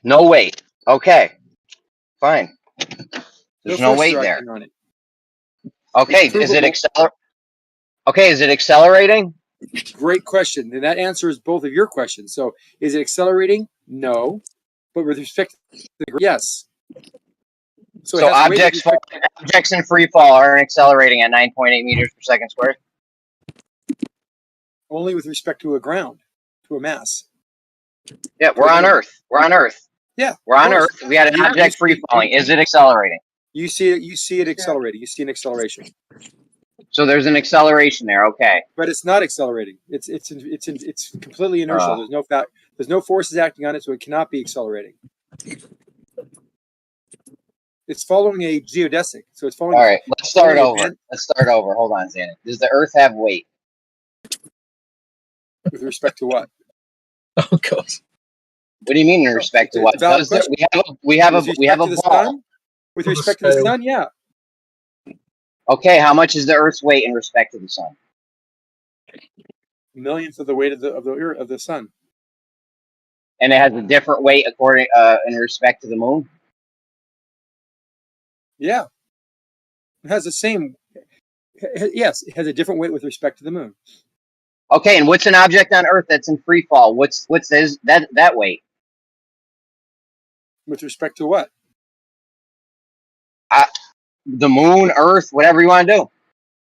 No weight. Okay, fine. There's no forces weight are there. acting on it. Okay, is it Okay, is it accelerating? Great question. And that answers both of your questions. So is it accelerating? No. But with respect to the yes. So objects in free fall are accelerating at 9.8 meters per second squared? Only with respect to a ground, to a mass. Yeah, we're on Earth. We're on Earth. Yeah. We're on Earth. We had an object free falling. Is it accelerating? You see it accelerating. You see an acceleration. So there's an acceleration there, okay. But it's not accelerating. It's completely inertial. There's no forces acting on it, so it cannot be accelerating. It's following a geodesic, so it's following. All right, let's start over. Hold on, Xander. Does the Earth have weight? With respect to what? Oh God. What do you mean in respect to what? We have a ball. Sun? With respect to the sun, yeah. Okay, how much is the Earth's weight in respect to the sun? A millionth of the weight of the sun. And it has a different weight according in respect to the moon? Yeah. It has the same. Yes, it has a different weight with respect to the moon. Okay, and what's an object on Earth that's in free fall? What's that weight? With respect to what? The moon, Earth, whatever you want to do.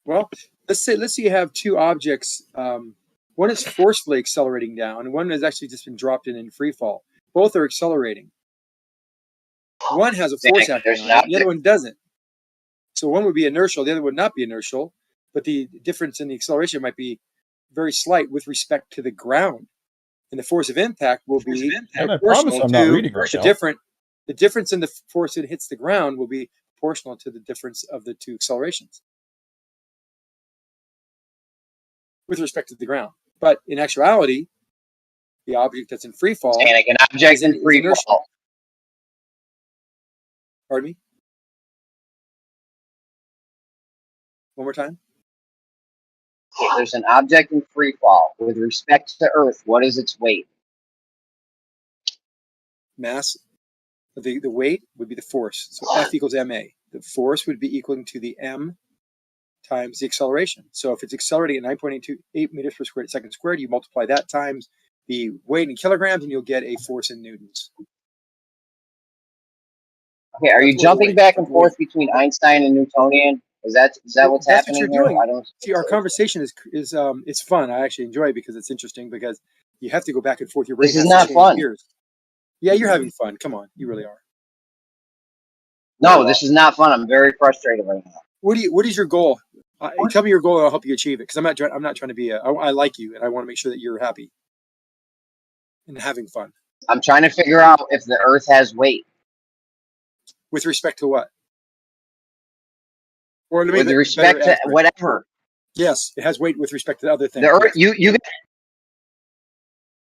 Well, let's say you have two objects. One is forcefully accelerating down, and one has actually just been dropped in free fall. Both are accelerating. One has a force acting on it, the other one doesn't. So one would be inertial, the other would not be inertial, but the difference in the acceleration might be very slight with respect to the ground. And the force of impact will be proportional to the difference in the force that hits the ground will be proportional to the difference of the two accelerations with respect to the ground. But in actuality, the object that's in free fall. An object in free fall. Pardon me? One more time. There's an object in free fall. With respect to Earth, what is its weight? Mass. The weight would be the force. So F equals ma. The force would be equal to the m times the acceleration. So if it's accelerating at 9.8 meters per second squared, you multiply that times the weight in kilograms, and you'll get a force in newtons. Okay, are you jumping back and forth between Einstein and Newtonian? Is that what's happening what you're here? Doing. See, our conversation is it's fun. I actually enjoy it because it's interesting because you have to go back and forth. Your brain this is not fun. Gears. Yeah, you're having fun. Come on, you really are. No, this is not fun. I'm very frustrated right now. What is your goal? Tell me your goal, and I'll help you achieve it. Because I'm not trying to be I like you, and I want to make sure that you're happy and having fun. I'm trying to figure out if the Earth has weight. With respect to what? Or with respect to whatever. Yes, it has weight with respect to other things. The Earth, you.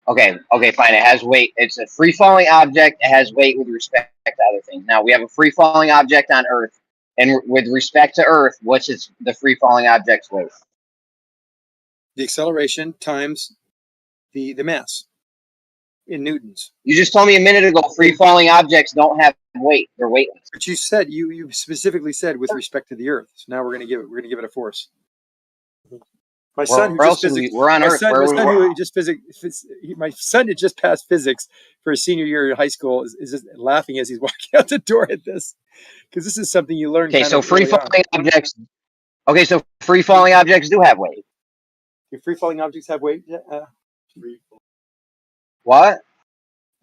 Okay, fine. It has weight. It's a free-falling object. It has weight with respect to other things. Now, we have a free-falling object on Earth. And with respect to Earth, what's the free-falling object's weight? The acceleration times the mass in newtons. You just told me a minute ago free-falling objects don't have weight. They're weightless. But you said you specifically said with respect to the Earth. So now we're going to give it a force. My son had just passed physics for his senior year in high school is just laughing as he's walking out the door at this, because this is something you learn. Okay, so free-falling objects. Okay, so free-falling objects do have weight. Do free-falling objects have weight? What?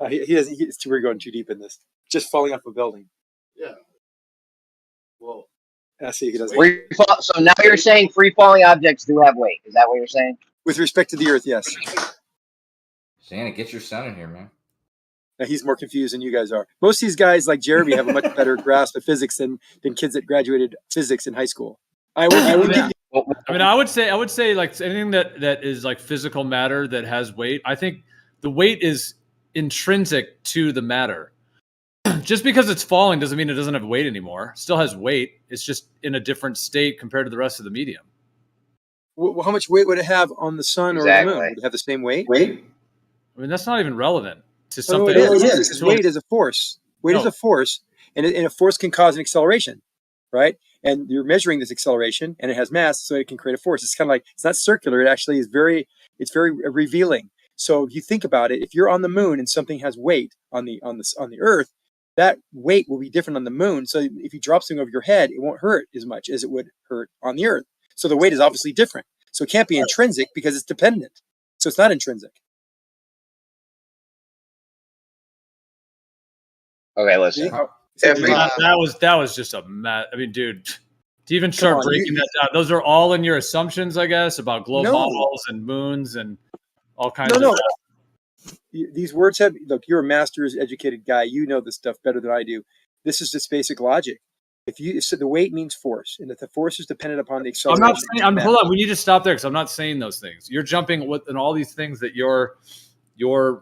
He doesn't. We're going too deep in this. Just falling off a building. Yeah. Well. See, he doesn't. So now you're saying free-falling objects do have weight. Is that what you're saying? With respect to the Earth, yes. Santa, get your son in here, man. Now, he's more confused than you guys are. Most of these guys, like Jeremy, have a much better grasp of physics than kids that graduated physics in high school. I would say like anything that is like physical matter that has weight. I think the weight is intrinsic to the matter. Just because it's falling doesn't mean it doesn't have weight anymore. It still has weight. It's just in a different state compared to the rest of the medium. Well, how much weight would it have on the sun or the moon? Would it have the same weight? I mean, that's not even relevant. to Oh, no, something it else. is, because weight is a force. Weight is No. a force, and a force can cause an acceleration, right? And you're measuring this acceleration, and it has mass, so it can create a force. It's kind of like, it's not circular. It actually is it's very revealing. So if you think about it, if you're on the moon and something has weight on the Earth, that weight will be different on the moon. So if you drop something over your head, it won't hurt as much as it would hurt on the Earth. So the weight is obviously different. So it can't be intrinsic because it's dependent. So it's not intrinsic. Okay, listen. That was just a mess. I mean, dude, to even start breaking that down, those are all in your assumptions, I guess, about globe models and moons and all kinds of stuff. These words have, look, you're a master's educated guy. You know this stuff better than I do. This is just basic logic. If the weight means force, and if the force is dependent upon the acceleration. I'm not saying, hold on, we need to stop there because I'm not saying those things. You're jumping in all these things that your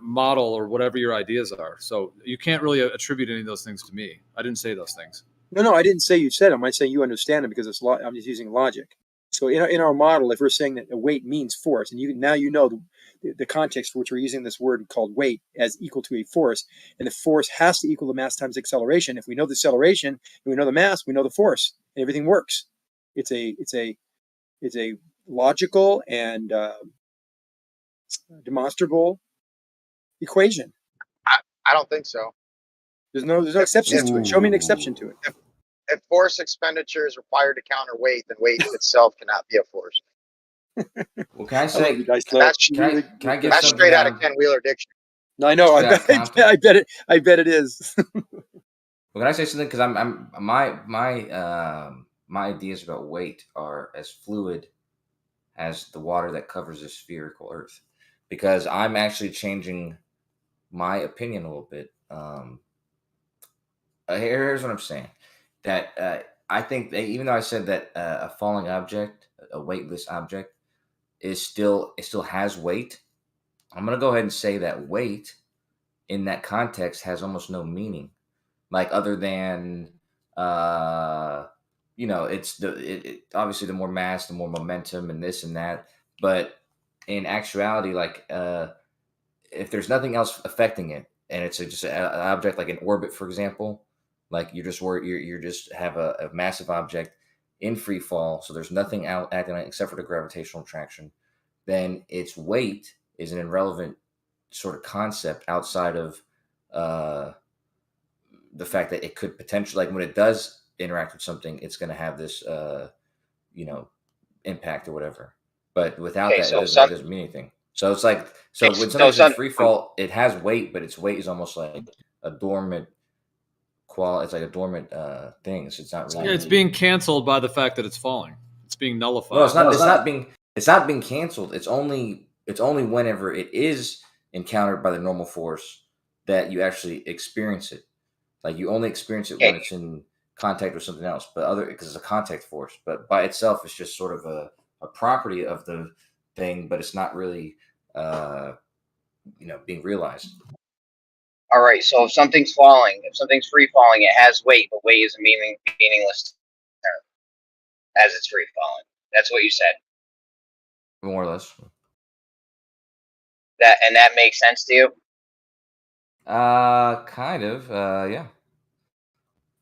model or whatever your ideas are. So you can't really attribute any of those things to me. I didn't say those things. No, I didn't say you said them. I say you understand them because I'm just using logic. So in our model, if we're saying that a weight means force, and now you know the context for which we're using this word called weight as equal to a force, and the force has to equal the mass times acceleration. If we know the acceleration and we know the mass, we know the force, and everything works. It's a logical and demonstrable equation. I don't think so. There's no exceptions to it. Show me an exception to it. If force expenditure is required to counter weight, then weight itself cannot be a force. Well, can I say? That's straight out of Ken Wheeler dictionary. No, I know. I bet it is. Well, can I say something? Because my ideas about weight are as fluid as the water that covers the spherical Earth. Because I'm actually changing my opinion a little bit. Here's what I'm saying. That I think that even though I said that a falling object, a weightless object, it still has weight. I'm gonna go ahead and say that weight in that context has almost no meaning, like other than it's obviously the more mass, the more momentum, and this and that. But in actuality, like if there's nothing else affecting it, and it's just an object like an orbit, for example, like you just have a massive object in free fall, so there's nothing out acting on it except for the gravitational attraction, then its weight is an irrelevant sort of concept outside of the fact that it could potentially, like when it does interact with something, it's going to have this, impact or whatever. But without that, it doesn't mean anything. So it's like, when something's in free fall, it has weight, but its weight is almost like a dormant it's like a dormant thing. It's not really. It's being canceled by the fact that it's falling. It's being nullified. No, it's not. It's not being canceled. It's only whenever it is encountered by the normal force that you actually experience it. Like you only experience it when it's in contact with something else, because it's a contact force. But by itself, it's just sort of a property of the thing, but it's not really being realized. All right, so if something's falling, if something's free falling, it has weight, but weight is a meaningless term as it's free falling. That's what you said. More or less. That makes sense to you? Kind of. Yeah.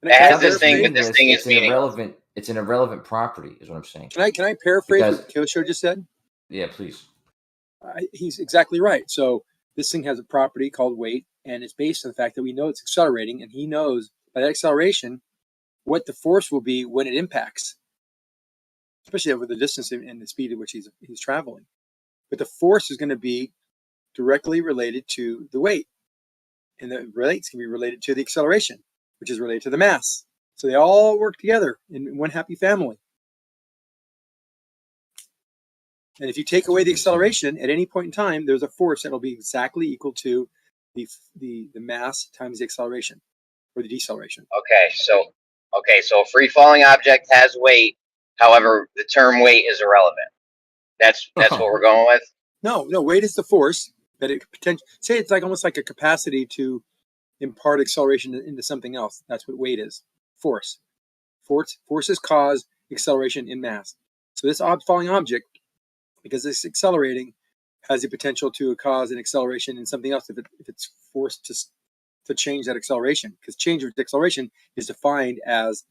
It has this thing, but this thing is meaningless. It's an irrelevant property, is what I'm saying. Can I paraphrase what Kosho just said? Yeah, please. He's exactly right. So this thing has a property called weight, and it's based on the fact that we know it's accelerating, and he knows by that acceleration what the force will be when it impacts, especially over the distance and the speed at which he's traveling. But the force is going to be directly related to the weight, and the rates can be related to the acceleration, which is related to the mass. So they all work together in one happy family. And if you take away the acceleration at any point in time, there's a force that will be exactly equal to the mass times the acceleration or the deceleration. Okay, so a free falling object has weight. However, the term weight is irrelevant. That's what we're going with. No, weight is the force that it potentially say it's like almost like a capacity to impart acceleration into something else. That's what weight is. Force. Forces cause acceleration in mass. So this falling object, because it's accelerating, has the potential to cause an acceleration in something else if it's forced to change that acceleration, because change of acceleration is defined as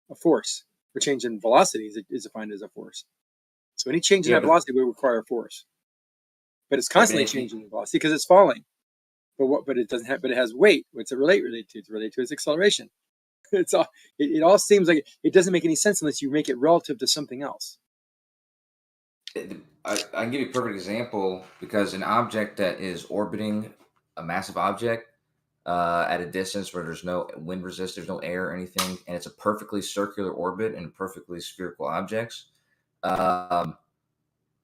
a force, or change in velocity is defined as a force. So any change in that velocity will require a force, but it's constantly changing the velocity because it's falling. But it doesn't have, but it has weight. What's it related to? It's related to its acceleration. It's all. It all seems like it doesn't make any sense unless you make it relative to something else. I can give you a perfect example, because an object that is orbiting a massive object at a distance where there's no wind resist, there's no air or anything, and it's a perfectly circular orbit and perfectly spherical objects,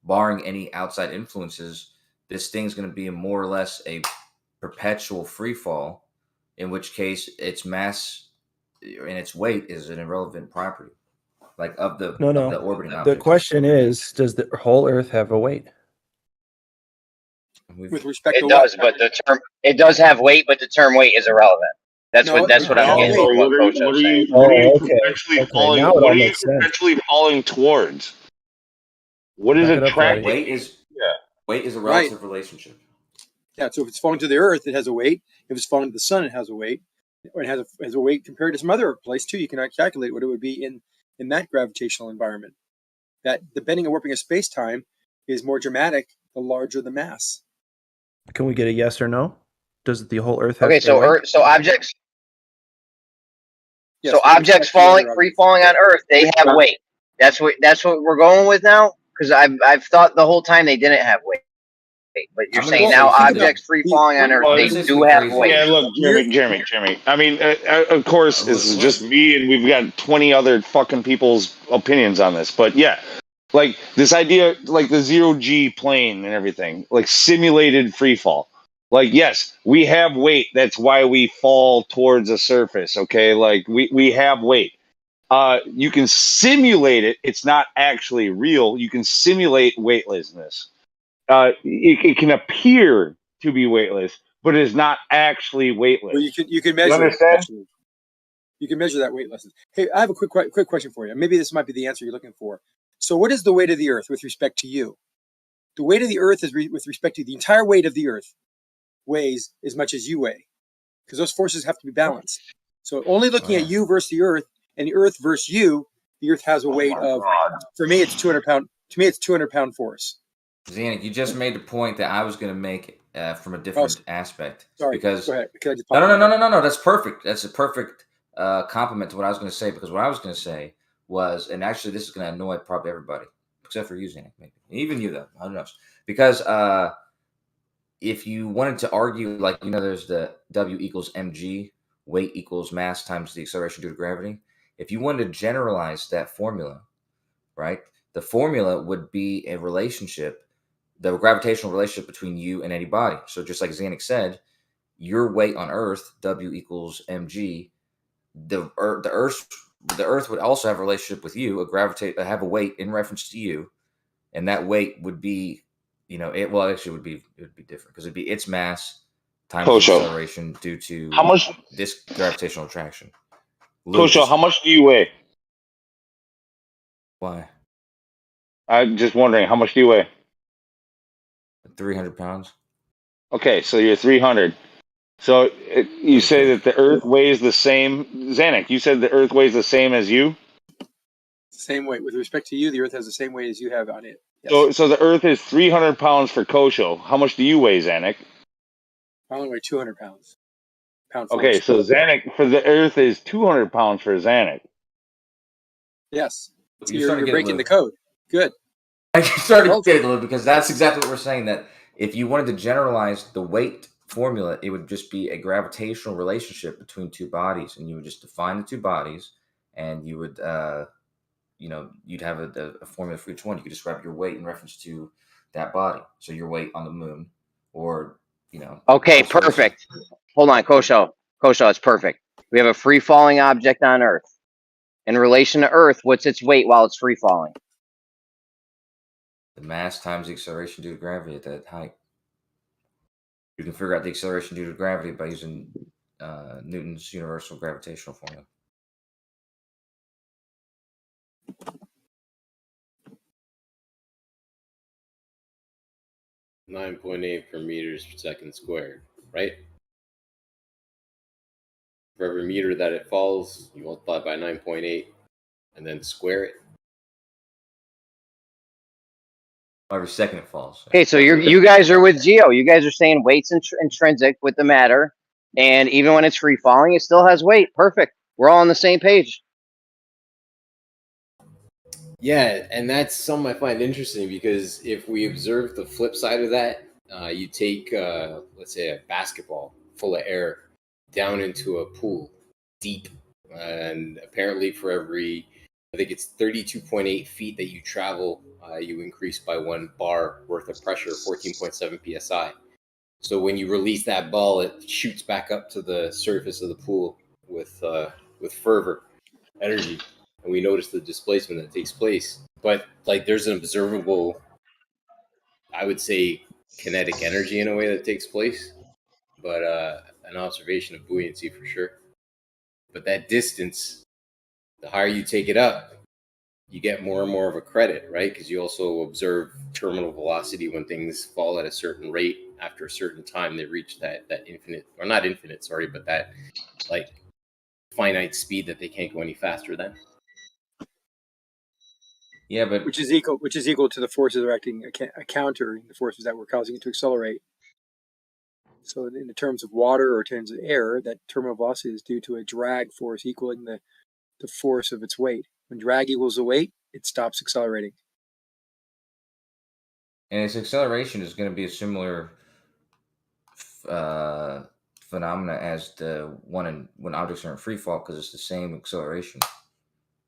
barring any outside influences, this thing's going to be more or less a perpetual free fall, in which case its mass and its weight is an irrelevant property, like of the of the orbiting The object. question is, does the whole Earth have a weight? With respect to It does, but the term it does have weight, but the term weight is irrelevant. That's No, what I'm no, getting wait. from what Coach What was are you saying. perpetually falling? Now it What all are you makes sense. perpetually falling towards? What is Back it up, attracting? Weight is a relative relationship. Yeah, so if it's falling to the Earth, it has a weight. If it's falling to the Sun, it has a weight. Or it has a weight compared to some other place too. You can calculate what it would be in that gravitational environment. That the bending and warping of space-time is more dramatic the larger the mass. Can we get a yes or no? Does the whole Earth have Okay, a so weight? objects. Yes, So with objects respect to other falling, free falling on Earth, they have weight. That's what we're going with now. Because I've thought the whole time they didn't have weight, but you're I'm gonna saying say now think about objects free falling on Earth, Well, they this is do some have crazy. weight. Yeah, look, Jeremy. I mean, of course, this is just me, and we've got 20 other fucking people's opinions on this. But yeah, like this idea, like the 0G plane and everything, like simulated free fall. Like, yes, we have weight. That's why we fall towards a surface. Okay, like we have weight. You can simulate it. It's not actually real. You can simulate weightlessness. It can appear to be weightless, but it is not actually weightless. Well, you can measure it, actually. You can measure that weightlessness. Hey, I have a quick question for you. Maybe this might be the answer you're looking for. So, what is the weight of the Earth with respect to you? The weight of the Earth is with respect to the entire weight of the Earth weighs as much as you weigh, because those forces have to be balanced. So, only looking at you versus the Earth, and the Earth versus you, the Earth has a weight of. For me, it's 200 pound. To me, it's 200-pound force. Zanik, you just made the point that I was going to make from a different aspect. Sorry, because go ahead. Can I just no. That's perfect. That's a perfect compliment to what I was going to say. Because what I was going to say was, and actually, this is going to annoy probably everybody except for you, Zanik, maybe even you though. Who knows? Because if you wanted to argue, like, there's the W equals mg, weight equals mass times the acceleration due to gravity. If you wanted to generalize that formula, right, the formula would be a relationship, the gravitational relationship between you and any body. So just like Zanik said, your weight on Earth, W equals mg, the Earth would also have a relationship with you, have a weight in reference to you, and that weight would be, it would be different, because it'd be its mass times the acceleration due to how much this gravitational attraction. Kosho, how much do you weigh? Why? I'm just wondering, how much do you weigh? 300 pounds. Okay, so you're 300. So you say that the Earth weighs the same. Zanik, you said the Earth weighs the same as you? Same weight. With respect to you, the Earth has the same weight as you have on it. Yes. So the Earth is 300 pounds for Kosho. How much do you weigh, Zanik? I only weigh 200 pounds. Okay, so Zanik, for the Earth is 200 pounds for Zanik. Yes. So You're you're breaking the code. Good. I started to get it a little, because that's exactly what we're saying, that if you wanted to generalize the weight formula, it would just be a gravitational relationship between two bodies, and you would just define the two bodies, and you would, you'd have a formula for each one. You could describe your weight in reference to that body. So your weight on the moon, or, Okay, perfect. Hold on, Kosho, it's perfect. We have a free falling object on Earth. In relation to Earth, what's its weight while it's free falling? The mass times the acceleration due to gravity at that height. You can figure out the acceleration due to gravity by using Newton's universal gravitational formula. 9.8 per meters per second squared, right? For every meter that it falls, you multiply by 9.8 and then square it. Every second it falls. Okay, so you guys are with Geo. You guys are saying weight's intrinsic with the matter, and even when it's free falling, it still has weight. Perfect. We're all on the same page. Yeah, and that's something I find interesting because if we observe the flip side of that, you take, let's say, a basketball full of air down into a pool deep, and apparently for every, I think it's 32.8 feet that you travel, you increase by 1 bar worth of pressure, 14.7 psi. So when you release that ball, it shoots back up to the surface of the pool with fervor, energy. And we notice the displacement that takes place. But like there's an observable, I would say, kinetic energy in a way that takes place, but an observation of buoyancy for sure. But that distance, the higher you take it up, you get more and more of a credit, right? Because you also observe terminal velocity when things fall at a certain rate. After a certain time, they reach that infinite, or not infinite, sorry, but that like finite speed that they can't go any faster than. Yeah, but which is equal to the forces that are acting countering the forces that were causing it to accelerate. So in the terms of water or in terms of air, that terminal velocity is due to a drag force equaling the force of its weight. When drag equals the weight, it stops accelerating. and its acceleration is going to be a similar phenomena as the one when objects are in free fall because it's the same acceleration.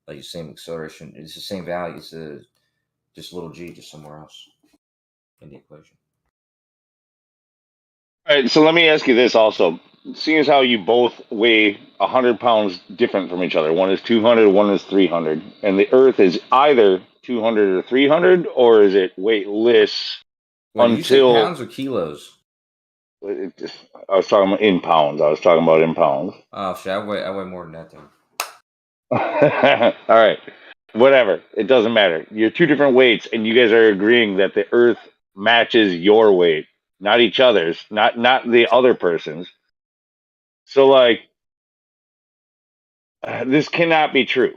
Like the same acceleration, it's the same value. It's just little g, just somewhere else in the equation. All right, so let me ask you this also. Seeing as how you both weigh 100 pounds different from each other, one is 200, one is 300, and the Earth is either 200 or 300, or is it weightless Wait, did you say until? pounds or kilos? I was talking about in pounds. Oh shit, I weigh more than that then. All right, whatever. It doesn't matter. You're two different weights, and you guys are agreeing that the Earth matches your weight, not each other's, not the other person's. So, like, this cannot be true.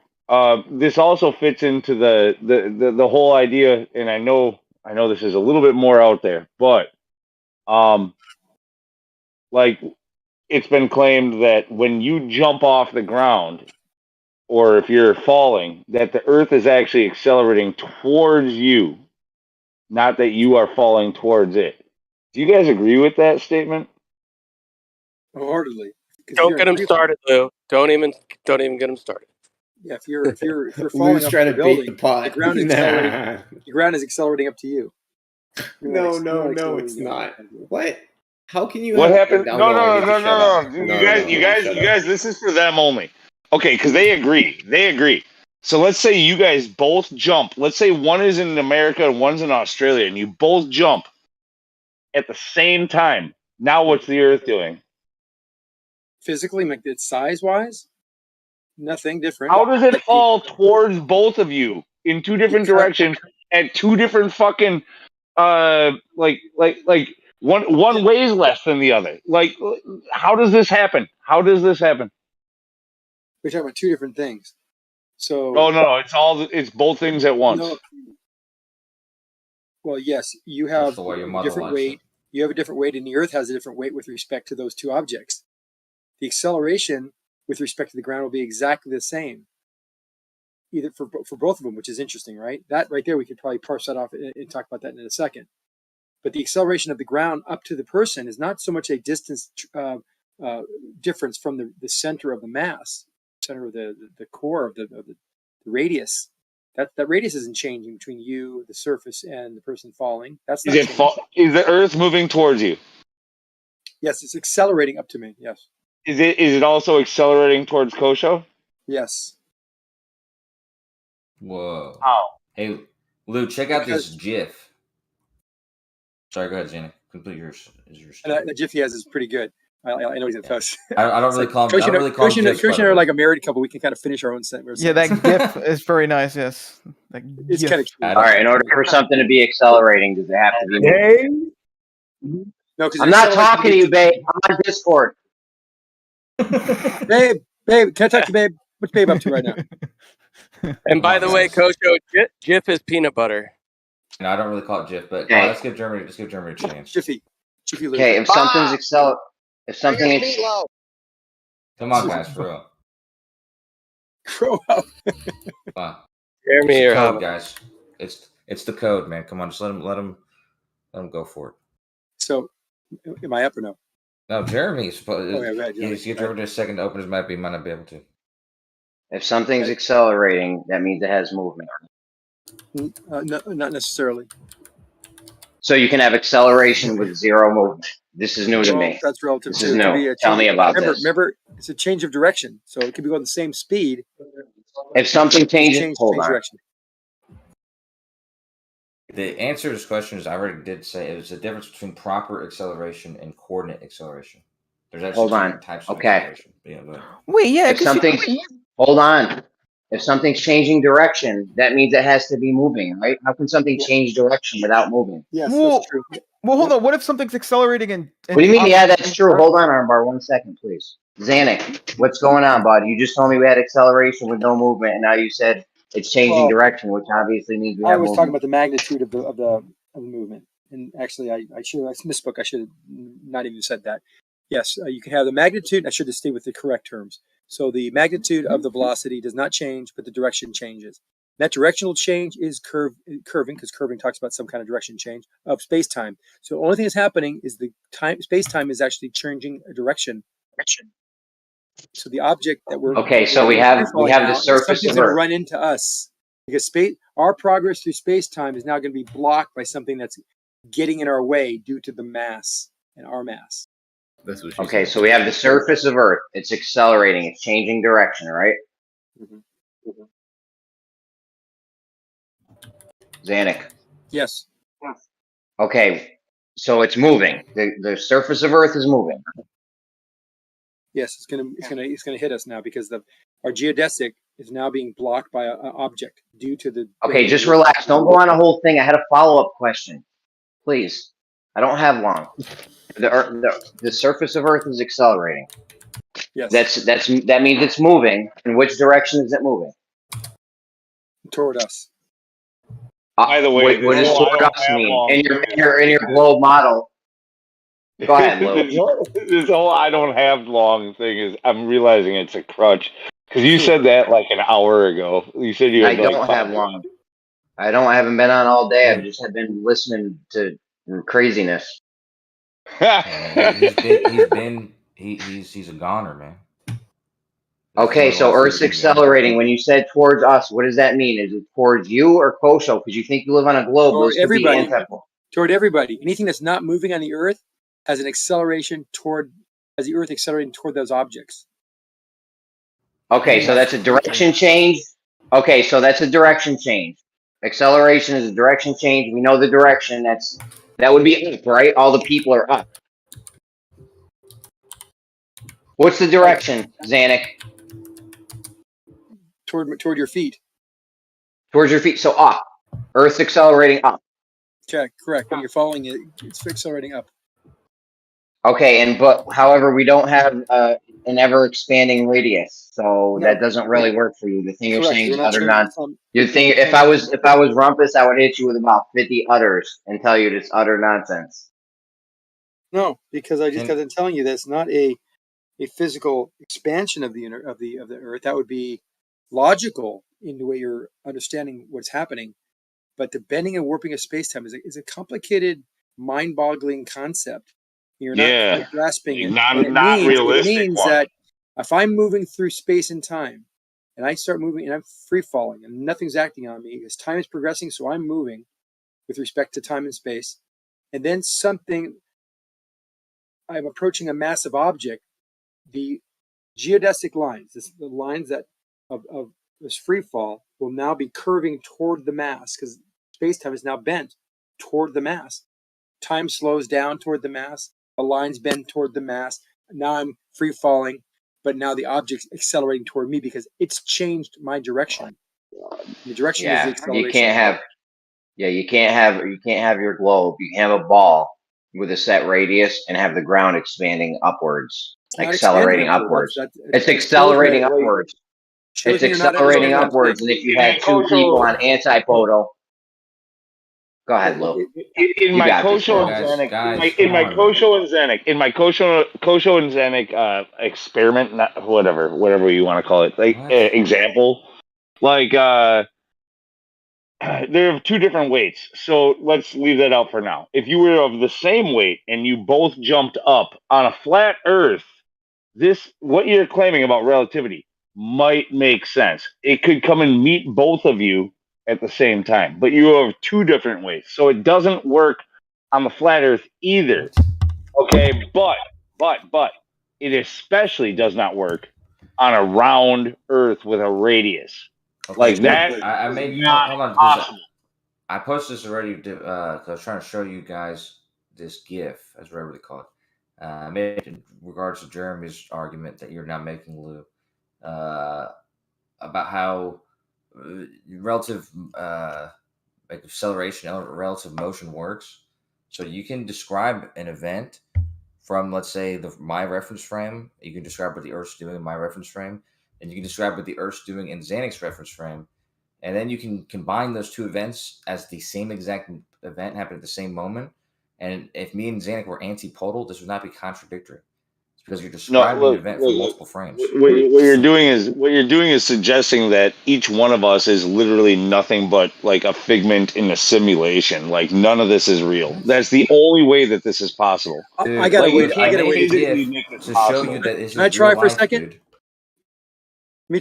This also fits into the whole idea, and I know this is a little bit more out there, but like it's been claimed that when you jump off the ground, or if you're falling, that the Earth is actually accelerating towards you, not that you are falling towards it. Do you guys agree with that statement? Wholeheartedly. Don't get him started, Lou. Don't even get him started. Yeah, if you're falling off the building, the ground is accelerating. The ground is accelerating up to you. No, it's not. What? How can you? What happened? No. You guys. This is for them only. Okay, because they agree. So let's say you guys both jump. Let's say one is in America and one's in Australia, and you both jump at the same time. Now, what's the Earth doing? Physically, like it's size-wise, nothing different. How does it fall towards both of you in two different directions at two different fucking like one weighs less than the other? Like, how does this happen? We're talking about two different things. So no, it's both things at once. No, well, yes, you have a different weight. You have a different weight, and the Earth has a different weight with respect to those two objects. The acceleration with respect to the ground will be exactly the same, either for both of them, which is interesting, right? That right there, we could probably parse that off and talk about that in a second. But the acceleration of the ground up to the person is not so much a distance difference from the center of the mass, center of the core of the radius. That radius isn't changing between you, the surface, and the person falling. That's not is the Earth moving towards you? Yes, it's accelerating up to me. Yes. Is it also accelerating towards Kosho? Yes. Whoa. How? Hey, Lou, check out this GIF. Sorry, go ahead, Zane. Complete yours. The GIF he has is pretty good. I know he's a post. I don't really call him. Christian are like a married couple. We can kind of finish our own sentence. Yeah, that GIF is very nice. Yes, it's kind of cute. All right. In order for something to be accelerating, does it have to be moving? No, because I'm not talking to you, babe. I'm on Discord. Babe, can I talk to Babe? What's Babe up to right now? And by the way, Kosho, Jif is peanut butter. No, I don't really call it GIF, but Okay. let's give Germany a chance. Jiffy loser. Okay, if something's if something Bring us is meatloaf. Come on, guys, for real. Grow up. Come on. Jeremy, It's the you're code, having. guys. It's the code, man. Come on, just let him go for it. So, am I up or no? No, Jeremy's supposed. Oh, yeah, right, You give Jeremy a second to open his map, he might not be able to. if something's accelerating, that means it has movement. No, not necessarily. So you can have acceleration with zero movement. This is new to Well, me. that's relative This to is it could be new. a Tell change- me about remember, this. Remember, it's a change of direction, so it could be going the same speed. If something changes, change hold on. direction. The answer to this question is I already did say it was the difference between proper acceleration and coordinate acceleration. There's actually Hold on. different types of Okay. acceleration. Yeah, but Wait, yeah. If something's hold on. If something's changing direction, that means it has to be moving, right? How can something change direction without moving? Yes, Well, that's true. well, hold on. What if something's accelerating and What do you mean? Yeah, that's true. Hold on, Armbar, 1 second, please. Zanuck, what's going on, bud? You just told me we had acceleration with no movement, and now you said it's changing Well, direction, which obviously means we I have was movement. talking about the magnitude of the movement, and actually, I misspoke. I should have not even said that. Yes, you can have the magnitude. I should have stayed with the correct terms. So the magnitude of the velocity does not change, but the direction changes. That directional change is curving, because curving talks about some kind of direction change of space-time. So the only thing that's happening is the space-time is actually changing a direction. So the object that we're Okay, so we have the surface something's of going to Earth. run into us because our progress through space-time is now going to be blocked by something that's getting in our way due to the mass and our mass. That's what she Okay, said. so we have the surface of Earth. It's accelerating. It's changing direction, right? Zanuck. Yes. Okay, so it's moving. The surface of Earth is moving. Yes, it's gonna hit us now because our geodesic is now being blocked by an object due to the. Okay, just relax. Don't go on a whole thing. I had a follow-up question. Please. I don't have long. The surface of Earth is accelerating. Yes. That means it's moving. In which direction is it moving? Toward us. By the way, what does I toward don't us have mean? long. In your globe model. Go ahead, Lou. This whole I don't have long thing is I'm realizing it's a crutch because you said that like an hour ago. You said you had I like don't 5 have long. I haven't been on all day. I've just been listening to craziness. He's a goner, man. Okay, so Earth's accelerating. When you said towards us, what does that mean? Is it towards you or Kosho? Because you think you live on a globe. Toward Those could be everybody. antipole. Toward everybody. Anything that's not moving on the Earth has an acceleration as the Earth accelerating toward those objects. Okay, so that's a direction change. Okay, so that's a direction change. Acceleration is a direction change. We know the direction. That would be up, right? All the people are up. What's the direction, Zanuck? Toward your feet. Towards your feet. So up. Earth's accelerating up. Correct. When you're following it, it's accelerating up. Okay, but however, we don't have an ever expanding radius, so that doesn't really work for you. The thing you're saying is utter nonsense. You think if I was Rumpus, I would hit you with about 50 utters and tell you it's utter nonsense. No, because I just got done telling you that's not a physical expansion of the Earth. That would be logical in the way you're understanding what's happening. But the bending and warping of space-time is a complicated, mind-boggling concept. You're not quite grasping it. Not It realistic. means that if I'm moving through space and time, and I start moving, and I'm free-falling, and nothing's acting on me, because time is progressing, so I'm moving with respect to time and space, and then I'm approaching a massive object, the geodesic lines, the lines that of this free fall will now be curving toward the mass because space-time is now bent toward the mass. Time slows down toward the mass. The lines bend toward the mass. Now I'm free falling, but now the object's accelerating toward me because it's changed my direction. The direction is the acceleration. You can't have your globe. You can have a ball. with a set radius and have the ground expanding upwards, Not accelerating expanding upward. upwards. That's It's accelerating Wait, wait. upwards. shows It's me you're not accelerating understanding what I'm saying. upwards, and if you In had two Kosho- people on antipodal, go ahead, Lou. in You my got this, Kosho Lou. and Zenik, Guys, in my come on, Kosho and Zenik, in my Kosho and Zenik experiment, not whatever you want to call it, like What? example, like there are two different weights. So let's leave that out for now. If you were of the same weight and you both jumped up on a flat Earth, what you're claiming about relativity might make sense. It could come and meet both of you at the same time, but you have two different weights, so it doesn't work on the flat Earth either. Okay, but it especially does not work on a round Earth with a radius. Okay, Like that. I made not hold on. possible. I posted this already. 'Cause I was trying to show you guys this GIF, as whatever they call it. I made it in regards to Jeremy's argument that you're not making, Lou, about how relative like acceleration, relative motion works. So you can describe an event from, let's say, my reference frame. You can describe what the Earth's doing in my reference frame, and you can describe what the Earth's doing in Xanix's reference frame. And then you can combine those two events as the same exact event happened at the same moment. And if me and Xanic were antipodal, this would not be contradictory. It's because you're describing an event from multiple frames. What you're doing is suggesting that each one of us is literally nothing but like a figment in a simulation. Like none of this is real. That's the only way that this is possible. Dude, I gotta Like, wait. you I can't gotta wait. physically make this to possible. show you that this Can I is try real for a life, second? dude.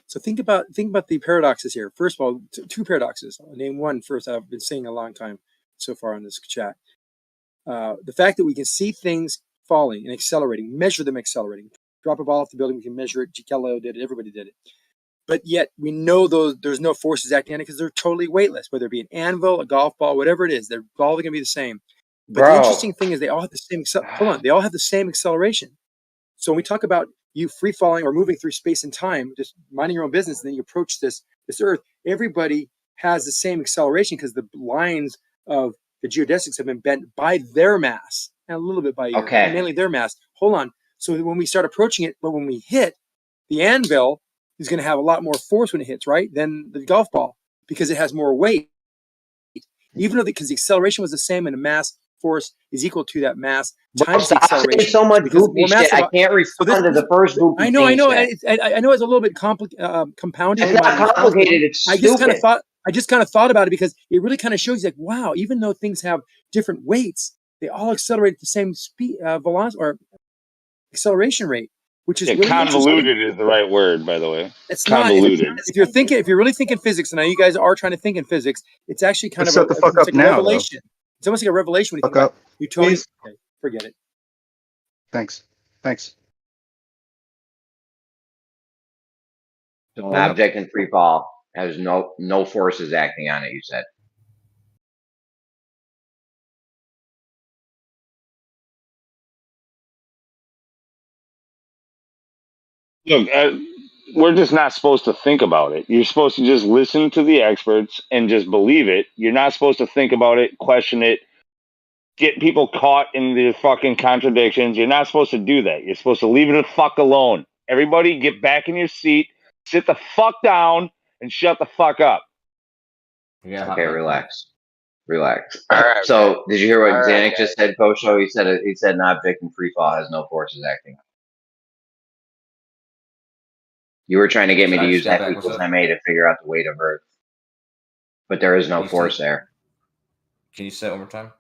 So think about the paradoxes here. First of all, two paradoxes. I'll name one first. I've been saying a long time so far on this chat. The fact that we can see things falling and accelerating, measure them accelerating. Drop a ball off the building, we can measure it. Gikello did it. Everybody did it. But yet we know there's no forces acting on it because they're totally weightless. Whether it be an anvil, a golf ball, whatever it is, they're all going to be the same. But the interesting thing is they all have the same. Hold on, they all have the same acceleration. So when we talk about you free falling or moving through space and time, just minding your own business, and then you approach this Earth, everybody has the same acceleration because the lines of the geodesics have been bent by their mass and a little bit by yours, Okay. mainly their mass. Hold on. So when we start approaching it, but when we hit, the anvil is going to have a lot more force when it hits, right, than the golf ball because it has more weight. Even though because the acceleration was the same and the mass force is equal to that mass times the acceleration. Saying so much goofy shit. I can't respond to the first goofy thing. I know it's a little bit compounded. It's not complicated. It's I just kind of thought about it because it really kind of shows you like, wow, even though things have different weights, they all accelerate at the same speed, velocity or acceleration rate, which is really convoluted is the right word, by the way. It's convoluted. Not. If you're really thinking physics, and I know you guys are trying to think in physics, it's actually kind of Shut the fuck up like now, a revelation. It's almost like a revelation when you Fuck think up. about Newtonian. Please. Okay, forget it. Thanks. So an object in free fall has no forces acting on it. You said. Look, we're just not supposed to think about it. You're supposed to just listen to the experts and just believe it. You're not supposed to think about it, question it, get people caught in the fucking contradictions. You're not supposed to do that. You're supposed to leave it the fuck alone. Everybody get back in your seat, sit the fuck down, and shut the fuck up. Yeah, Okay, relax. All right, So did you hear what All right, Xanax just said, Kosho? He said an object in free fall has no forces acting on it. You were trying to get me to use F equals ma to figure out the weight of Earth, but there is no force there. Can you say it one more time?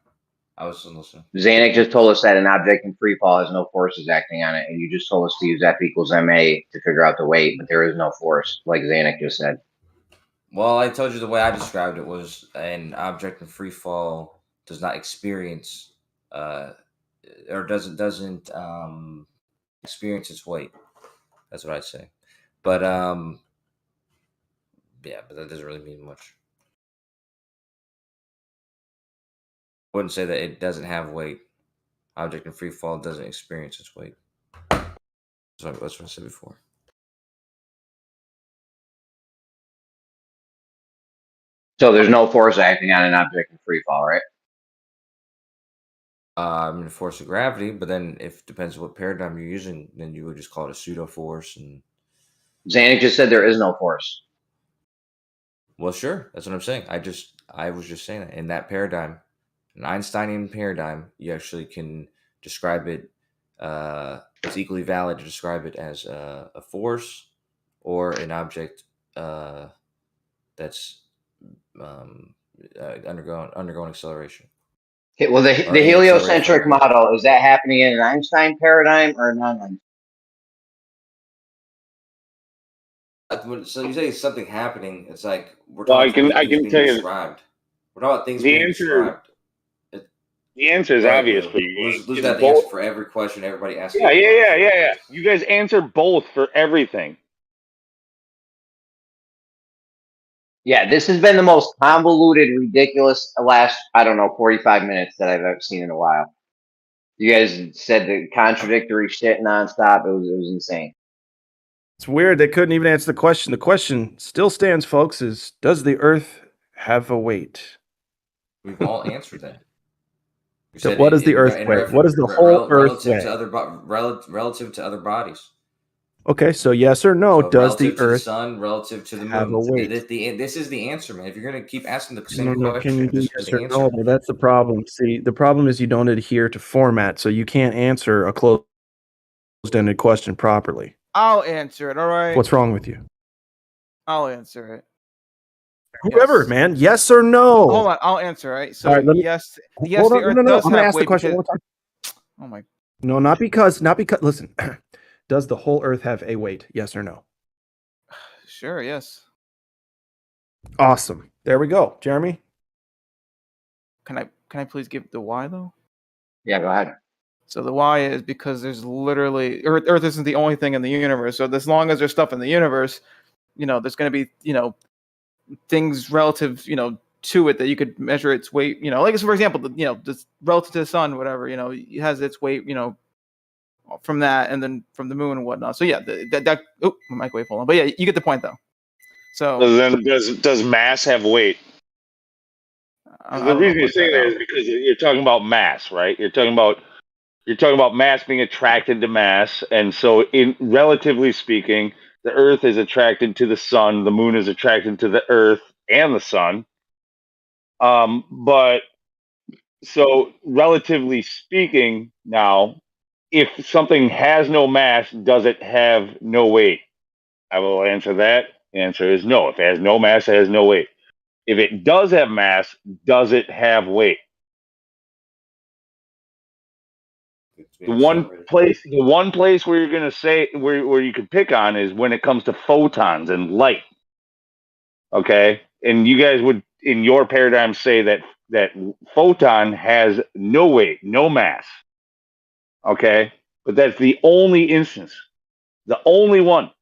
I was listening. Xanax just told us that an object in free fall has no forces acting on it, and you just told us to use F equals ma to figure out the weight, but there is no force, like Xanax just said. Well, I told you the way I described it was an object in free fall does not experience or doesn't experience its weight. That's what I'd say. But yeah, but that doesn't really mean much. I wouldn't say that it doesn't have weight. Object in free fall doesn't experience its weight. That's what I said before. So there's no force acting on an object in free fall, right? The force of gravity, but then if depends what paradigm you're using, then you would just call it a pseudo force. And Zanuck just said there is no force. well, sure, that's what I'm saying. I was just saying that in that paradigm, an Einsteinian paradigm, you actually can describe it. It's equally valid to describe it as a force or an object that's undergoing acceleration. Okay, well, the Or in heliocentric acceleration. model, is that happening in an Einstein paradigm or a non-Einstein? So you say something happening. It's like we're Well, talking about I things can being tell you described. We're talking about things the being answer. described. The answer is Go ahead, obvious Lou. for you guys. Lou's It's got the both. answer for every question everybody asks. Yeah. You guys answer both for everything. Yeah, this has been the most convoluted, ridiculous last, I don't know, 45 minutes that I've ever seen in a while. You guys said the contradictory shit nonstop. It was insane. It's weird they couldn't even answer the question. The question still stands, folks, is does the Earth have a weight? We've all answered that. So what does the Earth weigh? What does the whole Earth weigh? Relative to other bodies. Okay, so yes or no, So does the relative to the Earth sun, relative to the have moon? a weight? This is the answer, man. If you're going to keep asking the same No, question, can you do this yes is or the answer. no? Well, that's the problem. See, the problem is you don't adhere to format, so you can't answer a closed-ended question properly. I'll answer it. All right. What's wrong with you? I'll answer it. Whoever, Yes. man. Yes or no? Hold on. I'll answer. Right. So All right, let me, yes, hold the on. Earth No. does I'm gonna have ask the weight question because. one more time. Oh my. No, not because. Listen, does the whole Earth have a weight? Yes or no? Sure. Yes. Awesome. There we go, Jeremy. Can I please give the why though? Yeah, go ahead. So the why is because there's literally Earth isn't the only thing in the universe. So as long as there's stuff in the universe, there's going to be things relative to it that you could measure its weight. Like so for example, just relative to the sun, whatever. It has its weight. From that and then from the moon and whatnot. So yeah, that oh, my microwave, hold on. But yeah, you get the point though. So then does mass have weight? The reason you're saying that is because you're talking about mass, right? You're talking about mass being attracted to mass, and so in relatively speaking, the Earth is attracted to the sun, the moon is attracted to the Earth and the sun. But so relatively speaking, now, if something has no mass, does it have no weight? I will answer that. The answer is no. If it has no mass, it has no weight. If it does have mass, does it have weight? The one place where you're going to say where you could pick on is when it comes to photons and light. Okay, and you guys would in your paradigm say that photon has no weight, no mass. Okay, but that's the only instance, the only one.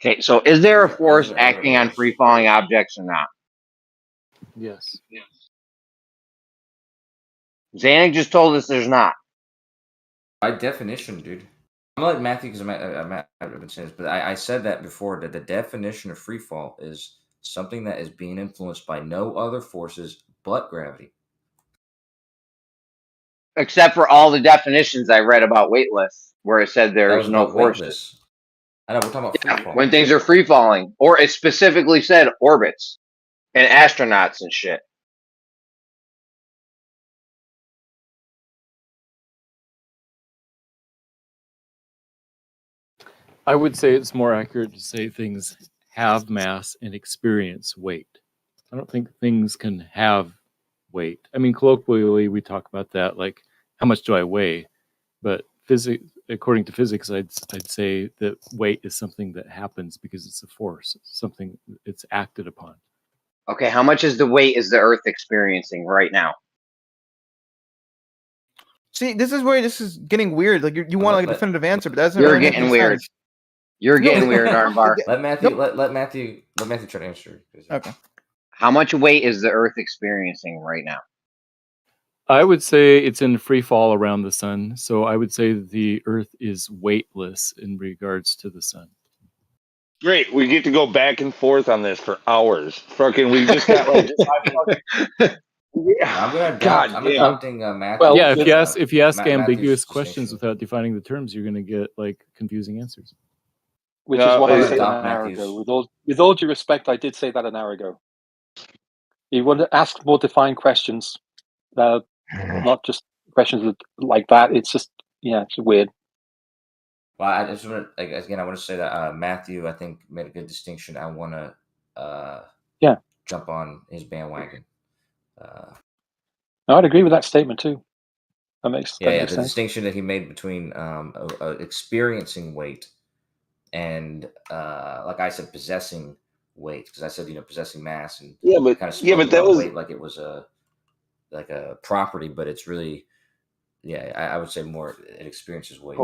Okay, so is there a force acting on free falling objects or not? Yes. Zanuck just told us there's not. By definition, dude. I'm like Matthew because I've been saying this, but I said that before that the definition of free fall is something that is being influenced by no other forces but gravity. Except for all the definitions I read about weightless, where it said there's no forces. Weightless. I know we're talking about free fall. When things are free falling, or it specifically said orbits and astronauts and shit. I would say it's more accurate to say things have mass and experience weight. I don't think things can have weight. I mean, colloquially, we talk about that, like, how much do I weigh? But according to physics, I'd say that weight is something that happens because it's a force, something it's acted upon. Okay, how much is the weight is the Earth experiencing right now? see, this is where this is getting weird. Like you want like a definitive answer, but that's You're getting weird. You're getting weird, Armbar. Let Matthew try to answer. Okay. How much weight is the Earth experiencing right now? I would say it's in free fall around the sun. So I would say the Earth is weightless in regards to the sun. Great. We get to go back and forth on this for hours. Fucking, we just got like Yeah. I'm gonna God adopt. I'm damn. adopting Matthew. Well, Yeah, if you ask Matthew's ambiguous questions distinction. without defining the terms, you're going to get like confusing answers. Which No, is what I'm I gonna said an adopt hour Matthew's. ago. With all due respect, I did say that an hour ago. You want to ask more defined questions, not just questions like that. It's just, it's weird. Well, I just want to again. I want to say that Matthew, I think, made a good distinction. I want to jump on his bandwagon. No, I'd agree with that statement too. That makes The sense. distinction that he made between experiencing weight and, like I said, possessing weight, because I said possessing mass, and kind of spoke about weight like it was a property, but it's really I would say more it experiences weight.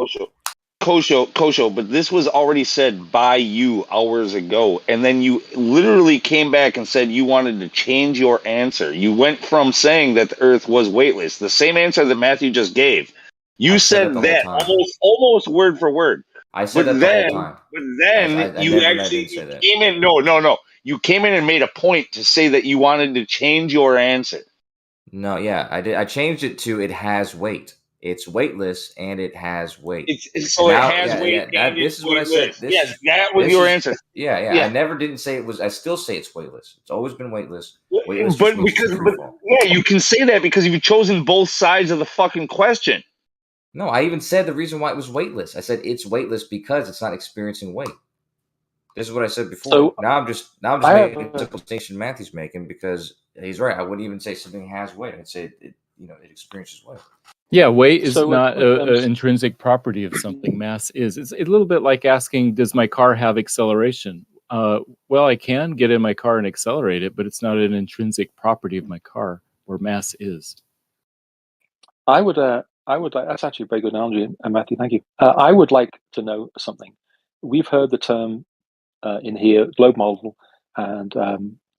Kosho, but this was already said by you hours ago, and then you literally came back and said you wanted to change your answer. You went from saying that the Earth was weightless, the same answer that Matthew just gave. You said that almost word for word. I said that the whole time. But then you came in. No. You came in and made a point to say that you wanted to change your answer. No, I did. I changed it to it has weight. It's weightless and it has weight. It has weight. This is what I said. Yes, that was your answer. Yeah. I never didn't say it was. I still say it's weightless. It's always been weightless. Weightless but you can say that because you've chosen both sides of the fucking question. No, I even said the reason why it was weightless. I said it's weightless because it's not experiencing weight. This is what I said before. So, now I'm just making a simple distinction Matthew's making, because he's right. I wouldn't even say something has weight. I'd say it experiences weight. Yeah, weight is not an intrinsic property of something. Mass is. It's a little bit like asking, does my car have acceleration? Well, I can get in my car and accelerate it, but it's not an intrinsic property of my car, where mass is. I would. That's actually a very good analogy, Matthew. Thank you. I would like to know something. We've heard the term in here, globe model and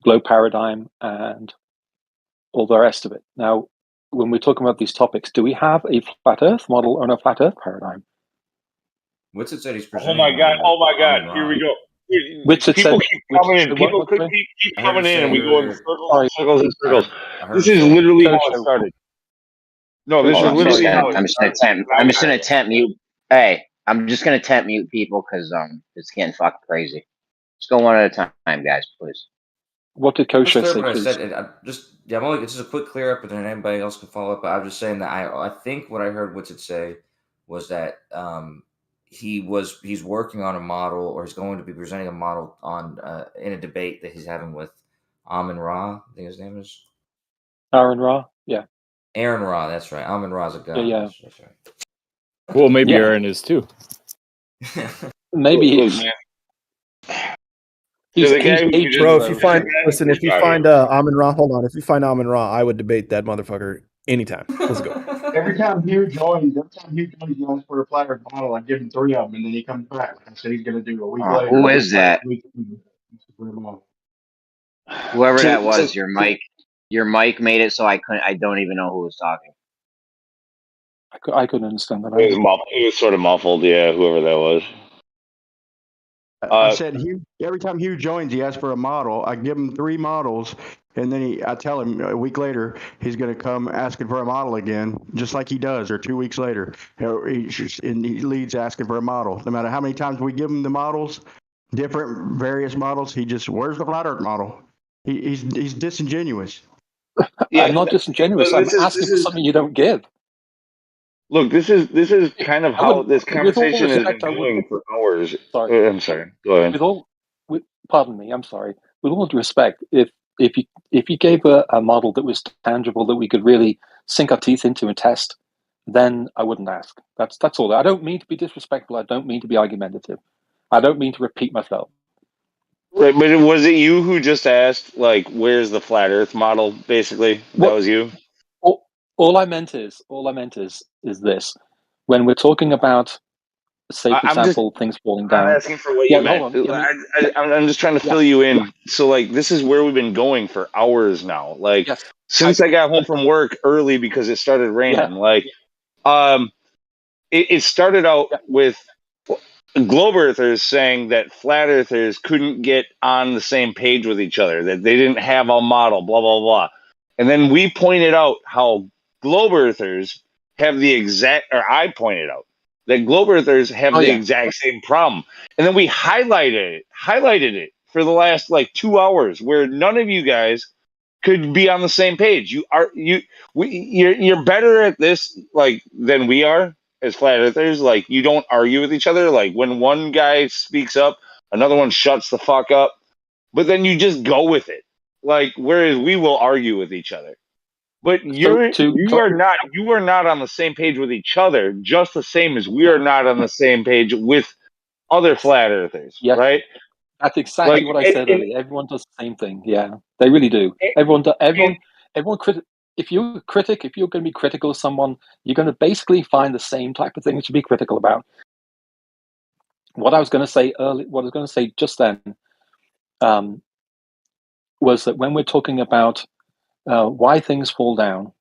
globe paradigm and all the rest of it. Now, when we're talking about these topics, do we have a flat Earth model or a flat Earth paradigm? Whitsitt said he's presenting. Oh my God! Here we go. People keep coming in. People keep coming in, and we go in circles and circles. This is literally how it started. No, this is literally how it started. I'm just gonna tempt mute. Hey, I'm just gonna tempt mute people because it's getting fucking crazy. Let's go one at a time, guys, please. What did Kosho say, please? It's just a quick clear up, and then anybody else can follow up. But I'm just saying that I think what I heard Whitsitt say was that he's working on a model, or he's going to be presenting a model on in a debate that he's having with Amun Ra. I think his name is Aaron Ra. Yeah. Aaron Ra. That's right. Amun Ra's a guy. Yeah. That's right. Well, maybe Aaron is too. Maybe he's. Bro, if you find Amun Ra, hold on. If you find Amun Ra, I would debate that motherfucker anytime. Let's go. Every time Hugh joins, he asks for a flat Earth model. I give him 3 of them, and then he comes back. I said he's going to do a week later. Who is that? Whoever that was, your mic made it so I don't even know who was talking. I couldn't understand that. It was sort of muffled, yeah, whoever that was. I said every time Hugh joins, he asks for a model. I give him 3 models, and then I tell him a week later he's going to come asking for a model again, just like he does, or 2 weeks later. And he leads asking for a model. No matter how many times we give him the models, various models, he just, where's the flat Earth model? He's disingenuous. I'm not disingenuous. I'm asking for something you don't give. Look, this is kind of how this conversation has been going for hours. Sorry. I'm sorry. Go ahead. Pardon me. I'm sorry. With all due respect, if you gave a model that was tangible, that we could really sink our teeth into and test, then I wouldn't ask. That's all. I don't mean to be disrespectful. I don't mean to be argumentative. I don't mean to repeat myself. Right, but was it you who just asked, like, where's the flat Earth model? Basically, that was you. All I meant is this: when we're talking about, say, for example, things falling down. I'm asking for what you meant. I'm just trying to fill you in. So, like, this is where we've been going for hours now. Like, since I got home from work early because it started raining. Like, it started out with globe earthers saying that flat earthers couldn't get on the same page with each other, that they didn't have a model, blah, blah, blah. And then we pointed out how globe earthers have the exact, or I pointed out that globe earthers have the exact same problem. And then we highlighted it for the last like 2 hours, where none of you guys could be on the same page. You're better at this like than we are as flat earthers. Like, you don't argue with each other. Like, when one guy speaks up, another one shuts the fuck up, but then you just go with it. Like, whereas we will argue with each other. But you are not on the same page with each other, just the same as we are not on the same page with other flat earthers, right? That's exactly what I said earlier. Everyone does the same thing. Yeah, they really do. Everyone. If you're a critic, if you're going to be critical of someone, you're going to basically find the same type of thing to be critical about. What I was going to say earlier, what I was going to say just then, was that when we're talking about why things fall down,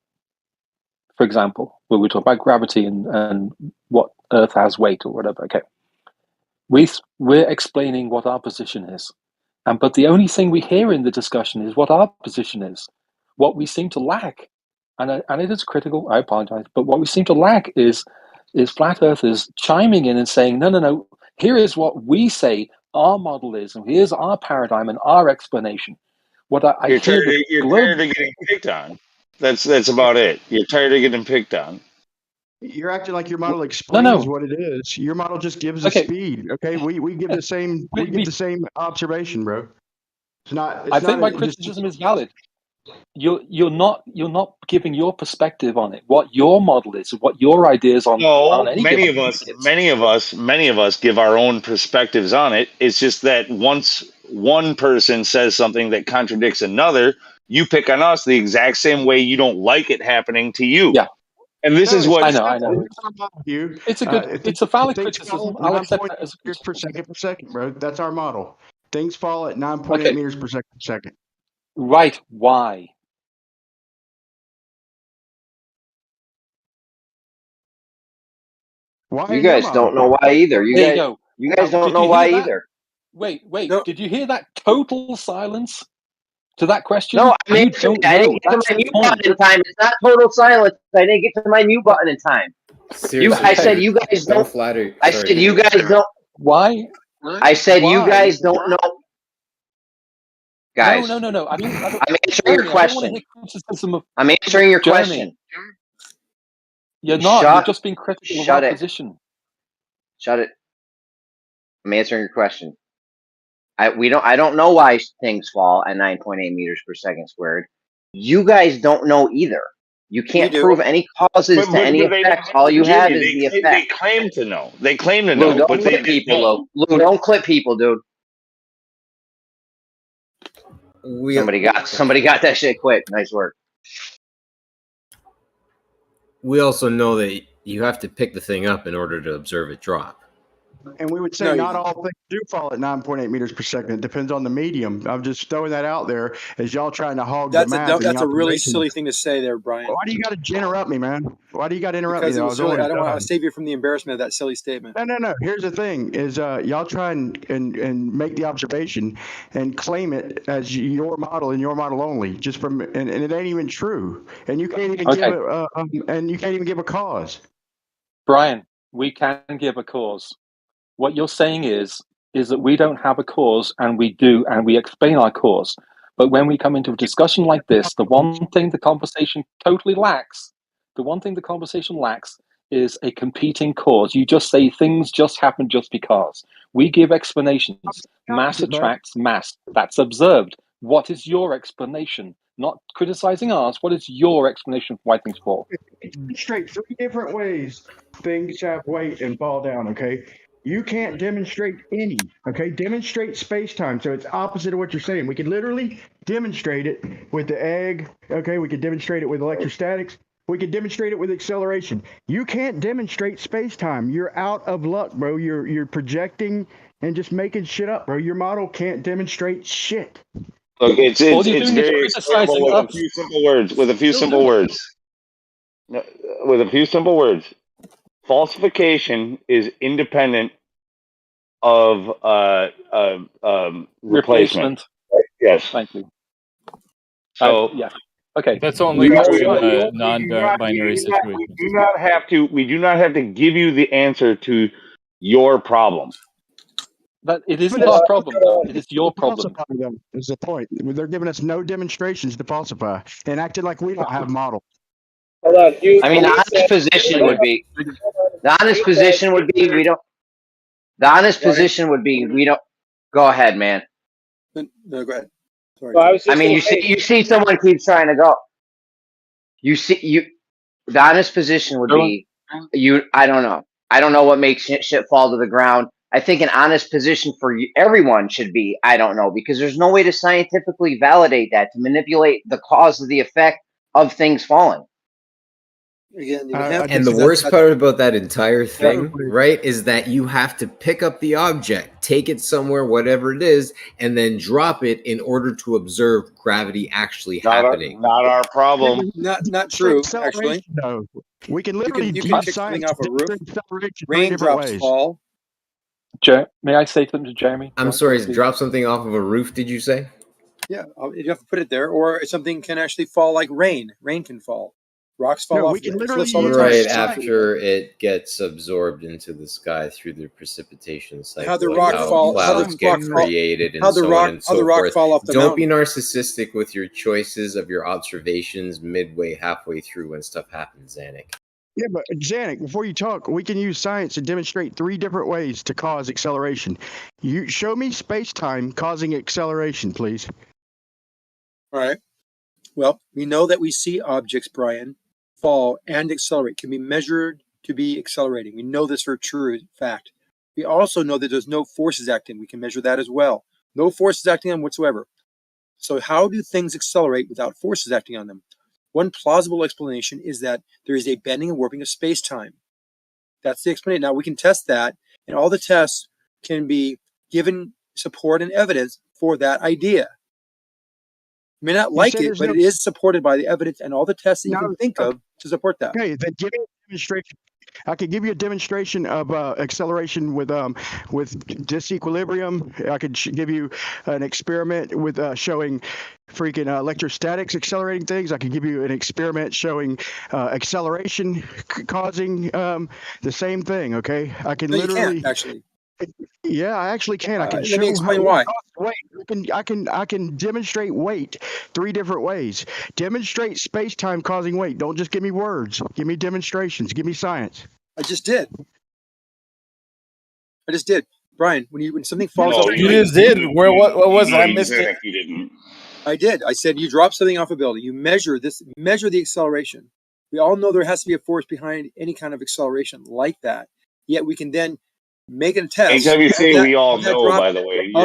for example, when we talk about gravity and what Earth has weight or whatever, okay, we're explaining what our position is, but the only thing we hear in the discussion is what our position is. What we seem to lack, and it is critical, I apologize, but what we seem to lack is flat earthers chiming in and saying, no, here is what we say our model is, and here's our paradigm and our explanation. You're tired of getting picked on. That's about it. You're tired of getting picked on. You're acting like your model explains what it is. Your model just gives a speed. Okay, we give the same the same observation, bro. It's not. I think my criticism is valid. You're not giving your perspective on it. What your model is, what your ideas on. No, any many of us give our own perspectives on it. It's just that once one person says something that contradicts another, you pick on us the exact same way you don't like it happening to you. Yeah. And this is what I know. It's a good. It's a valid criticism. I'll accept that as meters per second, bro. That's our model. Things fall at 9.8 meters per second. Right. Why? Why? You guys don't know why either. You guys don't know why either. Wait. No. Did you hear that total silence to that question? No, I didn't get to my mute button in time. It's not total silence. I didn't get to my mute button in time. Seriously, I said you guys don't. flatter. I said you guys don't. Why? I said you guys don't know. Guys. No. I mean, I'm answering your question. I'm answering your question. You're not. You're just being critical of our position. Shut it. I'm answering your question. I don't know why things fall at 9.8 meters per second squared. You guys don't know either. You can't prove any causes to any effects. All you have is the effect. They claim to know. They claim to know, but they people. Lou, don't clip people, dude. Somebody got that shit quick. Nice work. We also know that you have to pick the thing up in order to observe it drop. And we would say not all things do fall at 9.8 meters per second. It depends on the medium. I'm just throwing that out there as y'all trying to hog the math. That's a really silly thing to say there, Brian. Why do you got to interrupt me, man? Why do you got to interrupt me? I don't want to save you from the embarrassment of that silly statement. No. Here's the thing: is y'all try and make the observation and claim it as your model and your model only, just from and it ain't even true. And you can't even give a cause. Brian, we can give a cause. What you're saying is that we don't have a cause, and we do, and we explain our cause. But when we come into a discussion like this, the one thing the conversation totally lacks, is a competing cause. You just say things just happen just because. We give explanations. Mass attracts mass. That's observed. What is your explanation? Not criticizing ours. What is your explanation for why things fall? Straight 3 different ways things have weight and fall down, okay? You can't demonstrate any, okay? Demonstrate space-time, so it's opposite of what you're saying. We can literally demonstrate it with the egg, okay? We could demonstrate it with electrostatics. We could demonstrate it with acceleration. You can't demonstrate space-time. You're out of luck, bro. You're projecting and just making shit up, bro. Your model can't demonstrate shit. Look, it's very explainable with a few simple words. With a few simple words. Falsification is independent of replacement. Yes. Thank you. So Okay. That's only We true in don't- a non-binary situation. we do not have to give you the answer to your problem. But it isn't our problem, though. It is your problem. Falsify them is the point. They're giving us no demonstrations to falsify and acting like we don't have models. I mean, the honest position would be the honest position would be we don't. The honest position would be we don't. Go ahead, man. No, go ahead. Sorry. I mean, you see someone keeps trying to go. The honest position would be I don't know. I don't know what makes shit fall to the ground. I think an honest position for everyone should be I don't know, because there's no way to scientifically validate that, to manipulate the cause of the effect of things falling. Again, and the worst part about that entire thing, right, is that you have to pick up the object, take it somewhere, whatever it is, and then drop it in order to observe gravity actually happening. Not our problem. Not true, actually. No, we can literally you can pick something off a roof. Raindrops fall. May I say something to Jeremy? I'm sorry, drop something off of a roof, did you say? Yeah, you have to put it there, or something can actually fall like rain. Rain can fall. Rocks fall off. We can literally right after it gets absorbed into the sky through the precipitation cycle. How the rock fall, clouds get created, and so on and so forth. Don't be narcissistic with your choices of your observations midway, halfway through when stuff happens, Zanuck. Yeah, but Zanuck, before you talk, we can use science to demonstrate 3 different ways to cause acceleration. You show me space-time causing acceleration, please. All right. Well, we know that we see objects, Brian, fall and accelerate, can be measured to be accelerating. We know this for true fact. We also know that there's no forces acting. We can measure that as well. No forces acting on them whatsoever. So how do things accelerate without forces acting on them? One plausible explanation is that there is a bending and warping of space-time. That's the explanation. Now we can test that, and all the tests can be given support and evidence for that idea. You may not like it, but it is supported by the evidence and all the tests that you can think of to support that. Okay, then give me a demonstration. I could give you a demonstration of acceleration with disequilibrium. I could give you an experiment with showing freaking electrostatics accelerating things. I could give you an experiment showing acceleration causing the same thing. Okay, I can literally you can't, actually. Yeah, I actually can. I can let me explain why. Weight. I can demonstrate weight 3 different ways. Demonstrate space-time causing weight. Don't just give me words. Give me demonstrations. Give me science. I just did. Brian, when something falls off, you just did. What was it? I missed it. You didn't. I did. I said you drop something off a building. You measure the acceleration. We all know there has to be a force behind any kind of acceleration like that. Yet we can then make a test. Anytime you say we all know, by the way. You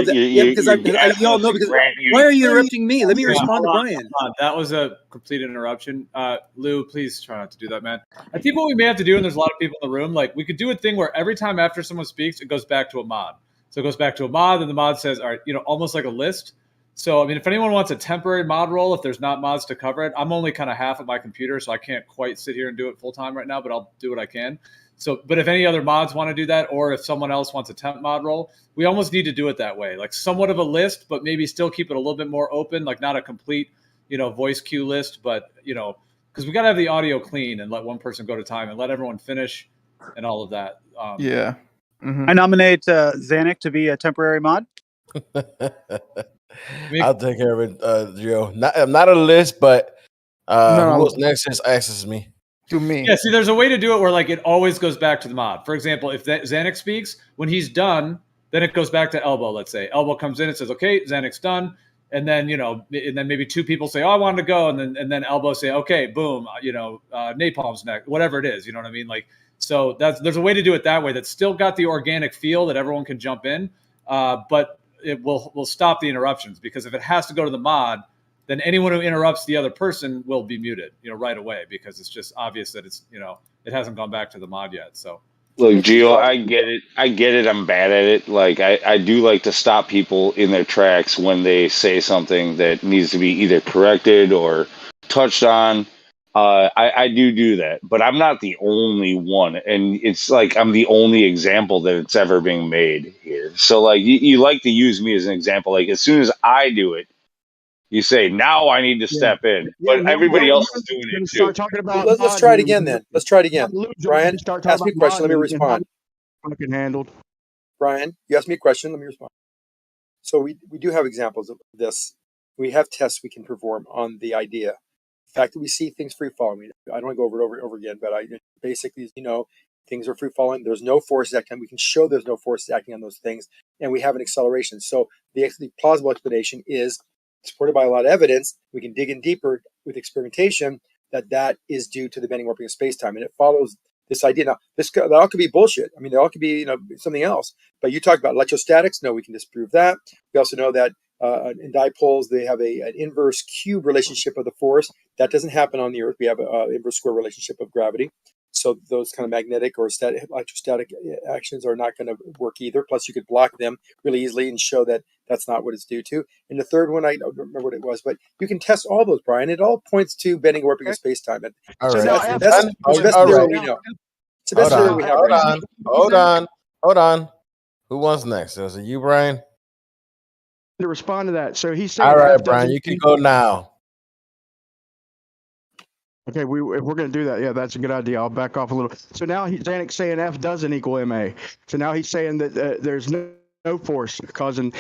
all know because why are you interrupting me? Let me respond to Brian. That was a complete interruption. Lou, please try not to do that, man. I think what we may have to do, and there's a lot of people in the room, like we could do a thing where every time after someone speaks, it goes back to a mod. So it goes back to a mod, and the mod says, all right, almost like a list. So, I mean, if anyone wants a temporary mod role, if there's not mods to cover it, I'm only kind of half at my computer, so I can't quite sit here and do it full time right now, but I'll do what I can. So, but if any other mods want to do that, or if someone else wants a temp mod role, we almost need to do it that way, like somewhat of a list, but maybe still keep it a little bit more open, like not a complete, voice queue list, but, because we got to have the audio clean and let one person go to time and let everyone finish and all of that. Yeah. I nominate Zanuck to be a temporary mod. I'll take care of it, Gio. Not a list, but who's next just access me. To me. Yeah, see, there's a way to do it where like it always goes back to the mod. For example, if Zanuck speaks, when he's done, then it goes back to Elbow, let's say. Elbow comes in and says, okay, Zanuck's done. And then, and then maybe 2 people say, oh, I wanted to go. And then Elbow say, okay, boom, Napalm's next, whatever it is. You know what I mean? Like, so there's a way to do it that way that's still got the organic feel that everyone can jump in. But it will stop the interruptions, because if it has to go to the mod, then anyone who interrupts the other person will be muted, right away, because it's just obvious that it's, it hasn't gone back to the mod yet. So look, Gio, I get it. I'm bad at it. Like I do like to stop people in their tracks when they say something that needs to be either corrected or touched on. I do that, but I'm not the only one, and it's like I'm the only example that it's ever being made here. So like you like to use me as an example. Like as soon as I do it, You say, now I need to step in. But everybody else is doing it too. Start talking about let's try it again then. Let's try it again. Brian, start talking ask me a about question. Let me modding respond. fucking handled. Brian, you asked me a question. Let me respond. So we do have examples of this. We have tests we can perform on the idea. The fact that we see things free falling. I don't want to go over it over again, but basically, things are free falling. There's no forces acting. We can show there's no forces acting on those things, and we have an acceleration. So the plausible explanation is supported by a lot of evidence. We can dig in deeper with experimentation that is due to the bending warping of space-time, and it follows this idea. Now, that all could be bullshit. I mean, it all could be something else. But you talked about electrostatics. No, we can disprove that. We also know that in dipoles they have an inverse cube relationship of the force. That doesn't happen on the Earth. We have an inverse square relationship of gravity. So those kind of magnetic or electrostatic actions are not going to work either. Plus, you could block them really easily and show that that's not what it's due to. And the third one, I don't remember what it was, but you can test all those, Brian. It all points to bending and warping of space-time. All so right. that's the best theory we know. It's the best theory we have right now. Hold on. Who wants next? Is it you, Brian? To respond to that, so he's saying, all right, Brian, you can go now. Okay, if we're going to do that, yeah, that's a good idea. I'll back off a little. So now Zanic's saying F doesn't equal MA. So now he's saying that there's no force causing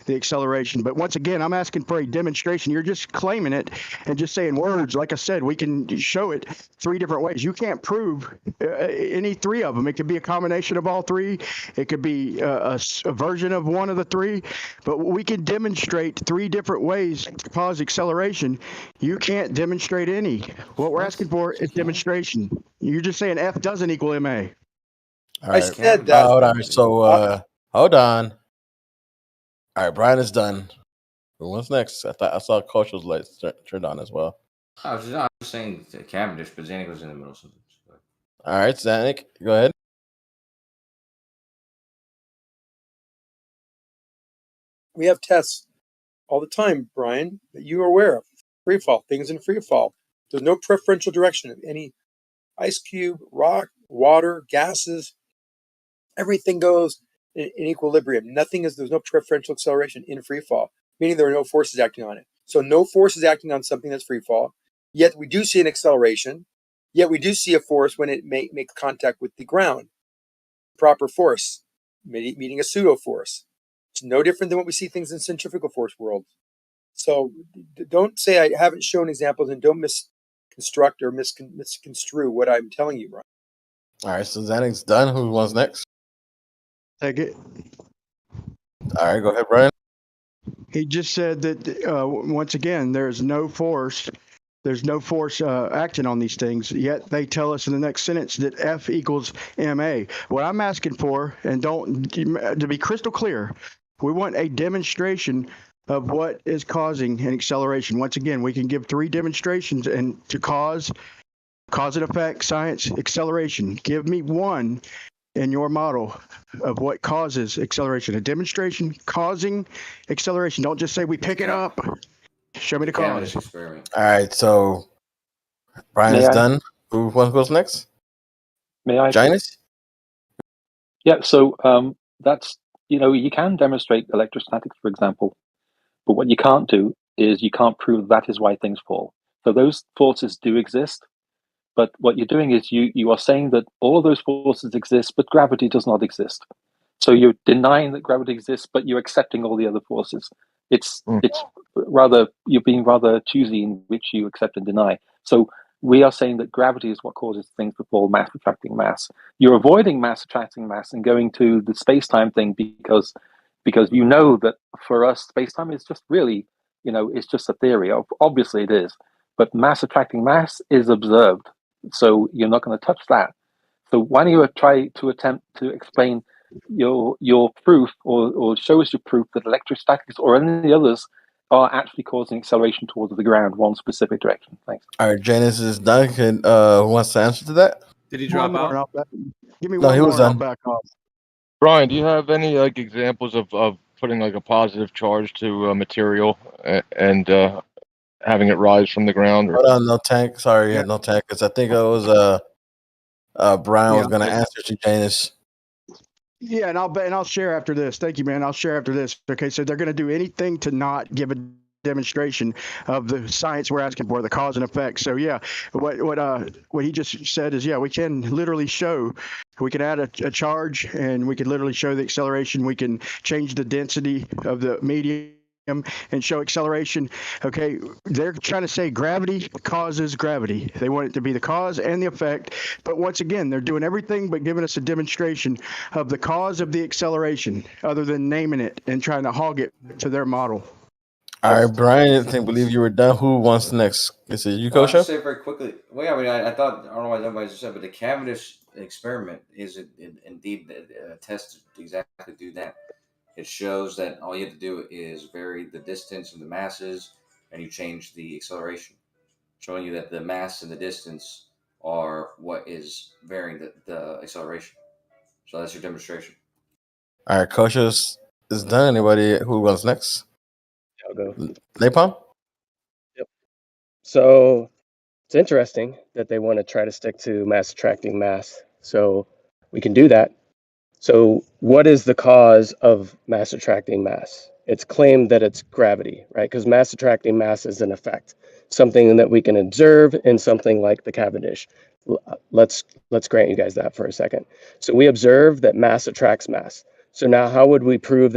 the acceleration. But once again, I'm asking for a demonstration. You're just claiming it and just saying words. Like I said, we can show it 3 different ways. You can't prove any 3 of them. It could be a combination of all 3. It could be a version of one of the 3. But we can demonstrate 3 different ways to cause acceleration. You can't demonstrate any. What we're asking for is demonstration. You're just saying F doesn't equal MA. All right. I said that. Hold on. So, hold on. All right, Brian is done. Who wants next? I saw Coach was lights turned on as well. I was just saying Cavendish, but Zanuck was in the middle. So all right, Zanuck, go ahead. We have tests all the time, Brian, that you are aware of. Free fall, things in free fall. There's no preferential direction of any ice cube, rock, water, gases. Everything goes in equilibrium. There's no preferential acceleration in free fall, meaning there are no forces acting on it. So no force is acting on something that's free fall. Yet we do see an acceleration. Yet we do see a force when it makes contact with the ground. Proper force, meaning a pseudo force. It's no different than what we see things in centrifugal force world. So don't say I haven't shown examples, and don't misconstruct or misconstrue what I'm telling you, Brian. All right, so Zanuck's done. Who wants next? Take it. All right, go ahead, Brian. He just said that once again, there's no force acting on these things, yet they tell us in the next sentence that F equals MA. What I'm asking for, and to be crystal clear, we want a demonstration of what is causing an acceleration. Once again, we can give 3 demonstrations and to cause and effect, science, acceleration. Give me one in your model of what causes acceleration. A demonstration causing acceleration. Don't just say we pick it up. Show me the cause. Experiment. All right, so Brian is done. Who goes next? May I? Janus? Yeah, so that's, you can demonstrate electrostatics, for example, but what you can't do is you can't prove that is why things fall. So those forces do exist, but what you're doing is you are saying that all of those forces exist, but gravity does not exist. So you're denying that gravity exists, but you're accepting all the other forces. It's rather, you're being rather choosy in which you accept and deny. So we are saying that gravity is what causes things to fall, mass attracting mass. You're avoiding mass attracting mass and going to the space-time thing because you know that for us, space-time is just really, it's just a theory. Obviously it is, but mass attracting mass is observed. So you're not going to touch that. So why don't you try to attempt to explain your proof or show us your proof that electrostatics or any of the others are actually causing acceleration towards the ground, one specific direction. Thanks. All right, Janus is done. Who wants to answer to that? Did he drop out? Give me No, one he more was and I'll done. back off. Brian, do you have any examples of putting a positive charge to a material and having it rise from the ground? Or... Hold on, no tank. Sorry, no tank. Because I think it was Brian was going to answer to Janus. Yeah, and I'll share after this. Thank you, man. I'll share after this. Okay, so they're going to do anything to not give a demonstration of the science we're asking for, the cause and effect. So yeah, what he just said is, yeah, we can literally show, we can add a charge, and we can literally show the acceleration. We can change the density of the medium and show acceleration. Okay, they're trying to say gravity causes gravity. They want it to be the cause and the effect. But once again, they're doing everything but giving us a demonstration of the cause of the acceleration, other than naming it and trying to hog it to their model. All right, Brian, I believe you were done. Who wants next? Is it you, Well, I'll Kosho? just say very quickly. Well, yeah, I mean, I thought, I don't know why everybody just said, but the Cavendish experiment is indeed a test to exactly do that. It shows that all you have to do is vary the distance and the masses, and you change the acceleration, showing you that the mass and the distance are what is varying the acceleration. So that's your demonstration. All right, Kosho is done. Anybody who wants next? I'll go. Napalm? Yep. So it's interesting that they want to try to stick to mass attracting mass. So we can do that. So what is the cause of mass attracting mass? It's claimed that it's gravity, right? Because mass attracting mass is an effect, something that we can observe in something like the Cavendish. Let's grant you guys that for a second. So we observe that mass attracts mass. So now how would we prove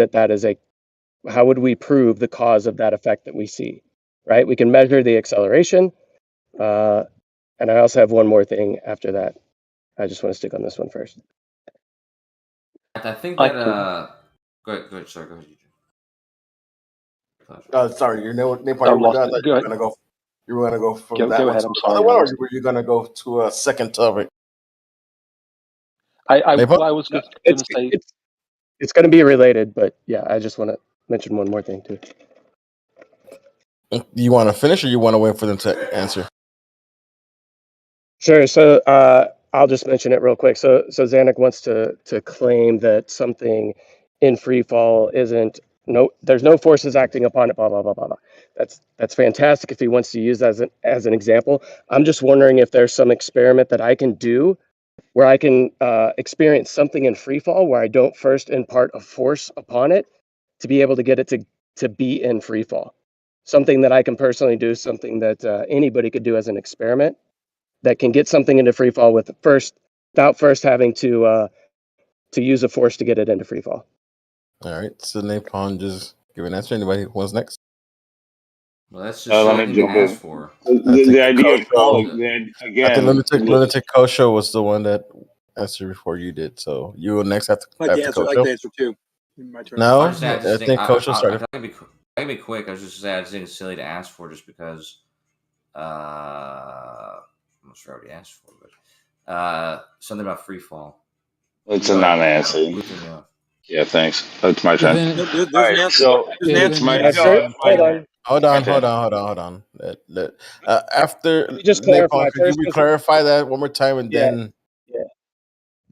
how would we prove the cause of that effect that we see, right? We can measure the acceleration. And I also have one more thing after that. I just want to stick on this one first. I think that go ahead, sorry, go ahead. Sorry, you know, Napalm, you were done. Go ahead. You were gonna go from that Go one ahead. to I'm the sorry. other one, or were you gonna go to a second topic? I was going to say it's going to be related, but yeah, I just want to mention one more thing too. You want to finish, or you want to wait for them to answer? Sure. So I'll just mention it real quick. So Zanuck wants to claim that something in free fall isn't there's no forces acting upon it. Blah blah blah blah blah. That's fantastic if he wants to use that as an example. I'm just wondering if there's some experiment that I can do where I can experience something in free fall where I don't first impart a force upon it to be able to get it to be in free fall. Something that I can personally do, something that anybody could do as an experiment that can get something into free fall without first having to use a force to get it into free fall. All right, so Napalm, just give an answer. Anybody who wants next? Well, that's just something to ask for. The idea of falling I think Lunatic Kosho was the one that answered before you did. So you will next have to. I'd like to answer too. My turn. No, I think Kosho started. I can be quick. I was just saying, I just think it's silly to ask for just because. I'm not sure I already asked for, but something about free fall. It's a non-answer. Yeah, thanks. That's my turn. There's All right, so it's my Hold on. After just Napalm, clarify could first, you clarify that one more time and then? Yeah.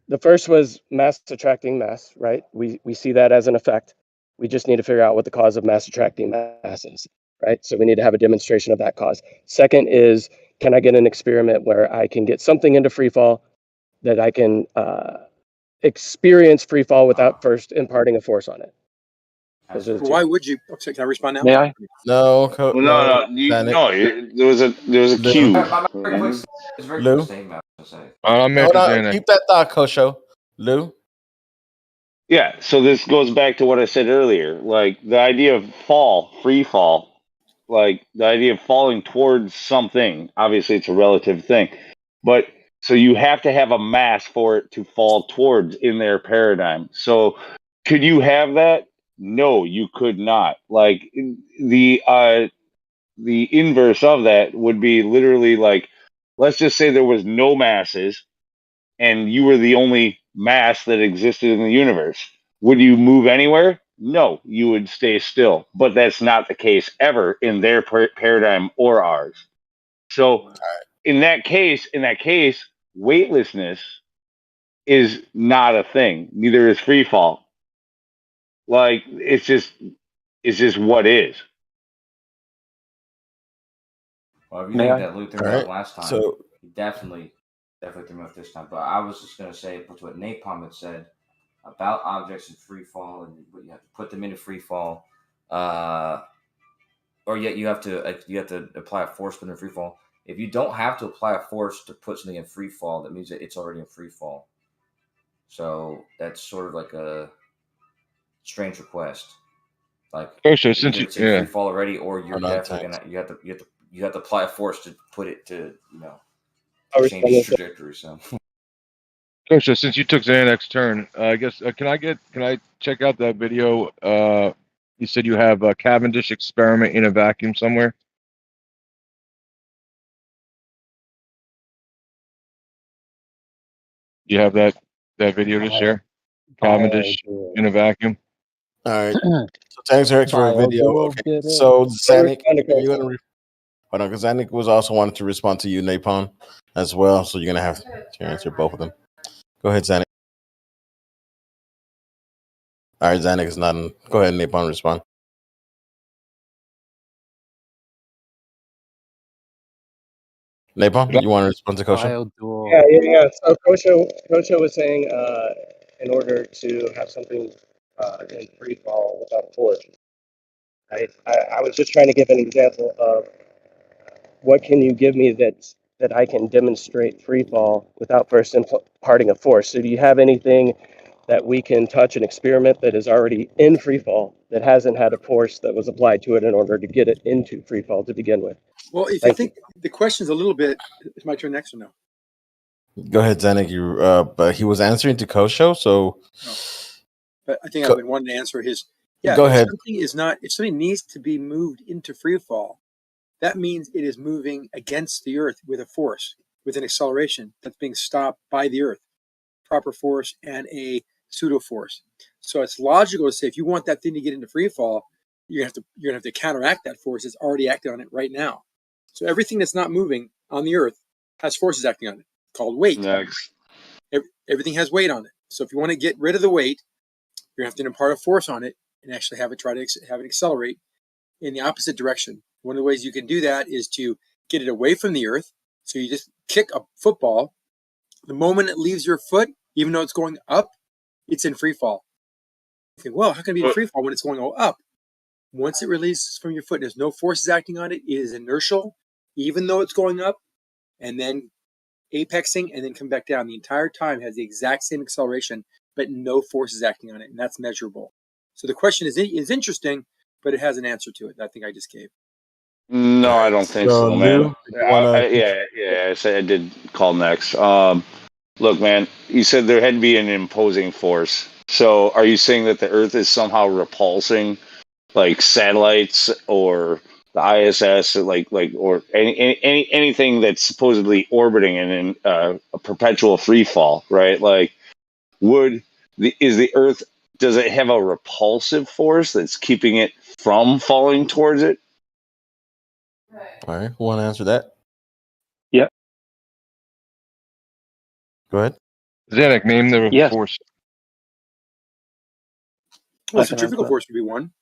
The first was mass attracting mass, right? We see that as an effect. We just need to figure out what the cause of mass attracting mass is, right? So we need to have a demonstration of that cause. Second is, can I get an experiment where I can get something into free fall that I can experience free fall without first imparting a force on it? Why would you? Okay, can I respond now? May I? No, no. There was a cue. Lou, hold on. Keep that thought, Kosho. Lou. Yeah, so this goes back to what I said earlier. Like the idea of free fall, like the idea of falling towards something. Obviously, it's a relative thing, but so you have to have a mass for it to fall towards in their paradigm. So, could you have that? No, you could not. Like the inverse of that would be literally like, let's just say there was no masses, and you were the only mass that existed in the universe. Would you move anywhere? No, you would stay still. But that's not the case ever in their paradigm or ours. So in that case, weightlessness is not a thing. Neither is free fall. Like it's just what is. Well, if you think that Luther threw me off last time, so he definitely threw me off this time. But I was just going to say what Napalm had said about objects in free fall, and you have to put them into free fall. or yet you have to apply a force within free fall. If you don't have to apply a force to put something in free fall, that means that it's already in free fall. So that's sort of like a strange request. Like Kosho, either since you it's in free fall already, or you're Hold on, definitely thanks. gonna you have to apply a force to put it to I'll change respond its to that. trajectory. So Kosho, since you took Xanax turn, I guess can I check out that video? You said you have a Cavendish experiment in a vacuum somewhere. Do you have that video to share? Cavendish in a vacuum. All right. So thanks, Eric, for a video. Biodual Okay. did it. So Zanik, respond to are you Kosho. gonna hold on? Because Zanik was also wanted to respond to you, Napon, as well. So you're gonna have to answer both of them. Go ahead, Zanik. All right, Zanik is not. Go ahead, Napon, respond. Napon, you want to respond to Kosho? Biodual. Yeah. So Kosho was saying, in order to have something in free fall without force, right? I was just trying to give an example of what can you give me that I can demonstrate free fall without first imparting a force. So do you have anything that we can touch and experiment that is already in free fall that hasn't had a force that was applied to it in order to get it into free fall to begin with? Well, if you Thank think the question's a little bit, it's my turn next or no? Go ahead, Zanik. You, but he was answering to Kosho, so. No. But I think I've been wanting to answer his. Yeah, Go if ahead. if something needs to be moved into free fall, that means it is moving against the Earth with a force, with an acceleration that's being stopped by the Earth, proper force and a pseudo force. So it's logical to say if you want that thing to get into free fall, you're gonna have to counteract that force that's already acting on it right now. So everything that's not moving on the Earth has forces acting on it, called weight. Next. Everything has weight on it. So if you want to get rid of the weight, you're gonna have to impart a force on it and actually have it have it accelerate in the opposite direction. One of the ways you can do that is to get it away from the Earth. So you just kick a football. The moment it leaves your foot, even though it's going up, it's in free fall. You think, well, how can it be in free fall when it's going all up? Once it releases from your foot, there's no forces acting on it. It is inertial, even though it's going up, and then apexing, and then come back down. The entire time has the exact same acceleration, but no forces acting on it, and that's measurable. So the question is interesting, but it has an answer to it that I think I just gave. No, I don't think So, so, man. Lou, you wanna? Yeah. I said I did call next. Look, man, you said there had to be an imposing force. So, are you saying that the Earth is somehow repulsing, like satellites or the ISS, or anything that's supposedly orbiting in a perpetual free fall, right? Like, is the Earth? Does it have a repulsive force that's keeping it from falling towards it? All right, who want to answer that? Yeah. Go ahead. Zanik, name the Yes. force. Well, I can centrifugal answer force would be one.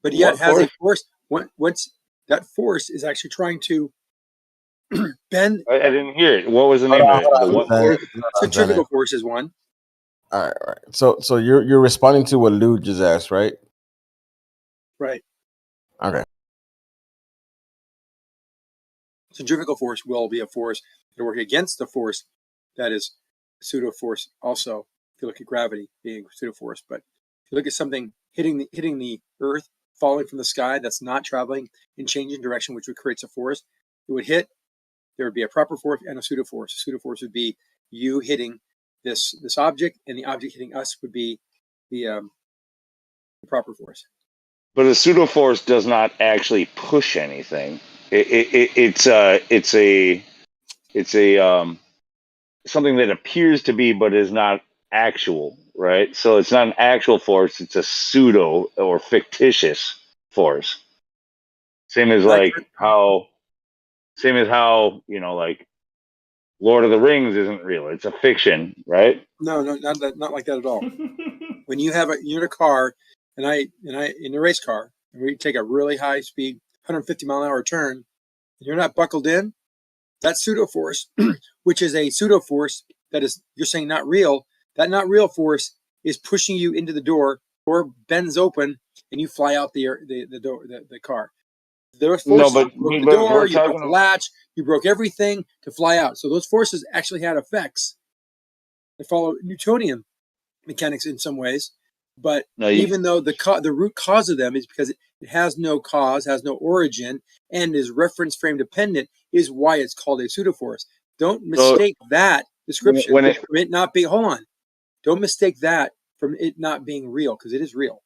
But yet it has a force. Once that force is actually trying to bend. I didn't hear it. What was the name of it? The what force? Centrifugal force is one. All right. So you're responding to what Lou just asked, right? Right. Okay. Centrifugal force will be a force that will work against the force that is pseudo force. Also, if you look at gravity being pseudo force, but if you look at something hitting the Earth, falling from the sky, that's not traveling in changing direction, which would create a force. It would hit. There would be a proper force and a pseudo force. A pseudo force would be you hitting this object, and the object hitting us would be the proper force. But a pseudo force does not actually push anything. It's something that appears to be, but is not actual, right? So it's not an actual force; it's a pseudo or fictitious force. Same as how like Lord of the Rings isn't real; it's a fiction, right? No, not like that at all. When you're in a car, and I in a race car, and we take a really high speed, 150-mile-an-hour turn, and you're not buckled in, that pseudo force, which is a pseudo force that is, you're saying not real, that not real force is pushing you into the door door bends open and you fly out the door, the car. Those No, forces, you broke the door, we're you broke talking the latch, you broke everything to fly out. So those forces actually had effects. They follow Newtonian mechanics in some ways, but even though the root cause of them is because it has no cause, has no origin, and is reference frame dependent, is why it's called a pseudoforce. Don't mistake that description from it not being. Hold on, don't mistake that from it not being real, because it is real.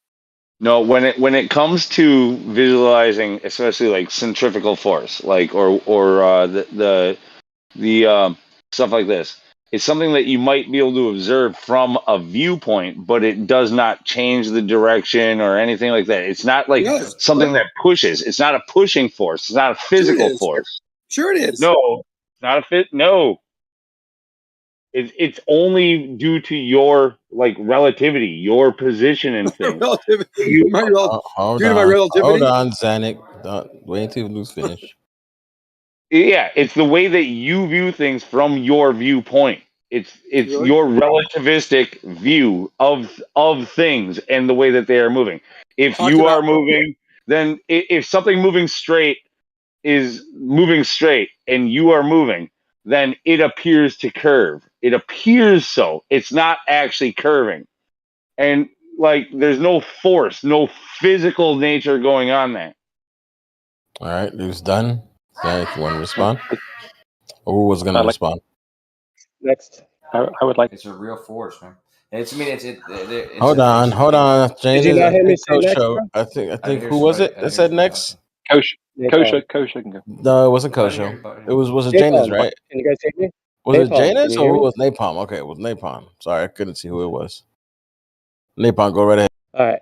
No, when it comes to visualizing, especially like centrifugal force, like or the stuff like this, it's something that you might be able to observe from a viewpoint, but it does not change the direction or anything like that. It's not like something that pushes. It's not a pushing force. It's not a physical force. Sure, it is. No, not a fit. No. It's only due to your like relativity, your position in things. Relativity. My Hold on, Zanuck. Wait until Lou's finished. Yeah, it's the way that you view things from your viewpoint. It's Really? your relativistic view of things and the way that they are moving. If you are moving, then if something moving straight is moving straight and you are moving, then it appears to curve. It appears so. It's not actually curving. And like there's no force, no physical nature going on there. All right, Lou's done. Zanuck, you want to respond? Or who was going to respond? Next. I would like. It's a real force, man. It's Hold on. James, Did you not hear me say next, Kosho. bro? I think who was it that said next? Kosho can go. No, it wasn't Kosho. It was Janus, Napalm. right? Can you guys hear me? Was it Napalm, Janus can you or hear who me? was Napalm? Okay, it was Napalm. Sorry, I couldn't see who it was. Napalm, go right ahead. All right.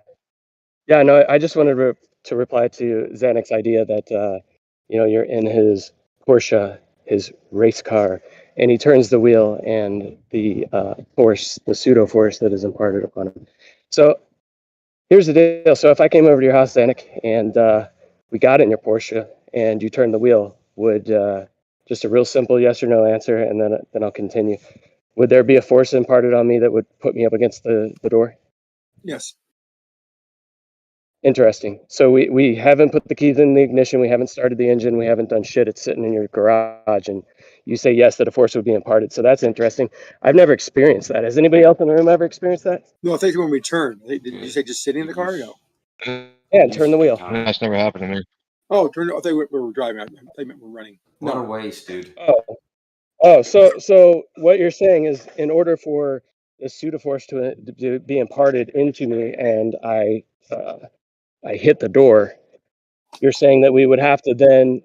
Yeah, no, I just wanted to reply to Zanuck's idea that you're in his Porsche, his race car, and he turns the wheel, and the force, the pseudo force that is imparted upon him. So here's the deal. So if I came over to your house, Zanuck, and we got in your Porsche, and you turned the wheel, would just a real simple yes or no answer, and then I'll continue. Would there be a force imparted on me that would put me up against the door? Yes. Interesting. So we haven't put the keys in the ignition. We haven't started the engine. We haven't done shit. It's sitting in your garage, and you say yes that a force would be imparted. So that's interesting. I've never experienced that. Has anybody else in the room ever experienced that? No, I think when we turn. Did you say just sitting in the car? Or no. Yeah, turn the wheel. That's never happened to me. Oh, turn. I think we were driving. I think we're running. What No. a waste, dude. So what you're saying is, in order for the pseudoforce to be imparted into me, and I hit the door, you're saying that we would have to then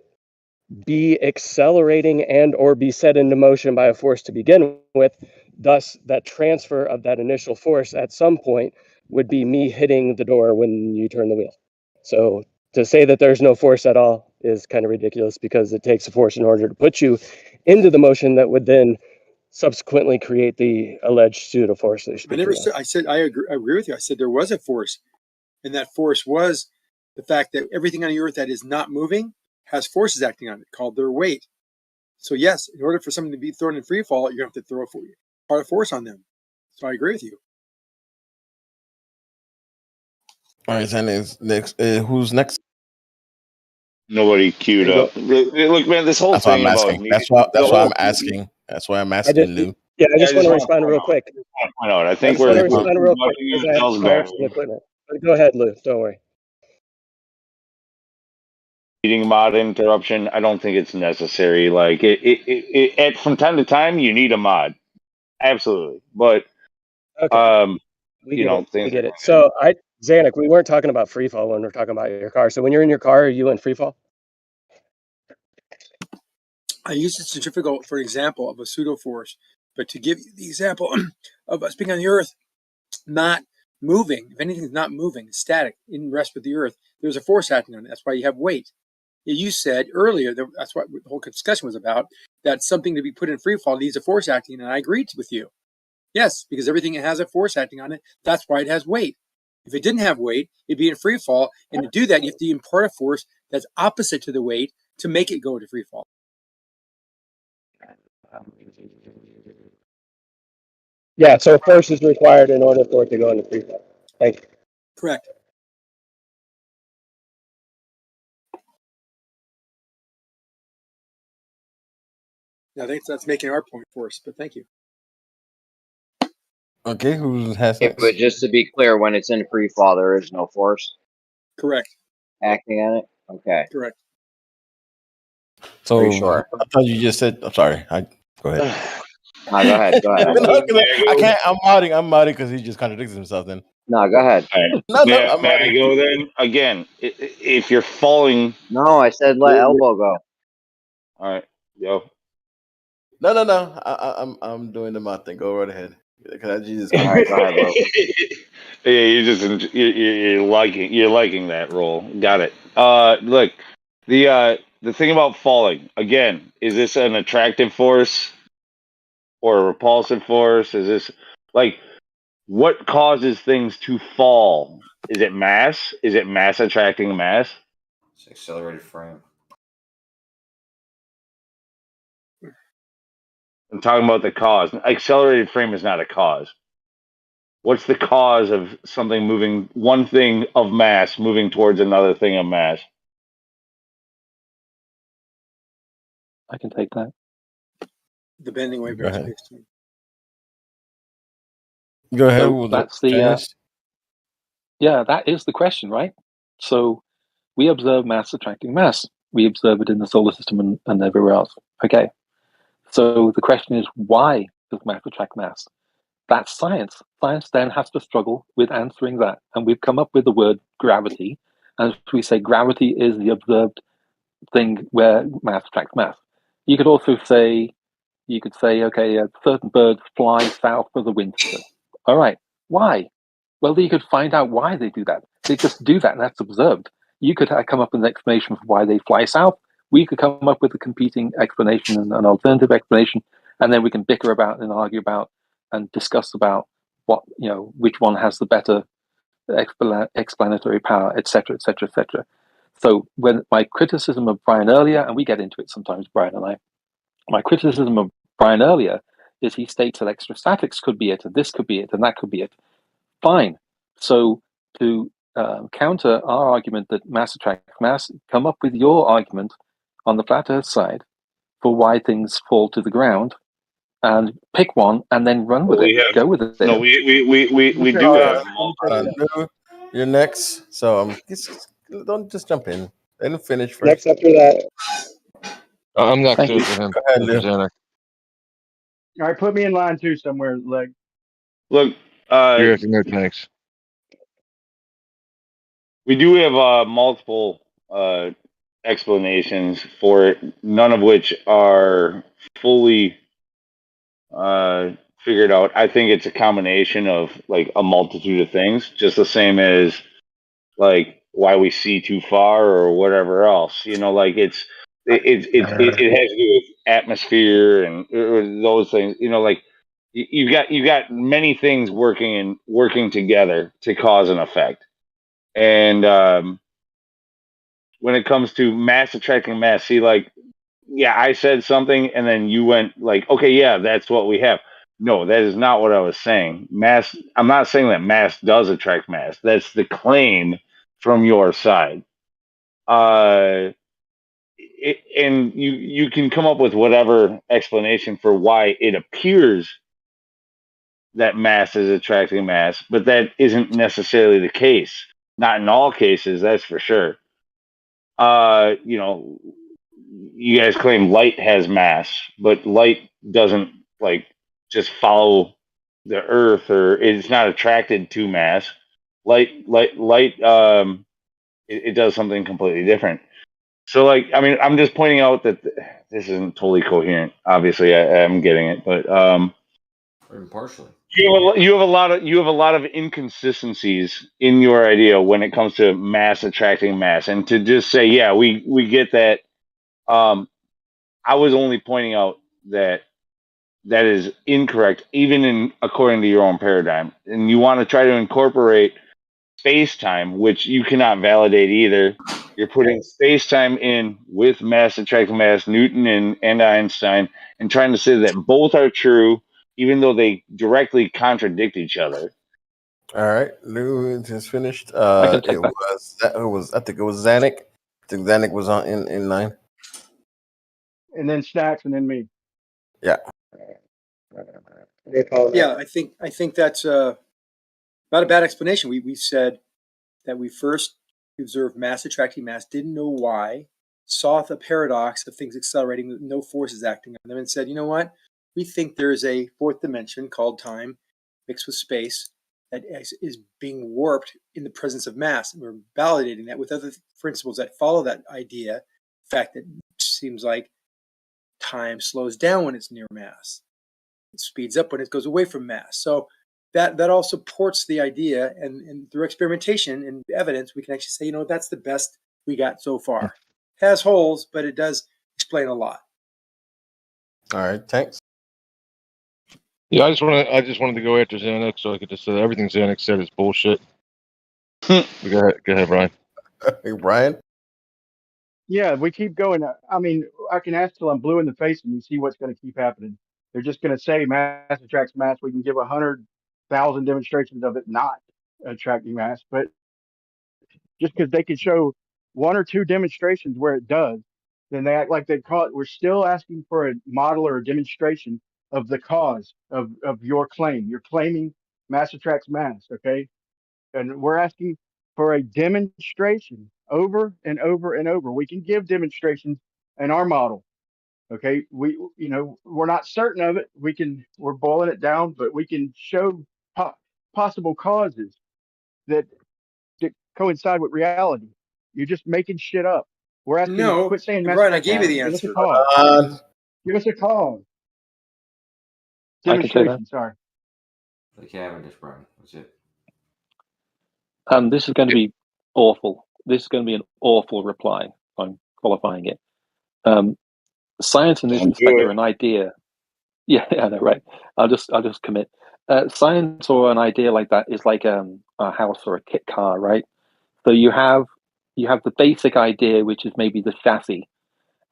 be accelerating and or be set into motion by a force to begin with. Thus, that transfer of that initial force at some point would be me hitting the door when you turn the wheel. So to say that there's no force at all is kind of ridiculous, because it takes a force in order to put you into the motion that would then subsequently create the alleged pseudo force that you're speaking of. I said I agree with you. I said there was a force, and that force was the fact that everything on the earth that is not moving has forces acting on it called their weight. So yes, in order for something to be thrown in free fall, you have to throw a part of force on them. So I agree with you. All right, Zanuck, next. Who's next? Nobody queued up. Look, man, this whole That's why thing I'm about asking. That's why I'm asking. That's why I'm asking Lou. I just want to respond real quick. I think I we're just want to respond real quick because I have to fire up some equipment. But go ahead, Lou. Don't worry. Eating mod interruption. I don't think it's necessary. Like it from time to time, you need a mod, absolutely. But We get it. So Zanuck, we weren't talking about free fall when we're talking about your car. So when you're in your car, are you in free fall? I used the centrifugal for an example of a pseudo force, but to give you the example of us being on the Earth, not moving. If anything's not moving, it's static, in rest with the Earth, there's a force acting on it. That's why you have weight. You said earlier, that's what the whole discussion was about, that something to be put in free fall needs a force acting, and I agreed with you. Yes, because everything has a force acting on it, that's why it has weight. If it didn't have weight, it'd be in free fall, and to do that, you have to impart a force that's opposite to the weight to make it go to free fall. Yeah, so force is required in order for it to go into free fall. Thank you. Correct. I think that's making our point for us, but thank you. Okay, who has Yeah, next? but just to be clear, when it's in free fall, there is no force Correct. acting on it. Okay. Correct. So Are you sure? I thought you just said. I'm sorry. Go ahead. No, go ahead. Go ahead. No, 'cause I can't. I'm modding. I'm modding because he just contradicts himself. Then No, go ahead. All right. no, May, I'm may I modding. go then? Again, if you're falling. No, I said let elbow go. All right, yo. No. I'm doing the mod thing. Go right ahead. Because Jesus. All right, go ahead, bro. Yeah, you're liking that role. Got it. Look, the thing about falling again, is this an attractive force or a repulsive force? Is this like what causes things to fall? Is it mass? Is it mass attracting mass? It's accelerated frame. I'm talking about the cause. Accelerated frame is not a cause. What's the cause of something moving, one thing of mass moving towards another thing of mass? I can take that. The bending wave Go of ahead. space-time. Go ahead. So that's the yeah, that is the question, right? So we observe mass attracting mass. We observe it in the solar system and everywhere else. Okay. So the question is, why does mass attract mass? That's science. Science then has to struggle with answering that. And we've come up with the word gravity. And we say gravity is the observed thing where mass attracts mass. You could also say, okay, certain birds fly south for the winter. All right. Why? Well, you could find out why they do that. They just do that, and that's observed. You could come up with an explanation for why they fly south. We could come up with a competing explanation and an alternative explanation, and then we can bicker about and argue about and discuss about what, which one has the better explanatory power, etc., etc., etc. So when my criticism of Brian earlier, and we get into it sometimes, Brian and I, my criticism of Brian earlier is he states that extrastatics could be it, and this could be it, and that could be it. Fine. So to counter our argument that mass attracts mass, come up with your argument on the flat Earth side for why things fall to the ground, and pick one, and then run with it. Go with it. No, we do have multiple. You're next. So don't just jump in. Let him finish first. Next after that. I'm next Thank to you. him. Go ahead, Lou. Xanax. All right, put me in line too somewhere, Leg. Look, You're no thanks. we do have multiple explanations for it, none of which are fully figured out. I think it's a combination of like a multitude of things, just the same as like why we see too far or whatever else. Like it has to do with atmosphere and those things. Like you got many things working together to cause an effect. And when it comes to mass attracting mass, see, like, yeah, I said something and then you went like, okay, yeah, that's what we have. No, that is not what I was saying. Mass, I'm not saying that mass does attract mass. That's the claim from your side. And you can come up with whatever explanation for why it appears that mass is attracting mass, but that isn't necessarily the case. Not in all cases, that's for sure. You guys claim light has mass, but light doesn't like just follow the earth, or it's not attracted to mass. Light it does something completely different. So like, I mean, I'm just pointing out that this isn't totally coherent. Obviously I'm getting it, but partially. you have a lot of inconsistencies in your idea when it comes to mass attracting mass, and to just say, yeah, we get that. I was only pointing out that is incorrect, even according to your own paradigm, and you want to try to incorporate space time, which you cannot validate either. You're putting space time in with mass attracting mass, Newton and Einstein, and trying to say that both are true, even though they directly contradict each other. All right, Lou just finished. I can take It that. was I think it was Zanuck. I think Zanuck was on in line. And then Stacks, and then me. Yeah. Yeah, I think that's not a bad explanation. We've said that we first observed mass attracting mass, didn't know why, saw the paradox of things accelerating with no forces acting on them, and said, you know what? We think there's a fourth dimension called time mixed with space that is being warped in the presence of mass. And we're validating that with other principles that follow that idea. The fact that it seems like time slows down when it's near mass. It speeds up when it goes away from mass. So that all supports the idea, and through experimentation and evidence, we can actually say, you know, that's the best we got so far. It has holes, but it does explain a lot. All right, thanks. Yeah, I just wanted to go after Xanax so I could just say everything Xanax said is bullshit. Go ahead, Brian. Hey, Brian. Yeah, we keep going. I mean, I can ask till I'm blue in the face, and you see what's going to keep happening. They're just going to say mass attracts mass. We can give 100,000 demonstrations of it not attracting mass, but just because they can show one or two demonstrations where it does, then they act like they call it. We're still asking for a model or a demonstration of the cause of your claim. You're claiming mass attracts mass, okay? And we're asking for a demonstration over and over and over. We can give demonstrations in our model. Okay. We're not certain of it. We're boiling it down, but we can show possible causes that coincide with reality. You're just making shit up. We're asking, No, quit saying mass Brian, I attracts gave you mass. the Give us a answer. cause. Give us a cause. I can say that. Demonstration, sorry. The Cavendish, Brian. That's it. This is going to be awful. This is going to be an awful reply. I'm qualifying it. Science in this Don't respect do or it. an idea. Yeah, I know, right? I'll just commit. Science or an idea like that is like a house or a kit car, right? So you have the basic idea, which is maybe the chassis,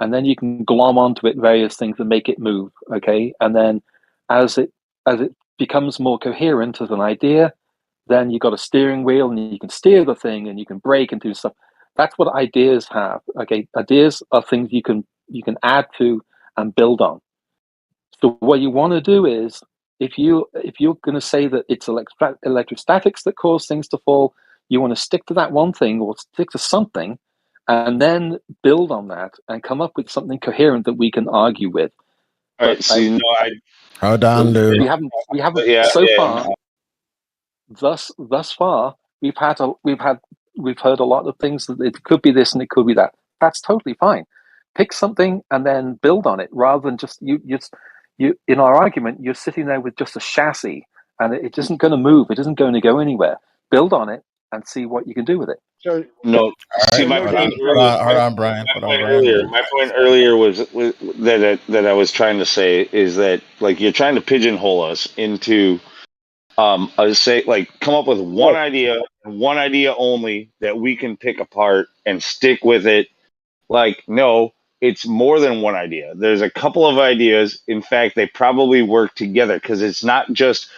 and then you can glom onto it various things and make it move. Okay, and then as it becomes more coherent as an idea, then you've got a steering wheel and you can steer the thing and you can brake and do stuff. That's what ideas have. Okay, ideas are things you can add to and build on. So what you want to do is, if you're going to say that it's electrostatics that cause things to fall, you want to stick to that one thing or stick to something, and then build on that and come up with something coherent that we can argue with. All right, so Hold on, Lou. we haven't Yeah, so yeah. far. Thus far, we've heard a lot of things that it could be this and it could be that. That's totally fine. Pick something and then build on it, rather than just you. In our argument, you're sitting there with just a chassis, and it isn't going to move. It isn't going to go anywhere. Build on it and see what you can do with it. So No, see, my Hold point on, Brian. My point earlier was that I was trying to say is that, like, you're trying to pigeonhole us into come up with one idea and one idea only that we can pick apart and stick with it. Like, no, it's more than one idea. There's a couple of ideas. In fact, they probably work together, because it's not just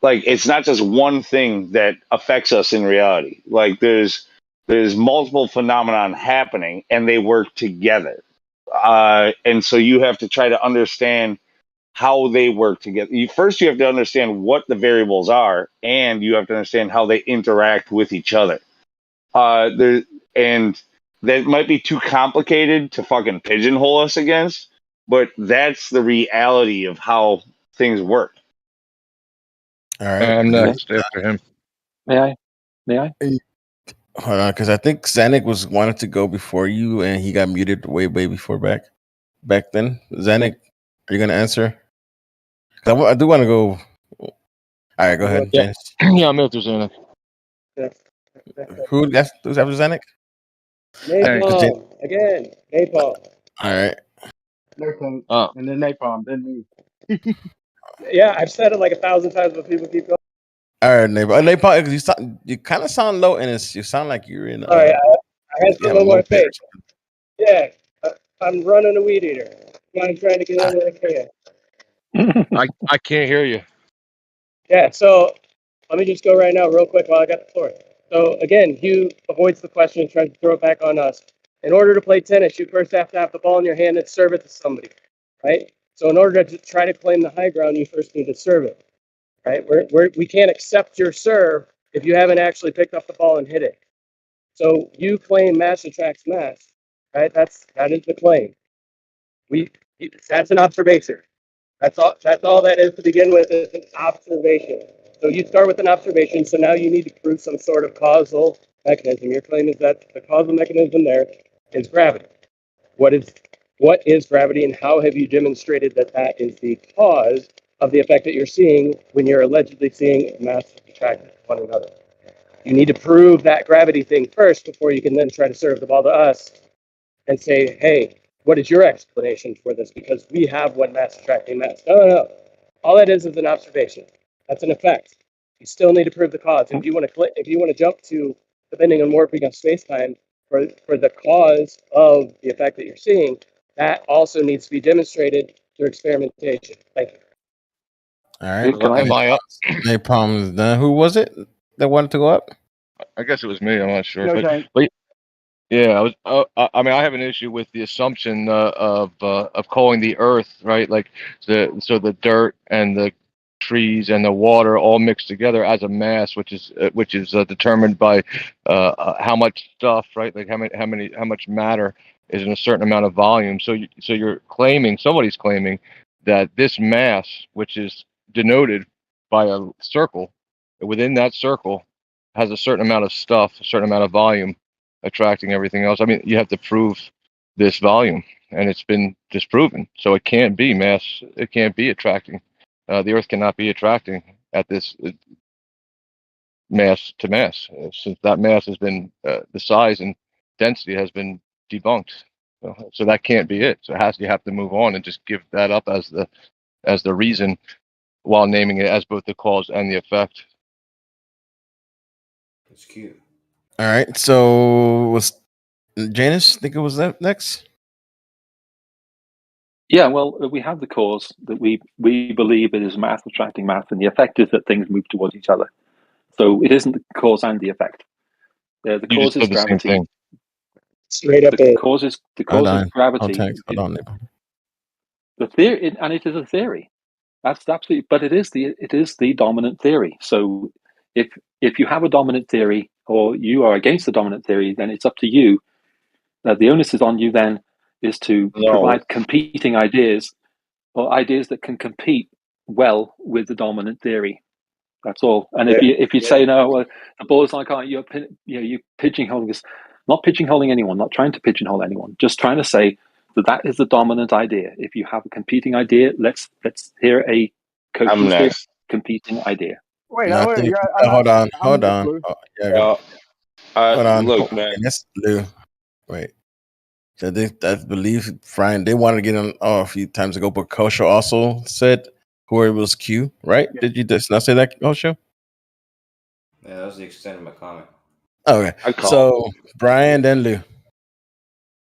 one thing that affects us in reality. Like, there's multiple phenomenon happening and they work together. And so you have to try to understand how they work together. You have to understand what the variables are, and you have to understand how they interact with each other. And that might be too complicated to fucking pigeonhole us against, but that's the reality of how things work. All right. I'm next after him. May I? Hold on, because I think Zanuck wanted to go before you, and he got muted way before back then. Zanuck, are you gonna answer? I do want to go. All right, go ahead, Yeah, James. yeah, I'm after Xanax. Who's after Zanuck? Napalm again. Napalm. All right. Napalm, Oh. and then napalm, then me. Yeah, I've said it like 1,000 times, but people keep going. All right, neighbor. Neighbor, you kind of sound low, and you sound like you're in. All right, I had some on my face. Pit. Yeah, I'm running a weed eater. I'm trying to get in there. I can't hear you. Yeah, so let me just go right now real quick while I got the floor. So again, Hugh avoids the question and tries to throw it back on us. In order to play tennis, you first have to have the ball in your hand and serve it to somebody, right? So in order to try to claim the high ground, you first need to serve it, right? We can't accept your serve if you haven't actually picked up the ball and hit it. So you claim mass attracts mass, right? That is the claim. That's an observation. That's all that is to begin with, is an observation. So you start with an observation, so now you need to prove some sort of causal mechanism. Your claim is that the causal mechanism there is gravity. What is gravity, and how have you demonstrated that that is the cause of the effect that you're seeing when you're allegedly seeing mass attract one another? You need to prove that gravity thing first before you can then try to serve the ball to us and say, hey, what is your explanation for this? Because we have one mass attracting mass. No. All that is an observation. That's an effect. You still need to prove the cause. If you want to jump to the bending and warping of space-time for the cause of the effect that you're seeing, that also needs to be demonstrated through experimentation. Thank you. All right. Can I? Am I up? Any problems done? Who was it that wanted to go up? I guess it was me. I'm not sure. No, But yeah, I was. I mean, I have an issue with the assumption of calling the Earth, right? Like the dirt and the trees and the water all mixed together as a mass, which is determined by how much stuff, right? Like how much matter is in a certain amount of volume. So somebody's claiming that this mass, which is denoted by a circle, within that circle has a certain amount of stuff, a certain amount of volume attracting everything else. I mean, you have to prove this volume, and it's been disproven. So it can't be mass. It can't be attracting. The Earth cannot be attracting at this mass to mass, since that mass has been the size and density has been debunked. So that can't be it. So you have to move on and just give that up as the reason, while naming it as both the cause and the effect. That's cute. All right. So was Janice? Think it was that next. Yeah, well, we have the cause that we believe it is mass attracting mass, and the effect is that things move towards each other. So it isn't the cause and the effect. The You cause just is said the same gravity. thing. Straight up. The cause is gravity. Hold on. The theory, and it is a theory. That's absolutely, but it is the dominant theory. So if you have a dominant theory or you are against the dominant theory, then it's up to you. The onus is on you then is to provide competing ideas, or ideas that can compete well with the dominant theory. That's all. And if you say no, well, the ball is like, you're pigeonholing this, not pigeonholing anyone, not trying to pigeonhole anyone, just trying to say that is the dominant idea. If you have a competing idea, let's hear a cohesive competing idea. Wait, No, I wait, think, I'm hold next, on. Lou. Oh, yeah, hold on. Look, man. That's Lou. Wait. So I believe Brian, they wanted to get on a few times ago, but Kosho also said whoever was Q, right? Yeah. Did you just not say that, Kosho? Yeah, that was the extent of my comment. Okay. So Brian, then Lou.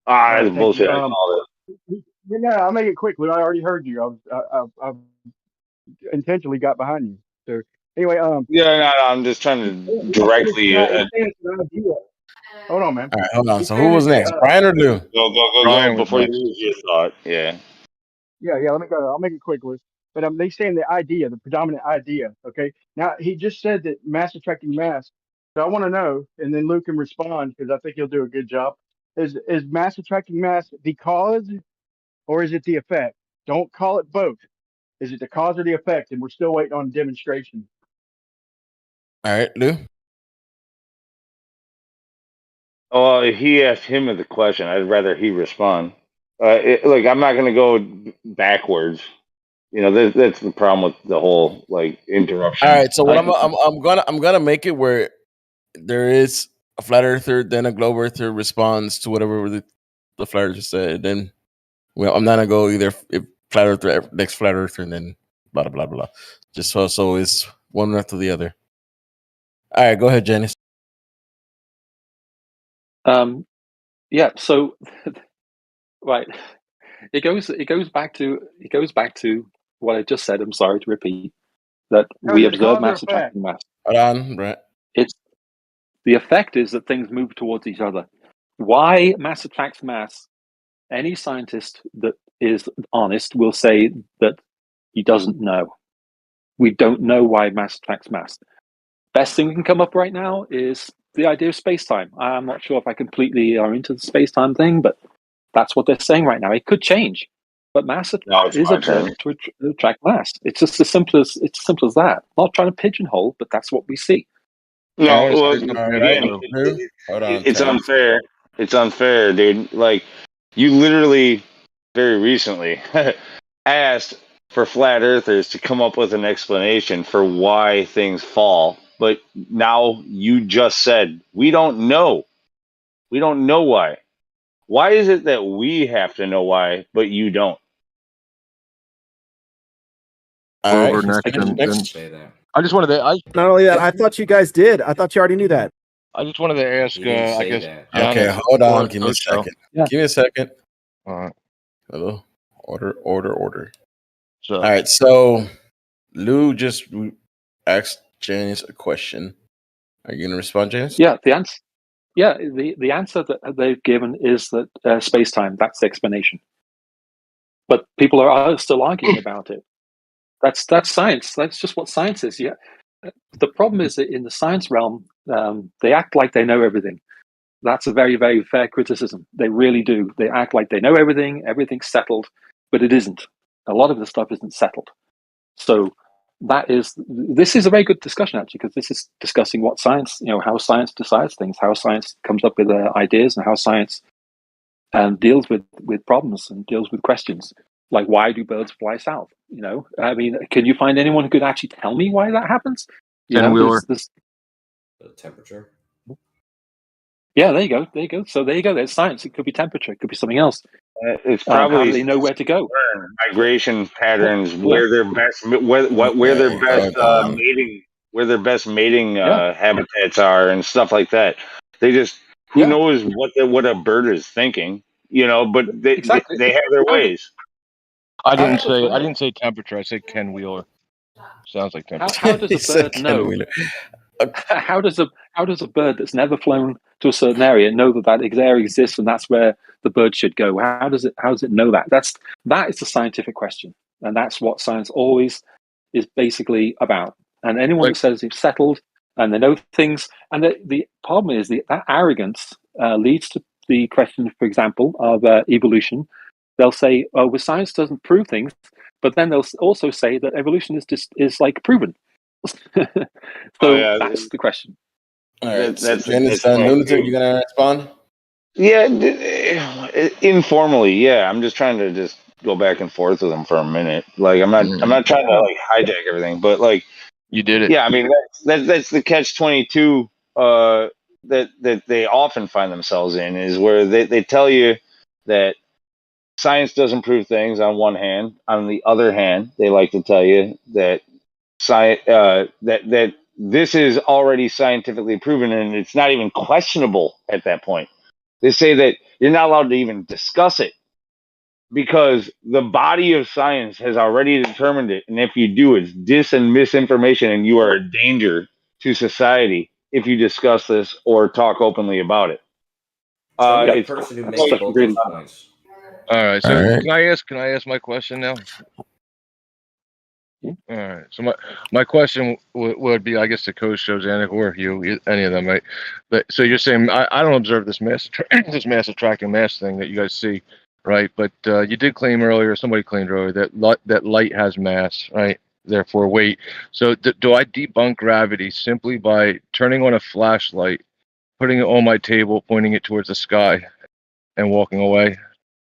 That's Thank bullshit. you. I called it. Yeah, I'll make it quick, Lou. I already heard you. I intentionally got behind you. So anyway, I'm just trying to directly. Hold on, man. All right, hold on. So who was next? Brian or Lou? Go before you lose your thought. Yeah. Yeah, let me go. I'll make it quick, Liz. But they saying the idea, the predominant idea. Okay. Now he just said that mass attracting mass. So I want to know, and then Luke can respond because I think he'll do a good job. Is mass attracting mass the cause, or is it the effect? Don't call it both. Is it the cause or the effect? And we're still waiting on demonstration. All right, Lou. Oh, he asked him the question. I'd rather he respond. Look, I'm not going to go backwards. That's the problem with the whole interruption. All right. So what I'm gonna make it where there is a flat earther, then a globe earther responds to whatever the flat earther said. Then I'm not gonna go either if flat earther next flat earther and then blah blah blah blah. Just so it's one after the other. All right, go ahead, Janice. Yeah. So, right. It goes back to what I just said. I'm sorry to repeat that No, we is it the observe cause or mass effect? attracting mass. Hold on, Brett. It's the effect is that things move towards each other. Why mass attracts mass? Any scientist that is honest will say that he doesn't know. We don't know why mass attracts mass. Best thing we can come up right now is the idea of space-time. I'm not sure if I completely are into the space-time thing, but that's what they're saying right now. It could change, but mass is a verb to attract mass. It's just as simple as that. I'm not trying to pigeonhole, but that's what we see. No, I well, wanna say something here, again, too. Hold on, it's Ted. unfair. It's unfair, dude. Like, you literally very recently asked for flat earthers to come up with an explanation for why things fall, but now you just said we don't know. We don't know why. Why is it that we have to know why, but you don't? All right. Over next, and Say that. I just wanted to. Not only that, I thought you guys did. I thought you already knew that. I just wanted to ask. He didn't I say guess. that. Okay, Janet hold on. or Give me a Coach Phil. second. Give me a second. All right. Hello. Order. So, All right. So Lou just asked Janice a question. Are you gonna respond, Janice? Yeah, the answer. Yeah, the answer that they've given is that space-time. That's the explanation. But people are still arguing about it. That's science. That's just what science is. Yeah. The problem is that in the science realm, they act like they know everything. That's a very, very fair criticism. They really do. They act like they know everything. Everything's settled, but it isn't. A lot of the stuff isn't settled. So this is a very good discussion, actually, because this is discussing what science, how science decides things, how science comes up with ideas, and how science deals with problems and deals with questions. Like, why do birds fly south? I mean, can you find anyone who could actually tell me why that happens? The temperature. Yeah, there you go. So there you go. There's science. It could be temperature. It could be something else. It's How probably do they know where to go? migration patterns, Yeah. where their best mating Yeah. habitats are, and stuff like that. They just who knows what a bird is thinking, but Exactly. they have their ways. I didn't say temperature. I said Ken Wheeler. Sounds like temperature. How does a bird know? How does a bird that's never flown to a certain area know that area exists and that's where the bird should go? How does it know that? That is the scientific question, and that's what science always is basically about. And anyone that says they've settled and they know things, and the problem is that arrogance leads to the question, for example, of evolution. They'll say, "Oh, well, science doesn't prove things," but then they'll also say that evolution is like proven. So that's the question. All right. So Janice Lunatic, you gonna respond? Yeah, informally. Yeah, I'm just trying to just go back and forth with them for a minute. Like I'm not trying to like hijack everything, but like you did it. Yeah, I mean that's the catch-22 that they often find themselves in, is where they tell you that science doesn't prove things on one hand. On the other hand, they like to tell you that science that this is already scientifically proven and it's not even questionable at that point. They say that you're not allowed to even discuss it because the body of science has already determined it, and if you do, it's dis and misinformation, and you are a danger to society if you discuss this or talk openly about it. Show me a It's person who makes both those points. All right. So All right. can I ask my question now? All right. So my question would be, I guess, to Coach Josanic or you, any of them, right? But so you're saying I don't observe this mass attracting mass thing that you guys see, right? But you did claim earlier, somebody claimed earlier that light has mass, right? Therefore weight. So do I debunk gravity simply by turning on a flashlight, putting it on my table, pointing it towards the sky, and walking away?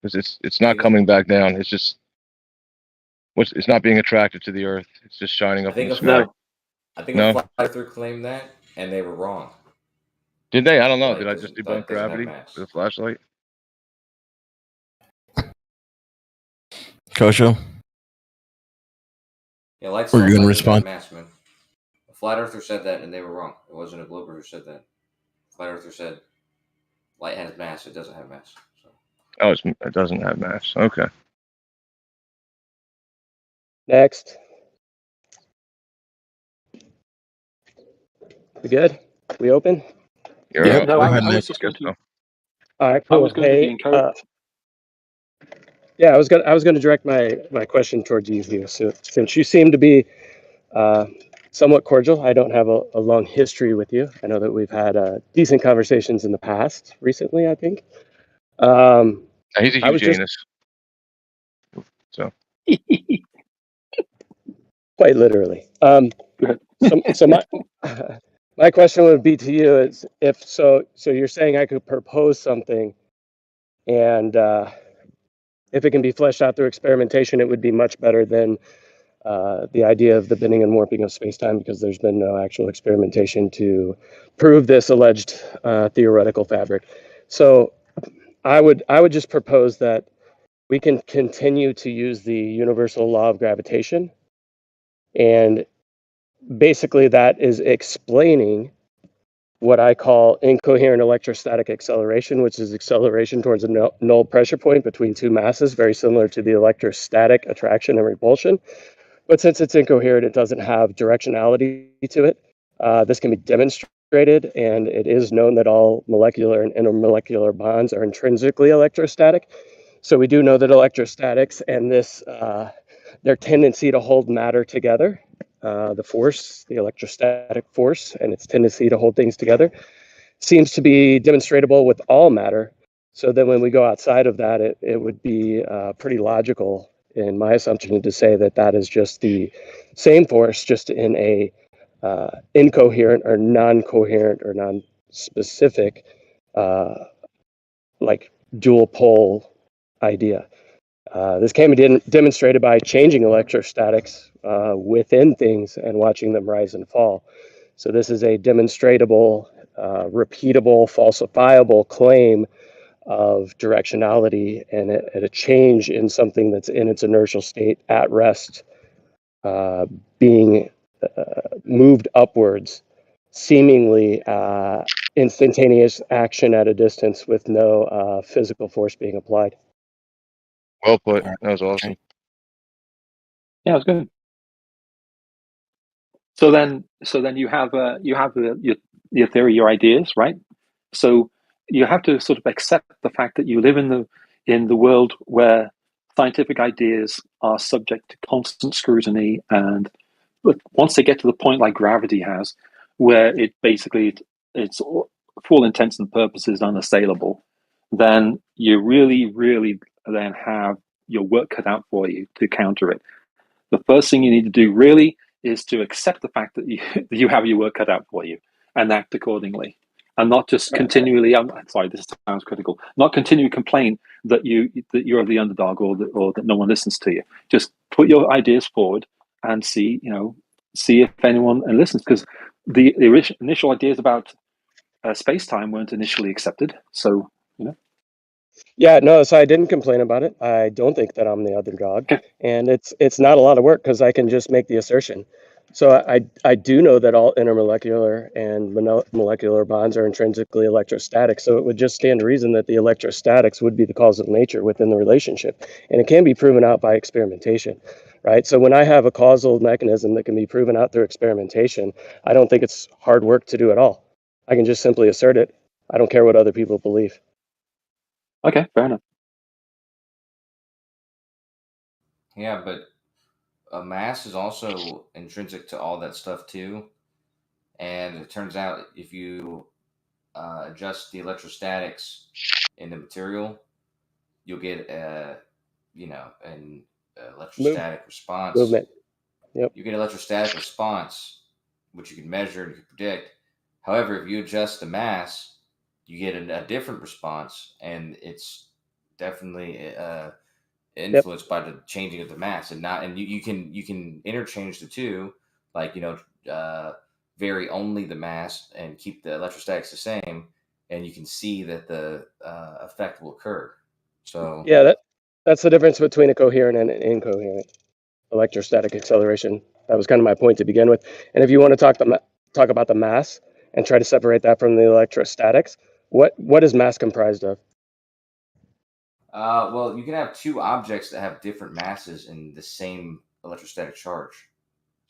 Because it's not coming back down. It's just it's not being attracted to the earth. It's just shining up in the sky. I think a flat earther claimed that, and they were wrong. Did they? I don't know. Did I just debunk gravity with a flashlight? Kosho? Yeah, lights Were you gonna don't respond? mass, man. A flat earther said that, and they were wrong. It wasn't a glober who said that. Flat earther said light has mass. It doesn't have mass. So. Oh, it doesn't have mass. Okay. Next. We good? We open? Yeah, No, Go I, ahead, I was Nick. just guess going to. so. All right, I cool. was going to Hey, encourage. yeah, I was gonna direct my question towards you here. So since you seem to be somewhat cordial, I don't have a long history with you. I know that we've had decent conversations in the past, recently, I think. He's a I huge was just anus. So quite literally. Go So my my question would be to you is if so you're saying I could propose something and if it can be fleshed out through experimentation, it would be much better than the idea of the bending and warping of space-time because there's been no actual experimentation to prove this alleged theoretical fabric. So I would just propose that we can continue to use the universal law of gravitation, and basically that is explaining what I call incoherent electrostatic acceleration, which is acceleration towards a null pressure point between two masses, very similar to the electrostatic attraction and repulsion. But since it's incoherent, it doesn't have directionality to it. This can be demonstrated, and it is known that all molecular and intermolecular bonds are intrinsically electrostatic. So we do know that electrostatics and their tendency to hold matter together, the force, the electrostatic force, and its tendency to hold things together, seems to be demonstrable with all matter. So then when we go outside of that, it would be pretty logical in my assumption to say that that is just the same force, just in a incoherent or non-coherent or non-specific like dual pole idea. This can be demonstrated by changing electrostatics within things and watching them rise and fall. So this is a demonstrable, repeatable, falsifiable claim of directionality and a change in something that's in its inertial state at rest, being moved upwards, seemingly instantaneous action at a distance with no physical force being applied. well put. That was awesome. Yeah, it was good. So then you have your theory, your ideas, right? So you have to sort of accept the fact that you live in the world where scientific ideas are subject to constant scrutiny, and but once they get to the point like gravity has, where it basically it's for all intents and purposes unassailable, then you really then have your work cut out for you to counter it. The first thing you need to do really is to accept the fact that you have your work cut out for you and act accordingly, and not just continually. I'm sorry, this sounds critical. Not continually complain that you're the underdog or that no one listens to you. Just put your ideas forward and see if anyone listens, because the initial ideas about space time weren't initially accepted. So Yeah, no, so I didn't complain about it. I don't think that I'm the underdog, and it's not a lot of work because I can just make the assertion. So I do know that all intermolecular and molecular bonds are intrinsically electrostatic. So it would just stand to reason that the electrostatics would be the causal nature within the relationship, and it can be proven out by experimentation, right? So when I have a causal mechanism that can be proven out through experimentation, I don't think it's hard work to do at all. I can just simply assert it. I don't care what other people believe. okay, fair enough. Yeah, but mass is also intrinsic to all that stuff too. And it turns out if you adjust the electrostatics in the material, you'll get an electrostatic response. Movement. Yep. You get electrostatic response, which you can measure and you can predict. However, if you adjust the mass, you get a different response, and it's definitely influenced by the changing of the mass, and you can interchange the two, like vary only the mass and keep the electrostatics the same, and you can see that the effect will occur. So Yeah, that's the difference between a coherent and an incoherent electrostatic acceleration. That was kind of my point to begin with. And if you want to talk about the mass and try to separate that from the electrostatics, what is mass comprised of? well, you can have two objects that have different masses and the same electrostatic charge.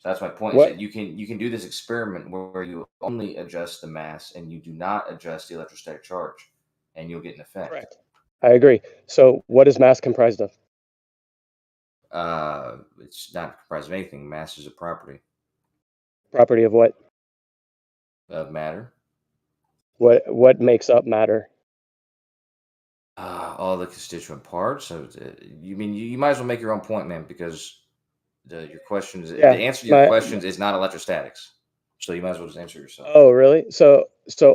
That's my point. Is What? that you can do this experiment where you only adjust the mass and you do not adjust the electrostatic charge, and you'll get an effect. Correct. I agree. So what is mass comprised of? It's not comprised of anything. Mass is a property Property of what? of matter. What makes up matter? All the constituent parts. So you mean you might as well make your own point, man, because your questions, Yeah, the answer to your questions is not electrostatics. So you might as well just answer yourself. Oh, really? So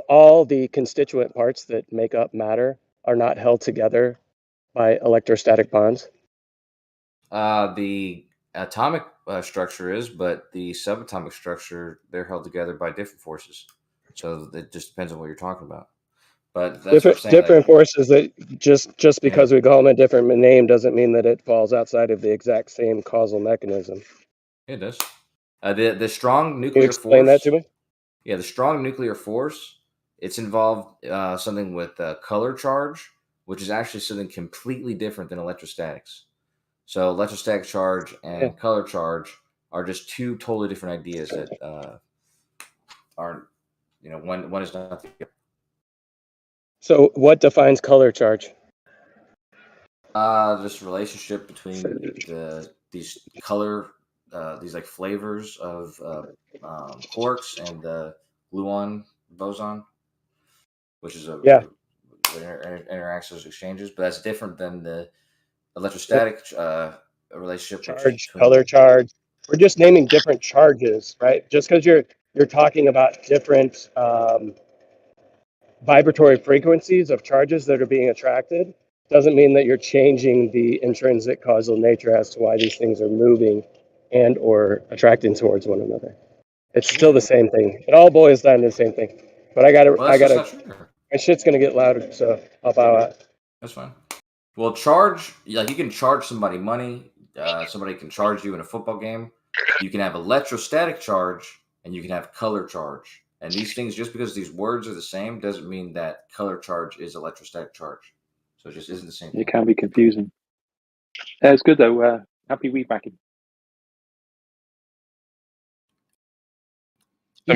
all the constituent parts that make up matter are not held together by electrostatic bonds? The atomic structure is, but the subatomic structure, they're held together by different forces. So it just depends on what you're talking about. But that's what I'm saying. Different forces that just because we call them a different name doesn't mean that it falls outside of the exact same causal mechanism. It does. The strong Can you nuclear explain force. that to me? Yeah, the strong nuclear force. It's involved something with color charge, which is actually something completely different than electrostatics. So electrostatic charge and color charge are just two totally different ideas that aren't, one is not the other. So what defines color charge? This relationship between these color, these like flavors of quarks and the gluon boson, which is interacts those exchanges, but that's different than the electrostatic relationship. Charge, color charge. We're just naming different charges, right? Just because you're talking about different vibratory frequencies of charges that are being attracted doesn't mean that you're changing the intrinsic causal nature as to why these things are moving and or attracting towards one another. It's still the same thing. It all boils down to the same thing. But I gotta my shit's gonna get louder, so I'll bow out. That's fine. Well, charge, like you can charge somebody money. Somebody can charge you in a football game. You can have electrostatic charge and you can have color charge. And these things, just because these words are the same, doesn't mean that color charge is electrostatic charge. So it just isn't the same thing. It can be confusing. It's good though. Happy week back in. When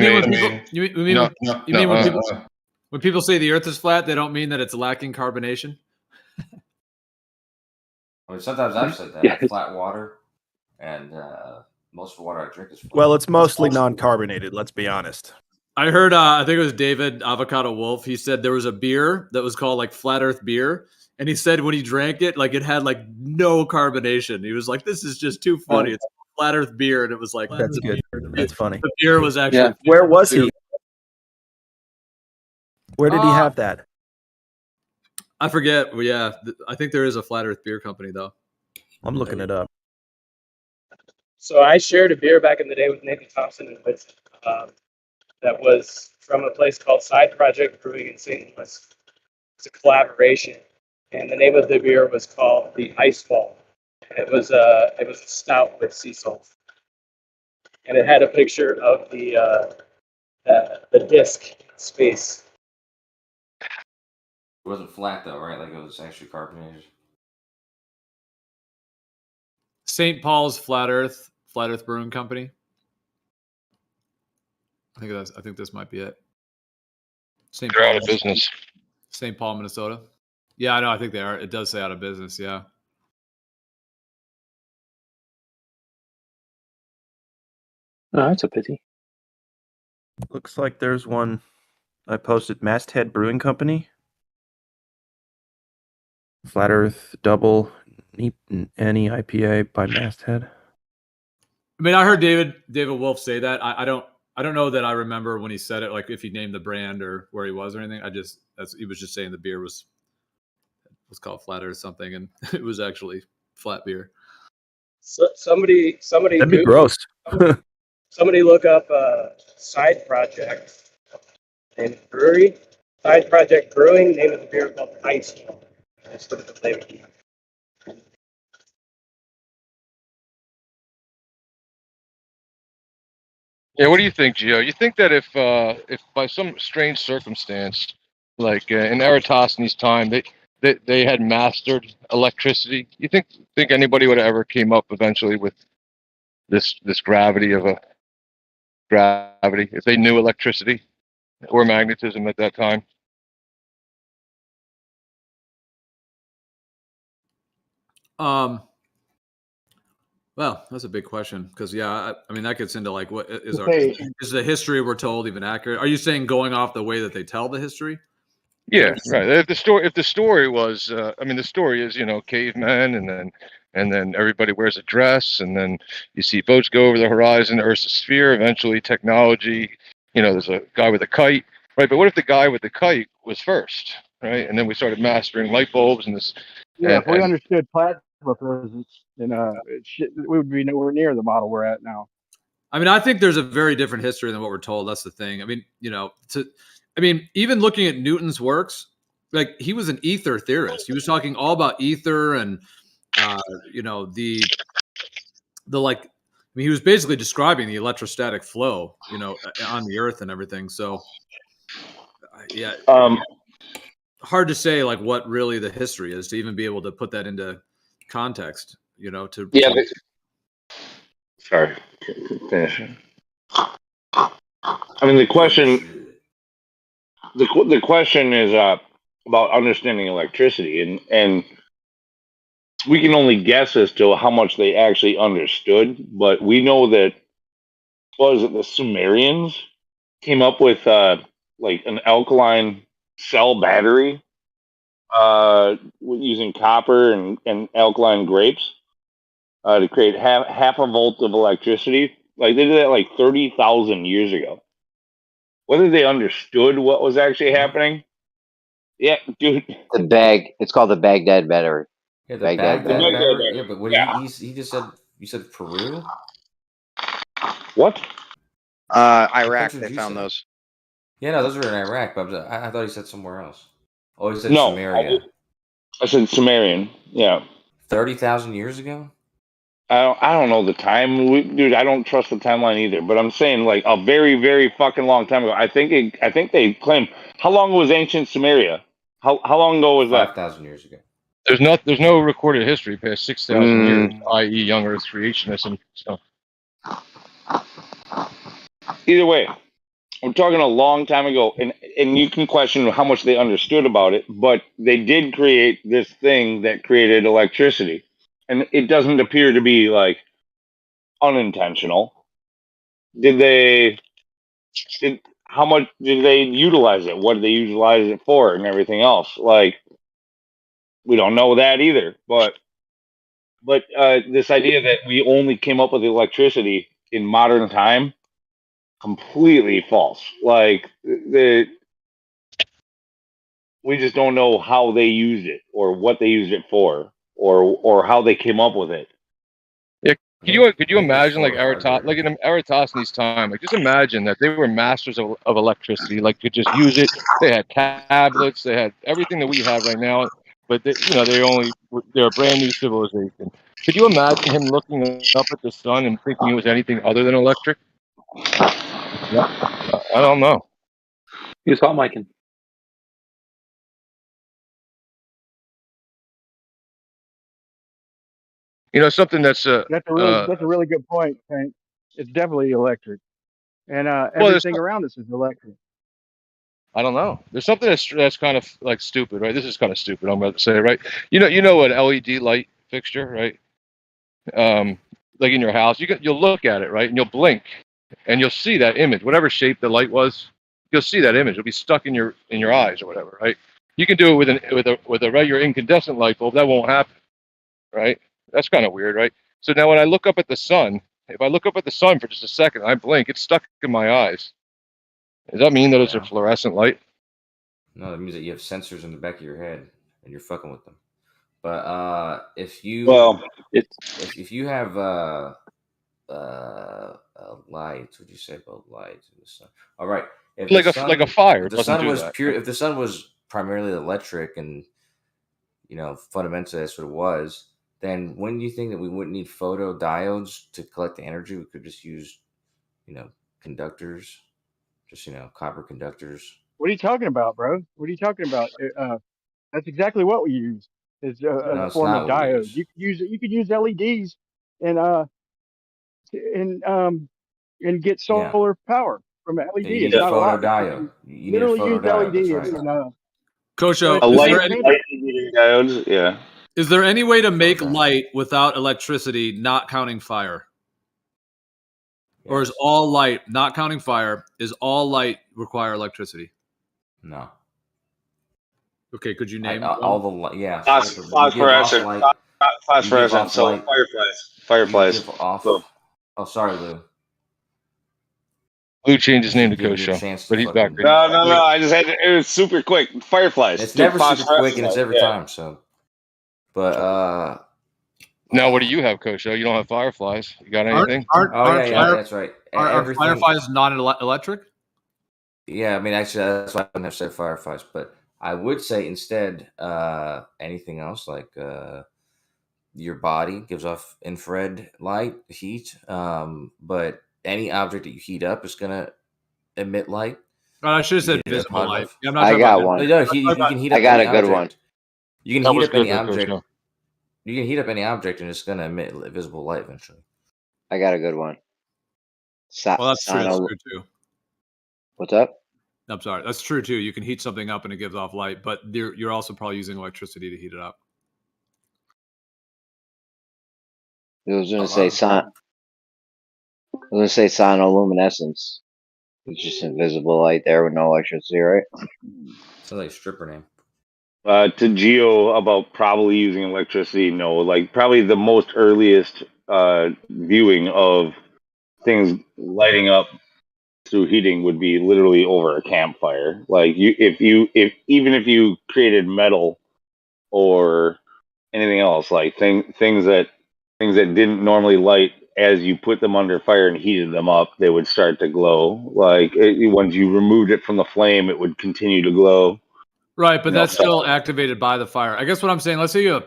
people say the Earth is flat, they don't mean that it's lacking carbonation? I mean, sometimes I've said that, like flat water, and most of the water I drink is flat. Well, it's mostly non-carbonated. Let's be honest. I heard, I think it was David Avocado Wolf. He said there was a beer that was called like Flat Earth beer. And he said when he drank it, like it had like no carbonation. He was like, this is just too funny. It's Flat Earth beer. And it was like, that's good. That's funny. The beer was actually. Yeah. Where was he? Where did he have that? I forget. Well, yeah. I think there is a Flat Earth beer company though. I'm looking it up. So I shared a beer back in the day with Nathan Thompson and Whit, that was from a place called Side Project Brewing in St. Louis. It's a collaboration, and the name of the beer was called the Ice Ball. And it was a stout with sea salt, and it had a picture of the disc in space. It wasn't flat though, right? Like it was actually carbonated. St. Paul's Flat Earth Brewing Company. I think this might be it. They're out of business. St. Paul, Minnesota. Yeah, I know. I think they are. It does say out of business. Yeah. Oh, that's a pity. Looks like there's one I posted. Masthead Brewing Company. Flat Earth Double Any IPA by Masthead. I mean, I heard David Wolf say that. I don't know that I remember when he said it, like if he named the brand or where he was or anything. He was just saying the beer was called Flat Earth something, and it was actually flat beer. So somebody That'd be gross. Somebody look up Side Project and brewery. Side Project Brewing. Name of the beer called Ice. Just look at the flavor. Yeah, what do you think, Gio? You think that if by some strange circumstance, like in Eratosthenes' time, they had mastered electricity, you think anybody would have ever came up eventually with this gravity of a gravity, if they knew electricity or magnetism at that time. Well, that's a big question because I mean that gets into like what is Okay. is the history we're told even accurate? Are you saying going off the way that they tell the history? Yeah, right. If the story was, I mean, the story is, cavemen, and then everybody wears a dress, and then you see boats go over the horizon, Earth's a sphere. Eventually, technology, there's a guy with a kite, right? But what if the guy with the kite was first, right? And then we started mastering light bulbs and this, Yeah, if we understood plasma physics, then we would be nowhere near the model we're at now. I mean, I think there's a very different history than what we're told. That's the thing. I mean, even looking at Newton's works, like he was an ether theorist. He was talking all about ether and, the like. I mean, he was basically describing the electrostatic flow, on the Earth and everything. So, yeah, hard to say like what really the history is to even be able to put that into context. Sorry, finish. I mean, the question is about understanding electricity, and we can only guess as to how much they actually understood. But we know that the Sumerians came up with like an alkaline cell battery using copper and alkaline grapes to create half a volt of electricity. Like they did that like 30,000 years ago. Whether they understood what was actually happening, yeah, dude. It's called the Baghdad battery. Yeah, the Baghdad battery. Yeah, but what he just said? You said Peru. What? Iraq. They found those. Yeah, no, those were in Iraq. But I thought he said somewhere else. Oh, he said No, Samaria. I said Sumerian. Yeah. 30,000 years ago. I don't know the time, dude. I don't trust the timeline either. But I'm saying like a very, very fucking long time ago. I think they claim. How long was ancient Sumeria? How long ago was that? 5,000 years ago. There's no recorded history past 6,000 years, i.e., young Earth creationism. So either way, I'm talking a long time ago, and you can question how much they understood about it, but they did create this thing that created electricity, and it doesn't appear to be like unintentional. How much did they utilize it? What did they utilize it for, and everything else? Like, we don't know that either. But this idea that we only came up with electricity in modern time, completely false. Like we just don't know how they used it or what they used it for or how they came up with it. Yeah, could you imagine like in Eratosthenes' time, like just imagine that they were masters of electricity, like could just use it. They had tablets, they had everything that we have right now, but they're a brand new civilization. Could you imagine him looking up at the sun and thinking it was anything other than electric? Yeah, I don't know. He's hot micing. Something that's that's a really good point, Hank. It's definitely electric, and everything around us is electric. I don't know. There's something that's kind of like stupid, right? This is kind of stupid. I'm about to say, right? You know an LED light fixture, right? Like in your house, you'll look at it, right, and you'll blink, and you'll see that image, whatever shape the light was. You'll see that image. It'll be stuck in your eyes or whatever, right? You can do it with a regular incandescent light bulb. That won't happen, right? That's kind of weird, right? So now when I look up at the sun, if I look up at the sun for just a second, I blink, it's stuck in my eyes. Does that mean that it's a fluorescent light? No, that means that you have sensors in the back of your head and you're fucking with them. But if you have lights, what'd you say about lights in the sun? All right, if like a fire, if the sun was pure, if the sun was primarily electric and fundamentally that's what it was, then wouldn't you think that we wouldn't need photodiodes to collect the energy? We could just use conductors, just copper conductors. What are you talking about, bro? What are you talking about? That's exactly what we use. Is a form of diode. You could use LEDs and and get solar power from an LED. You need It's a not a lot. photodiode. You need a Literally use photodiode. That's LEDs right. and Kosho, A is light there any emitting diodes. Yeah. is there any way to make light without electricity, not counting fire? Or is all light, not counting fire, is all light require electricity? No. Okay, could you name all the light? Yeah. Phosphorescent. Phosphorescent. So fireflies. You give off. Boom. Oh, sorry, Lou. Lou changed his name to Giving you a Kosho, chance to but he's back. fucking- No. I just had to, it was super quick. Fireflies. It's Dude, never super quick, and phosphorescent, it's every yeah. time. So, but Now, what do you have, Kosho? You don't have fireflies. You got anything? That's right. Are Everything. fireflies non-electric? Yeah, I mean, actually, that's why I never said fireflies, but I would say instead anything else, like your body gives off infrared light, heat, but any object that you heat up is going to emit light. Oh, I should have said You get visible light. positive. Yeah, I'm not I talking got about one. No, you can heat up I got any a good object. one. You That can was heat up good any there, object. Kosho. You can heat up any object, and it's going to emit visible light eventually. I got a good one. Well, that's true. That's true too. What's up? I'm sorry. That's true too. You can heat something up and it gives off light, but you're also probably using electricity to heat it up. I was gonna say sonoluminescence. It's just invisible light there with no electricity, right? Sounds like a stripper name. To Geo about probably using electricity, no. Like probably the most earliest viewing of things lighting up through heating would be literally over a campfire. Like even if you created metal or anything else, like things that didn't normally light, as you put them under fire and heated them up, they would start to glow. Like once you removed it from the flame, it would continue to glow. Right, but that's still activated by the fire. I guess what I'm saying, let's say you have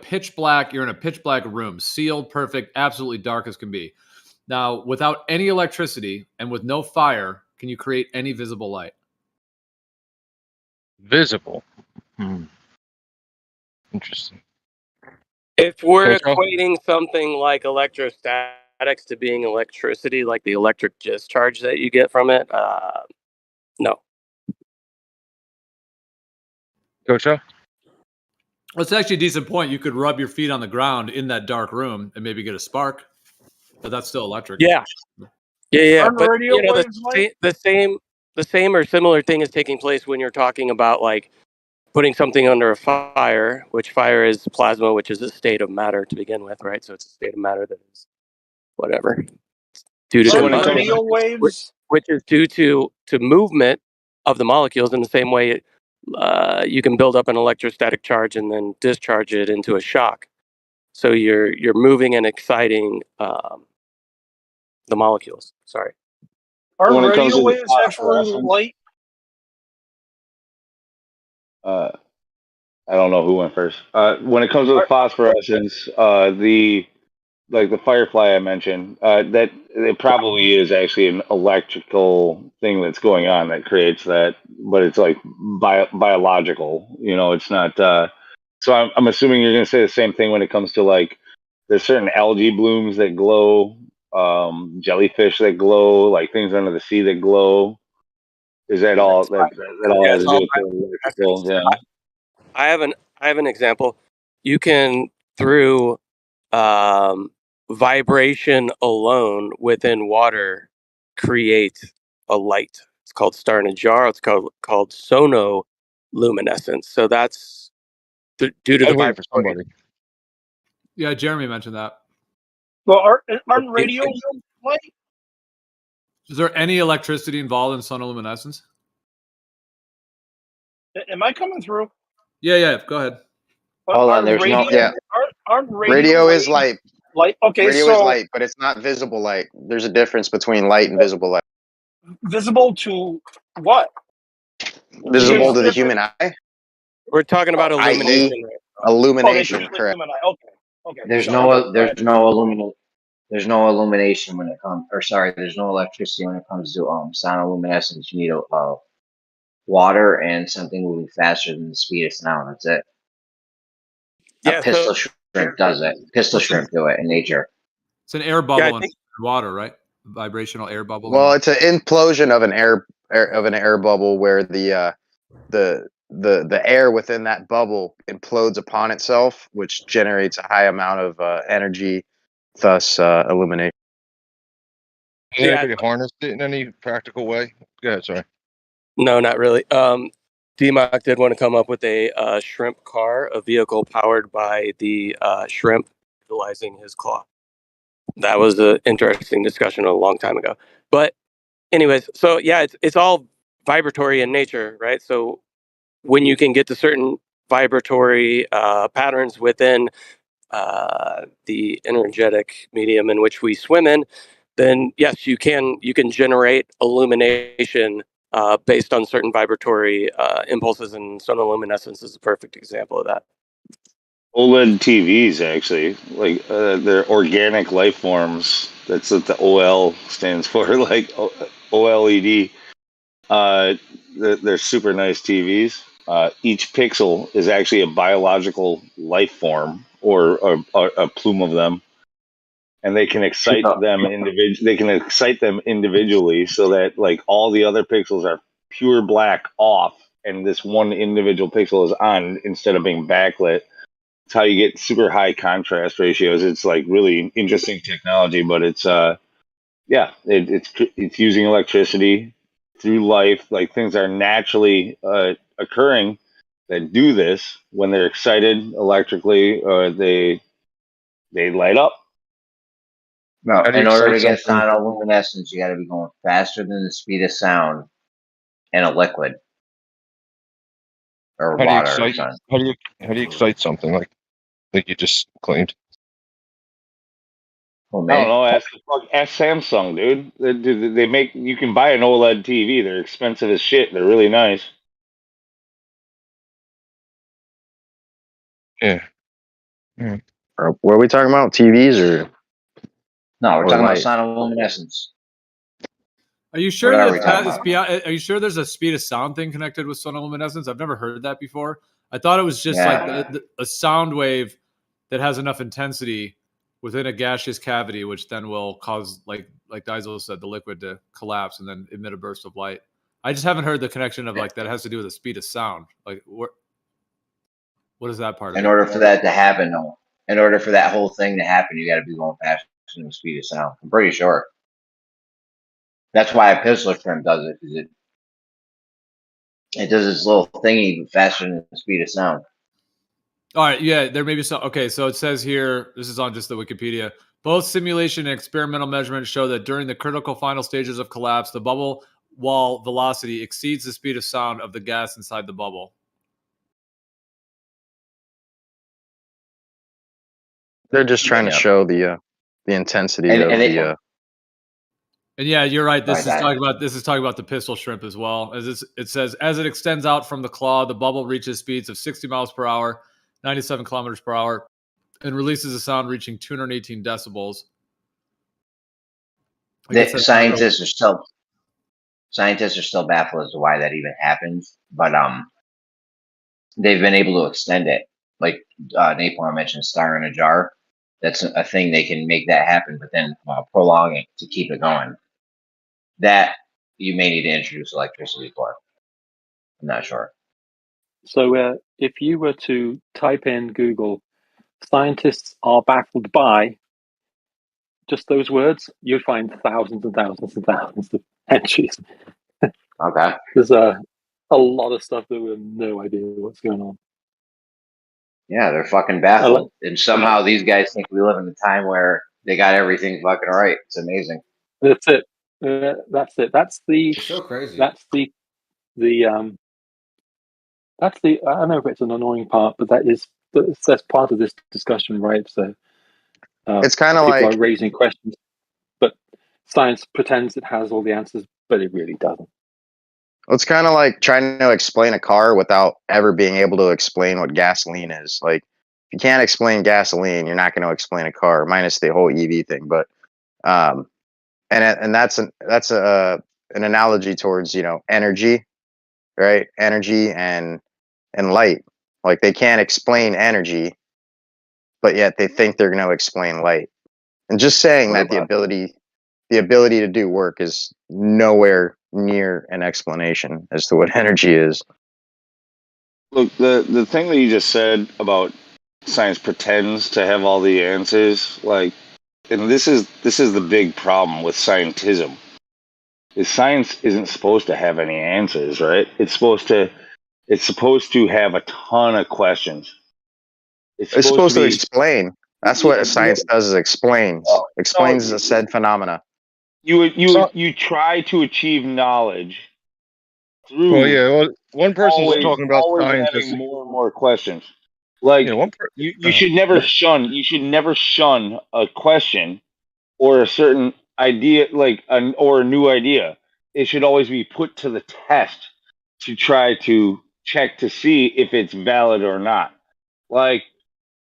you're in a pitch black room, sealed, perfect, absolutely dark as can be. Now, without any electricity and with no fire, can you create any visible light? Visible. Interesting. If we're Kosho? equating something like electrostatics to being electricity, like the electric discharge that you get from it, no. Kosho? Well, it's actually a decent point. You could rub your feet on the ground in that dark room and maybe get a spark, but that's still electric. Yeah. But you know, the same or similar thing is taking place when you're talking about like putting something under a fire, which fire is plasma, which is a state of matter to begin with, right? So it's a state of matter that is whatever due to radio waves, which is due to movement of the molecules. In the same way, you can build up an electrostatic charge and then discharge it into a shock. So you're moving and exciting the molecules. Sorry. Are When it comes radio to waves actually light? I don't know who went first. When it comes to the phosphorescence, the firefly I mentioned, that it probably is actually an electrical thing that's going on that creates that, but it's like biological. It's not. So I'm assuming you're going to say the same thing when it comes to like there's certain algae blooms that glow, jellyfish that glow, like things under the sea that glow. Is that all? That all has to do with the electrical? Yeah. I have an example. You can through vibration alone within water create a light. It's called star in a jar. It's called sonoluminescence. So that's due to the waiting for somebody. Yeah, Jeremy mentioned that. Well, aren't radio waves light? Is there any electricity involved in sonoluminescence? Am I coming through? Yeah. Go ahead. Hold on, there's radio, no. Yeah. Aren't Radio is light. Light. Okay, radio so is light, but it's not visible light. There's a difference between light and visible light. Visible to what? Visible to the human eye. We're talking about illumination. Illumination, correct. Okay. There's no illumination when it comes, or sorry, there's no electricity when it comes to sonoluminescence. You need water and something moving faster than the speed of sound. That's it. Yeah, a pistol shrimp does it. Pistol shrimp do it in nature. It's an air bubble. water, right? Vibrational air bubble. Well, it's an implosion of an air bubble where the air within that bubble implodes upon itself, which generates a high amount of energy, thus illumination. Has anybody harnessed it in any practical way? Go ahead, sorry. No, not really. DMOC did want to come up with a shrimp car, a vehicle powered by the shrimp utilizing his claw. That was an interesting discussion a long time ago. But anyways, so yeah, it's all vibratory in nature, right? So when you can get to certain vibratory patterns within the energetic medium in which we swim in, then yes, you can generate illumination based on certain vibratory impulses, and sonoluminescence is a perfect example of that. OLED TVs, actually, like they're organic life forms. That's what the OL stands for, like OLED. They're super nice TVs. Each pixel is actually a biological life form, or a plume of them, and they can excite them individually, so that like all the other pixels are pure black off, and this one individual pixel is on instead of being backlit. It's how you get super high contrast ratios. It's like really interesting technology, but it's it's using electricity through life. Like things are naturally occurring that do this when they're excited electrically, or they light up. No, How do you in order to excite get something? sonoluminescence, you got to be going faster than the speed of sound in a liquid or How do you water or excite? something. How do you excite something like you just claimed? Oh, I don't man. know. Ask Samsung, dude. They make, you can buy an OLED TV. They're expensive as shit. They're really nice. Yeah. What are we talking about? TVs or? No, we're or talking light? about sonoluminescence. Are you sure What are that we talking it's about? beyond, are you sure there's a speed of sound thing connected with sonoluminescence? I've never heard that before. I thought it was just Yeah. like a sound wave that has enough intensity within a gaseous cavity, which then will cause, like Diesel said, the liquid to collapse and then emit a burst of light. I just haven't heard the connection of like that has to do with the speed of sound. Like what is that part of In it? order for that to happen, though, in order for that whole thing to happen, you got to be going faster than the speed of sound. I'm pretty sure. That's why a pistol shrimp does it, because it does this little thingy faster than the speed of sound. All right, yeah, there may be some. Okay, so it says here, this is on just the Wikipedia. Both simulation and experimental measurements show that during the critical final stages of collapse, the bubble wall velocity exceeds the speed of sound of the gas inside the bubble. They're just trying to show the intensity of the. And yeah, you're right. This Right, is talking about the pistol shrimp as well. It says, as it extends out from the claw, the bubble reaches speeds of 60 miles per hour, 97 kilometers per hour, and releases a sound reaching 218 decibels. Scientists are still baffled as to why that even happens, but they've been able to extend it. Like Napalm mentioned, star in a jar. That's a thing, they can make that happen, but then prolong it to keep it going. That you may need to introduce electricity for. I'm not sure. So if you were to type in Google, scientists are baffled by just those words, you'd find thousands and thousands and thousands of entries. Okay. There's a lot of stuff that we have no idea what's going on. Yeah, they're fucking baffled. And somehow these guys think we live in a time where they got everything fucking right. It's amazing. That's it. That's it. That's the. It's so crazy. That's the. That's the. I don't know if it's an annoying part, but that's part of this discussion, right? So it's kind of people like are raising questions, but science pretends it has all the answers, but it really doesn't. it's kind of like trying to explain a car without ever being able to explain what gasoline is. Like, if you can't explain gasoline, you're not going to explain a car, minus the whole EV thing. But and that's an analogy towards energy, right? Energy and light. Like, they can't explain energy, but yet they think they're going to explain light. And just saying that the ability the ability to do work is nowhere near an explanation as to what energy is. Look, the thing that you just said about science pretends to have all the answers, like, and this is the big problem with scientism. Is science isn't supposed to have any answers, right? It's supposed to have a ton of questions. It's supposed to be explain. That's what science does, is explains. Explains the said phenomena. You try to achieve knowledge through Well, yeah. Well, one person's always talking about science as having more and more questions. Like you should never shun a question or a certain idea, like or a new idea. It should always be put to the test to try to check to see if it's valid or not. Like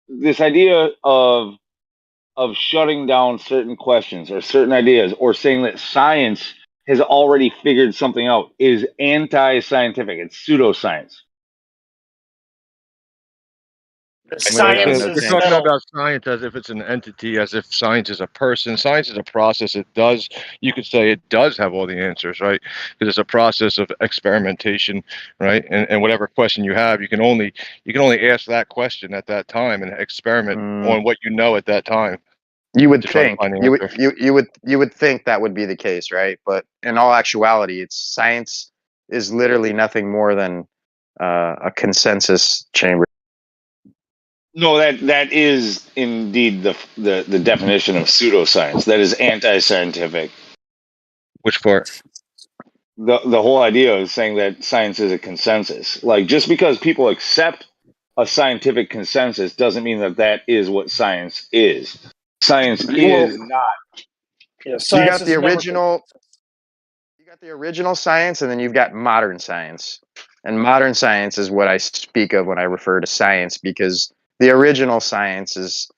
this idea of shutting down certain questions or certain ideas, or saying that science has already figured something out, is anti-scientific. It's pseudoscience. We're talking about science as if it's an entity, as if science is a person. Science is a process. You could say it does have all the answers, right? Because it's a process of experimentation, right? And whatever question you have, you can only ask that question at that time and experiment on what you know at that time. You would think you would think that would be the case, right? But in all actuality, it's science is literally nothing more than a consensus chamber. No, that is indeed the definition of pseudoscience. That is anti-scientific. Which part? The whole idea is saying that science is a consensus. Like, just because people accept a scientific consensus doesn't mean that is what science is. Science is not. Yeah, you got the original. You got the original science, and then you've got modern science. And modern science is what I speak of when I refer to science, because the original science is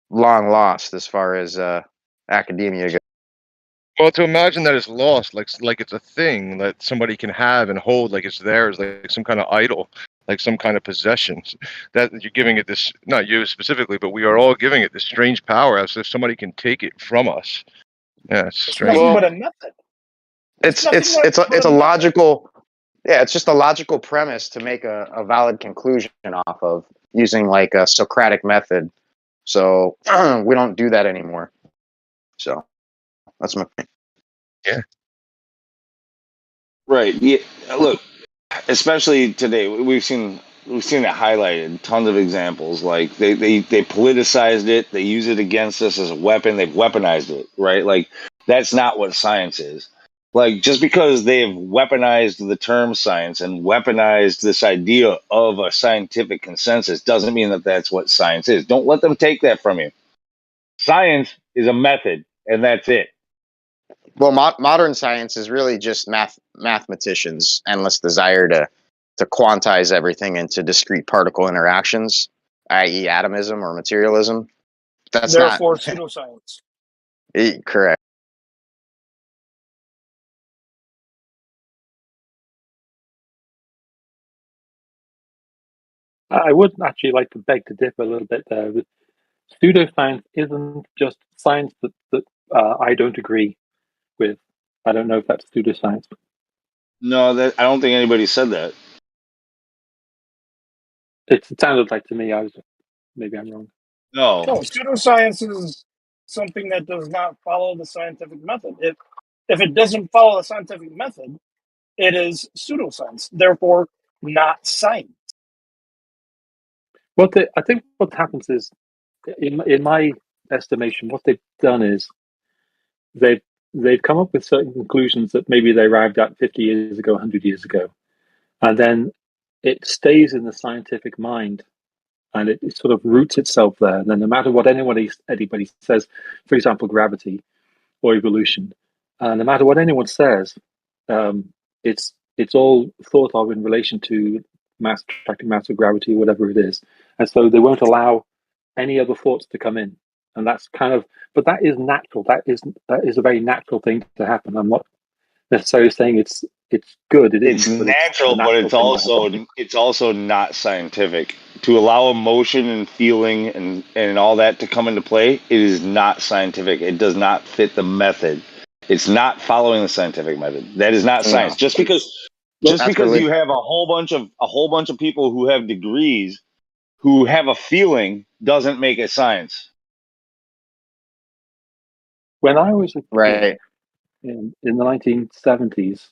long lost as far as academia goes. Well, to imagine that it's lost, like it's a thing that somebody can have and hold, like it's theirs, like some kind of idol, like some kind of possession, that you're giving it this, not you specifically, but we are all giving it this strange power as if somebody can take it from us. Yeah, it's strange. Nothing but a method. It's a logical, yeah, it's just a logical premise to make a valid conclusion off of, using like a Socratic method. So we don't do that anymore. So that's my point. Yeah. Right. Yeah. Look, especially today, we've seen it highlighted. Tons of examples. Like they politicized it. They use it against us as a weapon. They've weaponized it. Right. Like that's not what science is. Like, just because they have weaponized the term science and weaponized this idea of a scientific consensus doesn't mean that that's what science is. Don't let them take that from you. Science is a method, and that's it. Well, modern science is really just mathematicians' endless desire to quantize everything into discrete particle interactions, i.e., atomism or materialism. That's therefore not pseudoscience. Correct. I would actually like to beg to differ a little bit there. Pseudoscience isn't just science that I don't agree with. I don't know if that's pseudoscience. No, I don't think anybody said that. It sounded like to me. Maybe I'm wrong. No, pseudoscience is something that does not follow the scientific method. If it doesn't follow the scientific method, it is pseudoscience. Therefore, not science. I think what happens is, in my estimation, what they've done is they've come up with certain conclusions that maybe they arrived at 50 years ago, 100 years ago, and then it stays in the scientific mind, and it sort of roots itself there. And then no matter what anybody says, for example, gravity or evolution, no matter what anyone says, it's all thought of in relation to mass attracting mass of gravity, whatever it is, and so they won't allow any other thoughts to come in. And that's but that is natural. That is a very natural thing to happen. I'm not necessarily saying it's good. It's natural, but it's also not scientific. To allow emotion and feeling and all that to come into play, it is not scientific. It does not fit the method. It's not following the scientific method. That is not science. Just because you have a whole bunch of people who have degrees who have a feeling doesn't make it science. When I was a kid, Right. in the 1970s,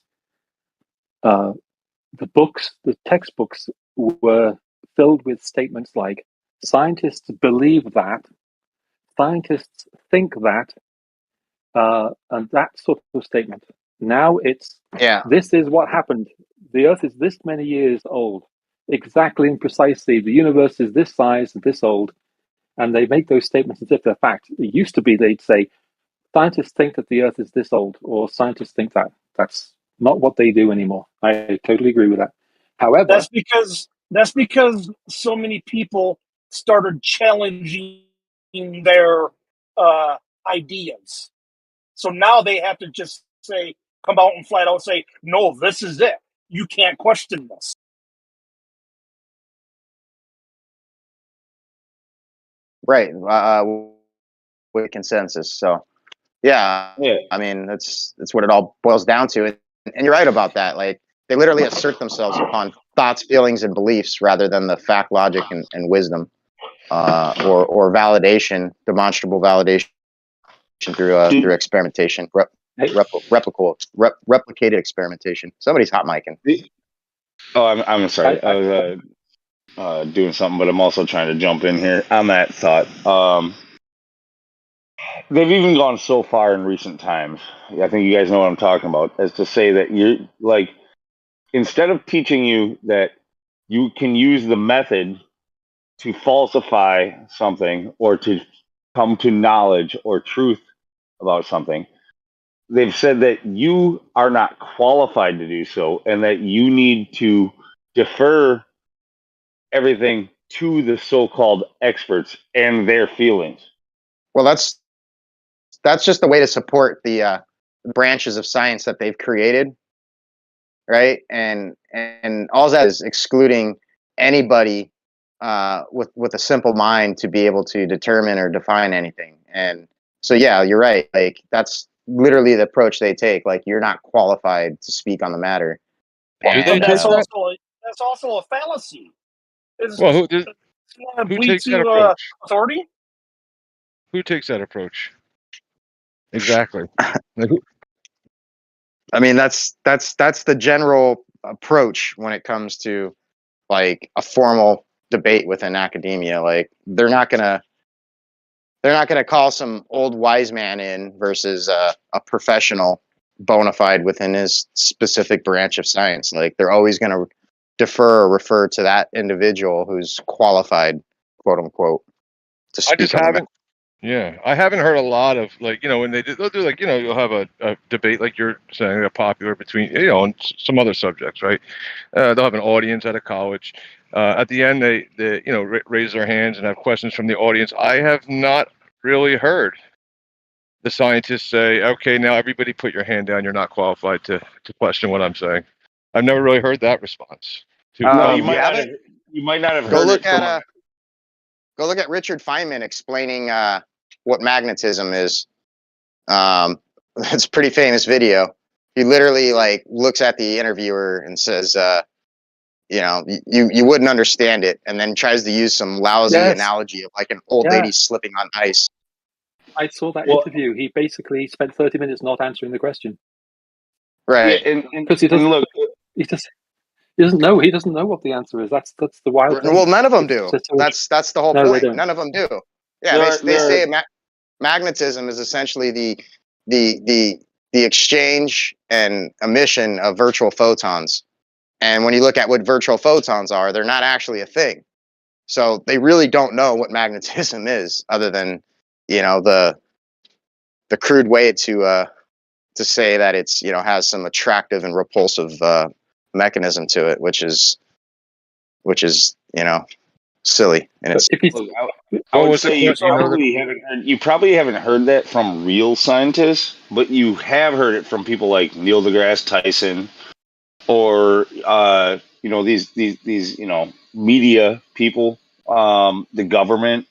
the textbooks were filled with statements like, scientists believe that, scientists think that, and that sort of statement. Now it's, this is what happened. The Earth is this many years old, exactly and precisely. The universe is this size and this old, and they make those statements as if they're fact. It used to be they'd say, scientists think that the Earth is this old, or scientists think that. That's not what they do anymore. I totally agree with that. However, that's because so many people started challenging their ideas. So now they have to just say, come out and flat out say, no, this is it. You can't question this. Right. With consensus. So, yeah. I mean, that's what it all boils down to. And you're right about that. Like, they literally assert themselves upon thoughts, feelings, and beliefs rather than the fact, logic, and wisdom, or validation, demonstrable validation through experimentation, replicated experimentation. Somebody's hot micing. Oh, I'm sorry. I was doing something, but I'm also trying to jump in here on that thought. They've even gone so far in recent times. I think you guys know what I'm talking about, as to say that you're like, instead of teaching you that you can use the method to falsify something or to come to knowledge or truth about something, they've said that you are not qualified to do so and that you need to defer everything to the so-called experts and their feelings. Well, that's just the way to support the branches of science that they've created, right? And all that is excluding anybody with a simple mind to be able to determine or define anything. And so, yeah, you're right. Like, that's literally the approach they take. Like, you're not qualified to speak on the matter. And that's also a fallacy. Well, who takes that approach? Authority? Who takes that approach? Exactly. I mean, that's the general approach when it comes to like a formal debate within academia. Like, they're not gonna call some old wise man in versus a professional bona fide within his specific branch of science. Like, they're always going to defer or refer to that individual who's qualified, quote unquote, to speak. I just haven't. Yeah, I haven't heard a lot of, like, you know, when they'll do, like, you know, you'll have a debate, like you're saying, a popular between, you know, and some other subjects, right? They'll have an audience at a college. At the end, they you know, raise their hands and have questions from the audience. I have not really heard the scientists say, okay, now everybody put your hand down. You're not qualified to question what I'm saying. I've never really heard that response. No, you might not have heard Go look at Richard Feynman explaining what magnetism is. It's a pretty famous video. He literally like looks at the interviewer and says, you know, you wouldn't understand it, and then tries to use some lousy analogy of like an old lady slipping on ice. I saw that interview. He basically spent 30 minutes not answering the question. Right. Because he doesn't. He doesn't know. He doesn't know what the answer is. That's the wild thing. Well, none of them do. That's the whole point. None of them do. Yeah, they say magnetism is essentially the exchange and emission of virtual photons. And when you look at what virtual photons are, they're not actually a thing. So they really don't know what magnetism is, other than, you know, the crude way to say that it's, you know, has some attractive and repulsive mechanism to it, which is, you know, silly. And it's I would say you probably haven't heard that from real scientists, but you have heard it from people like Neil deGrasse Tyson, or you know, these you know, media people, the government.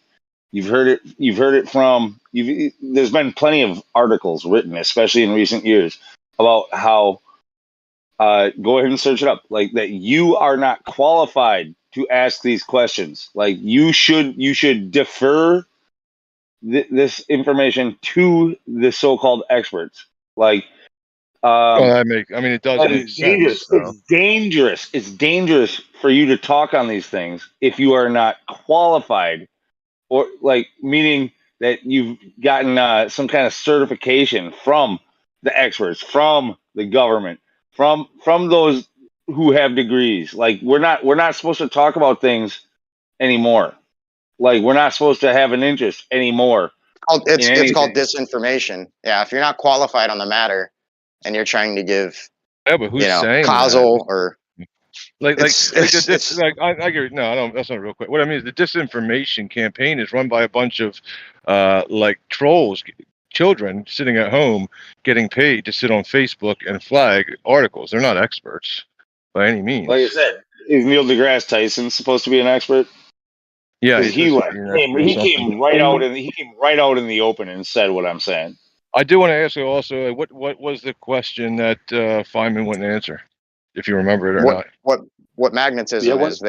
You've heard it from, there's been plenty of articles written, especially in recent years, about how go ahead and search it up, like that you are not qualified to ask these questions. Like you should defer this information to the so-called experts. Like, well, I mean, it does that make is sense. dangerous. It's dangerous. It's dangerous for you to talk on these things if you are not qualified, or like meaning that you've gotten some kind of certification from the experts, from the government, from those who have degrees. Like we're not supposed to talk about things anymore. Like we're not supposed to have an interest anymore. It's called disinformation. Yeah, if you're not qualified on the matter and you're trying to give, Yeah, but who's saying causal that? or I agree. No, I don't. That's not real quick. What I mean is the disinformation campaign is run by a bunch of like trolls, children sitting at home getting paid to sit on Facebook and flag articles. They're not experts by any means. Like I said, is Neil deGrasse Tyson supposed to be an expert? Yeah, he came right out in the open and said what I'm saying. I do want to ask you also, what was the question that Feynman wouldn't answer, if you remember it or not? What magnetism is.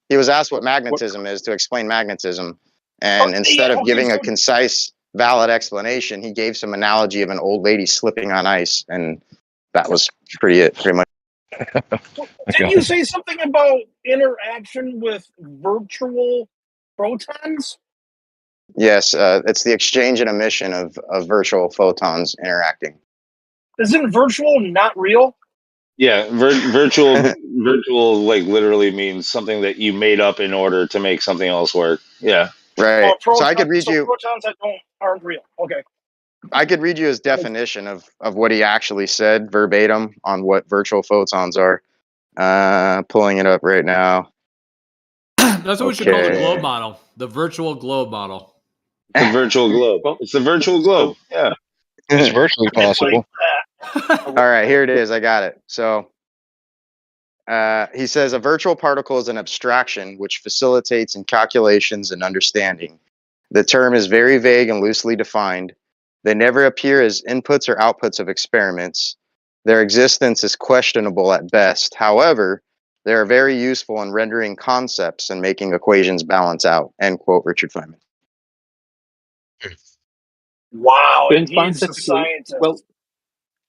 He was asked what magnetism is to explain magnetism, and instead of giving a concise, valid explanation, he gave some analogy of an old lady slipping on ice, and that was pretty much. Didn't you say something about interaction with virtual photons? Yes, it's the exchange and emission of virtual photons interacting. Isn't virtual not real? Yeah, virtual like literally means something that you made up in order to make something else work. Yeah, right. So I could read you protons that aren't real. Okay. I could read you his definition of what he actually said verbatim on what virtual photons are. Pulling it up right now. That's what we should call the globe model, the virtual globe model. The virtual globe. It's the virtual globe. Yeah, it's virtually possible. All right, here it is. I got it. So he says a virtual particle is an abstraction which facilitates in calculations and understanding. The term is very vague and loosely defined. They never appear as inputs or outputs of experiments. Their existence is questionable at best. However, they are very useful in rendering concepts and making equations balance out. End quote, Richard Feynman. Wow, But he's a scientist. Well,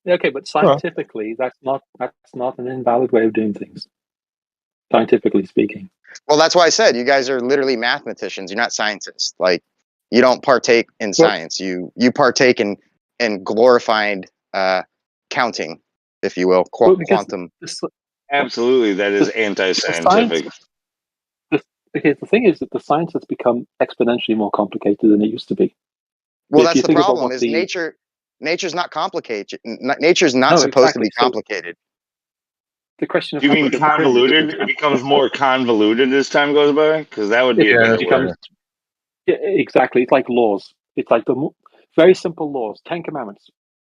okay, but scientifically, that's not an invalid way of doing things. Scientifically speaking. Well, that's why I said you guys are literally mathematicians. You're not scientists. Like, you don't partake in science. You partake in glorified counting, if you will, quantum. Absolutely, that is anti-scientific. Because the thing is that the science has become exponentially more complicated than it used to be. Well, that's the problem. Is nature's not complicated. Nature's not supposed to be complicated. The question of you mean convoluted? It becomes more convoluted as time goes by, because that would be a better word. Yeah, exactly. It's like laws. It's like the very simple laws. 10 Commandments.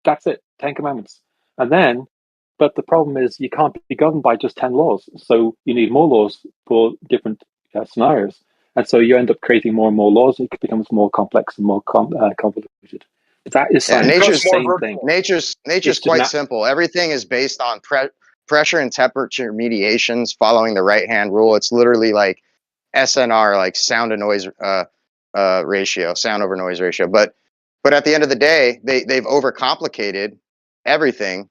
That's it. 10 Commandments. And then, but the problem is you can't be governed by just 10 laws. So you need more laws for different scenarios. And so you end up creating more and more laws. It becomes more complex and more convoluted. That is nature's the same thing. Nature's quite simple. Everything is based on pressure and temperature mediations following the right-hand rule. It's literally like SNR, like sound to noise ratio, sound over noise ratio. But at the end of the day, they've overcomplicated everything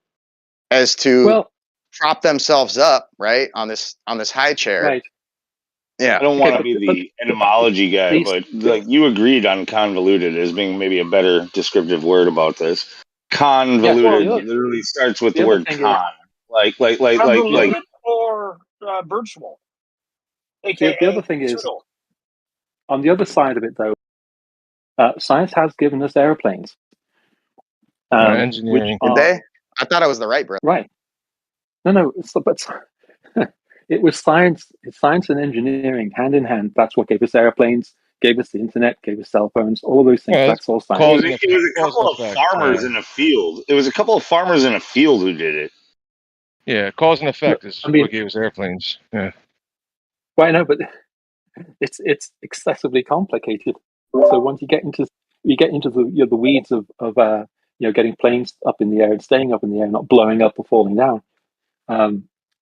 as to prop themselves up, right, on this high chair. Right. Yeah. I don't want to be the etymology guy, but like you agreed on convoluted as being maybe a better descriptive word about this. Convoluted literally starts with the word con. Like or virtual. The other thing is, on the other side of it, though, science has given us airplanes. Engineering. Did they? I thought I was the right brother. Right. No, but it was science and engineering hand in hand. That's what gave us airplanes, gave us the internet, gave us cell phones, all those things. That's all science. It was a couple of farmers in a field. It was a couple of farmers in a field who did it. Yeah, cause and effect is what gave us airplanes. Yeah. Well, I know, but it's excessively complicated. So once you get into you get into the weeds of getting planes up in the air and staying up in the air, not blowing up or falling down.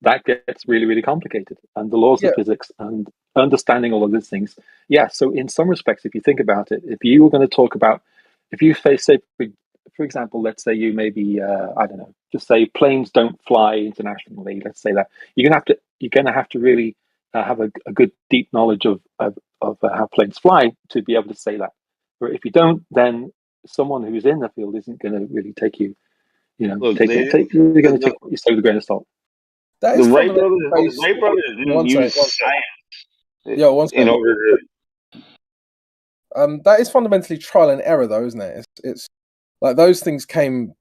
That gets really, really complicated, and the laws of physics and understanding all of these things. Yeah. So in some respects, if you think about it, if you were going to talk about, if you say, for example, let's say you maybe I don't know, just say planes don't fly internationally. Let's say that you're gonna have to really have a good deep knowledge of how planes fly to be able to say that. Or if you don't, then someone who's in the field isn't going to really take you, Look, really going to take what you say with a grain of salt. That The is Wright fundamentally brothers, based. didn't One use sec, one sec. science Yeah, one in sec. order to. That is fundamentally trial and error, though, isn't it? It's like those things came,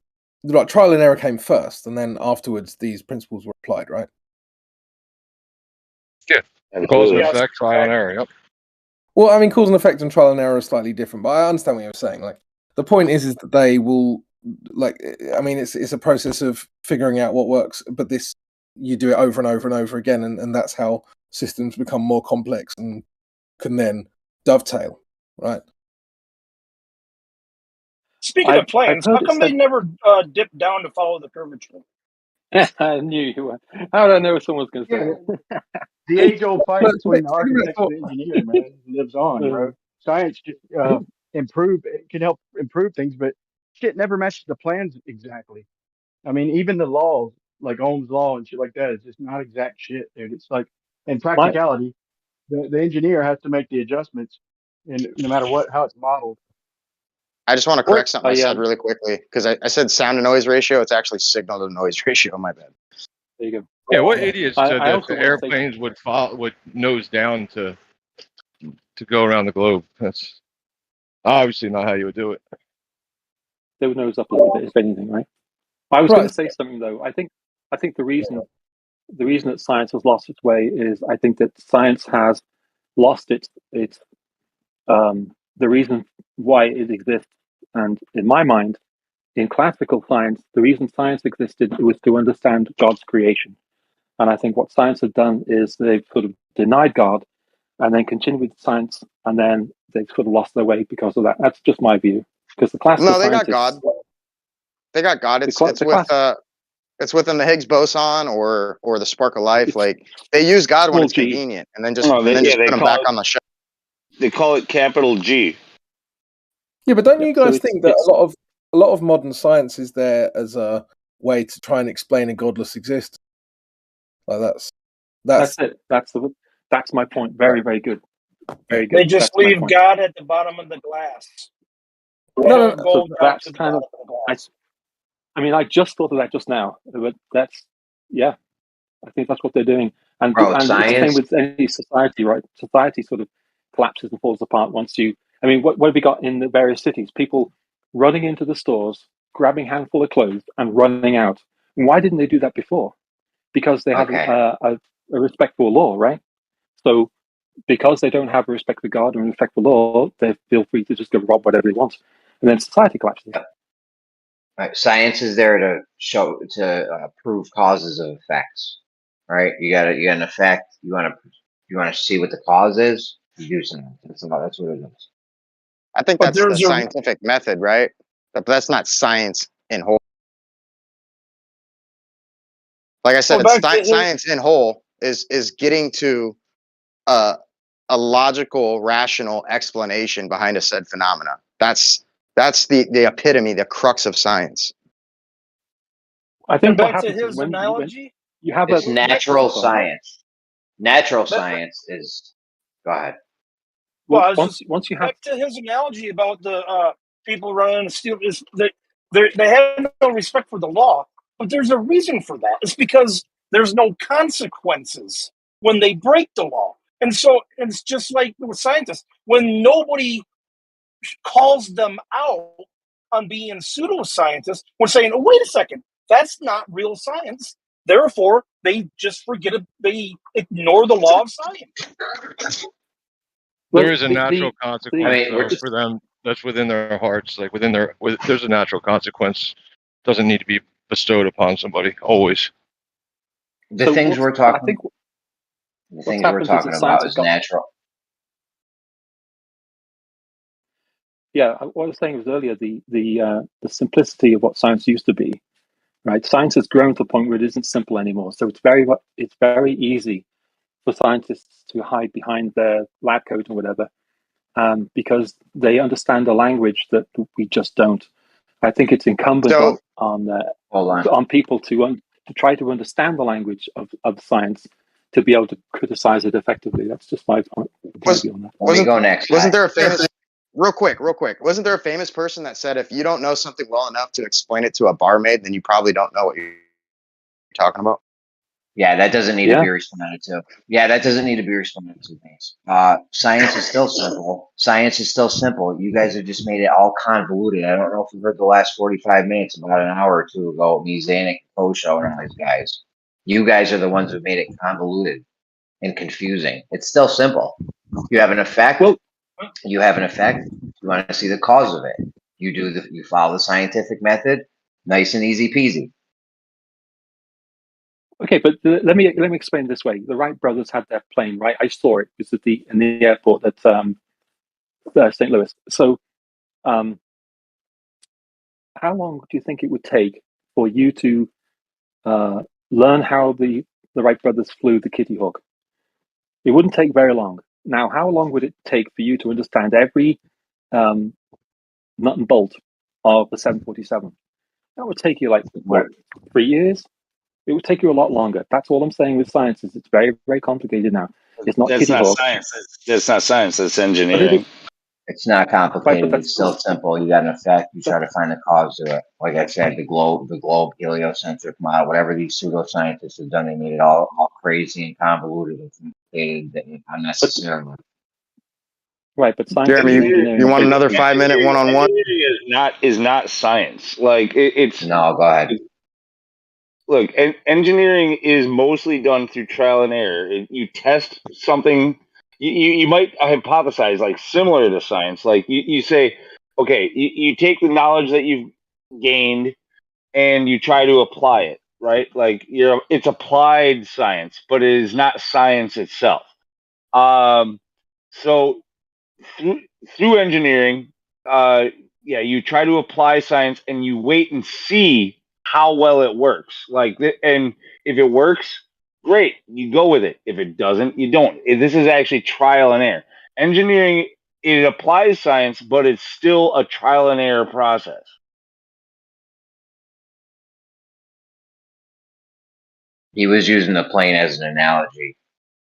like trial and error came first, and then afterwards these principles were applied, right? Yeah, cause and effect, trial and error. Yep. Well, I mean, cause and effect and trial and error are slightly different, but I understand what you're saying. Like, the point is that they will, like, I mean, it's a process of figuring out what works, but you do it over and over and over again, and that's how systems become more complex and can then dovetail, right? Speaking of planes, heard how it come they said- never dip down to follow the curvature? I knew you were. How did I know someone was going to say that? The age-old fight between the architects and the engineer, man, lives on, bro. Science can help improve things, but shit never matches the plans exactly. I mean, even the laws, like Ohm's law and shit like that, is just not exact shit, dude. It's like, in practicality, the engineer has to make the adjustments, and no matter how it's modeled. I just want to correct something I said really quickly, because I said sound to noise ratio. It's actually signal to noise ratio. My bad. There you go. Yeah, what idiot said I that also the want to say- airplanes would nose down to go around the globe? That's obviously not how you would do it. They would nose up a little bit, if anything, right? I was going to say something though. I think the reason that science has lost its way is I think that science has lost its the reason why it exists. And in my mind, in classical science, the reason science existed was to understand God's creation. And I think what science has done is they've sort of denied God and then continued with science, and then they've sort of lost their way because of that. That's just my view. Because the classical No, they got scientists, God. They got God. It's within the Higgs boson or the spark of life. Like they use God when it's convenient, and then just put them back on the shelf. They call it capital G. Yeah, but don't you guys think that a lot of modern science is there as a way to try and explain a godless existence? Like that's it. That's my point. Very, very good. Very good. They just That's my leave point. God at the bottom of the glass. No. Go So down that's to the kind of. bottom of the glass. I mean, I just thought of that just now, but yeah. I think that's what they're doing, and Bro, it's the same science. with any society, right? Society sort of collapses and falls apart once you. I mean, what have we got in the various cities? People running into the stores, grabbing a handful of clothes, and running out. Why didn't they do that before? Because they have a respect for law, right? So because they don't have a respect for God and respect for law, they feel free to just go rob whatever they want, and then society collapses. Right. Science is there to prove causes of effects. Right? You got an effect. You want to see what the cause is. You do something. That's what it is. I think that's the scientific method, right? But that's not science in whole. Like I said, science in whole is getting to a logical, rational explanation behind a said phenomena. That's the epitome, the crux of science. I think what back to happens his is when analogy, you have It's natural science. Natural science is. Go ahead. Well, I was once you have back to his analogy about the people running the steel is they have no respect for the law, but there's a reason for that. It's because there's no consequences when they break the law, and so it's just like with scientists when nobody calls them out on being pseudoscientists. We're saying, oh, wait a second, that's not real science. Therefore, they just forget it. They ignore the law of science. There is a natural consequence for them that's within their hearts, like there's a natural consequence. Doesn't need to be bestowed upon somebody always. The things we're talking about is natural. Yeah, what I was saying was earlier the simplicity of what science used to be, right? Science has grown to the point where it isn't simple anymore. So it's very easy for scientists to hide behind their lab coat or whatever, because they understand a language that we just don't. I think it's incumbent So on people to try to understand the language of science to be able to criticize it effectively. That's just my point of view on that. Let me go next. Wasn't there a famous real quick? Wasn't there a famous person that said if you don't know something well enough to explain it to a barmaid, then you probably don't know what you're talking about? Yeah, that doesn't need to Yeah. be responded to. Yeah, that doesn't need to be responded to. Thanks. Science is still simple. Science is still simple. You guys have just made it all convoluted. I don't know if you've heard the last 45 minutes about an hour or two ago, me, Zanuck, Osho, and all these guys. You guys are the ones who made it convoluted and confusing. It's still simple. You have an effect. You have an effect. You want to see the cause of it. You follow the scientific method. Nice and easy peasy. Okay, but let me explain it this way. The Wright brothers had their plane, right? I saw it. It was in the airport at St. Louis. So, how long do you think it would take for you to learn how the Wright brothers flew the Kitty Hawk? It wouldn't take very long. Now, how long would it take for you to understand every nut and bolt of the 747? That would take you like what, 3 years? It would take you a lot longer. That's all I'm saying with science is it's very, very complicated now. It's not That's Kitty not Hawk. science. That's not science. That's engineering. It's not complicated. Right, It's still simple. You got an effect. You try to find the cause to it. Like I said, the globe, heliocentric model, whatever these pseudoscientists have done, they made it all crazy and convoluted and complicated unnecessarily. Right, but science Jeremy, and engineering. you want another 5-minute one-on-one? Engineering is not science. Like it's no. Go ahead. Look, engineering is mostly done through trial and error. You test something. You might hypothesize like similar to science. Like you say, okay, you take the knowledge that you've gained and you try to apply it, right? Like it's applied science, but it is not science itself. So through engineering, you try to apply science and you wait and see how well it works. And if it works, great, you go with it. If it doesn't, you don't. This is actually trial and error. Engineering, it applies science, but it's still a trial and error process. He was using the plane as an analogy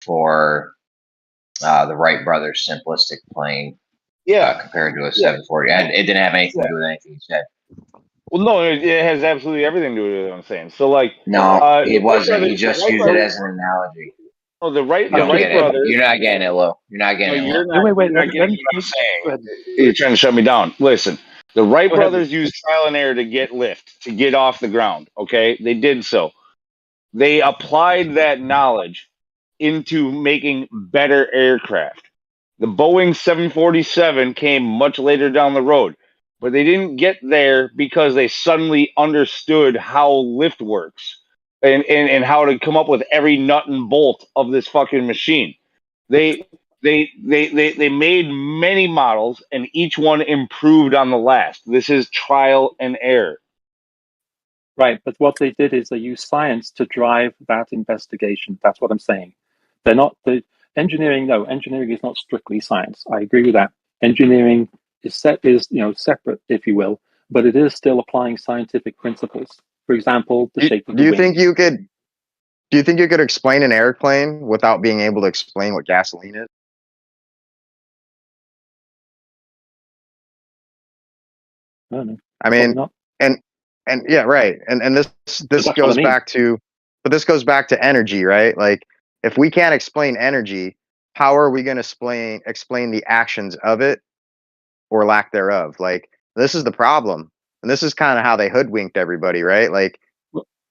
for the Wright brothers' simplistic plane. Compared to a 740. It didn't have anything to do with anything he said. Well, no, it has absolutely everything to do with what I'm saying. So, no, it wasn't. He just used it as an analogy. Oh, the Wright brothers. You're not getting it, Lo. You're not getting it. Wait. You're not getting what I'm saying. You're trying to shut me down. Listen, the Wright brothers used trial and error to get lift, to get off the ground. Okay, they did so. They applied that knowledge into making better aircraft. The Boeing 747 came much later down the road, but they didn't get there because they suddenly understood how lift works and how to come up with every nut and bolt of this fucking machine. They made many models and each one improved on the last. This is trial and error. Right, but what they did is they used science to drive that investigation. That's what I'm saying. They're not the engineering. No, engineering is not strictly science. I agree with that. Engineering is separate, if you will, but it is still applying scientific principles. For example, the shape of the Do you wing. think you could explain an airplane without being able to explain what gasoline is? I don't know. I mean, and yeah, right. And this goes back to, but this goes back to energy, right? Like, if we can't explain energy, how are we going to explain the actions of it or lack thereof? Like, this is the problem, and this is kind of how they hoodwinked everybody, right? Like,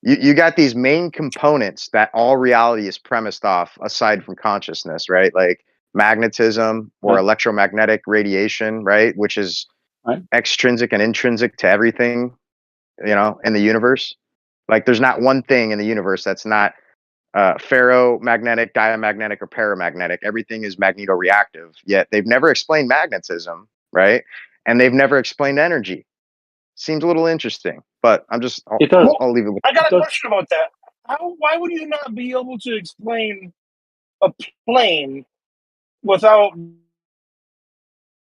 you got these main components that all reality is premised off, aside from consciousness, right? Like magnetism or electromagnetic radiation, right? Which is extrinsic and intrinsic to everything, in the universe. Like, there's not one thing in the universe that's not ferromagnetic, diamagnetic, or paramagnetic. Everything is magnetoreactive, yet they've never explained magnetism, right? and they've never explained energy. Seems a little interesting, but I'll leave it with I got a question about that. Why would you not be able to explain a plane without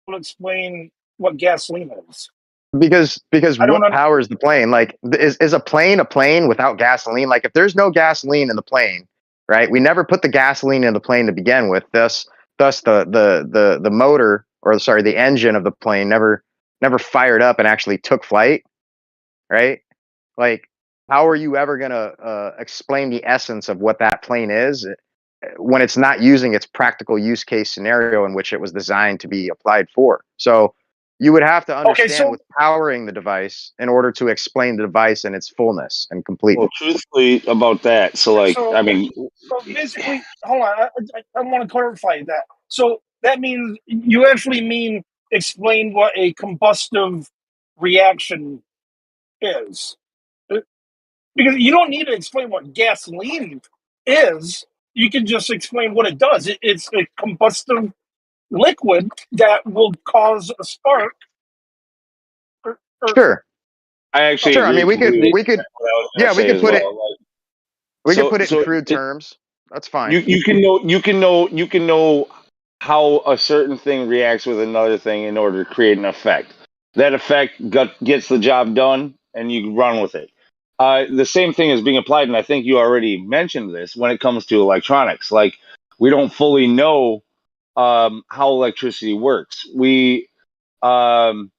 explain what gasoline is? because I don't what powers the plane? Like, is a plane without gasoline? Like, if there's no gasoline in the plane, right? We never put the gasoline in the plane to begin with. Thus the motor, or sorry, the engine of the plane never fired up and actually took flight, right? Like, how are you ever gonna explain the essence of what that plane is when it's not using its practical use case scenario in which it was designed to be applied for? So you would have to understand what's powering the device in order to explain the device in its fullness and completeness. Well, truthfully about that, so like, So- I mean, So basically, hold on. I want to clarify that. So that means you actually mean explain what a combustive reaction is. Because you don't need to explain what gasoline is. You can just explain what it does. It's a combustive liquid that will cause a spark. Sure. I actually Sure. I agree mean, we could completely we could with what I was yeah, gonna we say could as put it well. Like, we so- could put it so in crude it- terms. That's fine. you can know how a certain thing reacts with another thing in order to create an effect. That effect gets the job done, and you run with it. The same thing is being applied, and I think you already mentioned this when it comes to electronics. Like, we don't fully know how electricity works. We have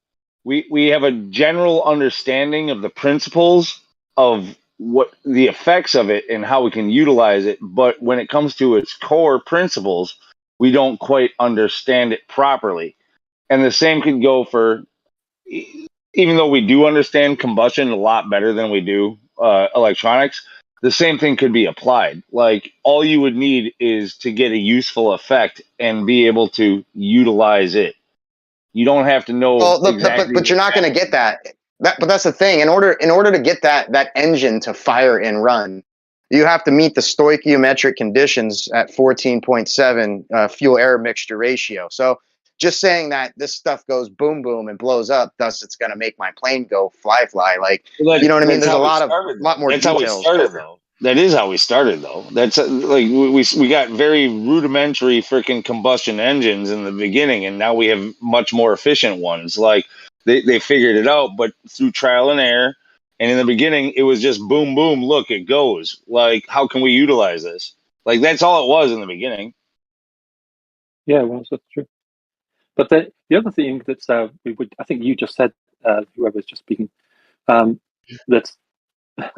a general understanding of the principles of what the effects of it and how we can utilize it, but when it comes to its core principles, we don't quite understand it properly. And the same could go for, even though we do understand combustion a lot better than we do electronics, the same thing could be applied. Like, all you would need is to get a useful effect and be able to utilize it. You don't have to know Well, exactly. but you're not going to get that. But that's the thing. In order to get that engine to fire and run, you have to meet the stoichiometric conditions at 14.7 fuel air mixture ratio. So just saying that this stuff goes boom boom and blows up, thus it's going to make my plane go fly. Like, Well, you know what I mean? that's There's a how lot more That's details. how we started, though. That is how we started, though. That's like we got very rudimentary freaking combustion engines in the beginning, and now we have much more efficient ones. Like, they figured it out, but through trial and error. And in the beginning, it was just boom, boom. Look, it goes. Like, how can we utilize this? Like, that's all it was in the beginning. Yeah, well, that's true. But the other thing that's I think you just said, whoever's just speaking, that's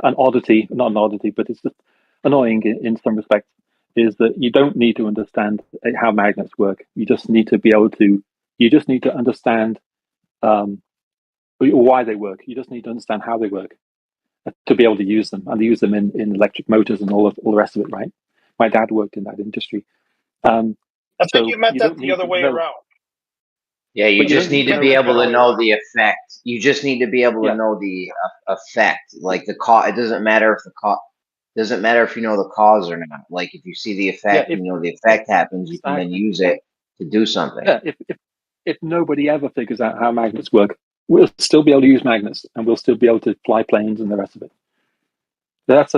an oddity, not an oddity, but it's just annoying in some respects, is that you don't need to understand how magnets work. You just need to be able to. You just need to understand why they work. You just need to understand how they work to be able to use them, and use them in electric motors and all the rest of it. Right? My dad worked in that industry. I think you meant that the other way around. Yeah, you just need to be able to know the effect. You just need to be able to Yeah. know the effect. Like the cause, it doesn't matter if doesn't matter if you know the cause or not. Like, if you see the effect, if- and you know the effect happens, you can then Exactly. use it to do something. Yeah, if nobody ever figures out how magnets work, we'll still be able to use magnets, and we'll still be able to fly planes and the rest of it. That's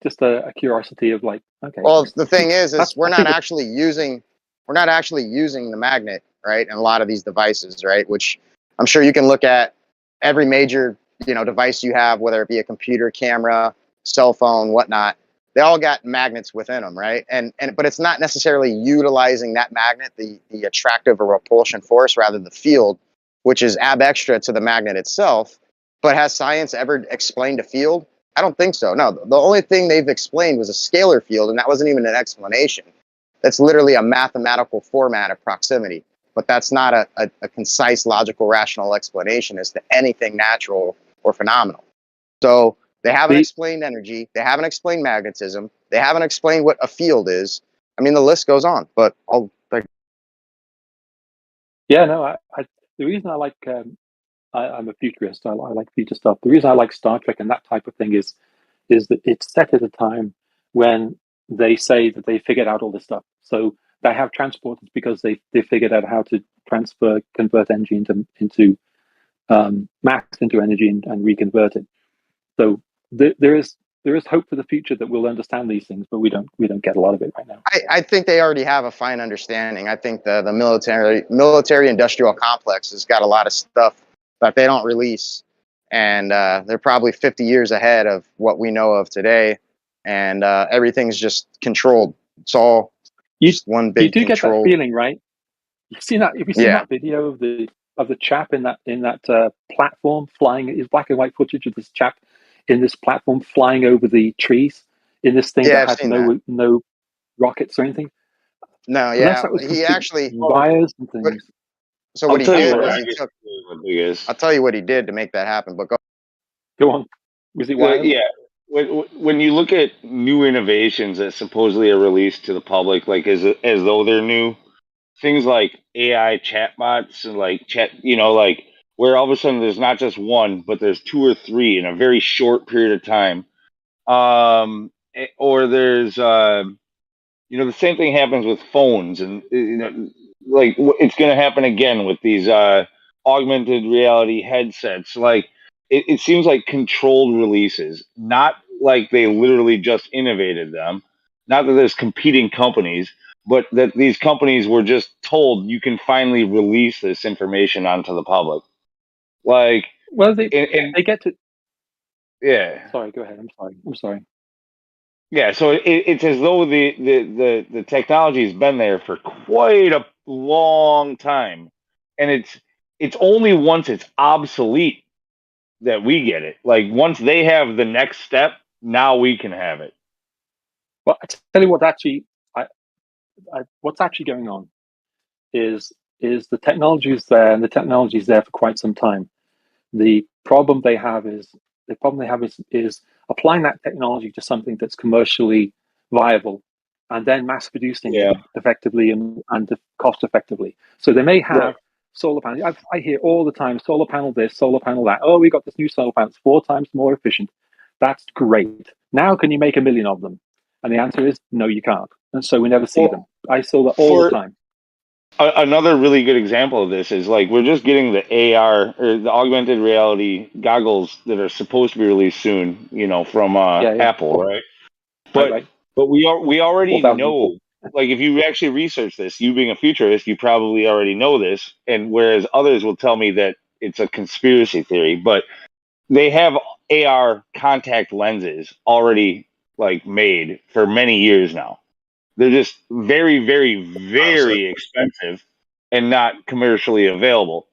just a curiosity of, like, okay. Well, the thing is we're I not think actually using the magnet, right, in a lot of these devices, right? Which I'm sure you can look at every major, device you have, whether it be a computer, camera, cell phone, whatnot. They all got magnets within them, right? But it's not necessarily utilizing that magnet, the attractive or repulsion force, rather the field, which is ab extra to the magnet itself. But has science ever explained a field? I don't think so. No, the only thing they've explained was a scalar field, and that wasn't even an explanation. That's literally a mathematical format of proximity, but that's not a concise, logical, rational explanation as to anything natural or phenomenal. So they haven't explained energy. They haven't explained magnetism. They haven't explained what a field is. I mean, the list goes on, but Yeah, no, the reason I like I'm a futurist. I like future stuff. The reason I like Star Trek and that type of thing is that it's set at a time when they say that they figured out all this stuff. So they have transporters because they figured out how to convert energy into mass into energy and reconvert it. So there is hope for the future that we'll understand these things, but we don't get a lot of it right now. I think they already have a fine understanding. I think the military industrial complex has got a lot of stuff that they don't release, and they're probably 50 years ahead of what we know of today, and everything's just controlled. It's all just one big You do control. get that feeling, right? Have you seen that video of the chap in that platform flying? It's black and white footage of this chap in this platform flying over the trees in this thing that I've had seen no rockets or anything. No, Unless that was he actually wires and things. So what he did was I'll tell you what he did to make that happen. But go on. Was it wires? Yeah. When you look at new innovations that supposedly are released to the public, like as though they're new, things like AI chatbots and like like where all of a sudden there's not just one, but there's two or three in a very short period of time. Or there's the same thing happens with phones, and like it's going to happen again with these augmented reality headsets. Like it seems like controlled releases, not like they literally just innovated them. Not that there's competing companies, but that these companies were just told you can finally release this information onto the public. Like, well, they get to. Yeah. Sorry, go ahead. I'm sorry. Yeah, so it's as though the technology has been there for quite a long time, and it's only once it's obsolete that we get it. Like once they have the next step, now we can have it. Well, I tell you what, actually, what's actually going on is the technology is there, and the technology is there for quite some time. The problem they have is applying that technology to something that's commercially viable, and then mass producing it effectively and cost effectively. So they may have solar panels. I hear all the time, solar panel this, solar panel that. Oh, we got this new solar panel. It's 4 times more efficient. That's great. Now, can you make 1 million of them? And the answer is no, you can't. And so we never see them. I saw that all the time. Another really good example of this is like we're just getting the AR or the augmented reality goggles that are supposed to be released soon, from Apple, right? But we already know, like if you actually research this, you being a futurist, you probably already know this, and whereas others will tell me that it's a conspiracy theory, but they have AR contact lenses already like made for many years now. They're just very, very, very expensive and not commercially available.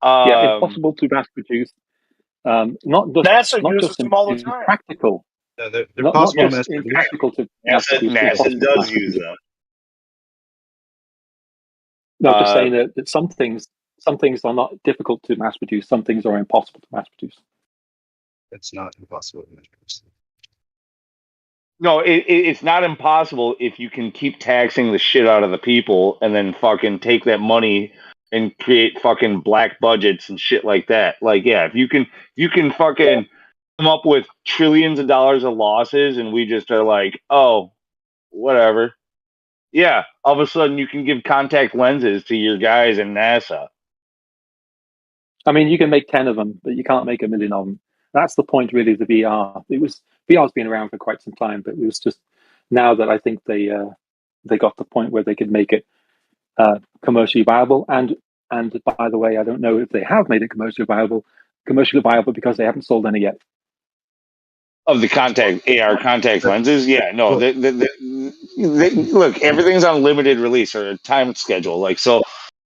Impossible to mass produce. Not just them all the time. Practical. They're not possible just mass in produce. practical to mass produce. NASA does use them. No, just saying that some things are not difficult to mass produce. Some things are impossible to mass produce. It's not impossible to mass produce. No, it's not impossible if you can keep taxing the shit out of the people and then fucking take that money and create fucking black budgets and shit like that. Like, yeah, if you can fucking come up with trillions of dollars of losses and we just are like, oh, whatever. Yeah, all of a sudden you can give contact lenses to your guys in NASA. I mean, you can make 10 of them, but you can't make 1 million of them. That's the point, really, of the VR. VR's been around for quite some time, but it was just now that I think they got the point where they could make it commercially viable. And by the way, I don't know if they have made it commercially viable because they haven't sold any yet. Of the AR contact lenses, yeah, no. Look, everything's on limited release or a time schedule. Like so,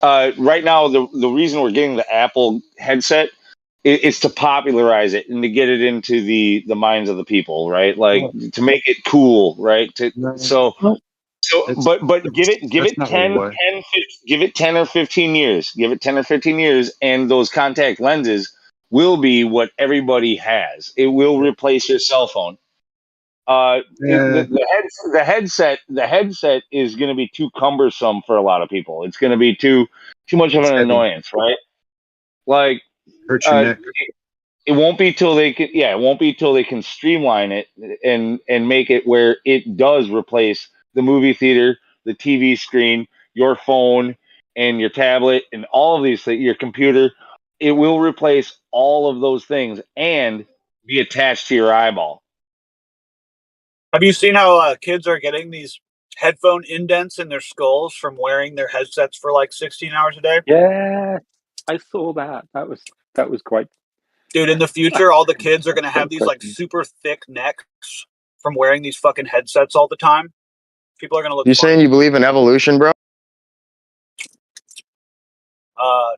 right now the reason we're getting the Apple headset is to popularize it and to get it into the minds of the people, right? Like to make it cool, right? But give it 10 or 15 years. Give it 10 or 15 years, and those contact lenses will be what everybody has. It will replace your cell phone. The headset is going to be too cumbersome for a lot of people. It's going to be too much of an annoyance, right? Like hurt your neck. It won't be till they can streamline it and make it where it does replace the movie theater, the TV screen, your phone, and your tablet, and all of these things, your computer. It will replace all of those things and be attached to your eyeball. Have you seen how kids are getting these headphone indents in their skulls from wearing their headsets for like 16 hours a day? Yeah, I saw that. That was quite. Dude, in the future, all the kids are going to have these like super thick necks from wearing these fucking headsets all the time. People are going to look You funny. saying you believe in evolution, bro?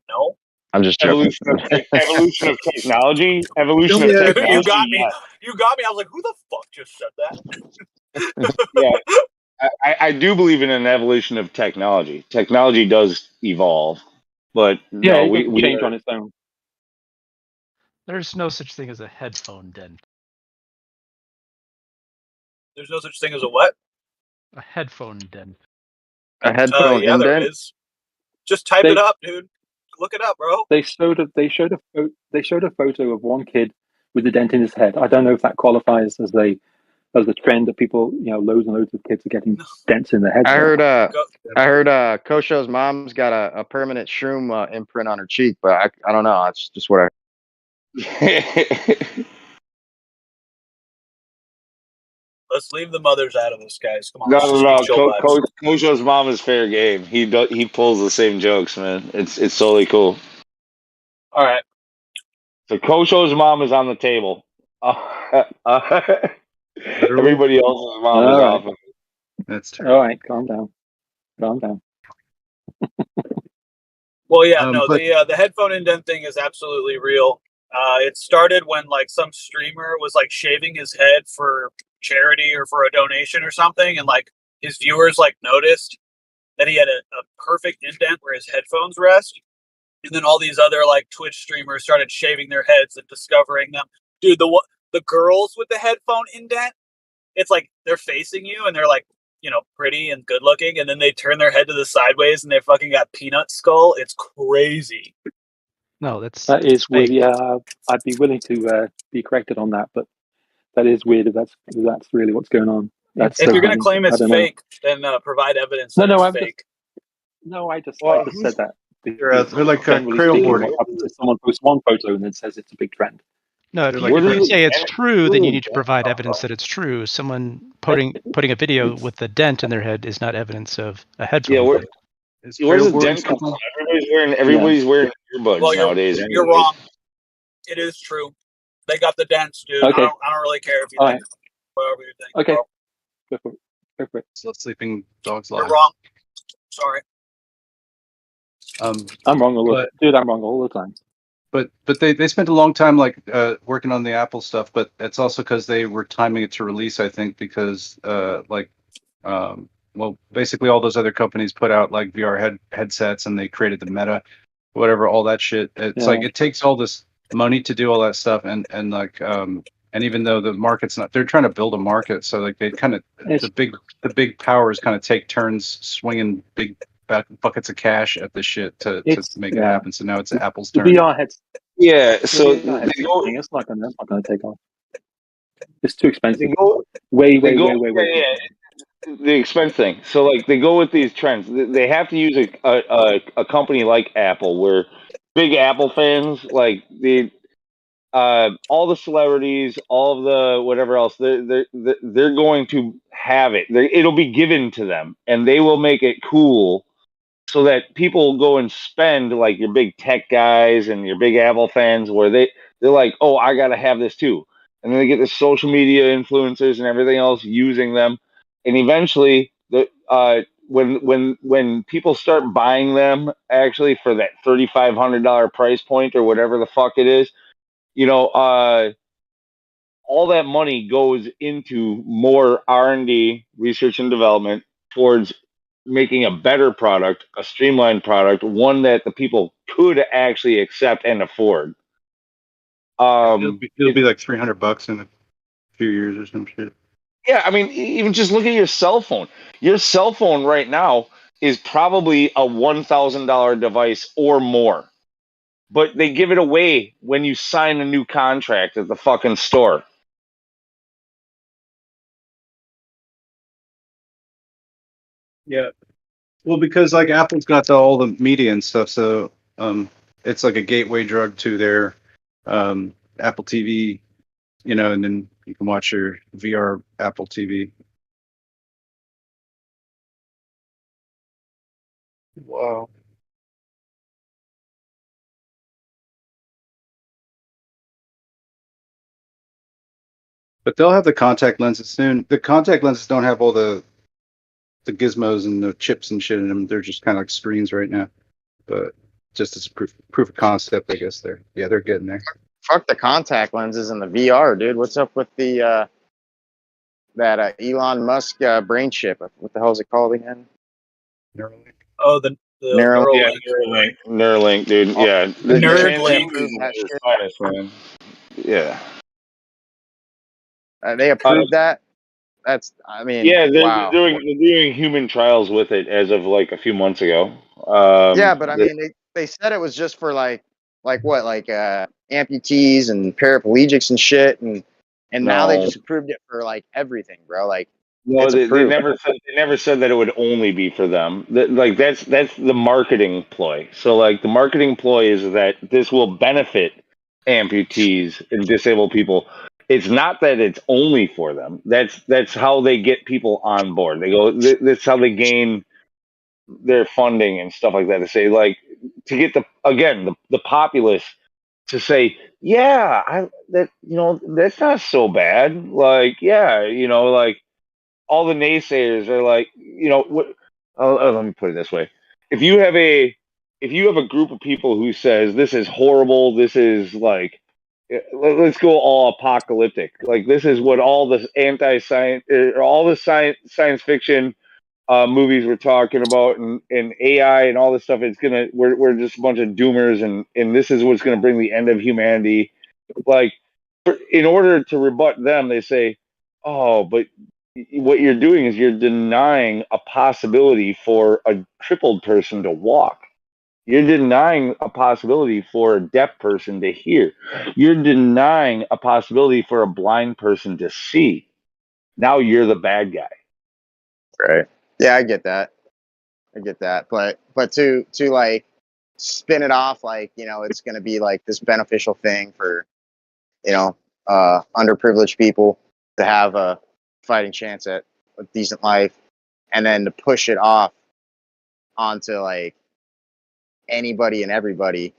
No. I'm just joking. Evolution of technology. Evolution of Dude, technology. you got me. Yeah. You got me. I was like, who the fuck just said that? Yeah, I do believe in an evolution of technology. Technology does evolve, but Yeah, no, it we doesn't change are, on its own. There's no such thing as a headphone dent. There's no such thing as a what? A headphone dent. A headphone Yeah, there indent? is. Just type They- it up, dude. Look it up, bro. They showed a photo of one kid with a dent in his head. I don't know if that qualifies as a trend that people, loads and loads of kids are getting dents in their heads. I heard Kosho's mom's got a permanent shroom imprint on her cheek, but I don't know. It's just what Let's leave the mothers out of this, guys. Come on. no, Let's just no, be chill vibes. Kojo's mom is fair game. He pulls the same jokes, man. It's totally cool. All right. So Kojo's mom is on the table. Everybody else's mom is All off. right. That's true. All right, calm down. Calm down. Well, yeah, no, but- the headphone indent thing is absolutely real. It started when like some streamer was like shaving his head for charity or for a donation or something, and like his viewers like noticed that he had a perfect indent where his headphones rest, and then all these other like Twitch streamers started shaving their heads and discovering them. Dude, the girls with the headphone indent, it's like they're facing you and they're like, pretty and good looking, and then they turn their head to the sideways and they fucking got peanut skull. It's crazy. No, That is weird. Yeah, I'd be willing to be corrected on that, but that is weird if that's really what's going on. That's If you're going to claim I it's don't know. fake, then provide evidence No, that no, it's I'm fake. I just said that. They're like Generally cradle speaking, boarding. what happens if someone posts one photo and then says it's a big trend? No, if They're you, like if you cradle- say it's true, then you need to provide evidence that it's true. Someone putting a video with a dent in their head is not evidence of a headphone. Yeah, where dent. does the dent come from? Everybody's wearing earbuds Well, nowadays. you're anyways. wrong. It is true. They got the dents, dude. Okay. I don't really care if you All think whatever you think. Okay. Bro. Go for it. Go for it. So sleeping dogs You're live. wrong. Sorry. I'm wrong I'm wrong all the time. But they spent a long time working on the Apple stuff, but it's also because they were timing it to release, I think, because basically all those other companies put out like VR headsets and they created the Meta, whatever, all that shit. It's like it takes all this money to do all that stuff, and even though the market's not, they're trying to build a market, so like they kind of the big powers kind of take turns swinging big buckets of cash at this shit to make it happen. So now it's Apple's The turn. VR heads. Yeah, the so VR headset thing, it's not gonna take off. It's too they expensive. go, Way they go, too the expense thing. So like they go with these trends. They have to use a company like Apple, where big Apple fans like all the celebrities, all of the whatever else, they're going to have it. It'll be given to them, and they will make it cool so that people go and spend, like your big tech guys and your big Apple fans, where they're like, oh, I gotta have this too, and then they get the social media influencers and everything else using them, and eventually when people start buying them actually for that $3,500 price point or whatever the fuck it is, all that money goes into more R&D, research and development, towards making a better product, a streamlined product, one that the people could actually accept and afford. It'll be like $300 in a few years or some shit. Yeah, I mean, even just look at your cell phone. Your cell phone right now is probably a $1,000 device or more. But they give it away when you sign a new contract at the fucking store. Yeah. Well, because like Apple's got all the media and stuff, so it's like a gateway drug to their Apple TV, and then you can watch your VR Apple TV. Wow. But they'll have the contact lenses soon. The contact lenses don't have all the gizmos and the chips and shit in them. They're just kind of like screens right now. But just as proof of concept, I guess they're getting there. Fuck the contact lenses and the VR, dude. What's up with the that Elon Musk brain chip? What the hell is it called again? Neuralink. Oh, the Neuralink. Yeah, Neuralink, dude. Yeah, the Nerdlink. transhumanism is finest, man. Yeah. They approved that. I mean, Yeah, wow. they're doing human trials with it as of like a few months ago. Yeah, but I mean, they said it was just for like what, like amputees and paraplegics and shit, and now they No, just approved it for like everything, bro. Like no, it's they approved. never said that it would only be for them. Like that's the marketing ploy. So like the marketing ploy is that this will benefit amputees and disabled people. It's not that it's only for them. That's how they get people on board. They go. That's how they gain their funding and stuff like that. To say like to get the populace to say, yeah, that's not so bad. Like like all the naysayers are like, what? Let me put it this way: if you have a group of people who says this is horrible, this is like, let's go all apocalyptic. Like this is what all the anti-science, or all the science fiction movies we're talking about, and AI and all this stuff. We're just a bunch of doomers, and this is what's gonna bring the end of humanity. Like, in order to rebut them, they say, "Oh, but what you're doing is you're denying a possibility for a crippled person to walk. You're denying a possibility for a deaf person to hear. You're denying a possibility for a blind person to see. Now you're the bad guy." Right. Yeah, I get that. But to like spin it off like it's going to be like this beneficial thing for underprivileged people to have a fighting chance at a decent life, and then to push it off onto like anybody and everybody.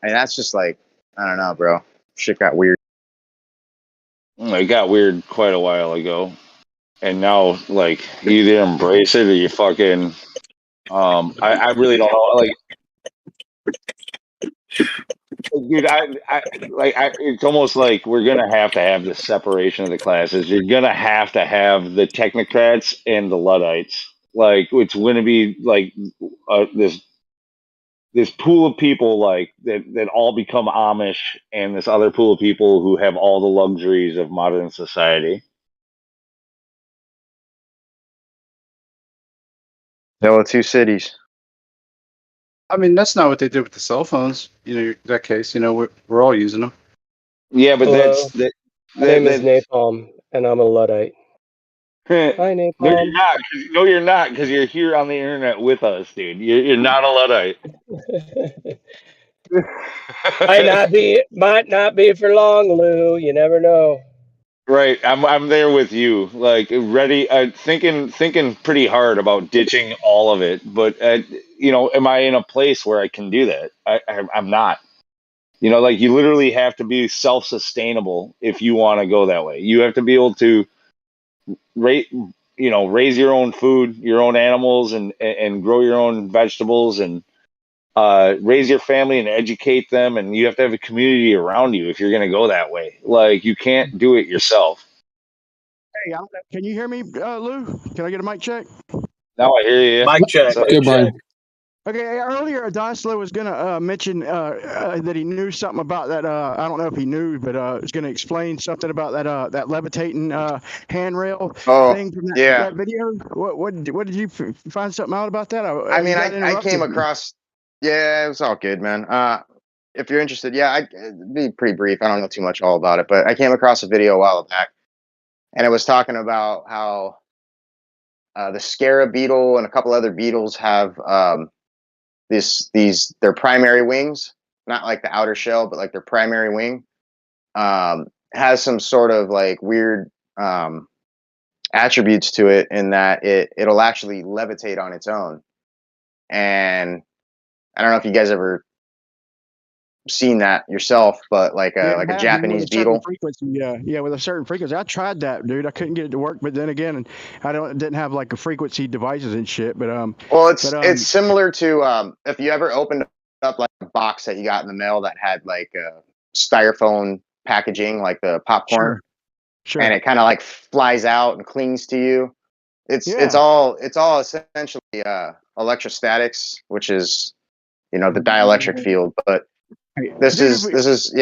I mean, that's just like, I don't know, bro. Shit got weird. It got weird quite a while ago, and now like you either embrace it or you fucking. I really don't know. Like, dude, it's almost like we're gonna have to have the separation of the classes. You're gonna have to have the technocrats and the Luddites. Like, it's gonna be like this pool of people like that all become Amish, and this other pool of people who have all the luxuries of modern society. There were two cities. I mean, that's not what they did with the cell phones. That case, we're all using them. Yeah, but Hello, my name is Napalm, and I'm a Luddite. Hi, No, Napalm. you're not. No, you're not, because you're here on the internet with us, dude. You're not a Luddite. Might not be for long, Lou. You never know. Right, I'm there with you, like ready, thinking pretty hard about ditching all of it. But am I in a place where I can do that? I'm not. Like you literally have to be self-sustainable if you want to go that way. You have to be able to raise your own food, your own animals, and grow your own vegetables, and raise your family and educate them. And you have to have a community around you if you're going to go that way. Like you can't do it yourself. Hey, can you hear me, Lou? Can I get a mic check? Now I hear you. Mic check. Good, Brian. Okay, earlier Odysee was going to mention that he knew something about that. I don't know if he knew, but was going to explain something about that levitating handrail thing from that video. What did you find something out about that? I mean, I came across. Yeah, it was all good, man. If you're interested, it'd be pretty brief. I don't know too much all about it, but I came across a video a while back, and it was talking about how the scarab beetle and a couple other beetles have their primary wings, not like the outer shell, but like their primary wing, has some sort of like weird attributes to it in that it'll actually levitate on its own. And I don't know if you guys ever seen that yourself, but like Yeah, a I have, dude, with Japanese a certain beetle. frequency. Yeah, with a certain frequency. I tried that, dude. I couldn't get it to work. But then again, didn't have like a frequency devices and shit. Well, it's similar to if you ever opened up like a box that you got in the mail that had like styrofoam packaging, like the popcorn, sure, and it kind of like flies out and clings to you. It's Yeah. all essentially electrostatics, which is the dielectric field. But this Dude, is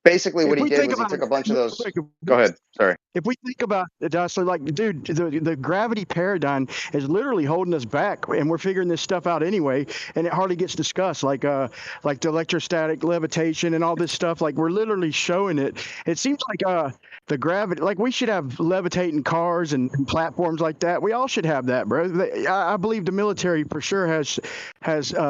basically if what he we did think was he about took it, a bunch of real those. quick, Go ahead. Sorry. if we think about it, Dustler, like, dude, the gravity paradigm is literally holding us back, and we're figuring this stuff out anyway, and it hardly gets discussed, like the electrostatic levitation and all this stuff. Like, we're literally showing it. It seems like the gravity, like, we should have levitating cars and platforms like that. We all should have that, bro. I believe the military for sure has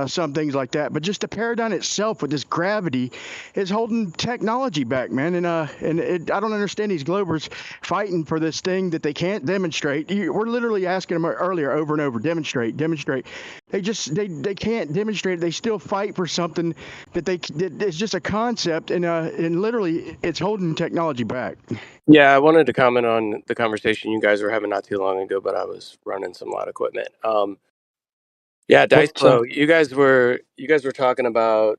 some things like that, but just the paradigm itself with this gravity is holding technology back, man. And I don't understand these Globers fighting for this thing that they can't demonstrate. We're literally asking them earlier over and over, demonstrate. They can't demonstrate it. They still fight for something that it's just a concept, and literally it's holding technology back. Yeah, I wanted to comment on the conversation you guys were having not too long ago, but I was running some loud equipment. Yeah, Dice Flow, you guys were talking about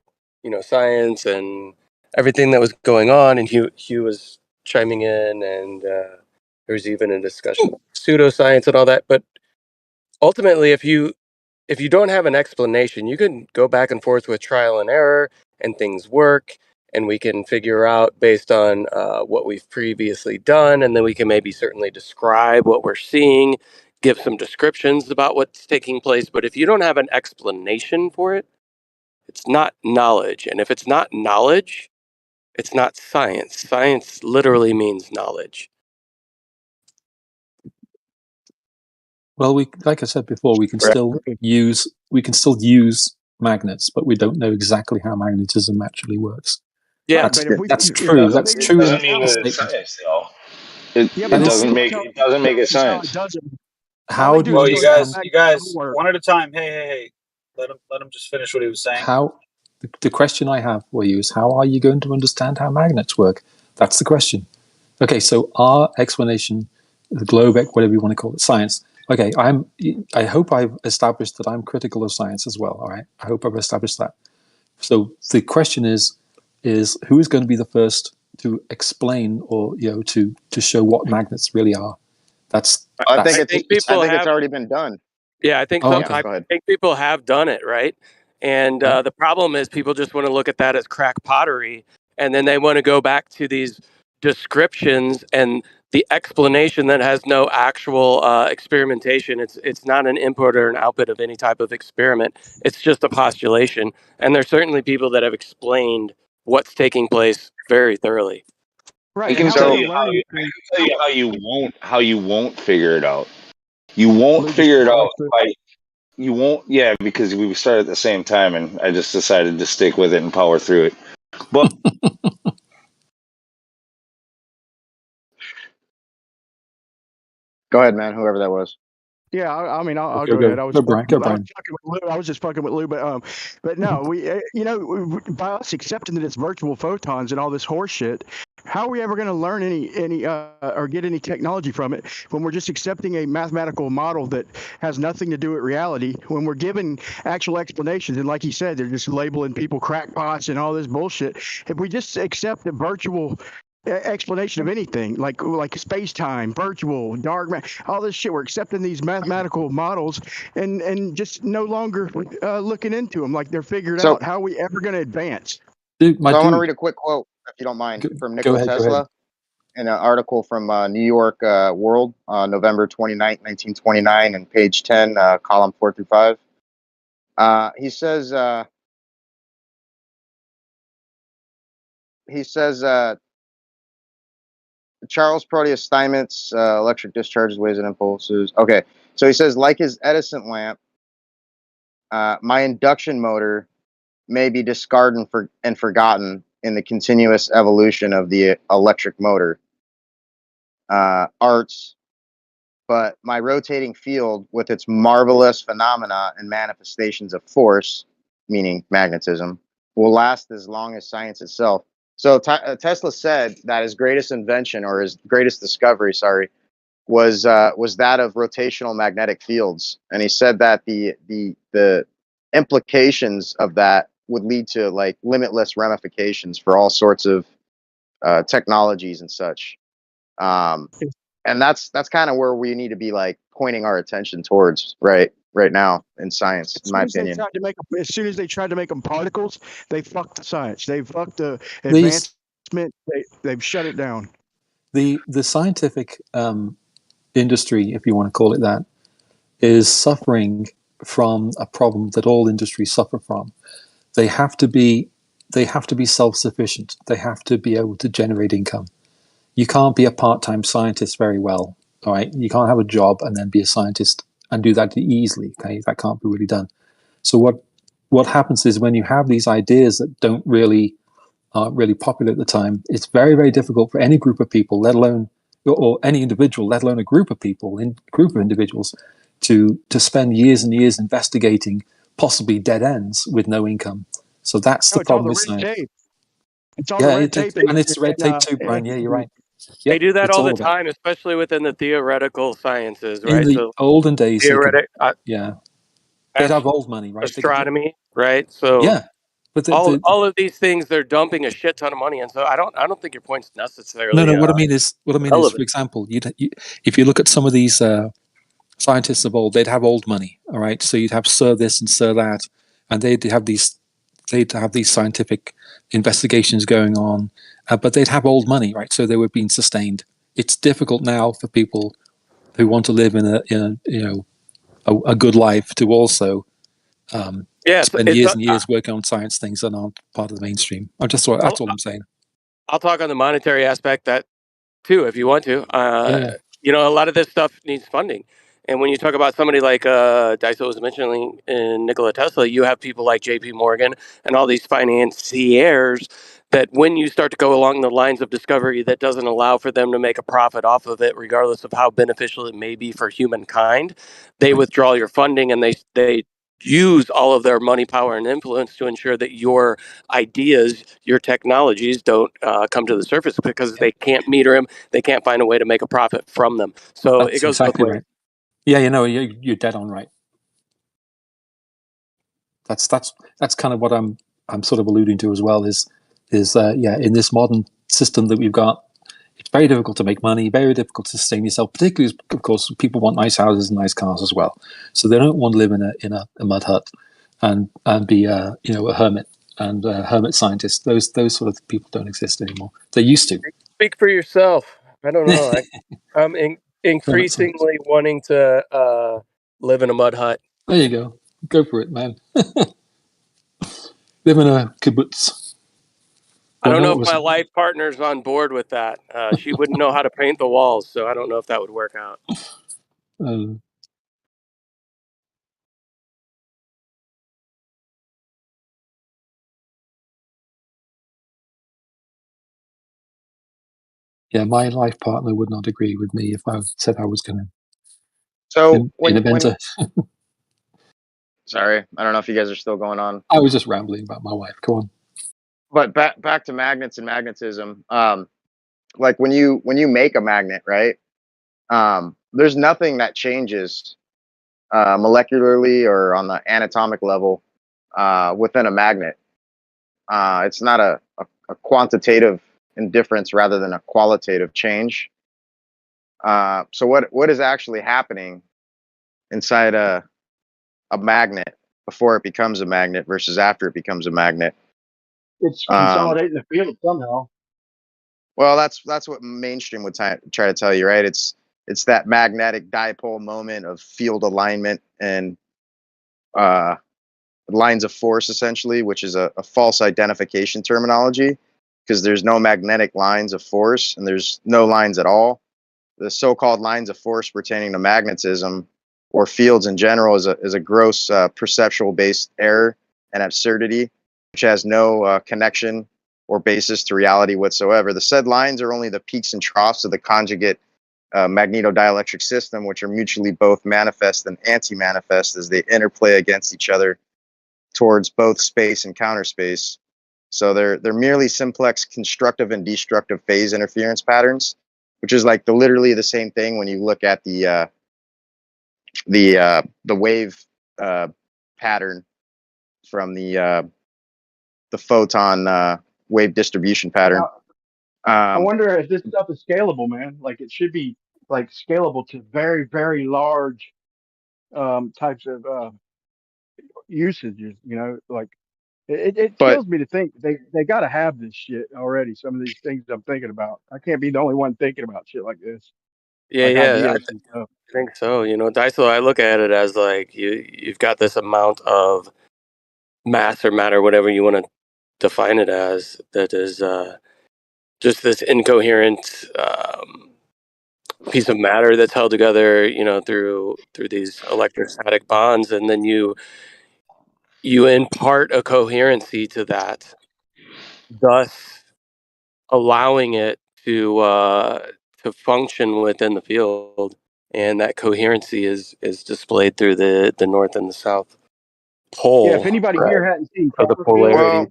science and everything that was going on, and Hugh was chiming in, and there was even a discussion of pseudoscience and all that. But ultimately, if you don't have an explanation, you can go back and forth with trial and error, and things work, and we can figure out based on what we've previously done, and then we can maybe certainly describe what we're seeing, give some descriptions about what's taking place. But if you don't have an explanation for it, it's not knowledge. And if it's not knowledge, it's not science. Science literally means knowledge. Well, like I said before, we can still use magnets, but we don't know exactly how magnetism actually works. Yeah, that's true. That's It true. doesn't mean that it's science, though. It doesn't make it science. How do you Well, you understand guys, one at a time. Hey. Let him just finish what he was saying. how? The question I have for you is, how are you going to understand how magnets work? That's the question. Okay, so our explanation, the globe, whatever you want to call it, science. Okay, I hope I've established that I'm critical of science as well. All right, I hope I've established that. So the question is who is going to be the first to explain or to show what magnets really are? I think it's already been done. Yeah, I think Go I ahead. think people have done it, right? And the problem is people just want to look at that as crack pottery, and then they want to go back to these descriptions and the explanation that has no actual experimentation. It's not an input or an output of any type of experiment. It's just a postulation. And there's certainly people that have explained what's taking place very thoroughly. I can tell you how you won't figure it out. You won't figure it out by you won't because we started at the same time and I just decided to stick with it and power through it. But Go ahead, man. Whoever that was. Yeah, I mean, I'll Okay, go ahead. I was Brian. fucking with Lou. I was just fucking with Lou, but no, by us accepting that it's virtual photons and all this horse shit, how are we ever going to learn any or get any technology from it when we're just accepting a mathematical model that has nothing to do with reality? When we're given actual explanations, and like he said, they're just labeling people crackpots and all this bullshit. If we just accept the virtual explanation of anything like space-time, virtual, dark matter, all this shit, we're accepting these mathematical models and just no longer looking into them like they're figured out. How are we ever going to advance? I want to read a quick quote, if you don't mind, from Nikola Tesla in an article from New York World, November 29th, 1929, and page 10, column 4 through 5. He says Charles Proteus Steinmetz, electric discharges, waves, and impulses. Okay. So he says, like his Edison lamp, my induction motor may be discarded and forgotten in the continuous evolution of the electric motor. Arts, but my rotating field with its marvelous phenomena and manifestations of force, meaning magnetism, will last as long as science itself. So Tesla said that his greatest invention, or his greatest discovery, sorry, was that of rotational magnetic fields, and he said that the implications of that would lead to like limitless ramifications for all sorts of technologies and such. And that's kind of where we need to be like pointing our attention towards right now in science, in my opinion. As soon as they tried to make them particles, they fucked the science. They fucked the These advancement. They've shut it down. the scientific industry, if you want to call it that, is suffering from a problem that all industries suffer from. They have to be self-sufficient. They have to be able to generate income. You can't be a part-time scientist very well. All right, you can't have a job and then be a scientist and do that easily. Okay, that can't be really done. So what happens is when you have these ideas that aren't really popular at the time, it's very, very difficult for any group of people, let alone or any individual, let alone a group of people, group of individuals, to spend years and years investigating possibly dead ends with no income. So that's the problem with science. It's all the red tape. And it's red tape too, Brian. Yeah, you're right. They Yep, do that it's all the of that. time, especially within the theoretical sciences, In right? the So olden days, they could, theoretic, they'd have old money, right? astronomy, right? So Yeah, but all of these things, they're dumping a shit ton of money, and so I don't think your point's necessarily no. What I mean is, for relevant. example, if you look at some of these scientists of old, they'd have old money, all right. So you'd have Sir this and Sir that, and they'd have these scientific investigations going on, but they'd have old money, right? So they were being sustained. It's difficult now for people who want to live in a good life to also spend years and years working on science things that aren't part of the mainstream. That's all I'm saying. I'll talk on the monetary aspect that too, if you want to. Yeah. You know, a lot of this stuff needs funding. And when you talk about somebody like Daiso was mentioning in Nikola Tesla, you have people like J.P. Morgan and all these financiers that when you start to go along the lines of discovery that doesn't allow for them to make a profit off of it, regardless of how beneficial it may be for humankind, they withdraw your funding and they use all of their money, power, and influence to ensure that your ideas, your technologies don't come to the surface because they can't meter them. They can't find a way to make a profit from them. So That's it goes exactly both ways. right. Yeah, you're dead on right. That's kind of what I'm sort of alluding to as well. Is in this modern system that we've got, it's very difficult to make money, very difficult to sustain yourself. Particularly, of course, people want nice houses and nice cars as well. So they don't want to live in a mud hut and be a hermit and a hermit scientist. Those sort of people don't exist anymore. They used to. Speak for yourself. I don't know. I'm increasingly wanting to live in a mud hut. There you go. Go for it, man. Live in a kibbutz. I don't know if my life partner's on board with that. She wouldn't know how to paint the walls, so I don't know if that would work out. Yeah, my life partner would not agree with me if I said I was going to. So sorry, I don't know if you guys are still going on. I was just rambling about my wife. Go on. But back to magnets and magnetism. Like when you make a magnet, right? There's nothing that changes molecularly or on the anatomic level within a magnet. It's not a quantitative indifference rather than a qualitative change. So what is actually happening inside a magnet before it becomes a magnet versus after it becomes a magnet? It's consolidating the field somehow. Well, that's what mainstream would try to tell you, right? It's that magnetic dipole moment of field alignment and lines of force, essentially, which is a false identification terminology because there's no magnetic lines of force and there's no lines at all. The so-called lines of force pertaining to magnetism or fields in general is a gross perceptual based error and absurdity, which has no connection or basis to reality whatsoever. The said lines are only the peaks and troughs of the conjugate magnetodielectric system, which are mutually both manifest and anti-manifest as they interplay against each other towards both space and counter space. So they're merely simplex constructive and destructive phase interference patterns, which is like literally the same thing when you look at the wave pattern from the photon wave distribution pattern. I wonder if this stuff is scalable, man. Like it should be like scalable to very, very large types of usages. You know, like it But kills me to think they got to have this shit already. Some of these things I'm thinking about. I can't be the only one thinking about shit like this, like Yeah, ideas and stuff. I think so. You know, Daiso, I look at it as like you've got this amount of mass or matter, whatever you want to define it as, that is just this incoherent piece of matter that's held together, you know, through these electrostatic bonds, and then you impart a coherency to that, thus allowing it to function within the field, and that coherency is displayed through the north and the south Yeah, if pole, anybody right, here hadn't seen of the Copperfield, polarity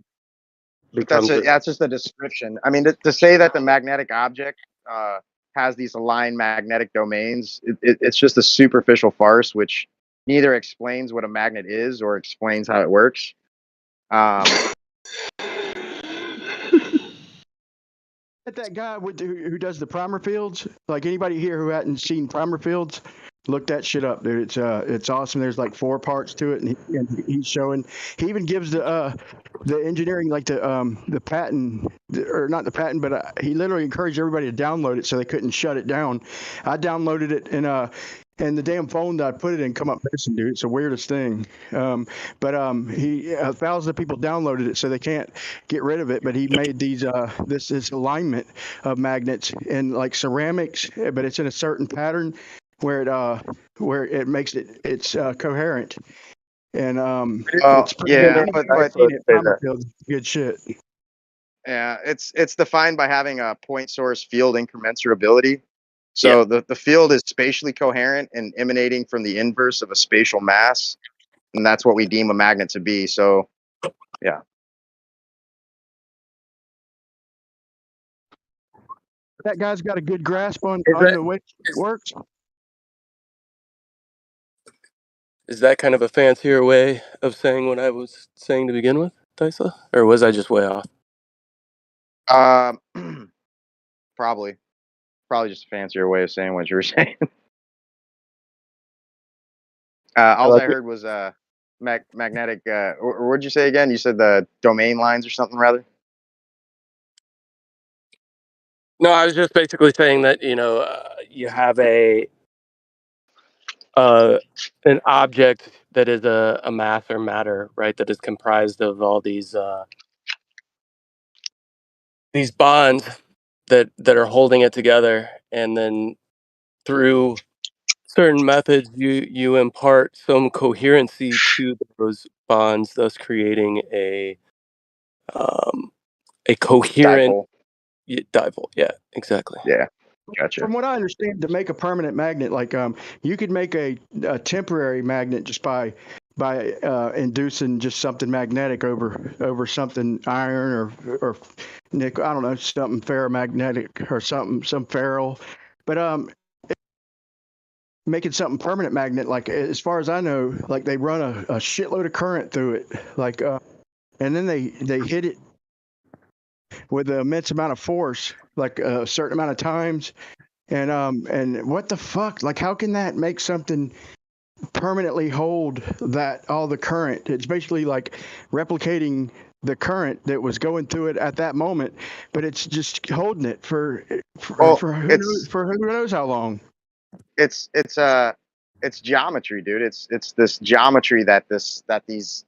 but that's becomes that's just a description. I mean, to say that the magnetic object has these aligned magnetic domains, it's just a superficial farce, which neither explains what a magnet is or explains how it works. That guy who does the primer fields, like anybody here who hadn't seen primer fields, look that shit up, dude. It's awesome. There's like 4 parts to it, and he's showing. He even gives the engineering, like the patent, or not the patent, but he literally encouraged everybody to download it so they couldn't shut it down. I downloaded it and the damn phone that I put it in come up missing, dude. It's the weirdest thing. But 1,000 people downloaded it, so they can't get rid of it. But he made these this alignment of magnets in like ceramics, but it's in a certain pattern where it makes it's coherent. And it's pretty yeah, good. but Good shit. Yeah, it's defined by having a point source field incommensurability. So the field is spatially coherent and emanating from the inverse of a spatial mass, and that's what we deem a magnet to be. So, yeah. That guy's got a good grasp on the way it works. Is that kind of a fancier way of saying what I was saying to begin with, Daisa? Or was I just way off? Probably just a fancier way of saying what you were saying. All I heard was magnetic. Or what'd you say again? You said the domain lines or something, rather. No, I was just basically saying that, you know, you have an object that is a mass or matter, right, that is comprised of all these bonds that are holding it together, and then through certain methods you impart some coherency to those bonds, thus creating a coherent dipole. Yeah, exactly. Yeah, gotcha. From what I understand, to make a permanent magnet, like you could make a temporary magnet just by inducing just something magnetic over something iron or nickel. I don't know, something ferromagnetic or some ferrule, but making something permanent magnet, like as far as I know, like they run a shitload of current through it, like and then they hit it with an immense amount of force, like a certain amount of times. And what the fuck? Like, how can that make something permanently hold that all the current? It's basically like replicating the current that was going through it at that moment, but it's just holding it for who knows how long. It's geometry, dude. It's this geometry that these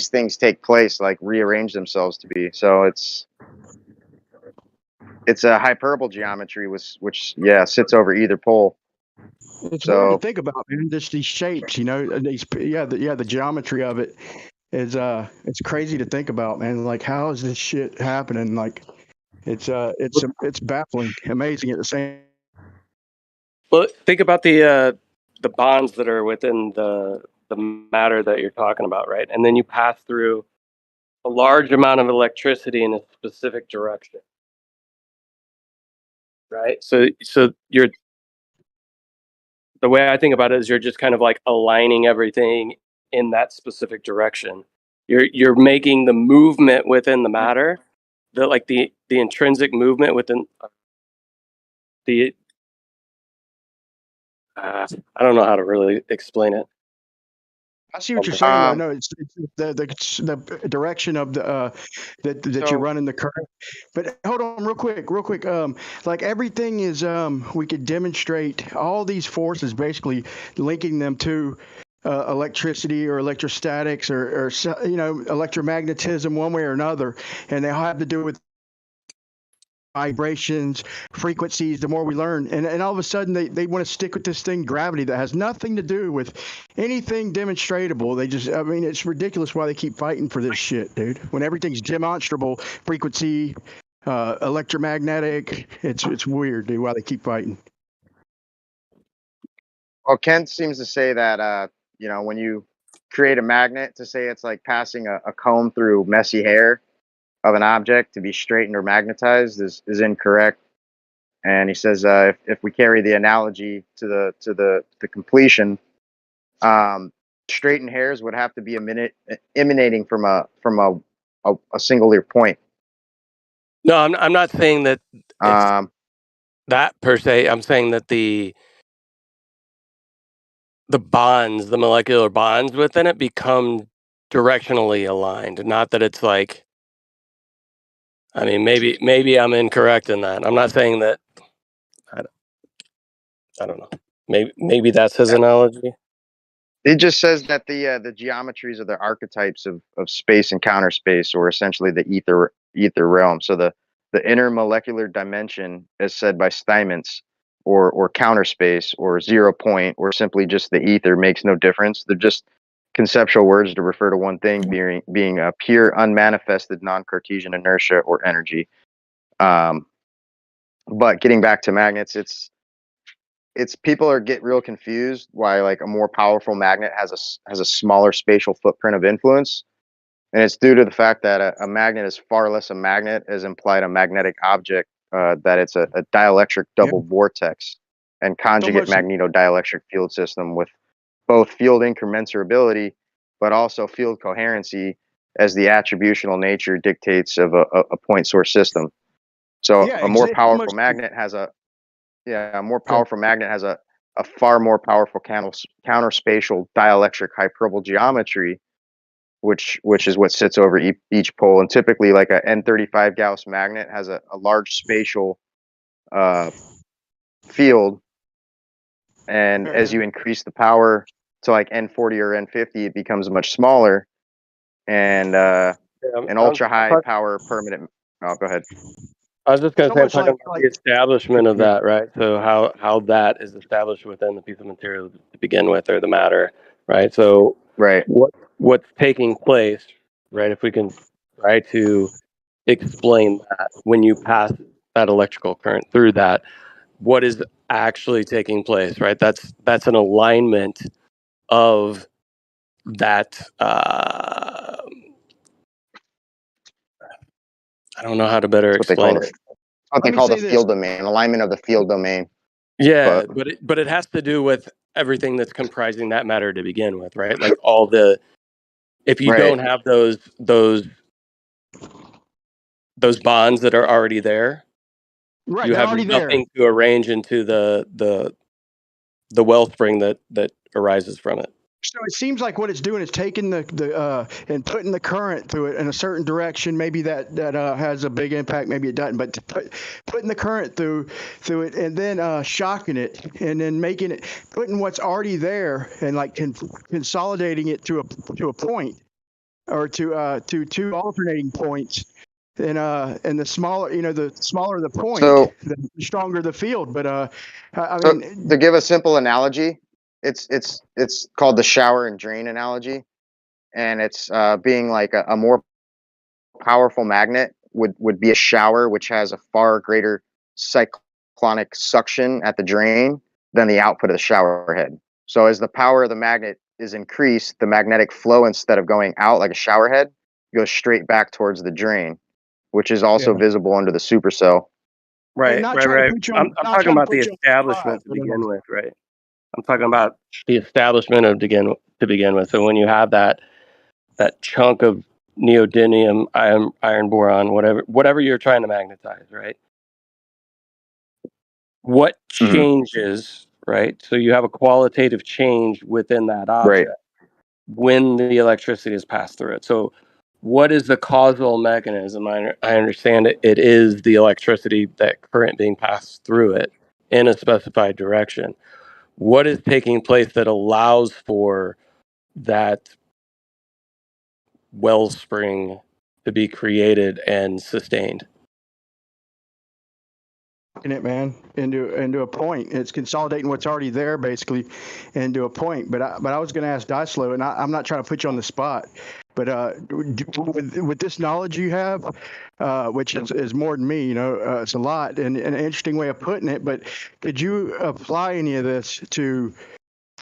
things take place, like rearrange themselves to be. So it's a hyperbole geometry, which sits over either pole. It's So weird to think about, man. Just these shapes, the geometry of it is it's crazy to think about, man. Like, how is this shit happening? Like, it's baffling, amazing at the same. Well, think about the bonds that are within the matter that you're talking about, right? And then you pass through a large amount of electricity in a specific direction, right? So you're the way I think about it is you're just kind of like aligning everything in that specific direction. You're making the movement within the matter, the intrinsic movement within the I don't know how to really explain it. I see what you're saying. Though. No, it's the direction of the that you're running the current. But hold on, real quick. Like everything is, we could demonstrate all these forces, basically linking them to electricity or electrostatics or electromagnetism, one way or another, and they all have to do with vibrations, frequencies. The more we learn, and all of a sudden they want to stick with this thing, gravity, that has nothing to do with anything demonstrable. I mean, it's ridiculous why they keep fighting for this shit, dude, when everything's demonstrable. Frequency, electromagnetic, it's weird, dude, why they keep fighting. Well, Kent seems to say that when you create a magnet, to say it's like passing a comb through messy hair of an object to be straightened or magnetized is incorrect. And he says if we carry the analogy to the completion, straightened hairs would have to be emanating from a singular point. No, I'm not saying that it's that per se. I'm saying that the bonds, the molecular bonds within it, become directionally aligned. Not that it's like, I mean, maybe I'm incorrect in that. I'm not saying that. I don't know. Maybe that's his analogy. It just says that the geometries are the archetypes of space and counter space, or essentially the ether realm. So the intermolecular dimension, as said by Steinmetz, or counter space, or 0 point, or simply just the ether, makes no difference. They're just conceptual words to refer to one thing being a pure unmanifested non-Cartesian inertia or energy. But getting back to magnets, it's people get real confused why like a more powerful magnet has a smaller spatial footprint of influence, and it's due to the fact that a magnet is far less a magnet as implied a magnetic object, that it's a dielectric double vortex and conjugate magnetodielectric field system with both field incommensurability but also field coherency as the attributional nature dictates of a point source system. So a more powerful magnet has a far more powerful counterspatial dielectric hyperbole geometry, which is what sits over each pole. And typically, like a N35 Gauss magnet has a large spatial field, and as you increase the power to like N40 or N50, it becomes much smaller, and an ultra high power permanent. Oh, go ahead. I was just going to say, I'm talking about the establishment of that, right? So how that is established within the piece of material to begin with, or the matter, right? So what's taking place, right? If we can try to explain that, when you pass that electrical current through that, what is actually taking place, right? That's an alignment of that. I don't know how to better explain it. What they call the field domain, alignment of the field domain. Yeah, but it has to do with everything that's comprising that matter to begin with, right? Like if you don't have those bonds that are already there, you have nothing to arrange into the wellspring that arises from it. So it seems like what it's doing is taking the and putting the current through it in a certain direction. Maybe that has a big impact. Maybe it doesn't. But putting the current through it, and then shocking it, and then putting what's already there, and like consolidating it to a point, or to two alternating points, and the smaller, the smaller the point, So, the stronger the field. But I so mean, to give a simple analogy, it's called the shower and drain analogy, and it's being like a more powerful magnet would be a shower, which has a far greater cyclonic suction at the drain than the output of the shower head. So as the power of the magnet is increased, the magnetic flow, instead of going out like a shower head, goes straight back towards the drain, which is also yeah. visible under the supercell. And Right, not right, trying to right. put you I'm on, not talking trying to about the put you on the spot, establishment to but, begin with, right? I'm talking about the establishment to begin with. So when you have that chunk of neodymium, iron boron, whatever you're trying to magnetize, right? What Mhm. changes, right? So you have a qualitative change within that Right. object when the electricity is passed through it. So what is the causal mechanism? I understand it is the electricity, that current being passed through it in a specified direction. What is taking place that allows for that wellspring to be created and sustained? it, man, into a point. It's consolidating what's already there, basically, into a point. But I was going to ask Dyslow, and I'm not trying to put you on the spot, but with this knowledge you have, which is more than me, it's a lot, and an interesting way of putting it. But could you apply any of this to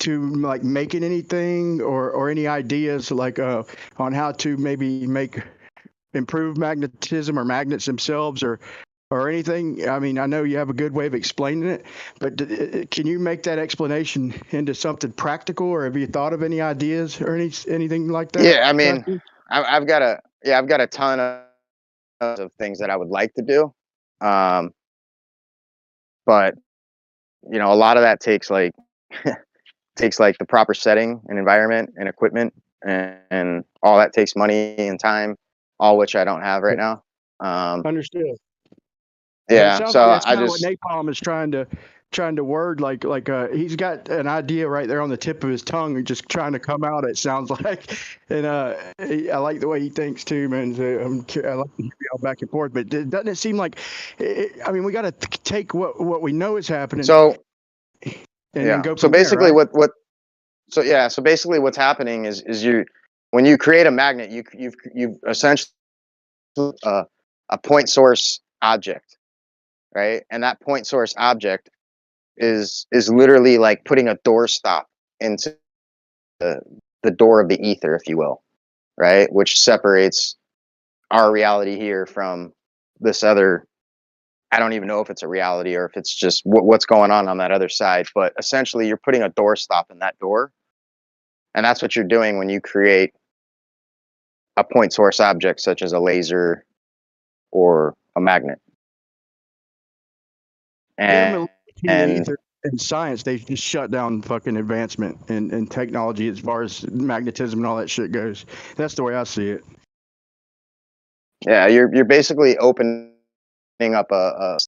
like making anything or any ideas like on how to maybe improve magnetism or magnets themselves or anything? I mean, I know you have a good way of explaining it, but can you make that explanation into something practical, or have you thought of any ideas or anything like that? Yeah, I mean, I've got a ton of things that I would like to do, um, but a lot of that takes like the proper setting and environment and equipment, and all that takes money and time, all which I don't have right now. Understood. But it Yeah, sounds so like that's I kind of what just Napalm is trying to word like he's got an idea right there on the tip of his tongue and just trying to come out. It sounds like, and I like the way he thinks too, man. So I like to hear y'all back and forth. But doesn't it seem like, I mean, we got to take what we know is happening so and then yeah. go So from there, basically, right? so basically, what's happening is when you create a magnet, you've essentially a point source object, right? And that point source object is literally like putting a doorstop into the door of the ether, if you will, right? Which separates our reality here from this other. I don't even know if it's a reality or if it's just what's going on that other side. But essentially, you're putting a doorstop in that door, and that's what you're doing when you create a point source object such as a laser or a magnet. Get them And, in the ether. In science, they just shut down fucking advancement in technology as far as magnetism and all that shit goes. That's the way I see it. yeah, you're basically opening up a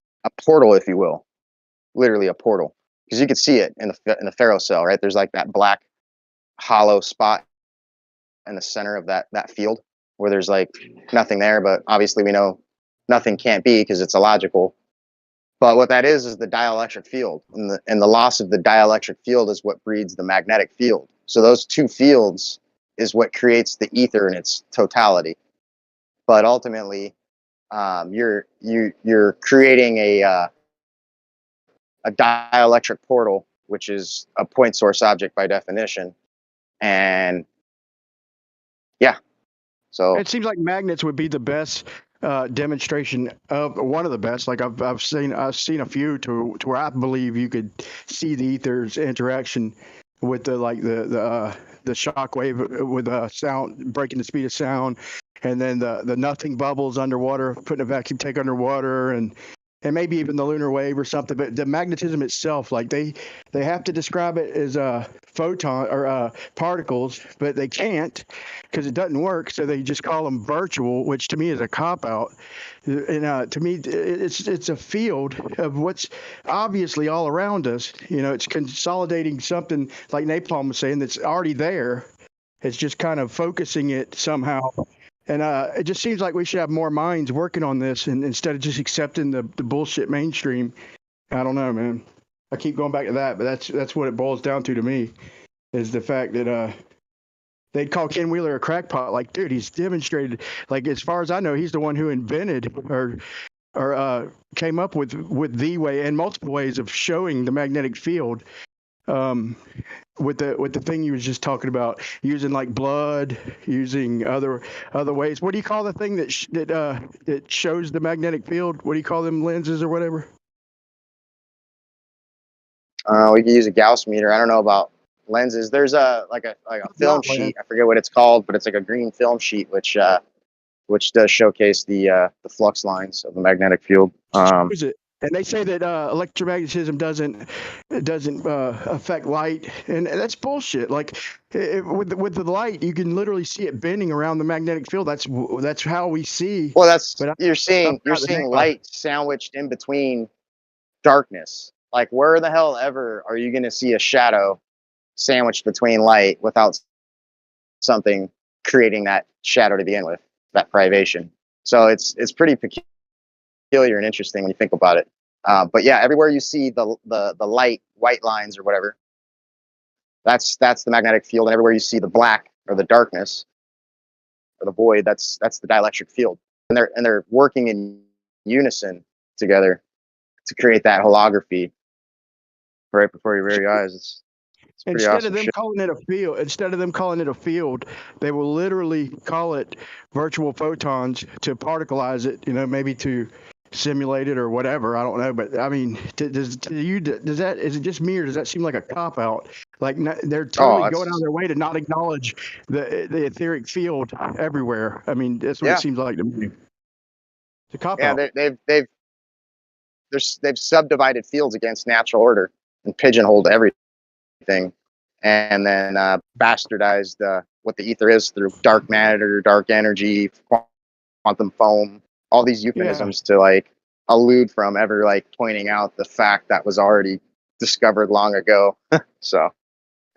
portal, if you will, literally a portal, because you can see it in the ferrocell, right? There's like that black hollow spot in the center of that field where there's like nothing there, but obviously we know nothing can't be because it's illogical. But what that is the dielectric field, and the loss of the dielectric field is what breeds the magnetic field. So those two fields is what creates the ether in its totality. But ultimately, you're creating a dielectric portal, which is a point source object by definition, and yeah, so It seems like magnets would be the best demonstration of one of the best. Like I've seen a few to where I believe you could see the ether's interaction with the shock wave with sound breaking the speed of sound, and then the nothing bubbles underwater, putting a vacuum tank underwater, and maybe even the lunar wave or something. But the magnetism itself, like they have to describe it as photon or particles, but they can't because it doesn't work. So they just call them virtual, which to me is a cop out. And to me, it's a field of what's obviously all around us. It's consolidating something like Napalm was saying that's already there. It's just kind of focusing it somehow And it just seems like we should have more minds working on this, and instead of just accepting the bullshit mainstream. I don't know, man. I keep going back to that, but that's what it boils down to me, is the fact that they'd call Ken Wheeler a crackpot. Like, dude, he's demonstrated. Like, as far as I know, he's the one who invented or came up with the way and multiple ways of showing the magnetic field. With the thing you was just talking about, using like blood, using other ways. What do you call the thing that shows the magnetic field? What do you call them, lenses or whatever? We can use a Gauss meter. I don't know about lenses. There's a film sheet. I forget what it's called, but it's like a green film sheet, which does showcase the flux lines of the magnetic field. Is it? And they say that electromagnetism doesn't affect light, and that's bullshit. Like with the light, you can literally see it bending around the magnetic field. That's how we see. Well, you're seeing light sandwiched in between darkness. Like, where the hell ever are you going to see a shadow sandwiched between light without something creating that shadow to begin with, that privation? So it's pretty peculiar and interesting when you think about it. But yeah, everywhere you see the light, white lines or whatever, that's the magnetic field, and everywhere you see the black or the darkness or the void, that's the dielectric field, and they're working in unison together to create that holography right before your very eyes. It's pretty Instead awesome of them shit. calling it a field, they will literally call it virtual photons to particleize it. Maybe to simulate it or whatever. I don't know, but I mean, is it just me, or does that seem like a cop out? Like, they're totally going out of their way to not acknowledge the etheric field everywhere. I mean, that's what it seems like to me. It's a cop out. They've subdivided fields against natural order and pigeonholed everything, and then bastardized what the ether is through dark matter, dark energy, quantum foam, all these euphemisms to like allude from ever like pointing out the fact that was already discovered long ago. So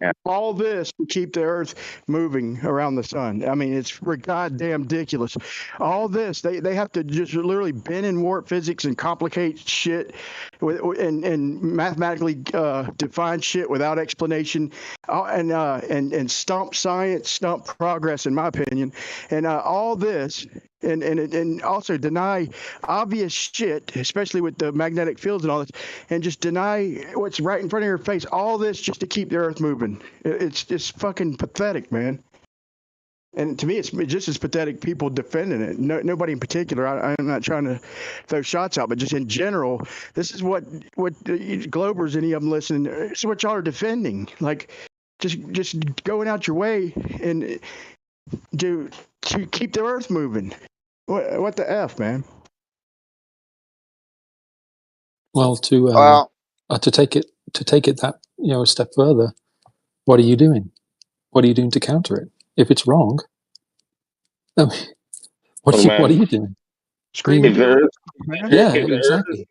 yeah. All this to keep the Earth moving around the sun. I mean, it's goddamn ridiculous. All this, they have to just literally bend and warp physics and complicate shit, and mathematically define shit without explanation, and stump science, stump progress, in my opinion, and all this. And also deny obvious shit, especially with the magnetic fields and all this, and just deny what's right in front of your face. All this just to keep the Earth moving. It's just fucking pathetic, man. And to me, it's just as pathetic people defending it. Nobody in particular. I'm not trying to throw shots out, but just in general, this is what Globers, any of them listening, this is what y'all are defending. Like, just going out your way and to keep the Earth moving. What the F, man? Well, to take it that a step further, what are you doing? What are you doing to counter it? If it's wrong, I mean, what are you doing? If the Earth, Exactly.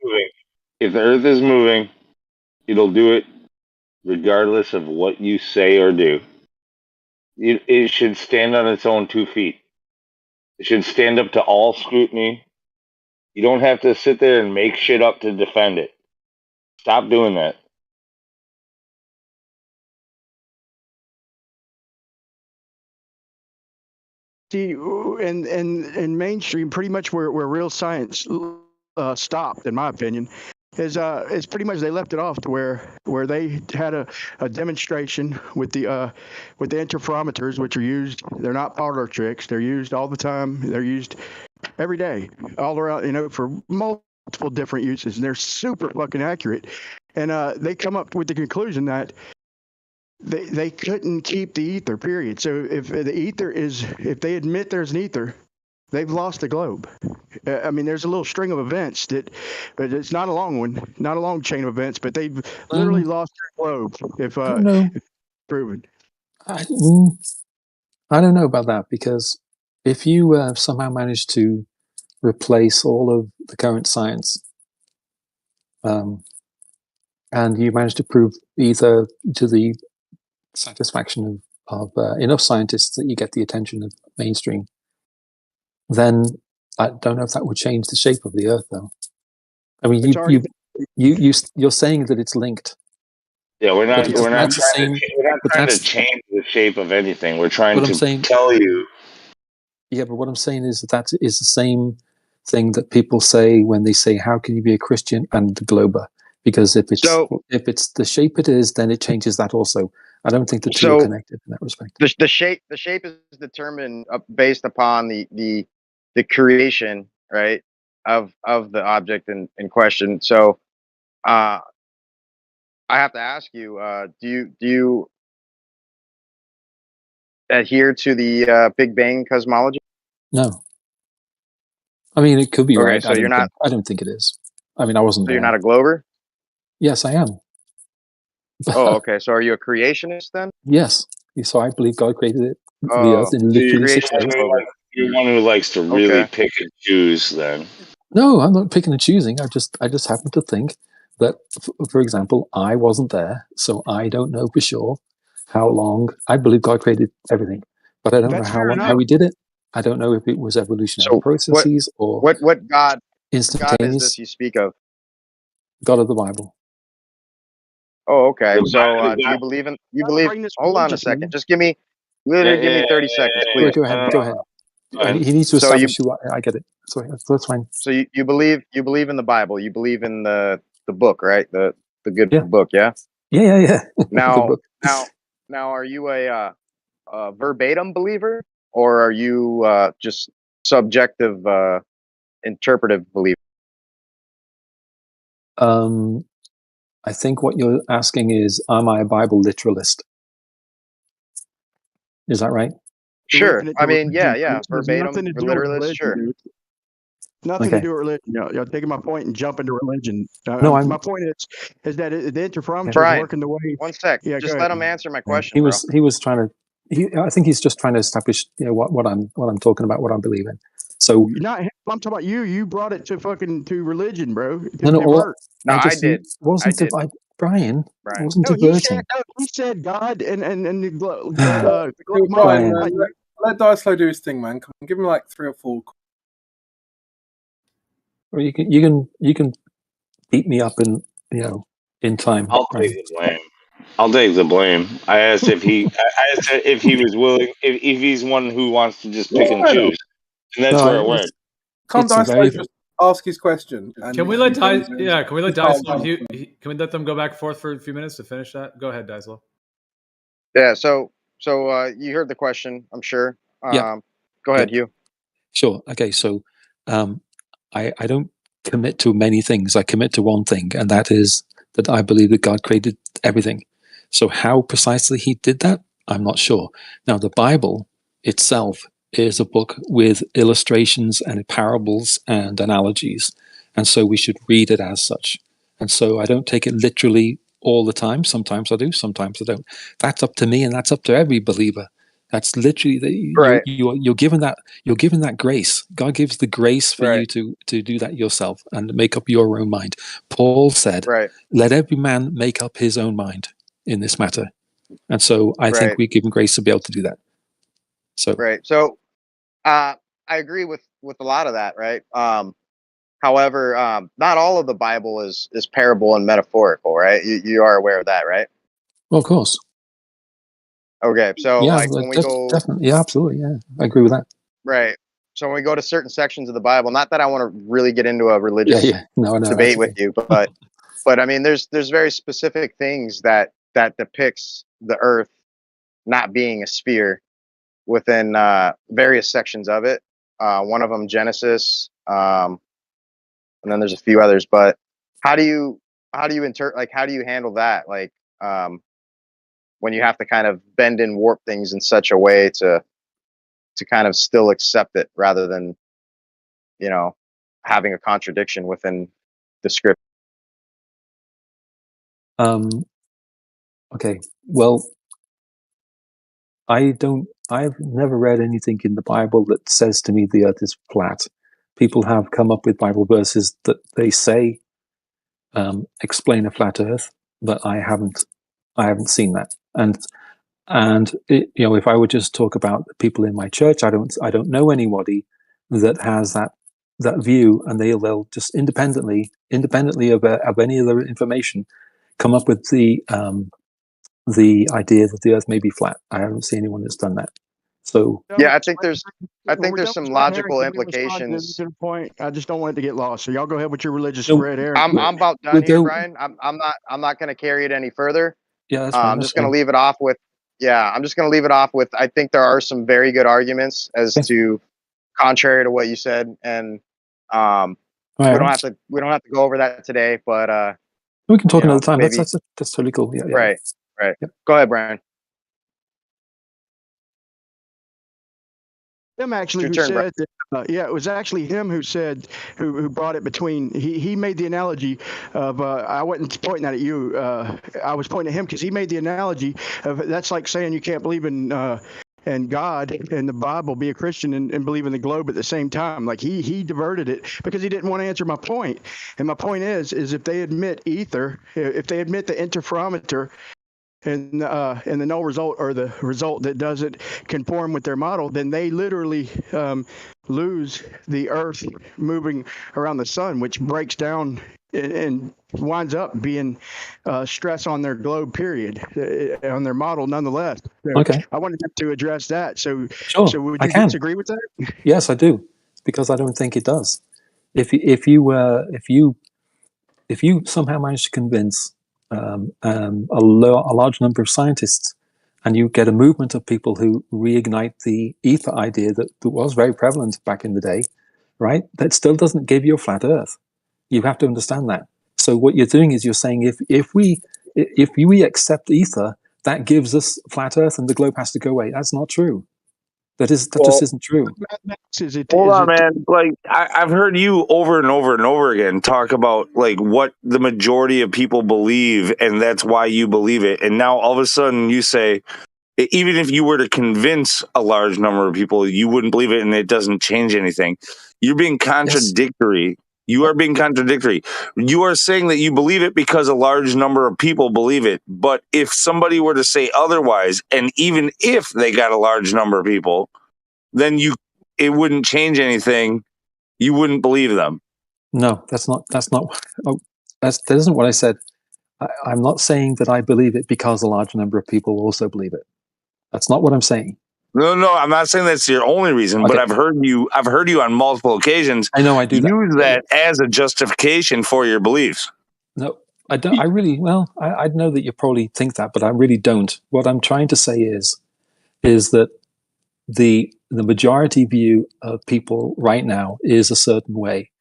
if the Earth is moving, it'll do it regardless of what you say or do. It should stand on its own 2 feet. It should stand up to all scrutiny. You don't have to sit there and make shit up to defend it. Stop doing that. See, in mainstream, pretty much where real science stopped, in my opinion, is pretty much they left it off to where they had a demonstration with the interferometers, which are used. They're not parlor tricks. They're used all the time. They're used every day, all around, for multiple different uses, and they're super fucking accurate. And they come up with the conclusion that they couldn't keep the ether, period. So if they admit there's an ether, they've lost the globe. I mean, there's a little string of events but it's not a long one, not a long chain of events, but they've literally lost their globe if proven. I don't know about that, because if you somehow manage to replace all of the current science, and you manage to prove either to the satisfaction of enough scientists that you get the attention of mainstream, then I don't know if that would change the shape of the Earth, though. I mean, It's already you're saying that it's linked. Yeah, we're But not. We're not that's the trying same. to. We're not But trying to that's change the shape of anything. We're trying what I'm to saying. tell you. Yeah, but what I'm saying is that is the same thing that people say when they say, "How can you be a Christian and a Glober?" Because if it's the shape it is, then it changes that also. I don't think the two are So connected in that respect. the shape is determined based upon the creation, right, of the object in question. So I have to ask you, do you adhere to the Big Bang cosmology? No, I mean it could be Okay, right. so you're not. I don't think it is. I mean, I wasn't So you're there. not a Glober? Yes, I am. Oh, okay. So are you a creationist then? Yes. So I believe God created the Oh, Earth in so you're literally a 6 days. creationist Glober. You're one who likes to really Okay. pick and choose. Then. No, I'm not picking and choosing. I just happen to think that, for example, I wasn't there, so I don't know for sure how long. I believe God created everything, but I don't know That's fair how enough. He did it. I don't know if it was evolutionary So processes or what God is instantaneous. this you speak of? God of the Bible. Oh, okay. The So Bible- do you believe in you believe? Bring this Hold on a religious, second. man. Just give me literally give me 30 seconds, Go, please. go ahead. Go ahead. ahead. He needs to So you establish who I get it. Sorry, that's fine. so you believe in the Bible. You believe in the book, right? The good Yeah. book, yeah. Yeah. Good Now book. now are you a verbatim believer, or are you just subjective interpretive believer? I think what you're asking is, am I a Bible literalist? Is that right? Sure. Linking it I to mean, religion. yeah. This has Verbatim, nothing to do with literalist, religion, sure. dude. Nothing to Okay. do with religion. You're taking my point and jumping to religion. No, My point is that the interferometer is Brian, working the way. one sec. Yeah, go Just ahead. let him answer my Yeah. question, bro. He was trying to. I think he's just trying to establish, what I'm talking about, what I believe in. So Not him. I'm talking about you. You brought it to religion, bro. To no, divert. No, I did. wasn't Brian. I Brian. wasn't No, diverting. he said God and the globe Brian, Brian. man, let Dicelo do his thing, man. Come on, give him like 3 or 4. Or you can beat me up in time. I'll Brian. take the blame. I'll take the blame. I asked if he. I asked if he was willing. If he's one who wants to just pick and choose, and that's where it went. Can't Dicelo just ask his question? Can we let Dice? Yeah, can we let Dice? Can we let them go back and forth for a few minutes to finish that? Go ahead, Dice. Yeah. So you heard the question, I'm sure. Yeah. Go ahead, Hugh. Sure. Okay. So, I don't commit to many things. I commit to one thing, and that is that I believe that God created everything. So how precisely he did that, I'm not sure. Now, the Bible itself is a book with illustrations and parables and analogies, and so we should read it as such. And so I don't take it literally all the time. Sometimes I do, sometimes I don't. That's up to me, and that's up to every believer. That's literally Right. you're given that grace. God gives the grace for Right. you to do that yourself and make up your own mind. Paul said, Right. "Let every man make up his own mind in this matter." And so I think Right. we give him grace to be able to do that. So Right. So I agree with a lot of that, right? However, not all of the Bible is parable and metaphorical, right? You are aware of that, right? well, of course. Okay. So Yeah, like when we go definitely. Yeah, absolutely. Yeah, I agree with that. right. So when we go to certain sections of the Bible, not that I want to really get into a Yeah, religious yeah. No, debate that's with okay. you, but I mean there's very specific things that depicts the earth not being a sphere within various sections of it. One of them Genesis, and then there's a few others. But how do you how do you handle that? Like when you have to kind of bend and warp things in such a way to kind of still accept it rather than having a contradiction within the script. Okay. Well, I've never read anything in the Bible that says to me the earth is flat. People have come up with Bible verses that they say explain a flat earth, but I haven't seen that. And if I would just talk about the people in my church, I don't know anybody that has that view, and they'll just independently of any other information, come up with the idea that the Earth may be flat. I haven't seen anyone that's done that. So Yeah, I think there's some Can logical we respond implications. to the point? I just don't want it to get lost. So y'all go ahead with your religious No, red herring. I'm about done here, Brian. I'm not going to carry it any further. Yeah, that's fine. I'm That's just going to fine. leave it off with. Yeah, I'm just going to leave it off with. I think there are some very good arguments as to contrary to what you said, and we don't have to go over that today. But we can talk you know, another time. maybe That's totally cool. Yeah, yeah. right. Go ahead, Brian. Him actually who It's your turn, said that, yeah, it was actually him who said who brought it between. He made the analogy of I wasn't pointing that at you. I was pointing at him because he made the analogy of that's like saying you can't believe in God and the Bible, be a Christian and believe in the globe at the same time. Like he diverted it because he didn't want to answer my point. And my point is if they admit ether, if they admit the interferometer and the null result or the result that doesn't conform with their model, then they literally lose the Earth moving around the sun, which breaks down and winds up being stress on their globe period on their model nonetheless. So Okay. I wanted to address that. So Sure, so would I you can. disagree with that? Yes, I do, because I don't think it does. If you somehow manage to convince a large number of scientists, and you get a movement of people who reignite the ether idea that was very prevalent back in the day, right? That still doesn't give you a flat Earth. You have to understand that. So what you're doing is you're saying if we accept ether, that gives us flat Earth and the globe has to go away. That's not true. That just isn't true. Hold on, man. Like I've heard you over and over and over again talk about like what the majority of people believe, and that's why you believe it. And now all of a sudden you say, even if you were to convince a large number of people, you wouldn't believe it, and it doesn't change anything. You're being contradictory. You are being contradictory. You are saying that you believe it because a large number of people believe it. But if somebody were to say otherwise, and even if they got a large number of people, then it wouldn't change anything. You wouldn't believe them. No, that's not. Oh, that isn't what I said. I'm not saying that I believe it because a large number of people also believe it. That's not what I'm saying. No, I'm not saying that's your only reason, but I've heard you on multiple occasions. I know I do use that as a justification for your beliefs. No, I don't. I really, I know that you probably think that, but I really don't. What I'm trying to say is that the majority view of people right now is a certain way.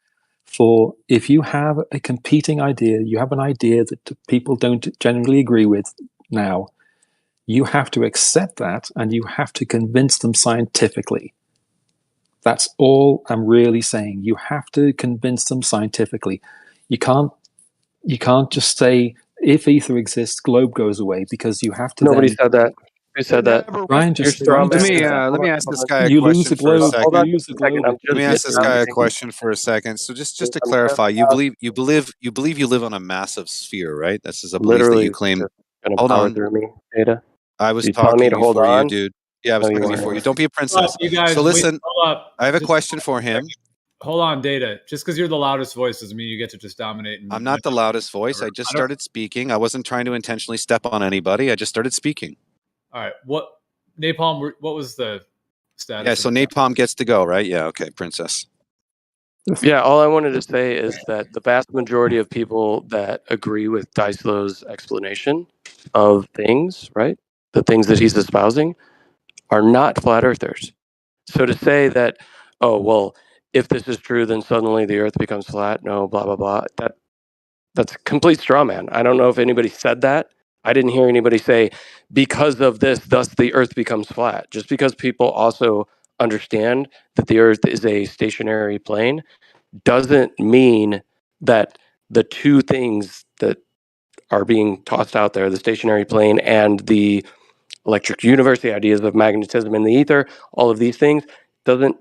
For if you have a competing idea, you have an idea that people don't generally agree with now, you have to accept that and you have to convince them scientifically. That's all I'm really saying. You have to convince them scientifically. You can't just say if ether exists, globe goes away, because you have to. Nobody then, said that. Who said that? Brian You're just straw Brian just man. said that. Let me ask this guy a You lose question the for a globe. second. You lose the globe. Let me ask this guy a question for a second. So just to clarify, you believe you live on a massive sphere, right? This is a belief that Literally you claim. just gonna Hold power on. through me, Data. I was You telling me talking to hold before you, on? dude. Yeah, I was No, you talking weren't. before you. Don't be a princess. You guys, So listen, hold up. I have a Just question for him. Hold on, Data. Just because you're the loudest voice doesn't mean you get to just dominate. And I'm not the loudest voice. I just started speaking. I wasn't trying to intentionally step on anybody. I just started speaking. All right. What Napalm? What was the status? Yeah, so Napalm gets to go, right? Yeah, okay, princess. Yeah, all I wanted to say is that the vast majority of people that agree with Daislow's explanation of things, right, the things that he's espousing, are not flat earthers. So to say that, oh, well, if this is true, then suddenly the earth becomes flat, no, blah, blah, blah, that's a complete straw man. I don't know if anybody said that. I didn't hear anybody say, because of this, thus the earth becomes flat. Just because people also understand that the earth is a stationary plane doesn't mean that the two things that are being tossed out there, the stationary plane and the electric universe, the ideas of magnetism in the ether, all of these things, doesn't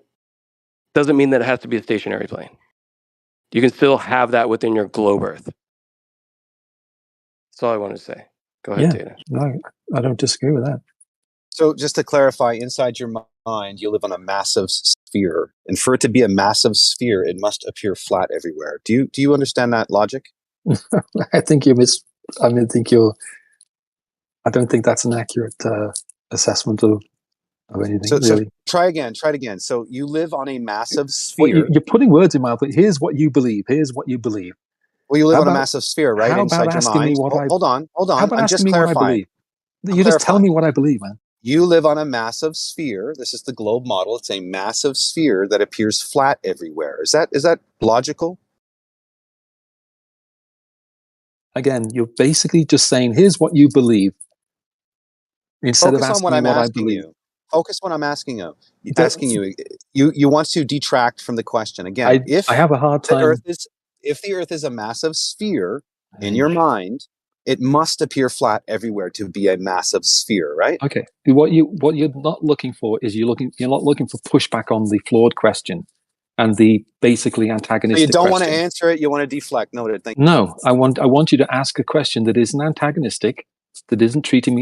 mean that it has to be a stationary plane. You can still have that within your globe Earth. That's all I want to say. Go ahead, Data. No, I don't disagree with that. So just to clarify, inside your mind, you live on a massive sphere, and for it to be a massive sphere, it must appear flat everywhere. Do you understand that logic? I think you miss. I mean, I don't think that's an accurate assessment of anything. So really. try again. Try it again. So you live on a massive Well, sphere. you're putting words in my mouth. Here's what you believe. Here's what you believe. Well, you live How on a about- massive sphere, right? How about Inside your asking me mind. what I? Hold on. How about I'm asking just me what I clarifying. believe? You just tell me what I believe, man. You live on a massive sphere. This is the globe model. It's a massive sphere that appears flat everywhere. Is that logical? Again, you're basically just saying, "Here's what you believe," instead Focus of on asking what me I'm what I asking believe. you. Focus what I'm asking you. You want to detract from the question again. I have a hard time. If the Earth is a massive sphere in your mind, it must appear flat everywhere to be a massive sphere, right? Okay. What you're not looking for is you're not looking for pushback on the flawed question and the basically So antagonistic you don't want to question. answer it. You want to deflect. Noted. Thank you. No, I want you to ask a question that isn't antagonistic, that isn't treating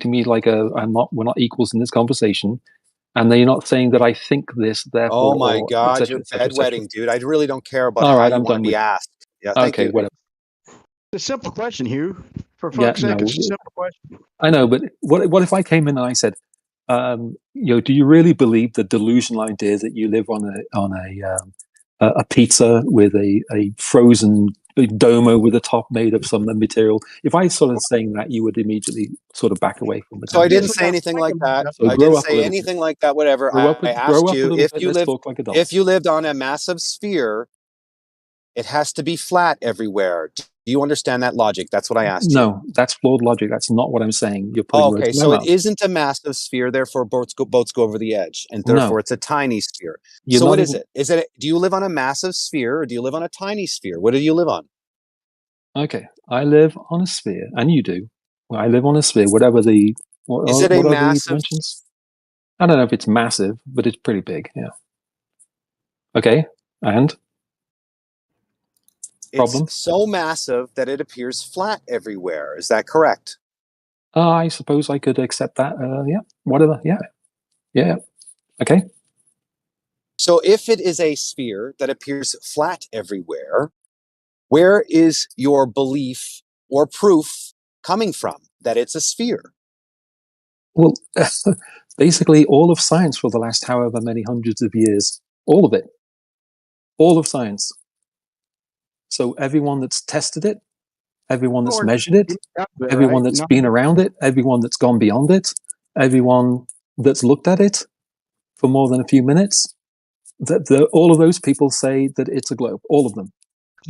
me like we're not equals in this conversation, and then you're not saying that I think this, therefore, Oh my or et God, cetera, you're et cetera, et cetera. bedwetting, dude. I really don't care about All how right, you I'm want to done be with. asked. Yeah, thank Okay, you. whatever. It's a simple question, Hugh. For Yeah, fuck's sake, no. it's a simple question. I know, but what if I came in and I said, do you really believe the delusional idea that you live on a pizza with a frozen domo with a top made of some material? If I started saying that, you would immediately sort of back away from the So I didn't conversation. say anything like that. So I grow didn't up a say little bit. anything like that. Whatever. Grow up I a asked you little bit. Let's talk like adults. if you lived on a massive sphere, it has to be flat everywhere. Do you understand that logic? That's what I asked you. No, that's flawed logic. That's not what I'm saying. You're putting words Okay, in my so it mouth. isn't a massive sphere, therefore boats go over the edge, and No. therefore it's a tiny sphere. You're So not what is even- it? Is it? Do you live on a massive sphere, or do you live on a tiny sphere? What do you live on? Okay, I live on a sphere, and you do. Well, I live on a sphere, whatever the what Is it a are the massive? dimensions? I don't know if it's massive, but it's pretty big. Yeah. Okay, and problem? It's so massive that it appears flat everywhere. Is that correct? I suppose I could accept that. Yeah, whatever. Yeah. Okay. So if it is a sphere that appears flat everywhere, where is your belief or proof coming from that it's a sphere? Well, basically, all of science for the last however many hundreds of years, all of it, all of science. So everyone that's tested it, everyone that's measured it, everyone that's been around it, everyone that's gone beyond it, everyone that's looked at it for more than a few minutes, all of those people say that it's a globe, all of them.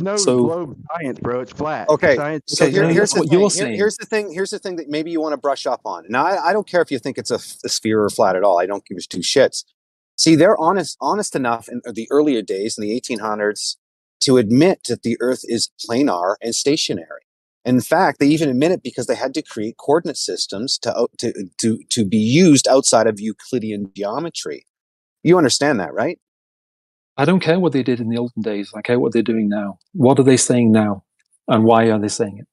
No globe science, bro. It's flat. Okay, Science, so here's the what thing. you're saying. Here's the thing that maybe you want to brush up on. Now, I don't care if you think it's a sphere or flat at all. I don't give two shits. See, they're honest enough in the earlier days in the 1800s to admit that the Earth is planar and stationary. In fact, they even admit it because they had to create coordinate systems to be used outside of Euclidean geometry. You understand that, right? I don't care what they did in the olden days. I care what they're doing now. What are they saying now? And why are they saying it?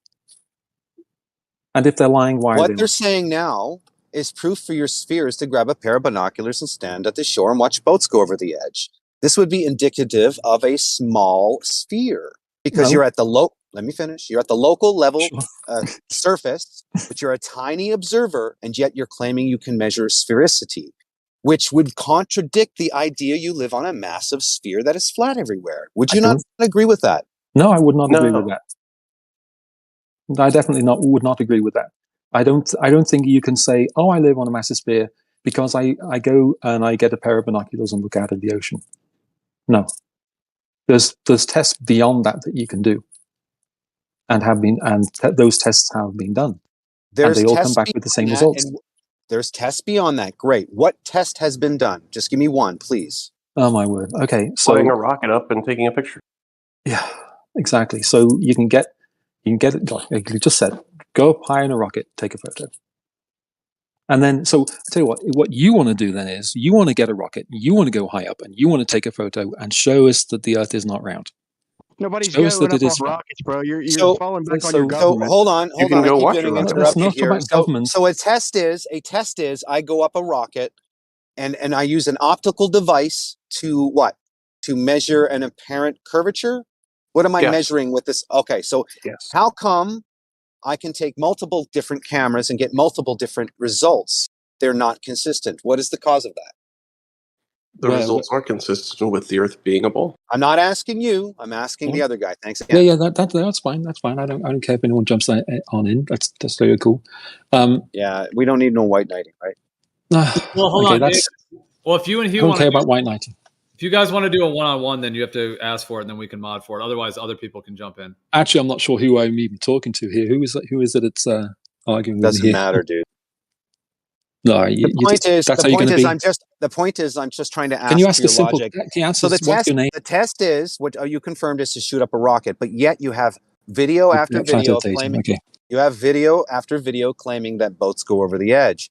And if they're lying, why are they What lying? they're saying now is proof for your spheres to grab a pair of binoculars and stand at the shore and watch boats go over the edge. This would be indicative of a small sphere because you're at the let me finish. You're at the local level surface, but you're a tiny observer, and yet you're claiming you can measure sphericity, which would contradict the idea you live on a massive sphere that is flat everywhere. Would you not agree with that? No, I would not agree with that. I definitely would not agree with that. I don't think you can say, oh, I live on a massive sphere because I go and I get a pair of binoculars and look out at the ocean. No. There's tests beyond that you can do. And those tests have been done. And they all come back with the same results. There's tests beyond that. Great. What test has been done? Just give me one, please. Oh my word. Okay. So flying a rocket up and taking a picture. Yeah, exactly. So you can get it, like you just said, go up high in a rocket, take a photo. And then, so I tell you what you want to do then is you want to get a rocket, you want to go high up and you want to take a photo and show us that the Earth is not round. Nobody's Show us going that up it on is flat. rockets, bro. You're falling back on your So government. hold on. I keep getting interrupted Let's not talk here. about government. So a test is I go up a rocket and I use an optical device to what? To measure an apparent curvature? What am I Yes. measuring with this? Okay, so Yes. how come I can take multiple different cameras and get multiple different results? They're not consistent. What is the cause of that? The results aren't consistent with the Earth being a ball. I'm not asking you. I'm asking the other guy. Thanks Yeah, again. yeah, that's fine. That's fine. I don't care if anyone jumps on in. That's very cool. Yeah, we don't need no white knighting, right? Well, hold okay, on, Dave. that's. Well, if you and I Hugh don't want care to, about white knighting. if you guys want to do a one-on-one, then you have to ask for it, and then we can mod for it. Otherwise, other people can jump in. Actually, I'm not sure who I'm even talking to here. Who is it? Who is it? It's arguing with Doesn't me here. matter, dude. No, The point is, that's how you're going to be. I'm just trying to ask Can you ask for a your simple? logic. Can you answer? So the What's your name? test is what you confirmed is to shoot up a rocket, but yet you have video after video claiming Okay. you have video after video claiming that boats go over the edge.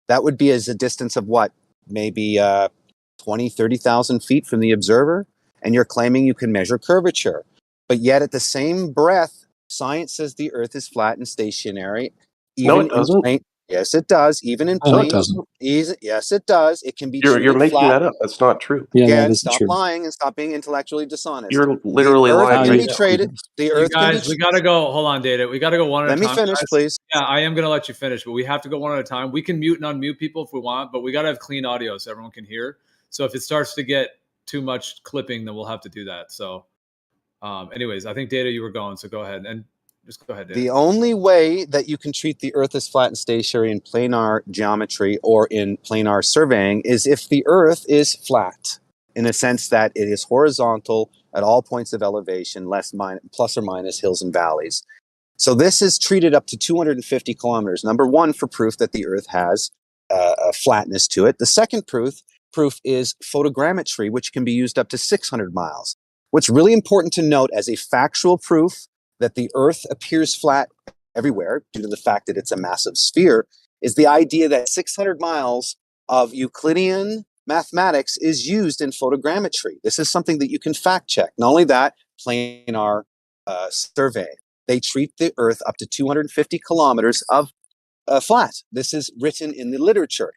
That would be as a distance of what, maybe 20, 30,000 feet from the observer, and you're claiming you can measure curvature, but yet at the same breath, science says the Earth is flat and stationary. No, it doesn't. Yes, it does. Even in No, plain. it doesn't. Yes, it does. It can be You're treated making flat. that up. That's not true. Yeah, Again, that isn't stop true. lying and stop being intellectually dishonest. You're literally the Earth lying. Can right be now. traded. The You Earth can be. guys, we got to go. Hold on, Data. We got to go one at a Let time. me finish, guys. please. Yeah, I am going to let you finish, but we have to go one at a time. We can mute and unmute people if we want, but we got to have clean audio so everyone can hear. So if it starts to get too much clipping, then we'll have to do that. So, anyways, I think Data, you were going, so go ahead and just go ahead, Data. The only way that you can treat the Earth as flat and stationary in planar geometry or in planar surveying is if the Earth is flat, in a sense that it is horizontal at all points of elevation, plus or minus hills and valleys. So this is treated up to 250 kilometers. Number one, for proof that the Earth has a flatness to it. The second proof is photogrammetry, which can be used up to 600 miles. What's really important to note as a factual proof that the Earth appears flat everywhere due to the fact that it's a massive sphere is the idea that 600 miles of Euclidean mathematics is used in photogrammetry. This is something that you can fact check. Not only that, planar survey. They treat the Earth up to 250 kilometers of flat. This is written in the literature.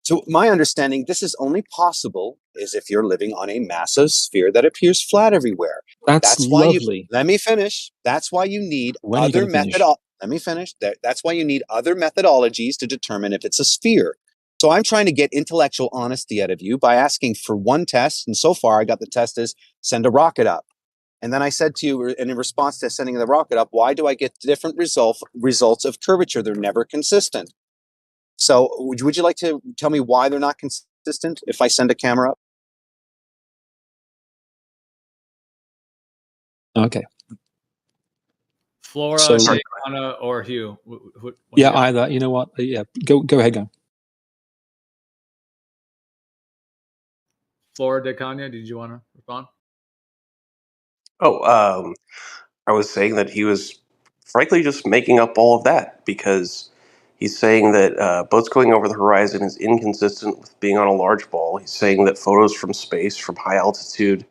To my understanding, this is only possible is if you're living on a massive sphere that appears flat everywhere. That's why lovely. let me finish. That's why you need When are you other gonna finish? Let me finish. That's why you need other methodologies to determine if it's a sphere. So I'm trying to get intellectual honesty out of you by asking for one test, and so far I got the test is send a rocket up. And then I said to you, and in response to sending the rocket up, why do I get different results of curvature? They're never consistent. So would you like to tell me why they're not consistent if I send a camera up? Okay. Flora, So- Daytona, or Hugh? What Yeah, you got? either. You know what? Yeah, go ahead, go. Flora, Decania, did you want to respond? Oh, I was saying that he was frankly just making up all of that because he's saying that boats going over the horizon is inconsistent with being on a large ball. He's saying that photos from space from high altitude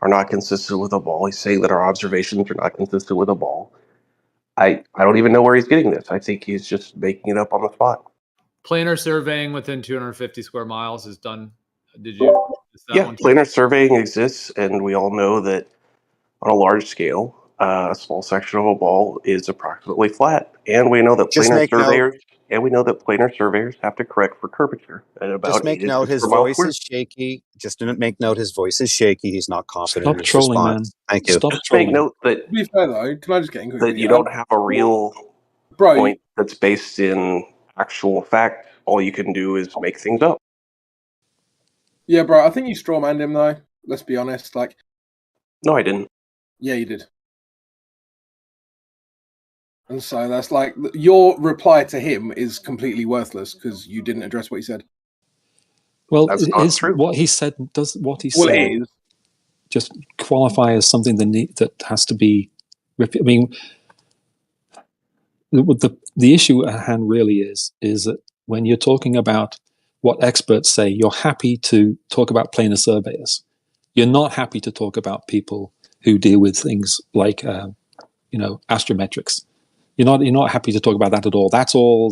are not consistent with a ball. He's saying that our observations are not consistent with a ball. I don't even know where he's getting this. I think he's just making it up on the spot. Planar surveying within 250 square miles is done. Did you? Is that Yeah, one? planar surveying exists, and we all know that on a large scale, a small section of a ball is approximately flat. And we know that Just planar make note. surveyors have to correct for curvature at about Just make 8 note inches his per mile voice squared. is shaky. Just make note his voice is shaky. He's not confident Stop in his trolling, response. man. Thank you. Stop Just trolling. make note that, To be fair though, can I just get in quickly? that you don't have a real Bro, point that's based in actual fact. All you can do is make things up. yeah, bro, I think you strawmanned him though. Let's be honest. Like, No, I didn't. yeah, you did. And so that's like your reply to him is completely worthless because you didn't address what he said. Well, That's not true. what he said does what he Well, said it is. just qualify as something that has to be. I mean, the issue at hand really is that when you're talking about what experts say, you're happy to talk about planar surveyors. You're not happy to talk about people who deal with things like astrometrics. You're not happy to talk about that at all. That's all.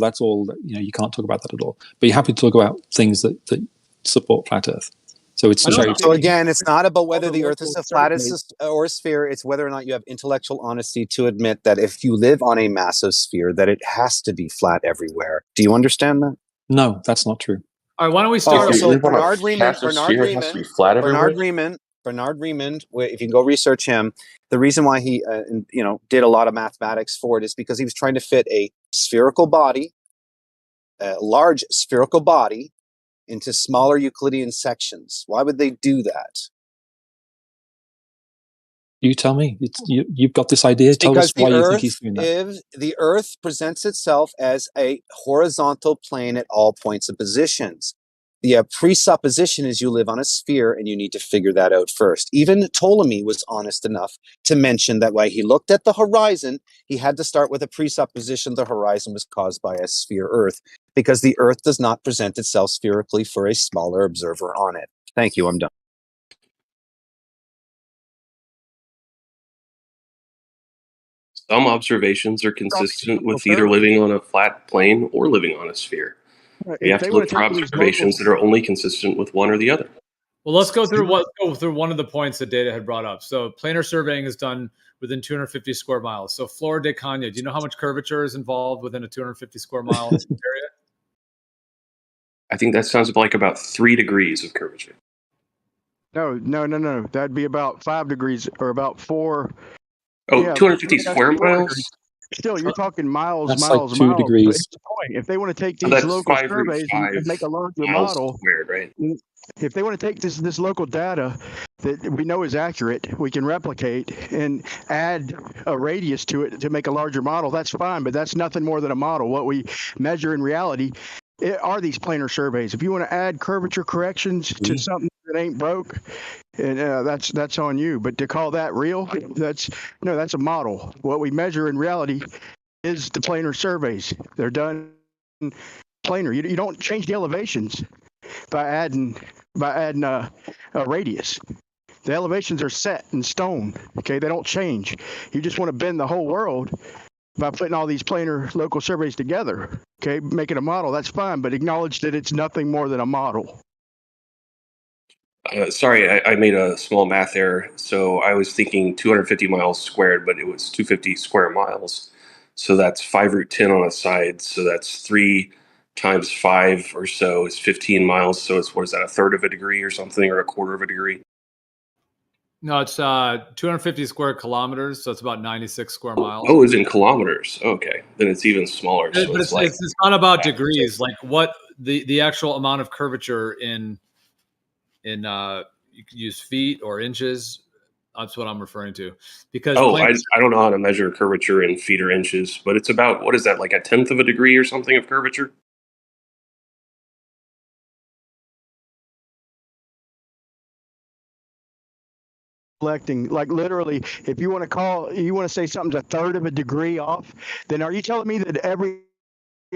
You can't talk about that at all. But you're happy to talk about things that support flat Earth. So it's I don't cherry So picking. again, it's not about whether the the Earth is local a flat surveys. or a sphere. It's whether or not you have intellectual honesty to admit that if you live on a massive sphere, that it has to be flat everywhere. Do you understand that? No, that's not true. All right, why don't we Oh, start? If you so live on a Bernard Riemann, massive sphere, it has to be flat everywhere. Bernard Riemann. If you go research him, the reason why he, did a lot of mathematics for it is because he was trying to fit a spherical body, a large spherical body, into smaller Euclidean sections. Why would they do that? You tell me. You've got this idea. It's Tell us because why you think he's doing that. if the Earth presents itself as a horizontal plane at all points and positions. The presupposition is you live on a sphere, and you need to figure that out first. Even Ptolemy was honest enough to mention that when he looked at the horizon, he had to start with a presupposition the horizon was caused by a sphere Earth, because the Earth does not present itself spherically for a smaller observer on it. Thank you, I'm done. Some observations are consistent with either living on a flat plane or living on a sphere. We have to look for observations that are only consistent with one or the other. Well, let's go through one of the points that Data had brought up. So planar surveying is done within 250 square miles. So Flora de Cana, do you know how much curvature is involved within a 250 square mile area? I think that sounds like about 3 degrees of curvature. No. That'd be about 5 degrees or about 4. Oh, yeah, 250 square miles? Still, you're talking miles. That's like 2 degrees. But it's the point. If they want to take these that's local 5 root surveys 5 and make a larger miles model, squared, right? if they want to take this local data that we know is accurate, we can replicate and add a radius to it to make a larger model. That's fine, but that's nothing more than a model. What we measure in reality are these planar surveys. If you want to add curvature corrections to something that ain't broke, and that's on you. But to call that real, that's a model. What we measure in reality is the planar surveys. They're done planar. You don't change the elevations by adding a radius. The elevations are set in stone. Okay, they don't change. You just want to bend the whole world by putting all these planar local surveys together. Okay, making a model, that's fine, but acknowledge that it's nothing more than a model. Sorry, I made a small math error. So I was thinking 250 miles squared, but it was 250 square miles. So that's 5 root 10 on a side. So that's 3 times 5 or so is 15 miles. So it's, what is that, a third of a degree or something, or a quarter of a degree? No, it's 250 square kilometers. So it's about 96 square miles. Oh, it's in kilometers. Okay, then it's even smaller. But So it's not about degrees. Like what the actual amount of curvature in you can use feet or inches. That's what I'm referring to. Because I don't know how to measure curvature in feet or inches, but it's about, what is that, like a tenth of a degree or something of curvature? Reflecting, like literally, if you want to say something's a third of a degree off, then are you telling me that every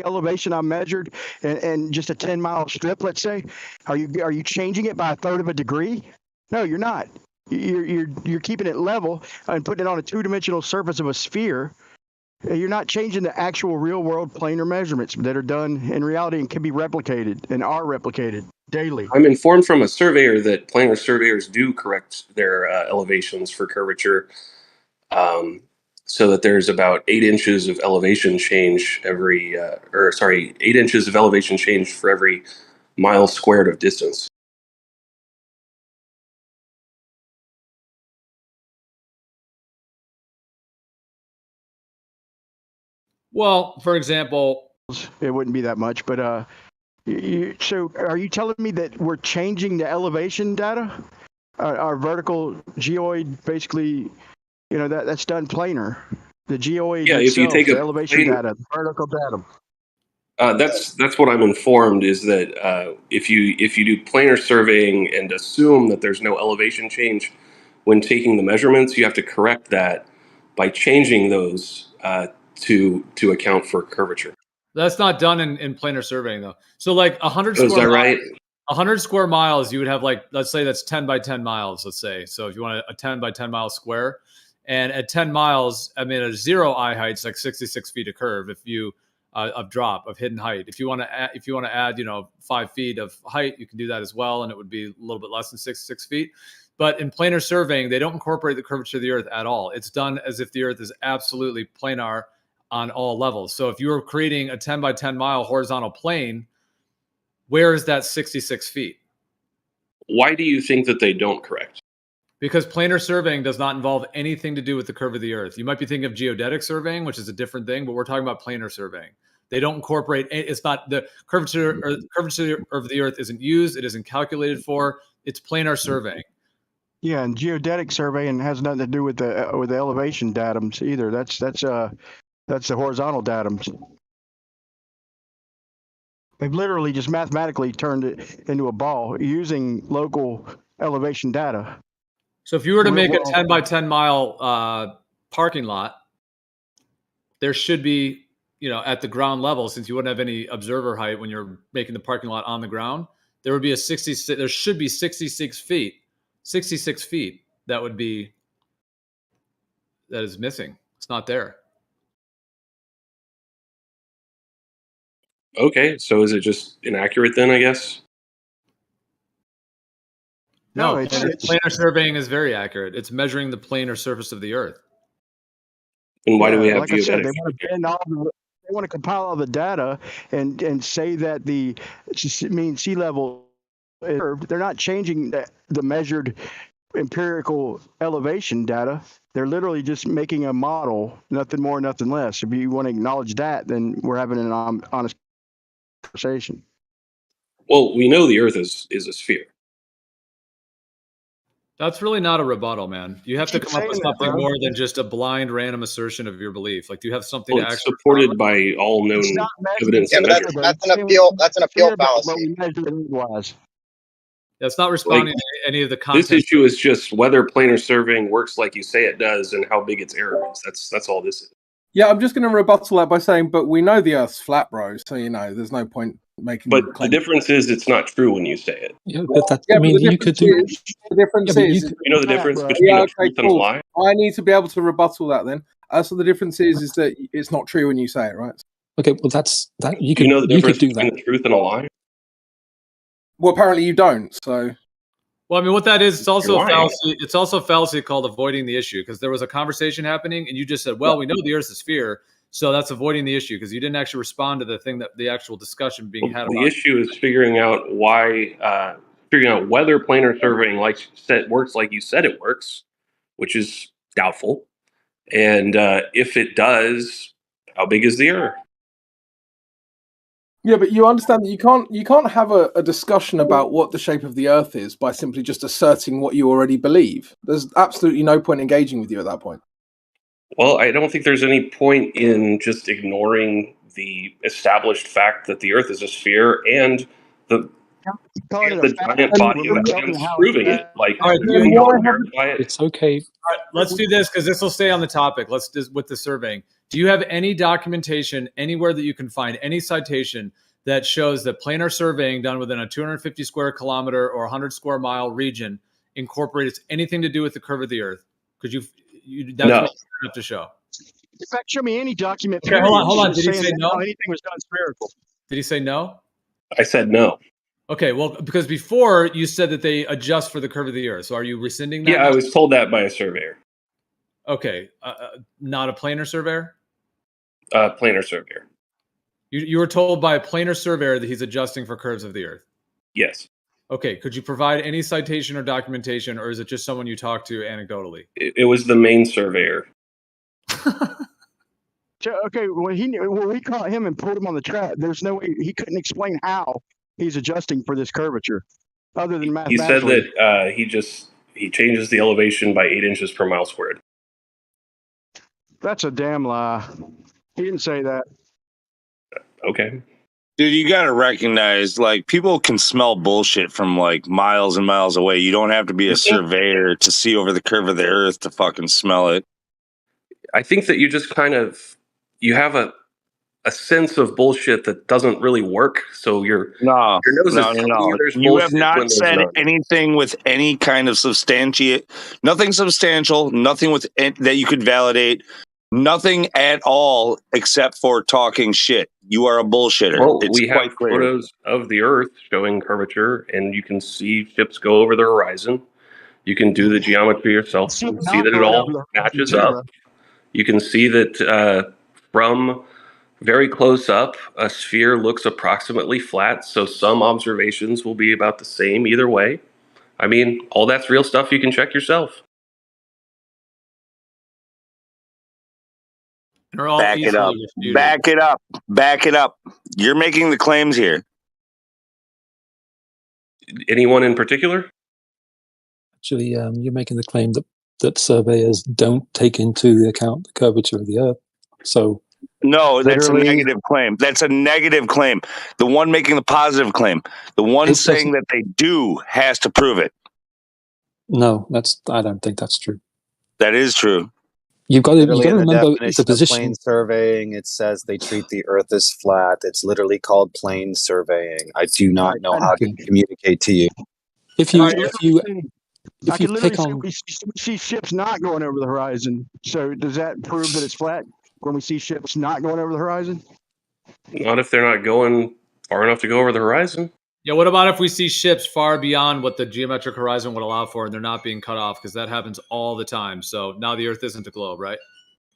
elevation I measured and just a 10-mile strip, let's say, are you changing it by a third of a degree? No, you're not. You're keeping it level and putting it on a 2-dimensional surface of a sphere. You're not changing the actual real world planar measurements that are done in reality and can be replicated and are replicated daily. I'm informed from a surveyor that planar surveyors do correct their elevations for curvature, so that there's about 8 inches of elevation change 8 inches of elevation change for every mile squared of distance. Well, for example, it wouldn't be that much, but so are you telling me that we're changing the elevation data? Our vertical geoid, basically, that's done planar. The geoid Yeah, itself, if you take the elevation data, the vertical data. That's what I'm informed, is that if you do planar surveying and assume that there's no elevation change when taking the measurements, you have to correct that by changing those to account for curvature. that's not done in planar surveying though. So like 100 Oh, is square that right? 100 square miles, you would have like, let's say that's 10 by 10 miles, let's say. So if you want a 10 by 10 mile square, and at 10 miles, I mean, at 0 eye height, it's like 66 feet of curve. If you of drop of hidden height. If you want to add 5 feet of height, you can do that as well, and it would be a little bit less than 6 feet. But in planar surveying, they don't incorporate the curvature of the Earth at all. It's done as if the Earth is absolutely planar on all levels. So if you were creating a 10 by 10 mile horizontal plane, where is that 66 feet? Why do you think that they don't correct? Because planar surveying does not involve anything to do with the curve of the Earth. You might be thinking of geodetic surveying, which is a different thing, but we're talking about planar surveying. They don't incorporate, it's not, the curvature of the Earth isn't used, it isn't calculated for, it's planar surveying. Yeah, and geodetic surveying has nothing to do with the elevation datums either. That's the horizontal datums. They've literally just mathematically turned it into a ball using local elevation data. So if you were to make a 10 by 10 mile parking lot, there should be, at the ground level, since you wouldn't have any observer height when you're making the parking lot on the ground, there would be there should be 66 feet that is missing. It's not there. Okay, so is it just inaccurate then, I guess? No, planar surveying is very accurate. It's measuring the planar surface of the Earth. And why do we have like I said, geodetic? they want to compile all the data and say that the mean sea level, they're not changing the measured empirical elevation data. They're literally just making a model, nothing more, nothing less. If you want to acknowledge that, then we're having an honest conversation. Well, we know the Earth is a sphere. That's really not a rebuttal, man. You have to come up with something more than just a blind, random assertion of your belief. Like, do you have something Well, to it's actually supported by all known evidence and measures. That's an appeal. That's an appeal fallacy. That's not responding to any of the content. This issue is just whether planar surveying works like you say it does and how big its error is. That's all this is. Yeah, I'm just going to rebuttal that by saying, but we know the Earth's flat, bro. So there's no point making. But the difference is, it's not true when you say it. Yeah, but I mean, you could do. The difference is, you know the difference between a truth and a lie. I need to be able to rebuttal that then. So the difference is that it's not true when you say it, right? Okay, well that's that. You know the difference do between that. a truth and a lie. Well, apparently you don't. So. Well, I mean, what that is, it's also a fallacy. It's also a fallacy called avoiding the issue, because there was a conversation happening, and you just said, "Well, we know the Earth's a sphere." So that's avoiding the issue, because you didn't actually respond to the thing that the actual discussion being had. The issue is figuring out whether planar surveying works like you said it works, which is doubtful. And if it does, how big is the error? Yeah, but you understand that you can't have a discussion about what the shape of the Earth is by simply just asserting what you already believe. There's absolutely no point engaging with you at that point. Well, I don't think there's any point in just ignoring the established fact that the Earth is a sphere and the giant body of evidence proving it. Like, it's okay. All right, let's do this, because this will stay on the topic. Let's do with the surveying. Do you have any documentation anywhere that you can find, any citation that shows that planar surveying done within a 250 square kilometer or 100 square mile region incorporates anything to do with the curve of the Earth? Could you that's what you have to show. In fact, show me any document. Okay, hold on. Did he say no? Anything was done spherical. Did he say no? I said no. Okay, well, because before you said that they adjust for the curve of the Earth. So are you rescinding that? Yeah, I was told that by a surveyor. Okay, not a planar surveyor? Planar surveyor. You were told by a planar surveyor that he's adjusting for curves of the Earth? Yes. Okay, could you provide any citation or documentation, or is it just someone you talked to anecdotally? It was the main surveyor. Okay, when we caught him and pulled him on the track, there's no way he couldn't explain how he's adjusting for this curvature, other than mathematically. He said that he changes the elevation by 8 inches per mile squared. That's a damn lie. He didn't say that. Okay. Dude, you got to recognize, like, people can smell bullshit from, like, miles and miles away. You don't have to be a surveyor to see over the curve of the Earth to fucking smell it. I think that you just you have a sense of bullshit that doesn't really work. So your nose is no. You have not said anything with any kind of nothing substantial, nothing with that you could validate. Nothing at all except for talking shit. You are a bullshitter. Well, It's we quite have clear. photos of the Earth showing curvature, and you can see ships go over the horizon. You can do the geometry yourself and see that it all matches up. You can see that from very close up, a sphere looks approximately flat, so some observations will be about the same either way. I mean, all that's real stuff you can check yourself. They're all Back it up. easily refuted. Back it up. Back it up. You're making the claims here. Anyone in particular? Actually, you're making the claim that surveyors don't take into the account the curvature of the Earth. So No, that's a Literally- negative claim. That's a negative claim. The one making the positive claim, the one It saying doesn't- that they do, has to prove it. no, I don't think that's true. That is true. You've got Literally to in the remember definition the of position. plane surveying, it says they treat the Earth as flat. It's literally called plane surveying. I do not know how to communicate to you. If I you can literally pick say on, we see ships not going over the horizon. So does that prove that it's flat when we see ships not going over the horizon? Not if they're not going far enough to go over the horizon. Yeah, what about if we see ships far beyond what the geometric horizon would allow for and they're not being cut off? Because that happens all the time. So now the Earth isn't a globe, right?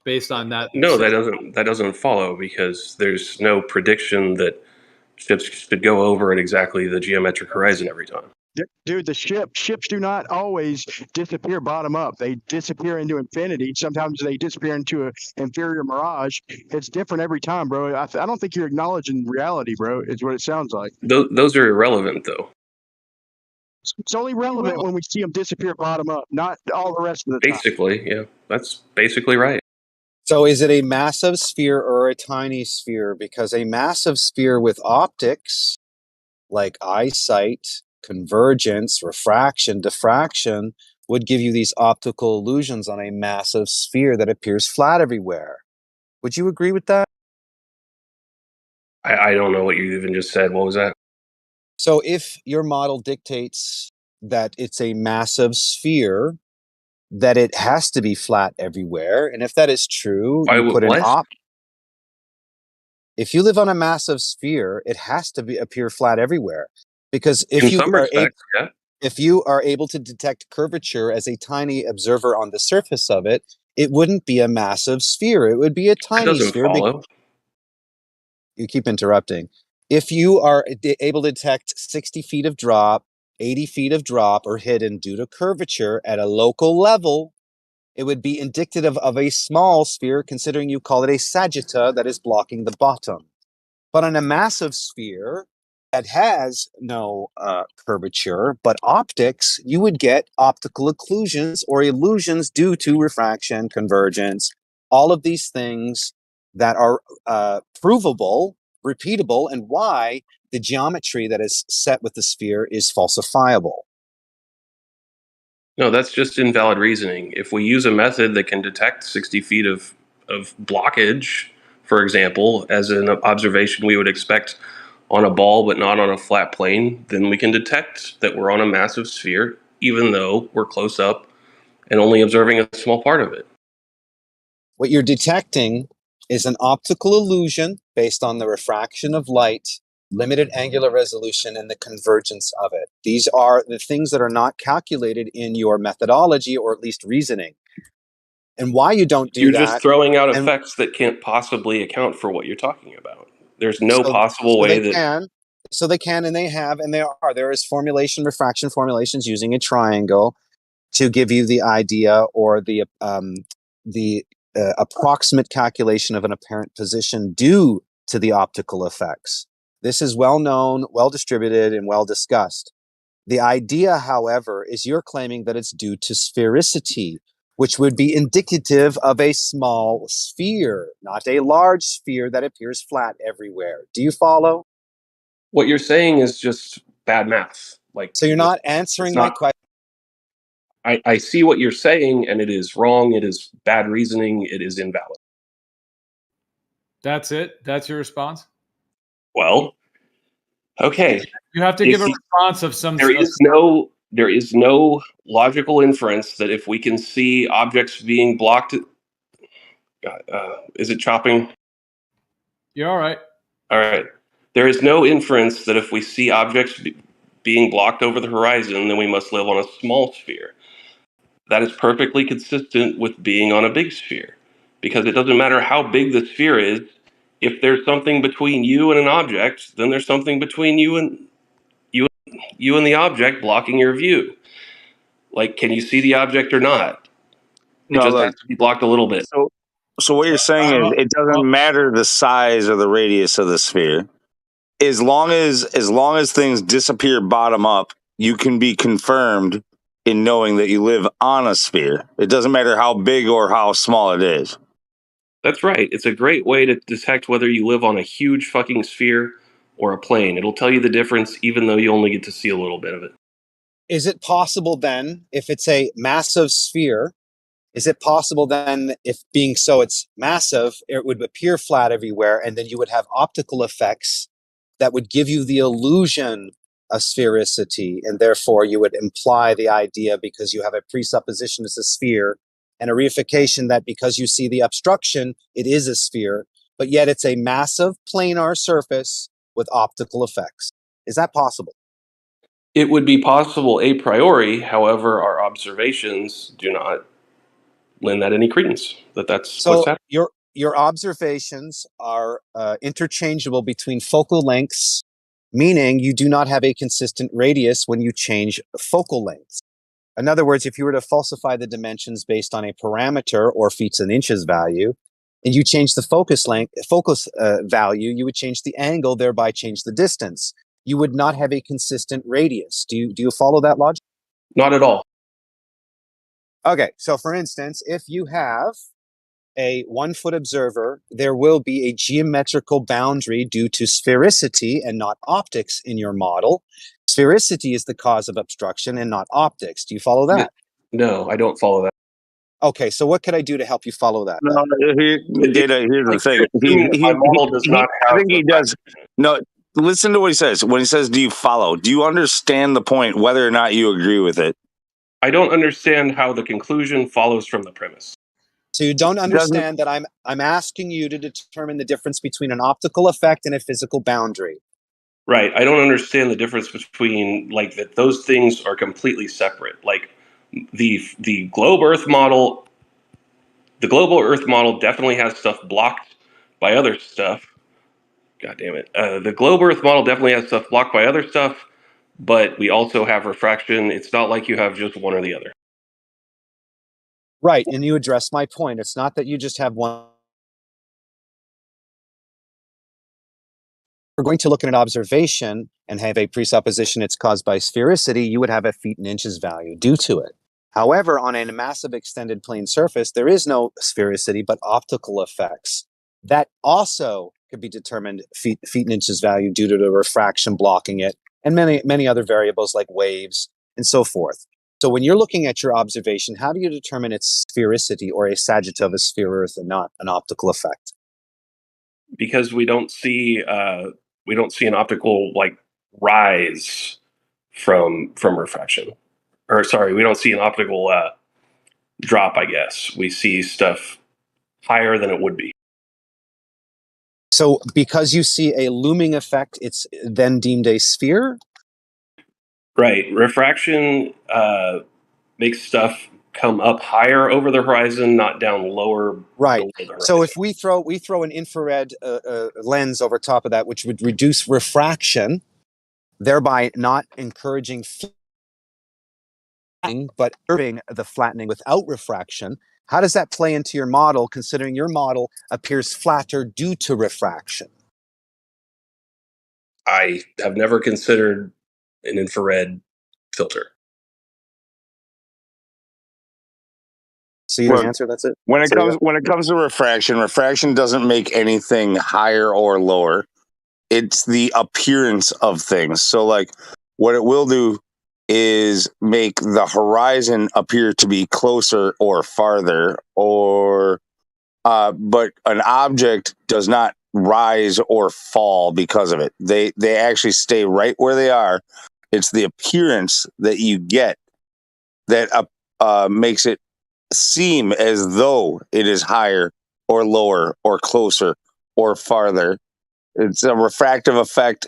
Based on that. No, that doesn't follow, because there's no prediction that ships should go over at exactly the geometric horizon every time. Dude, the ships do not always disappear bottom up. They disappear into infinity. Sometimes they disappear into an inferior mirage. It's different every time, bro. I don't think you're acknowledging reality, bro. Is what it sounds like. Those are irrelevant, though. It's only relevant when we see them disappear bottom up, not all the rest of the time. Basically, yeah, that's basically right. So is it a massive sphere or a tiny sphere? Because a massive sphere with optics, like eyesight, convergence, refraction, diffraction, would give you these optical illusions on a massive sphere that appears flat everywhere. Would you agree with that? I don't know what you even just said. What was that? So if your model dictates that it's a massive sphere, that it has to be flat everywhere, and if that is true, Why you would put an what? If you live on a massive sphere, it has to appear flat everywhere, because In some respects, yeah. if you are able to detect curvature as a tiny observer on the surface of it, it wouldn't be a massive sphere. It would be a That tiny doesn't sphere. follow. You keep interrupting. If you are able to detect 60 feet of drop, 80 feet of drop or hidden due to curvature at a local level, it would be indicative of a small sphere, considering you call it a sagitta that is blocking the bottom. But on a massive sphere that has no curvature, but optics, you would get optical occlusions or illusions due to refraction, convergence, all of these things that are provable, repeatable, and why the geometry that is set with the sphere is falsifiable. No, that's just invalid reasoning. If we use a method that can detect 60 feet of blockage, for example, as an observation we would expect on a ball but not on a flat plane, then we can detect that we're on a massive sphere, even though we're close up and only observing a small part of it. What you're detecting is an optical illusion based on the refraction of light, limited angular resolution, and the convergence of it. These are the things that are not calculated in your methodology, or at least reasoning. And why you don't do You're that... just throwing out effects that can't possibly account for what you're talking about. There's no possible way that... So they can, and they have, and they are. There is formulation, refraction formulations using a triangle to give you the idea or the approximate calculation of an apparent position due to the optical effects. This is well known, well distributed, and well discussed. The idea, however, is you're claiming that it's due to sphericity, which would be indicative of a small sphere, not a large sphere that appears flat everywhere. Do you follow? What you're saying is just bad math. So you're not answering my question. I see what you're saying, and it is wrong. It is bad reasoning. It is invalid. That's it? That's your response? Well, okay. You have to give a response of some... There is no logical inference that if we can see objects being blocked... Is it chopping? You're all right. All right. There is no inference that if we see objects being blocked over the horizon, then we must live on a small sphere. That is perfectly consistent with being on a big sphere, because it doesn't matter how big the sphere is. If there's something between you and an object, then there's something between you and the object blocking your view. Like, can you see the object or not? It No, just has look. to be blocked a little bit. So what you're saying is it doesn't matter the size or the radius of the sphere. As long as things disappear bottom up, you can be confirmed in knowing that you live on a sphere. It doesn't matter how big or how small it is. That's right. It's a great way to detect whether you live on a huge fucking sphere or a plane. It'll tell you the difference even though you only get to see a little bit of it. Is it possible then, if it's a massive sphere, is it possible then, if being so it's massive, it would appear flat everywhere, and then you would have optical effects that would give you the illusion of sphericity, and therefore you would imply the idea, because you have a presupposition it's a sphere, and a reification that because you see the obstruction, it is a sphere, but yet it's a massive planar surface with optical effects. Is that possible? It would be possible a priori, however, our observations do not lend that any credence that's what's So happening. your observations are interchangeable between focal lengths, meaning you do not have a consistent radius when you change focal lengths. In other words, if you were to falsify the dimensions based on a parameter or feet and inches value, and you change the focus value, you would change the angle, thereby change the distance. You would not have a consistent radius. Do you follow that logic? Not at all. Okay, so for instance, if you have a 1 foot observer, there will be a geometrical boundary due to sphericity and not optics in your model. Sphericity is the cause of obstruction and not optics. Do you follow that? No, I don't follow that. Okay, so what could I do to help you follow that? No, Data, here's the thing. My model does not have I think he does. No, listen to what he says. When he says, do you follow? Do you understand the point, whether or not you agree with it? I don't understand how the conclusion follows from the premise. So you don't understand that I'm asking you to determine the difference between an optical effect and a physical boundary. Right. I don't understand the difference between like that those things are completely separate. Like the globe Earth model, the global Earth model definitely has stuff blocked by other stuff. God damn it. The globe Earth model definitely has stuff blocked by other stuff, but we also have refraction. It's not like you have just one or the other. Right, and you address my point. It's not that you just have one. We're going to look at an observation and have a presupposition it's caused by sphericity, you would have a feet and inches value due to it. However, on a massive extended plane surface, there is no sphericity, but optical effects. That also could be determined feet and inches value due to the refraction blocking it, and many other variables like waves and so forth. So when you're looking at your observation, how do you determine its sphericity or a sagitta of a sphere Earth and not an optical effect? Because we don't see an optical like rise from refraction. Or sorry, we don't see an optical drop, I guess. We see stuff higher than it would be. So because you see a looming effect, it's then deemed a sphere? Right. Refraction makes stuff come up higher over the horizon, not down lower. Right. Below the horizon. So if we throw an infrared lens over top of that, which would reduce refraction, thereby not encouraging flattening, but curbing the flattening without refraction, how does that play into your model, considering your model appears flatter due to refraction? I have never considered an infrared filter. So you answer, that's it? When it comes to refraction doesn't make anything higher or lower. It's the appearance of things. So like what it will do is make the horizon appear to be closer or farther, or but an object does not rise or fall because of it. They actually stay right where they are. It's the appearance that you get that makes it seem as though it is higher or lower or closer or farther. It's a refractive effect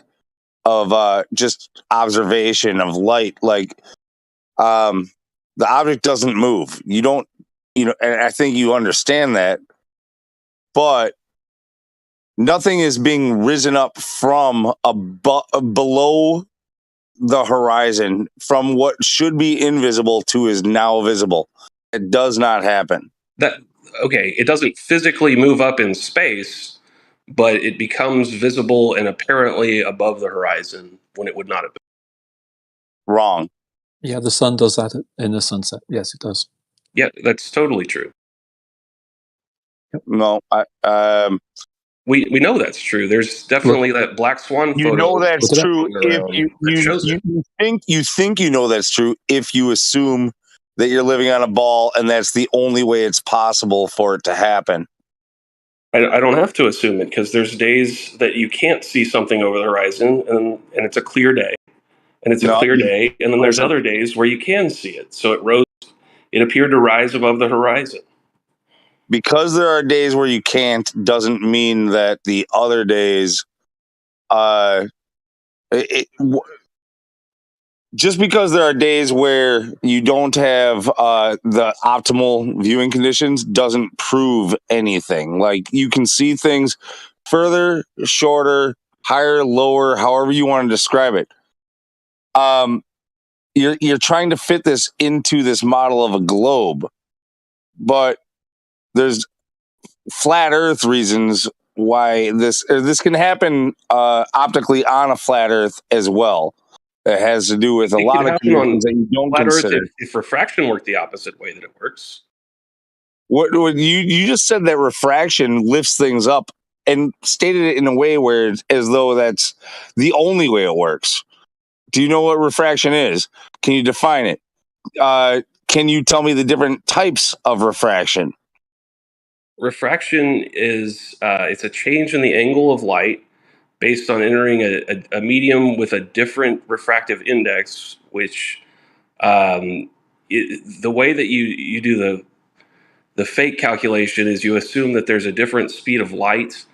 of just observation of light. Like the object doesn't move. You don't, and I think you understand that, but nothing is being risen up from below the horizon, from what should be invisible to is now visible. It does not happen. It doesn't physically move up in space, but it becomes visible and apparently above the horizon when it would not have been. Wrong. Yeah, the sun does that in the sunset. Yes, it does. Yeah, that's totally true. No, we know that's true. There's definitely that black swan you photo. know that's true if you think you know that's true if you assume that you're living on a ball and that's the only way it's possible for it to happen. I don't have to assume it, because there's days that you can't see something over the horizon and it's a clear day. And it's a clear day, and then there's other days where you can see it. So it appeared to rise above the horizon. Because there are days where you can't doesn't mean that the other days just because there are days where you don't have the optimal viewing conditions doesn't prove anything. Like, you can see things further, shorter, higher, lower, however you want to describe it. You're trying to fit this into this model of a globe, but there's flat Earth reasons why this can happen optically on a flat Earth as well. It has to do with a lot of conditions that you don't flat consider. Earth if refraction worked the opposite way that it works. What you just said, that refraction lifts things up, and stated it in a way where it's as though that's the only way it works. Do you know what refraction is? Can you define it? Can you tell me the different types of refraction? Refraction is it's a change in the angle of light based on entering a medium with a different refractive index, which the way that you do the fake calculation is you assume that there's a different speed of light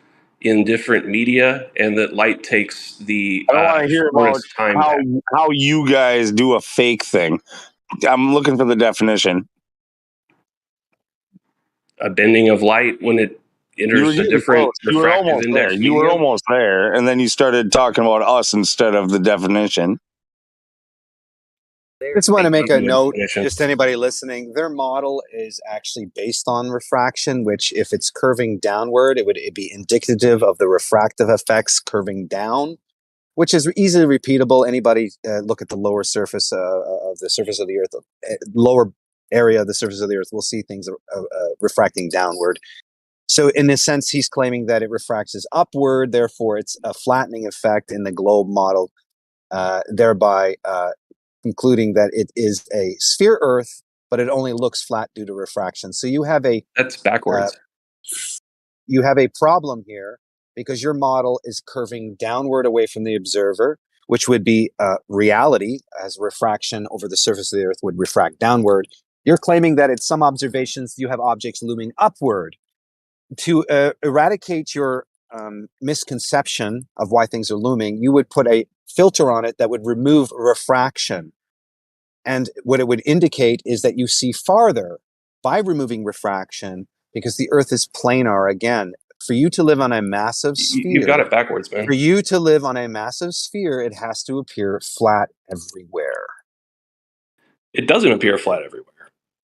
in different media, and that light takes the I don't want to hear about time how you guys do a fake thing. I'm looking for the definition. A bending of light when it enters a different refractive index medium. You were almost there, and then you started talking about us instead of the definition. Just want to make a note, just anybody listening, their model is actually based on refraction, which if it's curving downward, it'd be indicative of the refractive effects curving down, which is easily repeatable. Anybody look at the lower surface of the surface of the Earth, lower area of the surface of the Earth, will see things refracting downward. So in a sense, he's claiming that it refracts upward, therefore it's a flattening effect in the globe model, thereby concluding that it is a sphere Earth, but it only looks flat due to refraction. So you have that's backwards. You have a problem here because your model is curving downward away from the observer, which would be reality, as refraction over the surface of the Earth would refract downward. You're claiming that at some observations you have objects looming upward. To eradicate your misconception of why things are looming, you would put a filter on it that would remove refraction. And what it would indicate is that you see farther by removing refraction, because the Earth is planar again. For you to live on a massive sphere, you've got it backwards, man. For you to live on a massive sphere, it has to appear flat everywhere. It doesn't appear flat everywhere.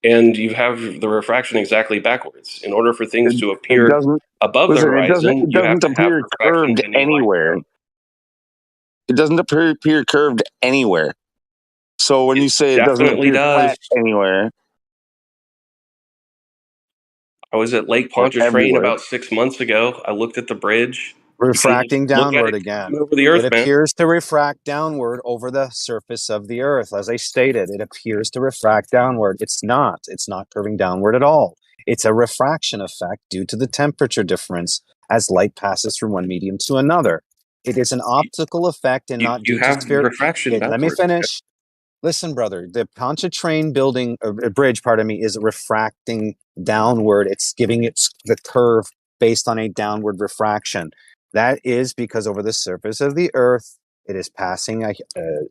And you have the refraction exactly backwards. In order for things to appear above the horizon, you have to have refraction curved anywhere. It doesn't appear curved anywhere. So when you say it doesn't appear flat anywhere, I was at Lake Pontchartrain about 6 months ago. I looked at the bridge. Refracting downward again. Over the Earth, it appears to refract downward over the surface of the Earth. As I stated, it appears to refract downward. It's not. It's not curving downward at all. It's a refraction effect due to the temperature difference as light passes from one medium to another. It is an optical effect and not due to sphere. Refraction Let me finish. Listen, brother, the Pontchartrain bridge, is refracting downward. It's giving it the curve based on a downward refraction. That is because over the surface of the Earth, it is passing a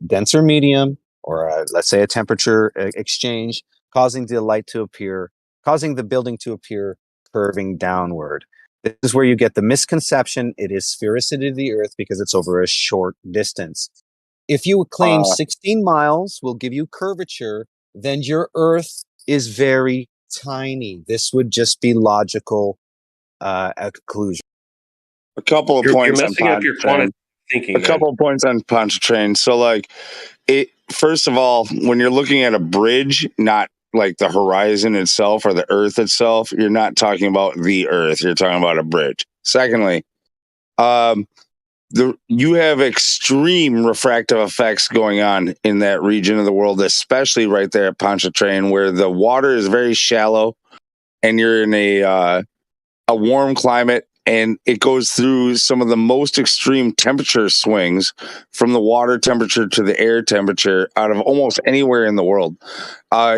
denser medium, or let's say a temperature exchange, causing the building to appear curving downward. This is where you get the misconception it is sphericity of the Earth because it's over a short distance. If you claim 16 miles will give you curvature, then your Earth is very tiny. This would just be logical conclusion. A couple of You're points on messing up your quantitative thinking. A couple of points on Pontchartrain. So, like, first of all, when you're looking at a bridge, not like the horizon itself or the Earth itself, you're not talking about the Earth. You're talking about a bridge. Secondly, you have extreme refractive effects going on in that region of the world, especially right there at Pontchartrain, where the water is very shallow, and you're in a warm climate, and it goes through some of the most extreme temperature swings from the water temperature to the air temperature out of almost anywhere in the world.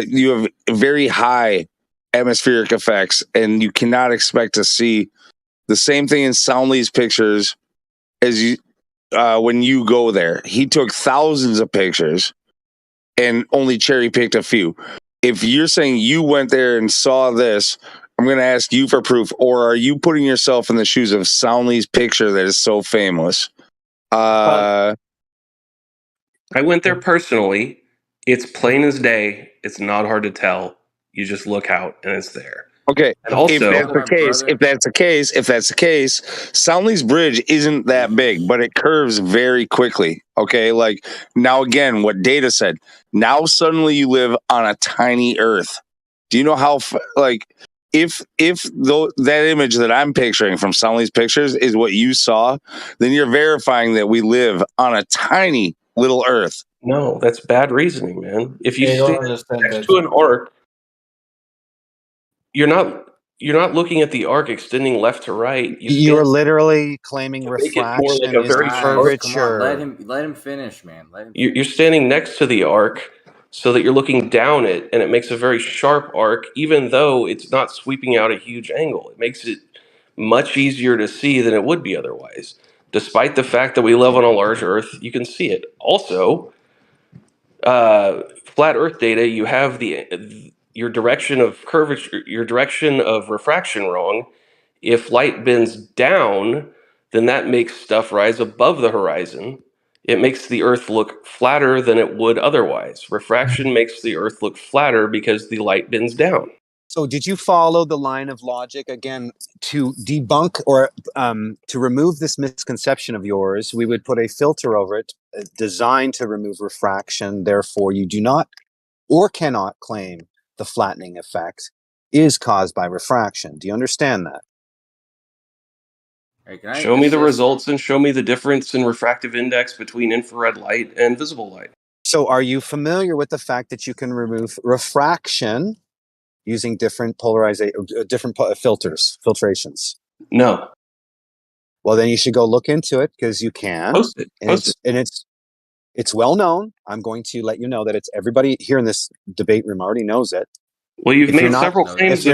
You have very high atmospheric effects, and you cannot expect to see the same thing in Soundly's pictures as you when you go there. He took thousands of pictures and only cherry picked a few. If you're saying you went there and saw this, I'm going to ask you for proof, or are you putting yourself in the shoes of Soundly's picture that is so famous? I went there personally. It's plain as day. It's not hard to tell. You just look out and it's there. Okay, and also, if that's the case, Soundly's bridge isn't that big, but it curves very quickly. Okay, like now again, what Data said. Now suddenly you live on a tiny Earth. Do you know how if that image that I'm picturing from Soundly's pictures is what you saw, then you're verifying that we live on a tiny little Earth. No, that's bad reasoning, man. If you Yeah, you don't stand understand next that. to an arc, you're not looking at the arc extending left to right. You're literally claiming to make it more like refraction a is very curvature. Let him finish, man. Let him. You're standing next to the arc so that you're looking down it, and it makes a very sharp arc, even though it's not sweeping out a huge angle. It makes it much easier to see than it would be otherwise. Despite the fact that we live on a large Earth, you can see it. Also, flat Earth data, you have your direction of curvature, your direction of refraction wrong. If light bends down, then that makes stuff rise above the horizon. It makes the Earth look flatter than it would otherwise. Refraction makes the Earth look flatter because the light bends down. So did you follow the line of logic again to debunk or to remove this misconception of yours? We would put a filter over it designed to remove refraction. Therefore, you do not or cannot claim the flattening effect is caused by refraction. Do you understand that? Hey, can I Show me the assist? results and show me the difference in refractive index between infrared light and visible light. So are you familiar with the fact that you can remove refraction using different filtrations? No. Well, then you should go look into it because you can. Post it. It's well known. I'm going to let you know that it's everybody here in this debate room already knows it. Well, you've made several claims.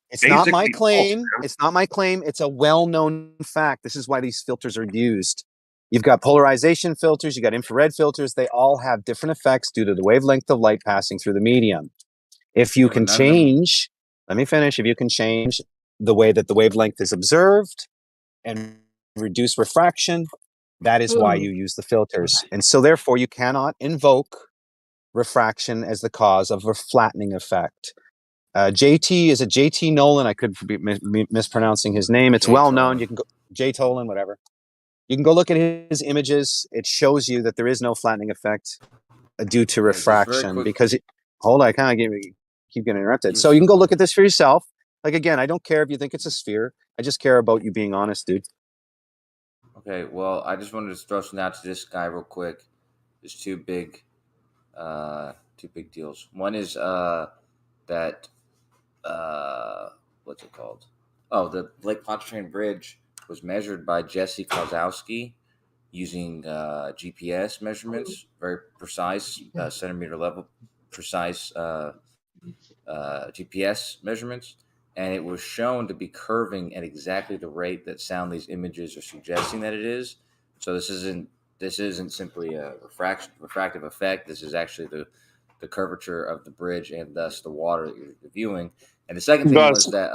It's not my claim. It's not my claim. It's a well-known fact. This is why these filters are used. You've got polarization filters. You got infrared filters. They all have different effects due to the wavelength of light passing through the medium. If you can change, let me finish. If you can change the way that the wavelength is observed and reduce refraction, that is why you use the filters. And so therefore you cannot invoke refraction as the cause of a flattening effect. JT is a JT Nolan. I could be mispronouncing his name. It's well known. You can go J Tolan, whatever. You can go look at his images. It shows you that there is no flattening effect due to refraction because hold on, I kind of keep getting interrupted. So you can go look at this for yourself. Like again, I don't care if you think it's a sphere. I just care about you being honest, dude. Okay, well, I just wanted to throw something out to this guy real quick. There's two big deals. One is that what's it called? Oh, the Lake Pontchartrain Bridge was measured by Jesse Kozlowski using GPS measurements, very precise centimeter level, precise GPS measurements, and it was shown to be curving at exactly the rate that sound these images are suggesting that it is. So this isn't simply a refractive effect. This is actually the curvature of the bridge and thus the water that you're viewing. And the second thing was that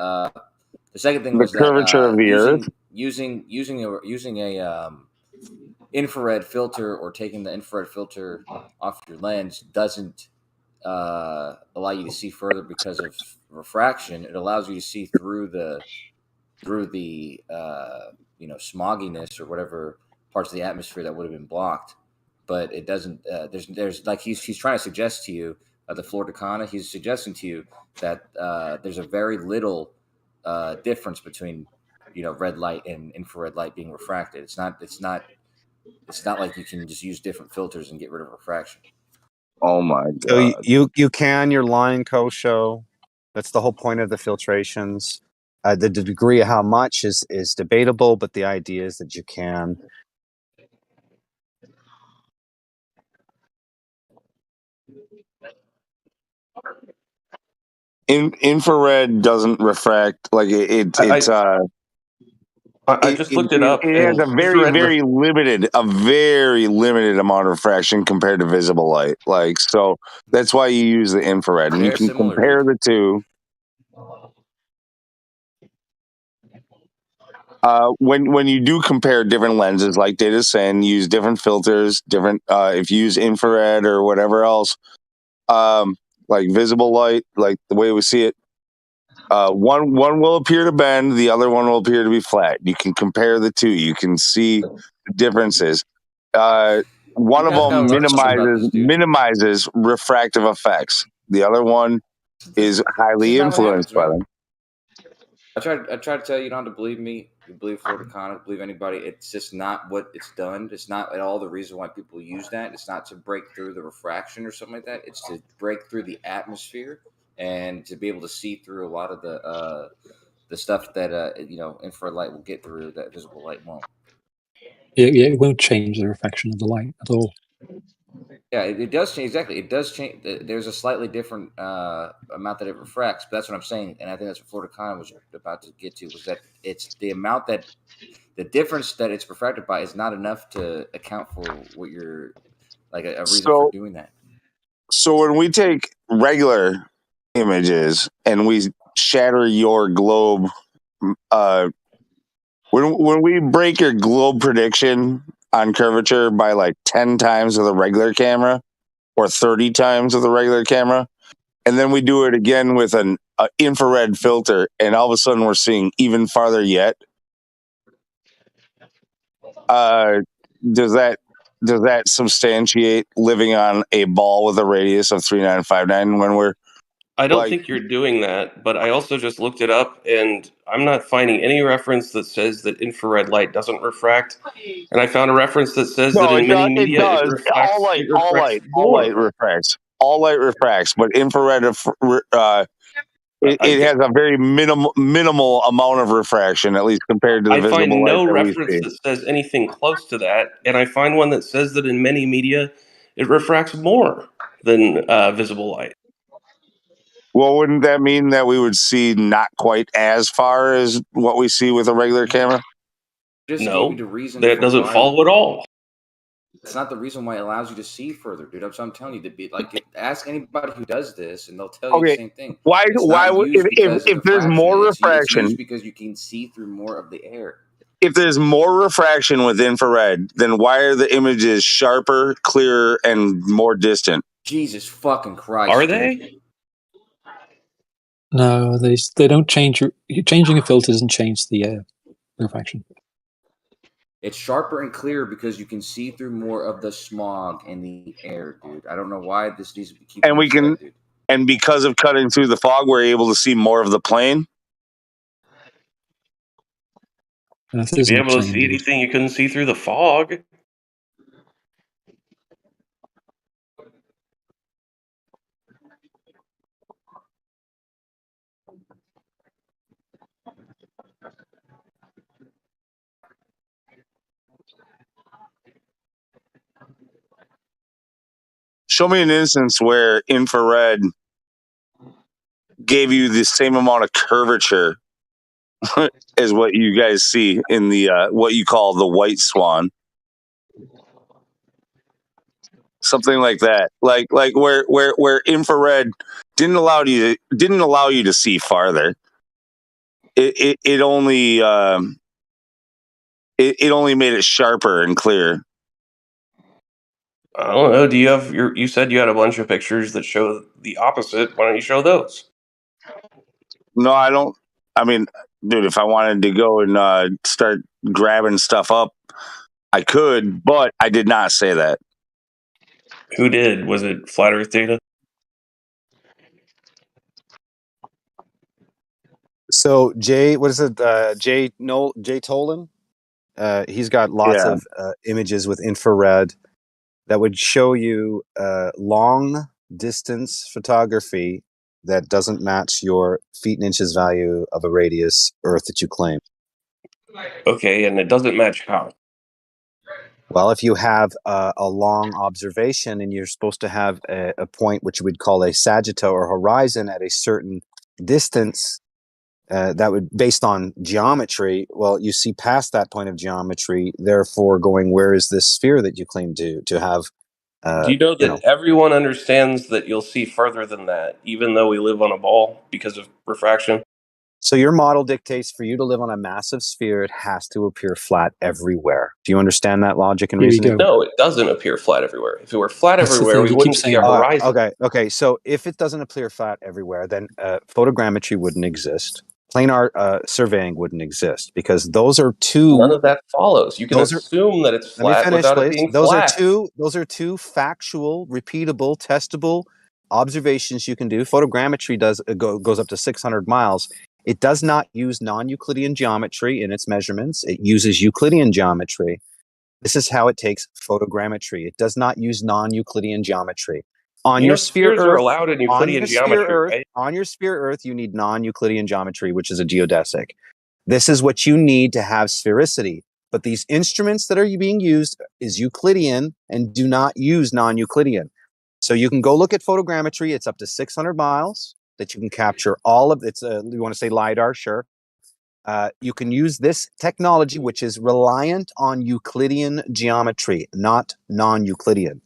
the curvature of the Earth. using a infrared filter or taking the infrared filter off your lens doesn't allow you to see further because of refraction. It allows you to see through the smogginess or whatever parts of the atmosphere that would have been blocked, but it doesn't. There's like he's trying to suggest to you the Florida Kana. He's suggesting to you that there's a very little difference between red light and infrared light being refracted. It's not like you can just use different filters and get rid of refraction. Oh my So god! you can, you're lying, Kosho. That's the whole point of the filtrations. The degree of how much is debatable, but the idea is that you can. Infrared doesn't refract like it's I just looked it up. It has And a very limited amount of refraction compared to visible light. Like, so that's why you use the infrared, and you They're can similar, compare the two. When you do compare different lenses, like Data's saying, use different filters, different if you use infrared or whatever else, like visible light, like the way we see it. One will appear to bend, the other one will appear to be flat. You can compare the two. You can see the differences. One of them minimizes refractive effects. The other one is highly influenced by them. I try to tell you, you don't have to believe me. You believe Florida Kana, believe anybody. It's just not what it's done. It's not at all the reason why people use that. It's not to break through the refraction or something like that. It's to break through the atmosphere and to be able to see through a lot of the stuff that infrared light will get through that visible light won't. Yeah, it won't change the refraction of the light at all. Yeah, it does change. Exactly. It does change. There's a slightly different amount that it refracts, but that's what I'm saying. And I think that's what Florida Kana was about to get to, was that it's the amount that the difference that it's refracted by is not enough to account for what you're like a reason for doing that. So when we take regular images and we shatter your globe, when we break your globe prediction on curvature by like 10 times with a regular camera or 30 times with a regular camera, and then we do it again with an infrared filter, and all of a sudden we're seeing even farther yet. Does that substantiate living on a ball with a radius of 3959 when we're I don't think you're doing that, but I also just looked it up, and I'm not finding any reference that says that infrared light doesn't refract. And I found a reference that says that in many media it refracts. all light refracts. All light refracts, but infrared it has a very minimal amount of refraction, at least compared to the I visible find light no that we reference see. that says anything close to that, and I find one that says that in many media it refracts more than visible light. Well, wouldn't that mean that we would see not quite as far as what we see with a regular camera? No, that doesn't follow at all. It's not the reason why it allows you to see further, dude. So I'm telling you to be like, ask anybody who does this, and they'll tell you the same thing. Why It's would not used because of if there's more refraction. It's refraction? used because you can see through more of the air. If there's more refraction with infrared, then why are the images sharper, clearer, and more distant? Jesus fucking Christ! Are dude. they? No, they don't change. Changing a filter doesn't change the refraction. It's sharper and clearer because you can see through more of the smog in the air, dude. I don't know why this needs to keep And we being can, said, dude. and because of cutting through the fog, we're able to see more of the plane. To be able to see anything you couldn't see through the fog. Show me an instance where infrared gave you the same amount of curvature as what you guys see in the what you call the white swan. Something like that, like where infrared didn't allow you to see farther. It only it only made it sharper and clearer. I don't know. Do you have you said you had a bunch of pictures that show the opposite. Why don't you show those? No, I don't. I mean, dude, if I wanted to go and start grabbing stuff up, I could, but I did not say that. Who did? Was it Flat Earth Data? So Jay, what is it? Jay Tolan. He's got lots Yeah. of images with infrared that would show you long distance photography that doesn't match your feet and inches value of a radius Earth that you claim. Okay, and it doesn't match how? Well, if you have a long observation and you're supposed to have a point which we'd call a sagitta or horizon at a certain distance, that would, based on geometry, well, you see past that point of geometry, therefore going, where is this sphere that you claim to have? Do you know that everyone understands that you'll see further than that, even though we live on a ball because of refraction? So your model dictates for you to live on a massive sphere, it has to appear flat everywhere. Do you understand that logic and reasoning? No, it doesn't appear flat everywhere. If it were flat everywhere, we wouldn't see a horizon. Okay. So if it doesn't appear flat everywhere, then photogrammetry wouldn't exist. Planar surveying wouldn't exist because those are two. None of that follows. You can assume that it's flat let me finish, without it please. being Those flat. are two factual, repeatable, testable observations you can do. Photogrammetry goes up to 600 miles. It does not use non-Euclidean geometry in its measurements. It uses Euclidean geometry. This is how it takes photogrammetry. It does not use non-Euclidean geometry. On your sphere spheres are Earth, allowed in Euclidean geometry, right? on your sphere Earth, you need non-Euclidean geometry, which is a geodesic. This is what you need to have sphericity. But these instruments that are being used is Euclidean and do not use non-Euclidean. So you can go look at photogrammetry. It's up to 600 miles that you can capture all of it's. You want to say LiDAR? Sure. You can use this technology, which is reliant on Euclidean geometry, not non-Euclidean.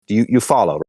Do you follow?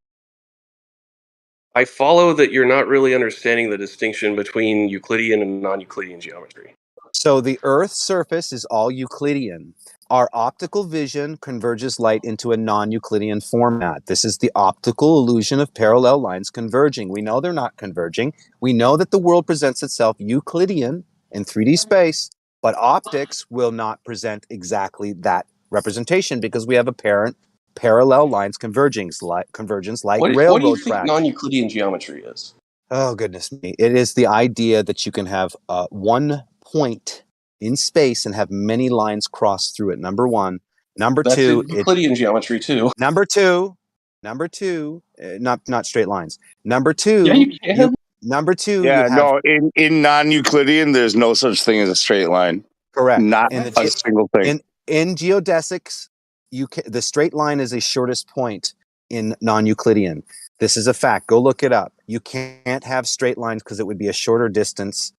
I follow that you're not really understanding the distinction between Euclidean and non-Euclidean geometry. So the Earth's surface is all Euclidean. Our optical vision converges light into a non-Euclidean format. This is the optical illusion of parallel lines converging. We know they're not converging. We know that the world presents itself Euclidean in 3D space, but optics will not present exactly that representation because we have apparent parallel lines convergence like What do you railroad think tracks. non-Euclidean geometry is? Oh, goodness me. It is the idea that you can have one point in space and have many lines cross through it. Number one. Number That's two. in Euclidean geometry too. Number two. Not straight lines. Number two. Yeah, you can. Number two. Yeah, you have, no. In non-Euclidean, there's no such thing as a straight line. correct. Not a single thing. In geodesics, the straight line is the shortest point in non-Euclidean. This is a fact. Go look it up. You can't have straight lines because it would be a shorter distance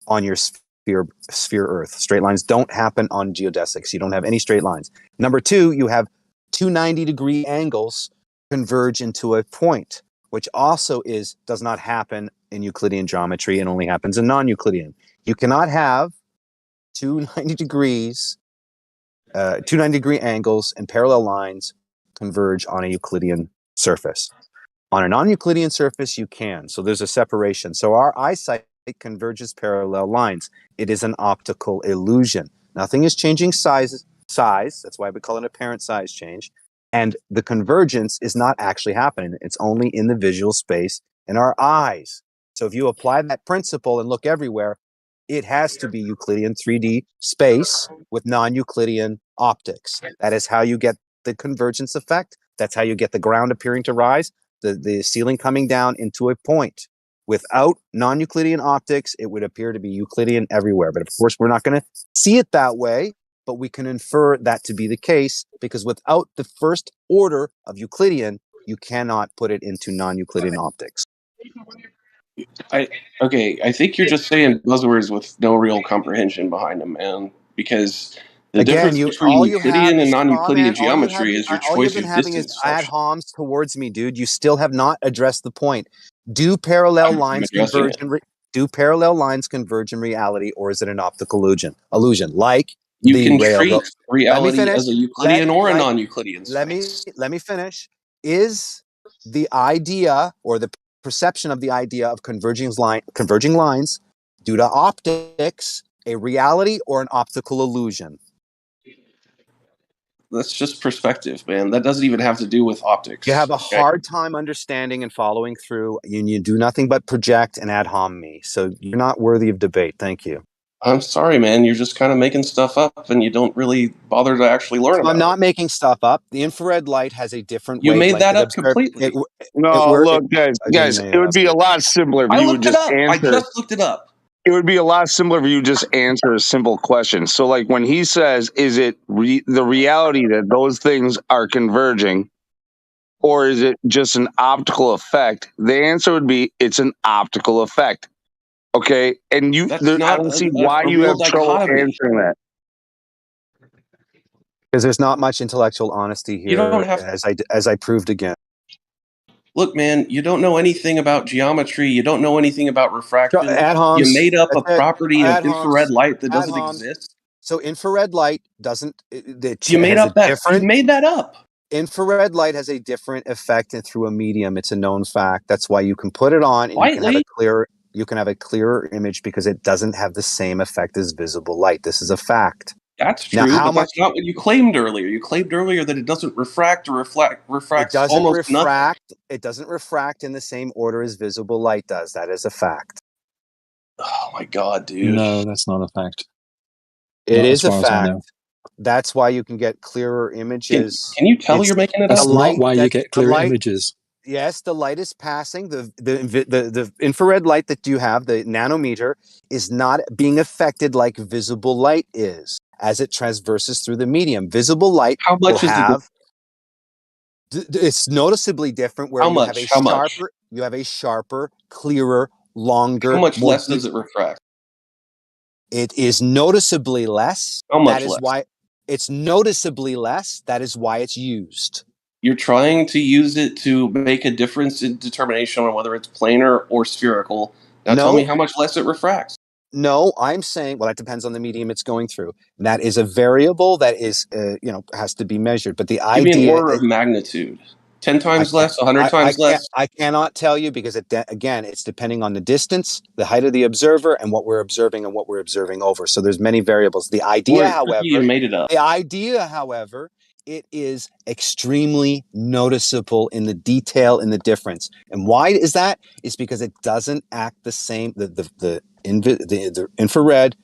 on your sphere Earth. Straight lines don't happen on geodesics. You don't have any straight lines. Number two, you have 290-degree angles converge into a point, which also does not happen in Euclidean geometry and only happens in non-Euclidean. You cannot have 290 degree angles and parallel lines converge on a Euclidean surface. On a non-Euclidean surface, you can. So there's a separation. So our eyesight converges parallel lines. It is an optical illusion. Nothing is changing size. That's why we call it apparent size change. And the convergence is not actually happening. It's only in the visual space in our eyes. So if you apply that principle and look everywhere, it has to be Euclidean 3D space with non-Euclidean optics. That is how you get the convergence effect. That's how you get the ground appearing to rise, the ceiling coming down into a point. Without non-Euclidean optics, it would appear to be Euclidean everywhere. But of course, we're not going to see it that way, but we can infer that to be the case because without the first order of Euclidean, you cannot put it into non-Euclidean optics. I think you're just saying buzzwords with no real comprehension behind them, man. Because the difference between Euclidean and non-Euclidean geometry is your all you've choice been of having is distance ad function. homs towards me, dude. You still have not addressed the point. Do parallel I'm lines addressing converge it. in do parallel lines converge in reality, or is it an optical illusion? Like You the can railroad. treat Let me reality finish. as a Euclidean or a non-Euclidean Let space. me finish. Is the idea or the perception of the idea of converging lines due to optics a reality or an optical illusion? That's just perspective, man. That doesn't even have to do with optics. You have a okay? hard time understanding and following through, and you do nothing but project and ad hom me. So you're not worthy of debate. Thank you. I'm sorry, man. You're just kind of making stuff up, and you don't really bother to actually learn So about I'm it. not making stuff up. The infrared light has a different You made wavelength. that up completely. No, look, guys, it would be a lot simpler if I you would looked it just up. I answer. just looked it up. It would be a lot simpler if you just answer a simple question. So, like when he says, "Is it the reality that those things are converging, or is it just an optical effect?" The answer would be, "It's an optical effect." Okay, and That's I not don't see why a you real have trouble dichotomy. answering that. Because there's not much intellectual honesty here, You don't have as I proved again. Look, man, you don't know anything about geometry. You don't know anything about refraction. Ad You homs. made up a That's it. property of Ad infrared homs. light that Ad doesn't homs. exist. So infrared light doesn't. You made has up that. You made that up. Infrared light has a different effect through a medium. It's a known fact. That's why you can put it on and you can have a clearer image because it doesn't have the same effect as visible light. This is a fact. That's Now, true, how but much that's not what you claimed earlier. You claimed earlier that it doesn't refract or it refracts doesn't almost nothing. refract. It doesn't refract in the same order as visible light does. That is a fact. Oh my god, dude! No, that's not a fact. It Not is as a far as I fact. know. That's why you can get clearer images. Can you tell you're making it That's up? not why you get clearer images. Yes, the light is passing. The infrared light that you have, the nanometer, is not being affected like visible light is as it traverses through the medium. Visible light How much will is have. It's noticeably different where How you have much? a How much? sharper, you have a sharper, clearer, longer. How much more less does it refract? It is noticeably less. How much That is less? why it's noticeably less. That is why it's used. You're trying to use it to make a difference in determination on whether it's planar or spherical. Now tell me how much less it refracts. No, I'm saying, well, that depends on the medium it's going through. And that is a variable that is, has to be measured. But the Give me an idea, order of magnitude. 10 times less, 100 times less. I cannot tell you because again, it's depending on the distance, the height of the observer, and what we're observing over. So there's many variables. The idea, however, you made it up. it is extremely noticeable in the detail in the difference. And why is that? It's because it doesn't act the same. The infrared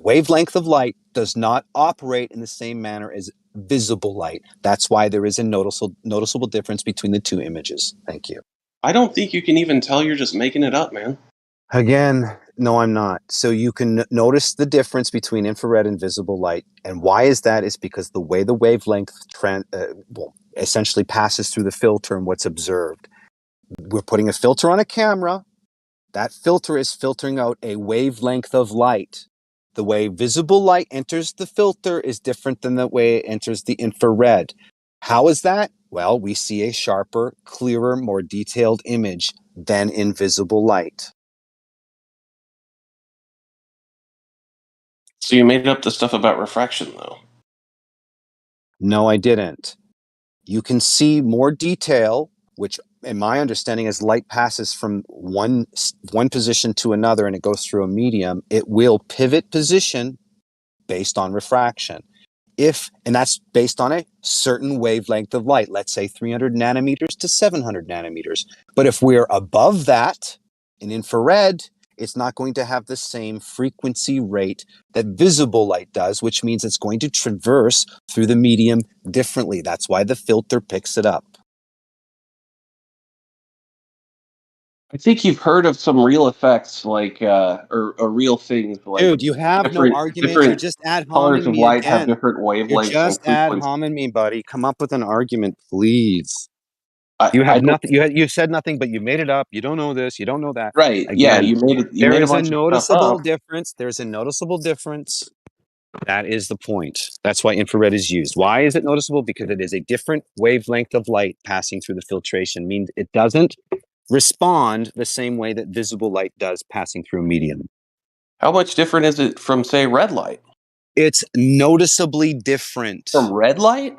wavelength of light does not operate in the same manner as visible light. That's why there is a noticeable difference between the two images. Thank you. I don't think you can even tell you're just making it up, man. Again, no, I'm not. So you can notice the difference between infrared and visible light. And why is that? Is because the way the wavelength essentially passes through the filter and what's observed. We're putting a filter on a camera. That filter is filtering out a wavelength of light. The way visible light enters the filter is different than the way it enters the infrared. How is that? Well, we see a sharper, clearer, more detailed image than in visible light. So you made up the stuff about refraction, though. No, I didn't. You can see more detail, which in my understanding, as light passes from one position to another and it goes through a medium, it will pivot position based on refraction. And that's based on a certain wavelength of light, let's say 300 nanometers to 700 nanometers. But if we're above that in infrared, it's not going to have the same frequency rate that visible light does, which means it's going to traverse through the medium differently. That's why the filter picks it up. I think you've heard of some real effects, like or real things, like Dude, you have no argument. You're just ad colors homing of me light have again. different You're wavelengths and just ad frequencies. homing me, buddy. Come up with an argument, please. You have nothing. You said nothing, but you made it up. You don't know this. You don't know that. Right. Yeah. You made it. You There made a is a bunch of stuff noticeable up. difference. There's a noticeable difference. That is the point. That's why infrared is used. Why is it noticeable? Because it is a different wavelength of light passing through the filtration. Means it doesn't respond the same way that visible light does passing through a medium. How much different is it from, say, red light? It's noticeably different. From red light?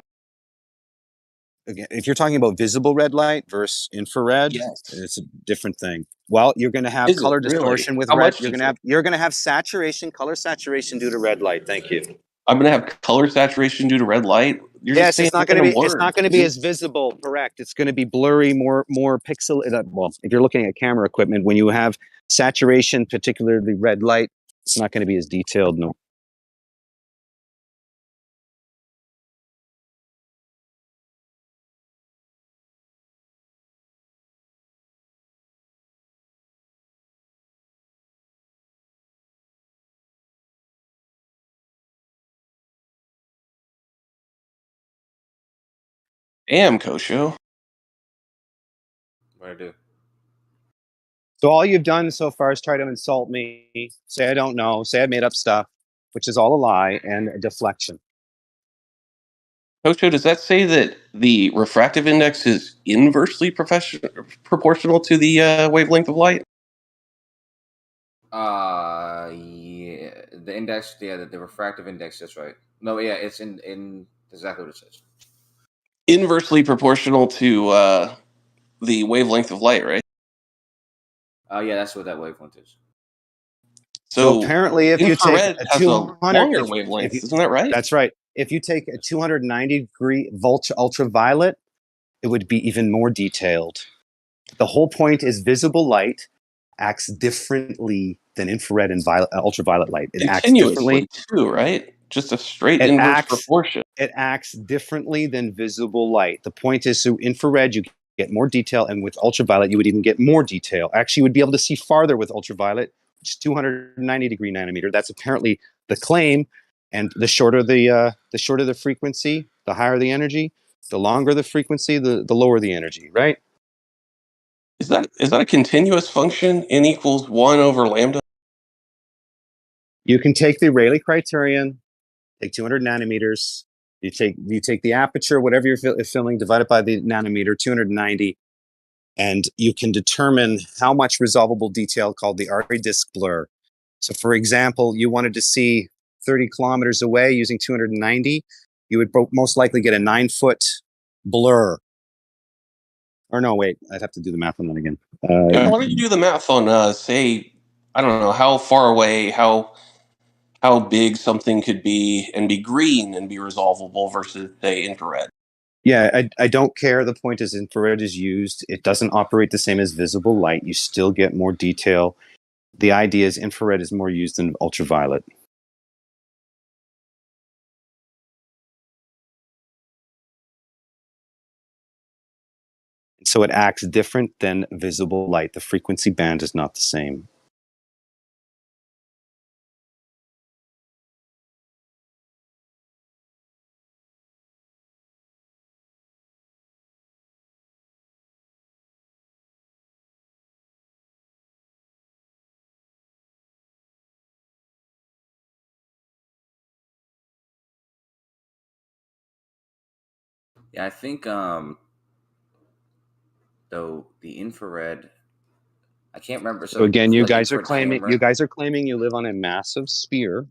Again, if you're talking about visible red light versus infrared, it's a different thing. Well, you're going to have Is it color really? distortion with How red. much You're going to have saturation, color saturation due to red light. Thank you. I'm going to have color saturation due to red light. You're just saying it's not going to be. random It's not words. going to be as visible. Correct. It's going to be blurry, more pixel. Well, if you're looking at camera equipment, when you have saturation, particularly red light, it's not going to be as detailed. No. Damn, Kosho. What I do? So all you've done so far is try to insult me, say I don't know, say I made up stuff, which is all a lie and a deflection. Kosho, does that say that the refractive index is inversely proportional to the wavelength of light? Yeah, the index, the refractive index. That's right. No, yeah, it's in exactly what it says. Inversely proportional to the wavelength of light, right? Yeah, that's what that wavelength is. So apparently, if you take infrared a has a 200 longer wavelength, isn't that right? That's right. If you take a 290-degree ultraviolet, it would be even more detailed. The whole point is visible light acts differently than infrared and ultraviolet light. It acts differently too, right? Just a straight inverse proportion. It acts differently than visible light. The point is, so infrared, you get more detail, and with ultraviolet, you would even get more detail. Actually, you would be able to see farther with ultraviolet, which is 290-degree nanometer. That's apparently the claim. And the shorter the frequency, the higher the energy. The longer the frequency, the lower the energy, right? Is that a continuous function? N equals 1 over lambda? You can take the Rayleigh criterion, take 200 nanometers. You take the aperture, whatever you're filming, divide it by the nanometer, 290, and you can determine how much resolvable detail called the Array disk blur. So, for example, you wanted to see 30 kilometers away using 290, you would most likely get a 9-foot blur. Or no, wait, I'd have to do the math on that again. Why don't you do the math on, say, I don't know, how far away, how big something could be and be green and be resolvable versus, say, infrared? Yeah, I don't care. The point is infrared is used. It doesn't operate the same as visible light. You still get more detail. The idea is infrared is more used than ultraviolet. So it acts different than visible light. The frequency band is not the same. Yeah, I think though the infrared, I can't remember. So again, for you like guys are infrared claiming you live on a massive sphere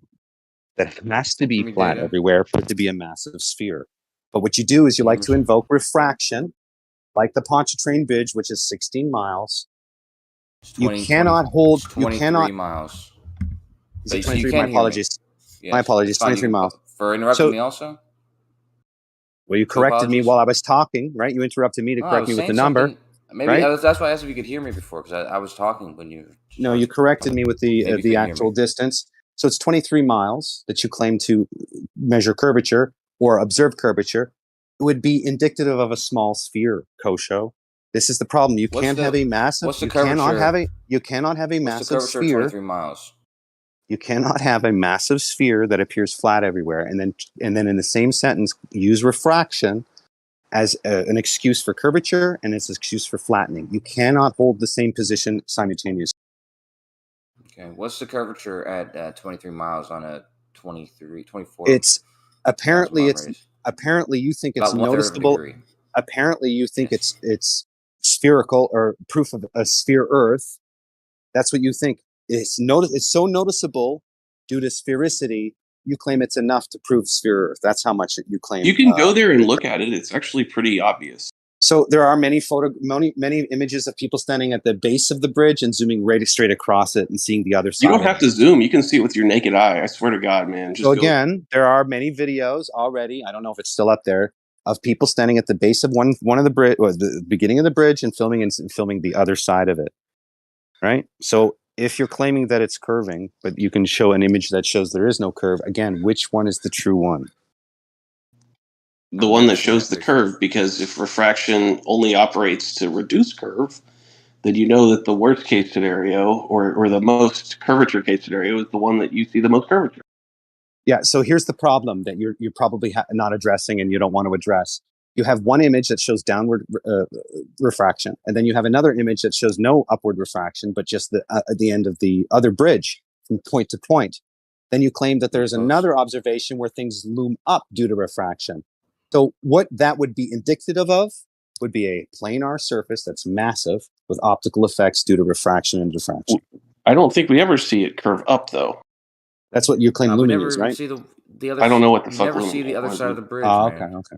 that has to be Give me flat data. everywhere for it to be a massive sphere. But what you do is you like to invoke refraction, like the Pontchartrain Bridge, which is 16 miles. You cannot hold. It's You 23 cannot. miles. Is it So you 23? can My hear me. apologies. Yes, My apologies. it's fine. 23 miles. For interrupting me also? Well, you Two corrected me apologies? while I was talking, right? You interrupted me to No, I correct was me with the saying number, something. Maybe right? that's why I asked if you could hear me before, because I was talking when you. No, you corrected me with Maybe you the couldn't hear actual me. distance. So it's 23 miles that you claim to measure curvature or observe curvature. It would be indicative of a small sphere, Kosho. This is the problem. You can't have a massive. What's the You curvature? cannot have a What's the massive curvature of sphere. 23 miles? You cannot have a massive sphere that appears flat everywhere, and then in the same sentence use refraction as an excuse for curvature and as an excuse for flattening. You cannot hold the same position simultaneously. Okay, what's the curvature at 23 miles on a 24? It's apparently you think it's about 1/3 of a noticeable. degree. Apparently you think it's spherical or proof of a sphere Earth. That's what you think. It's so noticeable due to sphericity. You claim it's enough to prove sphere Earth. That's how much you claim. You can go there and look at it. It's actually pretty obvious. So there are many images of people standing at the base of the bridge and zooming right straight across it and seeing the other side. You don't have to zoom. You can see it with your naked eye. I swear to God, man. So again, there are many videos already. I don't know if it's still up there of people standing at the base of one of the bridge, or the beginning of the bridge, and filming the other side of it. Right. So if you're claiming that it's curving, but you can show an image that shows there is no curve, again, which one is the true one? The one that shows the curve, because if refraction only operates to reduce curve, then you know that the worst case scenario or the most curvature case scenario is the one that you see the most curvature. Yeah, so here's the problem that you're probably not addressing and you don't want to address. You have one image that shows downward refraction, and then you have another image that shows no upward refraction, but just at the end of the other bridge from point to point. Then you claim that there's another observation where things loom up due to refraction. So what that would be indicative of would be a planar surface that's massive with optical effects due to refraction and diffraction. I don't think we ever see it curve up, though. That's what you claim looming is, right? See the other, I don't know what the you fuck never looming see the other is. side of the bridge, Oh, man. okay.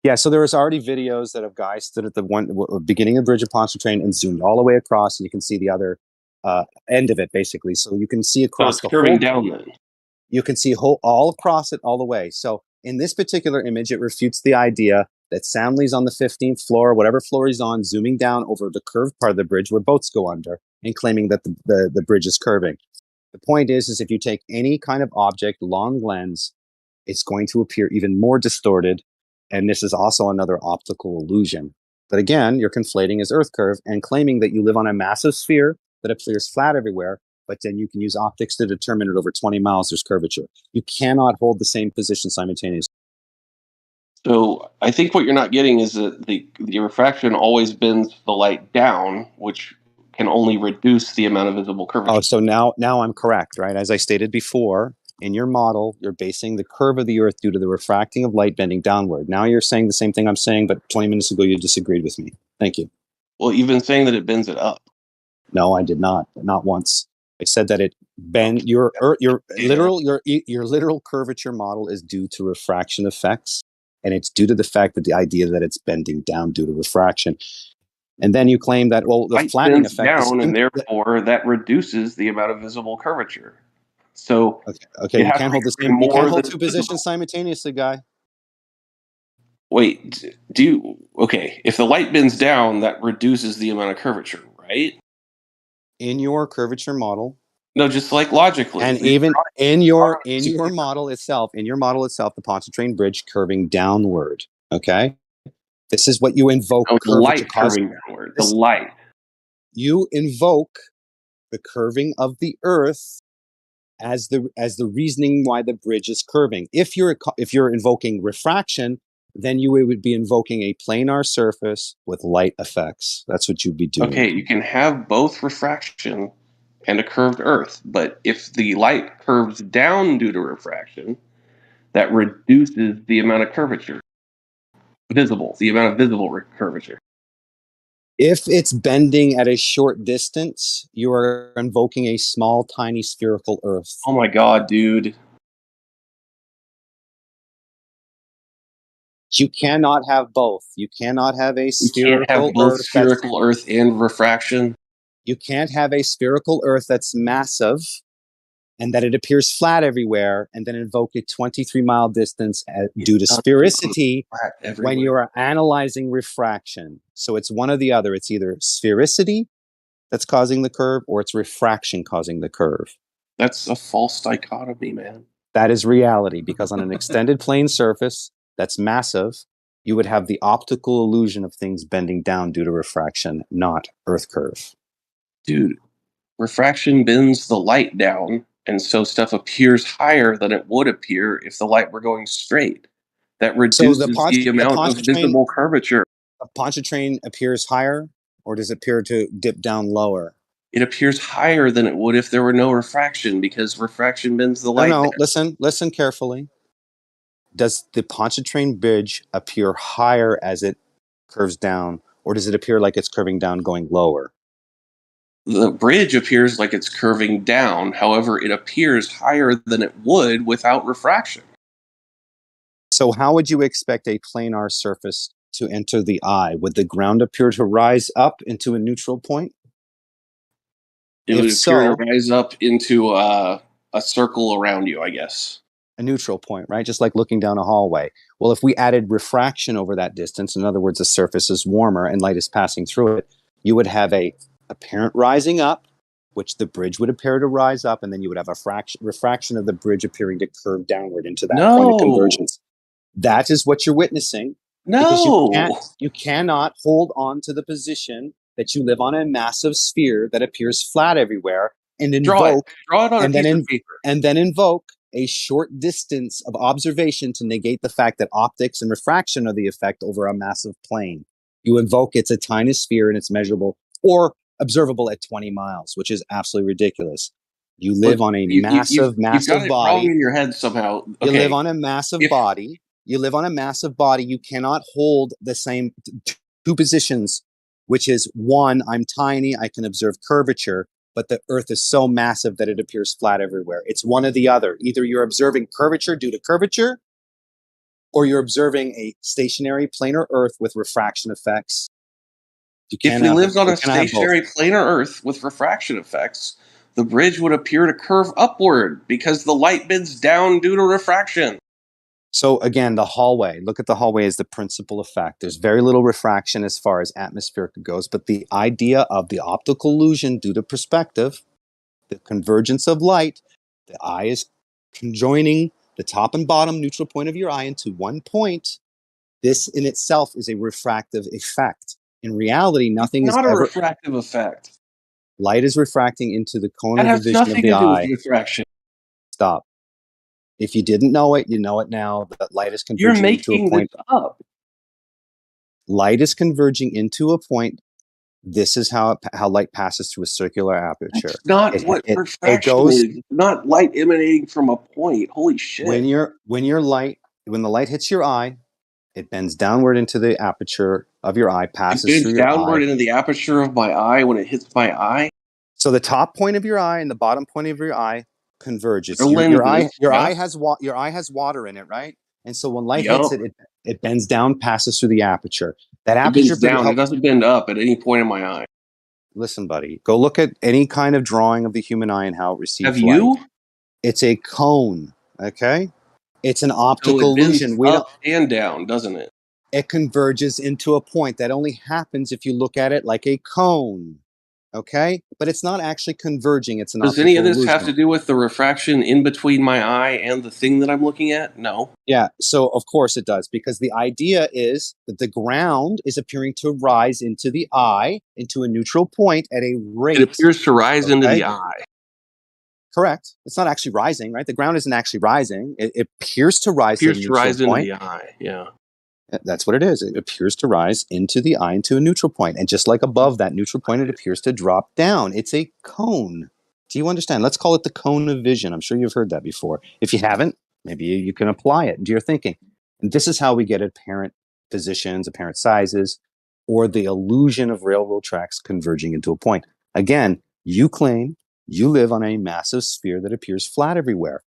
Yeah, so there was already videos that of guys stood at the beginning of the bridge of Pontchartrain and zoomed all the way across, and you can see the other end of it, basically. So you can see across it's curving down then. You can see all across it all the way. So in this particular image, it refutes the idea that Soundley's on the 15th floor, whatever floor he's on, zooming down over the curved part of the bridge where boats go under, and claiming that the bridge is curving. The point is if you take any kind of object, long lens, it's going to appear even more distorted. And this is also another optical illusion. But again, you're conflating his Earth curve and claiming that you live on a massive sphere that appears flat everywhere, but then you can use optics to determine it over 20 miles there's curvature. You cannot hold the same position simultaneously. So I think what you're not getting is that the refraction always bends the light down, which can only reduce the amount of visible curvature. Oh, so now I'm correct, right? As I stated before, in your model, you're basing the curve of the Earth due to the refracting of light bending downward. Now you're saying the same thing I'm saying, but 20 minutes ago you disagreed with me. Thank you. Well, you've been saying that it bends it up. No, I did not. Not once. I said that it bend your literal curvature model is due to refraction effects, and it's due to the fact that the idea that it's bending down due to refraction. And then you claim that the flattening effect down, and therefore that reduces the amount of visible curvature. So okay, you can't hold this. You can't hold two positions simultaneously, guy. Wait, if the light bends down, that reduces the amount of curvature, right? In your curvature model. No, just like logically. And even in your model itself, the Pontchartrain Bridge curving downward. Okay? This is what you invoke. The light curving downward. The light. You invoke the curving of the Earth as the reasoning why the bridge is curving. If you're invoking refraction, then you would be invoking a planar surface with light effects. That's what you'd be doing. Okay, you can have both refraction and a curved Earth, but if the light curves down due to refraction, that reduces the amount of curvature. The amount of visible curvature. If it's bending at a short distance, you are invoking a small, tiny spherical Earth. Oh my God, dude. You cannot have both. You cannot have a spherical you can't have both Earth. Spherical Earth and refraction. You can't have a spherical Earth that's massive and that it appears flat everywhere, and then invoke a 23-mile distance due to sphericity when you are analyzing refraction. So it's one or the other. It's either sphericity that's causing the curve, or it's refraction causing the curve. That's a false dichotomy, man. That is reality, because on an extended plane surface that's massive, you would have the optical illusion of things bending down due to refraction, not Earth curve. Dude, refraction bends the light down, and so stuff appears higher than it would appear if the light were going straight. that reduces the amount of visible curvature. The Pontchartrain appears higher, or does it appear to dip down lower? It appears higher than it would if there were no refraction, because refraction bends the light. No, listen carefully. Does the Pontchartrain bridge appear higher as it curves down, or does it appear like it's curving down going lower? The bridge appears like it's curving down. However, it appears higher than it would without refraction. So how would you expect a planar surface to enter the eye? Would the ground appear to rise up into a neutral point? It would appear to rise up into a circle around you, I guess. A neutral point, right? Just like looking down a hallway. Well, if we added refraction over that distance, in other words, the surface is warmer and light is passing through it, you would have a apparent rising up, which the bridge would appear to rise up, and then you would have a refraction of the bridge appearing to curve downward into that point of convergence. That is what you're witnessing. No, because you cannot hold on to the position that you live on a massive sphere that appears flat everywhere and invoke draw it on and a piece then of paper. And then invoke a short distance of observation to negate the fact that optics and refraction are the effect over a massive plane. You invoke it's a tiny sphere and it's measurable or observable at 20 miles, which is absolutely ridiculous. You live on a massive you've got it body. wrong in your head somehow. Okay. You live on a massive body. You live on a massive body. You cannot hold the same two positions, which is one, I'm tiny, I can observe curvature, but the Earth is so massive that it appears flat everywhere. It's one or the other. Either you're observing curvature due to curvature, or you're observing a stationary planar Earth with refraction effects. If we lived on a stationary planar Earth with refraction effects, the bridge would appear to curve upward because the light bends down due to refraction. So again, the hallway, look at the hallway as the principal effect. There's very little refraction as far as atmospheric goes, but the idea of the optical illusion due to perspective, the convergence of light, the eye is conjoining the top and bottom neutral point of your eye into one point. This in itself is a refractive effect. In reality, nothing is not ever... a refractive effect. Light is refracting into the cone That of the has vision of nothing the to do eye. with refraction. Stop. If you didn't know it, you know it now. That light is converging You're making into a point. this up. Light is converging into a point. This is how light passes through a circular aperture. That's not what refraction is. It's not light emanating from a point. Holy shit. When the light hits your eye, it bends downward into the aperture of your eye, passes through your eye. It bends downward into the aperture of my eye when it hits my eye. So the top point of your eye and the bottom point of your eye converges. Your eye has water in it, right? And so when light hits it, it bends down, passes through the aperture. That aperture bends down. It doesn't bend up at any point in my eye. Listen, buddy, go look at any kind of drawing of the human eye and how it receives light. Have you? It's a cone, okay? It's an optical illusion. We up and down, doesn't it? It converges into a point. That only happens if you look at it like a cone. Okay, but it's not actually converging. It's an. Does any of this have to do with the refraction in between my eye and the thing that I'm looking at? No. Yeah, so of course it does, because the idea is that the ground is appearing to rise into the eye, into a neutral point at a rate. It appears to rise into the eye. Correct. It's not actually rising, right? The ground isn't actually rising. It appears to rise. It appears to rise into the eye. Yeah. That's what it is. It appears to rise into the eye, into a neutral point. And just like above that neutral point, it appears to drop down. It's a cone. Do you understand? Let's call it the cone of vision. I'm sure you've heard that before. If you haven't, maybe you can apply it into your thinking. And this is how we get apparent positions, apparent sizes, or the illusion of railroad tracks converging into a point. Again, you claim you live on a massive sphere that appears flat everywhere.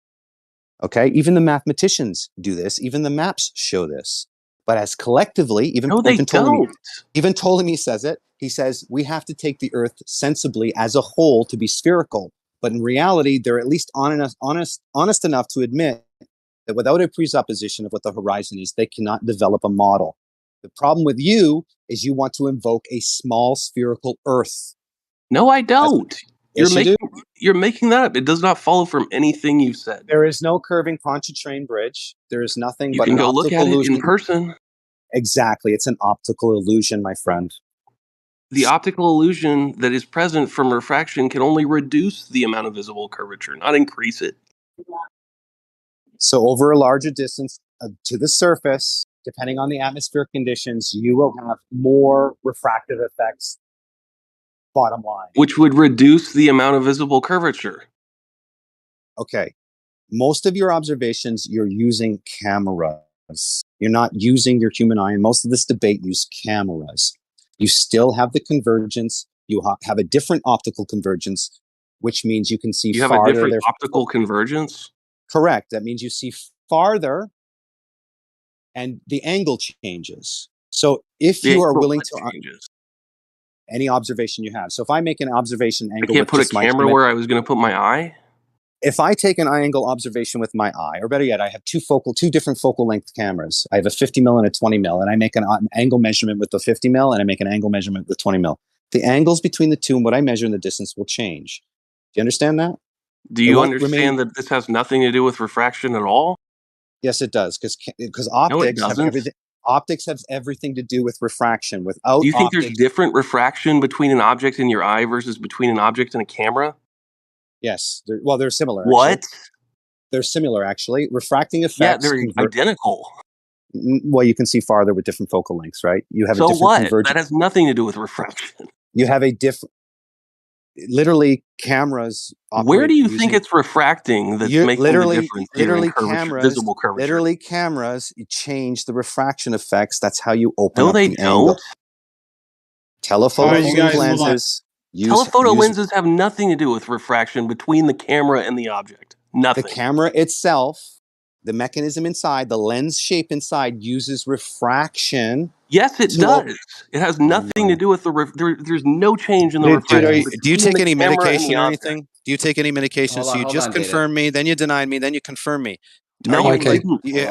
Okay? Even the mathematicians do this. Even the maps show this. But as collectively, even Ptolemy says it. He says we have to take the Earth sensibly as a whole to be spherical. But in reality, they're at least honest enough to admit that without a presupposition of what the horizon is, they cannot develop a model. The problem with you is you want to invoke a small spherical Earth. No, I don't. You're making that up. It does not follow from anything you've said. There is no curving Pontchartrain bridge. There is nothing but an optical illusion. You can go look at it in person. Exactly. It's an optical illusion, my friend. The optical illusion that is present from refraction can only reduce the amount of visible curvature, not increase it. So over a larger distance, to the surface, depending on the atmospheric conditions, you will have more refractive effects. Bottom line. Which would reduce the amount of visible curvature. Okay. Most of your observations, you're using cameras. You're not using your human eye. And most of this debate use cameras. You still have the convergence. You have a different optical convergence, which means you can see You have farther. a different optical convergence? Correct. That means you see farther and the angle changes. So if you are willing to changes. Any observation you have. So if I make an observation angle, I can't put a camera where I was going to put my eye. If I take an eye angle observation with my eye, or better yet, I have two different focal length cameras. I have a 50 mil and a 20 mil, and I make an angle measurement with the 50 mil, and I make an angle measurement with the 20 mil. The angles between the two and what I measure in the distance will change. Do you understand that? Do you understand that this has nothing to do with refraction at all? Yes, it does, because optics have everything. Optics has everything to do with refraction. Without do you think optics, there's different refraction between an object in your eye versus between an object in a camera? Yes. They're similar. What? Actually. They're similar, actually. Refracting effects. Yeah, they're identical. Well, you can see farther with different focal lengths, right? You have so a different what? convergence. That has nothing to do with refraction. You have a different. Literally, cameras. Where do you think it's refracting that's making the difference literally in cameras, visible curvature? Literally, cameras change the refraction effects. That's how you open no, up they the don't. angle. Telephoto lenses. Telephoto lenses have nothing to do with refraction between the camera and the object. Nothing. The camera itself, the mechanism inside, the lens shape inside uses refraction. Yes, it does. It has nothing to do with there's no change in the refraction. Do you take any medication or object. anything? Do you take any medication? So you just confirm me, then you denied me, then you confirm me. No, are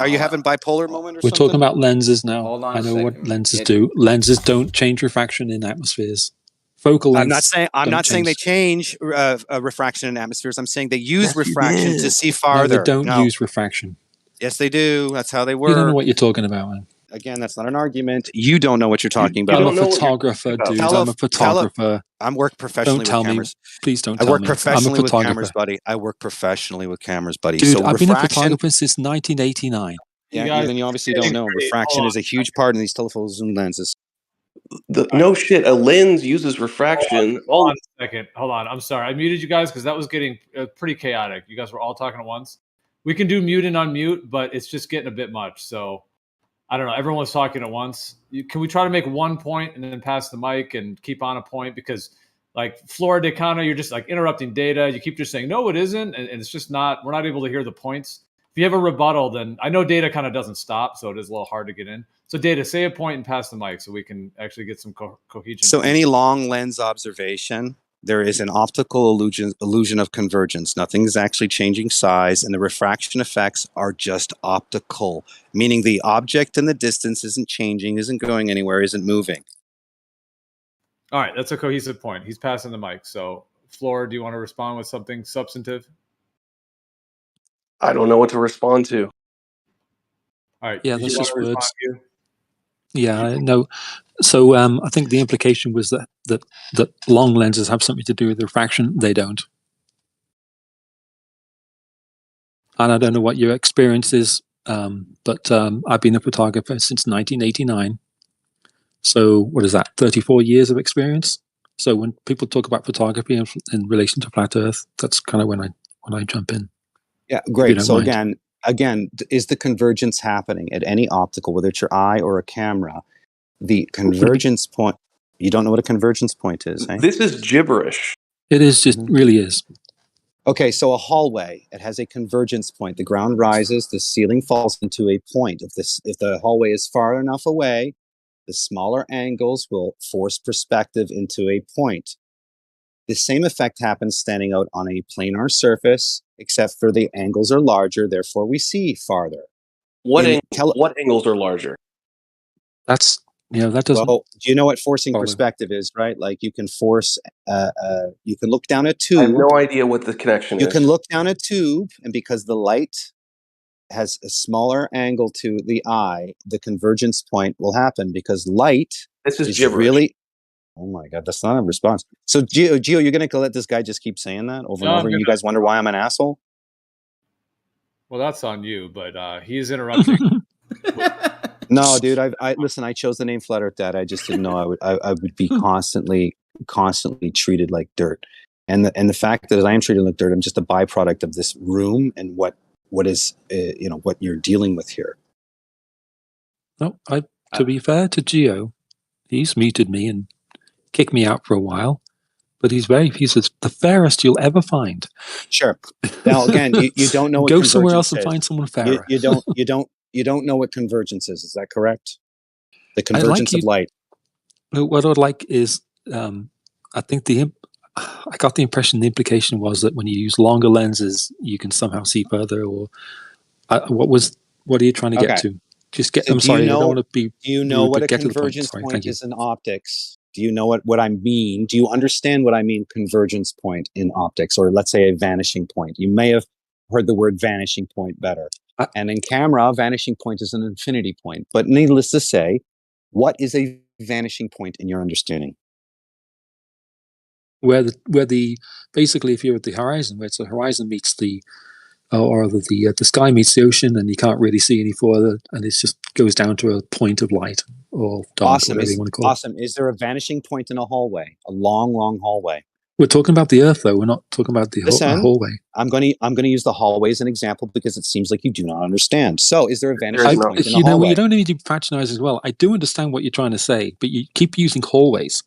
you having bipolar moment or We're something? talking about lenses now. Hold on I a know what second. lenses do. Lenses don't change refraction in atmospheres. Focal lengths. I'm not saying they change refraction in atmospheres. I'm saying they use refraction to see farther. No, they don't use refraction. Yes, they do. That's how they work. You don't know what you're talking about, man. Again, that's not an argument. You don't know what you're talking about. I'm a photographer, dude. I'm a photographer. I work professionally with cameras. Please don't tell me. I work professionally with cameras, photographer. buddy. I work professionally with cameras, buddy. Dude, so I've been a photographer since 1989. Yeah, then you obviously don't know. Refraction is a huge part in these telephoto zoom lenses. No shit. A lens uses refraction. Hold on a second. Hold on. I'm sorry. I muted you guys because that was getting pretty chaotic. You guys were all talking at once. We can do mute and unmute, but it's just getting a bit much. So I don't know. Everyone was talking at once. Can we try to make one point and then pass the mic and keep on a point? Because like Flora Decano, you're just like interrupting data. You keep just saying, no, it isn't. And it's just not, we're not able to hear the points. If you have a rebuttal, then I know data kind of doesn't stop. So it is a little hard to get in. So data, say a point and pass the mic so we can actually get some cohesion. So any long lens observation, there is an optical illusion of convergence. Nothing is actually changing size, and the refraction effects are just optical, meaning the object in the distance isn't changing, isn't going anywhere, isn't moving. All right, that's a cohesive point. He's passing the mic. So, Flora, do you want to respond with something substantive? I don't know what to respond to. All right. Yeah, that's just words. Yeah, no. So I think the implication was that long lenses have something to do with refraction. They don't. And I don't know what your experience is, but I've been a photographer since 1989. So what is that? 34 years of experience. So when people talk about photography in relation to flat Earth, that's kind of when I jump in. Yeah, great. So again, is the convergence happening at any optical, whether it's your eye or a camera? The convergence point, you don't know what a convergence point is, eh? This is gibberish. It is just really is. Okay, so a hallway, it has a convergence point. The ground rises, the ceiling falls into a point. If the hallway is far enough away, the smaller angles will force perspective into a point. The same effect happens standing out on a planar surface, except for the angles are larger, therefore we see farther. What angles are larger? That's, that doesn't... Well, do you know what forcing perspective is, right? Like you can force, you can look down a tube. I have no idea what the connection is. You can look down a tube, and because the light has a smaller angle to the eye, the convergence point will happen because light is really... Oh my God, that's not a response. So Gio, you're going to let this guy just keep saying that over and over, and you guys wonder why I'm an asshole? Well, that's on you, but he is interrupting. No, dude. I listen. I chose the name Flat Earth Dad. I just didn't know I would be constantly treated like dirt, and the fact that I am treated like dirt, I'm just a byproduct of this room and what is what you're dealing with here. No, to be fair to Gio, he's muted me and kicked me out for a while, but he's the fairest you'll ever find. Sure. Now again, you don't know what Go somewhere else and is. find someone fairer. You don't know what convergence is. Is that correct? The convergence of light. What I'd like is, I think I got the impression the implication was that when you use longer lenses, you can somehow see further. Or what are you trying to get to? Just get. So I'm sorry, I don't want to be. Do you know rude, what a get to the point. convergence Sorry, point thank you. is in optics? Do you know what I mean? Do you understand what I mean? Convergence point in optics, or let's say a vanishing point. You may have heard the word vanishing point better. And in camera, vanishing point is an infinity point. But needless to say, what is a vanishing point in your understanding? Where the basically, if you're at the horizon, where the horizon meets the sky meets the ocean, and you can't really see any further, and it just goes down to a point of light or dark, Awesome. whatever you want to call it. Awesome. Is there a vanishing point in a hallway? A long, long hallway? We're talking about the Earth, though. We're not talking about the hallway. I'm going to use the hallway as an example because it seems like you do not understand. So, is there a vanishing point in a hallway? You don't need to patronize as well. I do understand what you're trying to say, but you keep using hallways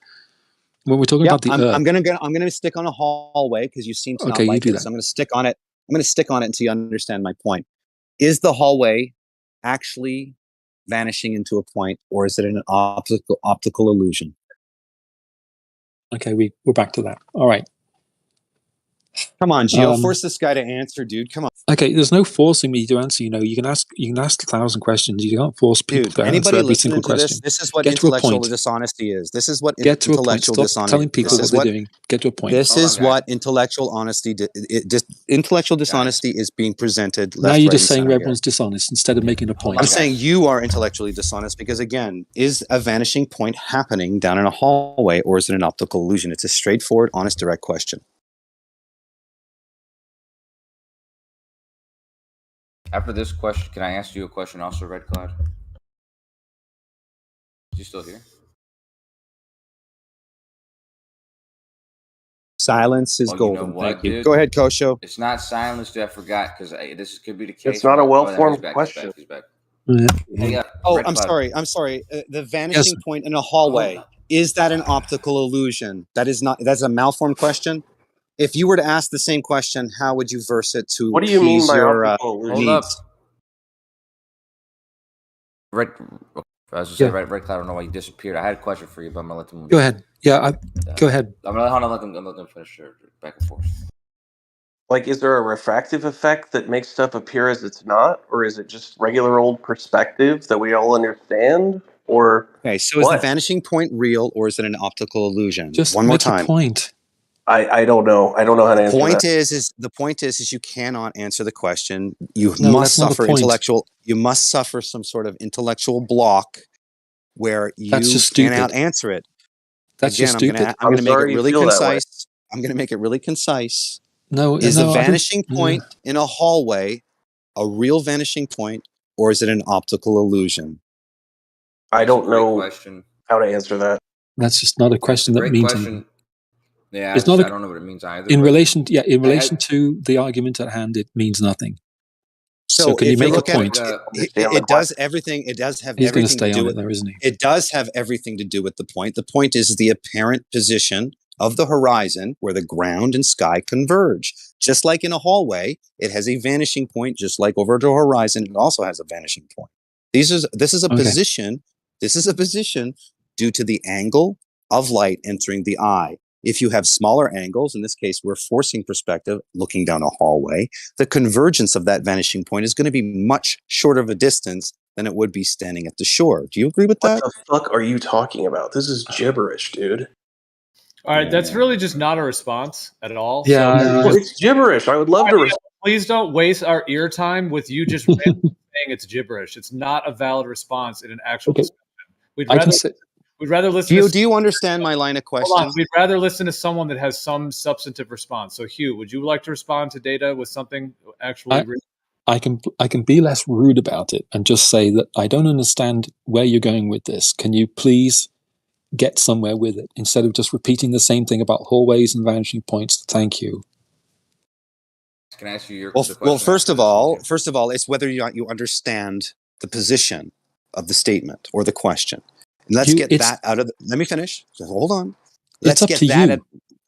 when we're talking about the Earth. I'm going to stick on a hallway because you seem to not like it. So I'm going to stick on it. I'm going to stick on it until you understand my point. Is the hallway actually vanishing into a point, or is it an optical illusion? Okay, we're back to that. All right. Come on, Gio, force this guy to answer, dude. Come on. Okay, there's no forcing me to answer. You can ask 1,000 questions. You can't force people to answer every single question. This is what intellectual dishonesty is. This is what intellectual dishonesty. Stop telling people what they're doing. Get to a point. This is what intellectual honesty. Intellectual dishonesty is being presented. Now you're just saying everyone's dishonest instead of making a point. I'm saying you are intellectually dishonest because, again, is a vanishing point happening down in a hallway, or is it an optical illusion? It's a straightforward, honest, direct question. After this question, can I ask you a question also, Red Cloud? Is you still here? Silence is golden. You know what, thank you. Dude? Go ahead, Kosho. It's not silence, dude. I forgot because this could be the case. It's not a well-formed question. He's back. Yeah. Oh, I'm sorry. The vanishing point in a hallway, is that an optical illusion? That's a malformed question. If you were to ask the same question, how would you verse it to what do you mean by your optical illusion? Hold up. Red Cloud, I don't know why you disappeared. I had a question for you, but I'm gonna let them. Go ahead. Yeah, go ahead. I'm gonna let them finish their back and forth. Like, is there a refractive effect that makes stuff appear as it's not, or is it just regular old perspective that we all understand? Or okay, so is the vanishing point real, or is it an optical illusion? Just one more make time. A point. I don't know. I don't know how to answer that. The point is you cannot answer the question. You must suffer intellectual. You must suffer some sort of intellectual block where you cannot answer it. That's just stupid. I'm going to make it really concise. I'm going to make it really concise. Is a vanishing point in a hallway a real vanishing point, or is it an optical illusion? I don't know how to answer that. That's just not a question that means anything. Yeah, it's not I don't know what it means either. In relation to the argument at hand, it means nothing. So can you make a point? It does everything. It does have everything to do with there, isn't he? It does have everything to do with the point. The point is the apparent position of the horizon where the ground and sky converge. Just like in a hallway, it has a vanishing point. Just like over to a horizon, it also has a vanishing point. This is a position. This is a position due to the angle of light entering the eye. If you have smaller angles, in this case, we're forcing perspective, looking down a hallway, the convergence of that vanishing point is going to be much shorter of a distance than it would be standing at the shore. Do you agree with that? What the fuck are you talking about? This is gibberish, dude. All right, that's really just not a response at all. Yeah, so, it's gibberish. I would love to. Please don't waste our ear time with you just saying it's gibberish. It's not a valid response in an actual discussion. We'd rather listen. Do you understand my line of question? We'd rather listen to someone that has some substantive response. So, Hugh, would you like to respond to Data with something actually? I can be less rude about it and just say that I don't understand where you're going with this. Can you please get somewhere with it instead of just repeating the same thing about hallways and vanishing points? Thank you. Can I ask you Well, the question? first of all, it's whether or not you understand the position of the statement or the question. And let's get that out of. Let me finish. So hold on. Let's get that.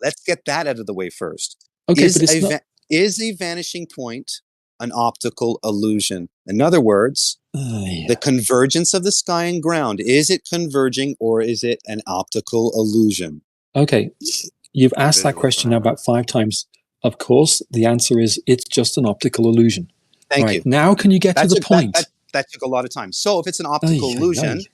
Let's get that out of the way first. Okay, but it's not. Is a vanishing point an optical illusion? In other words, the convergence of the sky and ground, is it converging or is it an optical illusion? Okay, you've asked that question now about 5 times. Of course, the answer is it's just an optical illusion. Thank you. Now can you get to the point? That took a lot of time. So if it's an optical illusion,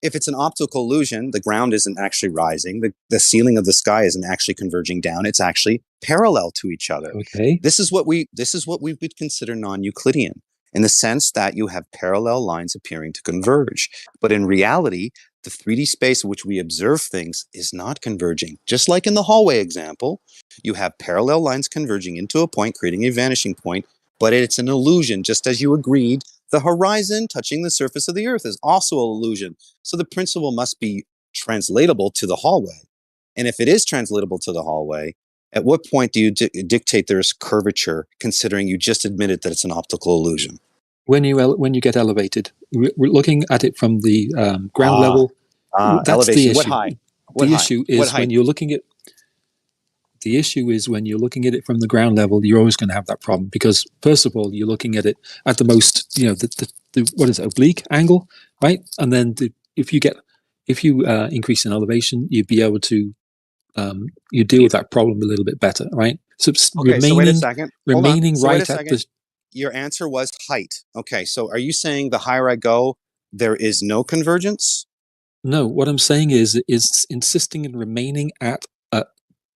the ground isn't actually rising. The ceiling of the sky isn't actually converging down. It's actually parallel to each other. Okay. This is what we would consider non-Euclidean, in the sense that you have parallel lines appearing to converge. But in reality, the 3D space in which we observe things is not converging. Just like in the hallway example, you have parallel lines converging into a point, creating a vanishing point, but it's an illusion, just as you agreed. The horizon touching the surface of the earth is also an illusion. So the principle must be translatable to the hallway. And if it is translatable to the hallway, at what point do you dictate there's curvature, considering you just admitted that it's an optical illusion? When you get elevated, we're looking at it from the ground level. That's elevation. the issue. What height? The issue is when you're looking at. The issue is when you're looking at it from the ground level, you're always going to have that problem because, first of all, you're looking at it at the most, the what is it, oblique angle, right? And then if you increase in elevation, you'd be able to you deal with that problem a little bit better, right? So so wait a second. Remaining so right at the. Your answer was height. Okay, so are you saying the higher I go, there is no convergence? No, what I'm saying is insisting in remaining at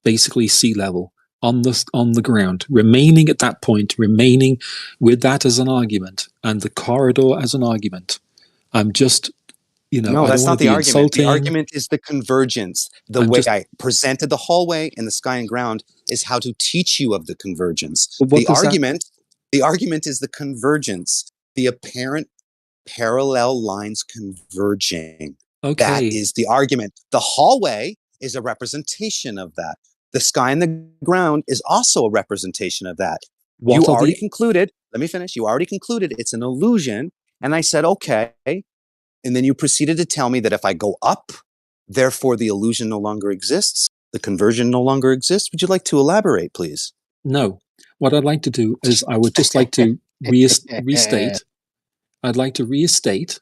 basically sea level on the ground, remaining at that point, remaining with that as an argument and the corridor as an argument. I'm just, no, that's not the argument. Insulting. The argument is the convergence. I presented the hallway and the sky and ground is how to teach you of the convergence. The argument is the convergence, the apparent parallel lines converging. Okay. That is the argument. The hallway is a representation of that. The sky and the ground is also a representation of that. You already concluded, let me finish. You already concluded it's an illusion. And I said, okay. And then you proceeded to tell me that if I go up, therefore the illusion no longer exists. The conversion no longer exists. Would you like to elaborate, please? No. What I'd like to do is I would just like to restate. I'd like to restate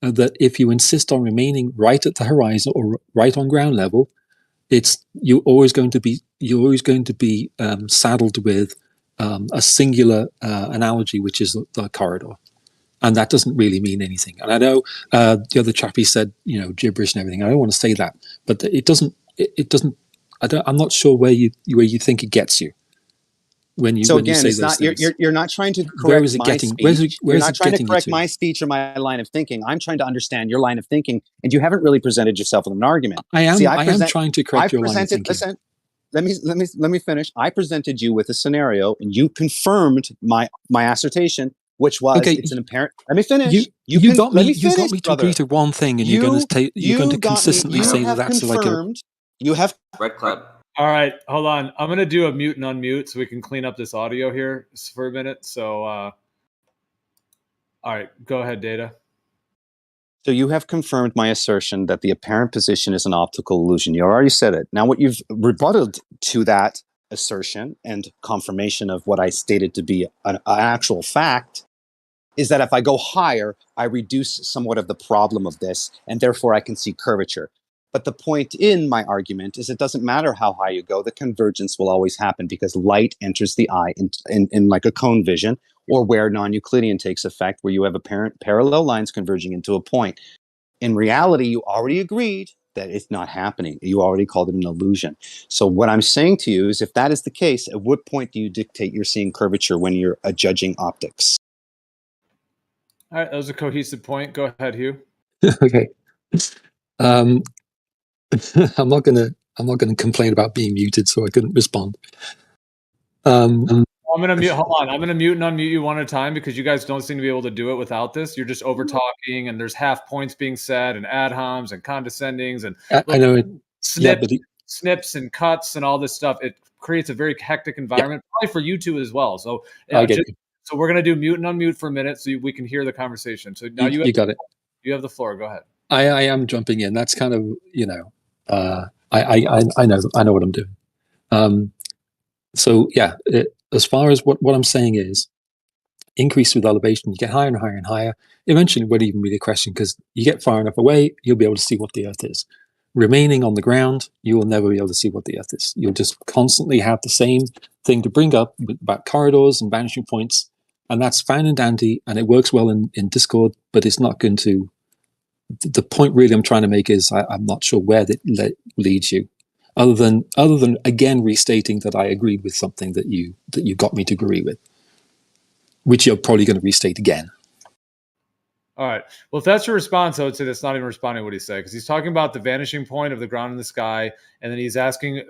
that if you insist on remaining right at the horizon or right on ground level, you're always going to be saddled with a singular analogy, which is the corridor, and that doesn't really mean anything. And I know the other chappie said gibberish and everything. I don't want to say that, but it doesn't. I'm not sure where you think it gets you. When you say it's not, you're not trying to correct my speech. You're not trying to correct my speech or my line of thinking. I'm trying to understand your line of thinking, and you haven't really presented yourself with an argument. I am trying to correct your line of thinking. Listen, let me finish. I presented you with a scenario, and you confirmed my assertion, which was it's an apparent. Let me finish. You got me to agree to one thing, and you're going to consistently say that's like a. You have red clap. All right, hold on. I'm going to do a mute and unmute so we can clean up this audio here for a minute. So, all right, go ahead, Data. So you have confirmed my assertion that the apparent position is an optical illusion. You already said it. Now what you've rebutted to that assertion and confirmation of what I stated to be an actual fact is that if I go higher, I reduce somewhat of the problem of this, and therefore I can see curvature. But the point in my argument is it doesn't matter how high you go, the convergence will always happen because light enters the eye in like a cone vision, or where non-Euclidean takes effect, where you have apparent parallel lines converging into a point. In reality, you already agreed that it's not happening. You already called it an illusion. So what I'm saying to you is if that is the case, at what point do you dictate you're seeing curvature when you're judging optics? All right, that was a cohesive point. Go ahead, Hugh. Okay. I'm not gonna complain about being muted, so I couldn't respond. Oh, I'm gonna mute. Hold on, I'm gonna mute and unmute you one at a time because you guys don't seem to be able to do it without this. You're just over talking, and there's half points being said, and ad homs and condescendings, and I know it. Yeah, but snips and cuts and all this stuff. It creates a very hectic environment, probably for you two as well. So, I get you. So we're gonna do mute and unmute for a minute so we can hear the conversation. So now You got it. You have the floor. Go ahead. I am jumping in. That's kind of, you know, I know what I'm doing. So yeah, as far as what I'm saying is, increase with elevation, you get higher and higher and higher. Eventually, it won't even be a question because you get far enough away, you'll be able to see what the Earth is. Remaining on the ground, you will never be able to see what the Earth is. You'll just constantly have the same thing to bring up about corridors and vanishing points, and that's fine and dandy, and it works well in Discord, but it's not going to. The point really I'm trying to make is I'm not sure where that leads you. Other than again restating that I agreed with something that you got me to agree with, which you're probably going to restate again. All right. Well, if that's your response, I would say that's not even responding to what he said, because he's talking about the vanishing point of the ground and the sky, and then he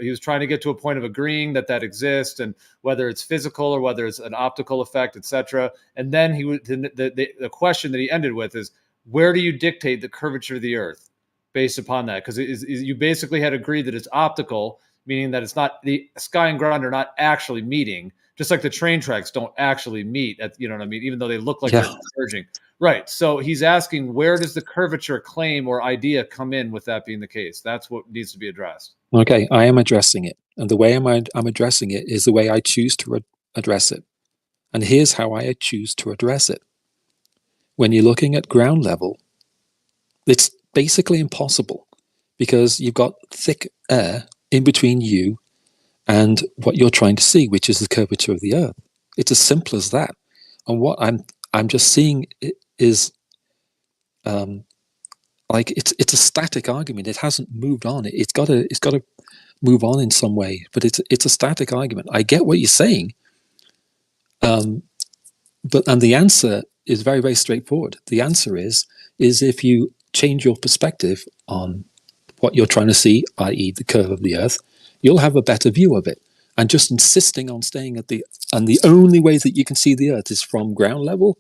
was trying to get to a point of agreeing that exists, and whether it's physical or whether it's an optical effect, etc. And then the question that he ended with is, where do you dictate the curvature of the Earth based upon that? Because you basically had agreed that it's optical, meaning that it's not, the sky and ground are not actually meeting, just like the train tracks don't actually meet at, you know what I mean, even though they look like they're converging. Right. So he's asking, where does the curvature claim or idea come in with that being the case? That's what needs to be addressed. Okay, I am addressing it. And the way I'm addressing it is the way I choose to address it. And here's how I choose to address it. When you're looking at ground level, it's basically impossible because you've got thick air in between you and what you're trying to see, which is the curvature of the Earth. It's as simple as that. And what I'm just seeing is like it's a static argument. It hasn't moved on. It's got to move on in some way. But it's a static argument. I get what you're saying, but the answer is very, very straightforward. The answer is if you change your perspective on what you're trying to see, i.e., the curve of the Earth, you'll have a better view of it. And just insisting on staying at the only way that you can see the Earth is from ground level,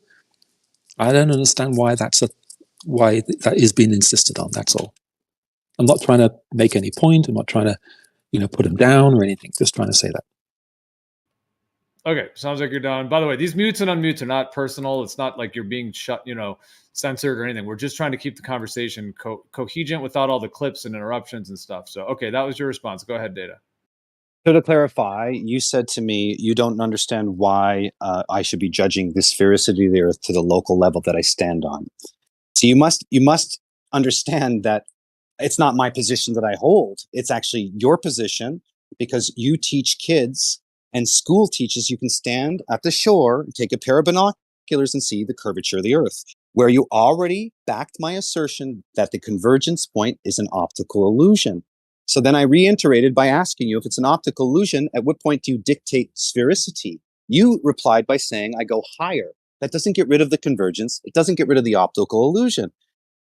I don't understand why that is being insisted on. That's all. I'm not trying to make any point. I'm not trying to, put him down or anything. Just trying to say that. Okay, sounds like you're done. By the way, these mutes and unmutes are not personal. It's not like you're being censored or anything. We're just trying to keep the conversation coherent without all the clips and interruptions and stuff. So, okay, that was your response. Go ahead, Data. So to clarify, you said to me, you don't understand why I should be judging the sphericity of the Earth to the local level that I stand on. So you must understand that it's not my position that I hold. It's actually your position, because you teach kids and school teaches you can stand at the shore, take a pair of binoculars and see the curvature of the Earth, where you already backed my assertion that the convergence point is an optical illusion. So then I reiterated by asking you, if it's an optical illusion, at what point do you dictate sphericity? You replied by saying, I go higher. That doesn't get rid of the convergence. It doesn't get rid of the optical illusion.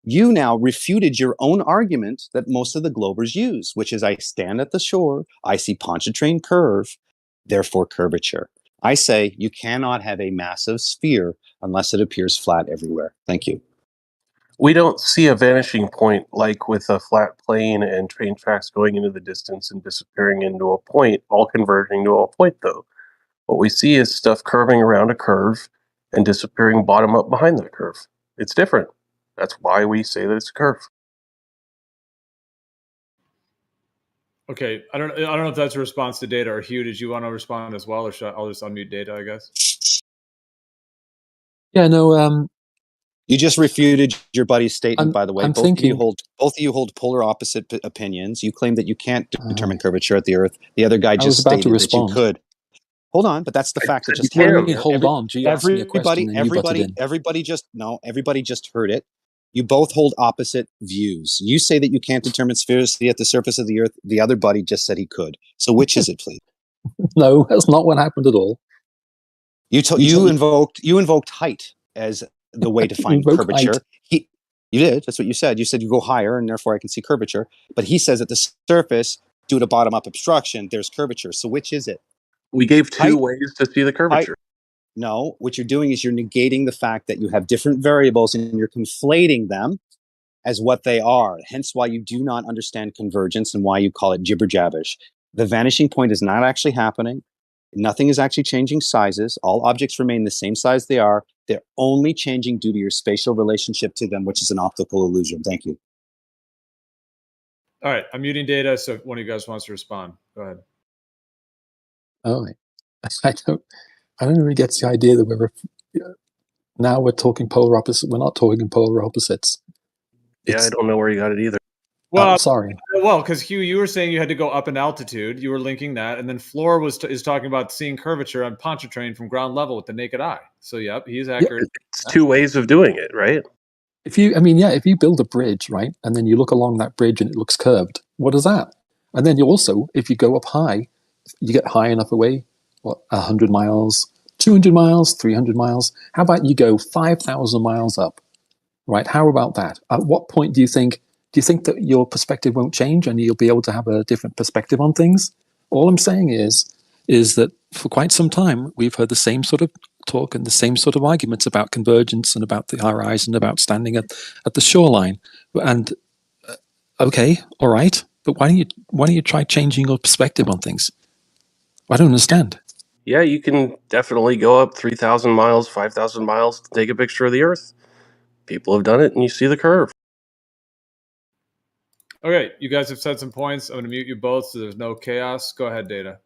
You now refuted your own argument that most of the globers use, which is I stand at the shore, I see Pontchartrain curve, therefore curvature. I say you cannot have a massive sphere unless it appears flat everywhere. Thank you. We don't see a vanishing point like with a flat plane and train tracks going into the distance and disappearing into a point, all converging to a point, though. What we see is stuff curving around a curve and disappearing bottom up behind that curve. It's different. That's why we say that it's a curve. Okay, I don't know if that's a response to Data, or Hugh, did you want to respond as well, or I'll just unmute Data, I guess? Yeah, no. You just refuted your buddy's statement, by the way. I'm Both thinking, of you hold polar opposite opinions. You claim that you can't determine curvature at the Earth. The other guy just stated that you could. Hold on, but that's the fact that just happened. Hold on. Gee, ask me a question and you butted in. Everybody just heard it. You both hold opposite views. You say that you can't determine sphericity at the surface of the Earth. The other buddy just said he could. So which is it, please? No, that's not what happened at all. You invoked height as the way to find curvature. You did. That's what you said. You said you go higher and therefore I can see curvature. But he says at the surface, due to bottom-up obstruction, there's curvature. So which is it? We gave two Height- ways to see the curvature. No, what you're doing is you're negating the fact that you have different variables and you're conflating them as what they are. Hence why you do not understand convergence and why you call it jibber jabbish. The vanishing point is not actually happening. Nothing is actually changing sizes. All objects remain the same size they are. They're only changing due to your spatial relationship to them, which is an optical illusion. Thank you. All right, I'm muting data, so if one of you guys wants to respond, go ahead. Oh, I don't really get the idea that now we're talking polar opposites. We're not talking polar opposites. I don't know where you got it either. Well, sorry. Well, because Hugh, you were saying you had to go up in altitude. You were linking that, and then Floor is talking about seeing curvature on Pontchartrain from ground level with the naked eye. So, yep, he's accurate. It's two ways of doing it, right? If you build a bridge, right, and then you look along that bridge and it looks curved, what is that? And then you also, if you go up high, you get high enough away, 100 miles, 200 miles, 300 miles. How about you go 5,000 miles up, right? How about that? At what point do you think that your perspective won't change and you'll be able to have a different perspective on things? All I'm saying is that for quite some time, we've heard the same sort of talk and the same sort of arguments about convergence and about the horizon, about standing at the shoreline. And okay, all right, but why don't you try changing your perspective on things? I don't understand. Yeah, you can definitely go up 3,000 miles, 5,000 miles to take a picture of the Earth. People have done it, and you see the curve. Okay, you guys have said some points. I'm going to mute you both so there's no chaos. Go ahead, Data.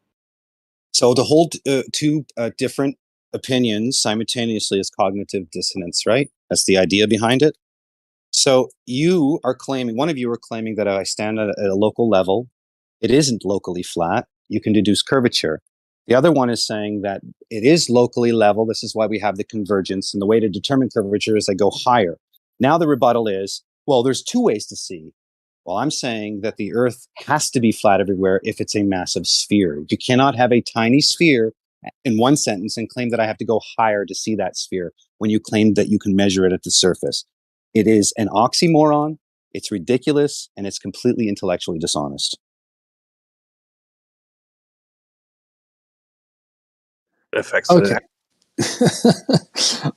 So to hold two different opinions simultaneously is cognitive dissonance, right? That's the idea behind it. So one of you are claiming that if I stand at a local level, it isn't locally flat. You can deduce curvature. The other one is saying that it is locally level. This is why we have the convergence. And the way to determine curvature is I go higher. Now the rebuttal is, well, there's two ways to see. Well, I'm saying that the Earth has to be flat everywhere if it's a massive sphere. You cannot have a tiny sphere in one sentence and claim that I have to go higher to see that sphere when you claim that you can measure it at the surface. It is an oxymoron, it's ridiculous, and it's completely intellectually dishonest. Affects okay.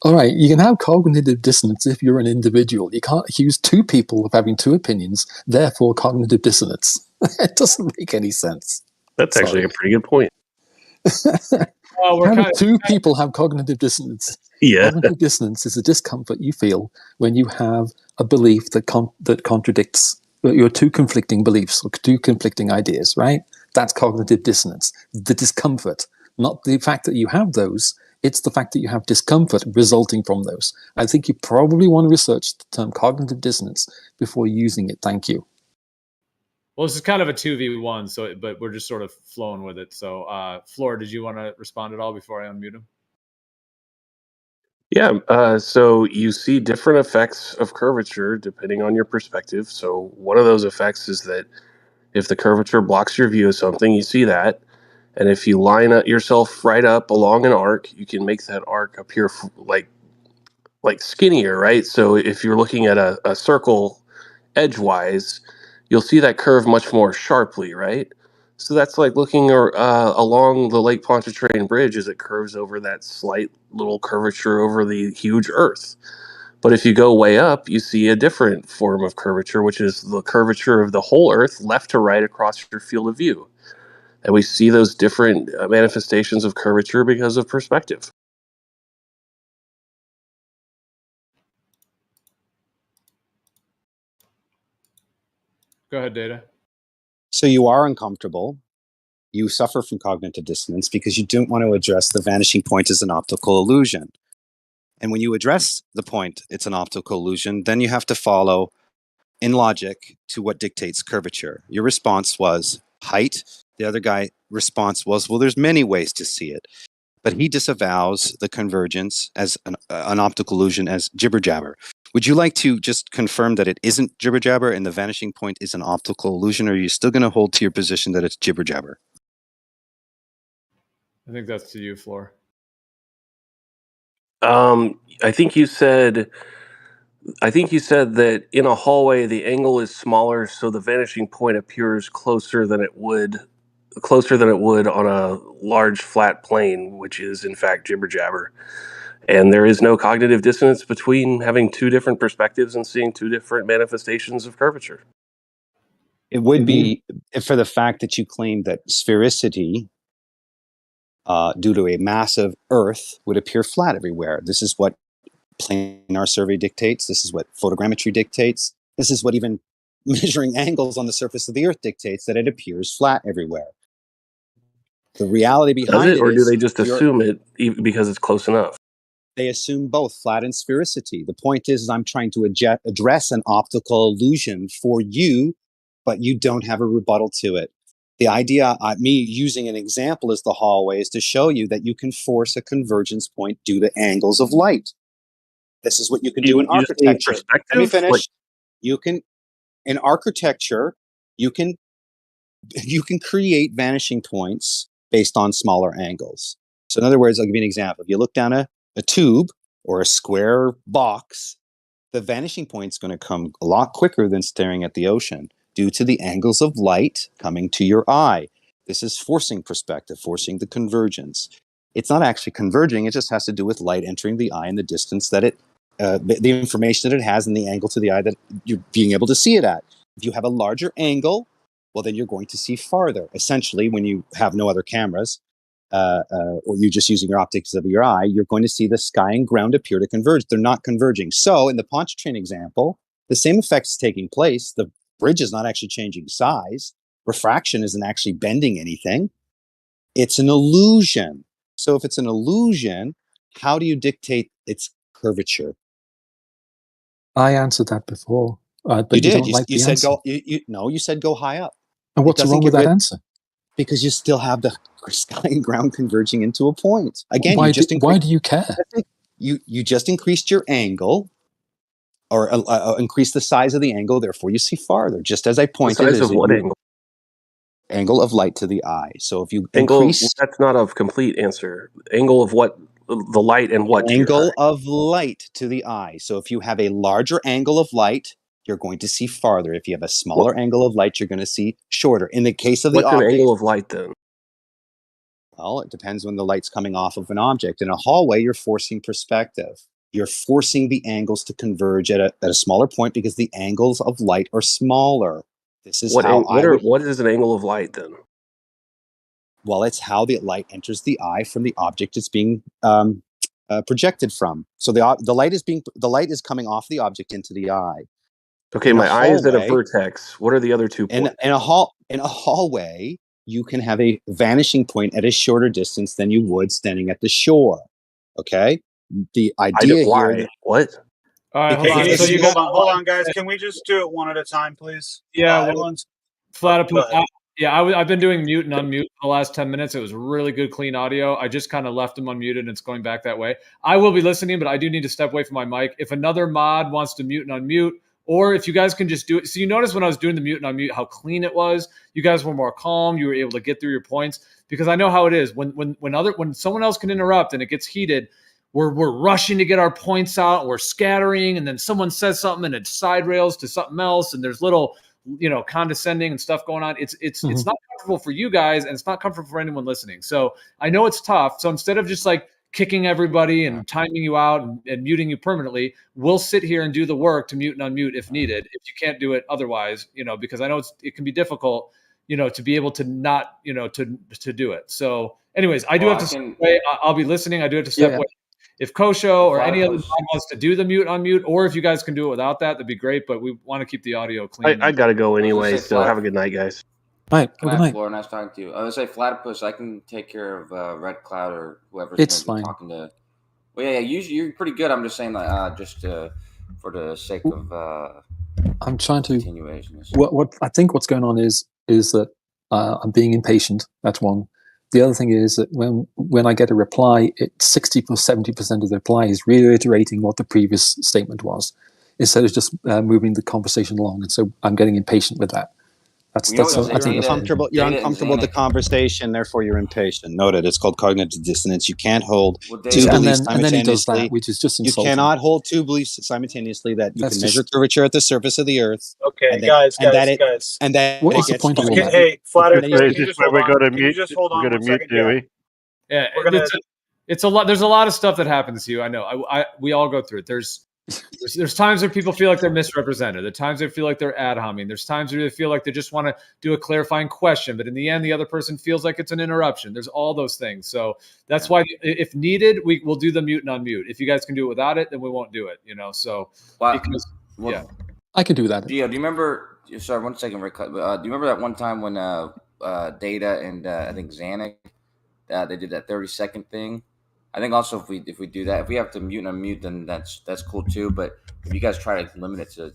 All right, you can have cognitive dissonance if you're an individual. You can't accuse two people of having two opinions, therefore cognitive dissonance. It doesn't make any sense. That's actually a pretty good point. How do two people have cognitive dissonance? Yeah. Cognitive dissonance is a discomfort you feel when you have a belief that contradicts your two conflicting beliefs or two conflicting ideas, right? That's cognitive dissonance. The discomfort, not the fact that you have those. It's the fact that you have discomfort resulting from those. I think you probably want to research the term cognitive dissonance before using it. Thank you. Well, this is kind of a 2v1, but we're just sort of flowing with it. So, Floor, did you want to respond at all before I unmute him? Yeah, so you see different effects of curvature depending on your perspective. So one of those effects is that if the curvature blocks your view of something, you see that. And if you line up yourself right up along an arc, you can make that arc appear like skinnier, right? So if you're looking at a circle edgewise, you'll see that curve much more sharply, right? So that's like looking along the Lake Pontchartrain Bridge as it curves over that slight little curvature over the huge Earth. But if you go way up, you see a different form of curvature, which is the curvature of the whole Earth left to right across your field of view. And we see those different manifestations of curvature because of perspective. Go ahead, Data. So you are uncomfortable. You suffer from cognitive dissonance because you don't want to address the vanishing point as an optical illusion. And when you address the point, it's an optical illusion, then you have to follow in logic to what dictates curvature. Your response was height. The other guy's response was, well, there's many ways to see it. But he disavows the convergence as an optical illusion as jibber jabber. Would you like to just confirm that it isn't jibber jabber and the vanishing point is an optical illusion, or are you still going to hold to your position that it's jibber jabber? I think that's to you, Floor. I think you said that in a hallway the angle is smaller, so the vanishing point appears closer than it would closer than it would on a large flat plane, which is in fact jibber jabber. And there is no cognitive dissonance between having two different perspectives and seeing two different manifestations of curvature. It would be for the fact that you claim that sphericity, due to a massive Earth, would appear flat everywhere. This is what planar survey dictates. This is what photogrammetry dictates. This is what even measuring angles on the surface of the Earth dictates, that it appears flat everywhere. The reality behind Does it, or do is they just assume it because it's close enough? they assume both flat and sphericity. The point is I'm trying to address an optical illusion for you, but you don't have a rebuttal to it. The idea, me using an example as the hallway, is to show you that you can force a convergence point due to angles of light. This is what you can do in architecture. Let me finish. You can, in architecture, you can create vanishing points based on smaller angles. So in other words, I'll give you an example. If you look down a tube or a square box, the vanishing point is going to come a lot quicker than staring at the ocean due to the angles of light coming to your eye. This is forcing perspective, forcing the convergence. It's not actually converging. It just has to do with light entering the eye and the distance that the information that it has and the angle to the eye that you're being able to see it at. If you have a larger angle, well, then you're going to see farther. Essentially, when you have no other cameras, or you're just using your optics of your eye, you're going to see the sky and ground appear to converge. They're not converging. So in the Pontchartrain example, the same effect is taking place. The bridge is not actually changing size. Refraction isn't actually bending anything. It's an illusion. So if it's an illusion, how do you dictate its curvature? I answered that before, but you did. Don't like you the said answer. go. You said go high up. And what's wrong with that answer? Because you still have the sky and ground converging into a point. Again, why do you care? You just increased your angle, or increase the size of the angle. Therefore, you see farther. Just as I pointed. The size of what angle? Angle of light to the eye. So if you increase, that's not a complete answer. Angle of what? The light and what? Angle of light to the eye. So if you have a larger angle of light, you're going to see farther. If you have a smaller angle of light, you're going to see shorter. In the case of the optics, what's an angle of light then? Well, it depends when the light's coming off of an object. In a hallway, you're forcing perspective. You're forcing the angles to converge at a smaller point because the angles of light are smaller. This is what is an angle of light then? Well, it's how the light enters the eye from the object it's being projected from. So the light is coming off the object into the eye. Okay, my eye is at a vertex. What are the other 2 points? In a hallway, you can have a vanishing point at a shorter distance than you would standing at the shore. Okay, the idea here. What? All right, hold on. So hold on, guys. Can we just do it one at a time, please? Yeah, everyone's Platypus. I've been doing mute and unmute for the last 10 minutes. It was really good, clean audio. I just kind of left them unmuted and it's going back that way. I will be listening, but I do need to step away from my mic. If another mod wants to mute and unmute, or if you guys can just do it. So you notice when I was doing the mute and unmute how clean it was. You guys were more calm. You were able to get through your points because I know how it is. When someone else can interrupt and it gets heated, we're rushing to get our points out. We're scattering, and then someone says something and it side rails to something else, and there's little condescending and stuff going on. It's not comfortable for you guys, and it's not comfortable for anyone listening. So I know it's tough. So instead of just like kicking everybody and timing you out and muting you permanently, we'll sit here and do the work to mute and unmute if needed. If you can't do it otherwise, because I know it can be difficult, to be able to not, to do it. So anyways, I do have to step away. I'll be listening. I do have to step away. If Kosho or any other wants to do the mute unmute, or if you guys can do it without that, that'd be great. But we want to keep the audio clean. I gotta go anyway. So have a good night, guys. All right. Good night, Flora. Nice talking to you. I would say Platypus. I can take care of Red Cloud or whoever's it's fine. Talking to. Well, yeah. Usually you're pretty good. I'm just saying that just for the sake of. I'm trying to. Continuation. What I think what's going on is that I'm being impatient. That's one. The other thing is that when I get a reply, 60 or 70% of the reply is reiterating what the previous statement was, instead of just moving the conversation along. And so I'm getting impatient with that. That's You know that's. what You're data, uncomfortable. You're data and uncomfortable with the Xanax. conversation, therefore you're impatient. Noted. It's called cognitive dissonance. You can't hold Well, two data, beliefs And then he does simultaneously. that, which is just You insulting. cannot hold two beliefs simultaneously. That you That's can measure just. curvature at the surface of the Earth, Okay, and that guys, and that guys, it guys. and that What it was the gets point of all Okay, that? hey, Flat Is Earth, can you this just where hold we on? got to Can you mute? just hold on Got to one mute second? Yeah, Dewey? Yeah, we're gonna. it's a lot. There's a lot of stuff that happens to you. I know. We all go through it. There's times where people feel like they're misrepresented. There's times they feel like they're ad homing. There's times where they feel like they just want to do a clarifying question, but in the end, the other person feels like it's an interruption. There's all those things. So that's why, if needed, we'll do the mute and unmute. If you guys can do it without it, then we won't do it. So because yeah, I can do that. Gio, do you remember? Sorry, 1 second, Rick. Do you remember that one time when Data and I think Xanax they did that 30-second thing? I think also if we do that, if we have to mute and unmute, then that's cool too. But if you guys try to limit it to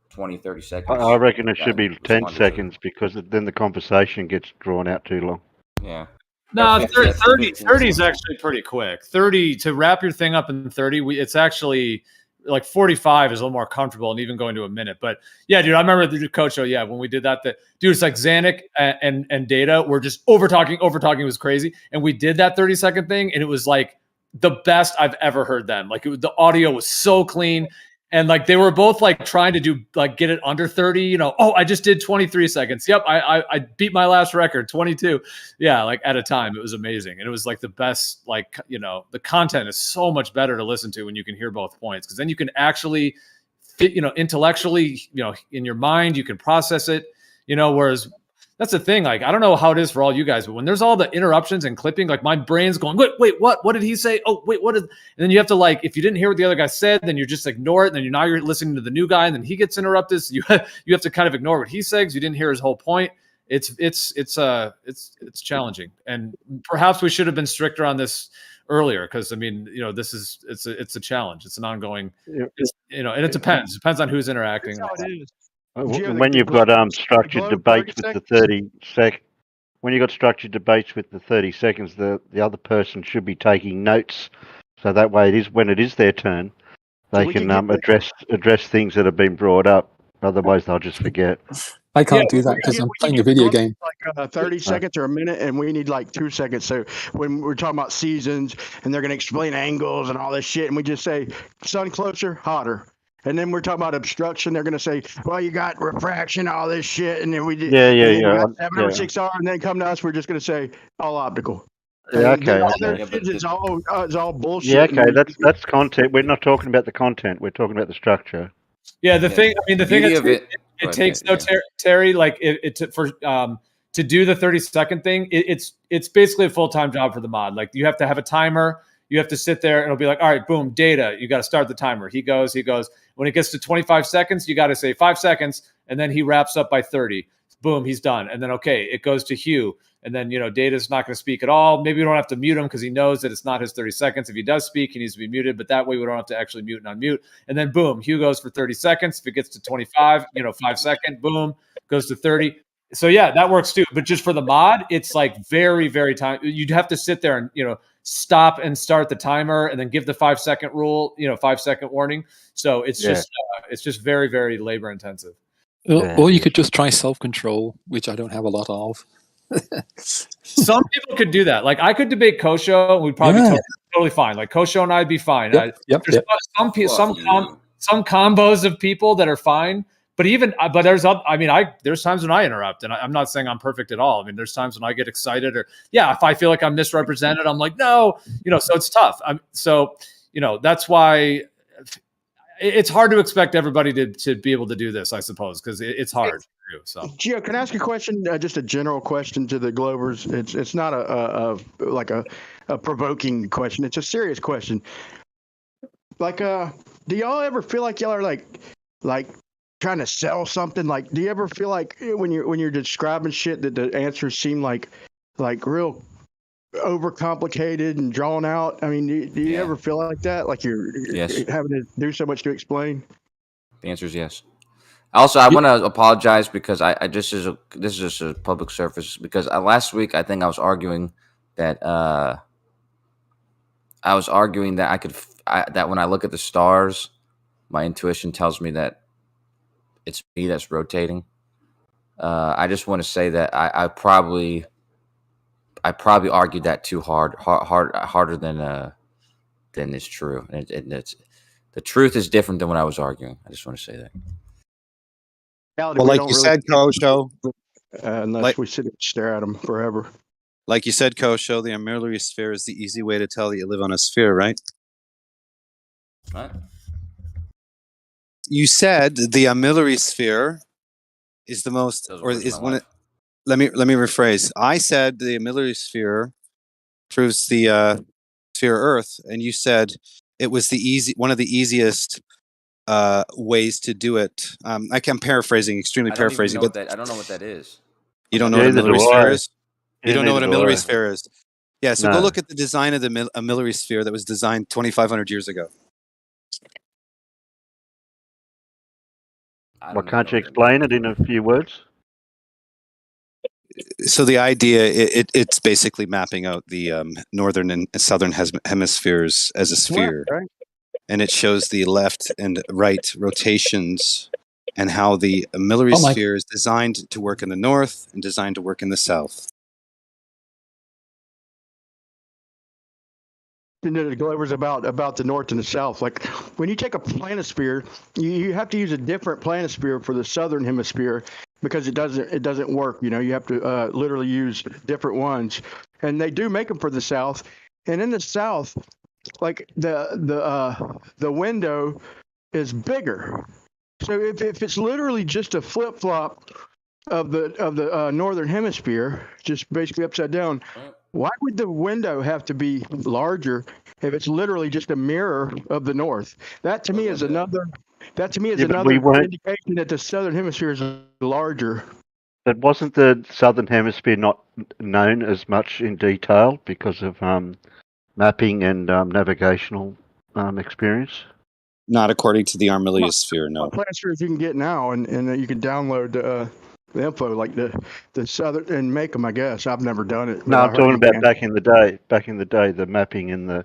20, 30 seconds, I reckon it should be that 10 responders seconds because then the conversation gets drawn out too long. Yeah. No, 50, 30 is actually pretty quick. 30 to wrap your thing up in 30, it's actually like 45 is a little more comfortable and even going to a minute. But yeah, dude, I remember the coach show. Yeah, when we did that, dude, it's like Xanax and Data were just over talking was crazy. And we did that 30-second thing, and it was like the best I've ever heard them. Like the audio was so clean. And like they were both like trying to do like get it under 30, oh, I just did 23 seconds. Yep, I beat my last record, 22. Yeah, like at a time. It was amazing. And it was like the best, like, the content is so much better to listen to when you can hear both points, because then you can actually fit, intellectually, in your mind, you can process it, whereas that's the thing. Like, I don't know how it is for all you guys, but when there's all the interruptions and clipping, like my brain's going, wait, what did he say? Oh, wait, what is, and then you have to, like, if you didn't hear what the other guy said, then you just ignore it. And then you're listening to the new guy, and then he gets interrupted. So you have to kind of ignore what he said because you didn't hear his whole point. It's challenging. And perhaps we should have been stricter on this earlier. Cause I mean, it's a challenge. It's an ongoing, and it depends. It depends on who's interacting. When you've got structured debates with the 30 when you've got structured debates with the 30 seconds, the other person should be taking notes, so that way when it is their turn, they can address things that have been brought up. Otherwise, they'll just forget. I can't do that because I'm playing a video game. Like 30 seconds or a minute, and we need like 2 seconds. So when we're talking about seasons, and they're going to explain angles and all this shit, and we just say, sun closer, hotter. And then we're talking about obstruction. They're going to say, well, you got refraction, all this shit. And then we did 7 over 6 R, and then come to us, we're just going to say all optical. Yeah, okay. It's all bullshit. Yeah, okay. That's content. We're not talking about the content. We're talking about the structure. Yeah, the thing is, it takes Terry, like to do the 30-second thing. It's basically a full-time job for the mod. Like, you have to have a timer. You have to sit there and it'll be like, all right, boom, Data. You got to start the timer. He goes. When it gets to 25 seconds, you got to say 5 seconds, and then he wraps up by 30. Boom, he's done. And then, okay, it goes to Hugh. And then, Data's not going to speak at all. Maybe we don't have to mute him because he knows that it's not his 30 seconds. If he does speak, he needs to be muted. But that way we don't have to actually mute and unmute. And then, boom, Hugh goes for 30 seconds. If it gets to 25, 5 second, boom, goes to 30. So, yeah, that works too. But just for the mod, it's like very, very time. You'd have to sit there and, stop and start the timer and then give the 5 second rule, 5 second warning. So it's just very, very labor intensive. Or you could just try self-control, which I don't have a lot of. Some people could do that. Like, I could debate Kosho, and we'd probably be totally fine. Like, Kosho and I'd be fine. There's some combos of people that are fine, but there's times when I interrupt, and I'm not saying I'm perfect at all. I mean, there's times when I get excited, or if I feel like I'm misrepresented, I'm like, no, so it's tough. That's why it's hard to expect everybody to be able to do this, I suppose, because it's hard. So, Gio, can I ask a question? Just a general question to the Glovers. It's not a provoking question. It's a serious question. Like, do y'all ever feel like y'all are like trying to sell something? Like, do you ever feel like when you're describing shit that the answers seem like real overcomplicated and drawn out? I mean, do you ever feel like that? Like you're having to do so much to explain? The answer is yes. Also, I want to apologize because this is just a public service, because last week I think I was arguing that that when I look at the stars, my intuition tells me that it's me that's rotating. I just want to say that I probably argued that too harder than is true, and it's the truth is different than what I was arguing. I just want to say that. Well, like you said, Kosho, unless we sit and stare at them forever. Like you said, Kosho, the armillary sphere is the easy way to tell that you live on a sphere, right? What? You said the armillary sphere is the most, or is one. Let me rephrase. I said the armillary sphere proves the sphere Earth, and you said it was one of the easiest ways to do it. I'm paraphrasing, extremely paraphrasing, but I don't know what that is. You don't know what a armillary sphere is? You don't know what a armillary sphere is? Yeah, so go look at the design of the armillary sphere that was designed 2,500 years ago. Well, can't you explain it in a few words? So the idea, it's basically mapping out the northern and southern hemispheres as a sphere. Right. And it shows the left and right rotations and how the armillary sphere is designed to work in the north and designed to work in the south. And it goes about the north and the south. Like when you take a planisphere, you have to use a different planisphere for the southern hemisphere because it doesn't work. You know, you have to literally use different ones, and they do make them for the south. And in the south, like the window is bigger. So if it's literally just a flip flop of the northern hemisphere, just basically upside down. Why would the window have to be larger if it's literally just a mirror of the north? That to me is another. That to me is another indication that the southern hemisphere is larger. But wasn't the southern hemisphere not known as much in detail because of mapping and navigational experience? Not according to the armillary sphere, no. Planispheres you can get now, and you can download the info, like the southern, and make them. I guess I've never done it. No, I'm talking about back in the day. Back in the day, the mapping and the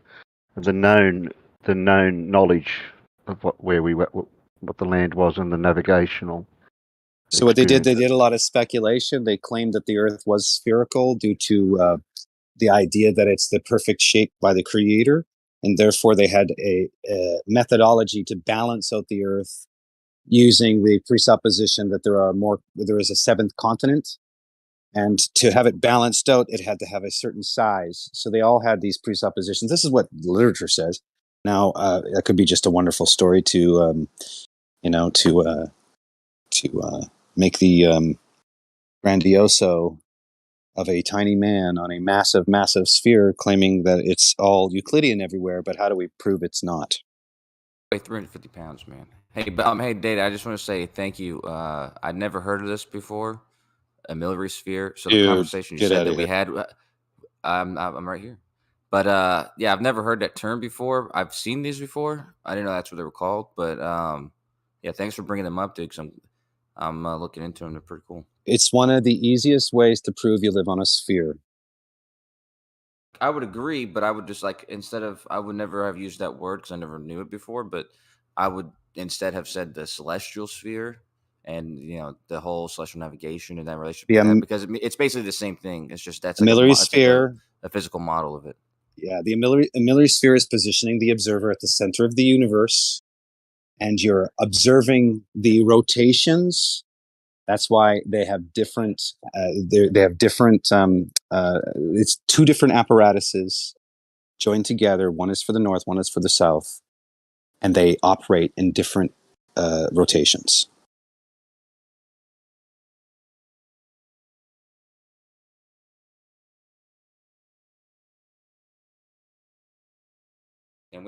known knowledge of what the land was and the navigational. So what they did a lot of speculation. They claimed that the Earth was spherical due to the idea that it's the perfect shape by the Creator, and therefore they had a methodology to balance out the Earth using the presupposition that there is a seventh continent, and to have it balanced out, it had to have a certain size. So they all had these presuppositions. This is what literature says. Now, that could be just a wonderful story to make the grandioso of a tiny man on a massive, massive sphere, claiming that it's all Euclidean everywhere. But how do we prove it's not? Weigh 350 pounds, man. Hey, Data, I just want to say thank you. I'd never heard of this before, a armillary sphere. So the conversation you said that we had, I'm right here. But yeah, I've never heard that term before. I've seen these before. I didn't know that's what they were called. But yeah, thanks for bringing them up, dude. Because I'm looking into them. They're pretty cool. It's one of the easiest ways to prove you live on a sphere. I would agree, but I would just I would never have used that word because I never knew it before. But I would instead have said the celestial sphere, and the whole celestial navigation and that relationship, because it's basically the same thing. It's just that's armillary sphere, a physical model of it. Yeah, the armillary sphere is positioning the observer at the center of the universe, and you're observing the rotations. That's why they have different. They have different. It's two different apparatuses joined together. One is for the north, one is for the south, and they operate in different rotations.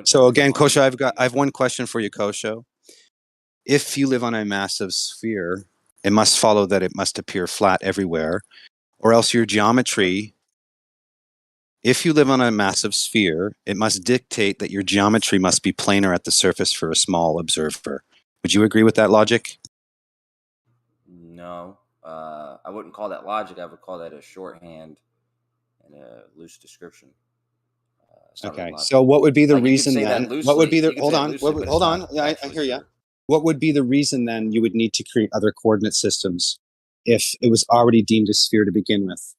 So again, Kosho, I have one question for you, Kosho. If you live on a massive sphere, it must follow that it must appear flat everywhere, or else your geometry. If you live on a massive sphere, it must dictate that your geometry must be planar at the surface for a small observer. Would you agree with that logic? No, I wouldn't call that logic. I would call that a shorthand and a loose description. Okay, so what would be the reason then? What would be the hold on? Yeah, I hear you. What would be the reason then you would need to create other coordinate systems if it was already deemed a sphere to begin with.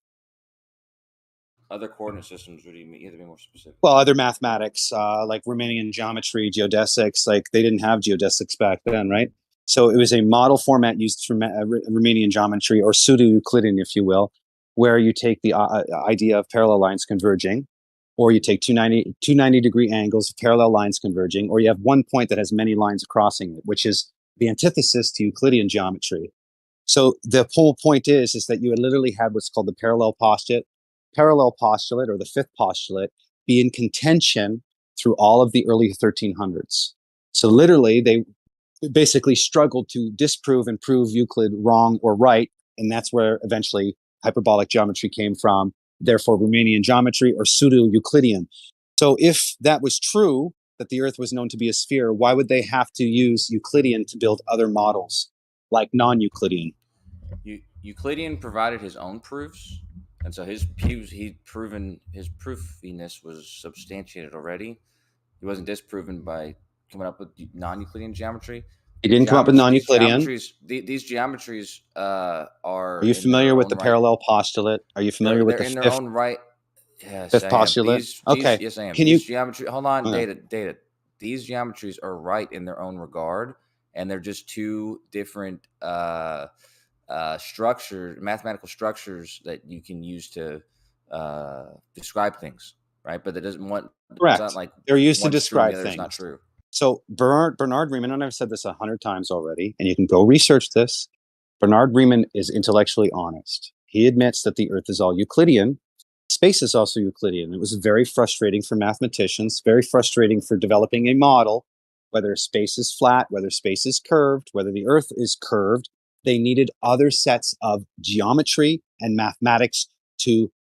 Other coordinate systems, would you have to be more specific? Well, other mathematics, like Riemannian geometry, geodesics, like they didn't have geodesics back then, right? So it was a model format used for Riemannian geometry, or pseudo-Euclidean, if you will, where you take the idea of parallel lines converging, or you take 290-degree angles of parallel lines converging, or you have one point that has many lines crossing it, which is the antithesis to Euclidean geometry. So the whole point is that you literally had what's called the parallel postulate, or the fifth postulate, be in contention through all of the early 1300s. So literally, they basically struggled to disprove and prove Euclid wrong or right, and that's where eventually hyperbolic geometry came from, therefore Riemannian geometry or pseudo-Euclidean. So if that was true, that the Earth was known to be a sphere, why would they have to use Euclidean to build other models, like non-Euclidean? Euclidean provided his own proofs, and so his proofiness was substantiated already. He wasn't disproven by coming up with non-Euclidean geometry. He didn't come up with non-Euclidean. These geometries are. Are you familiar with the parallel postulate? Are you familiar with the in their own right? Yes, fifth postulate? Okay. Yes, I am. These geometry. Hold on, data. These geometries are right in their own regard, and they're just two different mathematical structures that you can use to describe things, right? But that doesn't want. Correct. Not like they're used to describe the things. Not true. So Bernard Riemann, and I've said this 100 times already, and you can go research this. Bernard Riemann is intellectually honest. He admits that the Earth is all Euclidean. Space is also Euclidean. It was very frustrating for mathematicians, very frustrating for developing a model, whether space is flat, whether space is curved, whether the Earth is curved. They needed other sets of geometry and mathematics to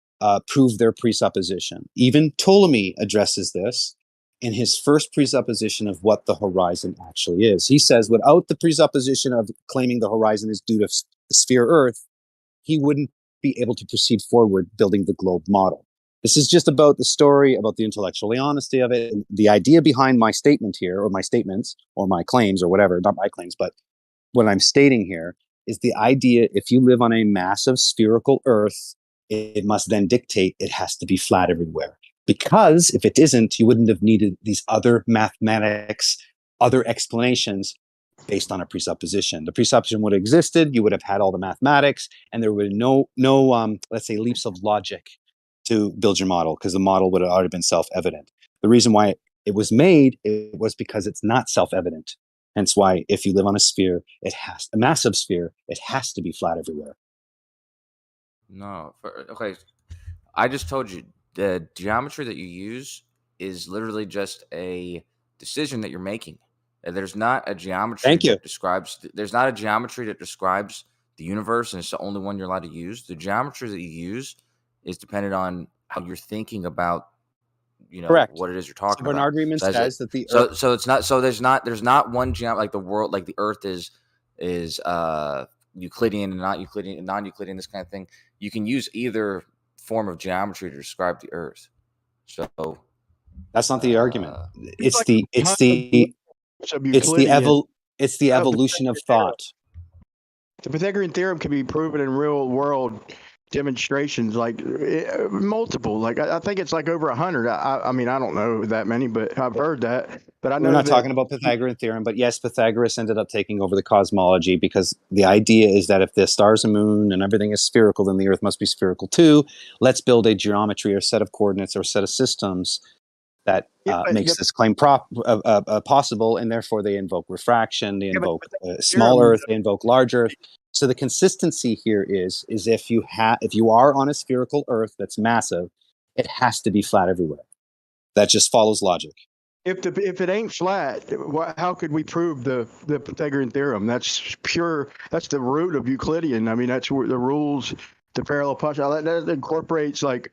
prove their presupposition. Even Ptolemy addresses this in his first presupposition of what the horizon actually is. He says, without the presupposition of claiming the horizon is due to the sphere Earth, he wouldn't be able to proceed forward building the globe model. This is just about the story, about the intellectual honesty of it. And the idea behind my statement here, or my statements, or my claims, or whatever, not my claims, but what I'm stating here is the idea, if you live on a massive spherical Earth, it must then dictate it has to be flat everywhere. Because if it isn't, you wouldn't have needed these other mathematics, other explanations based on a presupposition. The presupposition would have existed, you would have had all the mathematics, and there would be no let's say, leaps of logic to build your model, because the model would have already been self-evident. The reason why it was made, it was because it's not self-evident. Hence why, if you live on a sphere, a massive sphere, it has to be flat everywhere. No, okay. I just told you, the geometry that you use is literally just a decision that you're making. There's not a geometry that describes. There's not a geometry that describes the universe, and it's the only one you're allowed to use. The geometry that you use is dependent on how you're thinking about, what it is you're talking about. Bernard Riemann says that the Earth, so it's not. So there's not one geometry like the world, like the Earth is Euclidean and not Euclidean and non-Euclidean. This kind of thing. You can use either form of geometry to describe the Earth. So that's not the argument. It's the evolution of thought. The Pythagorean theorem can be proven in real world demonstrations, like multiple. Like I think it's like over 100. I mean, I don't know that many, but I've heard that. But I know we're not talking about Pythagorean theorem. But yes, Pythagoras ended up taking over the cosmology, because the idea is that if the stars and moon and everything is spherical, then the Earth must be spherical too. Let's build a geometry or set of coordinates or set of systems that makes this claim possible, and therefore they invoke refraction, they invoke small Earth, they invoke large Earth. So the consistency here is if you are on a spherical Earth that's massive, it has to be flat everywhere. That just follows logic. If it ain't flat, how could we prove the Pythagorean theorem? That's pure. That's the root of Euclidean. I mean, that's where the rules, the parallel postulate that incorporates like.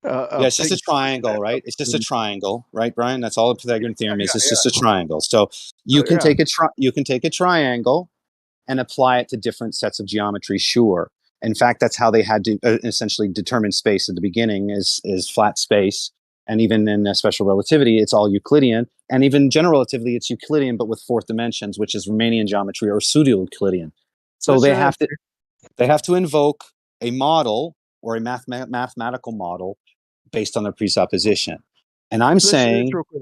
It's just a triangle, right? It's just a triangle, right, Brian? That's all the Pythagorean theorem is. It's just a triangle. So you can take a triangle and apply it to different sets of geometry. Sure. In fact, that's how they had to essentially determine space at the beginning is flat space. And even in special relativity, it's all Euclidean. And even general relativity, it's Euclidean, but with fourth dimensions, which is Riemannian geometry or pseudo-Euclidean. So they have to. They have to invoke a model or a mathematical model based on their presupposition. And I'm Let's do this saying, real quick.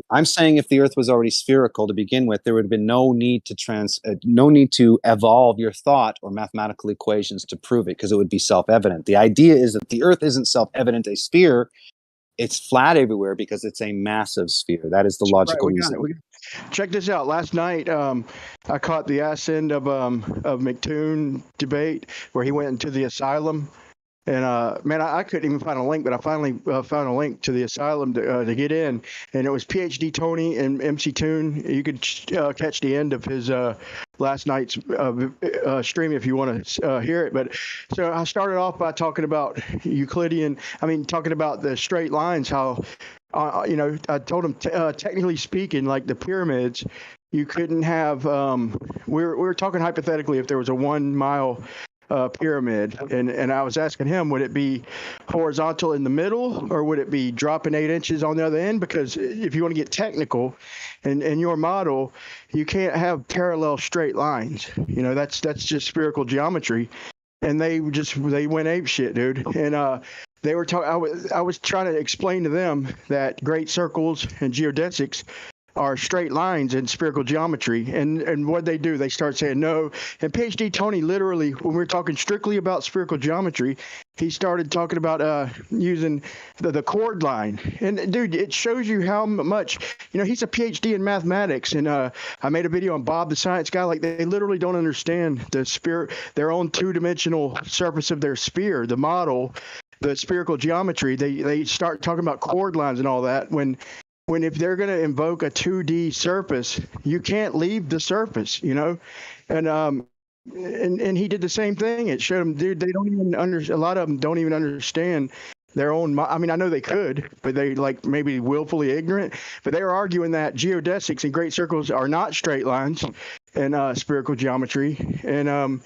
if the Earth was already spherical to begin with, there would have been no need to evolve your thought or mathematical equations to prove it, because it would be self-evident. The idea is that the Earth isn't self-evident a sphere; it's flat everywhere because it's a massive sphere. That is the logical reason. Check this out. Last night, I caught the ass end of McToon debate where he went into the asylum. And man, I couldn't even find a link, but I finally found a link to the asylum to get in, and it was PhD Tony and MC Toon. You could catch the end of his last night's stream if you want to hear it. But so I started off by talking about talking about the straight lines. How I told him technically speaking, like the pyramids, you couldn't have. We were talking hypothetically if there was a 1 mile pyramid, and I was asking him, would it be horizontal in the middle or would it be dropping 8 inches on the other end? Because if you want to get technical in your model, you can't have parallel straight lines. That's just spherical geometry. And they went ape shit, dude. And they were talking. I was trying to explain to them that great circles and geodesics are straight lines in spherical geometry. And what they do, they start saying no. And PhD Tony, literally, when we were talking strictly about spherical geometry, he started talking about using the chord line. And dude, it shows you how much, he's a PhD in mathematics. And I made a video on Bob the Science Guy. Like, they literally don't understand their own two-dimensional surface of their sphere, the model, the spherical geometry. They start talking about chord lines and all that when if they're going to invoke a 2D surface, you can't leave the surface, and he did the same thing. It showed them, dude, they don't even a lot of them don't even understand their own. I mean, I know they could, but they maybe willfully ignorant. But they were arguing that geodesics and great circles are not straight lines in spherical geometry, and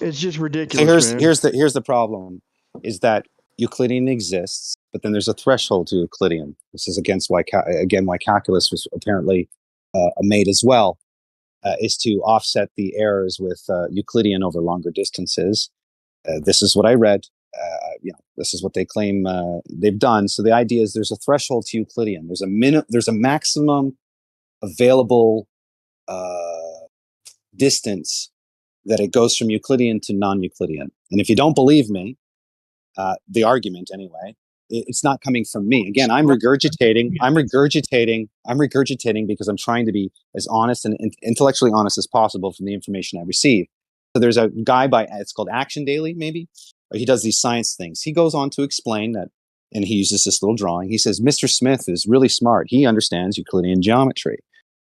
it's just ridiculous. So man. here's the problem, is that Euclidean exists, but then there's a threshold to Euclidean. This is why calculus was apparently made as well, is to offset the errors with Euclidean over longer distances. This is what I read. This is what they claim they've done. So the idea is there's a threshold to Euclidean. There's a maximum available distance that it goes from Euclidean to non-Euclidean. And if you don't believe me, the argument anyway, it's not coming from me. Again, I'm regurgitating because I'm trying to be as honest and intellectually honest as possible from the information I receive. So there's a guy it's called Action Daily, maybe. He does these science things. He goes on to explain that, and he uses this little drawing. He says, Mr. Smith is really smart. He understands Euclidean geometry.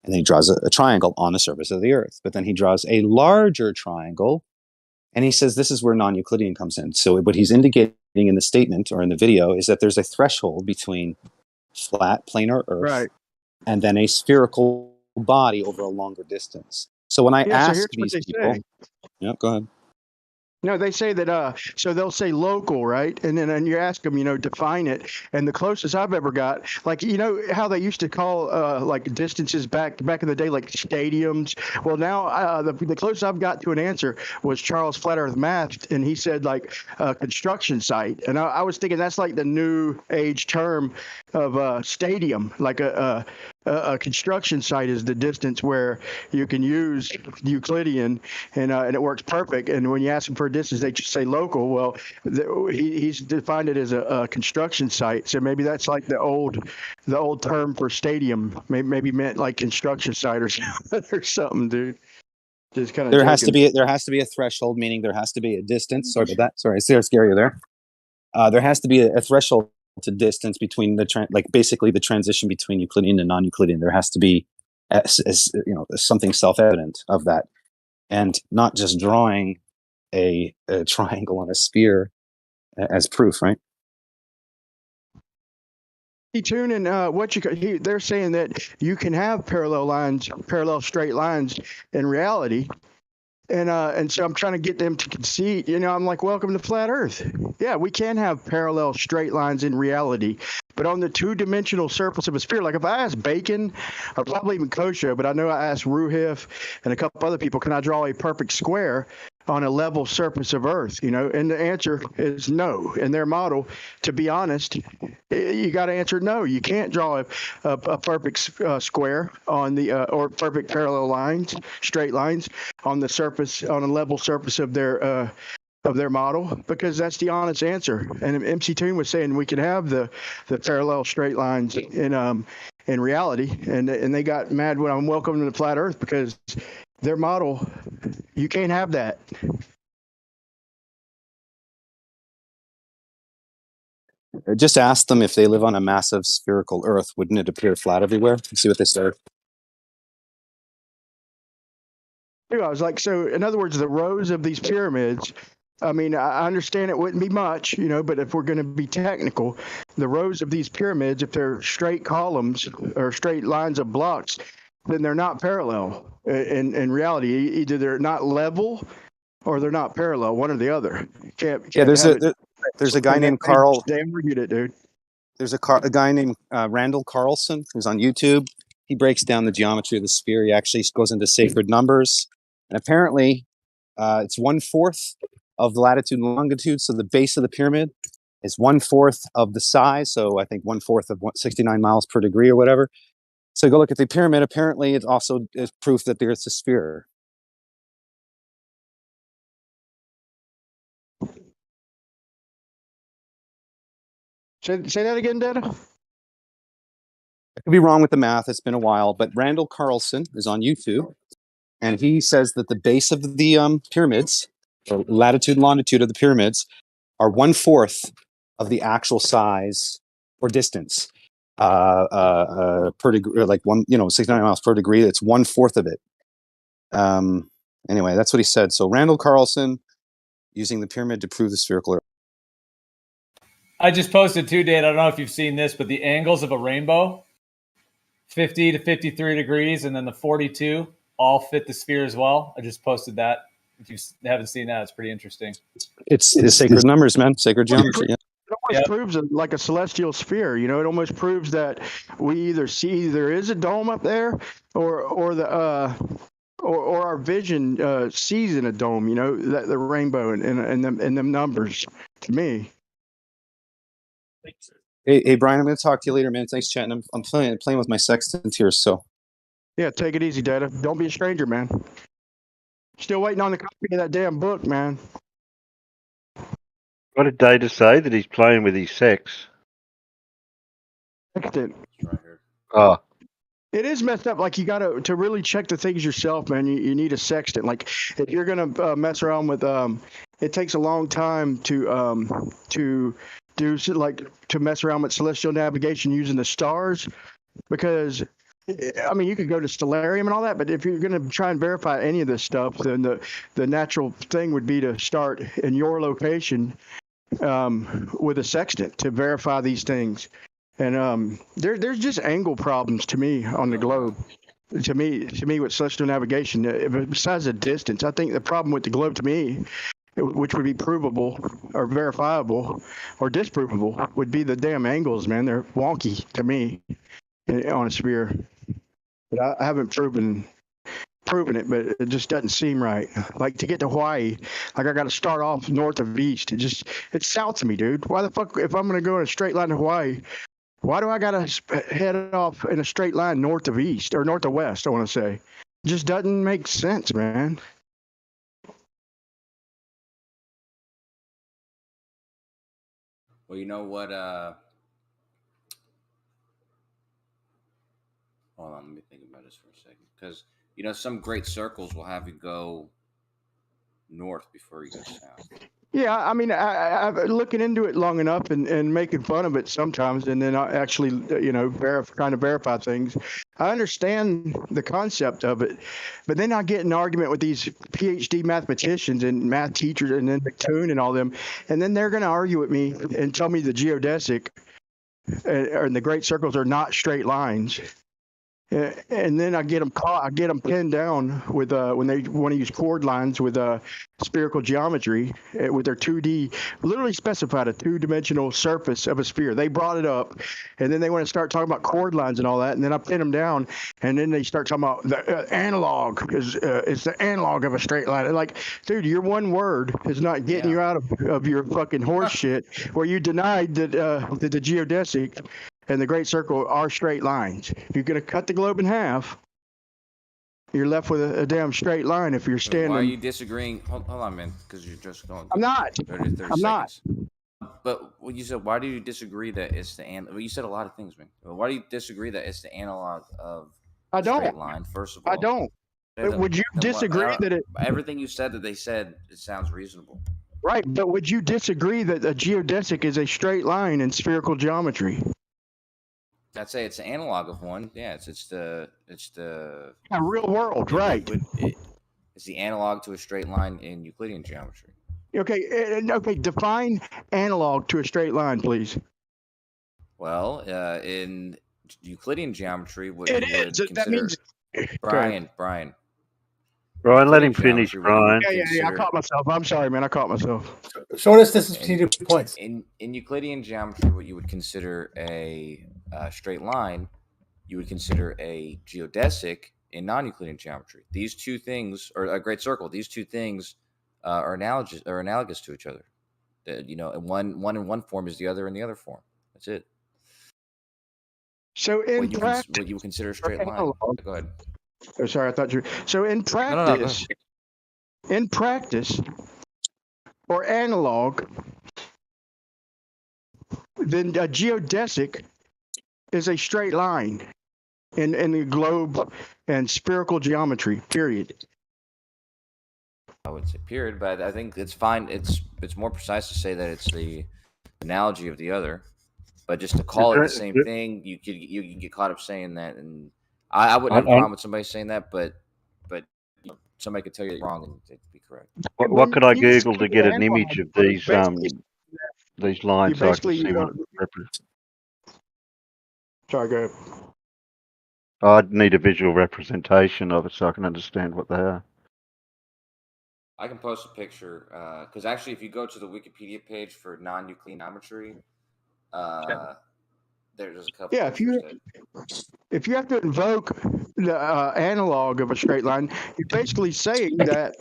And then he draws a triangle on the surface of the Earth. But then he draws a larger triangle, and he says this is where non-Euclidean comes in. So what he's indicating in the statement or in the video is that there's a threshold between flat planar Earth and then a spherical body over a longer distance. So when I ask these people, go ahead. No, they say that, so they'll say local, right? And then you ask them, define it. And the closest I've ever got, how they used to call, distances back in the day, like stadiums. Well, now the closest I've got to an answer was Charles Flat Earth Math, and he said construction site. And I was thinking that's like the new age term of stadium, like a construction site is the distance where you can use Euclidean, and it works perfect. And when you ask them for a distance, they just say local. Well, he's defined it as a construction site. So maybe that's like the old term for stadium. Maybe meant like construction site or something, dude. Just kind of there has to be a threshold, meaning there has to be a distance. Sorry about that. Sorry, I see how scary you there. There has to be a threshold to distance between basically the transition between Euclidean and non-Euclidean. There has to be something self-evident of that, and not just drawing a triangle on a sphere as proof, right? Tune and they're saying that you can have parallel straight lines in reality. And so I'm trying to get them to concede, I'm like, welcome to flat Earth. Yeah, we can have parallel straight lines in reality, but on the two-dimensional surface of a sphere. Like if I asked Bacon, or probably even Kosho, but I know I asked Ruhif and a couple other people, can I draw a perfect square? on a level surface of Earth, you know? And the answer is no. In their model, to be honest, you got to answer no. You can't draw a perfect square on the or perfect parallel lines, straight lines on the surface, on a level surface of their model, because that's the honest answer. And MC Toon was saying we could have the parallel straight lines in reality, and they got mad when I'm welcome to the flat Earth because their model, you can't have that. Just ask them if they live on a massive spherical Earth, wouldn't it appear flat everywhere? See what they say. I was like, so in other words, the rows of these pyramids, I mean, I understand it wouldn't be much, you know, but if we're going to be technical, the rows of these pyramids, if they're straight columns or straight lines of blocks, then they're not parallel. In reality, either they're not level or they're not parallel, one or the other. Can't yeah, there's have there's a guy named Carl. They argued it, dude. There's a guy named Randall Carlson who's on YouTube. He breaks down the geometry of the sphere. He actually goes into sacred numbers. And apparently, it's 1/4 of the latitude and longitude. So the base of the pyramid is 1/4 of the size. So I think 1/4 of 69 miles per degree or whatever. So go look at the pyramid. Apparently, it also is proof that the Earth's a sphere. Say that again, Dad. I could be wrong with the math. It's been a while, but Randall Carlson is on YouTube, and he says that the base of the pyramids, or latitude and longitude of the pyramids, are 1/4 of the actual size or distance per degree, like 69 miles per degree. It's 1/4 of it. Anyway, that's what he said. So Randall Carlson using the pyramid to prove the spherical Earth. I just posted too, Dave. I don't know if you've seen this, but the angles of a rainbow, 50 to 53 degrees, and then the 42 all fit the sphere as well. I just posted that. If you haven't seen that, it's pretty interesting. It's sacred numbers, man. Sacred geometry. Yeah. It almost proves like a celestial sphere. You know, it almost proves that we either see there is a dome up there, or our vision sees in a dome. You know, that the rainbow and them numbers. To me. Hey, Brian, I'm going to talk to you later, man. Thanks, chatting. I'm playing with my sextant here, so. Yeah, take it easy, Data. Don't be a stranger, man. Still waiting on the copy of that damn book, man. What did Data say? That he's playing with his sex? Sextant. Oh. It is messed up. Like, you got to really check the things yourself, man. You need a sextant. Like, if you're going to mess around with, it takes a long time to mess around with celestial navigation using the stars, because I mean, you could go to Stellarium and all that, but if you're going to try and verify any of this stuff, then the natural thing would be to start in your location with a sextant to verify these things. And there's just angle problems to me on the globe. To me, with celestial navigation, besides the distance, I think the problem with the globe, to me, which would be provable or verifiable or disprovable, would be the damn angles, man. They're wonky to me on a sphere. But I haven't proven it, but it just doesn't seem right. Like, to get to Hawaii, like, I got to start off north of east. It's south to me, dude. Why the fuck, if I'm going to go in a straight line to Hawaii, why do I got to head off in a straight line north of east or north of west, I want to say? It just doesn't make sense, man. Well, you know what? Hold on, let me think about this for a second. Because, some great circles will have you go north before you go south. Yeah, I mean, I've looking into it long enough and making fun of it sometimes, and then I actually, trying to verify things. I understand the concept of it, but then I get an argument with these PhD mathematicians and math teachers, and then McToon and all them, and then they're going to argue with me and tell me the geodesic and the great circles are not straight lines. And then I get them caught. I get them pinned down with when they want to use chord lines with spherical geometry with their 2D. Literally specified a 2-dimensional surface of a sphere. They brought it up, and then they want to start talking about chord lines and all that. And then I pin them down, and then they start talking about the analog is the analog of a straight line. And like, dude, your one word is not getting you out of your fucking horse shit. Where you denied that the geodesic and the Great Circle are straight lines. If you're going to cut the globe in half, you're left with a damn straight line if you're standing. Why are you disagreeing? Hold on, man, because you're just going. I'm not. 30 I'm not. But what you said, why do you disagree that it's the well, you said a lot of things, man. Why do you disagree that it's the analog of I don't. straight line? First of all, I don't. Would you disagree that it? Everything you said that they said, it sounds reasonable. Right, but would you disagree that a geodesic is a straight line in spherical geometry? I'd say it's the analog of one. Yeah, it's the real world, right? It's the analog to a straight line in Euclidean geometry. Okay, okay. Define analog to a straight line, please. Well, in Euclidean geometry, what it you would is. consider, That means Brian, let him finish, Brian. Yeah. I caught myself. I'm sorry, man. I caught myself. Shortest distance between 2 points. In Euclidean geometry, what you would consider a straight line, you would consider a geodesic in non-Euclidean geometry. These two things, or a great circle, these two things are analogous to each other. You know, and one in one form is the other in the other form. That's it. So in practice, what you would consider a straight line. Go ahead. Oh, sorry, I thought you. So in practice, or analog, then a geodesic is a straight line in the globe and spherical geometry. Period. I would say period, but I think it's fine. It's more precise to say that it's the analogy of the other, but just to call it the same thing, you can get caught up saying that, and I wouldn't have a problem with somebody saying that, but you know, somebody could tell you that you're wrong and it'd be correct. What could I Google to get an image of these lines so I can see what it represents? Sorry, go ahead. I'd need a visual representation of it so I can understand what they are. I can post a picture because actually, if you go to the Wikipedia page for non-Euclidean geometry, there's a couple. Yeah, if you have to invoke the analog of a straight line, you're basically saying that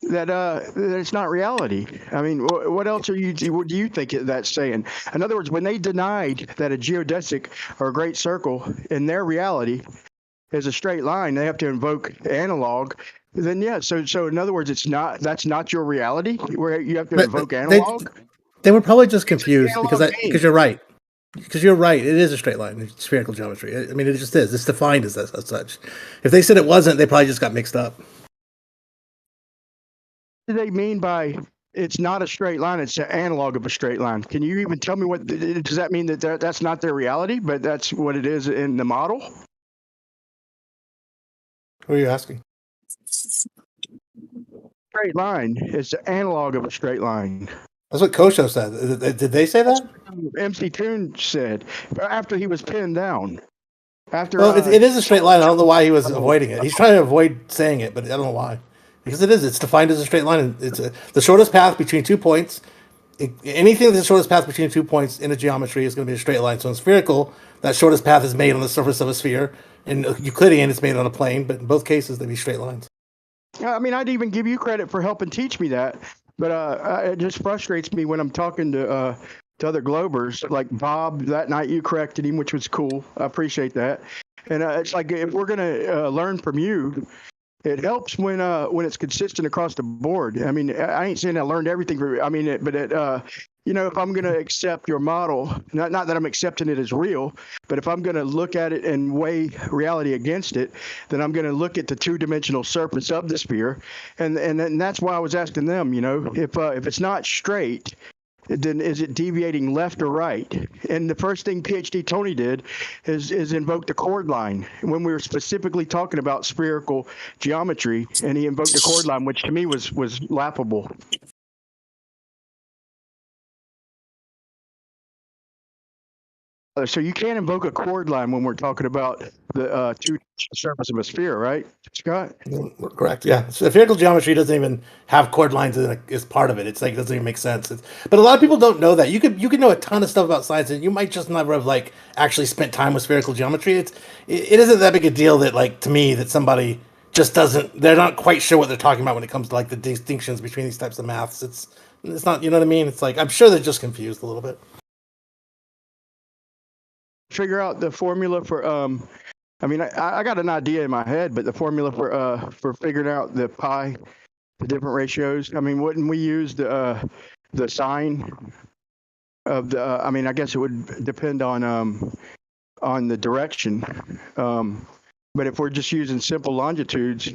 it's not reality. I mean, what else what do you think that's saying? In other words, when they denied that a geodesic or a great circle in their reality is a straight line, they have to invoke analog. Then yeah, so in other words, that's not your reality where you have to invoke analog. They were probably just confused because you're right. Because you're right, it is a straight line in spherical geometry. I mean, it just is. It's defined as such. If they said it wasn't, they probably just got mixed up. What do they mean by it's not a straight line? It's an analog of a straight line. Can you even tell me what does that mean? That's not their reality, but that's what it is in the model. Who are you asking? Straight line is the analog of a straight line. That's what Kosho said. Did they say that? MC Toon said after he was pinned down. Well, it is a straight line. I don't know why he was avoiding it. He's trying to avoid saying it, but I don't know why. Because it is. It's defined as a straight line. It's the shortest path between 2 points. Anything that's the shortest path between 2 points in a geometry is going to be a straight line. So in spherical, that shortest path is made on the surface of a sphere. In Euclidean, it's made on a plane. But in both cases, they'd be straight lines. I mean, I'd even give you credit for helping teach me that. But it just frustrates me when I'm talking to other Globers. Like Bob, that night you corrected him, which was cool. I appreciate that. And it's like if we're going to learn from you, it helps when it's consistent across the board. I mean, I ain't saying I learned everything from you. I mean, you know, if I'm going to accept your model, not that I'm accepting it as real, but if I'm going to look at it and weigh reality against it, then I'm going to look at the 2-dimensional surface of the sphere, and that's why I was asking them. You know, if it's not straight, then is it deviating left or right? And the first thing PhD Tony did is invoke the chord line when we were specifically talking about spherical geometry, and he invoked the chord line, which to me was laughable. So you can't invoke a chord line when we're talking about the two surface of a sphere, right, Scott? Correct. Yeah. So spherical geometry doesn't even have chord lines as part of it. It's like it doesn't even make sense. But a lot of people don't know that. You could know a ton of stuff about science, and you might just never have like actually spent time with spherical geometry. It isn't that big a deal that like to me that somebody just doesn't. They're not quite sure what they're talking about when it comes to like the distinctions between these types of maths. It's not. You know what I mean? It's like I'm sure they're just confused a little bit. Figure out the formula for I mean, I got an idea in my head, but the formula for figuring out the pi, the different ratios. I mean, wouldn't we use the sign of the? I mean, I guess it would depend on the direction. But if we're just using simple longitudes,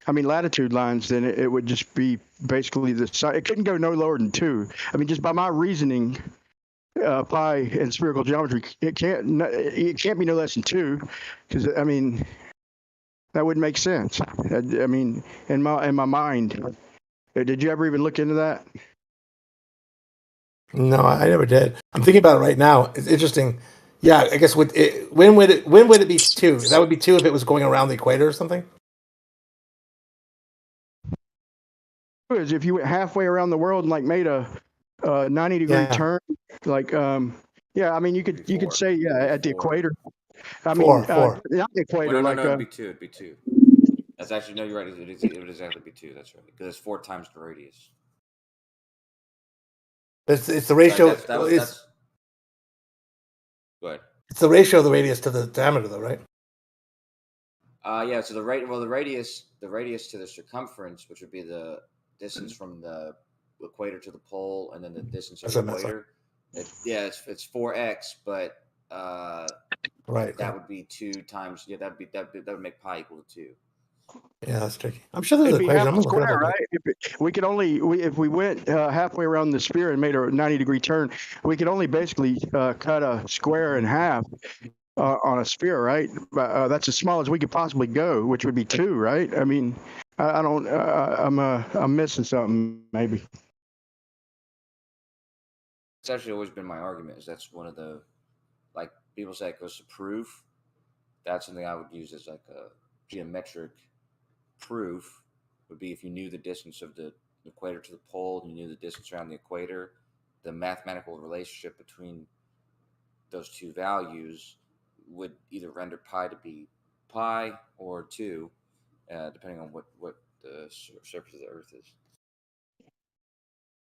I mean latitude lines, then it would just be basically the sign. It couldn't go no lower than 2. I mean, just by my reasoning. Pi and spherical geometry, it can't be no less than 2, because I mean that wouldn't make sense. I mean, in my mind, did you ever even look into that? No, I never did. I'm thinking about it right now. It's interesting. Yeah, I guess when would it be 2? That would be 2 if it was going around the equator or something. Is if you went halfway around the world and like made a 90-degree turn, like yeah, I mean you could say at the equator. I mean four. Not the equator, no, like it'd be 2. It'd be 2. That's actually no, you're right. It would exactly be 2. That's right, because it's 4 times the radius. It's the ratio. Go ahead. It's the ratio of the radius to the diameter, though, right? Yeah. So the radius to the circumference, which would be the distance from the equator to the pole, and then the distance to the equator. It's 4x, but that would be 2 times. Yeah, that would make pi equal to 2. Yeah, that's tricky. I'm sure there's an It'd be equation. half I'm a looking square, up. right? If we went halfway around the sphere and made a 90-degree turn, we could only basically cut a square in half on a sphere, right? That's as small as we could possibly go, which would be 2, right? I mean, I don't. I'm missing something, maybe. It's actually always been my argument. Is that's one of the, like people say it goes to proof. That's something I would use as like a geometric proof. Would be if you knew the distance of the equator to the pole, and you knew the distance around the equator, the mathematical relationship between those two values would either render pi to be pi or 2, depending on what the surface of the Earth is.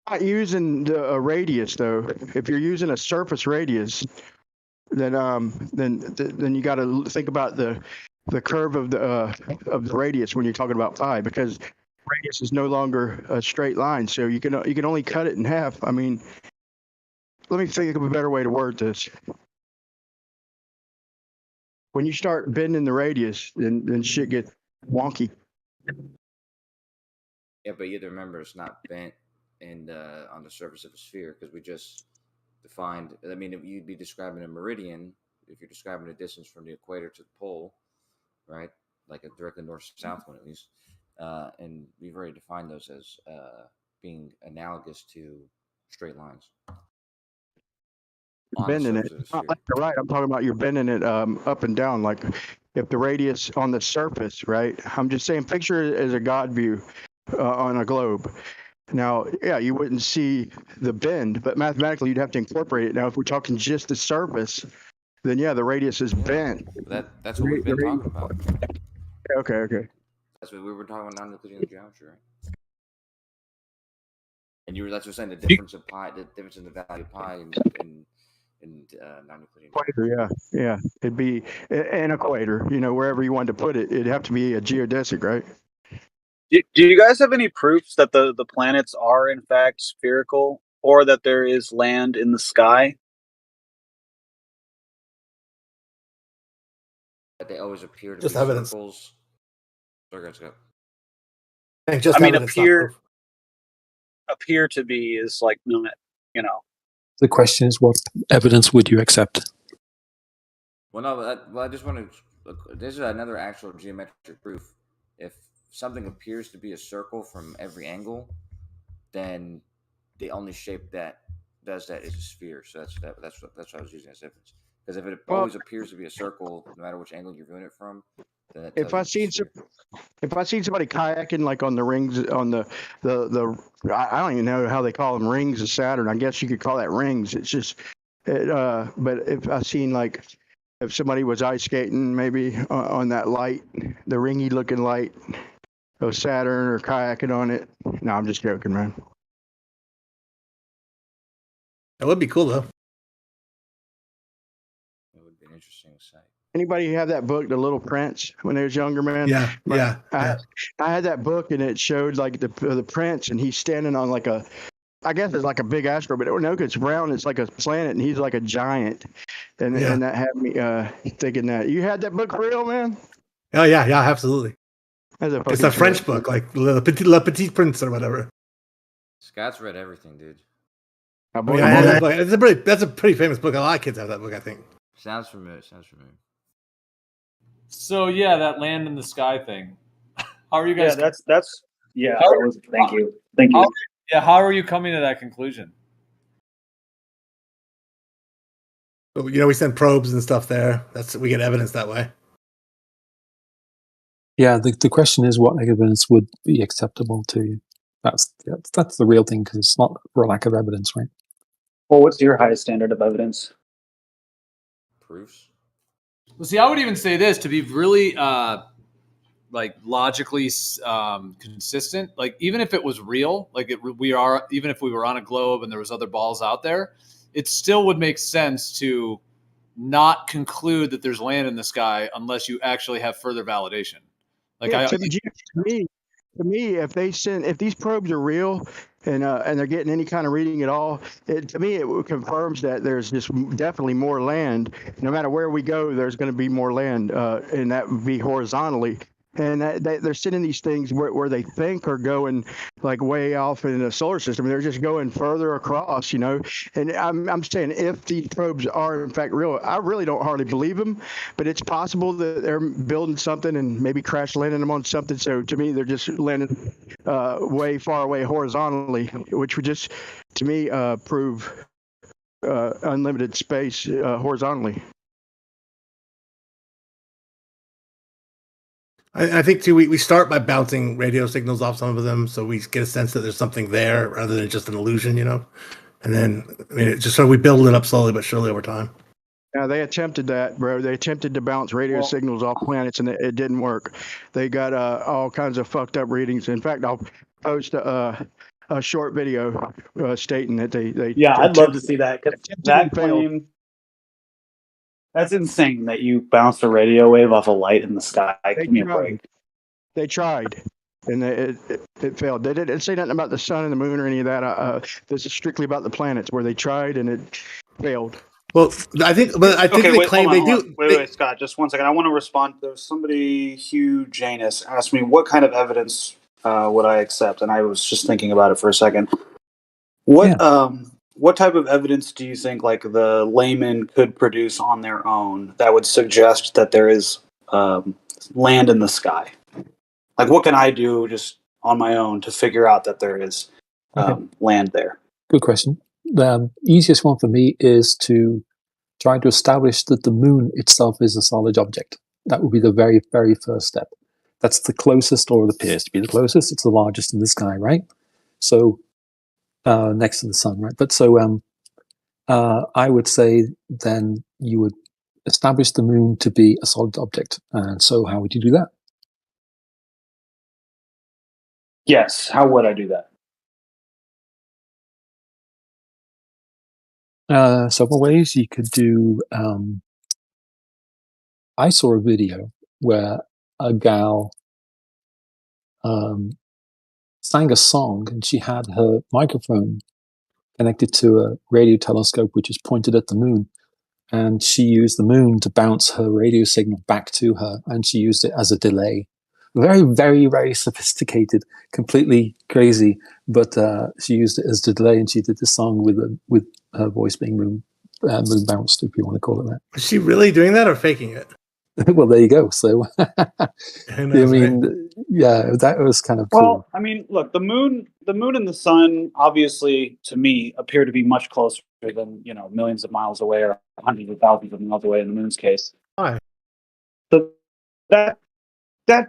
Not using the radius though. If you're using a surface radius, then you got to think about the curve of the radius when you're talking about pi, because radius is no longer a straight line, so you can only cut it in half. I mean, let me think of a better way to word this. When you start bending the radius, then shit gets wonky. Yeah, but you have to remember it's not bent and on the surface of a sphere, because we just defined. I mean, if you'd be describing a meridian, if you're describing a distance from the equator to the pole, right? Like a directly north-south one at least, and we've already defined those as being analogous to straight lines. Bending it, it's not left to right. I'm talking about you're bending it up and down. Like if the radius on the surface, right? I'm just saying, picture it as a God view on a globe. Now, yeah, you wouldn't see the bend, but mathematically you'd have to incorporate it. Now, if we're talking just the surface, then yeah, the radius is bent. That's what we've been talking about. Okay. That's what we were talking about non-Euclidean geometry, right? And that's what saying the difference of pi, the difference in the value of pi and non-Euclidean. Equator, yeah. It'd be an equator. Wherever you wanted to put it, it'd have to be a geodesic, right? Do you guys have any proofs that the planets are in fact spherical, or that there is land in the sky? That they always appear to Just be evidence. circles. Sorry, guys, go. Appear to be is like not, The question is, what evidence would you accept? Well, no, I just want to. This is another actual geometric proof. If something appears to be a circle from every angle, then the only shape that does that is a sphere. So that's what I was using as evidence. Because if it Well, always appears to be a circle, no matter which angle you're viewing it from, then it if tells you I it's a seen sphere. if I seen somebody kayaking like on the rings on I don't even know how they call them, rings of Saturn. I guess you could call that rings. It's just but if I seen like if somebody was ice skating maybe on that light, the ringy looking light of Saturn, or kayaking on it. No, I'm just joking, man. That would be cool though. It would be an interesting sight. Anybody have that book, The Little Prince, when they was younger, man? Yeah, yeah. I had that book, and it showed like the prince, and he's standing on like a, I guess it's like a big asteroid, but no, it's round. It's like a planet, and he's like a giant, and that had me thinking that. You had that book for real, man? Oh yeah, absolutely. It's a French book. book, like Le Petit Prince or whatever. Scott's read everything, dude. I mean, I had that book. That's a pretty famous book. A lot of kids have that book, I think. Sounds familiar. So yeah, that land in the sky thing. How are you guys? Yeah, that's yeah. Thank you. How are you coming to that conclusion? So, we send probes and stuff there. We get evidence that way. Yeah, the question is what evidence would be acceptable to you. That's the real thing, because it's not for a lack of evidence, right? Well, what's your highest standard of evidence? Proofs. Well, see, I would even say this to be really like logically consistent. Like even if it was real, like even if we were on a globe and there was other balls out there, it still would make sense to not conclude that there's land in the sky unless you actually have further validation. Like to me, if these probes are real and they're getting any kind of reading at all, to me it confirms that there's just definitely more land. No matter where we go, there's going to be more land, and that would be horizontally. And they're sending these things where they think are going like way off in the solar system. They're just going further across, And I'm saying if these probes are in fact real, I really don't hardly believe them, but it's possible that they're building something and maybe crash landing them on something. So to me, they're just landing way far away horizontally, which would just, to me, prove unlimited space horizontally. I think too. We start by bouncing radio signals off some of them, so we get a sense that there's something there rather than just an illusion, And then just so we build it up slowly but surely over time. Yeah, they attempted that, bro. They attempted to bounce radio signals off planets, and it didn't work. They got all kinds of fucked up readings. In fact, I'll post a short video stating that they. Yeah, I'd love to see that, because that claim. That's insane that you bounced a radio wave off a light in the sky. Give me a break. They tried, and it failed. They didn't say nothing about the sun and the moon or any of that. This is strictly about the planets where they tried and it failed. Well, I think they claim they do. Wait, Scott, just 1 second. I want to respond. There's somebody, Hugh Janus, asked me what kind of evidence would I accept, and I was just thinking about it for a second. What type of evidence do you think like the layman could produce on their own that would suggest that there is land in the sky? Like, what can I do just on my own to figure out that there is land there? Good question. The easiest one for me is to try to establish that the moon itself is a solid object. That would be the very, very first step. That's the closest, or it appears to be the closest. It's the largest in the sky, right? So next to the sun, right? But so I would say then you would establish the moon to be a solid object. And so how would you do that? Yes. How would I do that? Several ways. You could do. I saw a video where a gal sang a song, and she had her microphone connected to a radio telescope, which is pointed at the moon. And she used the moon to bounce her radio signal back to her, and she used it as a delay. Very, very, very sophisticated, completely crazy, but she used it as a delay, and she did the song with her voice being moon bounced, if you want to call it that. Is she really doing that or faking it? Well, there you go. So, I Who knows, right? mean, yeah, that was kind of cool. Well, I mean, look, the moon and the sun, obviously, to me, appear to be much closer than millions of miles away or hundreds of thousands of miles away in the moon's case. Why? So that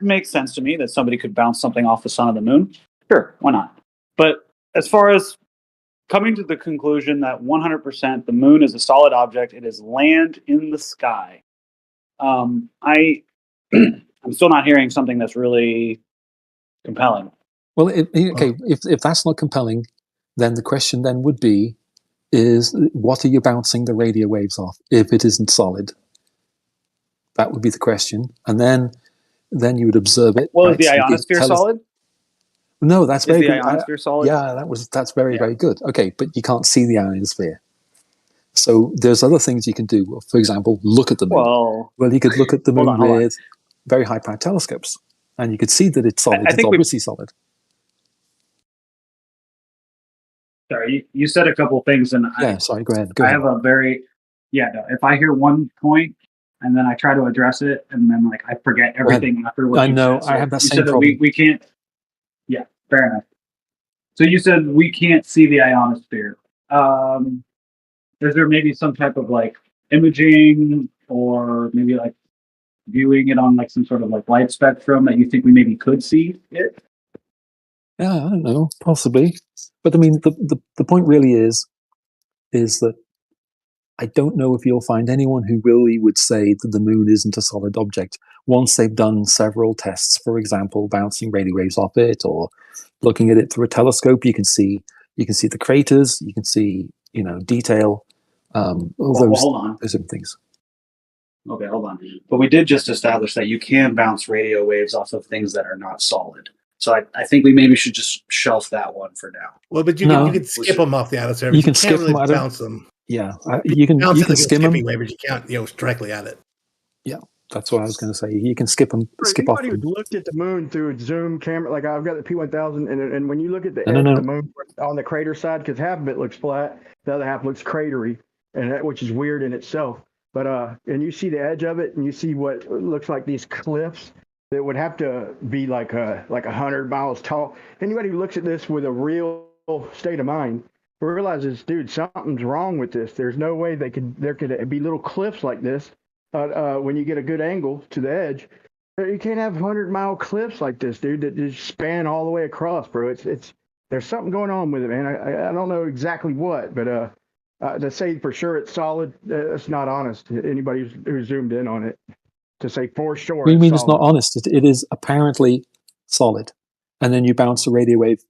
makes sense to me that somebody could bounce something off the sun or the moon. Sure, why not? But as far as coming to the conclusion that 100% the moon is a solid object, it is land in the sky. I'm still not hearing something that's really compelling. Well, okay, if that's not compelling, then the question then would be, is what are you bouncing the radio waves off if it isn't solid? That would be the question. And then you would observe it. Well, right? is the So you could ionosphere tell us- solid? No, that's Is very the good. ionosphere solid? Yeah, that's very, very good. Okay, but you can't see the ionosphere. So there's other things you can do. For example, look at the moon. Well, you could look at the moon hold on. with very high-powered telescopes, and you could see that it's solid. I It's think obviously solid. Sorry, you said a couple things, and Yeah, sorry, go ahead. Go I ahead. have a very no. If I hear one point and then I try to address it, and then I forget everything after what I you know, said. So I have that you same said that problem. we can't. Yeah, fair enough. So you said we can't see the ionosphere. Is there maybe some type of imaging, or maybe viewing it on some sort of light spectrum that you think we maybe could see it? Yeah, I don't know, possibly. But I mean, the point really is that I don't know if you'll find anyone who really would say that the moon isn't a solid object once they've done several tests. For example, bouncing radio waves off it, or looking at it through a telescope. You can see the craters. You can see detail. All those hold on. those different things. Okay, hold on. But we did just establish that you can bounce radio waves off of things that are not solid. So I think we maybe should just shelf that one for now. Well, but you can skip them off the ionosphere. You can can't skip really them. bounce them. Yeah, you can bounce skim them. skipping wave, but you can't directly at it. Yeah, that's what I was going to say. You can skip them, skip off Anybody them. who's looked at the moon through a zoom camera, like I've got the P1000, and when you look at the No, edge no, of the no. moon on the crater side, because half of it looks flat, the other half looks cratery, which is weird in itself. But and you see the edge of it, and you see what looks like these cliffs that would have to be like 100 miles tall. Anybody who looks at this with a real state of mind realizes, dude, something's wrong with this. There's no way there could be little cliffs like this. When you get a good angle to the edge, you can't have 100-mile cliffs like this, dude, that just span all the way across, bro. It's there's something going on with it, man. I don't know exactly what, but to say for sure it's solid, that's not honest. Anybody who's zoomed in on it, to say for sure. What do you mean it's not honest? It is apparently solid, and then you bounce the radio waves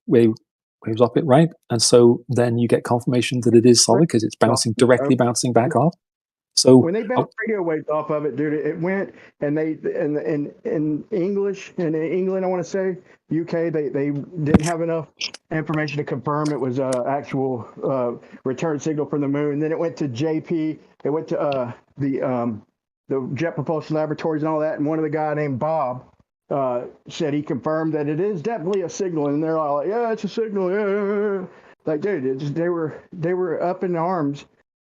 off it, right? And so then you get confirmation that it is solid because it's directly bouncing back off. So when they bounced radio waves off of it, dude, it went, and they in English, in England, I want to say UK, they didn't have enough information to confirm it was actual return signal from the moon. Then it went to JP. It went to the Jet Propulsion Laboratories and all that. And one of the guy named Bob said he confirmed that it is definitely a signal. And they're all like, yeah, it's a signal. Yeah. Like, dude, they were up in arms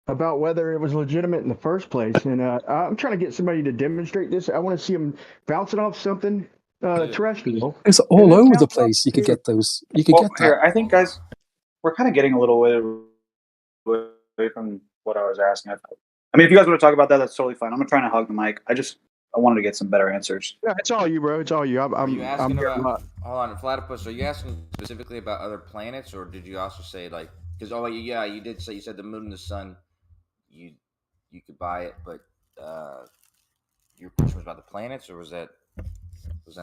about whether it was legitimate in the first place. And I'm trying to get somebody to demonstrate this. I want to see them bouncing off something terrestrial. It's all over the place. You could get those. You could get that. Here, I think, guys, we're kind of getting a little away from what I was asking. I mean, if you guys want to talk about that, that's totally fine. I'm not trying to hog the mic. I wanted to get some better answers. Yeah, it's all you, bro. It's all you. Are you asking about? Hold on, Platypus. Are you asking specifically about other planets, or did you also say because you did say, you said the moon and the sun, you could buy it, but your question was about the planets, or was that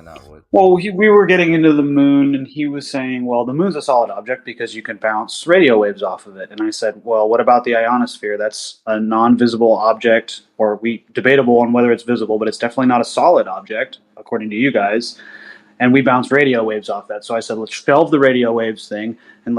not what? Well, we were getting into the moon, and he was saying, well, the moon's a solid object because you can bounce radio waves off of it. And I said, well, what about the ionosphere? That's a non-visible object, or debatable on whether it's visible, but it's definitely not a solid object, according to you guys. And we bounce radio waves off that. So I said, let's shelve the radio waves thing, and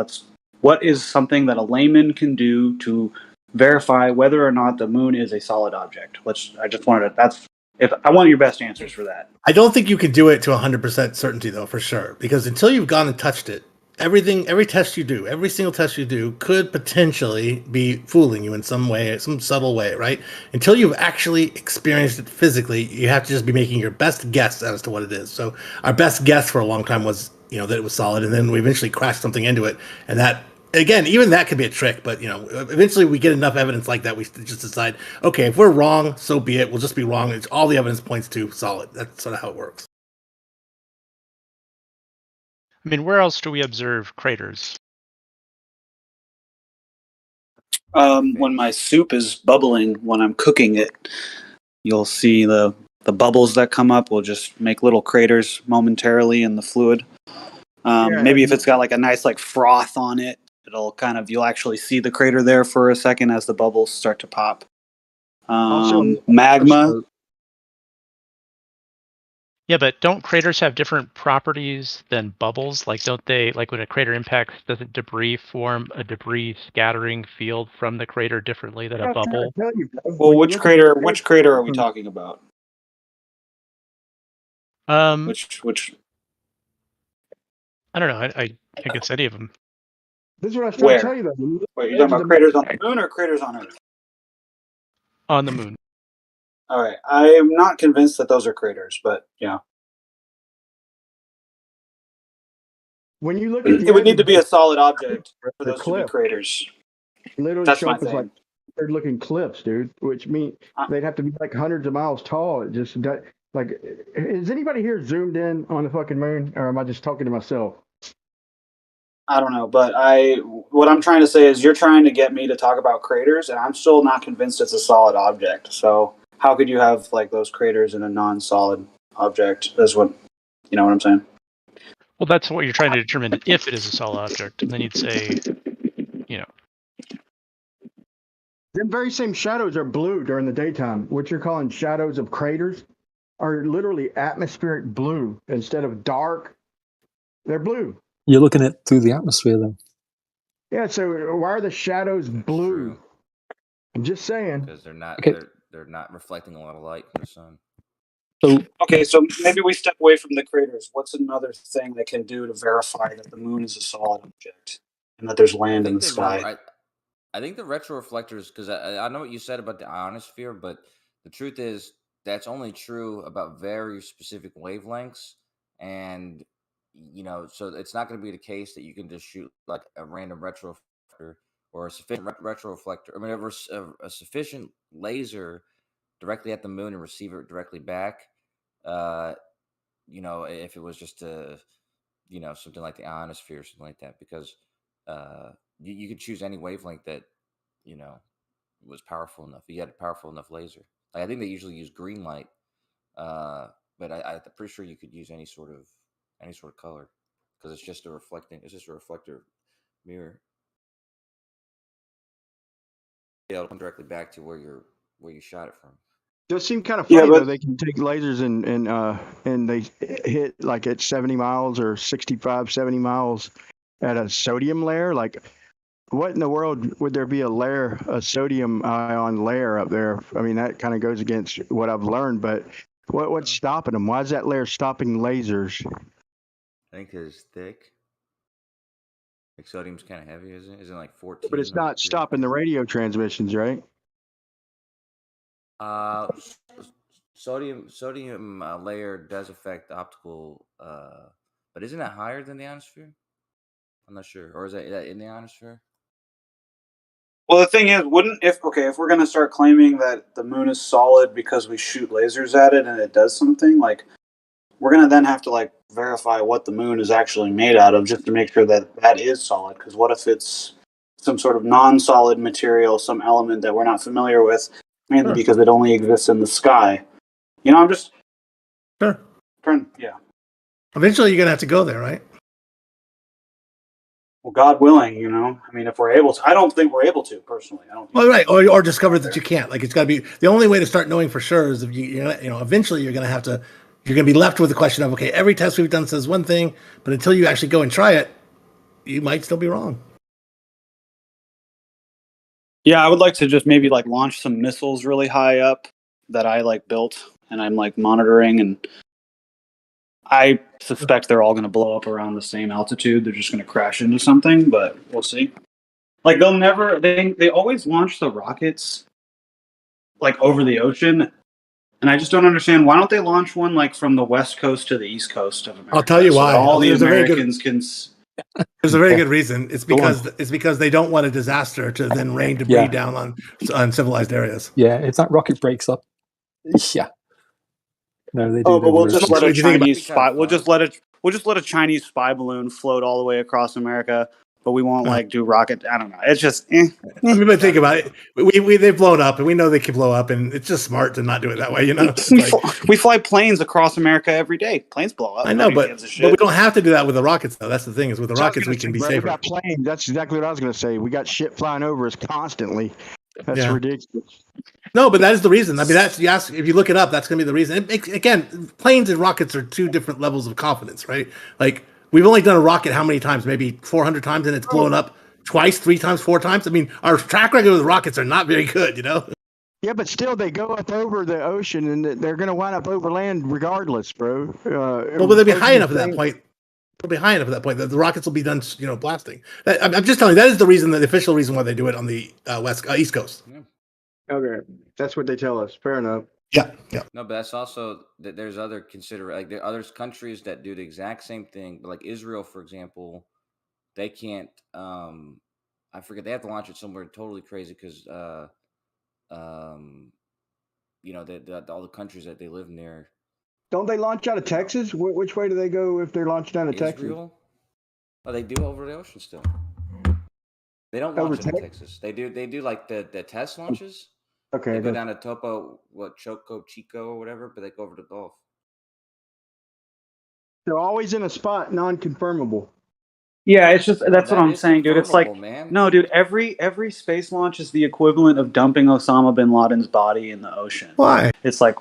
what is something that a layman can do to verify whether or not the moon is a solid object? I want your best answers for that. I don't think you can do it to 100% certainty, though, for sure. Because until you've gone and touched it, every test you do, every single test you do could potentially be fooling you in some way, some subtle way, right? Until you've actually experienced it physically, you have to just be making your best guess as to what it is. So our best guess for a long time was, that it was solid, and then we eventually crashed something into it, and that, again, even that could be a trick, but eventually we get enough evidence like that, we just decide, okay, if we're wrong, so be it. We'll just be wrong. It's all the evidence points to solid. That's sort of how it works. I mean, where else do we observe craters? When my soup is bubbling, when I'm cooking it, you'll see the bubbles that come up will just make little craters momentarily in the fluid. Maybe if it's got like a nice like froth on it, you'll actually see the crater there for a second as the bubbles start to pop. Magma. Yeah, but don't craters have different properties than bubbles? Like, don't they, like when a crater impacts, doesn't debris form a debris scattering field from the crater differently than a bubble? Well, which crater are we talking about? Which? I don't know. I guess any of them. This is what I was trying to tell you, though. Wait, you're talking about craters on the moon or craters on Earth? On the moon. All right. I'm not convinced that those are craters, but yeah. When you look at it would need to be a solid object for the those to be cliff. craters. Literally That's show my up as thing. like weird-looking cliffs, dude. Which means they'd have to be like hundreds of miles tall. It just like, is anybody here zoomed in on the fucking moon, or am I just talking to myself? I don't know, but what I'm trying to say is you're trying to get me to talk about craters, and I'm still not convinced it's a solid object. So how could you have like those craters in a non-solid object? That's what what I'm saying. Well, that's what you're trying to determine if it is a solid object, and then you'd say, Them very same shadows are blue during the daytime. What you're calling shadows of craters are literally atmospheric blue instead of dark. They're blue. You're looking at through the atmosphere, though. Yeah, so why are the shadows blue? I'm just saying. Because they're not Okay. they're not reflecting a lot of light from the sun. So maybe we step away from the craters. What's another thing they can do to verify that the moon is a solid object and that there's land in the sky? I think the retroreflectors, because I know what you said about the ionosphere, but the truth is that's only true about very specific wavelengths, and so it's not going to be the case that you can just shoot like a random retroreflector or a sufficient retroreflector. I mean, a sufficient laser directly at the moon and receive it directly back. If it was just something like the ionosphere or something like that, because you could choose any wavelength that was powerful enough. You had a powerful enough laser. Like, I think they usually use green light, but I'm pretty sure you could use any sort of color, because it's just a reflector mirror. Yeah, it'll come directly back to where you shot it from. It does seem kind of funny, though. They can take lasers and they hit like at 70 miles or 65, 70 miles at a sodium layer. Like, what in the world would there be a sodium ion layer up there? I mean, that kind of goes against what I've learned, but what's stopping them? Why is that layer stopping lasers? I think it's thick. Like, sodium's kind of heavy, isn't it? Isn't it like 14? But it's not stopping the radio transmissions, right? Sodium layer does affect optical, but isn't that higher than the ionosphere? I'm not sure. Or is that in the ionosphere? Well, the thing is, if we're going to start claiming that the moon is solid because we shoot lasers at it and it does something, like, we're going to then have to like verify what the moon is actually made out of just to make sure that that is solid. Because what if it's some sort of non-solid material, some element that we're not familiar with, mainly because it only exists in the sky? I'm just trying. Yeah. Eventually, you're gonna have to go there, right? Well, God willing, I mean, if we're able to. I don't think we're able to, personally. I don't. Well, right, or discover that you can't. Like, it's got to be the only way to start knowing for sure is if eventually you're gonna have to. You're gonna be left with the question of, okay, every test we've done says one thing, but until you actually go and try it, you might still be wrong. Yeah, I would like to just maybe like launch some missiles really high up that I like built and I'm like monitoring and I suspect they're all going to blow up around the same altitude. They're just going to crash into something, but we'll see. Like they always launch the rockets like over the ocean, and I just don't understand why don't they launch one like from the west coast to the east coast of America? I'll tell you so why. that all the There's a very good- Americans can. There's a very good reason. It's because they don't want a disaster to then rain debris Yeah. down on civilized areas. Yeah, if that rocket breaks up, yeah. No, they do. Oh, but we'll their just worst. let a Chinese spy. We'll just let a Chinese spy balloon float all the way across America, but we won't like do rocket. I don't know. It's just. I mean, but think about it. They've blown up, and we know they can blow up, and it's just smart to not do it that way. You know, we fly planes across America every day. Planes blow up. I know, Nobody but gives a shit. we don't have to do that with the rockets, though. That's the thing is with the So I was rockets gonna we can say, be bro, safer. We got planes. That's exactly what I was going to say. We got shit flying over us constantly. That's Yeah. ridiculous. No, but that is the reason. I mean, if you look it up, that's going to be the reason. Again, planes and rockets are two different levels of confidence, right? Like we've only done a rocket how many times? Maybe 400 times, and it's blown up twice, 3 times, 4 times. I mean, our track record with rockets are not very good, you know. Yeah, but still, they go up over the ocean, and they're going to wind up over land regardless, bro. Well, will they be high enough at that point? They'll be high enough at that point that the rockets will be done, blasting. I'm just telling you, that is the reason, the official reason why they do it on the East Coast. Okay, that's what they tell us. Fair enough. Yeah. No, but that's also that there's other there are other countries that do the exact same thing. But like Israel, for example, they can't. I forget they have to launch it somewhere totally crazy because all the countries that they live near. Don't they launch out of Texas? Which way do they go if they're launching out of Texas? Israel? Oh, they do over the ocean still. They don't launch it in Texas. They do like the test launches. Okay. They go down to Choco Chico or whatever, but they go over the Gulf. They're always in a spot non-confirmable. Yeah, it's just that's what That I'm is saying, dude. It's like confirmable, man. no, dude. Every space launch is the equivalent of dumping Osama bin Laden's body in the ocean. Why? It's like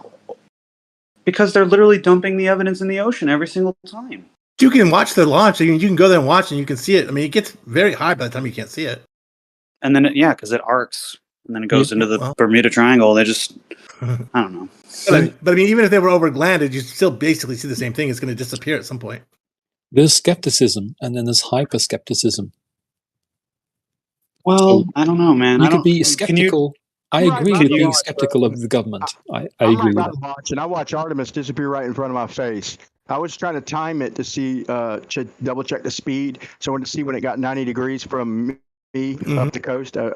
because they're literally dumping the evidence in the ocean every single time. You can watch the launch. You can go there and watch, and you can see it. I mean, it gets very high by the time you can't see it. And then because it arcs, and then it goes into the Bermuda Triangle. They just, I don't know. But I mean, even if they were overlanded, you still basically see the same thing. It's going to disappear at some point. There's skepticism, and then there's hyper skepticism. Well, I don't know, man. You could be skeptical. I agree with being skeptical of the government. I agree with that. And I watch Artemis disappear right in front of my face. I was trying to time it to see, to double check the speed. So I wanted to see when it got 90 degrees from me up the coast. I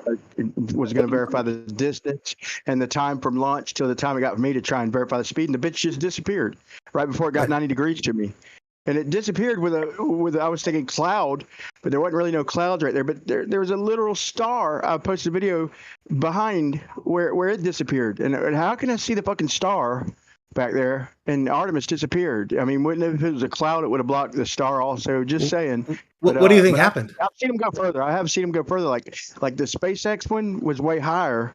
was going to verify the distance and the time from launch till the time it got for me to try and verify the speed. And the bitch just disappeared right before it got 90 degrees to me. And it disappeared with I was thinking cloud, but there wasn't really no clouds right there. But there was a literal star. I posted a video behind where it disappeared. And how can I see the fucking star back there? And Artemis disappeared. I mean, if it was a cloud, it would have blocked the star also. Just saying. What do you think happened? I've seen them go further. I have seen them go further. Like the SpaceX one was way higher,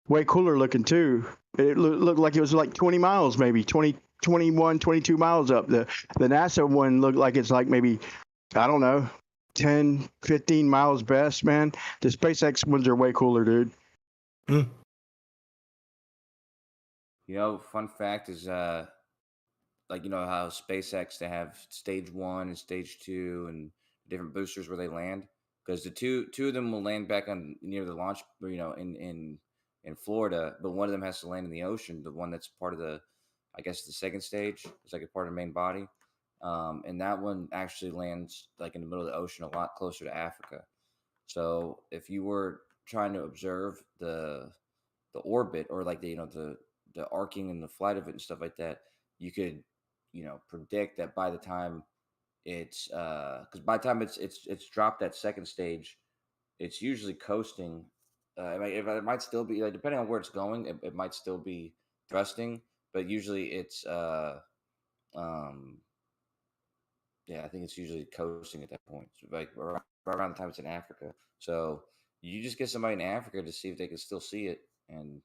way cooler looking too. It looked like it was like 20 miles, maybe 21, 22 miles up. The NASA one looked like it's like maybe, I don't know, 10, 15 miles best, man. The SpaceX ones are way cooler, dude. Fun fact is, how SpaceX, they have stage 1 and stage 2 and different boosters where they land. Because the two of them will land back on near the launch, in Florida, but one of them has to land in the ocean. The one that's part of the second stage is like a part of the main body. And that one actually lands like in the middle of the ocean, a lot closer to Africa. So if you were trying to observe the orbit or like the arcing and the flight of it and stuff like that, you could, predict that by the time it's because by the time it's dropped that second stage, it's usually coasting. It might still be depending on where it's going, it might still be thrusting, but usually it's I think it's usually coasting at that point, so around the time it's in Africa. So you just get somebody in Africa to see if they can still see it, and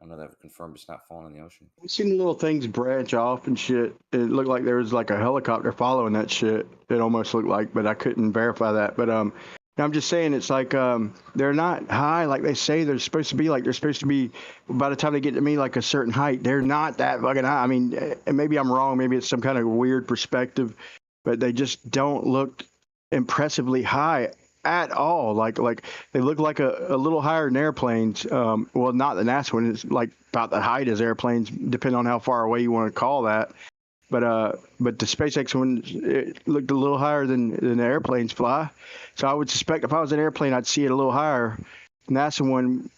I know that confirmed it's not falling in the ocean. I've seen little things branch off and shit. It looked like there was like a helicopter following that shit. It almost looked like, but I couldn't verify that. But I'm just saying it's like they're not high like they say they're supposed to be. Like they're supposed to be by the time they get to me like a certain height. They're not that fucking high. I mean, and maybe I'm wrong. Maybe it's some kind of weird perspective, but they just don't look impressively high at all. Like they look like a little higher than airplanes. Well, not the NASA one. It's like about the height as airplanes, depending on how far away you want to call that. But the SpaceX one, it looked a little higher than the airplanes fly. So I would suspect if I was an airplane, I'd see it a little higher. NASA one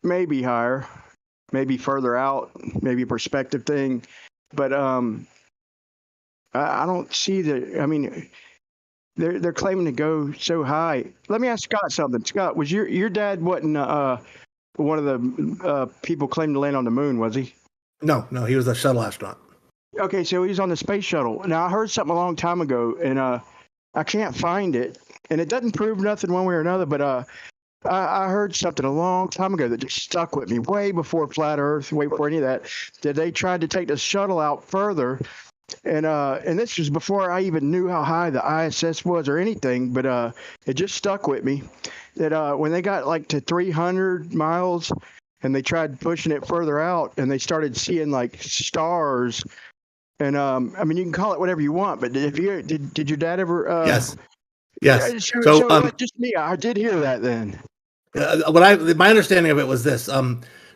maybe higher, maybe further out, maybe a perspective thing. But I don't see the. I mean, they're claiming to go so high. Let me ask Scott something. Scott, was your dad wasn't one of the people claiming to land on the moon, was he? No, he was a shuttle astronaut. Okay, so he's on the space shuttle. Now I heard something a long time ago, and I can't find it, and it doesn't prove nothing one way or another. But I heard something a long time ago that just stuck with me, way before flat Earth, way before any of that. That they tried to take the shuttle out further, and this was before I even knew how high the ISS was or anything. But it just stuck with me that when they got like to 300 miles, and they tried pushing it further out, and they started seeing like stars. And I mean, you can call it whatever you want, but did your dad ever? Yes. So just me, I did hear that then. My understanding of it was this.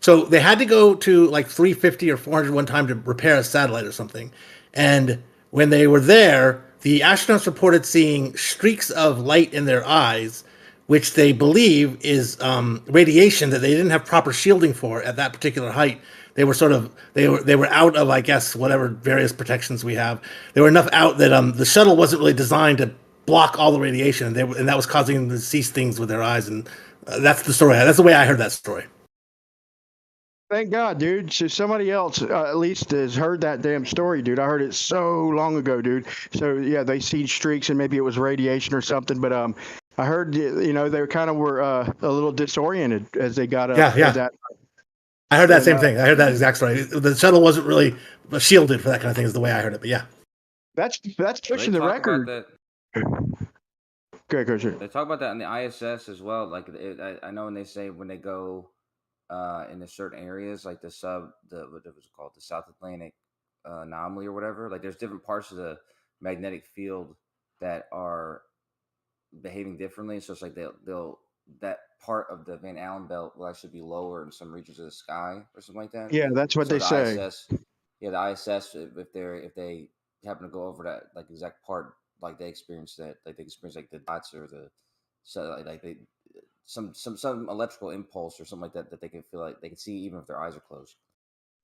So they had to go to like 350 or 400 one time to repair a satellite or something, and when they were there, the astronauts reported seeing streaks of light in their eyes, which they believe is radiation that they didn't have proper shielding for at that particular height. They were they were out of, I guess, whatever various protections we have. They were enough out that the shuttle wasn't really designed to block all the radiation, and that was causing them to see things with their eyes. And that's the story. That's the way I heard that story. Thank God, dude. So somebody else at least has heard that damn story, dude. I heard it so long ago, dude. So yeah, they seen streaks and maybe it was radiation or something. But I heard they kind of were a little disoriented as they got up. Yeah. I heard that same thing. I heard that exact story. The shuttle wasn't really shielded for that kind of thing, is the way I heard it. But yeah, that's pushing the record. Good, they talk about that in the ISS as well. Like I know when they say when they go in certain areas, like what was it called, the South Atlantic anomaly or whatever. Like there's different parts of the magnetic field that are behaving differently. So it's like they'll that part of the Van Allen belt will actually be lower in some regions of the sky or something like that. Yeah, that's what they say. The ISS, if they happen to go over that like exact part, like they experience that, like they experience like the dots or some electrical impulse or something like that that they can feel like they can see even if their eyes are closed.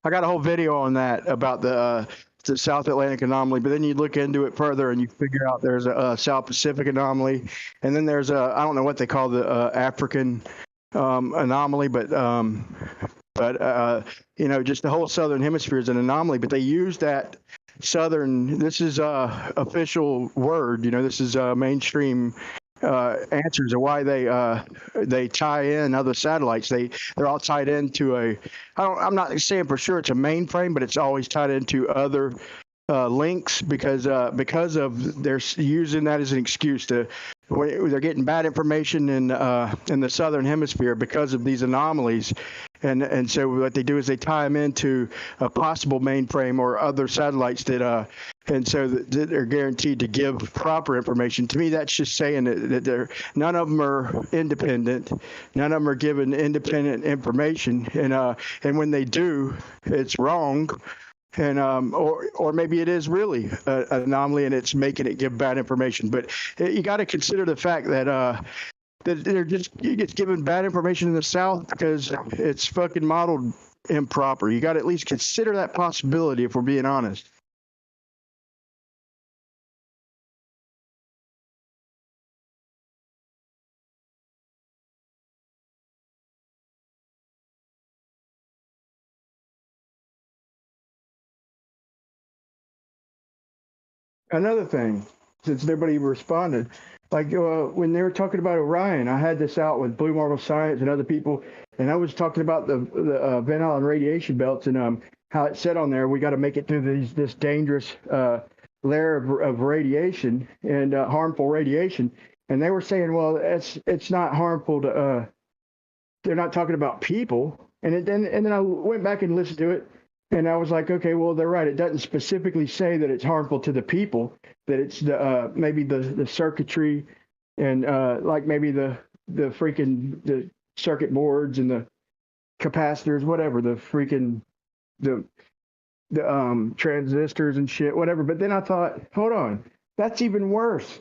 I got a whole video on that about the South Atlantic anomaly, but then you look into it further and you figure out there's a South Pacific anomaly, and then there's I don't know what they call the African anomaly, but just the whole southern hemisphere is an anomaly. But they use that southern. This is official word. This is mainstream answers of why they tie in other satellites. They're all tied into I'm not saying for sure it's a mainframe, but it's always tied into other links because of they're using that as an excuse to they're getting bad information in the southern hemisphere because of these anomalies. And so what they do is they tie them into a possible mainframe or other satellites that and so they're guaranteed to give proper information. To me, that's just saying that none of them are independent. None of them are given independent information. And when they do, it's wrong. And or maybe it is really an anomaly and it's making it give bad information. But you got to consider the fact that they're just given bad information in the South because it's fucking modeled improper. You got to at least consider that possibility if we're being honest. Another thing, since nobody responded, like when they were talking about Orion, I had this out with Blue Marble Science and other people, and I was talking about the Van Allen radiation belts and how it said on there we got to make it through this dangerous layer of radiation and harmful radiation. and they were saying, well, it's not harmful to. They're not talking about people, and then I went back and listened to it, and I was like, okay, well, they're right. It doesn't specifically say that it's harmful to the people. That it's the maybe the circuitry, and like maybe the freaking the circuit boards and the capacitors, whatever, the freaking the transistors and shit, whatever. But then I thought, hold on, that's even worse.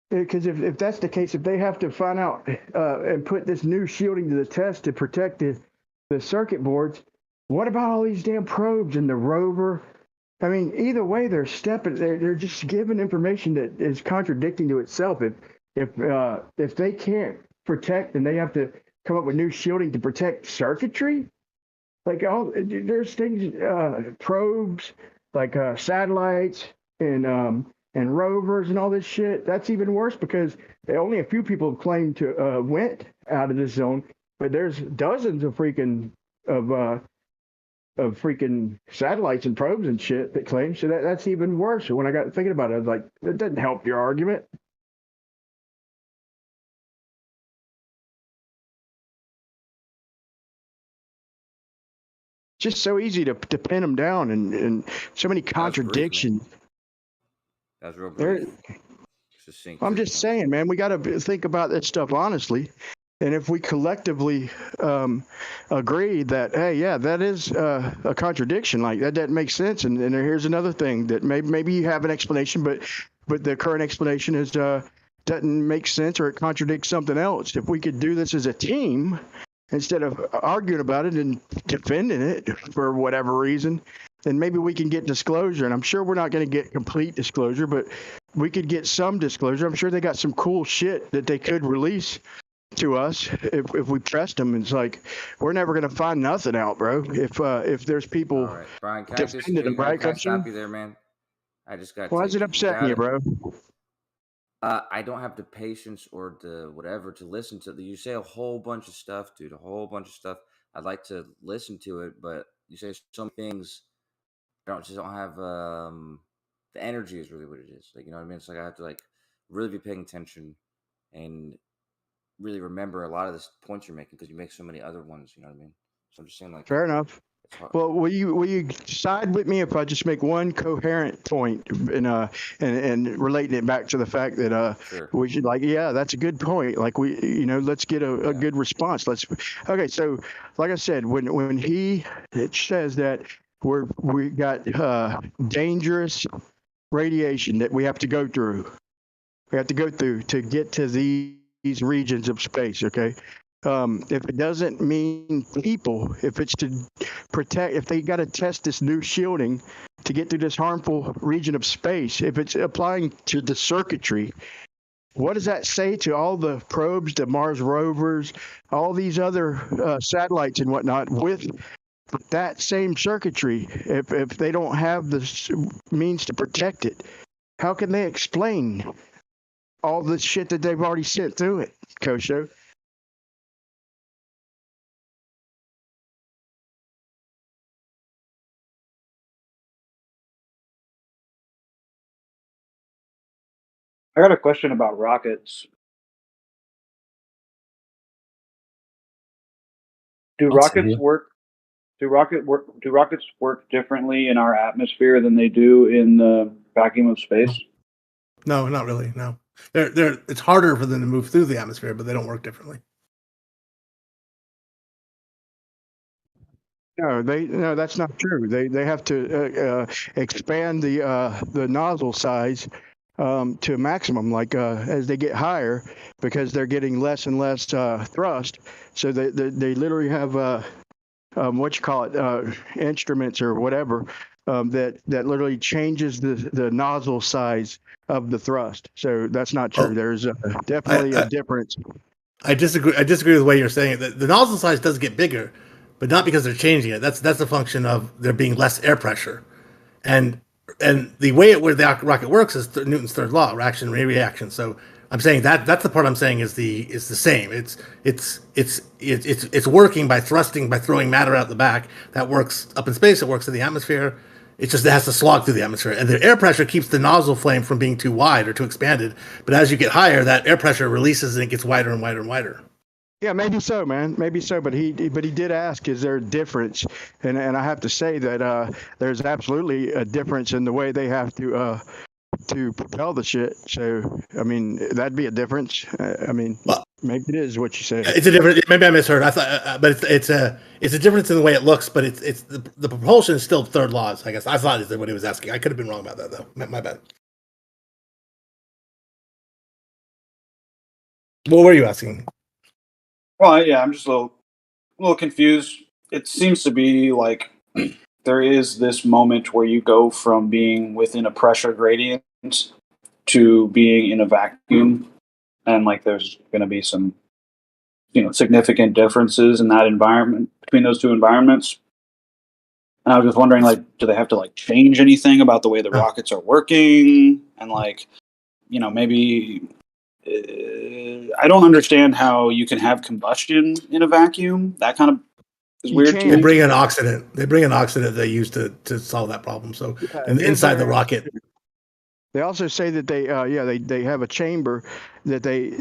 Because if that's the case, if they have to find out and put this new shielding to the test to protect the circuit boards, what about all these damn probes and the rover? I mean, either way, they're just giving information that is contradicting to itself. If they can't protect and they have to come up with new shielding to protect circuitry, like there's things, probes, like satellites and rovers and all this shit. That's even worse because only a few people have claimed to went out of this zone, but there's dozens of freaking satellites and probes and shit that claim. So that's even worse. When I got thinking about it, I was like, that doesn't help your argument. Just so easy to pin them down and so many contradictions. That's real brief. I'm just saying, man, we got to think about that stuff honestly. And if we collectively agree that, hey, yeah, that is a contradiction, like that doesn't make sense. And here's another thing that maybe you have an explanation, but the current explanation is doesn't make sense or it contradicts something else. If we could do this as a team instead of arguing about it and defending it for whatever reason, then maybe we can get disclosure. And I'm sure we're not going to get complete disclosure, but we could get some disclosure. I'm sure they got some cool shit that they could release to us if we pressed them. It's like, we're never going to find nothing out, bro. If there's people All right, Brian, can defending them, right? Can I stop you there, man? I just got. Why is it upsetting you, bro? I don't have the patience or the whatever to listen to. You say a whole bunch of stuff, dude. A whole bunch of stuff. I'd like to listen to it, but you say some things. I don't have the energy is really what it is. Like, you know what I mean? It's like I have to like really be paying attention and really remember a lot of the points you're making because you make so many other ones. You know what I mean? So I'm just saying, like, fair enough. Well, will you side with me if I just make one coherent point and relating it back to the fact that sure. we should, like, yeah, that's a good point. Like, let's get a good response. Okay. So like I said, when it says that we got dangerous radiation that we have to go through. We have to go through to get to these regions of space. Okay. If it doesn't mean people, if it's to protect, if they got to test this new shielding to get through this harmful region of space, if it's applying to the circuitry, what does that say to all the probes, the Mars rovers, all these other satellites and whatnot with that same circuitry? If they don't have the means to protect it, how can they explain all the shit that they've already sent through it, Kosho? I got a question about rockets. Do rockets work? Do rockets work differently in our atmosphere than they do in the vacuum of space? No, not really. No, it's harder for them to move through the atmosphere, but they don't work differently. No, that's not true. They have to expand the nozzle size to a maximum, like as they get higher, because they're getting less and less thrust. So they literally have instruments or whatever that literally changes the nozzle size of the thrust. So that's not true. There's definitely a difference. I disagree with the way you're saying it. The nozzle size does get bigger, but not because they're changing it. That's a function of there being less air pressure, and the way where the rocket works is Newton's third law, reaction reaction. So I'm saying that's the part I'm saying is the same. It's working by thrusting, by throwing matter out the back. That works up in space. It works in the atmosphere. It has to slog through the atmosphere, and the air pressure keeps the nozzle flame from being too wide or too expanded. But as you get higher, that air pressure releases and it gets wider and wider and wider. Yeah, maybe so, man. Maybe so. But he did ask, is there a difference? And I have to say that there's absolutely a difference in the way they have to propel the shit. So I mean, that'd be a difference. I mean, maybe it is what you say. It's a different. Maybe I misheard. I thought, but it's a difference in the way it looks. But it's the propulsion is still third laws. I guess I thought is what he was asking. I could have been wrong about that though. My bad. What were you asking? Well, yeah, I'm just a little confused. It seems to be like there is this moment where you go from being within a pressure gradient to being in a vacuum, and like there's going to be some, significant differences in that environment between those two environments. And I was just wondering, like, do they have to like change anything about the way the rockets are working, and like, maybe. I don't understand how you can have combustion in a vacuum. That kind of is weird to me. They bring an oxidant. They use to solve that problem. So inside the rocket. They also say that they have a chamber that they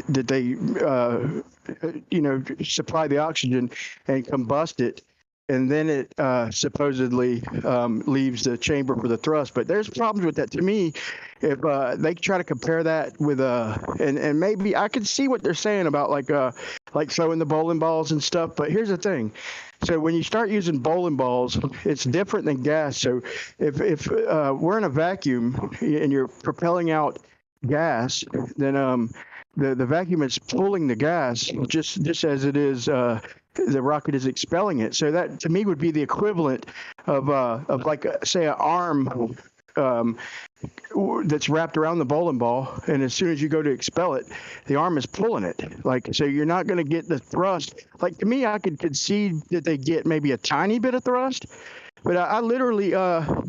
supply the oxygen and combust it, and then it supposedly leaves the chamber for the thrust. But there's problems with that. To me, if they try to compare that with and maybe I could see what they're saying about like throwing the bowling balls and stuff. But here's the thing. So when you start using bowling balls, it's different than gas. So if we're in a vacuum and you're propelling out gas, then the vacuum is pulling the gas just as it is the rocket is expelling it. So that to me would be the equivalent of like say an arm that's wrapped around the bowling ball, and as soon as you go to expel it, the arm is pulling it. Like, so you're not going to get the thrust. Like, to me, I could concede that they get maybe a tiny bit of thrust, but I literally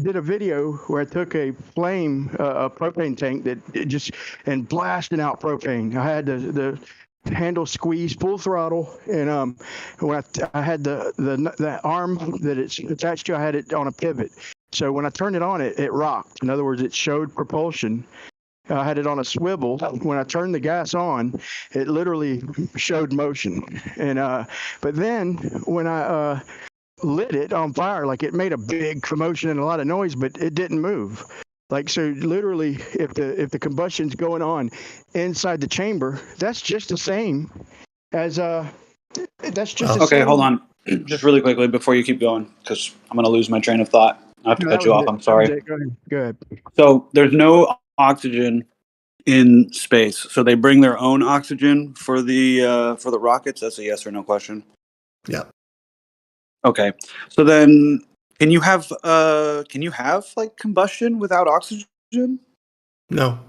did a video where I took a propane tank and blasted out propane. I had the handle squeezed full throttle, and when I had the arm that it's attached to, I had it on a pivot. So when I turned it on, it rocked. In other words, it showed propulsion. I had it on a swivel. When I turned the gas on, it literally showed motion. And but then when I lit it on fire, like it made a big commotion and a lot of noise, but it didn't move. Like, so literally, if the combustion's going on inside the chamber, that's just the same as that's just the okay. same. Hold on, just really quickly before you keep going, because I'm going to lose my train of thought. I have to cut you off. I'm sorry. Go ahead. So there's no oxygen in space, so they bring their own oxygen for the rockets. That's a yes or no question. Yeah. Okay. So then, can you have like combustion without oxygen? No.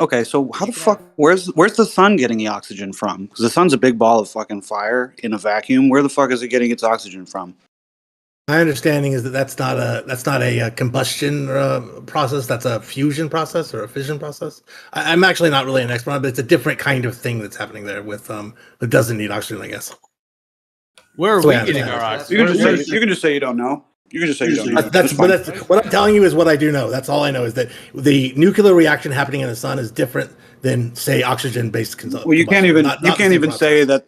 Okay, so how the fuck? Where's the sun getting the oxygen from? Because the sun's a big ball of fucking fire in a vacuum. Where the fuck is it getting its oxygen from? My understanding is that that's not a combustion process. That's a fusion process or a fission process. I'm actually not really an expert on it, but it's a different kind of thing that's happening there with it doesn't need oxygen, I guess. Where are we getting our oxygen? You can just say you don't know. You can just say you don't know. That's what I'm telling you is what I do know. That's all I know is that the nuclear reaction happening in the sun is different than, say, oxygen-based combustion. Well, you can't even say that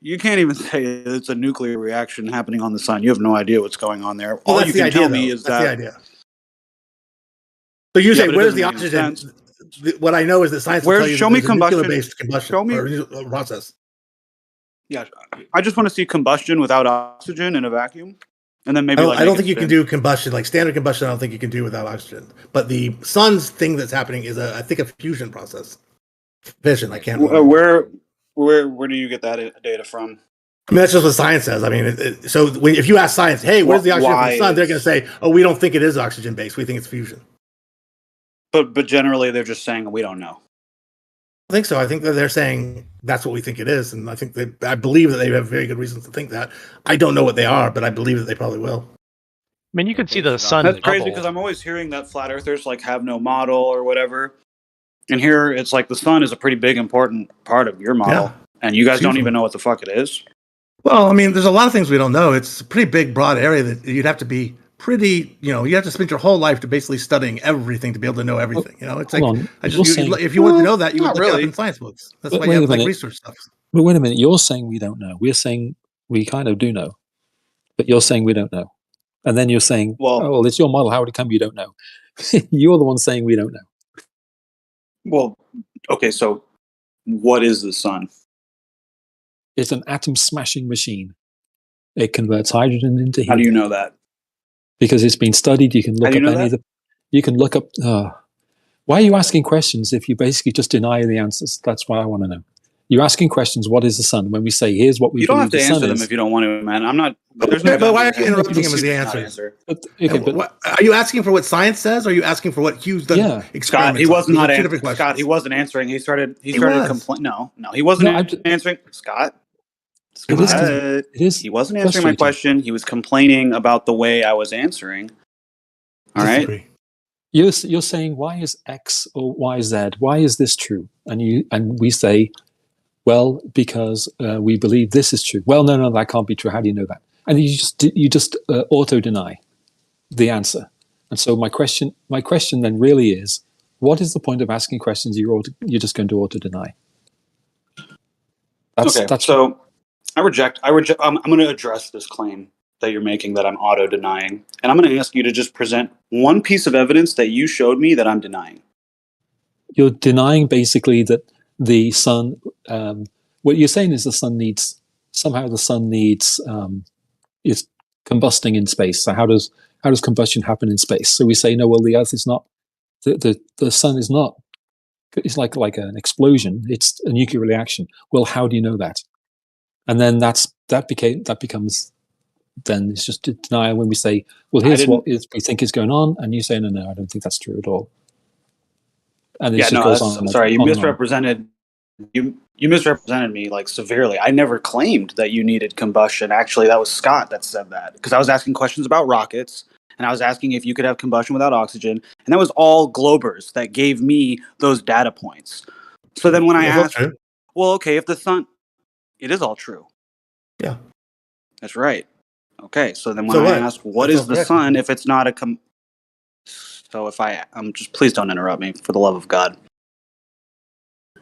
it's a nuclear reaction happening on the sun. You have no idea what's going on there. Well, all you can tell me is that's that the idea. So you say, but it where's the doesn't make any oxygen? What I know is that science will tell you show that me there's a combustion. nuclear-based combustion Show me- or process. Yeah, I just want to see combustion without oxygen in a vacuum, and then maybe I don't think you can do combustion, like standard combustion. I don't think you can do without oxygen. But the sun's thing that's happening is I think a fusion process. Fission. I can't. Where do you get that data from? I mean, that's just what science says. I mean, if you ask science, hey, where's the oxygen from the sun? They're going to say, oh, we don't think it is oxygen based. We think it's fusion. But generally, they're just saying we don't know. I think so. I think that they're saying that's what we think it is, and I believe that they have very good reasons to think that. I don't know what they are, but I believe that they probably will. I mean, you could see the sun. That's crazy because I'm always hearing that flat earthers like have no model or whatever, and here it's like the sun is a pretty big important part of your model, and you guys don't even know what the fuck it is. Well, I mean, there's a lot of things we don't know. It's a pretty big, broad area that you'd have to be pretty, you have to spend your whole life to basically studying everything to be able to know everything. It's like, Hold on. if you want to know that, you would Not look it up really. in science books. That's But why you wait a have like minute. research stuff. But wait a minute. You're saying we don't know. We're saying we kind of do know. But you're saying we don't know. And then you're saying, well, it's your model. How would it come you don't know? You're the one saying we don't know. Well, okay, so what is the sun? It's an atom smashing machine. It converts hydrogen into helium. How do you know that? Because it's been studied. You can look How do you up know any of the. You can look up. Why are you asking questions if you basically just deny the answers? That's what I want to know. You're asking questions. What is the sun? When we say, here's what we You don't believe have to the sun answer them is. if you don't want to, man. I'm not. There's no. But why are you boundary. interrupting him as he It's not answers? Okay, but Are you asking for what science says, or are you asking for what Hugh's done? Yeah. Scott, he experiments on? was Those not are two answering. different questions. Scott, he wasn't answering. He started was. complaining. No, he wasn't answering. Scott. It is He wasn't answering my question. He was complaining about the way I was answering. All right. You're saying, why is X or Y Z? Why is this true? And we say, well, because we believe this is true. Well, no, that can't be true. How do you know that? And you just auto deny the answer. And so my question then really is, what is the point of asking questions you're just going to auto deny? So I reject. I'm going to address this claim that you're making that I'm auto denying, and I'm going to ask you to just present one piece of evidence that you showed me that I'm denying. You're denying basically that the sun. What you're saying is the sun needs is combusting in space. So how does combustion happen in space? So we say no. Well, the Earth is not. The sun is not. It's like an explosion. It's a nuclear reaction. Well, how do you know that? And then that becomes. Then it's just a denial when we say, well, here's what we think is going on, and you say, no, I don't think that's true at all. And it just goes on. I'm sorry, you misrepresented. You misrepresented me like severely. I never claimed that you needed combustion. Actually, that was Scott that said that, because I was asking questions about rockets, and I was asking if you could have combustion without oxygen, and that was all Globers that gave me those data points. So then when I asked, well, okay, if the sun, it is all true. Yeah, that's right. Okay, so then when I ask, what is the sun if it's not a so if I'm just, please don't interrupt me, for the love of God.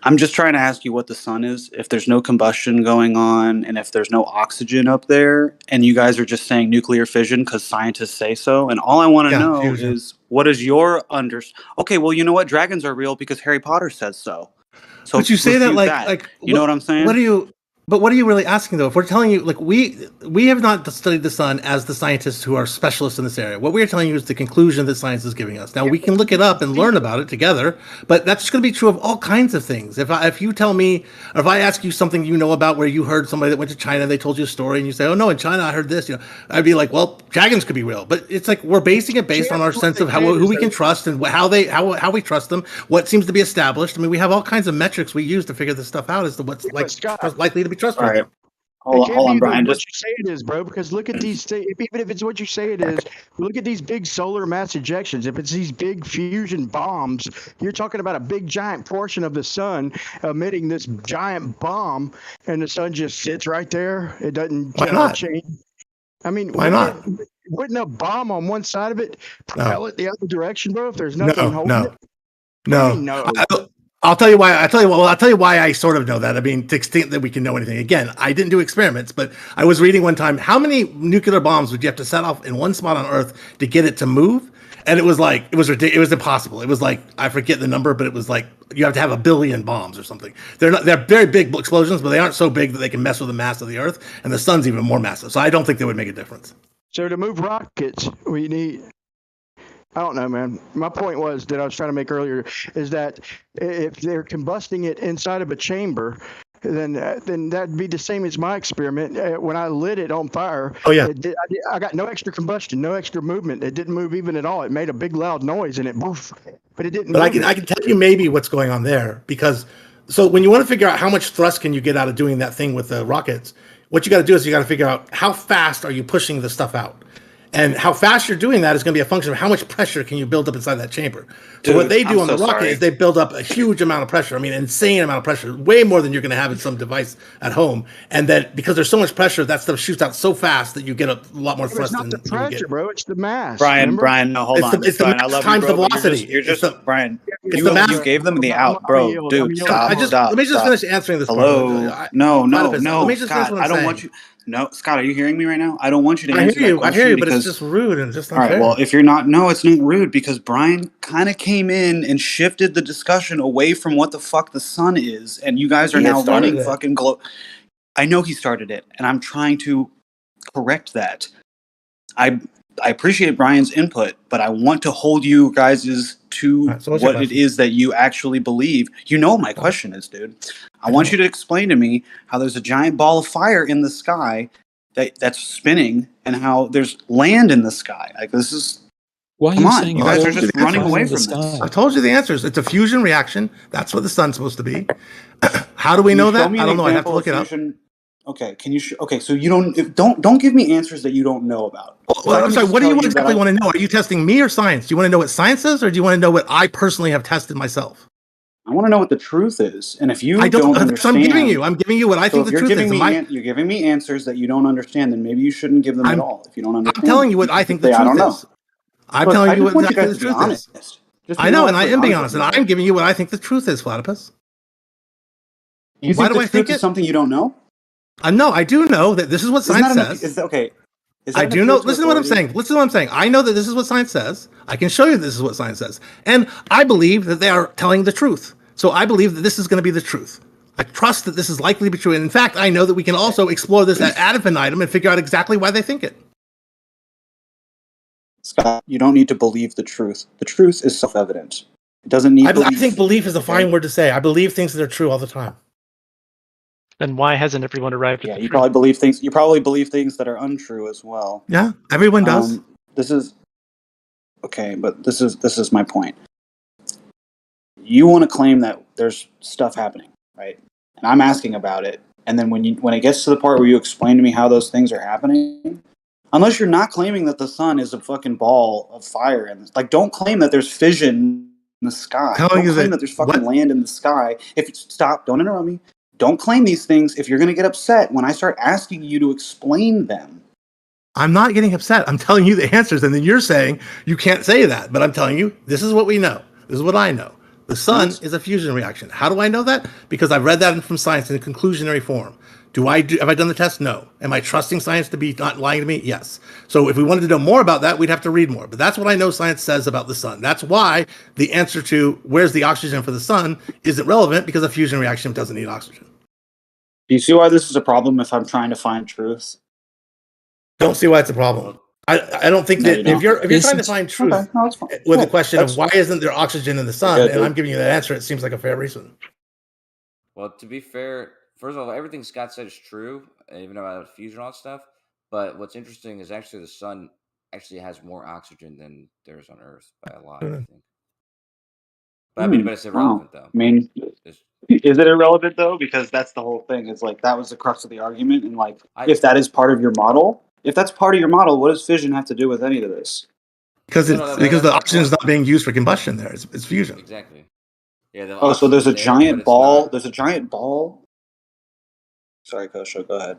I'm just trying to ask you what the sun is, if there's no combustion going on, and if there's no oxygen up there, and you guys are just saying nuclear fission because scientists say so, and all I want to know is, what is your Okay, well, you know what? Dragons are real because Harry Potter says so. So but you say that like you know what I'm saying? What are you really asking though? If we're telling you, like, we have not studied the sun as the scientists who are specialists in this area. What we are telling you is the conclusion that science is giving us. Now we can look it up and learn about it together, but that's going to be true of all kinds of things. If you tell me, or if I ask you something you know about where you heard somebody that went to China, they told you a story, and you say, oh no, in China I heard this, I'd be like, well, dragons could be real, but it's like we're basing it based on our sense of who we can trust and how we trust them, what seems to be established. I mean, we have all kinds of metrics we use to figure this stuff out as to what's likely to be trustworthy. All right. Hold on, Brian. What you say it is, bro. Because look at these. Even if it's what you say it is, look at these big solar mass ejections. If it's these big fusion bombs, you're talking about a big giant portion of the sun emitting this giant bomb, and the sun just sits right there. It doesn't change. I mean, why not? Wouldn't a bomb on one side of it propel it the other direction, bro? If there's nothing holding it. No. I'll tell you why. I'll tell you why I sort of know that. I mean, to the extent that we can know anything. Again, I didn't do experiments, but I was reading one time, how many nuclear bombs would you have to set off in one spot on Earth to get it to move? And it was like, it was ridiculous. It was impossible. It was like, I forget the number, but it was like, you have to have 1 billion bombs or something. They're very big explosions, but they aren't so big that they can mess with the mass of the Earth. And the sun's even more massive. So I don't think they would make a difference. So to move rockets, we need, I don't know, man. My point was that I was trying to make earlier is that if they're combusting it inside of a chamber, then that'd be the same as my experiment. When I lit it on fire, I got no extra combustion, no extra movement. It didn't move even at all. It made a big loud noise and it moved, but it didn't. But I can tell you maybe what's going on there, because so when you want to figure out how much thrust can you get out of doing that thing with the rockets, what you got to do is you got to figure out how fast are you pushing the stuff out. And how fast you're doing that is going to be a function of how much pressure can you build up inside that chamber. So Dude, what they do I'm on the so rocket sorry. is they build up a huge amount of pressure. I mean, insane amount of pressure, way more than you're going to have in some device at home. And that because there's so much pressure, that stuff shoots out so fast that you get a lot more It's thrust not than the you would pressure, get. bro. It's the mass. Brian, Remember? no, hold on. It's the Brian, I mass love you, times the bro, but velocity. you're just Brian. It's the mass. You gave them the out, I'm bro. yielding. Dude, stop. Let me just finish answering this Hello. part. No, Platypus, let me just finish Scott. what I'm I don't saying. want you. No, Scott, are you hearing me right now? I don't want you to I answer hear that you. I question hear you, but it's because. just rude and just All right. unfair. Well, if you're not, no, it's not rude because Brian kind of came in and shifted the discussion away from what the fuck the sun is, and you guys are He had now started running it. fucking I know he started it, and I'm trying to correct that. I appreciate Brian's input, but I want to hold you guys to so what's your what it question? is that you actually believe. You know what my question is, dude. I want you to explain to me how there's a giant ball of fire in the sky that's spinning, and how there's land in the sky. Like this is. Why are Come you on, saying you guys are balls just of running fire away in the from this. sky? I told you the answers. It's a fusion reaction. That's what the sun's supposed to be. How do we know that? I don't know. I'd have to look it up. Okay, can you? Okay, so you don't give me answers that you don't know about. Well, I'm sorry. What do you exactly want to know? Are you testing me or science? Do you want to know what science is, or do you want to know what I personally have tested myself? I want to know what the truth is, and if you I don't. understand, That's what I'm giving you. I'm giving you what I think the truth is. You're giving me answers that you don't understand, then maybe you shouldn't give them at all. If you don't understand, I'm telling you what I think the truth is. I'm telling you what exactly the truth is. I know, and I am being honest, and I'm giving you what I think the truth is, Platypus. You think the truth is something you don't know? No, I do know that this is what science says. Okay. I do know. Listen to what I'm saying. Listen to what I'm saying. I know that this is what science says. I can show you this is what science says. And I believe that they are telling the truth. So I believe that this is going to be the truth. I trust that this is likely to be true. And in fact, I know that we can also explore this ad infinitum and figure out exactly why they think it. Scott, you don't need to believe the truth. The truth is self-evident. It doesn't need I think belief is a fine word to say. I believe things that are true all the time. Then why hasn't everyone arrived at the you truth? probably believe things. You probably believe things that are untrue as well. Yeah, everyone does. This is okay, but this is my point. You want to claim that there's stuff happening, right? And I'm asking about it. And then when it gets to the part where you explain to me how those things are happening, unless you're not claiming that the sun is a fucking ball of fire, and like, don't claim that there's fission in the sky. Don't claim that there's fucking land in the sky. Don't interrupt me. Don't claim these things if you're going to get upset when I start asking you to explain them. I'm not getting upset. I'm telling you the answers, and then you're saying you can't say that. But I'm telling you, this is what we know. This is what I know. The sun is a fusion reaction. How do I know that? Because I've read that from science in a conclusionary form. Have I done the test? No. Am I trusting science to be not lying to me? Yes. So if we wanted to know more about that, we'd have to read more. But that's what I know science says about the sun. That's why the answer to where's the oxygen for the sun isn't relevant, because a fusion reaction doesn't need oxygen. Do you see why this is a problem if I'm trying to find truth? Don't see why it's a problem. I don't think that if you're trying to find truth with the question of why isn't there oxygen in the sun, and I'm giving you that answer, it seems like a fair reason. Well, to be fair, first of all, everything Scott said is true, even about fusion and all that stuff. But what's interesting is actually the sun actually has more oxygen than there is on Earth by a lot, I think. But I mean, but it's irrelevant though. I mean, is it irrelevant though? Because that's the whole thing. It's like that was the crux of the argument, and like if that is part of your model, if that's part of your model, what does fission have to do with any of this? Because the oxygen is not being used for combustion there. It's fusion. Exactly. Yeah. So there's a giant ball. There's a giant ball. Sorry, Kosho, go ahead.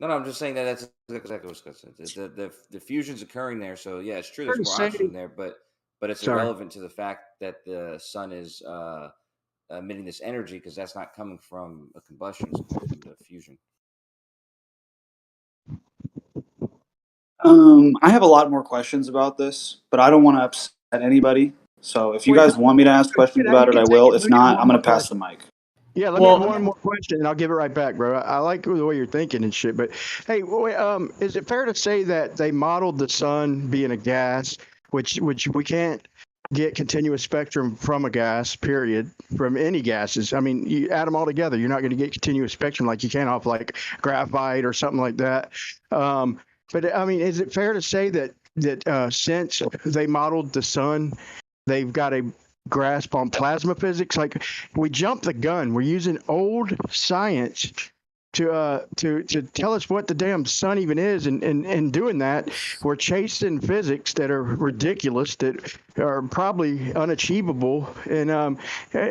No, I'm just saying that's exactly what Scott said. The fusion's occurring there, so yeah, it's true. There's more oxygen there, but it's irrelevant to the fact that the sun is emitting this energy, because that's not coming from a combustion; it's coming from the fusion. I have a lot more questions about this, but I don't want to upset anybody. So if you guys want me to ask questions about it, I will. If not, I'm going to pass the mic. Yeah, let me have one more question, and I'll give it right back, bro. I like the way you're thinking and shit, but hey, is it fair to say that they modeled the sun being a gas, which we can't get continuous spectrum from a gas, period, from any gases? I mean, you add them all together, you're not going to get continuous spectrum like you can off like graphite or something like that. But I mean, is it fair to say that since they modeled the sun, they've got a grasp on plasma physics? Like, we jumped the gun. We're using old science to tell us what the damn sun even is, and doing that, we're chasing physics that are ridiculous, that are probably unachievable, and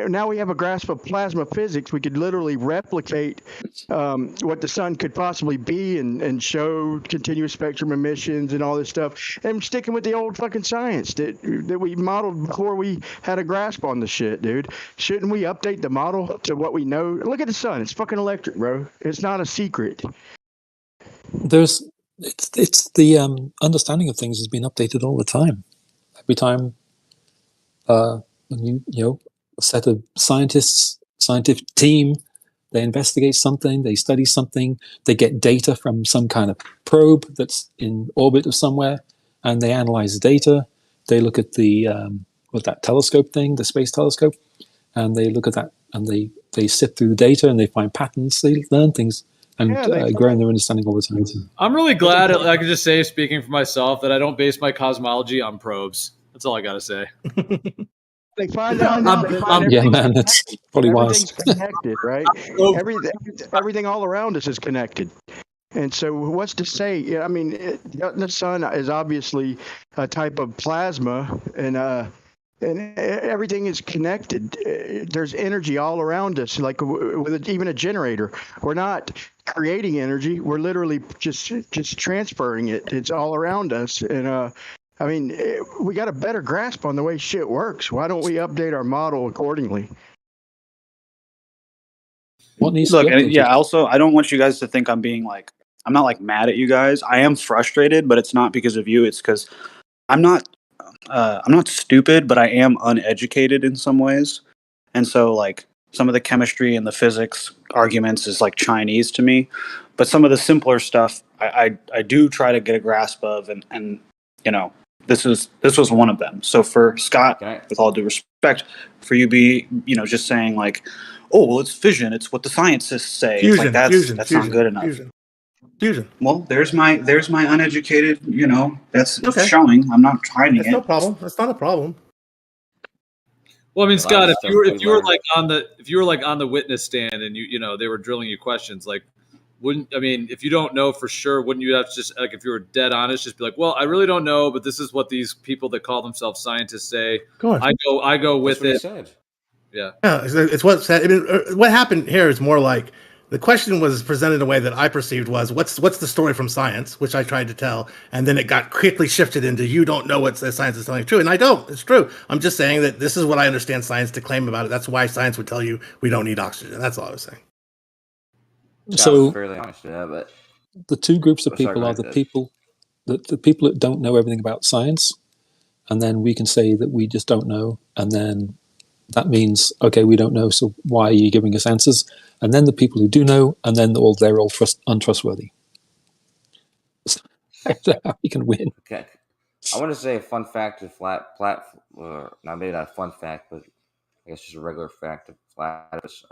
now we have a grasp of plasma physics. We could literally replicate what the sun could possibly be, and show continuous spectrum emissions and all this stuff, and sticking with the old fucking science that we modeled before we had a grasp on the shit, dude. Shouldn't we update the model to what we know? Look at the sun. It's fucking electric, bro. It's not a secret. It's the understanding of things has been updated all the time. Every time a set of scientific team, they investigate something, they study something, they get data from some kind of probe that's in orbit of somewhere, and they analyze the data. They look at the that telescope thing, the space telescope, and they look at that, and they sift through the data, and they find patterns. They learn things and grow in their understanding all the time. I'm really glad I can just say, speaking for myself, that I don't base my cosmology on probes. That's all I got to say. They find out. Yeah, man, that's probably wise. Everything's connected, right? Everything all around us is connected. And so, what's to say? Yeah, I mean, the sun is obviously a type of plasma, and everything is connected. There's energy all around us, like with even a generator. We're not creating energy; we're literally just transferring it. It's all around us, and I mean, we got a better grasp on the way shit works. Why don't we update our model accordingly? What needs Look, to be and updated? yeah, also, I don't want you guys to think I'm being like, I'm not like mad at you guys. I am frustrated, but it's not because of you. It's because I'm not stupid, but I am uneducated in some ways. And so like some of the chemistry and the physics arguments is like Chinese to me, but some of the simpler stuff I do try to get a grasp of, and you know, this was one of them. So for Scott, with all due respect, for you just saying like, oh well, it's fission, it's what the scientists say. It's like that's not good enough. Fusion. Well, there's my uneducated, that's Okay. showing. I'm not hiding That's it. no problem. That's not a problem. Well, I mean, A lot Scott, of if stuff you we were learned. like on the witness stand and they were drilling you questions, like, if you don't know for sure, wouldn't you have to just, like, if you were dead honest, just be like, well, I really don't know, but this is what these people that call themselves scientists say. Go on. I go with That's what it. he said. Yeah. Yeah, it's what said. I mean, what happened here is more like the question was presented in a way that I perceived was, what's the story from science, which I tried to tell, and then it got quickly shifted into, you don't know what the science is telling you true, and I don't. It's true. I'm just saying that this is what I understand science to claim about it. That's why science would tell you we don't need oxygen. That's all I was saying. That was So fairly honest, yeah, but the two groups of sorry, people go are ahead, the Dad. people that don't know everything about science, and then we can say that we just don't know, and then that means, okay, we don't know, so why are you giving us answers? And then the people who do know, and then they're all untrustworthy. So how you can win? Okay. I want to say a fun fact of not maybe not a fun fact, but I guess just a regular fact of Flatus,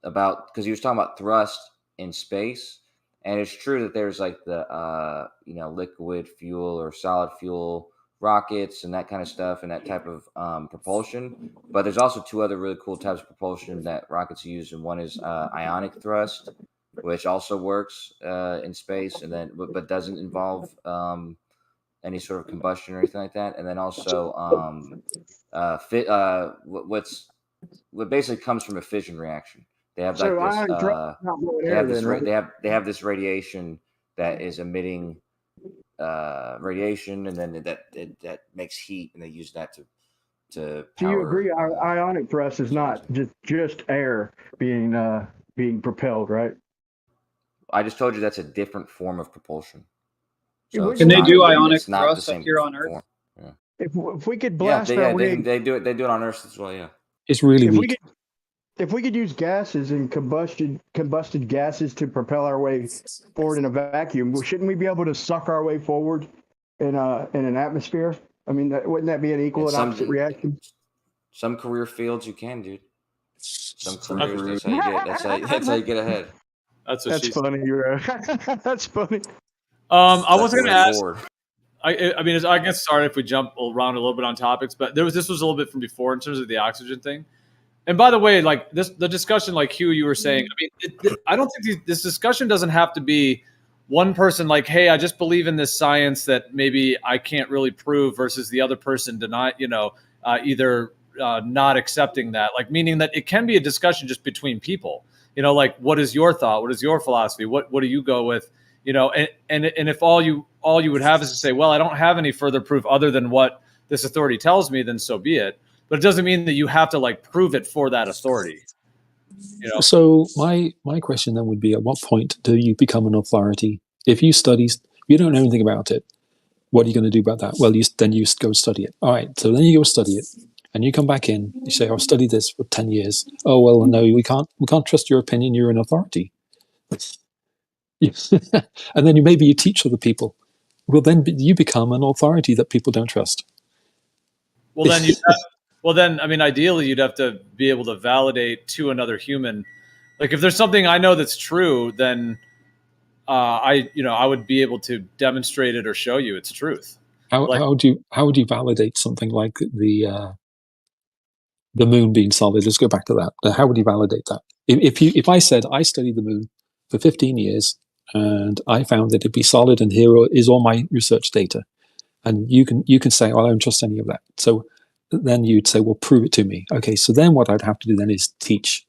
about, because he was talking about thrust in space, and it's true that there's like the liquid fuel or solid fuel rockets and that kind of stuff and that type of propulsion, but there's also two other really cool types of propulsion that rockets use, and one is ionic thrust, which also works in space, and then but doesn't involve any sort of combustion or anything like that, and then also what basically comes from a fission reaction. They have like this. They have this radiation that is emitting radiation, and then that makes heat, and they use that to Do power. you agree? Ionic thrust is not just air being propelled, right? I just told you that's a different form of propulsion. So Can they do ionic it's not thrust the up same here on Earth? form. Yeah. If we could blast yeah, our way, they do it on Earth as well. Yeah. It's really weak. If we could use gases and combusted gases to propel our way forward in a vacuum, shouldn't we be able to suck our way forward in an atmosphere? I mean, wouldn't that be an equal and opposite reaction? Some career fields you can, dude. Some careers, that's how you get ahead. That's funny, bro. That's funny. I was going to ask. I mean, I guess sorry if we jump around a little bit on topics, but this was a little bit from before in terms of the oxygen thing. And by the way, like the discussion, like Hugh, you were saying, I mean, I don't think this discussion doesn't have to be one person like, hey, I just believe in this science that maybe I can't really prove, versus the other person either not accepting that, like, meaning that it can be a discussion just between people, like, what is your thought? What is your philosophy? What do you go with? And if all you would have is to say, well, I don't have any further proof other than what this authority tells me, then so be it. But it doesn't mean that you have to like prove it for that authority. So my question then would be, at what point do you become an authority? If you don't know anything about it, what are you going to do about that? Well, then you go study it. All right, so then you go study it, and you come back in. You say, "I've studied this for 10 years." Oh well, no, we can't trust your opinion. You're an authority. And then maybe you teach other people. Well, then you become an authority that people don't trust. Well, then I mean, ideally, you'd have to be able to validate to another human. Like, if there's something I know that's true, then I would be able to demonstrate it or show you its truth. How would you validate something like the moon being solid? Let's go back to that. How would you validate that? If I said I studied the moon for 15 years and I found that it'd be solid, and here is all my research data, and you can say, well, I don't trust any of that. So then you'd say, well, prove it to me. Okay, so then what I'd have to do then is teach,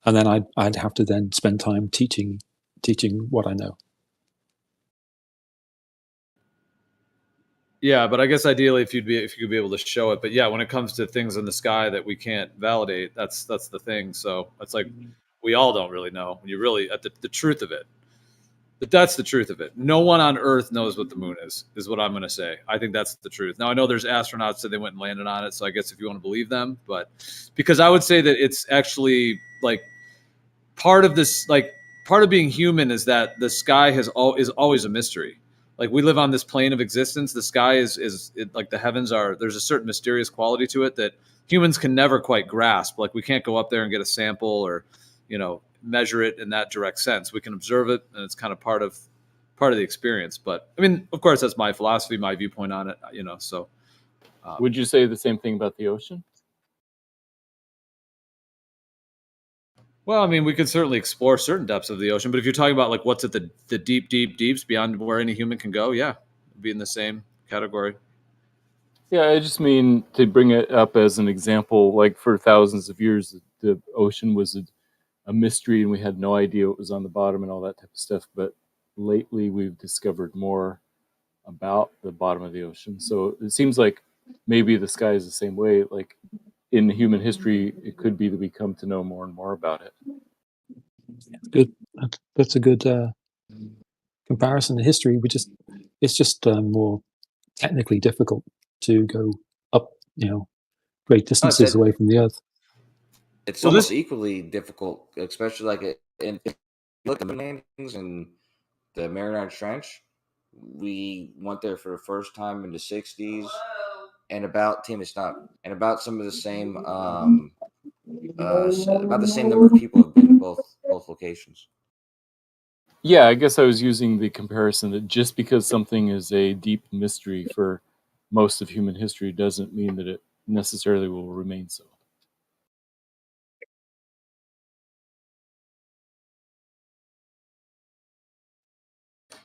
and then I'd have to then spend time teaching what I know. Yeah, but I guess ideally, if you could be able to show it. But yeah, when it comes to things in the sky that we can't validate, that's the thing. So it's like we all don't really know. When you really at the truth of it. But that's the truth of it. No one on Earth knows what the moon is what I'm going to say. I think that's the truth. Now, I know there's astronauts that they went and landed on it, so I guess if you want to believe them, but because I would say that it's actually like part of this, like part of being human is that the sky is always a mystery. Like, we live on this plane of existence. The sky is like the heavens are. There's a certain mysterious quality to it that humans can never quite grasp. Like, we can't go up there and get a sample or, measure it in that direct sense. We can observe it, and it's kind of part of the experience. But I mean, of course, that's my philosophy, my viewpoint on it. So. Would you say the same thing about the ocean? Well, I mean, we could certainly explore certain depths of the ocean, but if you're talking about like what's at the deep deeps beyond where any human can go, yeah, it'd be in the same category. Yeah, I just mean to bring it up as an example. Like, for thousands of years, the ocean was a mystery, and we had no idea what was on the bottom and all that type of stuff. But lately, we've discovered more about the bottom of the ocean. So it seems like maybe the sky is the same way. Like, in human history, it could be that we come to know more and more about it. Good. That's a good comparison to history. It's just more technically difficult to go up, great distances away from the Earth. It's almost equally difficult, especially like in look at the landings and the Mariana Trench. We went there for the first time in the 60s, and about some of the same about the same number of people have been to both locations. Yeah, I guess I was using the comparison that just because something is a deep mystery for most of human history doesn't mean that it necessarily will remain so.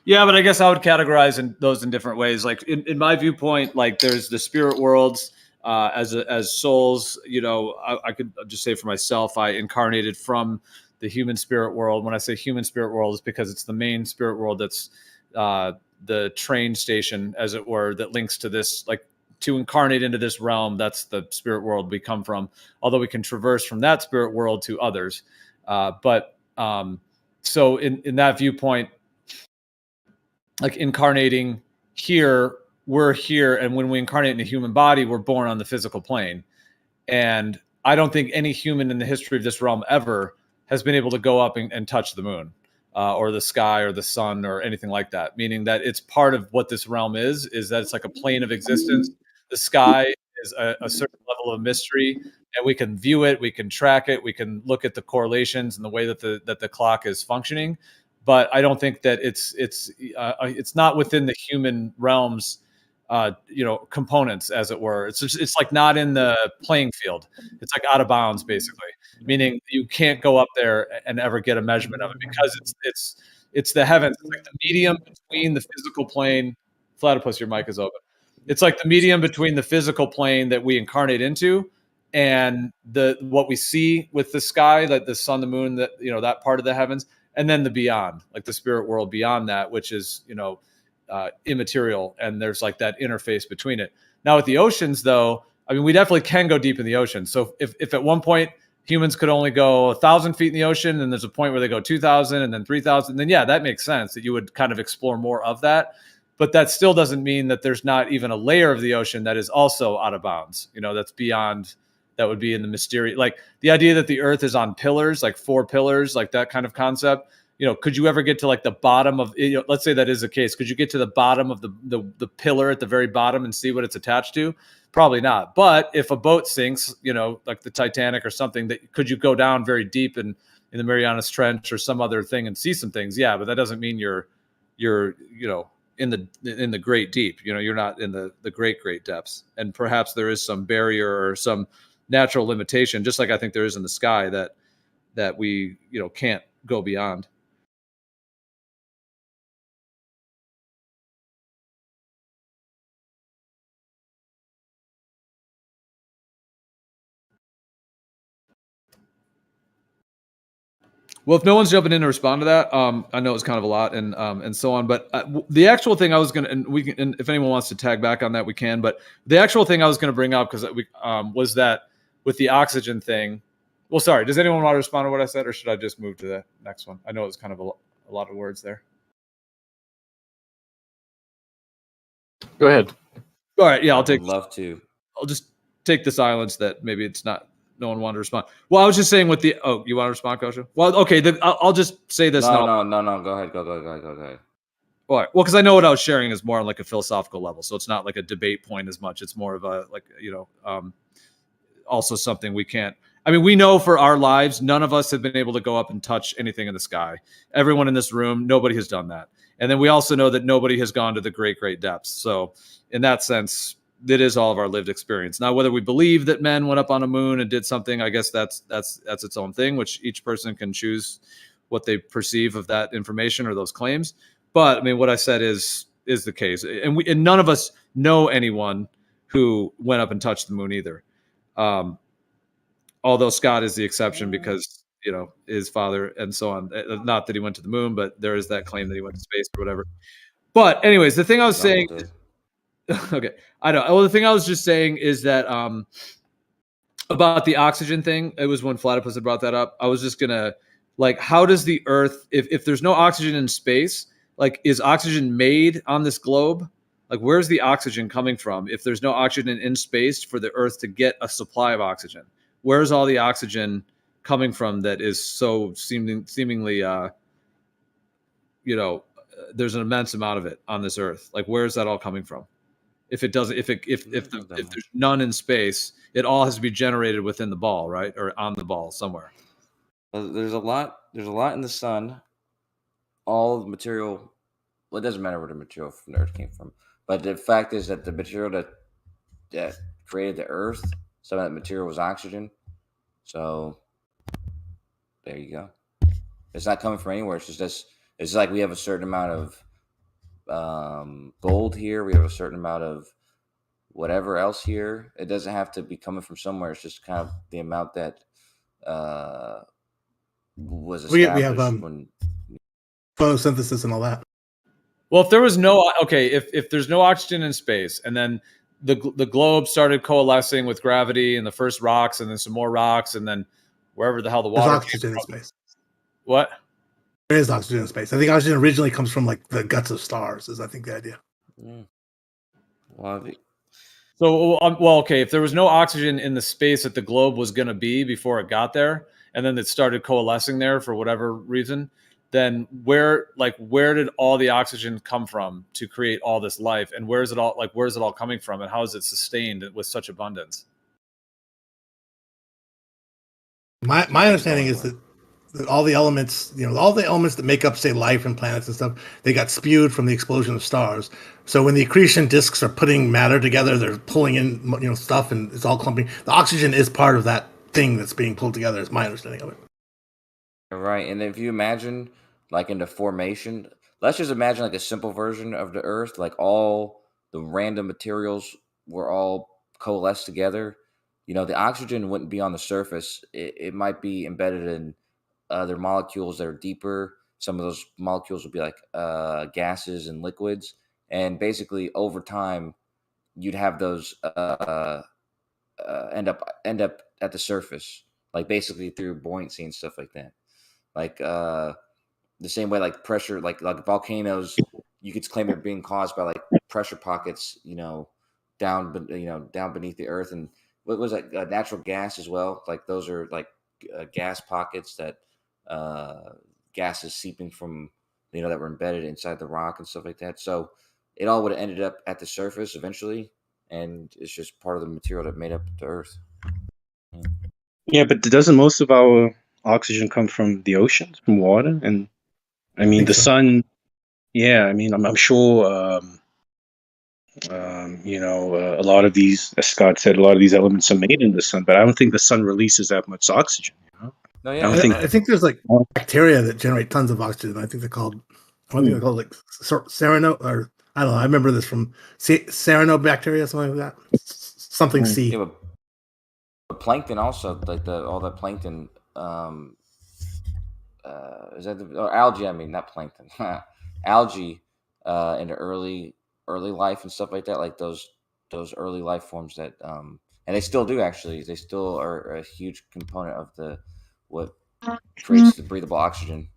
Yeah, but I guess I would categorize those in different ways. Like, in my viewpoint, like, there's the spirit worlds as souls. I could just say for myself, I incarnated from the human spirit world. When I say human spirit world, it's because it's the main spirit world that's the train station, as it were, that links to this, like, to incarnate into this realm. That's the spirit world we come from, although we can traverse from that spirit world to others. So in that viewpoint, like, incarnating here, we're here, and when we incarnate in a human body, we're born on the physical plane. And I don't think any human in the history of this realm ever has been able to go up and touch the moon or the sky or the sun or anything like that, meaning that it's part of what this realm is that it's like a plane of existence. The sky is a certain level of mystery, and we can view it, we can track it, we can look at the correlations and the way that the clock is functioning. But I don't think that it's not within the human realms components, as it were. It's like not in the playing field. It's like out of bounds, basically, meaning you can't go up there and ever get a measurement of it because it's the heavens. It's like the medium between the physical plane. Platypus, your mic is open. It's like the medium between the physical plane that we incarnate into and what we see with the sky, like the sun, the moon, that part of the heavens, and then the beyond, like the spirit world beyond that, which is immaterial, and there's like that interface between it. Now with the oceans, though, I mean, we definitely can go deep in the ocean. So if at one point humans could only go 1,000 feet in the ocean, and there's a point where they go 2,000 and then 3,000, then yeah, that makes sense that you would kind of explore more of that. But that still doesn't mean that there's not even a layer of the ocean that is also out of bounds. That's beyond. That would be in the mysterious, like the idea that the Earth is on pillars, like 4 pillars, like that kind of concept. Could you ever get to like the bottom of, let's say that is the case. Could you get to the bottom of the pillar at the very bottom and see what it's attached to? Probably not. But if a boat sinks, like the Titanic or something, could you go down very deep in the Marianas Trench or some other thing and see some things? Yeah, but that doesn't mean you're in the great deep. You're not in the great depths. And perhaps there is some barrier or some natural limitation, just like I think there is in the sky, that we can't go beyond. Well, if no one's jumping in to respond to that, I know it's kind of a lot and so on. But the actual thing I was gonna, and if anyone wants to tag back on that, we can. But the actual thing I was gonna bring up, because was that with the oxygen thing. Well, sorry. Does anyone want to respond to what I said, or should I just move to the next one? I know it's kind of a lot of words there. Go ahead. All right. Yeah, I'd love to. I'll just take the silence that maybe it's not. No one wanted to respond. Well, I was just saying with the. Oh, you want to respond, Kosha? Well, okay. I'll just say this. No. Go ahead. Go ahead. All right. Well, because I know what I was sharing is more on like a philosophical level, so it's not like a debate point as much. It's more of a also something we can't. I mean, we know for our lives, none of us have been able to go up and touch anything in the sky. Everyone in this room, nobody has done that. And then we also know that nobody has gone to the great depths. So in that sense, it is all of our lived experience. Now, whether we believe that men went up on a moon and did something, I guess that's its own thing, which each person can choose what they perceive of that information or those claims. But I mean, what I said is the case. And none of us know anyone who went up and touched the moon either. Although Scott is the exception because, his father and so on. Not that he went to the moon, but there is that claim that he went to space or whatever. But anyways, the thing I was saying, okay, I know. Well, the thing I was just saying is that about the oxygen thing, it was when Platypus had brought that up. I was just gonna, like, how does the Earth, if there's no oxygen in space, like, is oxygen made on this globe? Like, where's the oxygen coming from if there's no oxygen in space for the Earth to get a supply of oxygen? Where's all the oxygen coming from that is so seemingly, there's an immense amount of it on this Earth? Like, where's that all coming from? If it doesn't, if there's none in space, it all has to be generated within the ball, right, or on the ball somewhere. There's a lot in the sun. All the material. Well, it doesn't matter where the material from the Earth came from, but the fact is that the material that created the Earth, some of that material was oxygen. So there you go. It's not coming from anywhere. It's just it's like we have a certain amount of gold here. We have a certain amount of whatever else here. It doesn't have to be coming from somewhere. It's just kind of the amount that was established we have when photosynthesis and all that. Well, if there was if there's no oxygen in space, and then the globe started coalescing with gravity and the first rocks, and then some more rocks, and then wherever the hell the water. There's oxygen in space. What? There is oxygen in space. I think oxygen originally comes from like the guts of stars. Is I think the idea. So, okay. If there was no oxygen in the space that the globe was going to be before it got there, and then it started coalescing there for whatever reason, then where did all the oxygen come from to create all this life? And where's it all coming from? And how is it sustained with such abundance? My understanding is that all the elements, all the elements that make up, say, life and planets and stuff, they got spewed from the explosion of stars. So when the accretion disks are putting matter together, they're pulling in, stuff, and it's all clumping. The oxygen is part of that thing that's being pulled together, is my understanding of it. Right, and if you imagine, like, in the formation, let's just imagine like a simple version of the Earth, like all the random materials were all coalesced together. The oxygen wouldn't be on the surface. It might be embedded in other molecules that are deeper. Some of those molecules would be like gases and liquids, and basically over time, you'd have those end up at the surface, like basically through buoyancy and stuff like that. Like the same way, like pressure, like volcanoes, you could claim they're being caused by like pressure pockets, down beneath the earth. And what was that? Natural gas as well. Like those are like gas pockets that gases seeping from that were embedded inside the rock and stuff like that. So it all would have ended up at the surface eventually, and it's just part of the material that made up the Earth. Yeah, but doesn't most of our oxygen come from the oceans, from water? And I mean, the sun. Yeah, I mean, I'm sure. A lot of these, as Scott said, a lot of these elements are made in the sun, but I don't think the sun releases that much oxygen. No, yeah. I think there's like bacteria that generate tons of oxygen. I think they're called. I think they're called like serino, or I don't know. I remember this from Ceranobacteria, something like that. Something C. Yeah, but plankton also, like all that plankton. Is that or algae? I mean, not plankton. Algae in the early life and stuff like that. Like those early life forms that and they still do actually. They still are a huge component of what creates the breathable oxygen.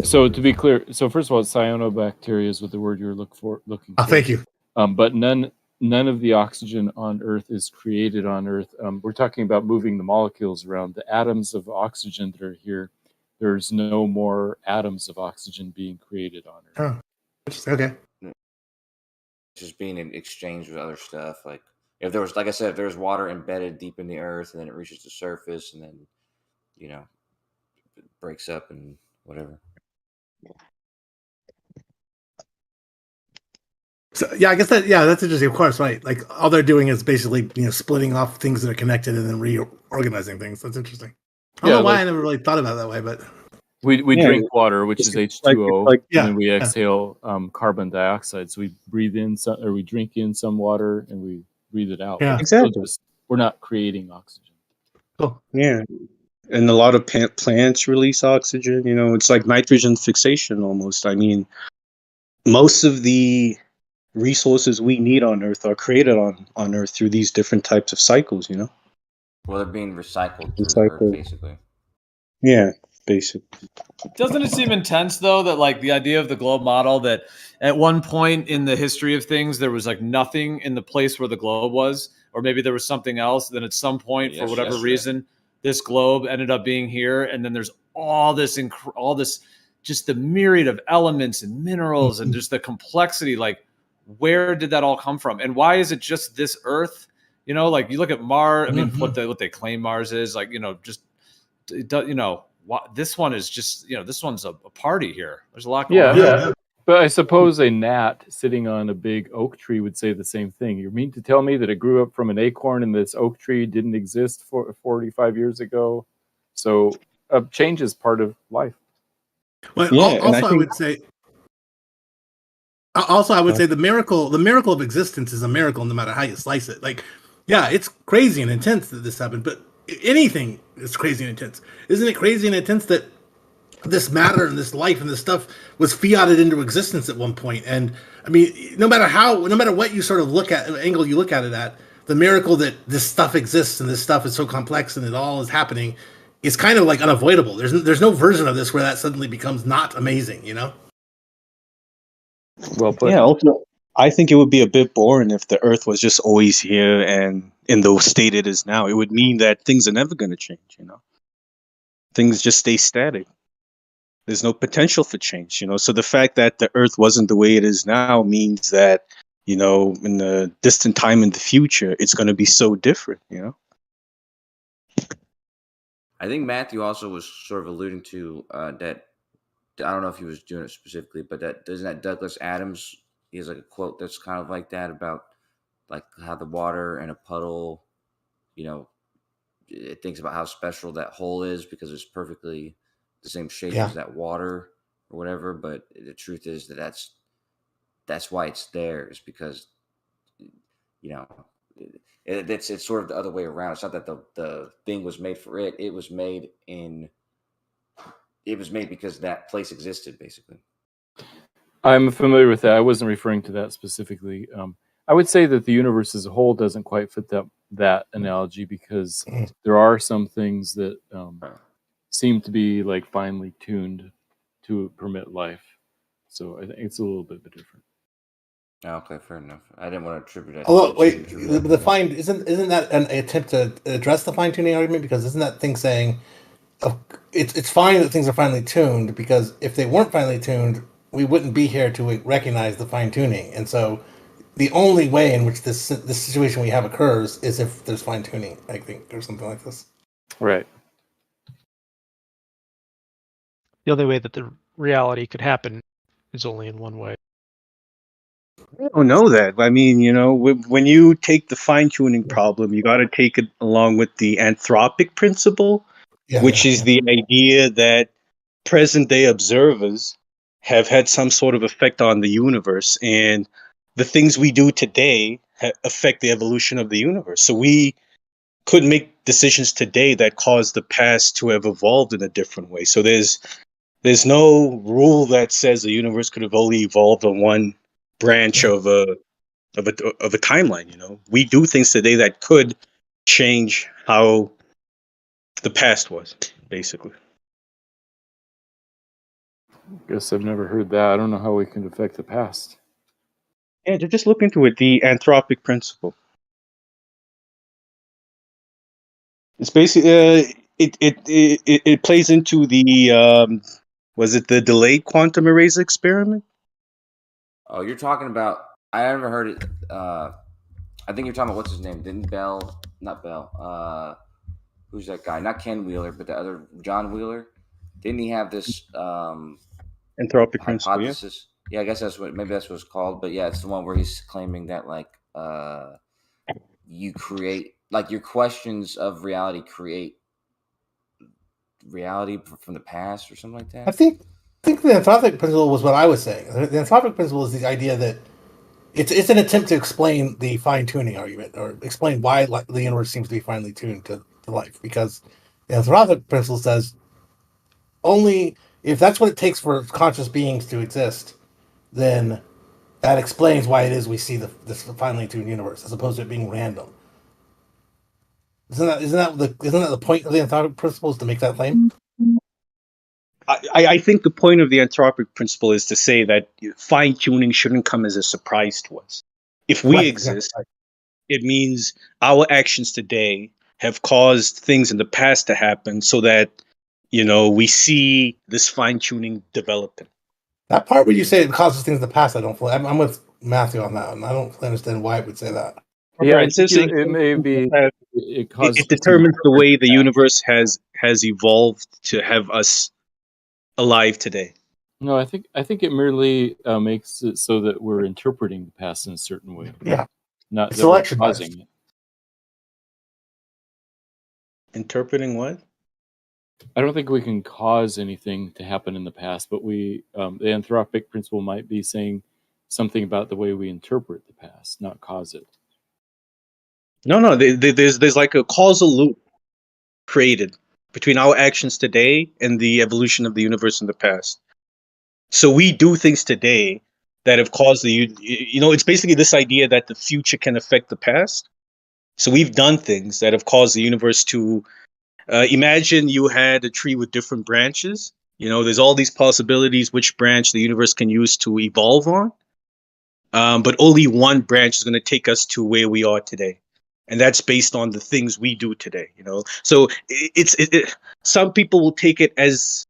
So to be clear, so first of all, cyanobacteria is what the word you're looking for. Thank you. But none of the oxygen on Earth is created on Earth. We're talking about moving the molecules around. The atoms of oxygen that are here, there's no more atoms of oxygen being created on Earth. Oh, okay. Just being in exchange with other stuff. Like if there was, like I said, if there's water embedded deep in the Earth and then it reaches the surface and then, it breaks up and whatever. So yeah, I guess that's interesting. Of course, right? Like all they're doing is basically splitting off things that are connected and then reorganizing things. That's interesting. I don't know why I never really thought about it that way, but we drink water, which is H2O, and then we exhale carbon dioxide. So we breathe in or we drink in some water and we breathe it out. Yeah, exactly. We're not creating oxygen. Cool. Yeah, and a lot of plants release oxygen. It's like nitrogen fixation almost. I mean, most of the resources we need on Earth are created on Earth through these different types of cycles. Well, they're being recycled through the Earth, basically. Yeah, basically. Doesn't it seem intense though that like the idea of the globe model, that at one point in the history of things there was like nothing in the place where the globe was, or maybe there was something else, then at some point for whatever reason this globe ended up being here, and then there's all this just the myriad of elements and minerals and just the complexity. Like, where did that all come from, and why is it just this Earth? Like you look at Mars. I mean, what they claim Mars is, like, just this one is just, this one's a party here. There's a lot going on. Yeah. But I suppose a gnat sitting on a big oak tree would say the same thing. You mean to tell me that it grew up from an acorn and this oak tree didn't exist for 45 years ago? So change is part of life. Well, I would say the miracle of existence is a miracle no matter how you slice it. Like, yeah, it's crazy and intense that this happened, but anything is crazy and intense. Isn't it crazy and intense that this matter and this life and this stuff was fiated into existence at one point? And I mean, no matter what you sort of look at, angle you look at it at, the miracle that this stuff exists and this stuff is so complex and it all is happening is kind of like unavoidable. There's no version of this where that suddenly becomes not amazing, Well put. Yeah, also, I think it would be a bit boring if the Earth was just always here and in the state it is now. It would mean that things are never going to change, Things just stay static. There's no potential for change, So the fact that the Earth wasn't the way it is now means that, in the distant time in the future, it's going to be so different, I think Matthew also was sort of alluding to that. I don't know if he was doing it specifically, but that Douglas Adams? He has like a quote that's kind of like that about like how the water in a puddle, you know, it thinks about how special that hole is because it's perfectly the same shape Yeah. as that water or whatever. But the truth is that's why it's there, is because you know it's sort of the other way around. It's not that the thing was made for it; it was made because that place existed, basically. I'm familiar with that. I wasn't referring to that specifically. I would say that the universe as a whole doesn't quite fit that analogy because there are some things that seem to be like finely tuned to permit life. So I think it's a little bit different. Okay, fair enough. I didn't want to attribute that. Although, wait, the fine isn't that an attempt to address the fine tuning argument? Because isn't that thing saying it's fine that things are finely tuned, because if they weren't finely tuned, we wouldn't be here to recognize the fine tuning. And so, the only way in which this situation we have occurs is if there's fine tuning, I think, or something like this. Right. The only way that the reality could happen is only in one way. I don't know that. I mean, you know, when you take the fine tuning problem, you got to take it along with the anthropic principle, which is the idea that present day observers have had some sort of effect on the universe, and the things we do today affect the evolution of the universe. So we could make decisions today that cause the past to have evolved in a different way. So there's no rule that says the universe could have only evolved on one branch of a timeline. You know, we do things today that could change how the past was, basically. Guess I've never heard that. I don't know how we can affect the past. Yeah, just look into it. The anthropic principle. It's basically it plays into the was it the delayed quantum erasure experiment? Oh, you're talking about? I never heard it. I think you're talking about what's his name? Didn't Bell? Not Bell. Who's that guy? Not Ken Wheeler, but the other John Wheeler. Didn't he have this anthropic principle? hypothesis? Yeah, I guess that's what it's called. But yeah, it's the one where he's claiming that like you create, like, your questions of reality create reality from the past or something like that. I think the anthropic principle was what I was saying. The anthropic principle is the idea that it's an attempt to explain the fine tuning argument, or explain why the universe seems to be finely tuned to life. Because the anthropic principle says only if that's what it takes for conscious beings to exist, then that explains why it is we see this finely tuned universe, as opposed to it being random. Isn't that the point of the anthropic principle, is to make that claim? I think the point of the anthropic principle is to say that fine tuning shouldn't come as a surprise to us. If we exist, it means our actions today have caused things in the past to happen, so that, you know, we see this fine tuning developing. That part where you say it causes things in the past, I don't fully. I'm with Matthew on that, and I don't fully understand why it would say that. Yeah, Right, it may be. It determines the way the universe has evolved to have us alive today. No, I think it merely makes it so that we're interpreting the past in a certain way. Yeah, not that we're causing it. Interpreting what? I don't think we can cause anything to happen in the past, but the anthropic principle might be saying something about the way we interpret the past, not cause it. No, there's like a causal loop created between our actions today and the evolution of the universe in the past. So we do things today that have caused it's basically this idea that the future can affect the past. So we've done things that have caused the universe to imagine you had a tree with different branches. You know, there's all these possibilities which branch the universe can use to evolve on. But only one branch is going to take us to where we are today. And that's based on the things we do today, you know. So some people will take it as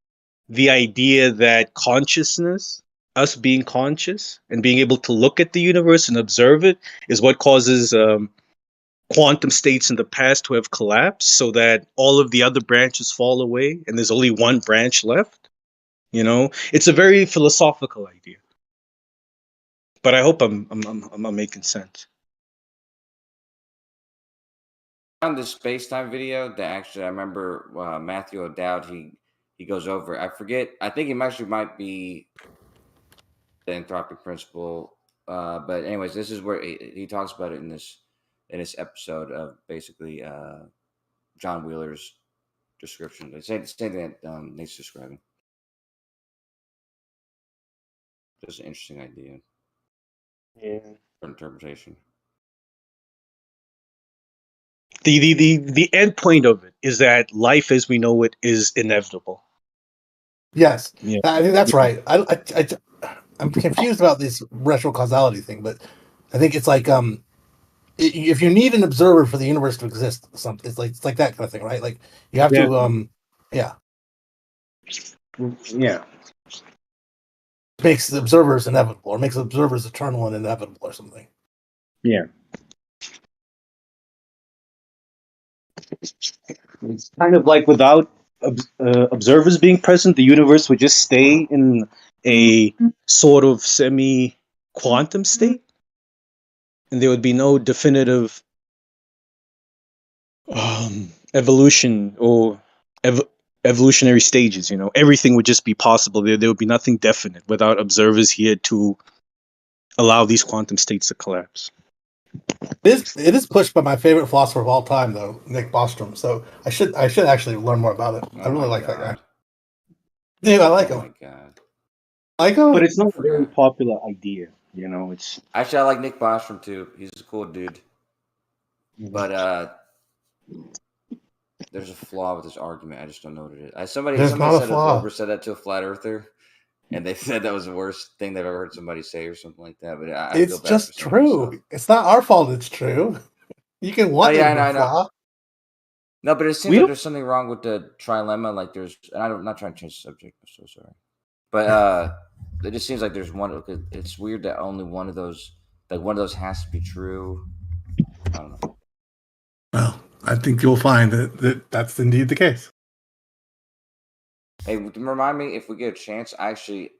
the idea that consciousness, us being conscious and being able to look at the universe and observe it, is what causes quantum states in the past to have collapsed so that all of the other branches fall away and there's only one branch left. You know, it's a very philosophical idea, but I hope I'm making sense. On this space-time video that actually I remember Matthew O'Dowd, he goes over. I forget. I think it actually might be the anthropic principle. But anyways, this is where he talks about it in this episode of basically John Wheeler's description. They say the same thing that Nate's describing. Just an interesting idea. Yeah. For interpretation. The end point of it is that life as we know it is inevitable. Yes, Yeah. I think that's right. I'm confused about this retrocausality thing, but I think it's like if you need an observer for the universe to exist, it's like that kind of thing, right? Like you have to yeah. Makes the observers inevitable, or makes the observers eternal and inevitable, or something. Yeah. It's kind of like without observers being present, the universe would just stay in a sort of semi-quantum state, and there would be no definitive evolution or evolutionary stages. You know, everything would just be possible. There would be nothing definite without observers here to allow these quantum states to collapse. It is pushed by my favorite philosopher of all time, though, Nick Bostrom. So I should actually learn more about it. I really like that guy. Yeah, I like him. Oh my god. Like him? But it's not a very popular idea, you know. It's actually I like Nick Bostrom too. He's a cool dude. But there's a flaw with this argument. I just don't know what it is. Somebody said that Wilbur said that to a flat earther, and they said that was the worst thing they've ever heard somebody say or something like that. But I it's feel bad just true. It's not our fault. It's true. You can want it to flaw. No, but it seems like there's something wrong with the trilemma. Like and I'm not trying to change the subject. I'm so sorry. But it just seems like there's one. It's weird that only one of those has to be true. I don't know. Well, I think you'll find that's indeed the case. Hey, remind me if we get a chance. Actually,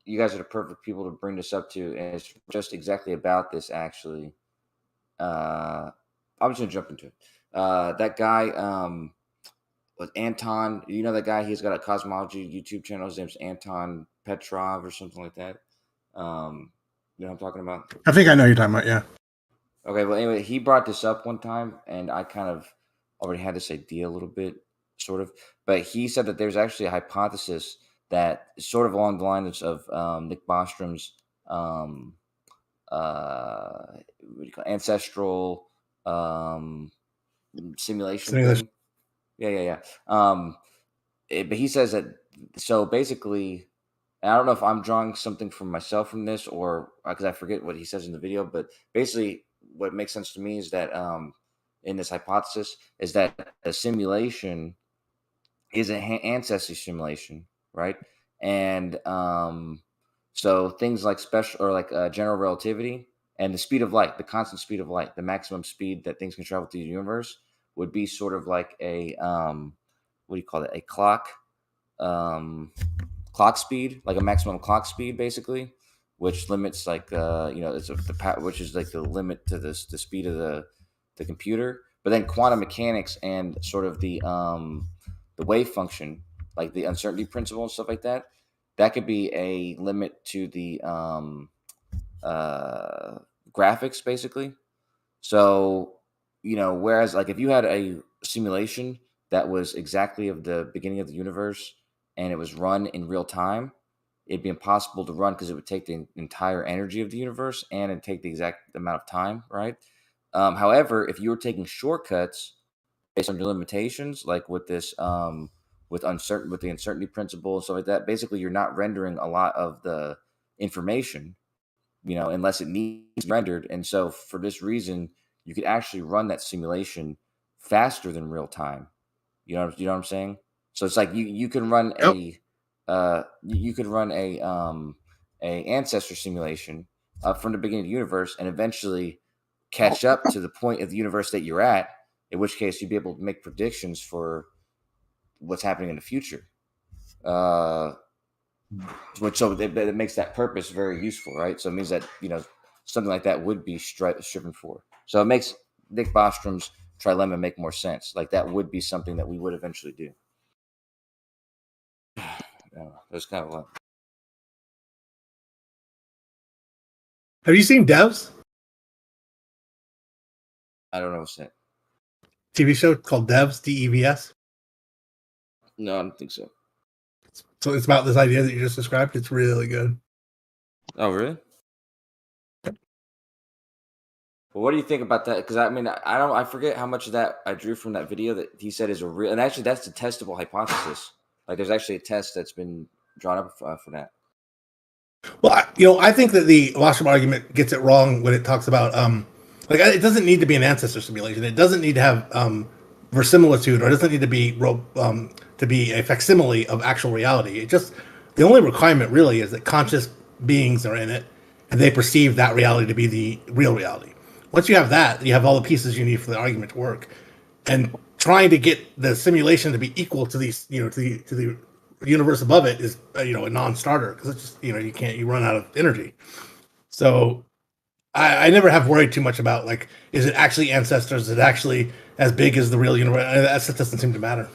you guys are the perfect people to bring this up to, and it's just exactly about this. Actually, I'm just gonna jump into it. That guy, was Anton. You know that guy? He's got a cosmology YouTube channel. His name's Anton Petrov or something like that. You know what I'm talking about? I think I know what you're talking about. Yeah. Okay. Well, anyway, he brought this up one time, and I kind of already had this idea a little bit, sort of. But he said that there's actually a hypothesis that is sort of along the lines of Nick Bostrom's what do you call it? Ancestral simulation thing. Yeah. But he says that, so basically, and I don't know if I'm drawing something from myself from this, or because I forget what he says in the video, but basically what makes sense to me is that in this hypothesis is that a simulation is an ancestry simulation, right? And so things like special or like general relativity and the speed of light, the constant speed of light, the maximum speed that things can travel through the universe would be sort of like a what do you call it? A clock speed, like a maximum clock speed, basically, which limits like it's which is like the limit to the speed of the computer. But then quantum mechanics and sort of the wave function, like the uncertainty principle and stuff like that, that could be a limit to the graphics, basically. So, whereas like if you had a simulation that was exactly of the beginning of the universe and it was run in real time, it'd be impossible to run because it would take the entire energy of the universe and it'd take the exact amount of time, right? However, if you were taking shortcuts based on your limitations, like with this with the uncertainty principle and stuff like that, basically you're not rendering a lot of the information, unless it needs to be rendered. And so for this reason, you could actually run that simulation faster than real time. You know what I'm saying? So it's like you can run a ancestor simulation from the beginning of the universe, and eventually catch up to the point of the universe that you're at, in which case you'd be able to make predictions for what's happening in the future. Which so it makes that purpose very useful, right? So it means that something like that would be striven for. So it makes Nick Bostrom's trilemma make more sense. Like that would be something that we would eventually do. That's kind of what. Have you seen Devs? I don't know what's that. TV show called Devs, DEVS. No, I don't think so. So it's about this idea that you just described. It's really good. Oh, really? Well, what do you think about that? Because I forget how much of that I drew from that video that he said is a real, and actually that's the testable hypothesis. Like there's actually a test that's been drawn up for that. Well, I think that the Washam argument gets it wrong when it talks about it doesn't need to be an ancestor simulation. It doesn't need to have verisimilitude, or it doesn't need to be a facsimile of actual reality. The only requirement really is that conscious beings are in it, and they perceive that reality to be the real reality. Once you have that, you have all the pieces you need for the argument to work. And trying to get the simulation to be equal to these, to the universe above it is, a non-starter, because it's just, you run out of energy. So I never have worried too much about is it actually ancestors? Is it actually as big as the real universe? That doesn't seem to matter.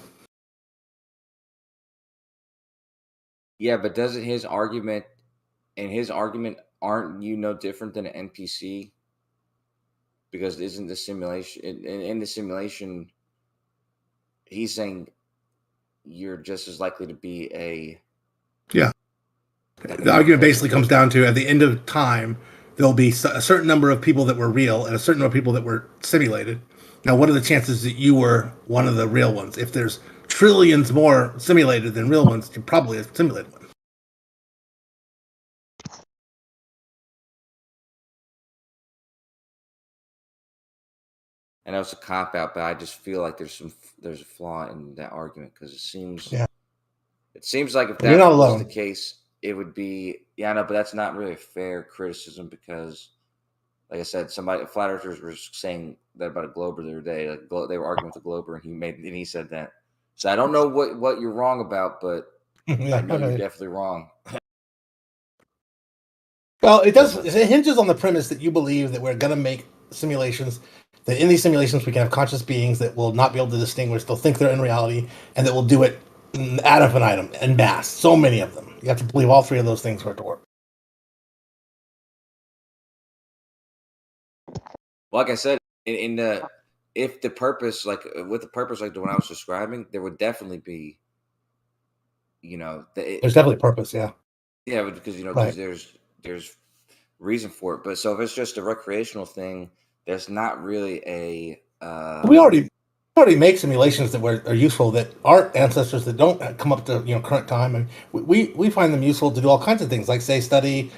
Yeah, but doesn't his argument aren't you no different than an NPC? Because isn't the simulation in the simulation, he's saying you're just as likely to be a... Yeah. The argument basically comes down to, at the end of time, there'll be a certain number of people that were real and a certain number of people that were simulated. Now, what are the chances that you were one of the real ones? If there's trillions more simulated than real ones, you're probably a simulated one. And that was a cop-out, but I just feel like there's a flaw in that argument, because it seems like if that was the case, it would be but that's not really a fair criticism, because, like I said, flat earthers were saying that about a Glober the other day. They were arguing with the Glober, and he said that. So I don't know what you're wrong about, but I know you're definitely wrong. Well, it hinges on the premise that you believe that we're going to make simulations, that in these simulations we can have conscious beings that will not be able to distinguish. They'll think they're in reality, and that will do it ad infinitum, en masse. So many of them. You have to believe all three of those things for it to work. Like I said, if the purpose, with the purpose like the one I was describing, there would definitely be, there's definitely purpose, yeah. Yeah, because right. there's reason for it. But so if it's just a recreational thing, there's not really a. We already make simulations that are useful, that aren't ancestors, that don't come up to current time, and we find them useful to do all kinds of things, like say study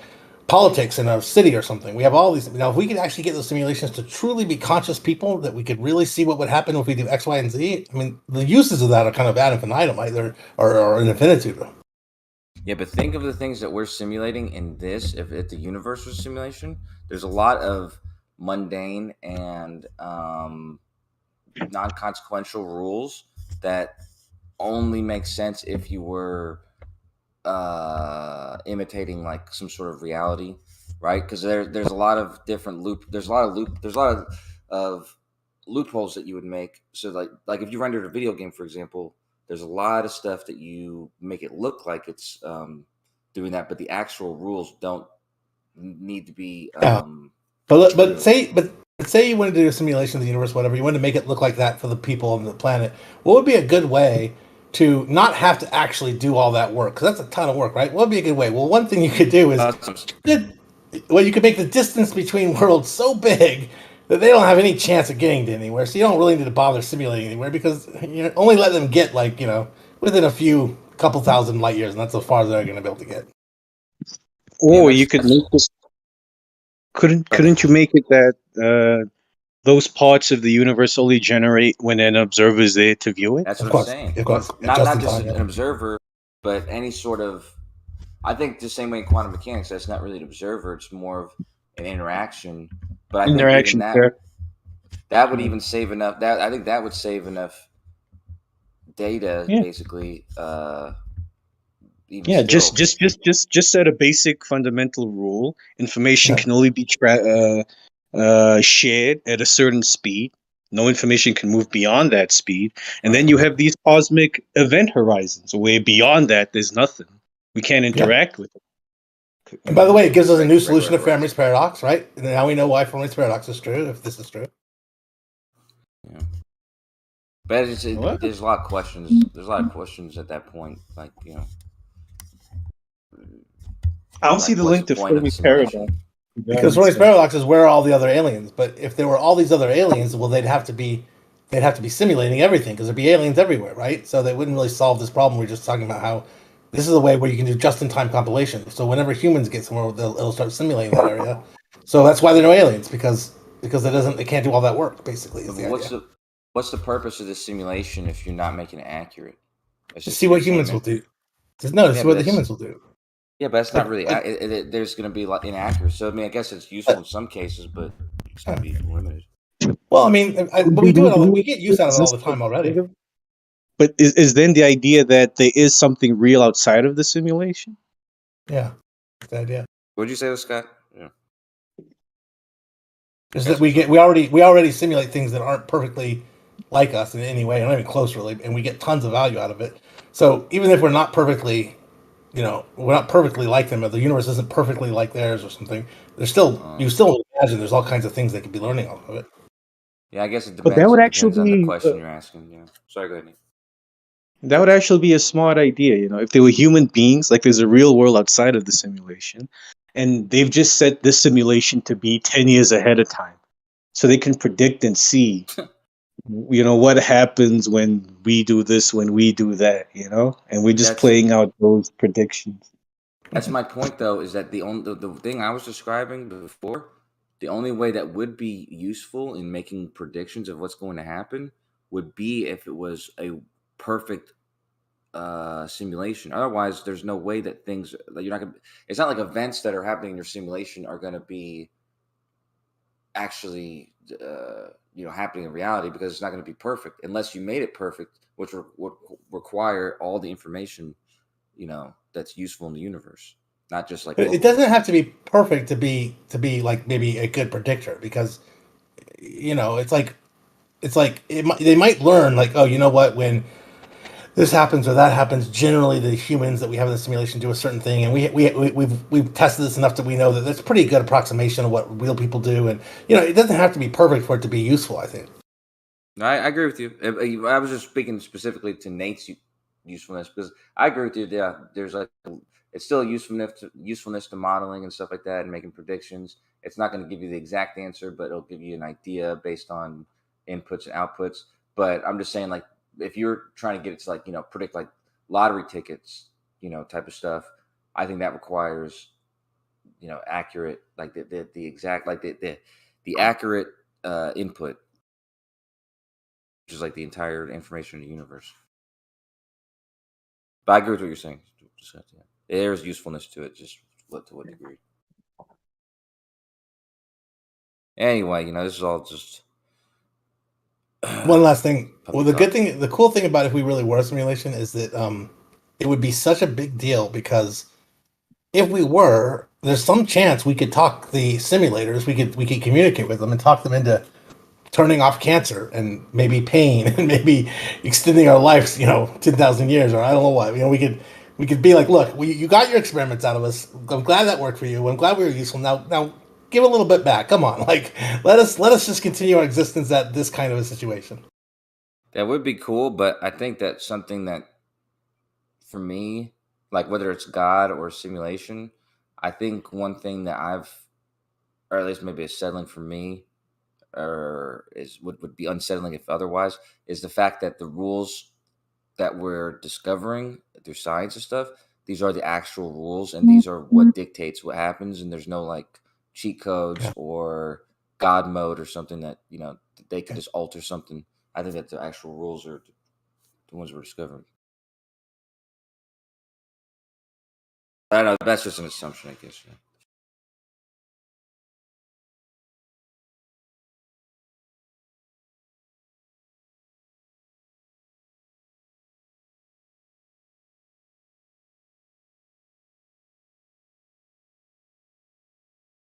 politics in a city or something. We have all these. Now, if we could actually get those simulations to truly be conscious people, that we could really see what would happen if we do X, Y, and Z. I mean, the uses of that are kind of ad infinitum, either or an infinitude. Yeah, but think of the things that we're simulating in this. If the universe was a simulation, there's a lot of mundane and non-consequential rules that only make sense if you were imitating some sort of reality, right? Because there's a lot of different there's a lot of loopholes that you would make. So like if you rendered a video game, for example, there's a lot of stuff that you make it look like it's doing that, but the actual rules don't need to be. But say you wanted to do a simulation of the universe, whatever. You wanted to make it look like that for the people on the planet. What would be a good way to not have to actually do all that work? Because that's a ton of work, right? What would be a good way? Well, one thing you could do is, you could make the distance between worlds so big that they don't have any chance of getting to anywhere. So you don't really need to bother simulating anywhere, because only let them get within a couple thousand light years, and that's as far as they're going to be able to get. Or you could make this. Couldn't you make it that those parts of the universe only generate when an observer is there to view it? That's what I'm saying. Of course. Not just an observer, but any sort of. I think the same way in quantum mechanics, that's not really an observer; it's more of an interaction But I think even Interaction pair. that would even save enough. I think that would save enough data, Yeah. basically. Even Yeah, still, just set a basic fundamental rule. Information Yeah. can only be shared at a certain speed. No information can move beyond that speed. And then you have these cosmic event horizons where beyond that there's nothing. We can't interact with it. And by the way, it gives us a new solution to Fermi's paradox, right? And now we know why Fermi's paradox is true, if this is true. Yeah. But there's a lot of questions. There's a lot of questions at that point. Like, I don't see the what's link the to point of the Fermi's simulation? paradox. Because Fermi's paradox is where are all the other aliens. But if there were all these other aliens, well, they'd have to be simulating everything because there'd be aliens everywhere, right? So they wouldn't really solve this problem. We're just talking about how this is a way where you can do just-in-time compilation. So whenever humans get somewhere, it'll start simulating that area. So that's why there are no aliens because it can't do all that work. Basically, is the idea. What's the purpose of this simulation if you're not making it accurate? To see what humans will do. To see what the humans will do. Yeah, but that's not really. There's going to be like inaccuracy. So I mean, I guess it's useful in some cases, but it's going to be limited. Well, I mean, but we do it. We get use out of it all the time already. But is then the idea that there is something real outside of the simulation? Yeah, that's the idea. What did you say, Scott? Yeah. Is that we already simulate things that aren't perfectly like us in any way, not even close really, and we get tons of value out of it. So even if we're not perfectly, we're not perfectly like them, or the universe isn't perfectly like theirs or something, there's still you still imagine there's all kinds of things they could be learning off of it. Yeah, I guess it But depends. that would It actually depends on the be question you're asking. Yeah. Sorry, go ahead, Nate. that would actually be a smart idea, if they were human beings, like there's a real world outside of the simulation, and they've just set this simulation to be 10 years ahead of time. So they can predict and see, what happens when we do this, when we do that, and we're just playing out those predictions. That's my point, though, is that the thing I was describing before, the only way that would be useful in making predictions of what's going to happen would be if it was a perfect simulation. Otherwise, there's no way that things you're not gonna. It's not like events that are happening in your simulation are going to be actually happening in reality, because it's not going to be perfect unless you made it perfect, which would require all the information that's useful in the universe, not just like But it doesn't have to be perfect to be like maybe a good predictor, because it's like they might learn like, oh, you know what, when this happens or that happens, generally the humans that we have in the simulation do a certain thing, and we've tested this enough that we know that that's a pretty good approximation of what real people do, and it doesn't have to be perfect for it to be useful, I think. No, I agree with you. I was just speaking specifically to Nate's usefulness, because I agree with you. Yeah, there's it's still usefulness to modeling and stuff like that and making predictions. It's not going to give you the exact answer, but it'll give you an idea based on inputs and outputs. But I'm just saying, like, if you're trying to get it to like predict like lottery tickets, type of stuff, I think that requires accurate, like the exact, like the accurate input, which is like the entire information in the universe. But I agree with what you're saying. There's usefulness to it, just to what degree. Anyway, this is all just one last thing. Well, the cool thing about if we really were a simulation is that it would be such a big deal, because if we were, there's some chance we could talk the simulators, we could communicate with them and talk them into turning off cancer and maybe pain and maybe extending our lives, 10,000 years, or I don't know what. We could be like, look, you got your experiments out of us. I'm glad that worked for you. I'm glad we were useful. Now give a little bit back. Come on, like let us just continue our existence at this kind of a situation. That would be cool, but I think that's something that, for me, like whether it's God or simulation, I think one thing that or at least maybe it's settling for me, or would be unsettling if otherwise, is the fact that the rules that we're discovering through science and stuff, these are the actual rules, and these are what dictates what happens, and there's no like cheat codes or God mode or something that they could just alter something. I think that the actual rules are the ones we're discovering. I don't know. That's just an assumption, I guess. Yeah.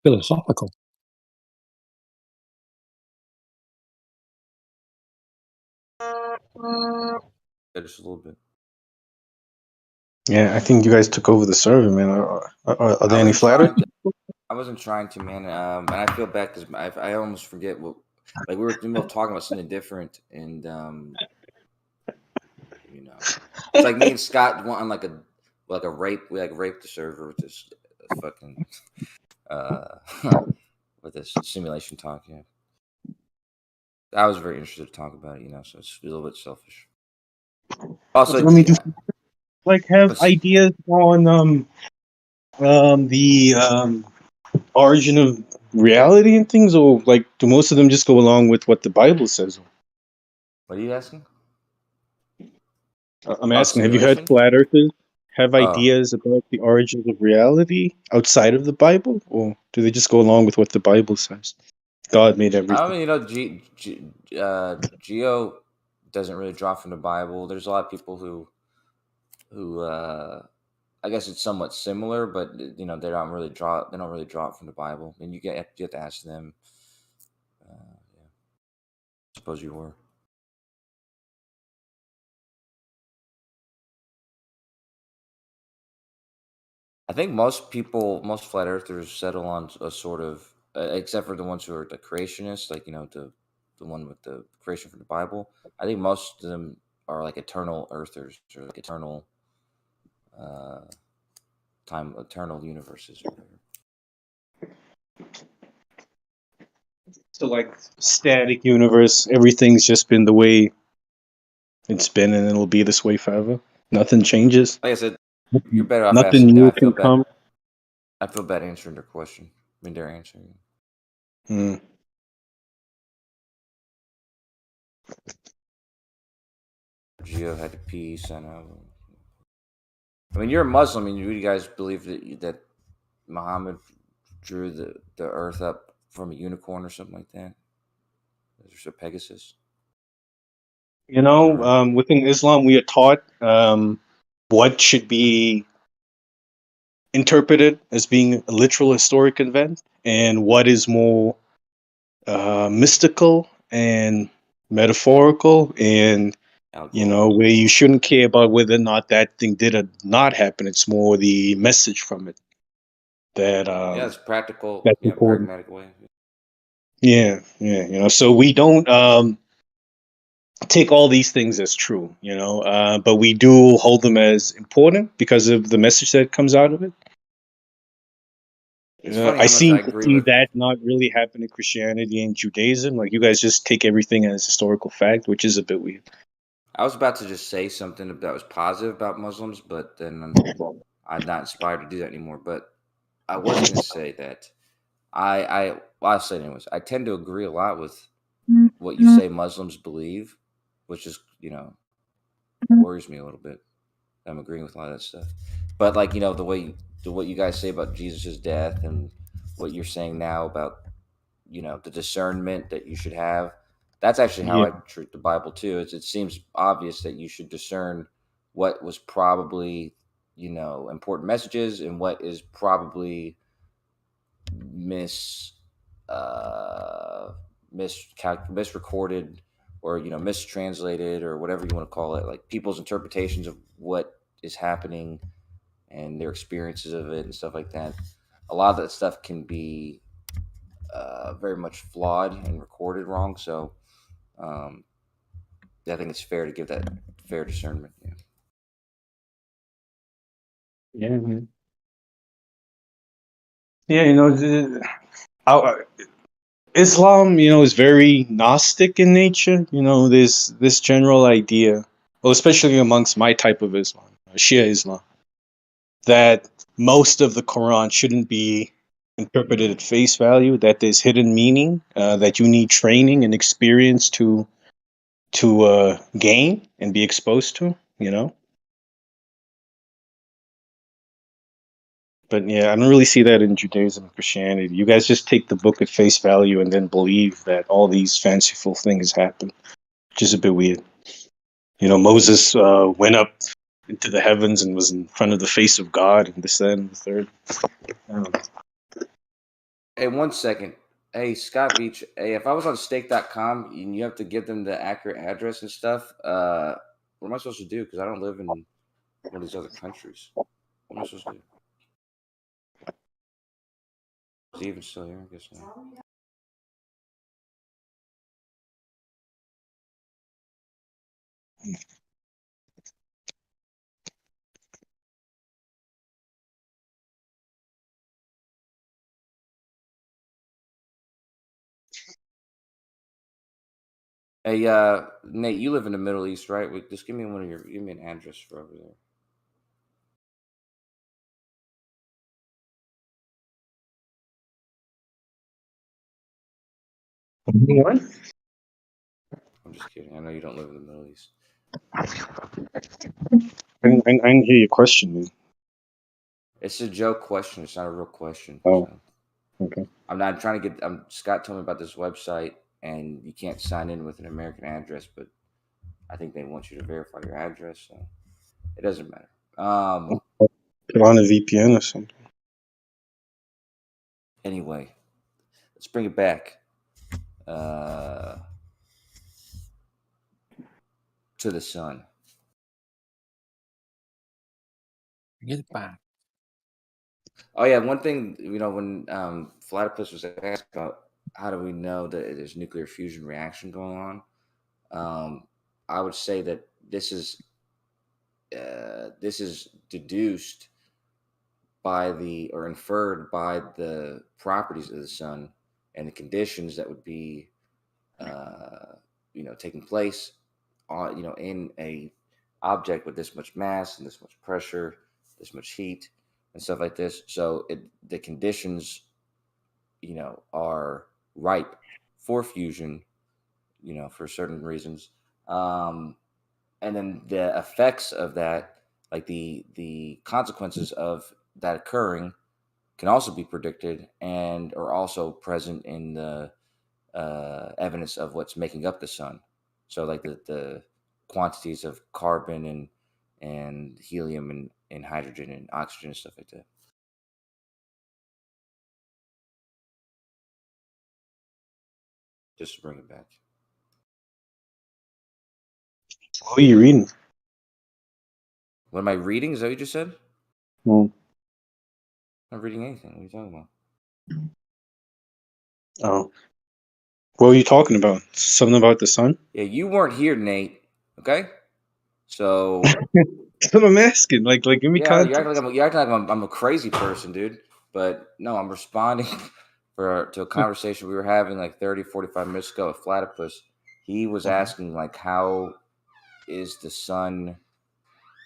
philosophical. Just a little bit. Yeah, I think you guys took over the server, man. Are there any flatters? I wasn't trying to, man. And I feel bad because I almost forget what. Like we were talking about something different, and you know, it's like me and Scott went on like a rape. We like raped the server with this fucking with this simulation talk. Yeah, I was very interested to talk about it. You know, so it's a little bit selfish. Also, let me do like have ideas on the origin of reality and things, or like do most of them just go along with what the Bible says? What are you asking? I'm asking, have you heard flat earthers have Oh. ideas about the origins of reality outside of the Bible, or do they just go along with what the Bible says? God made everything. I mean, you know, Geo doesn't really draw from the Bible. There's a lot of people who I guess it's somewhat similar, but you know, they don't really draw it from the Bible. And you have to ask them. Yeah. I suppose you were. I think most flat earthers settle on a sort of, except for the ones who are the creationists, like, you know, the one with the creation from the Bible. I think most of them are like eternal earthers, or like eternal eternal universes or whatever. So like static universe, everything's just been the way it's been, and it'll be this way forever. Nothing changes. Like I said, you're better off Nothing asking. new I feel can come. I feel bad answering their question. I mean, they're answering. Hmm. Geo had to pee, son. I mean, you're a Muslim, and you guys believe that Muhammad drew the earth up from a unicorn or something like that? There's a Pegasus. You know, within Islam, we are taught what should be interpreted as being a literal historic event, and what is more mystical and metaphorical, and you know, where you shouldn't care about whether or not that thing did or not happen. It's more the message from it that Yeah, it's practical. that's Yeah, important. pragmatic way. Yeah, yeah, you know, so we don't take all these things as true, you know, but we do hold them as important because of the message that comes out of it. It's funny I how much seem I to agree see with. that not really happen in Christianity and Judaism. Like you guys just take everything as historical fact, which is a bit weird. I was about to just say something that was positive about Muslims, but then I'm not inspired to do that anymore. But I was going to say that I'll say it anyways. I tend to agree a lot with what you say Muslims believe, which is, you know, worries me a little bit. I'm agreeing with a lot of that stuff. But like, you know, what you guys say about Jesus's death and what you're saying now about, you know, the discernment that you should have. That's actually how Yeah. I treat the Bible too. It seems obvious that you should discern what was probably, you know, important messages and what is probably misrecorded, or, you know, mistranslated, or whatever you want to call it, like people's interpretations of what is happening and their experiences of it and stuff like that. A lot of that stuff can be very much flawed and recorded wrong. So I think it's fair to give that fair discernment. Yeah. Yeah, man. Yeah, you know, Islam, you know, is very Gnostic in nature. You know, there's this general idea, well, especially amongst my type of Islam, Shia Islam, that most of the Quran shouldn't be interpreted at face value, that there's hidden meaning, that you need training and experience to gain and be exposed to, you know. But yeah, I don't really see that in Judaism and Christianity. You guys just take the book at face value and then believe that all these fanciful things happen, which is a bit weird. You know, Moses went up into the heavens and was in front of the face of God, and this, that, and the third. Hey, 1 second. Hey, Scott Beach. Hey, if I was on stake.com and you have to give them the accurate address and stuff, what am I supposed to do? Because I don't live in one of these other countries. What am I supposed to do? Is he even still here? I guess not. Hey, Nate, you live in the Middle East, right? Just give me give me an address for over there. What? I'm just kidding. I know you don't live in the Middle East. I didn't hear your question, man. It's a joke question. It's not a real question. Oh, So. okay. I'm not trying to get. Scott told me about this website, and you can't sign in with an American address, but I think they want you to verify your address, so it doesn't matter. Put on a VPN or something. Anyway, let's bring it back to the sun. Get it back. Oh yeah, one thing, when Platypus was asked about how do we know that there's nuclear fusion reaction going on, I would say that this is deduced by or inferred by the properties of the sun and the conditions that would be taking place on in a object with this much mass and this much pressure, this much heat and stuff like this. So the conditions are ripe for fusion, for certain reasons. And then the effects of that, like the consequences of that occurring, can also be predicted and are also present in the evidence of what's making up the sun. So like the quantities of carbon and helium and hydrogen and oxygen and stuff like that. Just to bring it back. What are you reading? What am I reading? Is that what you just said? Hmm. I'm not reading anything. What are you talking about? Oh. What were you talking about? Something about the sun? Yeah, you weren't here, Nate. Okay? So That's what I'm asking. Like give me yeah, context. you're acting like I'm a crazy person, dude. But no, I'm responding to a conversation we were having like 30, 45 minutes ago with Platypus. He was asking like, how is the sun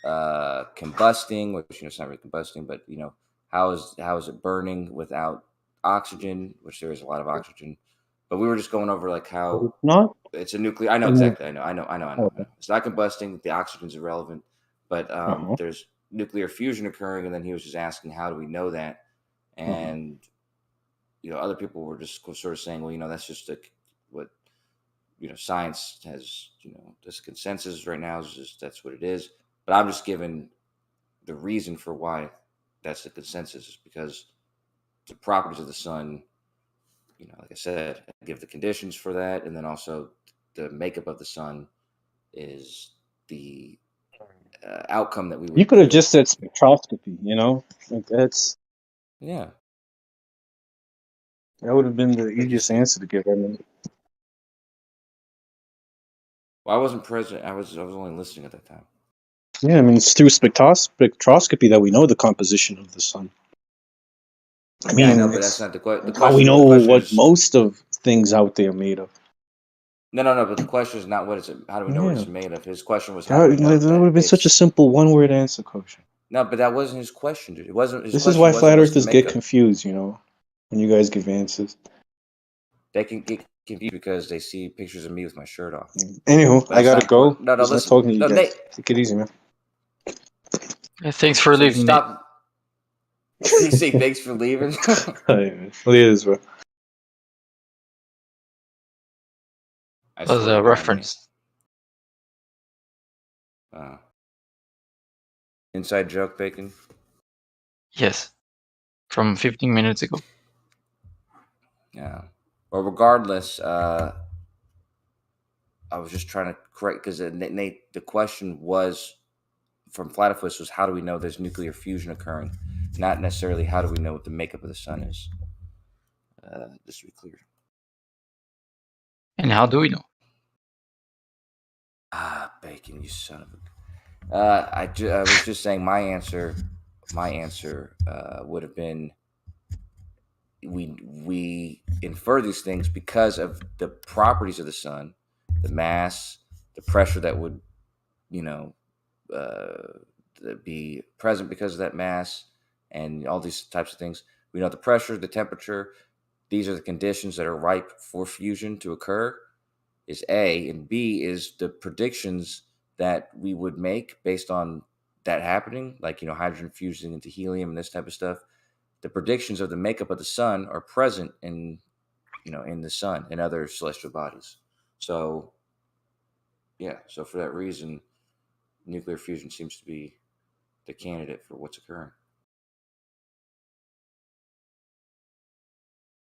combusting, which it's not really combusting, but how is it burning without oxygen, which there is a lot of oxygen. But we were just going over like how Not? it's a nuclear. I know exactly. I know. It's not combusting. The oxygen's irrelevant, but there's nuclear fusion occurring, and then he was just asking, how do we know that? And other people were just sort of saying, well, that's just what science has. This consensus right now is just that's what it is. But I'm just giving the reason for why that's the consensus is because the properties of the sun, like I said, give the conditions for that, and then also the makeup of the sun is the outcome that we would. You could have just said spectroscopy, Like that's Yeah. That would have been the easiest answer to give. I mean, Well, I wasn't present. I was only listening at that time. yeah, I mean it's through spectroscopy that we know the composition of the sun. I mean, yeah, I know, but that's not the question. How we know what most of things out there are made of. No. But the question is not what is it. How do we know what it's made of? His question was That would have been such a simple one-word answer, Kosher. No, but that wasn't his question, dude. It wasn't. This is why flat earthers get confused, when you guys give answers. They can get confused because they see pictures of me with my shirt off. Anywho, I gotta go. No, Nice talking to you guys. Nate. Take it easy, man. Thanks for leaving. Stop. You say thanks for leaving? Well, it is, bro. That was a reference. Inside joke, Bacon? Yes. From 15 minutes ago. Yeah. Well, regardless, I was just trying to correct because Nate, the question was from Platypus was how do we know there's nuclear fusion occurring, not necessarily how do we know what the makeup of the sun is. Just to be clear. And how do we know? Ah, Bacon, you son of a. I was just saying my answer would have been we infer these things because of the properties of the sun, the mass, the pressure that would, be present because of that mass, and all these types of things. We know the pressure, the temperature. These are the conditions that are ripe for fusion to occur. Is A, and B is the predictions that we would make based on that happening, like hydrogen fusing into helium and this type of stuff. The predictions of the makeup of the sun are present in the sun and other celestial bodies. So so for that reason, nuclear fusion seems to be the candidate for what's occurring.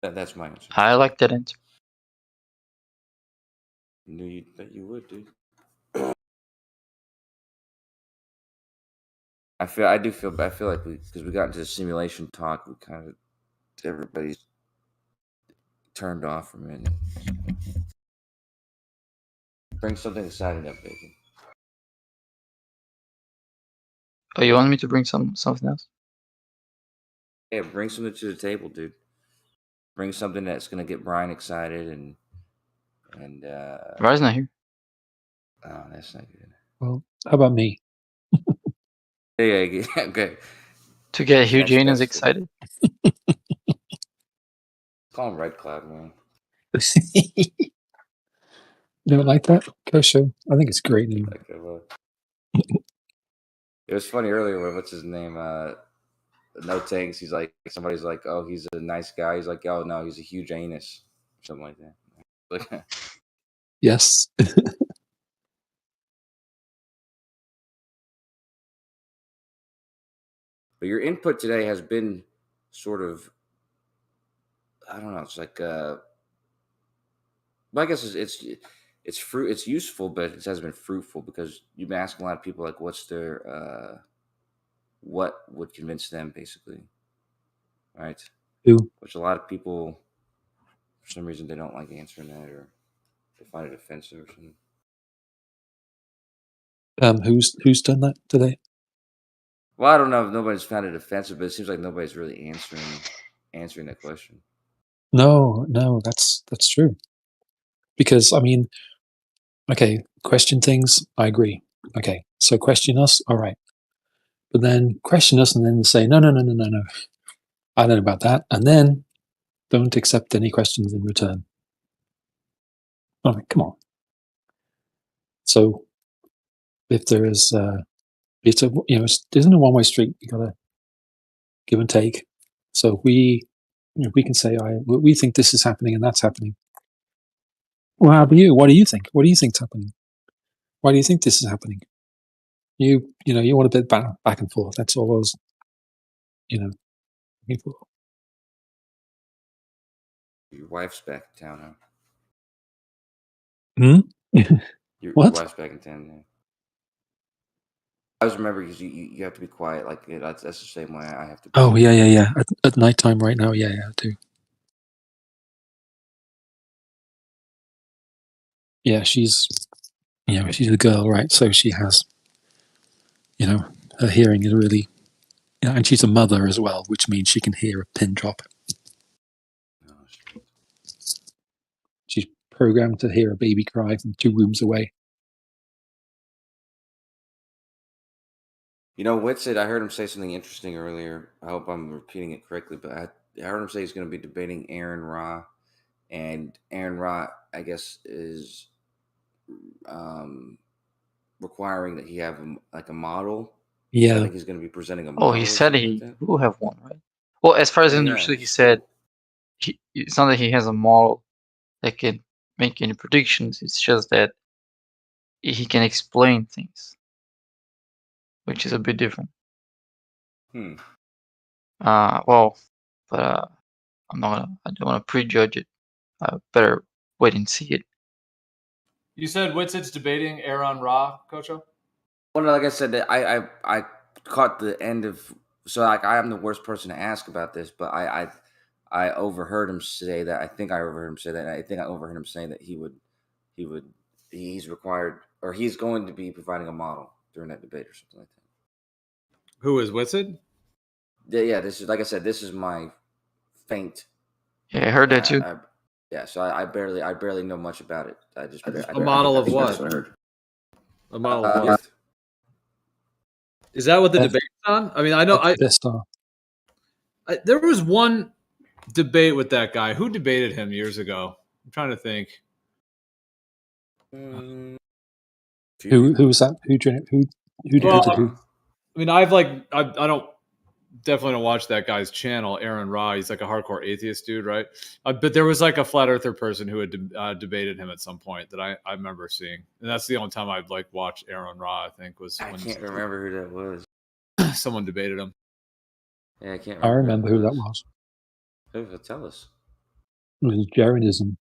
That's my answer. I like that answer. Knew that you would, dude. I feel like because we got into the simulation talk, we kind of everybody's turned off for a minute. Bring something exciting up, Bacon. Oh, you want me to bring something else? Yeah, bring something to the table, dude. Bring something that's gonna get Brian excited and Brian's not here. Oh, that's not good. Well, how about me? Yeah, okay. To get Hugh Janus excited. Call him Red Cloud, man. You don't like that? Go show. I think it's great name. It was funny earlier when what's his name? No Tanks. He's like somebody's like, oh, he's a nice guy. He's like, oh no, he's a huge anus, something like that. Yes. But your input today has been sort of, I don't know. It's like, well, I guess it's useful, but it hasn't been fruitful because you've been asking a lot of people like, what's their, what would convince them, basically, right? Who? Which a lot of people, for some reason, they don't like answering that or they find it offensive or something. Who's done that today? Well, I don't know if nobody's found it offensive, but it seems like nobody's really answering that question. No, that's true. Because I mean, okay, question things. I agree. Okay, so question us. All right, but then question us and then say no. I don't know about that, and then don't accept any questions in return. All right, come on. So if there is, it's a isn't a one-way street. You gotta give and take. So we can say, we think this is happening and that's happening. Well, how about you? What do you think? What do you think's happening? Why do you think this is happening? You want a bit back and forth. That's all I was, looking for. Your wife's back in town, huh? Your What? wife's back in town, yeah. I always remember because you have to be quiet. Like that's the same way I have to be. Oh yeah. At nighttime right now, yeah, I do. Yeah, she's a girl, right? So she has, her hearing is really, and she's a mother as well, which means she can hear a pin drop. She's programmed to hear a baby cry from 2 rooms away. Witsit, I heard him say something interesting earlier. I hope I'm repeating it correctly, but I heard him say he's going to be debating Aaron Ra, and Aaron Ra, I guess, is requiring that he have a model. Yeah. I think he's going to be presenting a model. Oh, he said he will have one, right? Well, as far as I understood, he said it's not that he has a model that can make any predictions. It's just that he can explain things, which is a bit different. Hmm. Well, but I don't want to prejudge it. I better wait and see it. You said Witsid's debating Aaron Ra, Kocho? Well, no, like I said, that I caught the end of. So like I am the worst person to ask about this, but I overheard him say that. I think I overheard him say that. And I think I overheard him saying that he's required, or he's going to be providing a model during that debate or something like that. Who is Witsid? Yeah, this is, like I said, this is my faint. Yeah, I heard that too. Yeah, so I barely know much about it. I just a model of what? That's what I heard. A model of what? Is that what the debate's on? I mean, I know there was one debate with that guy. Who debated him years ago? I'm trying to think. Who was that? Who debated who? I mean, I don't definitely don't watch that guy's channel, Aaron Ra. He's like a hardcore atheist dude, right? But there was like a flat earther person who had debated him at some point that I remember seeing, and that's the only time I'd like watched Aaron Ra. I think was I can't remember who that was. Someone debated him. Yeah, I can't. I remember who that was. Who? Tell us. It was Jaredism.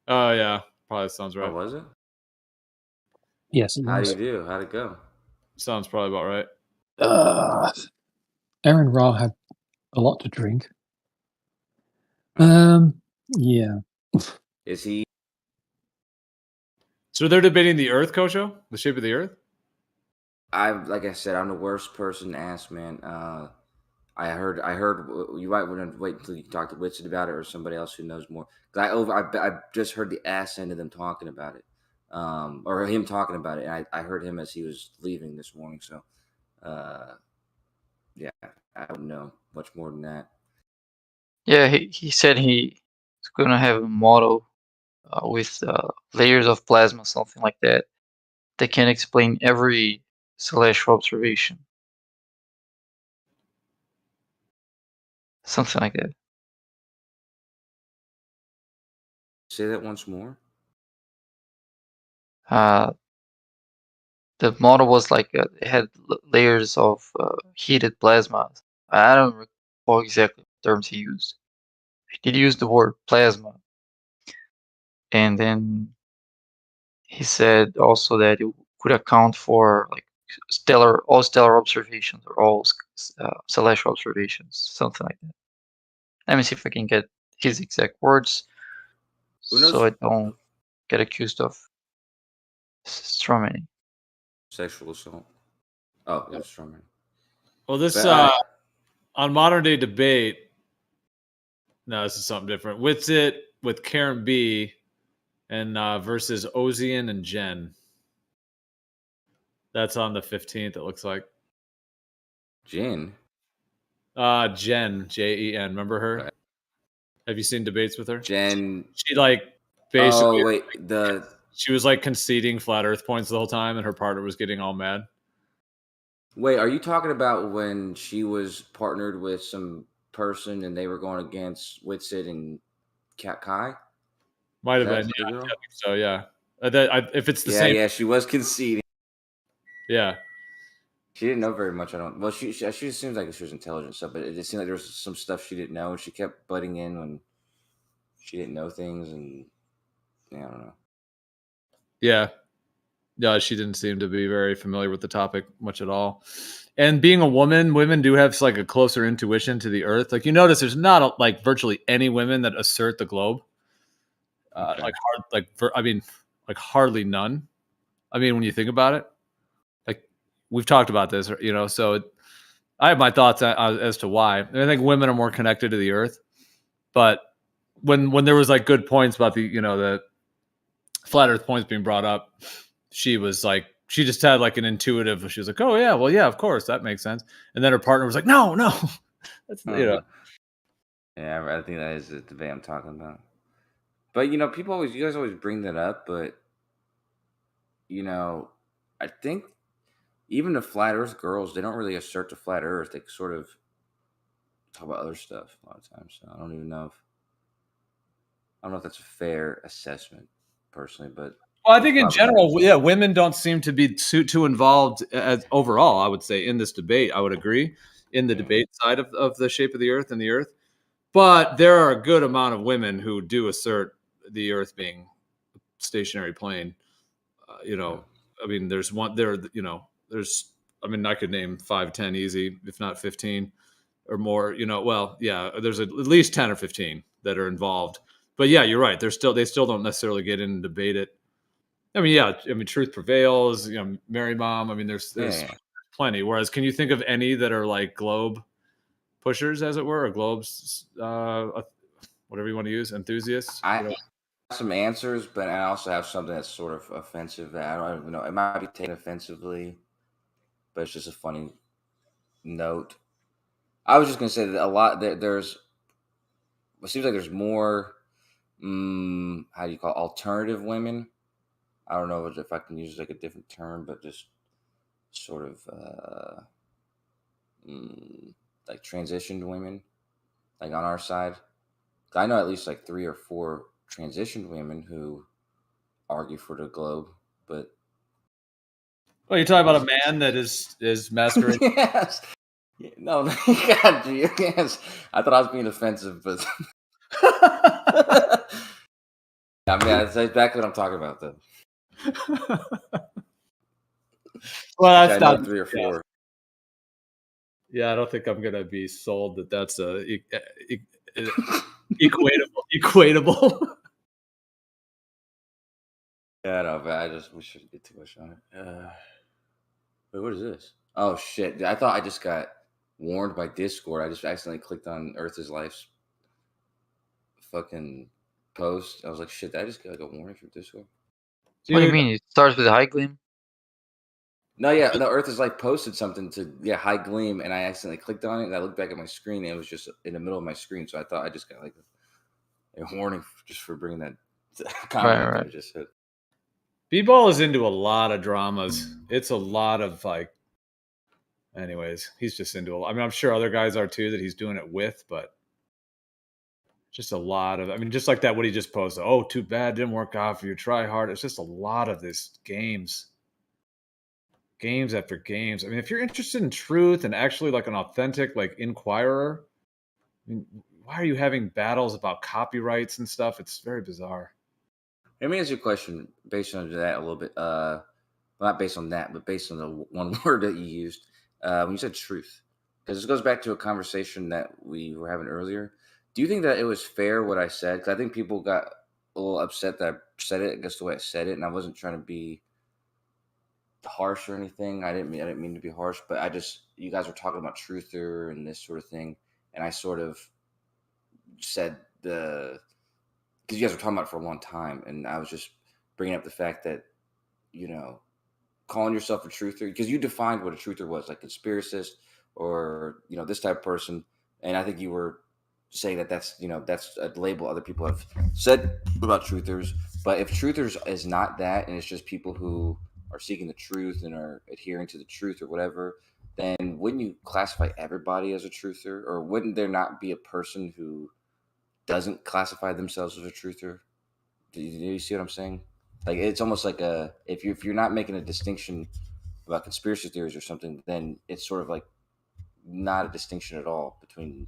Oh yeah, probably sounds right. Oh, was it? Yes, it was. How'd he do? How'd it go? Sounds probably about right. Aaron Ra had a lot to drink. Yeah. Is he? So they're debating the Earth, Kocho? The shape of the Earth? Like I said, I'm the worst person to ask, man. I heard you might want to wait until you talk to Witsit about it or somebody else who knows more. I just heard the ass end of them talking about it, or him talking about it, and I heard him as he was leaving this morning. So, yeah, I don't know much more than that. Yeah, he said he's gonna have a model with layers of plasma, something like that, that can explain every celestial observation. Something like that. Say that once more. The model was like it had layers of heated plasma. I don't recall exactly what terms he used. He did use the word plasma, and then he said also that it could account for like all stellar observations or all celestial observations, something like that. Let me see if I can get his exact words, so I don't get accused of strawmanning. Sexual assault. Oh, it was strawman. Well, this on modern day debate. No, this is something different. Witsit with Karen B, and versus Ozian and Jen. That's on the 15th. It looks like. Jen. Jen, Jen. Remember her? Okay. Have you seen debates with her? Jen. She like basically. Oh wait, she was like conceding flat Earth points the whole time, and her partner was getting all mad. Wait, are you talking about when she was partnered with some person and they were going against Witsit and Kai? Might have been. Yeah, I think so. Yeah. If it's the same. Yeah, she was conceding. Yeah. She didn't know very much. Well, she seems like she was intelligent stuff, but it seemed like there was some stuff she didn't know, and she kept butting in when she didn't know things, and yeah, I don't know. Yeah. Yeah, she didn't seem to be very familiar with the topic much at all. And being a woman, women do have like a closer intuition to the Earth. Like you notice, there's not like virtually any women that assert the globe. Okay. Like hardly none. I mean, when you think about it, like we've talked about this, so I have my thoughts as to why. I think women are more connected to the Earth, but when there was like good points about the flat Earth points being brought up, she was like, she just had like an intuitive. She was like, "Oh yeah, well yeah, of course that makes sense." And then her partner was like, "No, that's Yeah, I think that is the debate I'm talking about. But you guys always bring that up, but I think even the flat Earth girls, they don't really assert the flat Earth. They sort of talk about other stuff a lot of times. So I don't know if that's a fair assessment, personally. But well, I think in general, women don't seem to be too involved as overall. I would say in this debate, I would agree in the debate side of the shape of the Earth and the Earth. But there are a good amount of women who do assert the Earth being a stationary plane. You know, I mean, there's one there. You know, there's. I mean, I could name 5, 10 easy, if not 15 or more. You know, well, yeah, there's at least 10 or 15 that are involved. But yeah, you're right. They still don't necessarily get in and debate it. I mean, yeah, I mean, truth prevails. You know, Mary Mom. I mean, there's plenty. Whereas, can you think of any that are like globe pushers, as it were, or globes, whatever you want to use, enthusiasts? I have some answers, but I also have something that's sort of offensive. That I don't even know. It might be taken offensively, but it's just a funny note. I was just gonna say that a lot. There's. It seems like there's more. How do you call it, alternative women? I don't know if I can use like a different term, but just sort of like transitioned women, like on our side. I know at least like 3 or 4 transitioned women who argue for the globe, but well, you're talking about a man that is masquerading. yes, no, God, yes. I thought I was being offensive, but I mean that's exactly what I'm talking about, though. Well, that's not 3 or 4. Yeah, I don't think I'm gonna be sold that that's a equatable. Yeah, no, but we shouldn't get too much on it. Wait, what is this? Oh shit! I thought I just got warned by Discord. I just accidentally clicked on Earth is Life's fucking post. I was like, shit! I just got like a warning from Discord. What do you mean? It starts with a high gleam? No, Earth is Life posted something to high gleam, and I accidentally clicked on it, and I looked back at my screen, and it was just in the middle of my screen. So I thought I just got like a warning just for bringing that comment up that I just said. B-Ball is into a lot of dramas. It's a lot of like. Anyways, he's just into a lot. I mean, I'm sure other guys are too that he's doing it with, but just a lot of. I mean, just like that, what he just posted. Oh, too bad, didn't work out for you. Try hard. It's just a lot of this games after games. I mean, if you're interested in truth and actually like an authentic like inquirer, I mean, why are you having battles about copyrights and stuff? It's very bizarre. Let me ask you a question based on that a little bit. Well, not based on that, but based on the one word that you used when you said truth. Because this goes back to a conversation that we were having earlier. Do you think that it was fair what I said? Because I think people got a little upset that I said it, I guess the way I said it, and I wasn't trying to be harsh or anything. I didn't mean to be harsh, but you guys were talking about truther and this sort of thing, and I sort of said because you guys were talking about it for a long time, and I was just bringing up the fact that, you know, calling yourself a truther, because you defined what a truther was, like conspiracist or, you know, this type of person. And I think you were saying that that's a label other people have said about truthers. But if truthers is not that, and it's just people who are seeking the truth and are adhering to the truth or whatever, then wouldn't you classify everybody as a truther? Or wouldn't there not be a person who doesn't classify themselves as a truther? Do you see what I'm saying? Like, it's almost like if you're not making a distinction about conspiracy theories or something, then it's sort of like not a distinction at all between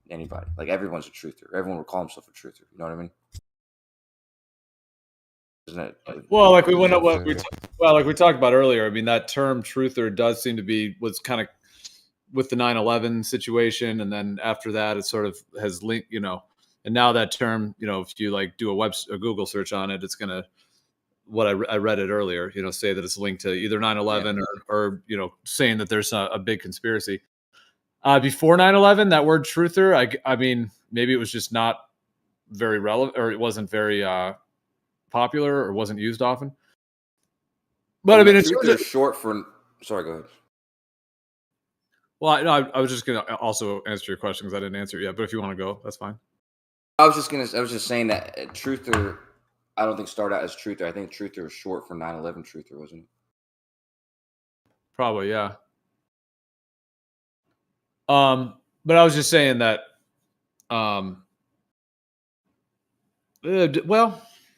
anybody. Like, everyone's a truther. Everyone would call himself a truther. You know what I mean? Isn't it? Well, like we talked about earlier. I mean, that term truther does seem to was kind of with the 9/11 situation, and then after that, it sort of has linked. You know, and now that term, you know, if you like do a Google search on it, it's gonna. What I read it earlier, you know, say that it's linked to either 9/11 or you know, saying that there's a big conspiracy. Before 9/11, that word truther, I mean, maybe it was just not very relevant, or it wasn't very popular, or wasn't used often. But I mean, it's short for. Sorry, go ahead. Well, I was just gonna also answer your question because I didn't answer it yet. But if you want to go, that's fine. I was just saying that truther, I don't think started out as truther. I think truther is short for 9/11 truther, wasn't it? Probably, yeah. But I was just saying that, well,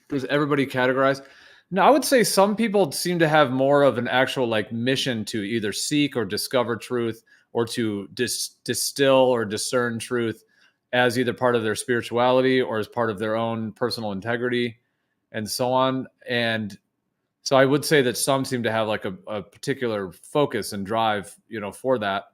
does everybody categorize? No, I would say some people seem to have more of an actual like mission to either seek or discover truth, or to distill or discern truth as either part of their spirituality or as part of their own personal integrity and so on. And so I would say that some seem to have like a particular focus and drive, for that.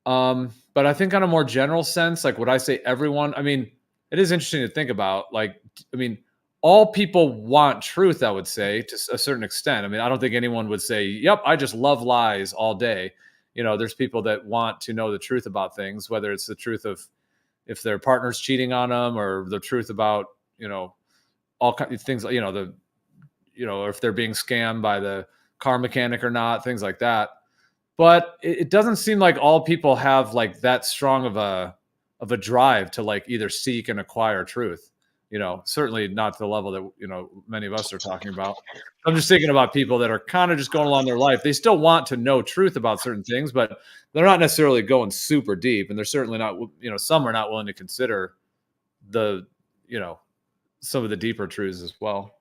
But I think on a more general sense, like would I say everyone, I mean, it is interesting to think about, like, I mean, all people want truth, I would say, to a certain extent. I mean, I don't think anyone would say, yep, I just love lies all day. There's people that want to know the truth about things, whether it's the truth of if their partner's cheating on them, or the truth about, all kinds of things, or if they're being scammed by the car mechanic or not, things like that. But it doesn't seem like all people have like that strong of a drive to like either seek and acquire truth. Certainly not to the level that many of us are talking about. I'm just thinking about people that are kind of just going along their life. They still want to know truth about certain things, but they're not necessarily going super deep, and they're certainly not. Some are not willing to consider the some of the deeper truths as well.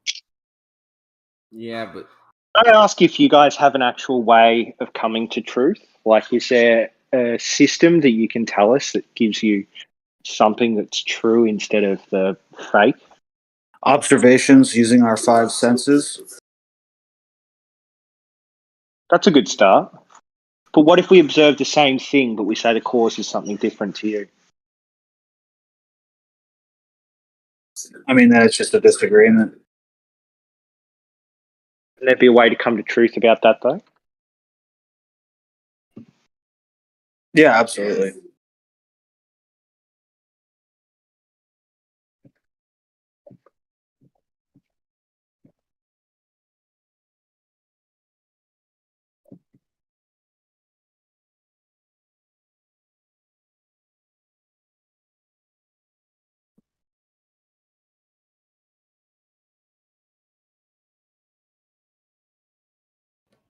Yeah, but Can I ask if you guys have an actual way of coming to truth? Like, is there a system that you can tell us that gives you something that's true instead of the fake? Observations using our 5 senses. That's a good start. But what if we observe the same thing, but we say the cause is something different to you? I mean, then it's just a disagreement. Can there be a way to come to truth about that, though? Yeah, absolutely.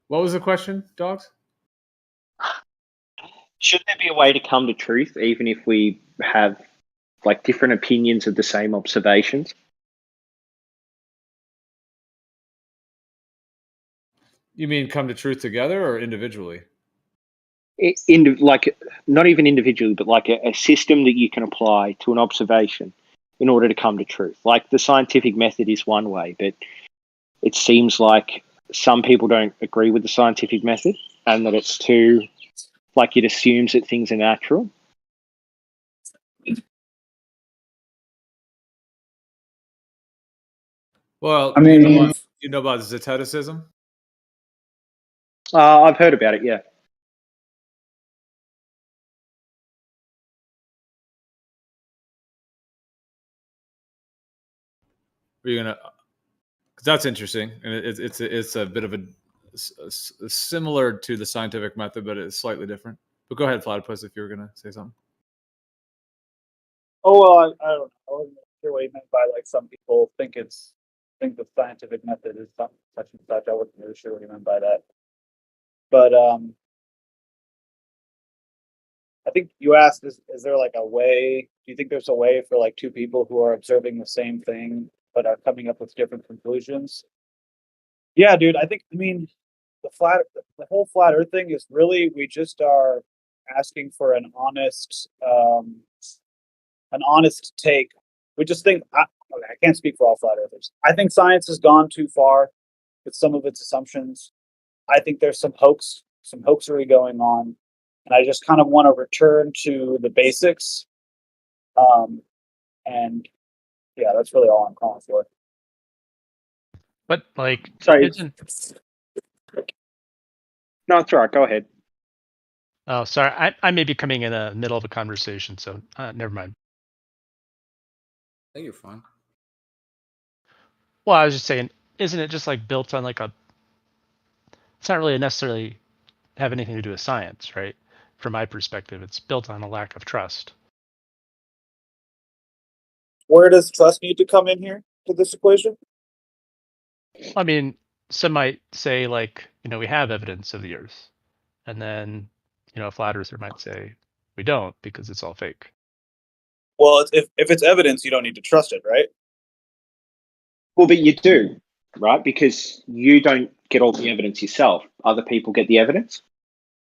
What was the question, dogs? Should there be a way to come to truth, even if we have like different opinions of the same observations? You mean come to truth together or individually? Like not even individually, but like a system that you can apply to an observation in order to come to truth. Like the scientific method is one way, but it seems like some people don't agree with the scientific method, and that it's too, like, it assumes that things are natural. Well, I mean, you know about Zeteticism? I've heard about it, yeah. Are you gonna? Because that's interesting, and it's a bit of a similar to the scientific method, but it's slightly different. But go ahead, Platypus, if you were gonna say something. Oh well, I don't know. I wasn't sure what you meant by like some people think the scientific method is such and such. I wasn't really sure what you meant by that. But I think you asked, is there like a way? Do you think there's a way for like two people who are observing the same thing but are coming up with different conclusions? Yeah, dude. I mean, the whole flat Earth thing is really, we just are asking for an honest take. We just think, I can't speak for all flat earthers. I think science has gone too far with some of its assumptions. I think there's some hoaxery going on, and I just kind of want to return to the basics. And yeah, that's really all I'm calling for. But like, sorry. isn't... No, it's all right. Go ahead. Oh, sorry. I may be coming in the middle of a conversation, so never mind. I think you're fine. Well, I was just saying, isn't it just like built on like it's not really necessarily have anything to do with science, right? From my perspective, it's built on a lack of trust. Where does trust need to come in here to this equation? I mean, some might say like, we have evidence of the Earth, and then, a flat earther might say we don't because it's all fake. Well, if it's evidence, you don't need to trust it, right? Well, but you do, right? Because you don't get all the evidence yourself. Other people get the evidence.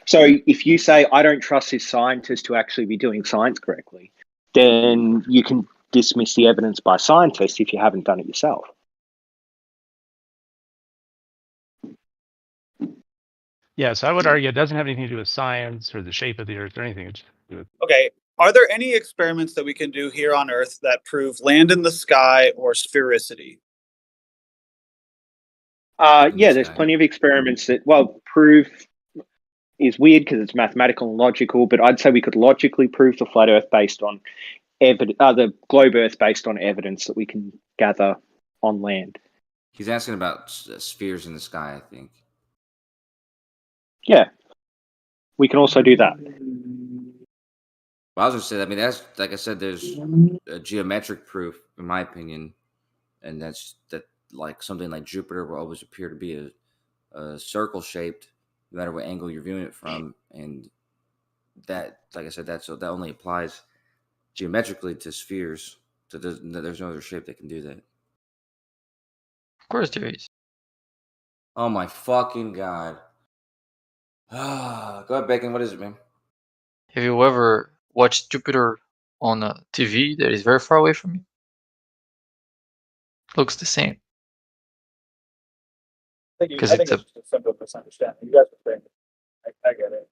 So if you say, I don't trust this scientist to actually be doing science correctly, then you can dismiss the evidence by scientists if you haven't done it yourself. Yeah, so I would argue it doesn't have anything to do with science or the shape of the Earth or anything. It's just to do with Okay. Are there any experiments that we can do here on Earth that prove land in the sky or sphericity? Yeah, there's plenty of experiments that, well, prove is weird because it's mathematical and logical, but I'd say we could logically prove the flat Earth based on the globe Earth based on evidence that we can gather on land. He's asking about spheres in the sky, I think. Yeah, we can also do that. Well, I was gonna say, I mean, that's like I said, there's a geometric proof, in my opinion, and that's that like something like Jupiter will always appear to be a circle shaped, no matter what angle you're viewing it from, and that, like I said, that only applies geometrically to spheres. So there's no other shape that can do that. Of course there is. Oh my fucking god! Go ahead, Bacon. What is it, man? Have you ever watched Jupiter on a TV that is very far away from you? Looks the same. I think Because it's it's a just a simple misunderstanding. You guys are saying, I get it.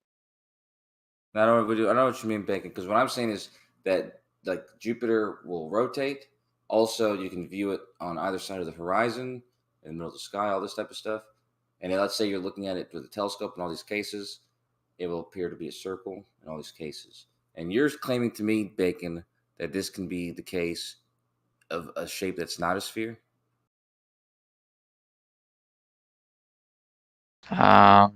I know what you mean, Bacon. Because what I'm saying is that like Jupiter will rotate. Also, you can view it on either side of the horizon, in the middle of the sky, all this type of stuff. And then let's say you're looking at it with a telescope in all these cases, it will appear to be a circle in all these cases. And you're claiming to me, Bacon, that this can be the case of a shape that's not a sphere? No,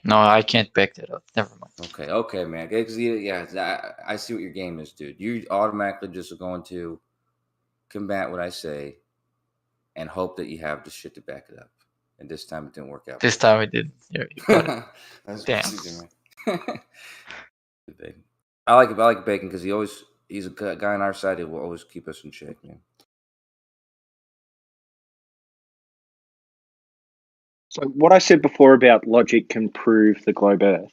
I can't back that up. Never mind. Okay, man. Because I see what your game is, dude. You automatically just are going to combat what I say and hope that you have the shit to back it up. And this time it didn't work out. This time it didn't. You got it. That's Damn. I like Bacon because he's a guy on our side who will always keep us in check, man. So what I said before about logic can prove the globe Earth,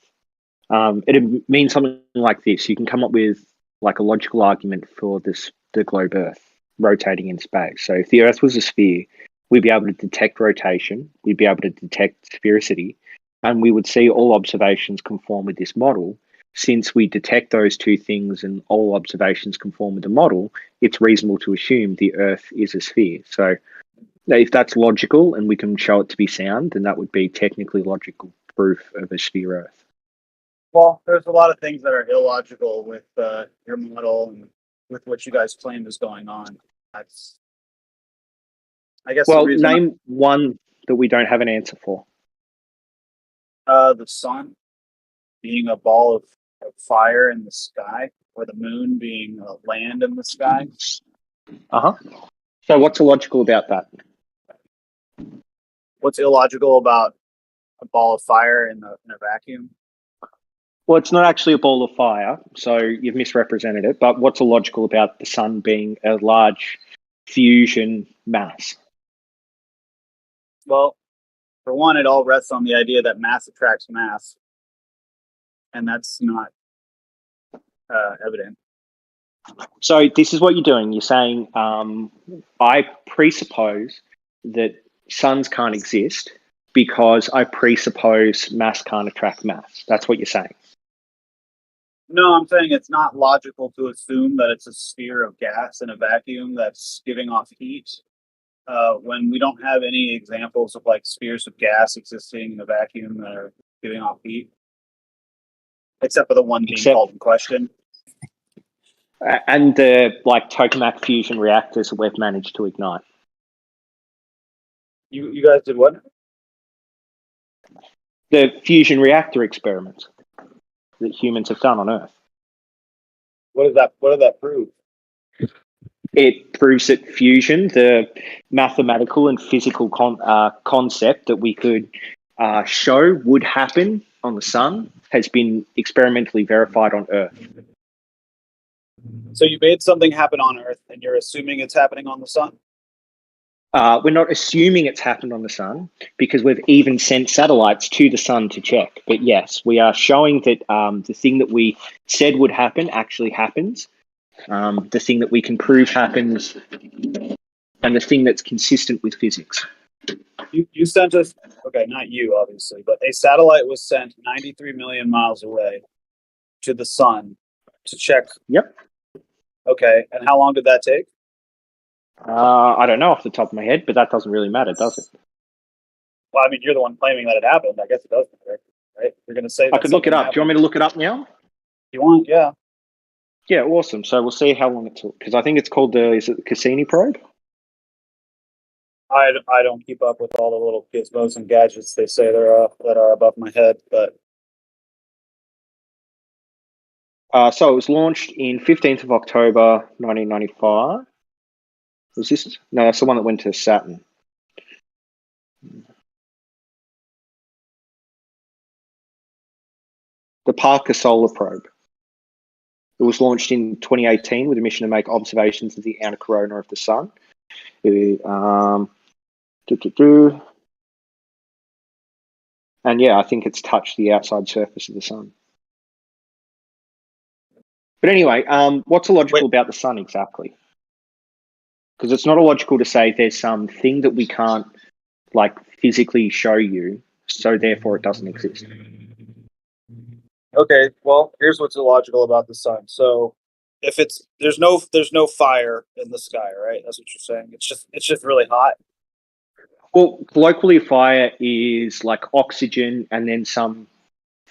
it means something like this. You can come up with like a logical argument for the globe Earth rotating in space. So if the Earth was a sphere, we'd be able to detect rotation, we'd be able to detect sphericity, and we would see all observations conform with this model. Since we detect those two things and all observations conform with the model, it's reasonable to assume the Earth is a sphere. So if that's logical and we can show it to be sound, then that would be technically logical proof of a sphere Earth. Well, there's a lot of things that are illogical with your model and with what you guys claim is going on. That's, I guess. Well, name one that we don't have an answer for. The sun being a ball of fire in the sky, or the moon being land in the sky. So what's illogical about that? What's illogical about a ball of fire in a vacuum? Well, it's not actually a ball of fire, so you've misrepresented it. But what's illogical about the sun being a large fusion mass? Well, for one, it all rests on the idea that mass attracts mass, and that's not evident. So this is what you're doing. You're saying, I presuppose that suns can't exist because I presuppose mass can't attract mass. That's what you're saying. No, I'm saying it's not logical to assume that it's a sphere of gas in a vacuum that's giving off heat when we don't have any examples of like spheres of gas existing in a vacuum that are giving off heat, except for the one being called in question. And the like tokamak fusion reactors that we've managed to ignite. You guys did what? The fusion reactor experiments that humans have done on Earth. What did that prove? It proves that fusion, the mathematical and physical concept that we could show would happen on the sun, has been experimentally verified on Earth. So you made something happen on Earth, and you're assuming it's happening on the sun? We're not assuming it's happened on the sun because we've even sent satellites to the sun to check. But yes, we are showing that the thing that we said would happen actually happens. The thing that we can prove happens, and the thing that's consistent with physics. You sent us, okay, not you, obviously, but a satellite was sent 93 million miles away to the sun to check. Yep. Okay, and how long did that take? I don't know off the top of my head, but that doesn't really matter, does it? Well, I mean, you're the one claiming that it happened. I guess it does matter, right? You're going to say I that could look it something up. Do you want me to look it up now? If you want, yeah. Yeah, awesome. So we'll see how long it took, because I think it's called is it the Cassini probe? I don't keep up with all the little gizmos and gadgets they say that are above my head, but So it was launched in 15th of October 1995. Was this? No, that's the one that went to Saturn. The Parker Solar Probe. It was launched in 2018 with a mission to make observations of the outer corona of the sun. And yeah, I think it's touched the outside surface of the sun. But anyway, what's illogical about the sun exactly? Because it's not illogical to say there's some thing that we can't like physically show you, so therefore it doesn't exist. okay. Well, here's what's illogical about the sun. So, if there's no fire in the sky, right? That's what you're saying. It's just really hot. Well, colloquially, fire is like oxygen and then some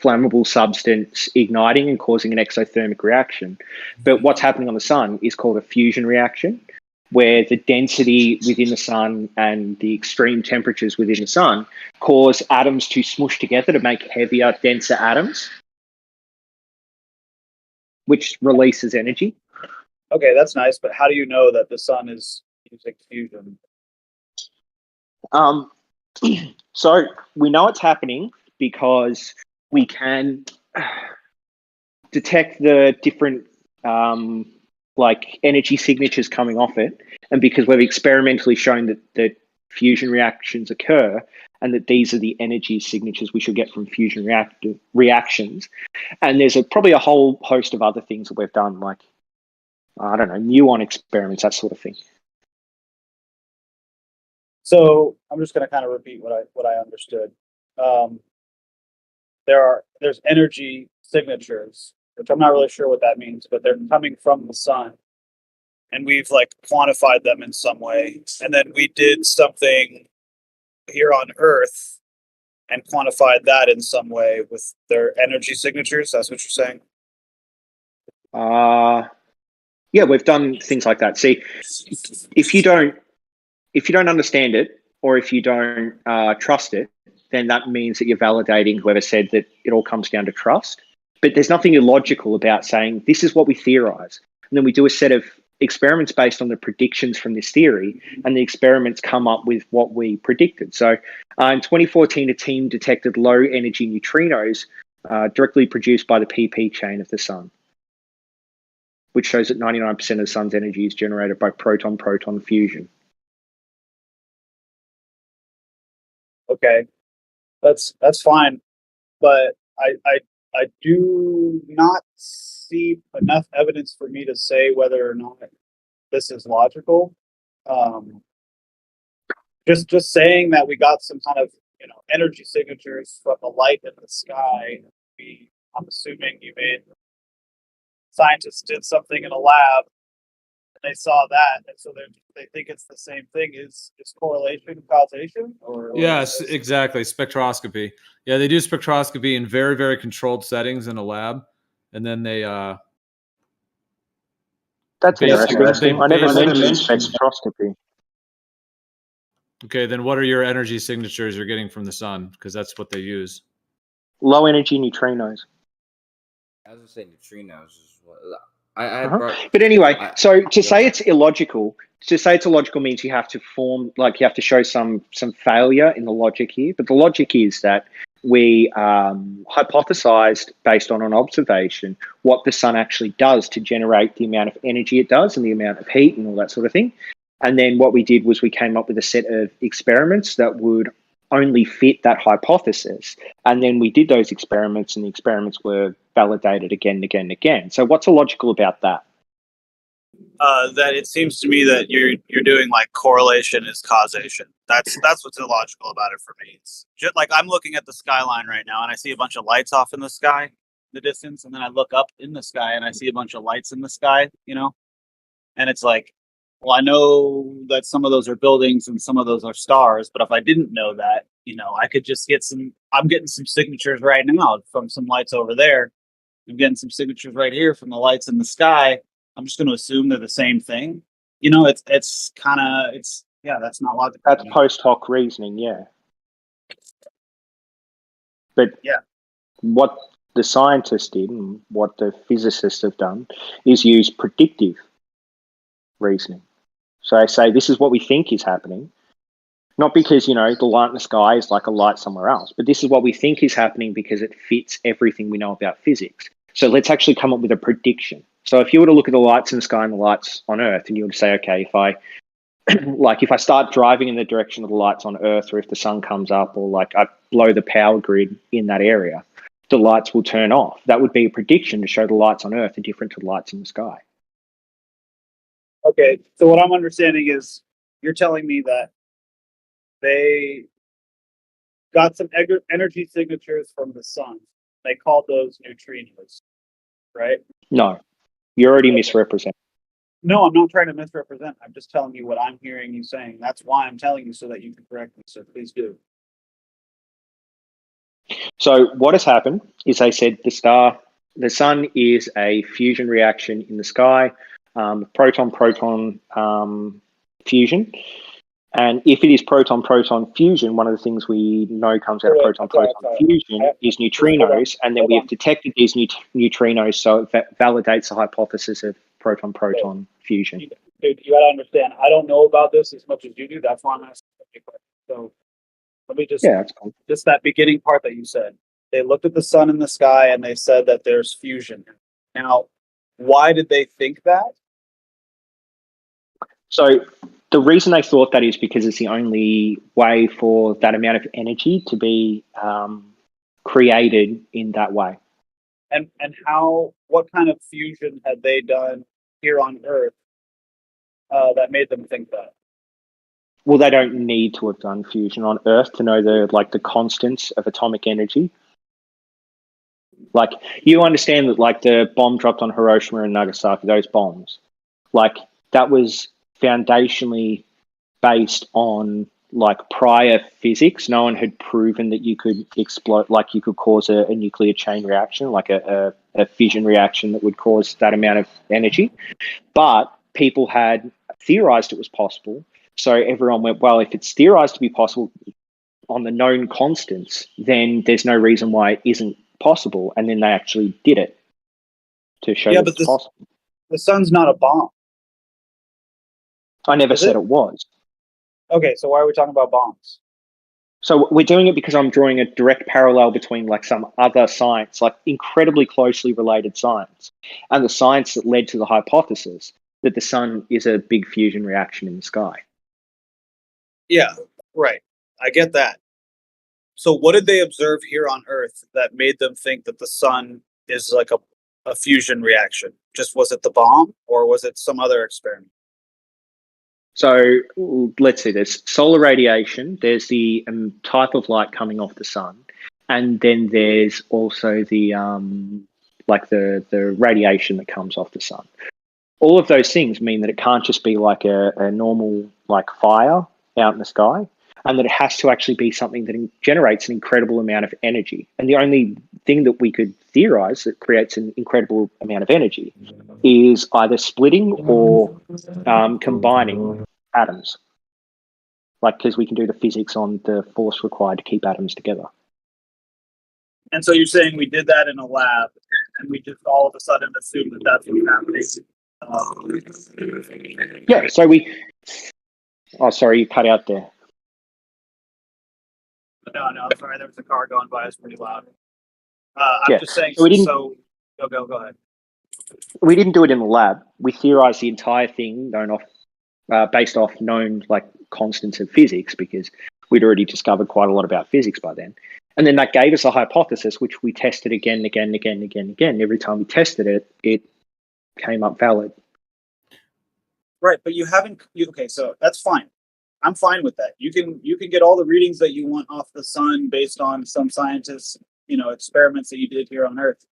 flammable substance igniting and causing an exothermic reaction. But what's happening on the sun is called a fusion reaction, where the density within the sun and the extreme temperatures within the sun cause atoms to smush together to make heavier, denser atoms, which releases energy. Okay, that's nice, but how do you know that the sun is using fusion? So we know it's happening because we can detect the different like energy signatures coming off it, and because we've experimentally shown that fusion reactions occur and that these are the energy signatures we should get from fusion reactions. And there's probably a whole host of other things that we've done, like I don't know, muon experiments, that sort of thing. So I'm just going to kind of repeat what I understood. There's energy signatures, which I'm not really sure what that means, but they're coming from the sun, and we've like quantified them in some way, and then we did something here on Earth and quantified that in some way with their energy signatures. That's what you're saying? Yeah, we've done things like that. See, if you don't understand it, or if you don't trust it, then that means that you're validating whoever said that it all comes down to trust. But there's nothing illogical about saying this is what we theorize. And then we do a set of experiments based on the predictions from this theory, and the experiments come up with what we predicted. So in 2014, a team detected low energy neutrinos directly produced by the PP chain of the sun, which shows that 99% of the sun's energy is generated by proton-proton fusion. Okay, that's fine, but I do not see enough evidence for me to say whether or not this is logical. Just saying that we got some kind of energy signatures from the light in the sky. I'm assuming scientists did something in a lab and they saw that, and so they think it's the same thing. Is correlation causation? Or yes, exactly. Spectroscopy. Yeah, they do spectroscopy in very, very controlled settings in a lab, and then they. That's interesting. I never mentioned basically- spectroscopy. Okay, then what are your energy signatures you're getting from the sun? Because that's what they use. Low energy neutrinos. I was gonna say neutrinos as well. But anyway, so to say it's illogical means you have to show some failure in the logic here. But the logic is that we hypothesized based on an observation what the sun actually does to generate the amount of energy it does and the amount of heat and all that sort of thing. And then what we did was we came up with a set of experiments that would only fit that hypothesis. And then we did those experiments, and the experiments were validated again and again and again. So what's illogical about that? That it seems to me that you're doing like correlation is causation. That's what's illogical about it for me. It's just like I'm looking at the skyline right now, and I see a bunch of lights off in the sky in the distance, and then I look up in the sky and I see a bunch of lights in the sky, and it's like, well, I know that some of those are buildings and some of those are stars, but if I didn't know that, I could just I'm getting some signatures right now from some lights over there. I'm getting some signatures right here from the lights in the sky. I'm just going to assume they're the same thing. That's not logical. That's post hoc reasoning, yeah. But yeah, what the scientists did and what the physicists have done is use predictive reasoning. So I say this is what we think is happening, not because, the light in the sky is like a light somewhere else, but this is what we think is happening because it fits everything we know about physics. So let's actually come up with a prediction. So if you were to look at the lights in the sky and the lights on Earth, and you would say, okay, if I start driving in the direction of the lights on Earth, or if the sun comes up, or like I blow the power grid in that area, the lights will turn off. That would be a prediction to show the lights on Earth are different to the lights in the sky. Okay, so what I'm understanding is you're telling me that they got some energy signatures from the sun. They called those neutrinos, right? No, you're already misrepresenting. No, I'm not trying to misrepresent. I'm just telling you what I'm hearing you saying. That's why I'm telling you, so that you can correct me. So please do. So what has happened is they said the sun is a fusion reaction in the sky, proton-proton fusion. And if it is proton-proton fusion, one of the things we know comes out of proton-proton fusion is neutrinos, and then we have detected these neutrinos, so it validates the hypothesis of proton-proton fusion. Dude, you gotta understand, I don't know about this as much as you do. That's why I'm asking you questions. So let me that's cool. Just that beginning part that you said. They looked at the sun in the sky and they said that there's fusion. Now, why did they think that? So the reason they thought that is because it's the only way for that amount of energy to be created in that way. And what kind of fusion had they done here on Earth that made them think that? Well, they don't need to have done fusion on Earth to know the constants of atomic energy. Like, you understand that, like, the bomb dropped on Hiroshima and Nagasaki, those bombs, like, that was foundationally based on, like, prior physics. No one had proven that you could explode, like, you could cause a nuclear chain reaction, like a fission reaction that would cause that amount of energy. But people had theorized it was possible. So everyone went, well, if it's theorized to be possible on the known constants, then there's no reason why it isn't possible. And then they actually did it to show that it's possible. The sun's not a bomb. I never said it was. Okay, so why are we talking about bombs? So we're doing it because I'm drawing a direct parallel between, like, some other science, like incredibly closely related science, and the science that led to the hypothesis that the sun is a big fusion reaction in the sky. Yeah, right. I get that. So what did they observe here on Earth that made them think that the sun is like a fusion reaction? Just, was it the bomb, or was it some other experiment? So let's see, there's solar radiation, there's the type of light coming off the sun, and then there's also the the radiation that comes off the sun. All of those things mean that it can't just be like a normal, like, fire out in the sky, and that it has to actually be something that generates an incredible amount of energy. And the only thing that we could theorize that creates an incredible amount of energy is either splitting or combining atoms. Like, because we can do the physics on the force required to keep atoms together. And so you're saying we did that in a lab, and we just all of a sudden assumed that that's what's happening? Yeah, so oh, sorry, you cut out there. No, I'm sorry, there was a car going by, it's pretty loud. I'm just saying, go ahead. We didn't do it in the lab. We theorized the entire thing known off based off known like constants of physics, because we'd already discovered quite a lot about physics by then. And then that gave us a hypothesis, which we tested again and again and again and again and again. Every time we tested it, it came up valid. Right, but you haven't. Okay, so that's fine. I'm fine with that. You can get all the readings that you want off the sun based on some scientists, experiments that you did here on Earth,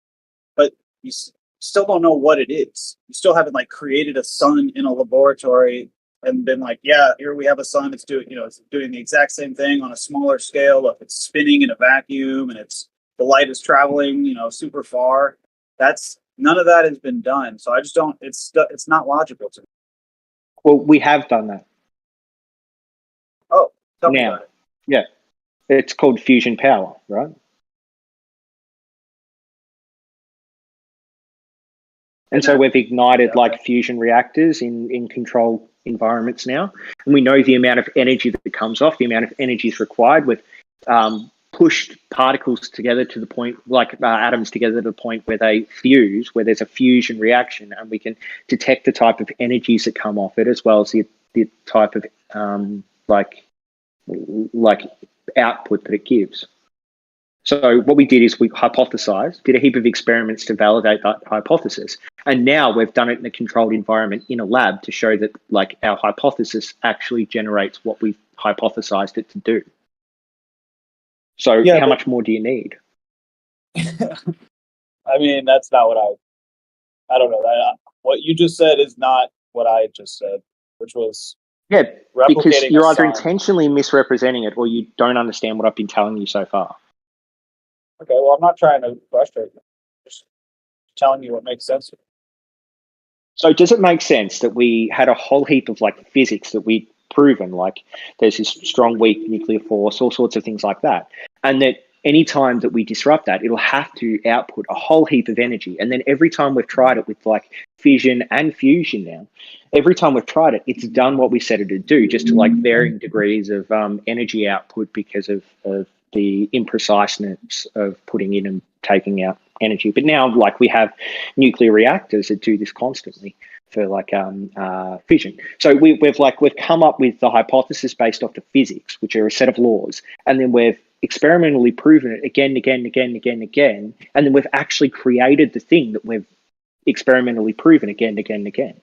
but you still don't know what it is. You still haven't like created a sun in a laboratory and been like, yeah, here we have a sun. It's doing, it's doing the exact same thing on a smaller scale. If it's spinning in a vacuum and the light is traveling, super far. None of that has been done. So I just don't. It's not logical to me. Well, we have done that. Oh, tell me about it. Yeah, it's called fusion power, right? And so we've ignited like fusion reactors in controlled environments now. And we know the amount of energy that comes off, the amount of energy is required. We've pushed particles together to the point, like atoms together to the point where they fuse, where there's a fusion reaction, and we can detect the type of energies that come off it, as well as the type of like output that it gives. So what we did is we hypothesized, did a heap of experiments to validate that hypothesis. And now we've done it in a controlled environment in a lab to show that like our hypothesis actually generates what we've hypothesized it to do. So how much more do you need? I mean, that's not what I don't know. What you just said is not what I just said, which was because you're either sun. intentionally misrepresenting it or you don't understand what I've been telling you so far. Okay, well, I'm not trying to frustrate you. Just telling you what makes sense. So does it make sense that we had a whole heap of like physics that we'd proven, like there's this strong, weak nuclear force, all sorts of things like that, and that any time that we disrupt that, it'll have to output a whole heap of energy. And then every time we've tried it with like fission and fusion now, every time we've tried it, it's done what we said it would do, just to like varying degrees of energy output because of the impreciseness of putting in and taking out energy. But now, like, we have nuclear reactors that do this constantly for like fission. So we've come up with the hypothesis based off the physics, which are a set of laws, and then we've experimentally proven it again, and then we've actually created the thing that we've experimentally proven again.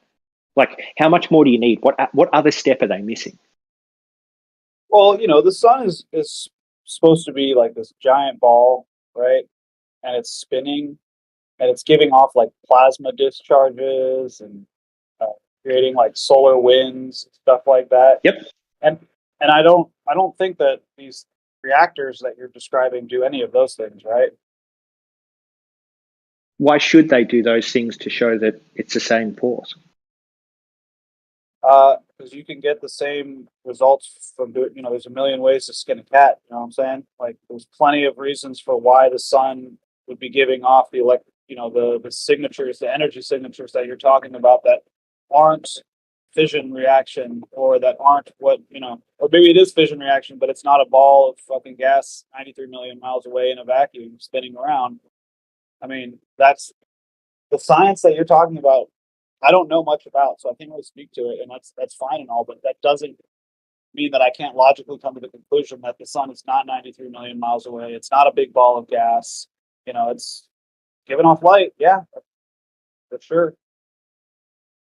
Like, how much more do you need? What other step are they missing? Well, the sun is supposed to be like this giant ball, right? And it's spinning, and it's giving off like plasma discharges and creating like solar winds, stuff like that. Yep. And I don't think that these reactors that you're describing do any of those things, right? Why should they do those things to show that it's the same force? Because you can get the same results from doing, there's a million ways to skin a cat, you know what I'm saying? Like, there's plenty of reasons for why the sun would be giving off the signatures, the energy signatures that you're talking about that aren't fission reaction, or that aren't or maybe it is fission reaction, but it's not a ball of fucking gas 93 million miles away in a vacuum spinning around. I mean, that's the science that you're talking about. I don't know much about, so I can't really speak to it, and that's fine and all, but that doesn't mean that I can't logically come to the conclusion that the sun is not 93 million miles away. It's not a big ball of gas. It's giving off light, yeah, for sure.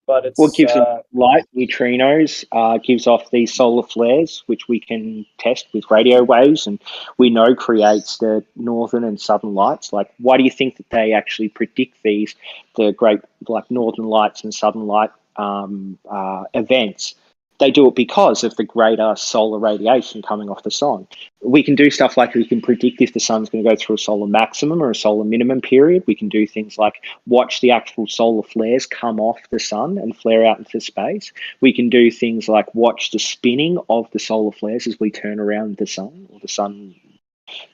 But it's what gives off light, neutrinos, gives off these solar flares, which we can test with radio waves, and we know creates the northern and southern lights. Like, why do you think that they actually predict the great like northern lights and southern light events? They do it because of the greater solar radiation coming off the sun. We can do stuff like we can predict if the sun's going to go through a solar maximum or a solar minimum period. We can do things like watch the actual solar flares come off the sun and flare out into space. We can do things like watch the spinning of the solar flares as we turn around the sun, or the sun,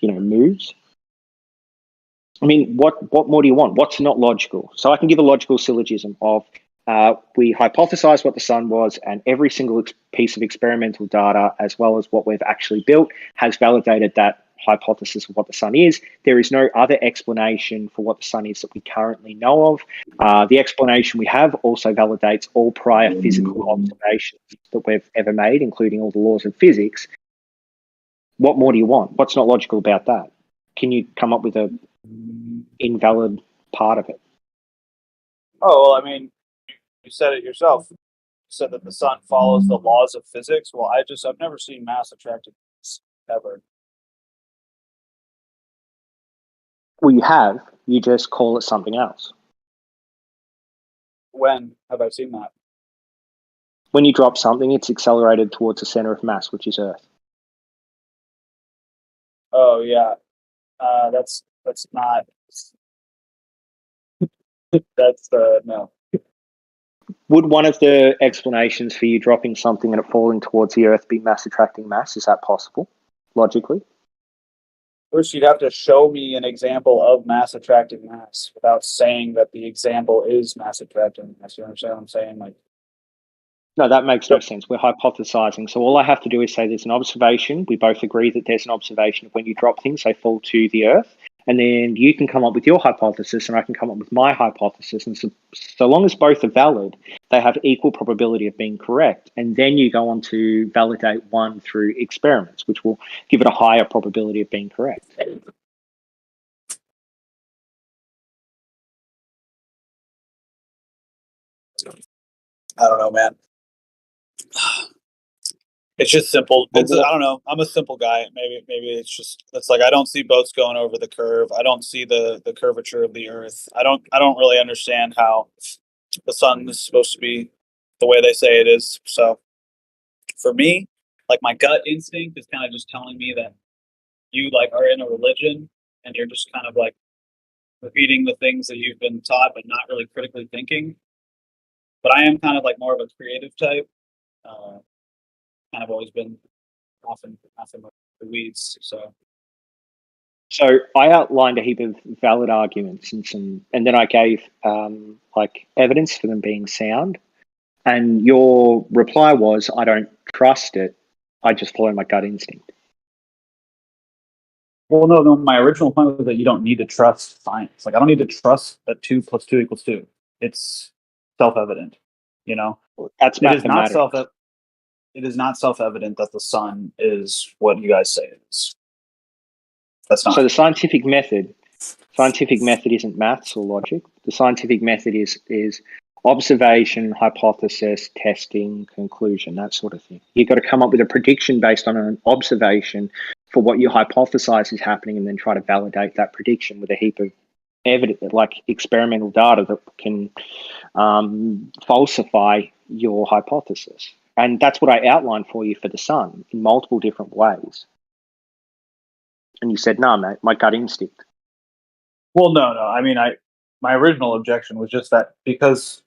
moves. I mean, what more do you want? What's not logical? So I can give a logical syllogism of we hypothesized what the sun was, and every single piece of experimental data, as well as what we've actually built, has validated that hypothesis of what the sun is. There is no other explanation for what the sun is that we currently know of. The explanation we have also validates all prior physical observations that we've ever made, including all the laws of physics. What more do you want? What's not logical about that? Can you come up with an invalid part of it? Oh, well, I mean, you said it yourself. You said that the sun follows the laws of physics. Well, I've never seen mass attractiveness ever. Well, you have. You just call it something else. When have I seen that? When you drop something, it's accelerated towards the center of mass, which is Earth. Oh yeah, that's not. That's no. Would one of the explanations for you dropping something and it falling towards the Earth be mass attracting mass? Is that possible, logically? First, you'd have to show me an example of mass attracting mass without saying that the example is mass attracting mass. You understand what I'm saying? Like, No, that makes no sense. We're hypothesizing. So all I have to do is say there's an observation. We both agree that there's an observation of when you drop things, they fall to the Earth. And then you can come up with your hypothesis and I can come up with my hypothesis. And so long as both are valid, they have equal probability of being correct. And then you go on to validate one through experiments, which will give it a higher probability of being correct. I don't know, man. It's just simple. I don't know. I'm a simple guy. Maybe it's like I don't see boats going over the curve. I don't see the curvature of the Earth. I don't really understand how the sun is supposed to be the way they say it is. So for me, like my gut instinct is kind of just telling me that you like are in a religion and you're just kind of like repeating the things that you've been taught, but not really critically thinking. But I am kind of like more of a creative type. Kind of always been often the weeds. So I outlined a heap of valid arguments and then I gave like evidence for them being sound. And your reply was, I don't trust it. I just follow my gut instinct. Well, no. My original point was that you don't need to trust science. Like I don't need to trust that 2 + 2 = 2. It's self-evident. You know, that's mathematics. It is not self-evident that the sun is what you guys say it is. That's not. So the scientific method isn't maths or logic. The scientific method is observation, hypothesis, testing, conclusion, that sort of thing. You've got to come up with a prediction based on an observation for what you hypothesize is happening and then try to validate that prediction with a heap of evidence, like experimental data that can falsify your hypothesis. And that's what I outlined for you for the sun in multiple different ways. And you said, no, mate, my gut instinct. Well, no. I mean, my original objection was just that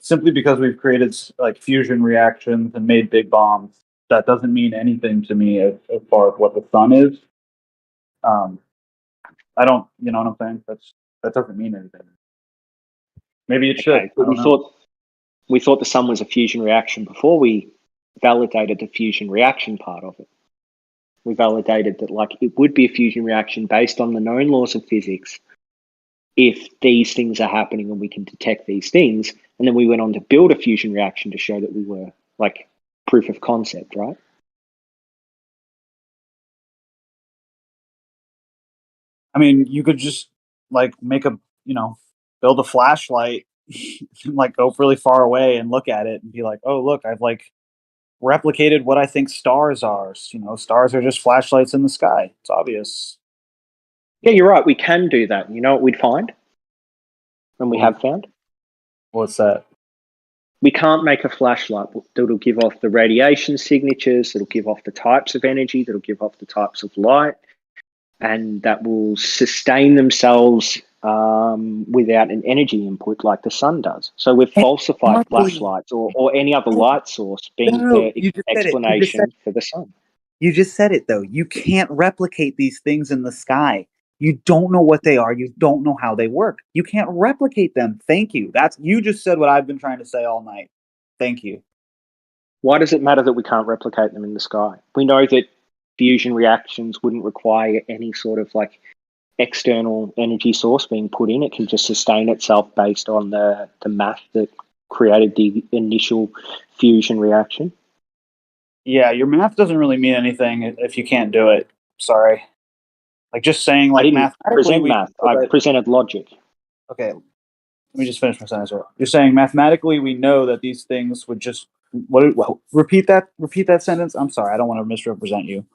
simply because we've created like fusion reactions and made big bombs, that doesn't mean anything to me as far as what the sun is. I don't, you know what I'm saying? That doesn't mean anything. Maybe it should. Okay, but we thought the sun was a fusion reaction before we validated the fusion reaction part of it. We validated that like it would be a fusion reaction based on the known laws of physics if these things are happening and we can detect these things. And then we went on to build a fusion reaction to show that we were like proof of concept, right? I mean, you could just like build a flashlight and like go really far away and look at it and be like, oh, look, I've like replicated what I think stars are. You know, stars are just flashlights in the sky. It's obvious. Yeah, you're right. We can do that. You know what we'd find? And we have found? What's that? We can't make a flashlight that'll give off the radiation signatures, that'll give off the types of energy, that'll give off the types of light, and that will sustain themselves without an energy input like the sun does. So we've falsified flashlights or any other light source being the explanation for the sun. You just said it, though. You can't replicate these things in the sky. You don't know what they are. You don't know how they work. You can't replicate them. Thank you. You just said what I've been trying to say all night. Thank you. Why does it matter that we can't replicate them in the sky? We know that fusion reactions wouldn't require any sort of like external energy source being put in. It can just sustain itself based on the math that created the initial fusion reaction. Yeah, your math doesn't really mean anything if you can't do it. Sorry. Like just saying, like, I didn't mathematically, present we math. know I that. presented logic. Okay, let me just finish my sentence. You're saying mathematically we know that these things would just repeat that sentence. I'm sorry, I don't want to misrepresent you.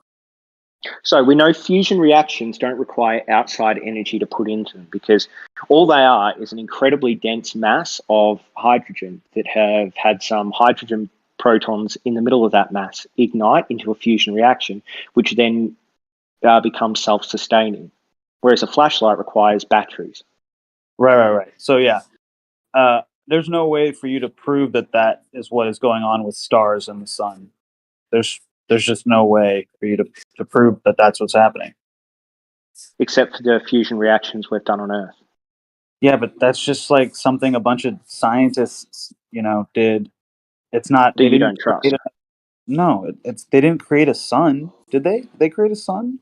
So we know fusion reactions don't require outside energy to put into them because all they are is an incredibly dense mass of hydrogen that have had some hydrogen protons in the middle of that mass ignite into a fusion reaction, which then becomes self-sustaining, whereas a flashlight requires batteries. Right. So yeah, there's no way for you to prove that is what is going on with stars and the sun. There's just no way for you to prove that that's what's happening. Except for the fusion reactions we've done on Earth. Yeah, but that's just like something a bunch of scientists, did. It's not. That They you didn't don't trust. create no, they didn't create a sun, did they? Did they create a sun?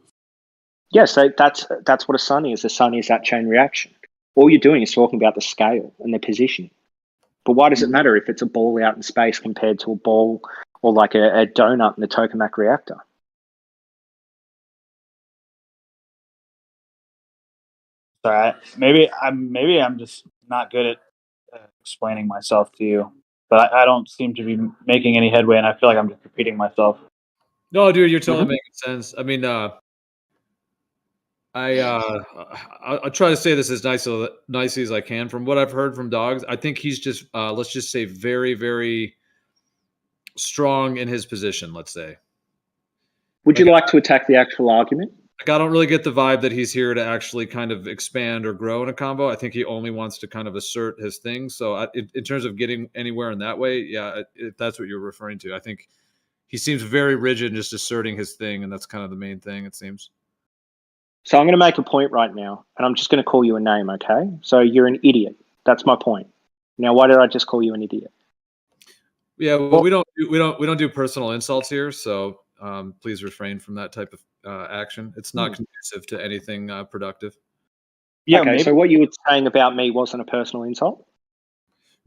Yes, that's what a sun is. A sun is that chain reaction. All you're doing is talking about the scale and the positioning. But why does it matter if it's a ball out in space compared to a ball or like a donut in the tokamak reactor? Sorry, maybe I'm just not good at explaining myself to you, but I don't seem to be making any headway, and I feel like I'm just repeating myself. No, dude, you're totally making sense. I mean, I'll try to say this as nicely as I can. From what I've heard from Dogs, I think he's just let's just say very, very strong in his position. Let's say. Would you like to attack the actual argument? Like, I don't really get the vibe that he's here to actually kind of expand or grow in a combo. I think he only wants to kind of assert his thing. So in terms of getting anywhere in that way, yeah, if that's what you're referring to, I think he seems very rigid in just asserting his thing, and that's kind of the main thing, it seems. So I'm going to make a point right now, and I'm just going to call you a name, okay? So you're an idiot. That's my point. Now, why did I just call you an idiot? Yeah, well, we don't do personal insults here, so please refrain from that type of action. It's not conducive to anything productive. Yeah. Okay, so what you were saying about me wasn't a personal insult?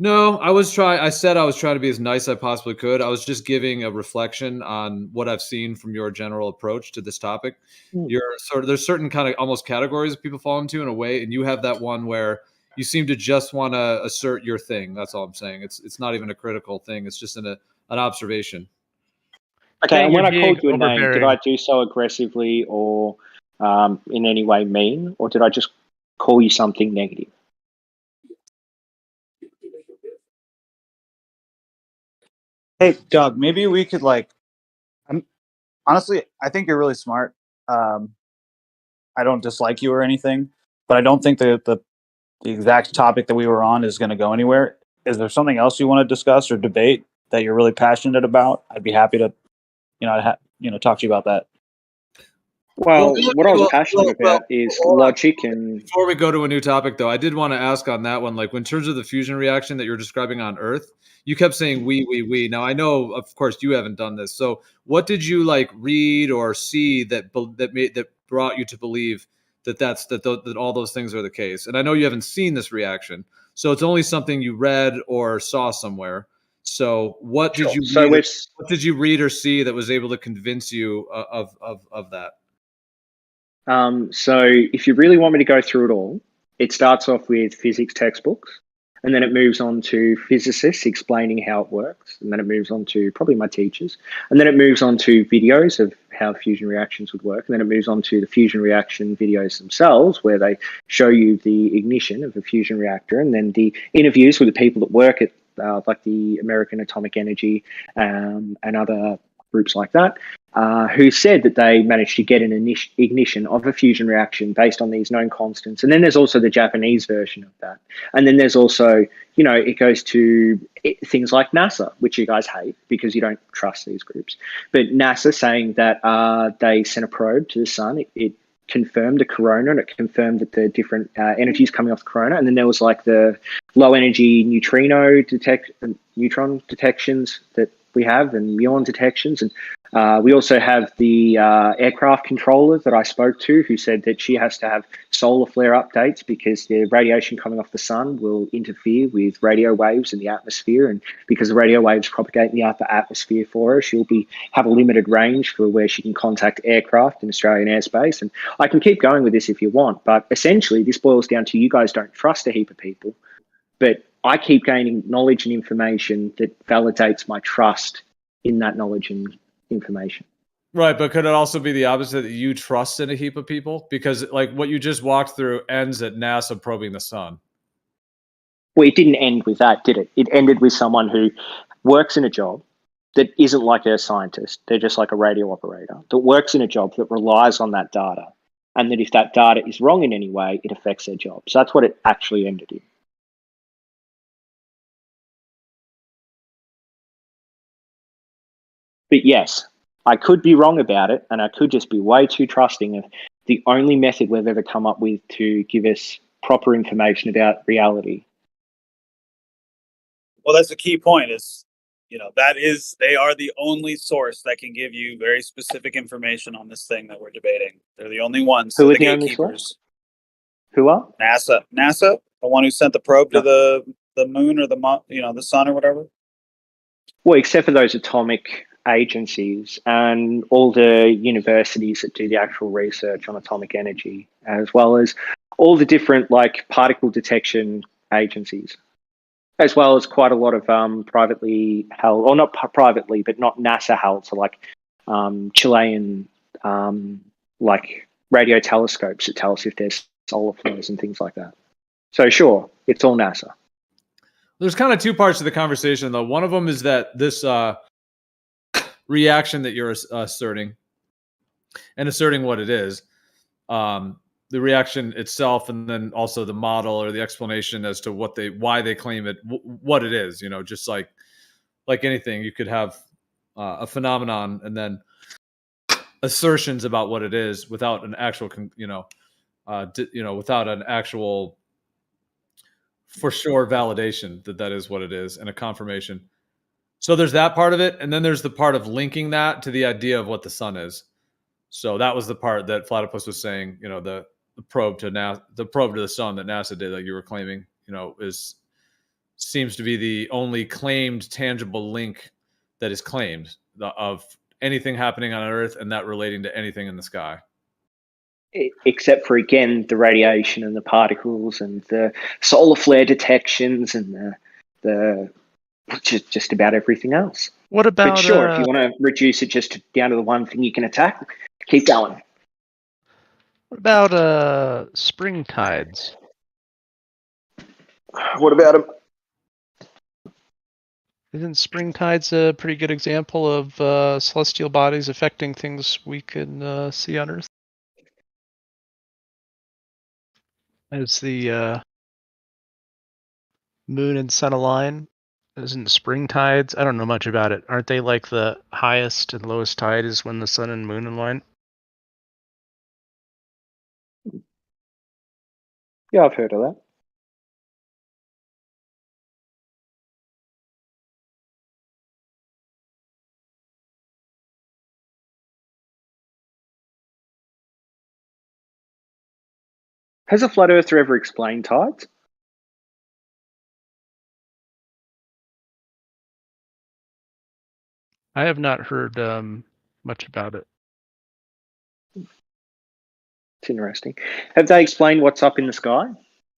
No, I said I was trying to be as nice as I possibly could. I was just giving a reflection on what I've seen from your general approach to this topic. There's certain kind of almost categories that people fall into in a way, and you have that one where you seem to just want to assert your thing. That's all I'm saying. It's not even a critical thing. It's just an observation. Okay, and when I called you a name, did I do so aggressively or in any way mean, or did I just call you something negative? Hey, Doug, maybe we could honestly, I think you're really smart. I don't dislike you or anything, but I don't think the exact topic that we were on is going to go anywhere. Is there something else you want to discuss or debate that you're really passionate about? I'd be happy to, talk to you about that. Well, what I was passionate about is logic and... Before we go to a new topic, though, I did want to ask on that one, like in terms of the fusion reaction that you're describing on Earth, you kept saying we. Now, I know, of course, you haven't done this. So what did you read or see that brought you to believe that all those things are the case? And I know you haven't seen this reaction, so it's only something you read or saw somewhere. So what did you read or see that was able to convince you of that? So if you really want me to go through it all, it starts off with physics textbooks, and then it moves on to physicists explaining how it works, and then it moves on to probably my teachers, and then it moves on to videos of how fusion reactions would work, and then it moves on to the fusion reaction videos themselves, where they show you the ignition of a fusion reactor, and then the interviews with the people that work at like the American Atomic Energy and other groups like that, who said that they managed to get an ignition of a fusion reaction based on these known constants. And then there's also the Japanese version of that. And then there's also, it goes to things like NASA, which you guys hate because you don't trust these groups. But NASA saying that they sent a probe to the sun. It confirmed the corona, and it confirmed that the different energies coming off the corona. And then there was the low energy neutron detections that we have, and muon detections, and We also have the aircraft controller that I spoke to, who said that she has to have solar flare updates because the radiation coming off the sun will interfere with radio waves in the atmosphere, and because the radio waves propagate in the upper atmosphere for her, she'll have a limited range for where she can contact aircraft in Australian airspace. And I can keep going with this if you want, but essentially this boils down to you guys don't trust a heap of people, but I keep gaining knowledge and information that validates my trust in that knowledge and information. Right, but could it also be the opposite, that you trust in a heap of people? Because like what you just walked through ends at NASA probing the sun. Well, it didn't end with that, did it? It ended with someone who works in a job that isn't like a scientist. They're just like a radio operator that works in a job that relies on that data. And that if that data is wrong in any way, it affects their job. So that's what it actually ended in. But yes, I could be wrong about it, and I could just be way too trusting of the only method we've ever come up with to give us proper information about reality. Well, that's the key point is, they are the only source that can give you very specific information on this thing that we're debating. They're the only ones. Who They're are the the only gatekeepers. source? Who are? NASA, the one who sent the probe to the moon or the sun or whatever. Well, except for those atomic agencies and all the universities that do the actual research on atomic energy, as well as all the different particle detection agencies, as well as quite a lot of privately held, or not privately, but not NASA held, so Chilean radio telescopes that tell us if there's solar flares and things like that. So sure, it's all NASA. There's kind of two parts to the conversation, though. One of them is that this reaction that you're asserting and asserting what it is, the reaction itself, and then also the model or the explanation as to why they claim it, what it is. Just like anything, you could have a phenomenon and then assertions about what it is without an actual, without an actual for sure validation that is what it is and a confirmation. So there's that part of it, and then there's the part of linking that to the idea of what the sun is. So that was the part that Platypus was saying, the probe to the sun that NASA did, like you were claiming, seems to be the only claimed tangible link that is claimed of anything happening on Earth and that relating to anything in the sky. Except for, again, the radiation and the particles and the solar flare detections and the just about everything else. What about? But sure, if you want to reduce it just down to the one thing you can attack, keep going. What about spring tides? What about them? Isn't spring tides a pretty good example of celestial bodies affecting things we can see on Earth? As the moon and sun align, isn't spring tides? I don't know much about it. Aren't they like the highest and lowest tide is when the sun and moon align? Yeah, I've heard of that. Has a flat earther ever explained tides? I have not heard much about it. It's interesting. Have they explained what's up in the sky?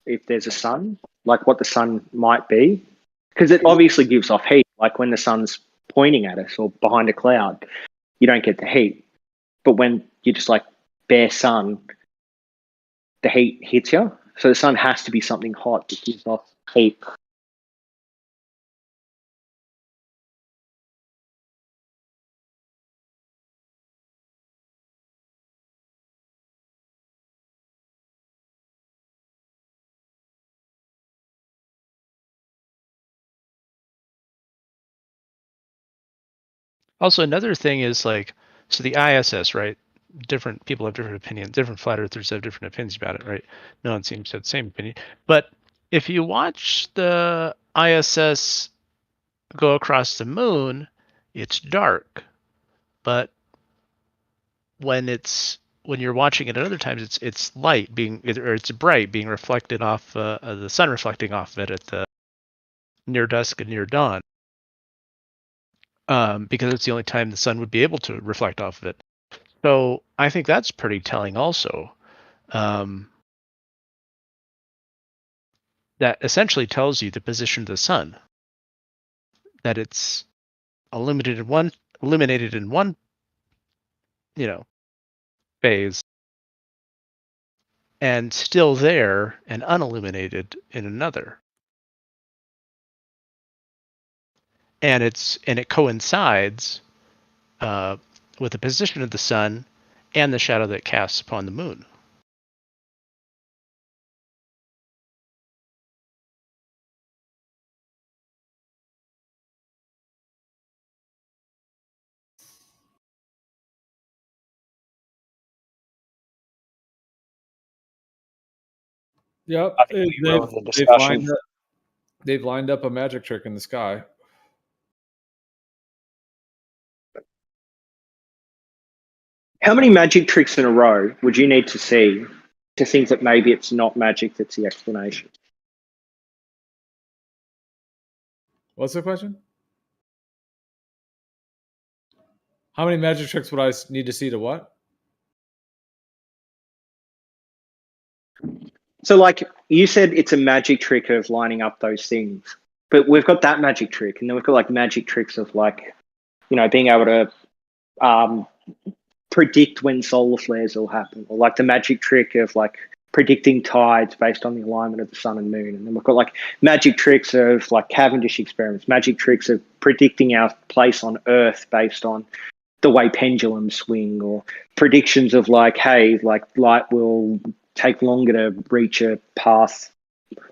If there's a sun, like what the sun might be? Because it obviously gives off heat. Like when the sun's pointing at us or behind a cloud, you don't get the heat. But when you're just bare sun, the heat hits you. So the sun has to be something hot that gives off heat. Also, another thing is so the ISS, right? Different people have different opinions. Different flat earthers have different opinions about it, right? No one seems to have the same opinion. But if you watch the ISS go across the moon, it's dark. but when you're watching it at other times, it's light it's bright being reflected off the sun reflecting off of it at the near dusk and near dawn, because it's the only time the sun would be able to reflect off of it. So I think that's pretty telling also. That essentially tells you the position of the sun, that it's illuminated in one phase, and still there and unilluminated in another. And it coincides with the position of the sun and the shadow that it casts upon the moon. Yep. I think we ruined the discussion. They've lined up a magic trick in the sky. How many magic tricks in a row would you need to see to think that maybe it's not magic that's the explanation? What's the question? How many magic tricks would I need to see to what? So, like you said, it's a magic trick of lining up those things. But we've got that magic trick, and then we've got like magic tricks of like, being able to predict when solar flares will happen, or like the magic trick of like predicting tides based on the alignment of the sun and moon. And then we've got like magic tricks of like Cavendish experiments, magic tricks of predicting our place on Earth based on the way pendulums swing, or predictions of like, hey, like light will take longer to reach a path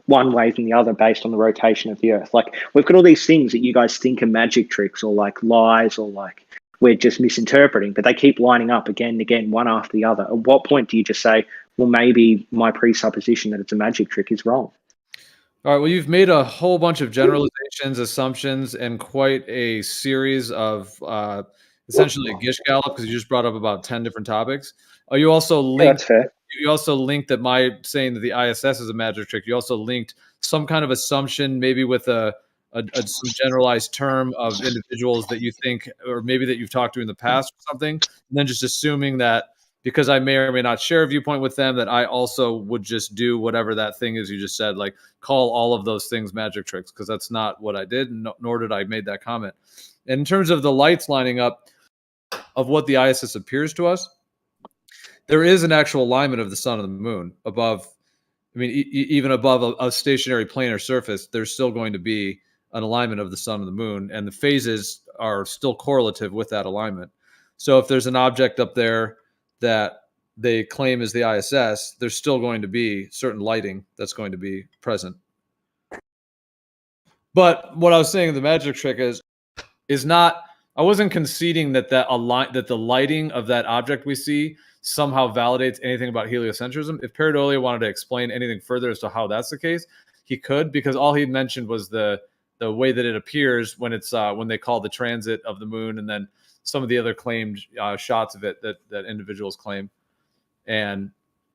one way than the other based on the rotation of the Earth. Like, we've got all these things that you guys think are magic tricks or like lies or like we're just misinterpreting, but they keep lining up again and again, one after the other. At what point do you just say, well, maybe my presupposition that it's a magic trick is wrong? All right. Well, you've made a whole bunch of generalizations, assumptions, and quite a series of essentially a Gish Gallop, because you just brought up about 10 different topics. You also linked. That's fair. You also linked that my saying that the ISS is a magic trick. You also linked some kind of assumption, maybe with some generalized term of individuals that you think, or maybe that you've talked to in the past or something, and then just assuming that because I may or may not share a viewpoint with them, that I also would just do whatever that thing is you just said, like call all of those things magic tricks, because that's not what I did, nor did I make that comment. And in terms of the lights lining up of what the ISS appears to us, there is an actual alignment of the sun and the moon above. I mean, even above a stationary planar surface, there's still going to be an alignment of the sun and the moon, and the phases are still correlative with that alignment. So if there's an object up there that they claim is the ISS, there's still going to be certain lighting that's going to be present. But what I was saying, the magic trick is not. I wasn't conceding that that the lighting of that object we see somehow validates anything about heliocentrism. If Pareidolia wanted to explain anything further as to how that's the case, he could, because all he mentioned was the way that it appears when it's when they call the transit of the moon, and then some of the other claimed shots of it that individuals claim. And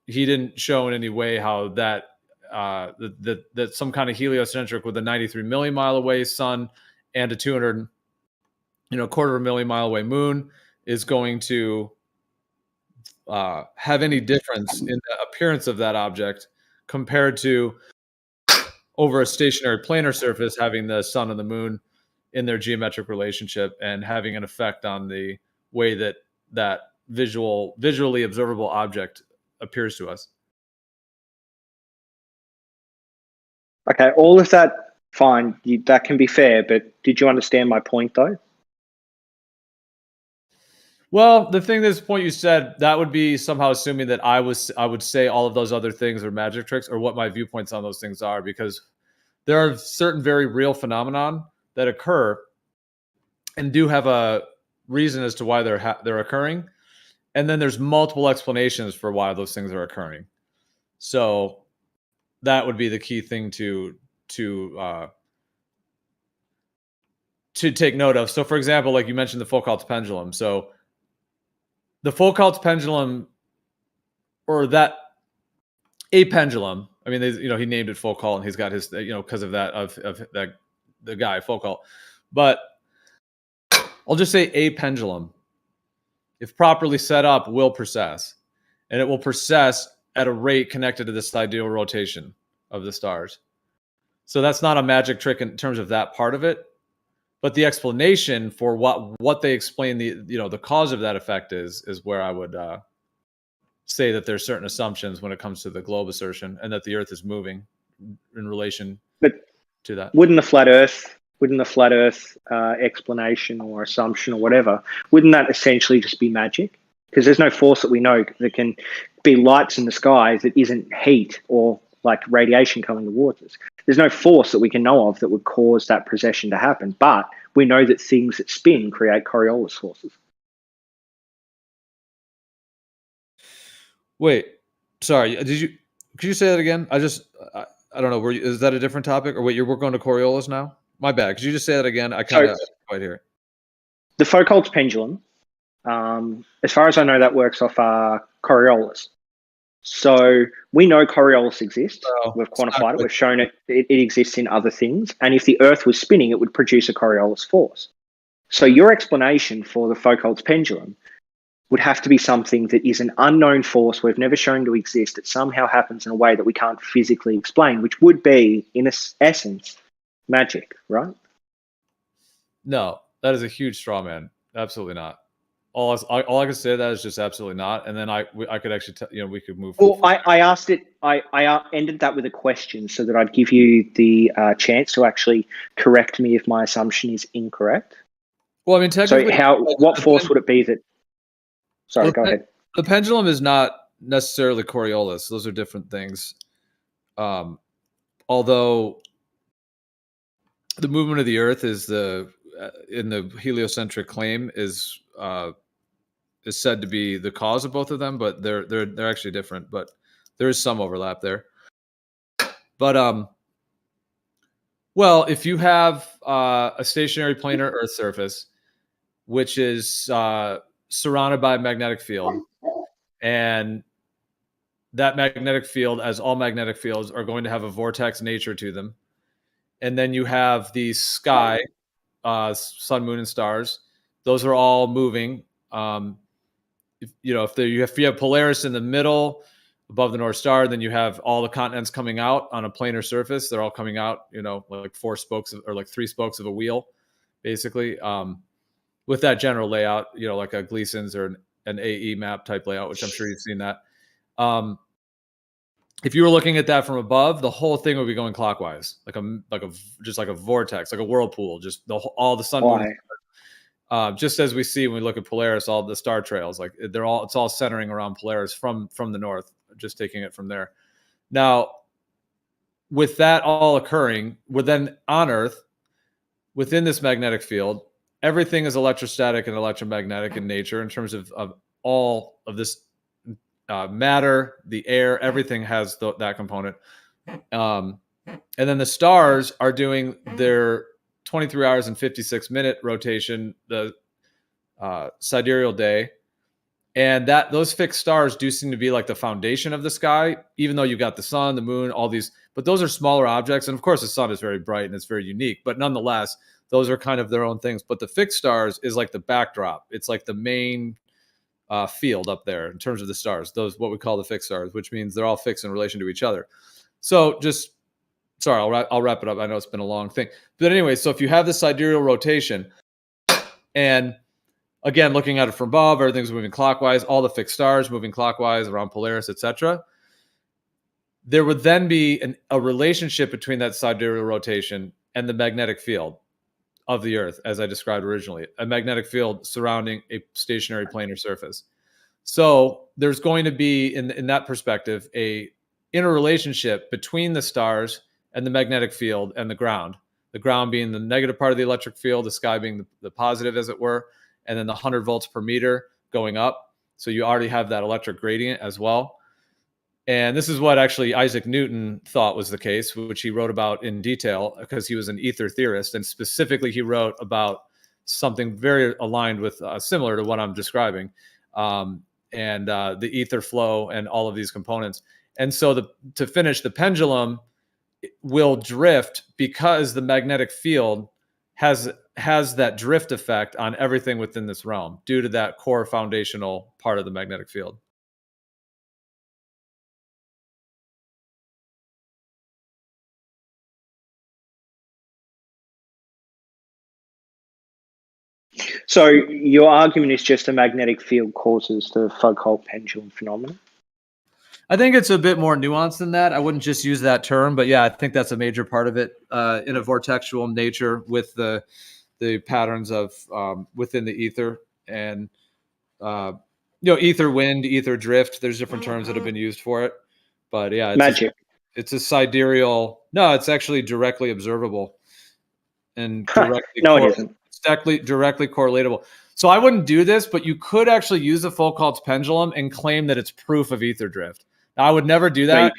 he didn't show in any way how that that some kind of heliocentric with a 93 million mile away sun and a 200 quarter of a million mile away moon is going to have any difference in the appearance of that object compared to over a stationary planar surface having the sun and the moon in their geometric relationship and having an effect on the way that that visually observable object appears to us. Okay, all of that, fine, that can be fair, but did you understand my point though? Well, the thing, this point you said, that would be somehow assuming that I would say all of those other things are magic tricks, or what my viewpoints on those things are, because there are certain very real phenomenon that occur and do have a reason as to why they're occurring, and then there's multiple explanations for why those things are occurring. So that would be the key thing to take note of. So, for example, like you mentioned the Foucault's pendulum. So the Foucault's pendulum, or that a pendulum. I mean, he named it Foucault, and he's got his, because of that of that the guy Foucault. But I'll just say a pendulum, if properly set up, will precess, and it will precess at a rate connected to the sidereal rotation of the stars. So that's not a magic trick in terms of that part of it, but the explanation for what they explain the cause of that effect is where I would say that there's certain assumptions when it comes to the globe assertion, and that the Earth is moving in relation to that. Wouldn't the flat Earth explanation or assumption or whatever, wouldn't that essentially just be magic? Because there's no force that we know that can be lights in the sky that isn't heat or like radiation coming towards us. There's no force that we can know of that would cause that precession to happen, but we know that things that spin create Coriolis forces. Wait, sorry. Could you say that again? I don't know. Is that a different topic, or wait, we're going to Coriolis now? My bad. Could you just say that again? I kind of quite hear it. The Foucault's pendulum, as far as I know, that works off Coriolis. So we know Coriolis exists. We've quantified it. We've shown it exists in other things. And if the Earth was spinning, it would produce a Coriolis force. So your explanation for the Foucault's pendulum would have to be something that is an unknown force we've never shown to exist, that somehow happens in a way that we can't physically explain, which would be, in essence, magic, right? No, that is a huge straw man. Absolutely not. All I can say to that is just absolutely not. And then I could actually we could move. Well, I asked it. I ended that with a question so that I'd give you the chance to actually correct me if my assumption is incorrect. Well, I mean, technically, so what force would it be that? Sorry, go ahead. The pendulum is not necessarily Coriolis. Those are different things. Although the movement of the Earth is in the heliocentric claim is said to be the cause of both of them, but they're actually different. But there is some overlap there. But well, if you have a stationary planar Earth surface, which is surrounded by a magnetic field, and that magnetic field, as all magnetic fields, are going to have a vortex nature to them, and then you have the sky, sun, moon, and stars. Those are all moving. If you have Polaris in the middle above the North Star, then you have all the continents coming out on a planar surface. They're all coming out, like four spokes or like three spokes of a wheel, basically. With that general layout, like a Gleason's or an AE map type layout, which I'm sure you've seen that. If you were looking at that from above, the whole thing would be going clockwise, like a vortex, like a whirlpool, just all the sun. Moon, just as we see when we look at Polaris, all the star trails, like it's all centering around Polaris from the north, just taking it from there. Now, with that all occurring, then on Earth, within this magnetic field, everything is electrostatic and electromagnetic in nature in terms of all of this matter, the air, everything has that component. And then the stars are doing their 23 hours and 56-minute rotation, the sidereal day. And those fixed stars do seem to be like the foundation of the sky, even though you've got the sun, the moon, all these, but those are smaller objects. And of course, the sun is very bright and it's very unique, but nonetheless, those are kind of their own things. But the fixed stars is like the backdrop. It's like the main field up there in terms of the stars, those what we call the fixed stars, which means they're all fixed in relation to each other. So sorry, I'll wrap it up. I know it's been a long thing. But anyway, so if you have the sidereal rotation, and again, looking at it from above, everything's moving clockwise, all the fixed stars moving clockwise around Polaris, etc. There would then be a relationship between that sidereal rotation and the magnetic field of the Earth, as I described originally, a magnetic field surrounding a stationary planar surface. So there's going to be, in that perspective, a interrelationship between the stars and the magnetic field and the ground being the negative part of the electric field, the sky being the positive, as it were, and then the 100 volts per meter going up. So you already have that electric gradient as well. And this is what actually Isaac Newton thought was the case, which he wrote about in detail because he was an ether theorist. And specifically, he wrote about something very aligned with, similar to what I'm describing. and the ether flow and all of these components. And so to finish, the pendulum will drift because the magnetic field has that drift effect on everything within this realm due to that core foundational part of the magnetic field. So your argument is just a magnetic field causes the Foucault pendulum phenomenon? I think it's a bit more nuanced than that. I wouldn't just use that term, but yeah, I think that's a major part of it in a vortexual nature with the patterns of within the ether and ether wind, ether drift. There's different terms that have been used for it, but yeah, magic. It's a sidereal. No, it's actually directly observable and directly. No, it isn't. It's directly correlatable. So I wouldn't do this, but you could actually use the Foucault's pendulum and claim that it's proof of ether drift. Now, I would never do that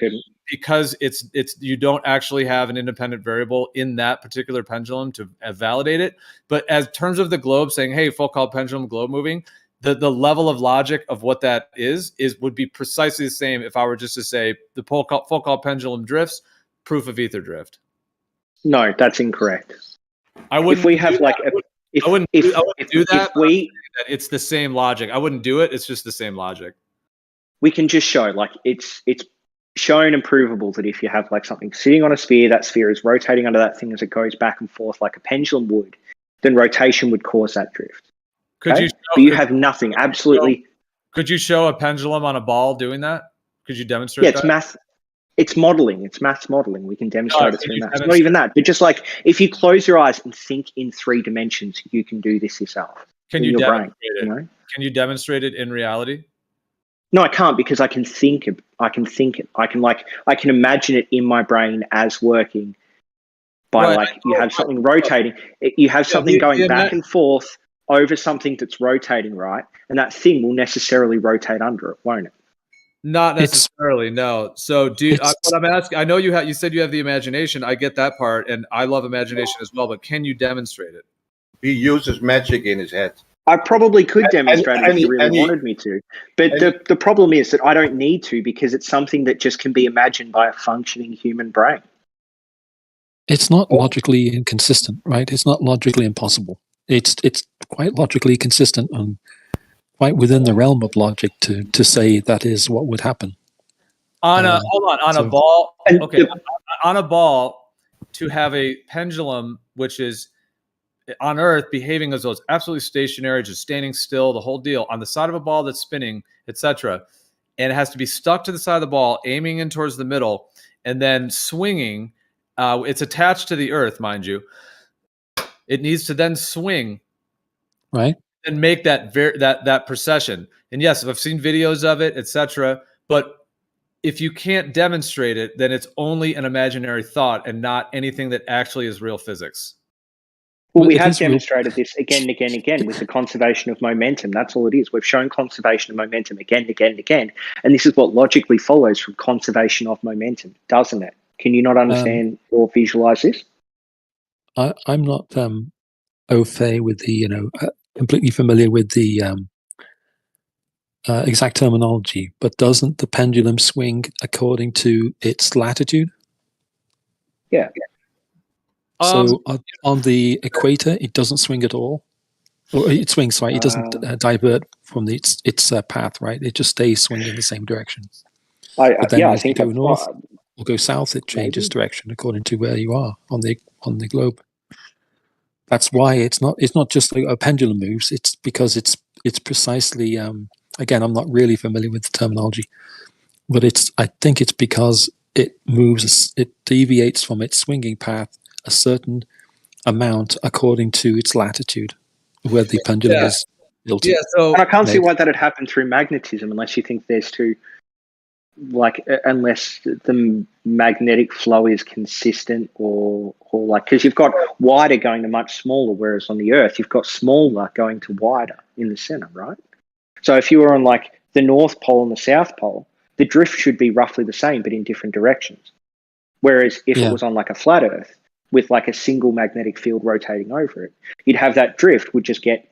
because it's you don't actually have an independent variable in that particular pendulum to validate it. But as terms of the globe saying, hey, Foucault pendulum globe moving, the level of logic of what that is would be precisely the same if I were just to say the Foucault pendulum drifts, proof of ether drift. No, that's incorrect. I wouldn't. If we have I wouldn't do that. It's the same logic. I wouldn't do it. It's just the same logic. We can just show it's shown and provable that if you have something sitting on a sphere, that sphere is rotating under that thing as it goes back and forth like a pendulum would, then rotation would cause that drift. Could you? But you have nothing. Absolutely. Could you show a pendulum on a ball doing that? Could you demonstrate? Yeah, it's that? math. It's modeling. It's maths modeling. We can demonstrate it through maths. Not even that, but just if you close your eyes and think in 3 dimensions, you can do this yourself. Can you demonstrate it? Can you demonstrate it in reality? No, I can't because I can think it. I can imagine it in my brain as working by you have something rotating. You have something going back and forth over something that's rotating, right? And that thing will necessarily rotate under it, won't it? Not necessarily, no. So what I'm asking, I know you said you have the imagination. I get that part, and I love imagination as well, but can you demonstrate it? He uses magic in his head. I probably could demonstrate it if you really wanted me to. But the problem is that I don't need to because it's something that just can be imagined by a functioning human brain. It's not logically inconsistent, right? It's not logically impossible. It's quite logically consistent and quite within the realm of logic to say that is what would happen. On a ball, okay, on a ball, to have a pendulum which is on Earth behaving as though it's absolutely stationary, just standing still, the whole deal, on the side of a ball that's spinning, etc. And it has to be stuck to the side of the ball, aiming in towards the middle, and then swinging. It's attached to the Earth, mind you. It needs to then swing, right, and make that procession. And yes, I've seen videos of it, etc. But if you can't demonstrate it, then it's only an imaginary thought and not anything that actually is real physics. Well, we have demonstrated this again and again and again with the conservation of momentum. That's all it is. We've shown conservation of momentum again and again and again. And this is what logically follows from conservation of momentum, doesn't it? Can you not understand or visualize this? I'm not au fait with the, completely familiar with the exact terminology, but doesn't the pendulum swing according to its latitude? Yeah. So on the equator, it doesn't swing at all, or it swings. Sorry, it doesn't divert from its path. Right, it just stays swinging in the same direction. But then as you go north or go south, it changes direction according to where you are on the globe. That's why it's not just a pendulum moves. It's because it's precisely. Again, I'm not really familiar with the terminology, but I think it's because it moves. It deviates from its swinging path a certain amount according to its latitude, where the pendulum is built. Yeah, so and I can't see why that would happen through magnetism unless you think there's unless the magnetic flow is consistent or because you've got wider going to much smaller, whereas on the Earth you've got smaller going to wider in the center, right? So if you were on the North Pole and the South Pole, the drift should be roughly the same, but in different directions. Whereas if it was on a flat Earth with a single magnetic field rotating over it, you'd have that drift would just get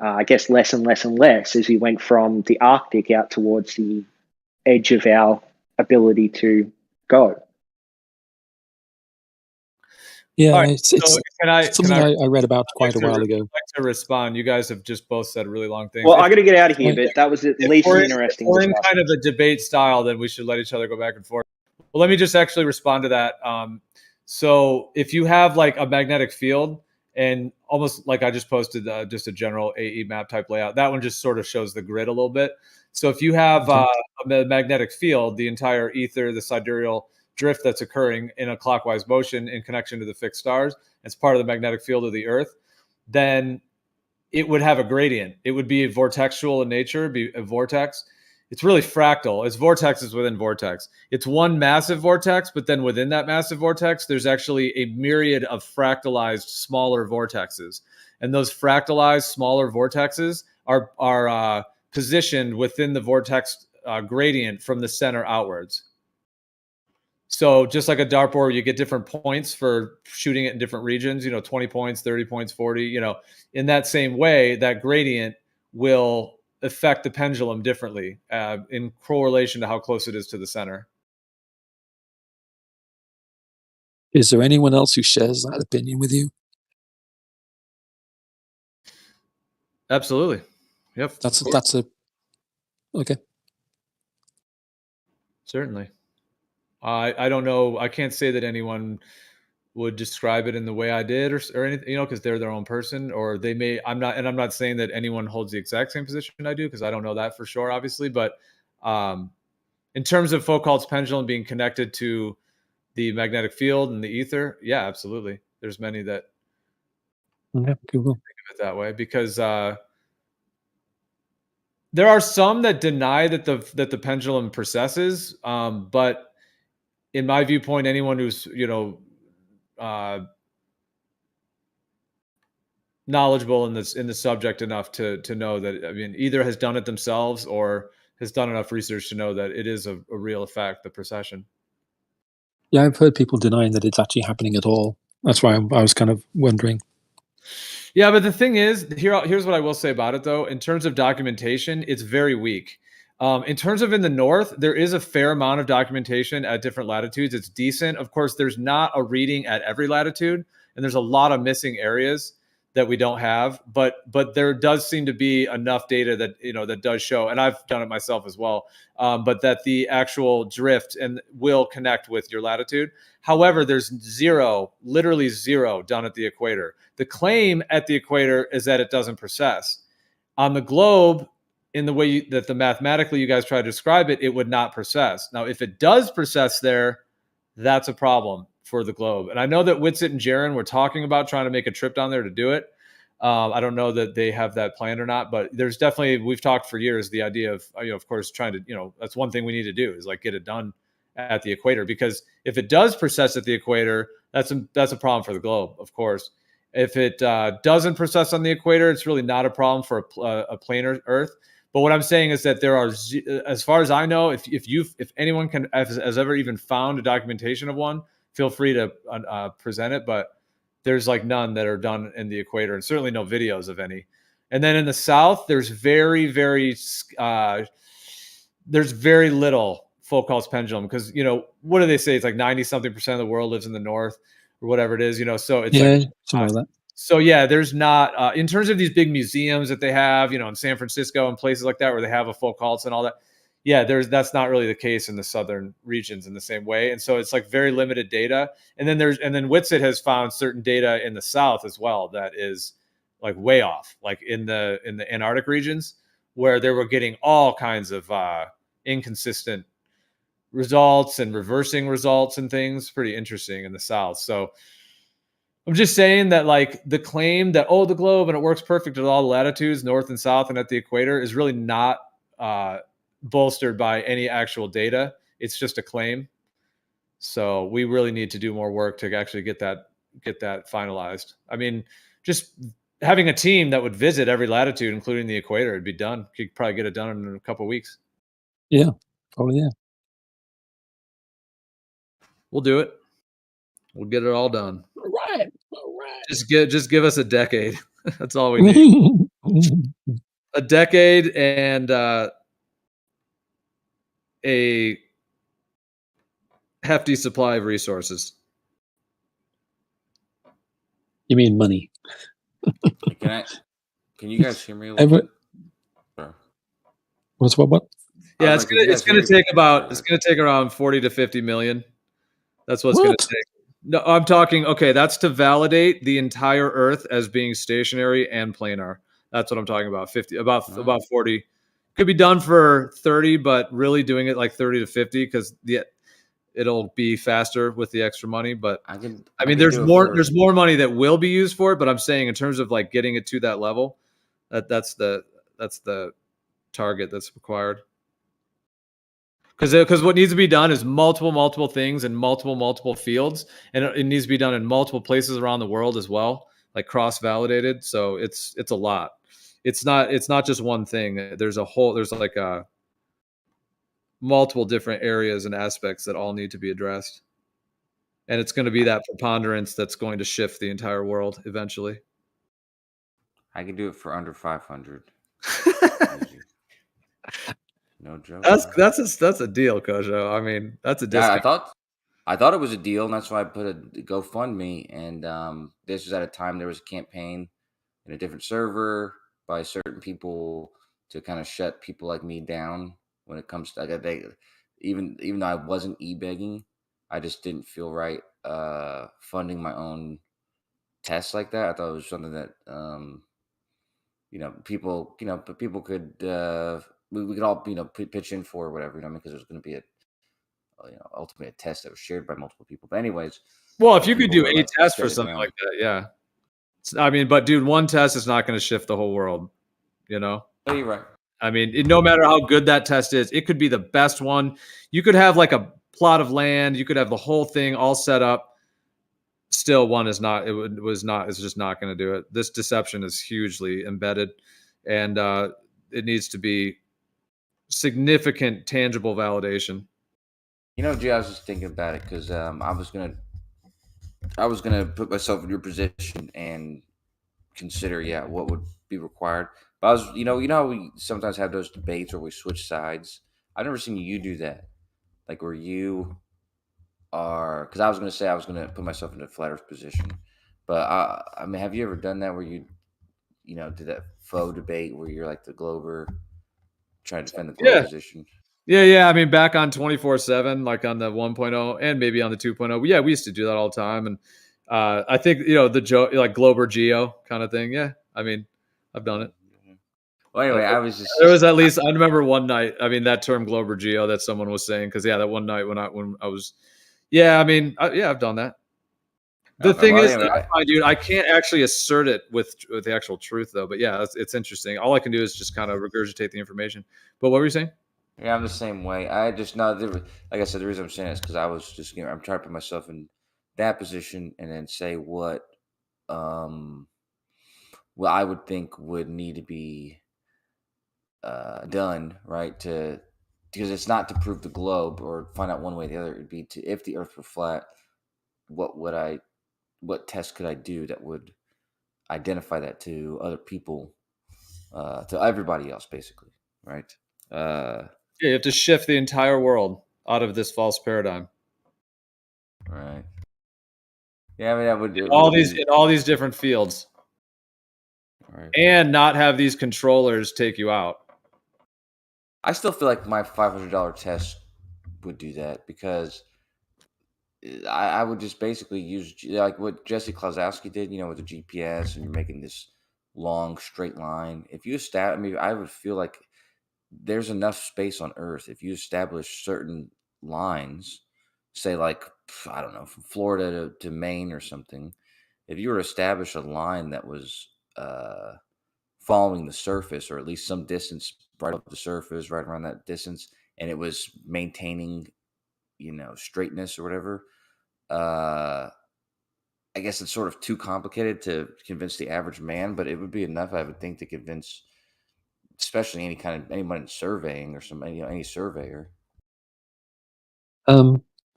I guess less and less and less as we went from the Arctic out towards the edge of our ability to go. Yeah, All right, it's so something I read about quite a while ago. I'd like to respond. You guys have just both said really long things. Well, I got to get out of here, but that was at least an If interesting we're in discussion. kind of a debate style, then we should let each other go back and forth. Well, let me just actually respond to that. So if you have like a magnetic field, and almost like I just posted just a general AE map type layout, that one just sort of shows the grid a little bit. So if you have a magnetic field, the entire ether, the sidereal drift that's occurring in a clockwise motion in connection to the fixed stars, as part of the magnetic field of the Earth, then it would have a gradient. It would be vortexual in nature, be a vortex. It's really fractal. It's vortexes within vortex. It's one massive vortex, but then within that massive vortex, there's actually a myriad of fractalized smaller vortexes. And those fractalized smaller vortexes are positioned within the vortex gradient from the center outwards. So just like a dartboard, you get different points for shooting it in different regions, 20 points, 30 points, 40, in that same way, that gradient will affect the pendulum differently in correlation to how close it is to the center. Is there anyone else who shares that opinion with you? Absolutely. Yep. That's a okay. Certainly. I don't know. I can't say that anyone would describe it in the way I did or anything, because they're their own person, or they may, I'm not saying that anyone holds the exact same position I do, because I don't know that for sure, obviously. But in terms of Foucault's pendulum being connected to the magnetic field and the ether, yeah, absolutely. There's many that think of it that way, because there are some that deny that the pendulum precesses, but in my viewpoint, anyone who's knowledgeable in the subject enough to know that, either has done it themselves or has done enough research to know that it is a real effect, the precession. Yeah, I've heard people denying that it's actually happening at all. That's why I was kind of wondering. Yeah, but the thing is, here's what I will say about it, though. In terms of documentation, it's very weak. In terms of in the north, there is a fair amount of documentation at different latitudes. It's decent. Of course, there's not a reading at every latitude, and there's a lot of missing areas that we don't have. But there does seem to be enough data that that does show, and I've done it myself as well. But that the actual drift and will connect with your latitude. However, there's literally zero done at the equator. The claim at the equator is that it doesn't precess. On the globe, in the way that the mathematically you guys try to describe it, it would not precess. Now, if it does precess there, that's a problem for the globe. And I know that Whitsitt and Jaron were talking about trying to make a trip down there to do it. I don't know that they have that planned or not, but there's definitely, we've talked for years, the idea of, of course, trying to, that's one thing we need to do is like get it done at the equator, because if it does precess at the equator, that's a problem for the globe, of course. If it doesn't precess on the equator, it's really not a problem for a planar Earth. But what I'm saying is that there are, as far as I know, if anyone has ever even found a documentation of one, feel free to present it. But there's like none that are done in the equator, and certainly no videos of any. And then in the south, there's very, very little Foucault's pendulum, because what do they say? It's like 90-something% of the world lives in the north, or whatever it is. So it's something like that. So yeah, there's not in terms of these big museums that they have, in San Francisco and places like that where they have a Foucault's and all that. Yeah, that's not really the case in the southern regions in the same way, and so it's like very limited data. And then Whitsitt has found certain data in the south as well that is like way off, like in the Antarctic regions where they were getting all kinds of inconsistent results and reversing results and things. Pretty interesting in the south. So I'm just saying that like the claim that, the globe and it works perfect at all the latitudes, north and south and at the equator, is really not bolstered by any actual data. It's just a claim. So we really need to do more work to actually get that finalized. I mean, just having a team that would visit every latitude, including the equator, it'd be done. You could probably get it done in a couple of weeks. Yeah, probably, yeah. We'll do it. We'll get it all done. All right. Just give us a decade. That's all we need. a decade and a hefty supply of resources. You mean money? Can you guys hear me a little bit? Sure. What? Yeah, it's gonna take around 40 to 50 million. That's what's gonna take. No, I'm talking. Okay, that's to validate the entire Earth as being stationary and planar. That's what I'm talking about. About 40. Could be done for 30, but really doing it like 30 to 50 because it'll be faster with the extra money. But I mean, there's more money that will be used for it. But I'm saying in terms of like getting it to that level, that's the target that's required. Because what needs to be done is multiple things in multiple fields, and it needs to be done in multiple places around the world as well, like cross-validated. So it's a lot. It's not just one thing. There's like multiple different areas and aspects that all need to be addressed, and it's going to be that preponderance that's going to shift the entire world eventually. I can do it for under 500. No joke. That's a deal, Kojo. I mean, that's a discount. Yeah, I thought it was a deal, and that's why I put a GoFundMe. And this was at a time there was a campaign in a different server by certain people to kind of shut people like me down when it comes to even though I wasn't e-begging, I just didn't feel right funding my own tests like that. I thought it was something that people could we could all pitch in for or whatever, because there's going to be ultimately a test that was shared by multiple people. But anyways, well, if you could do a test for something like that, yeah. I mean, but dude, one test is not going to shift the whole world, Oh, you're right. I mean, no matter how good that test is, it could be the best one. You could have like a plot of land, you could have the whole thing all set up. Still, one is not. It's just not going to do it. This deception is hugely embedded, and it needs to be significant, tangible validation. Gee, I was just thinking about it because I was gonna put myself in your position and consider, what would be required. But I was, how we sometimes have those debates where we switch sides. I've never seen you do that, like where you are. Because I was gonna put myself in the flat Earth position, but I mean, have you ever done that where you did that faux debate where you're like the Glober trying to defend the Globe position? Yeah. I mean, back on 24/7, like on the 1.0 and maybe on the 2.0. Yeah, we used to do that all the time. And I think, the Joe, like Glober Geo kind of thing. Yeah. I mean, I've done it. Well, anyway, there was at least, I remember one night, I mean, that term Glober Geo that someone was saying, because that one night when I was, I mean, I've done that. The thing is, dude, I can't actually assert it with the actual truth, though. But yeah, it's interesting. All I can do is just kind of regurgitate the information. But what were you saying? Yeah, I'm the same way. I just like I said, the reason I'm saying is because I was just, I'm trying to put myself in that position and then say what I would think would need to be done, right? Because it's not to prove the globe or find out one way or the other. It'd be to, if the Earth were flat, what test could I do that would identify that to other people, to everybody else, basically, right? You have to shift the entire world out of this false paradigm. Right. Yeah, I mean, that would in all these different fields, right, and not have these controllers take you out. I still feel like my $500 test would do that because I would just basically use like what Jesse Klosowski did, with the GPS, and you're making this long straight line. If you I would feel like there's enough space on Earth. If you establish certain lines, say like, I don't know, from Florida to Maine or something, if you were to establish a line that was following the surface, or at least some distance right up the surface, right around that distance, and it was maintaining, straightness or whatever, I guess it's sort of too complicated to convince the average man, but it would be enough, I would think, to convince especially anyone in surveying or any surveyor.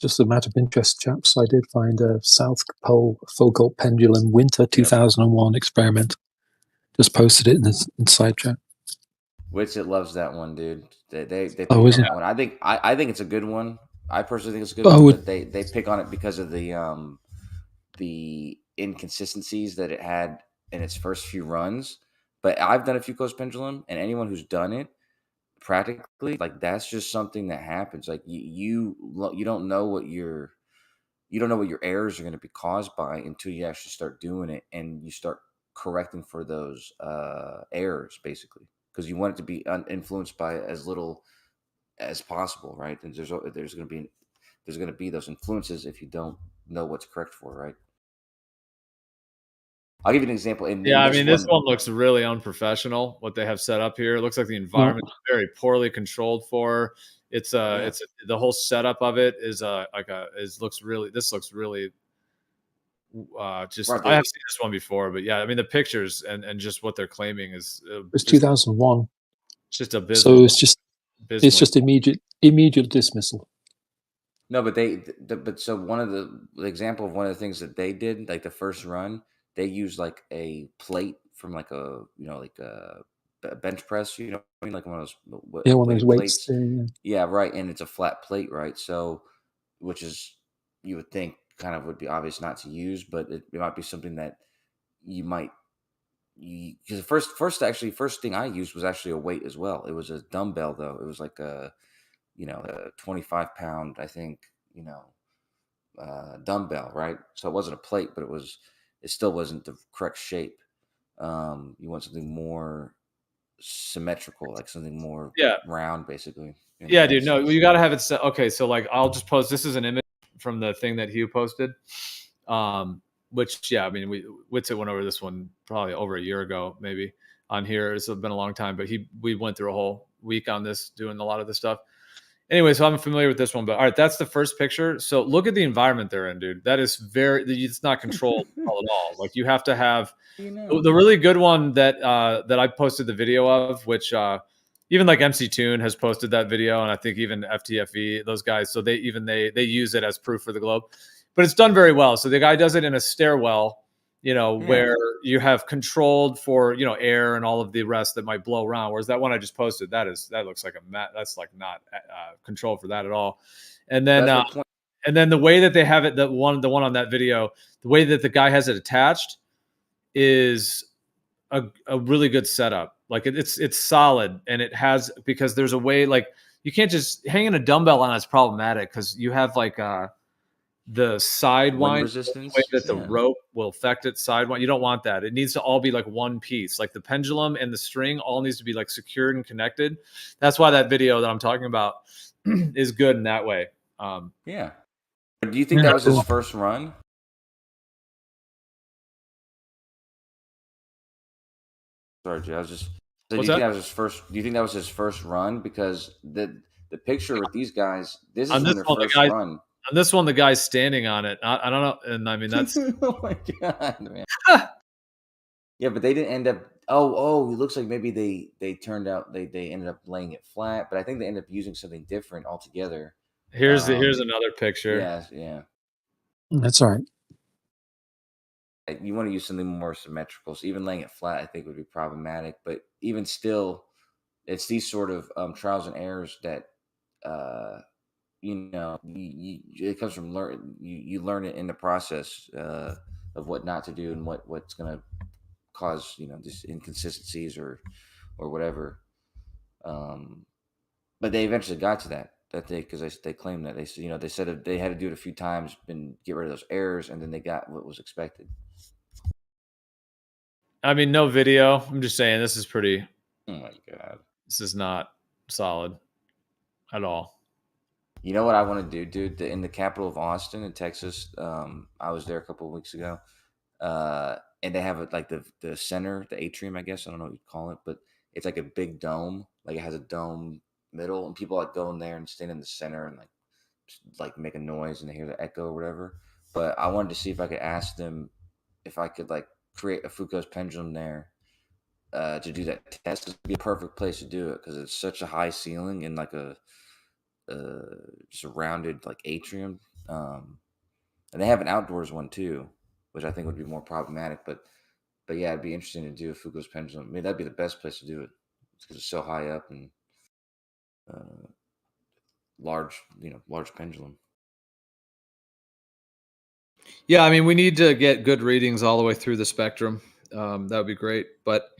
Just a matter of interest, chaps. I did find a South Pole focal pendulum winter 2001 experiment. Just posted it in the side chat. Witsit loves that one, dude. They pick Oh, on is it? that one. I think it's a good one. I personally think it's a good Oh, one, would- but they pick on it because of the inconsistencies that it had in its first few runs. But I've done a few close pendulum, and anyone who's done it practically, like that's just something that happens. Like you don't know what your errors are going to be caused by until you actually start doing it and you start correcting for those errors, basically, because you want it to be influenced by as little as possible, right? And there's going to be those influences if you don't know what's correct for, right? I'll give you an example. In Yeah, I this mean, this one looks really unprofessional. What they have set up here, it looks like the environment is very poorly controlled for. It's the whole setup of it is looks really. This looks really. Just Right, I have seen this one before, but yeah, I mean the pictures and just what they're claiming is It's 2001. It's just abysmal. So it's just immediate dismissal. No, but but so one of the example of one of the things that they did, like the first run, they used like a plate from like a like a bench press, you know what I mean, like one of those One of those weights. plates. Yeah, right, and it's a flat plate, right? So, which is you would think kind of would be obvious not to use, but it might be something that you might. Because the first thing I used was actually a weight as well. It was a dumbbell though. It was like a 25-pound, I think, dumbbell, right? So it wasn't a plate, but it still wasn't the correct shape. You want something more symmetrical, like something more round, basically. Yeah, dude. No, you got to have it set. Okay, so like I'll just post. This is an image from the thing that Hugh posted. Which I mean, Witsit went over this one probably over a year ago, maybe on here. It's been a long time, but we went through a whole week on this, doing a lot of this stuff. Anyway, so I'm familiar with this one, but all right, that's the first picture. So look at the environment they're in, dude. That is it's not controlled at all. Like you have to have the really good one that I posted the video of, which even like MC Tune has posted that video, and I think even FTFE, those guys. So they use it as proof for the globe, but it's done very well. So the guy does it in a stairwell, where you have controlled for air and all of the rest that might blow around. Whereas that one I just posted, that looks like that's like not controlled for that at all. And then the way that they have it, the one on that video, the way that the guy has it attached is a really good setup. Like it's solid, and it has, because there's a way, like you can't just hanging a dumbbell on it's problematic because you have like the side wind resistance, the way that the rope will affect it side wind. You don't want that. It needs to all be like one piece. Like the pendulum and the string all needs to be like secured and connected. That's why that video that I'm talking about is good in that way. Yeah. But do you think that was his first run? Sorry, Jay, I was just. So do you think that was his first? Do you think that was his first run? Because the picture with these guys, this is their first run. On this one, the guy's standing on it. I don't know, and I mean that's. Oh my god, man! Yeah, but they didn't end up. Oh, it looks like maybe they turned out they ended up laying it flat, but I think they ended up using something different altogether. Here's another picture. Yeah. That's all right. You want to use something more symmetrical. So even laying it flat, I think, would be problematic. But even still, it's these sort of trials and errors that it comes from you learn it in the process of what not to do and what's going to cause these inconsistencies or whatever. But they eventually got to that because they claimed that they said that they had to do it a few times and get rid of those errors, and then they got what was expected. I mean, no video. I'm just saying this is pretty. Oh my god, this is not solid at all. You know what I want to do, dude? In the capital of Austin, in Texas, I was there a couple of weeks ago, and they have like the center, the atrium, I guess. I don't know what you'd call it, but it's like a big dome. Like it has a dome middle, and people like go in there and stand in the center and like make a noise and they hear the echo or whatever. But I wanted to see if I could ask them if I could like create a Foucault's pendulum there to do that test. It'd be a perfect place to do it because it's such a high ceiling and like just a rounded like atrium, and they have an outdoors one too, which I think would be more problematic. But yeah, it'd be interesting to do a Foucault's pendulum. I mean, that'd be the best place to do it. because it's so high up and large pendulum. Yeah, I mean, we need to get good readings all the way through the spectrum. That would be great. But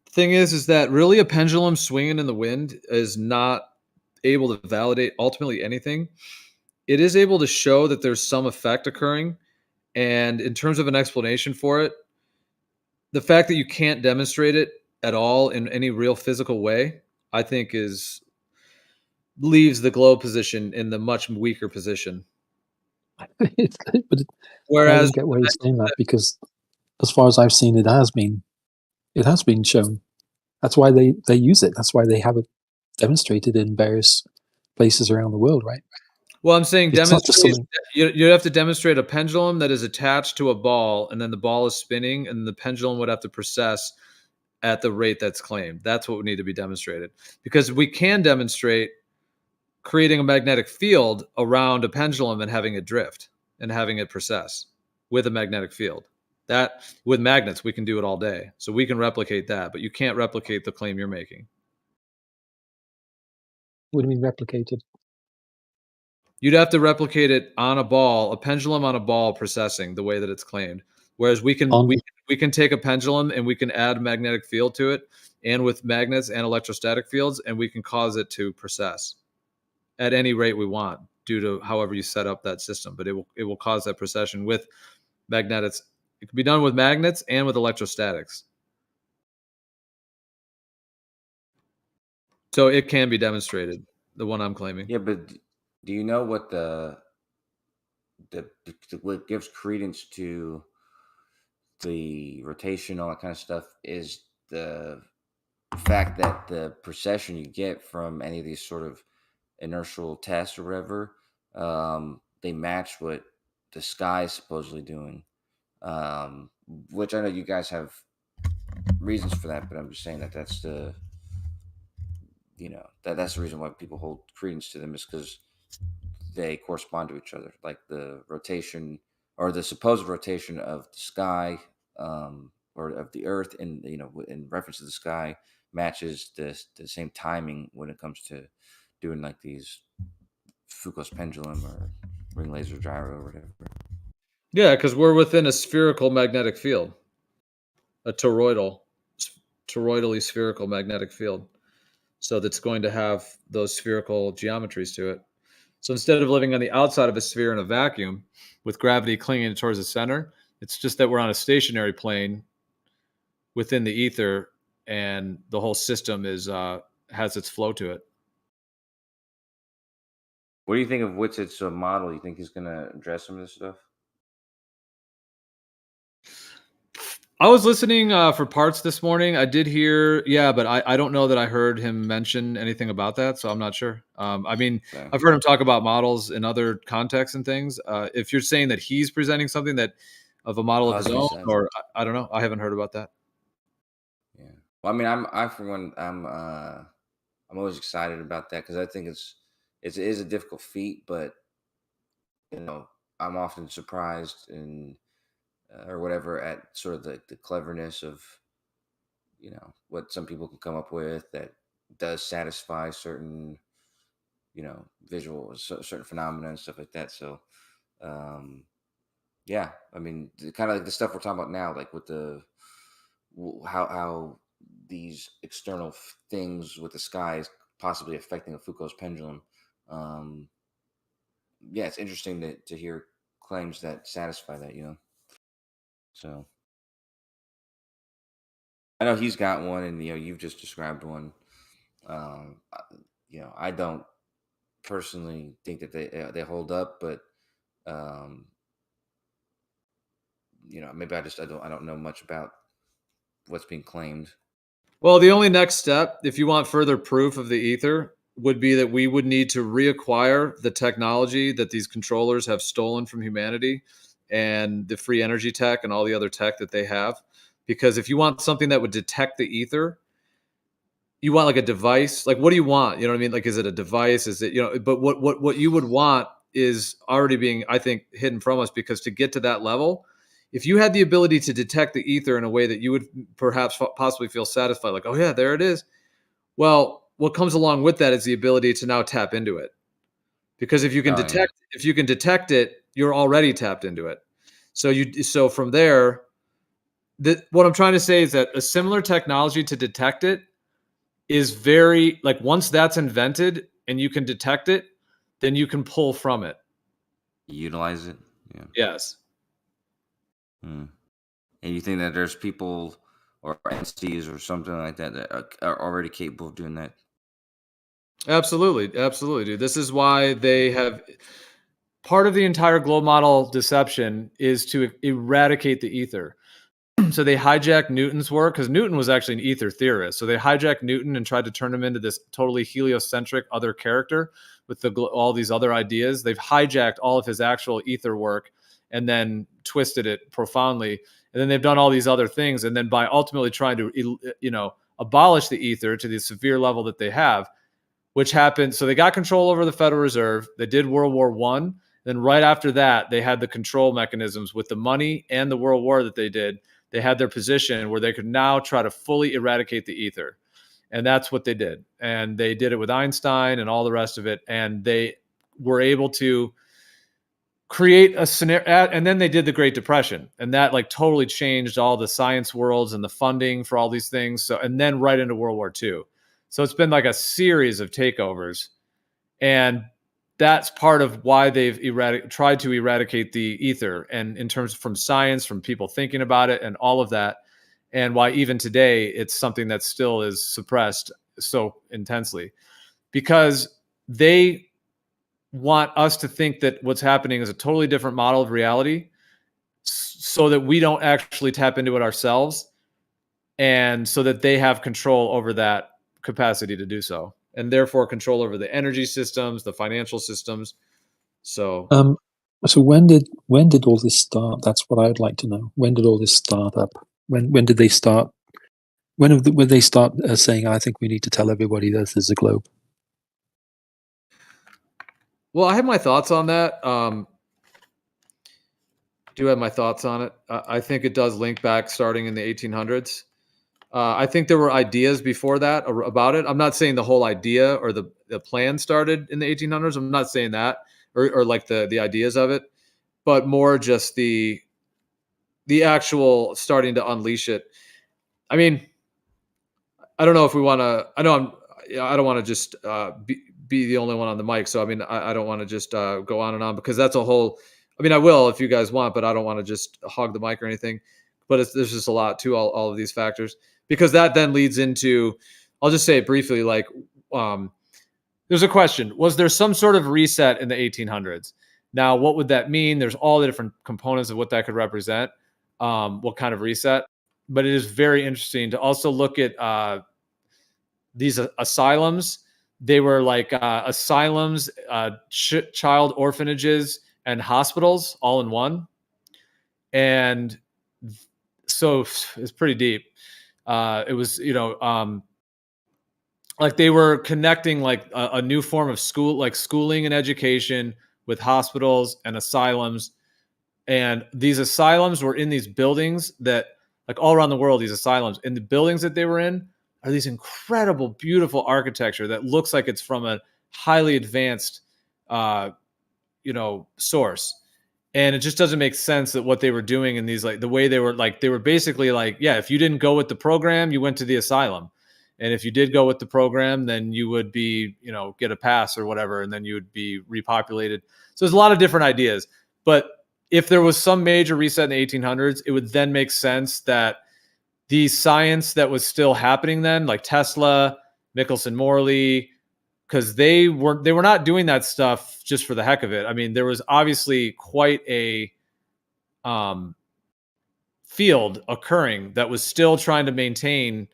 the thing is that really a pendulum swinging in the wind is not able to validate ultimately anything. It is able to show that there's some effect occurring. And in terms of an explanation for it, the fact that you can't demonstrate it at all in any real physical way, I think leaves the globe position in the much weaker position. But I Whereas don't get why you're saying that, because as far as I've seen, it has been shown. That's why they use it. That's why they have it demonstrated in various places around the world, right? Well, I'm saying It's not just demonstrate. something. You have to demonstrate a pendulum that is attached to a ball, and then the ball is spinning, and the pendulum would have to precess at the rate that's claimed. That's what would need to be demonstrated, because we can demonstrate creating a magnetic field around a pendulum and having it drift and having it precess with a magnetic field. That with magnets we can do it all day, so we can replicate that. But you can't replicate the claim you're making. What do you mean replicated? You'd have to replicate it on a ball, a pendulum on a ball precessing the way that it's claimed. Whereas we can take a pendulum and we can add a magnetic field to it, and with magnets and electrostatic fields, and we can cause it to precess at any rate we want due to however you set up that system. But it will cause that precession with magnets. It can be done with magnets and with electrostatics. So it can be demonstrated, the one I'm claiming. Yeah, but do you know what what gives credence to the rotation, all that kind of stuff, is the fact that the precession you get from any of these sort of inertial tests or whatever, they match what the sky is supposedly doing, which I know you guys have reasons for that, but I'm just saying that's the that's the reason why people hold credence to them, is because they correspond to each other, like the rotation or the supposed rotation of the sky, or of the earth, and in reference to the sky, matches the same timing when it comes to doing like these Foucault's pendulum or ring laser gyro or whatever. Yeah, because we're within a spherical magnetic field, a toroidally spherical magnetic field. So that's going to have those spherical geometries to it. So instead of living on the outside of a sphere in a vacuum with gravity clinging towards the center, it's just that we're on a stationary plane within the ether, and the whole system has its flow to it. What do you think of Witzett's model? You think he's going to address some of this stuff? I was listening for parts this morning. I did hear, but I don't know that I heard him mention anything about that, so I'm not sure. I mean, Okay. I've heard him talk about models in other contexts and things. If you're saying that he's presenting something of a model of his own, or I don't know, I haven't heard about that. Yeah. Well, I mean, I for one, I'm always excited about that, because I think it is a difficult feat, but I'm often surprised or whatever at sort of the cleverness of what some people can come up with that does satisfy certain visual, certain phenomena and stuff like that. So yeah, I mean, kind of like the stuff we're talking about now, like with how these external things with the sky is possibly affecting a Foucault's pendulum. Yeah, it's interesting to hear claims that satisfy that, So I know he's got one, and you've just described one. I don't personally think that they hold up, but maybe I don't know much about what's being claimed. Well, the only next step, if you want further proof of the ether, would be that we would need to reacquire the technology that these controllers have stolen from humanity, and the free energy tech and all the other tech that they have. Because if you want something that would detect the ether, you want like a device. Like, what do you want? You know what I mean? Like, is it a device? Is it, but what you would want is already being, I think, hidden from us, because to get to that level, if you had the ability to detect the ether in a way that you would perhaps possibly feel satisfied, like, oh yeah, there it is. Well, what comes along with that is the ability to now tap into it. Because if you can detect it, you're already tapped into it. So from there, what I'm trying to say is that a similar technology to detect it is very, like, once that's invented and you can detect it, then you can pull from it. Utilize it. Yeah. Yes. And you think that there's people or entities or something like that that are already capable of doing that? Absolutely, dude. This is why they have part of the entire globe model deception is to eradicate the ether. So they hijacked Newton's work, because Newton was actually an ether theorist. So they hijacked Newton and tried to turn him into this totally heliocentric other character with all these other ideas. They've hijacked all of his actual ether work and then twisted it profoundly. And then they've done all these other things. And then by ultimately trying to, abolish the ether to the severe level that they have, which happened. So they got control over the Federal Reserve. They did World War I. Then right after that, they had the control mechanisms with the money and the World War that they did. They had their position where they could now try to fully eradicate the ether. And that's what they did. And they did it with Einstein and all the rest of it. And they were able to create a scenario. And then they did the Great Depression. And that like totally changed all the science worlds and the funding for all these things. So, and then right into World War II. So it's been like a series of takeovers. And that's part of why they've tried to eradicate the ether, and in terms from science, from people thinking about it and all of that, and why even today it's something that still is suppressed so intensely, because they want us to think that what's happening is a totally different model of reality, so that we don't actually tap into it ourselves, and so that they have control over that capacity to do so, and therefore control over the energy systems, the financial systems. So when did all this start? That's what I would like to know. When did all this start up? When did they start? When they start saying, "I think we need to tell everybody this is a globe"? Well, I have my thoughts on that. Do have my thoughts on it. I think it does link back starting in the 1800s. I think there were ideas before that about it. I'm not saying the whole idea or the plan started in the 1800s. I'm not saying that, or like the ideas of it, but more just the actual starting to unleash it. I mean, I don't know if we want to. I don't want to just be the only one on the mic. So I mean, I don't want to just go on and on, because that's a whole. I mean, I will if you guys want, but I don't want to just hog the mic or anything. But there's just a lot to all of these factors, because that then leads into. I'll just say it briefly. Like, there's a question: was there some sort of reset in the 1800s? Now, what would that mean? There's all the different components of what that could represent. What kind of reset? But it is very interesting to also look at these asylums. They were like asylums, child orphanages, and hospitals all in one. And so it's pretty deep. It was, like they were connecting like a new form of school, like schooling and education, with hospitals and asylums. And these asylums were in these buildings that, like all around the world, these asylums, and the buildings that they were in are these incredible, beautiful architecture that looks like it's from a highly advanced, source. And it just doesn't make sense that what they were doing in these, like the way they were basically like, yeah, if you didn't go with the program, you went to the asylum. And if you did go with the program, then you would be, get a pass or whatever, and then you would be repopulated. So there's a lot of different ideas. But if there was some major reset in the 1800s, it would then make sense that the science that was still happening then, like Tesla, Michelson-Morley, because they were not doing that stuff just for the heck of it. I mean, there was obviously quite a field occurring that was still trying to maintain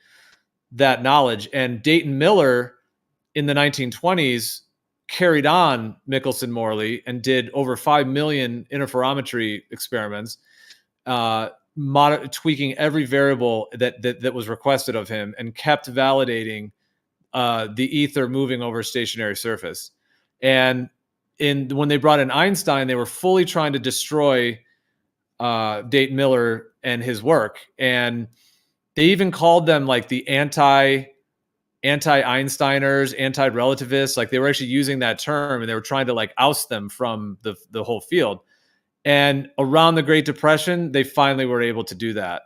that knowledge. And Dayton Miller in the 1920s carried on Michelson-Morley and did over 5 million interferometry experiments, tweaking every variable that was requested of him, and kept validating the ether moving over a stationary surface. And when they brought in Einstein, they were fully trying to destroy Dayton Miller and his work. And they even called them like the anti anti-Einsteiners, anti-relativists. Like they were actually using that term, and they were trying to like oust them from the whole field. And around the Great Depression, they finally were able to do that.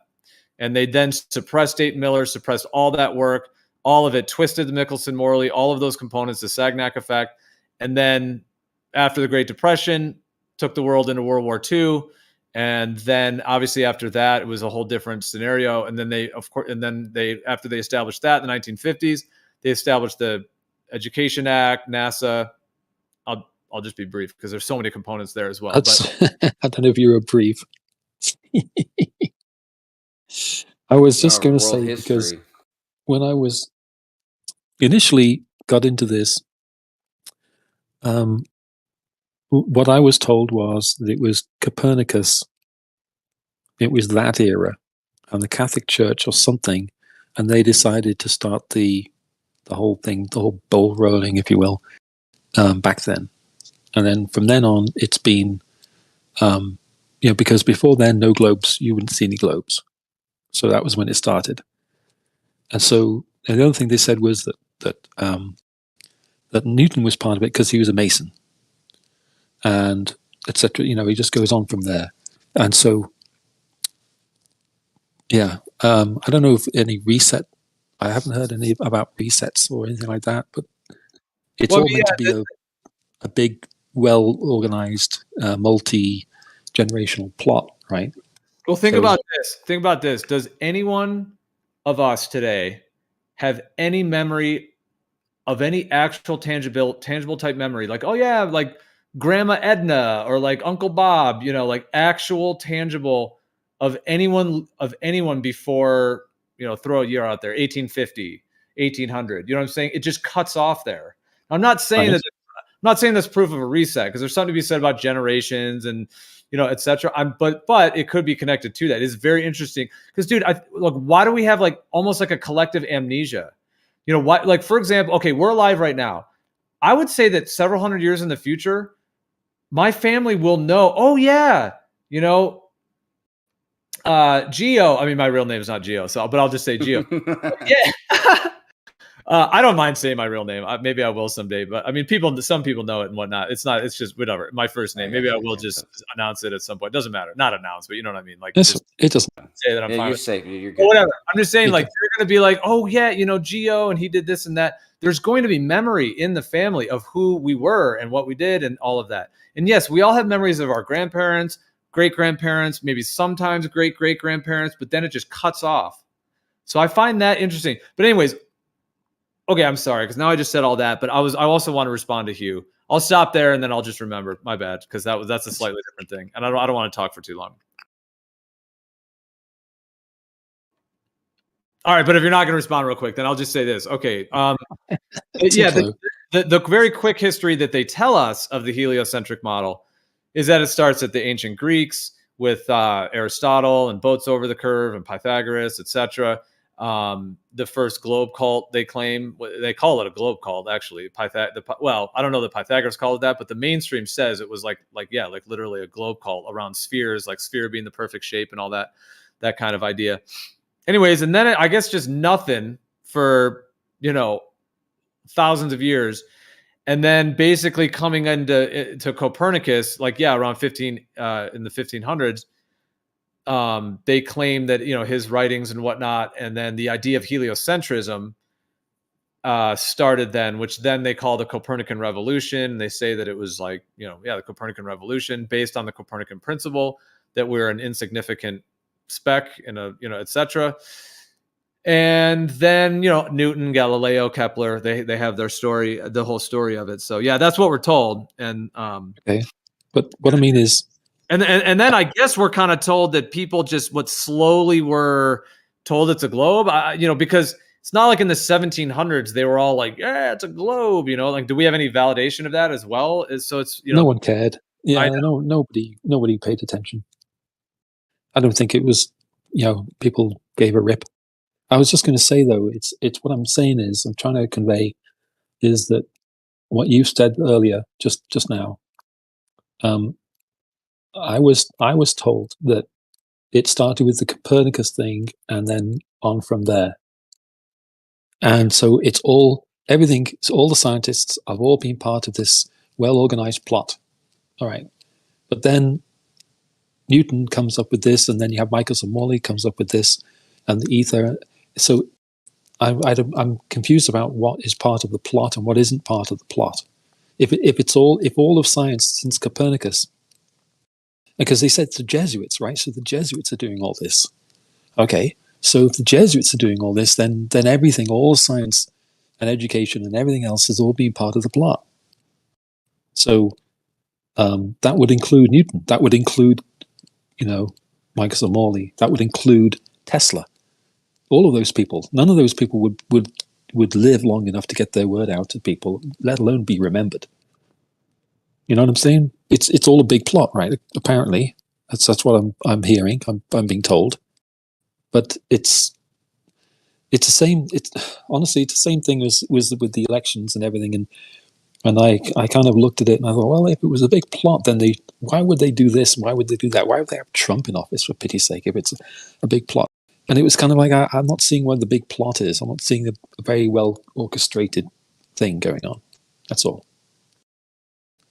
And they then suppressed Dayton Miller, suppressed all that work, all of it, twisted the Michelson-Morley, all of those components, the Sagnac effect. And then after the Great Depression, took the world into World War II. And then obviously after that, it was a whole different scenario. And then they, of course, and then they, after they established that in the 1950s, they established the Education Act, NASA. I'll just be brief because there's so many components there as well. But I don't know if you were brief. I was just going to say, because when I was initially got into this, what I was told was that it was Copernicus, it was that era, and the Catholic Church or something, and they decided to start the whole thing, the whole ball rolling, if you will, back then. And then from then on, it's been, because before then, no globes, you wouldn't see any globes. So that was when it started. And so and the other thing they said was that Newton was part of it because he was a Mason, and etc. He just goes on from there. And so, yeah, I don't know if any reset. I haven't heard any about resets or anything like that, but it's all meant to be a big, well-organized, multi-generational plot, right? Well, think about this. Think about this. Does anyone of us today have any memory of any actual tangible type memory? Like, oh yeah, like Grandma Edna or like Uncle Bob, like actual tangible of anyone before, throw a year out there, 1850, 1800. You know what I'm saying? It just cuts off there. I'm not saying that. I'm not saying that's proof of a reset, because there's something to be said about generations and etc. But it could be connected to that. It's very interesting because, dude, look, why do we have like almost like a collective amnesia? What? Like, for example, okay, we're alive right now. I would say that several hundred years in the future, my family will know. Oh yeah, Geo. I mean, my real name is not Geo, but I'll just say Geo. Yeah. I don't mind saying my real name. Maybe I will someday, but I mean, some people know it and whatnot. It's just whatever. My first name. Maybe I will just announce it at some point. Doesn't matter. Not announce, but you know what I mean. Like, it doesn't say that I'm fine. You're safe. You're good. Whatever. I'm just saying, like, you're going to be like, oh yeah, Geo, and he did this and that. There's going to be memory in the family of who we were and what we did and all of that. And yes, we all have memories of our grandparents, great grandparents, maybe sometimes great great grandparents, but then it just cuts off. So I find that interesting. But anyways. Okay, I'm sorry, because now I just said all that, but I also want to respond to Hugh. I'll stop there and then I'll just remember. My bad, because that's a slightly different thing, and I don't want to talk for too long. All right, but if you're not going to respond real quick, then I'll just say this. Okay, yeah, the very quick history that they tell us of the heliocentric model is that it starts at the ancient Greeks with Aristotle and boats over the curve and Pythagoras, etc. The first globe cult, they claim, they call it a globe cult, actually. Well, I don't know that Pythagoras called it that, but the mainstream says it was like literally a globe cult around spheres, like sphere being the perfect shape and all that kind of idea. Anyways, and then I guess just nothing for thousands of years, and then basically coming into Copernicus, around in the 1500s. They claim that his writings and whatnot, and then the idea of heliocentrism started then, which then they call the Copernican revolution. They say that it was the Copernican revolution based on the Copernican principle that we're an insignificant speck in a etc. And then Newton, Galileo, Kepler, they have their story, the whole story of it. So yeah, that's what we're told. And okay, but what I mean is. And then I guess we're kind of told that people slowly were told it's a globe, because it's not like in the 1700s they were all like, yeah, it's a globe, like, do we have any validation of that as well? So it's, no one cared. Yeah, nobody paid attention. I don't think it was, people gave a rip. I was just going to say though, it's what I'm saying is, I'm trying to convey is that what you said earlier, just now, I was told that it started with the Copernicus thing and then on from there. And so it's all everything. So all the scientists have all been part of this well-organized plot. All right, but then Newton comes up with this, and then you have Michael and Morley comes up with this, and the ether. So I'm confused about what is part of the plot and what isn't part of the plot. If all of science since Copernicus, because they said the Jesuits, right? So the Jesuits are doing all this. Okay, so if the Jesuits are doing all this, then everything, all science and education and everything else has all been part of the plot. So that would include Newton. That would include, Michael and Morley. That would include Tesla. All of those people. None of those people would live long enough to get their word out to people, let alone be remembered. You know what I'm saying? It's all a big plot, right? Apparently, that's what I'm hearing. I'm being told, but it's the same. It's honestly it's the same thing as with the elections and everything. And I kind of looked at it and I thought, well, if it was a big plot, then why would they do this? Why would they do that? Why would they have Trump in office, for pity's sake, if it's a big plot? And it was kind of like, I'm not seeing where the big plot is. I'm not seeing a very well orchestrated thing going on. That's all.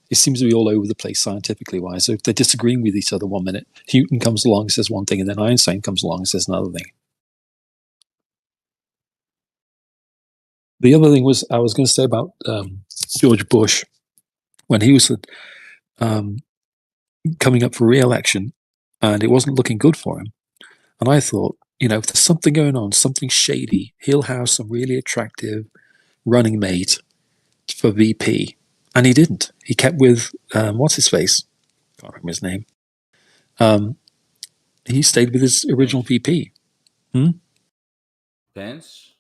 It seems to be all over the place scientifically wise. So if they're disagreeing with each other 1 minute, Newton comes along and says one thing, and then Einstein comes along and says another thing. The other thing I was going to say about George Bush, when he was coming up for re-election, and it wasn't looking good for him. And I thought, if there's something going on, something shady, he'll have some really attractive running mate for VP. And he didn't. He kept with, what's his face? Can't remember his name. He stayed with his original VP. Pence?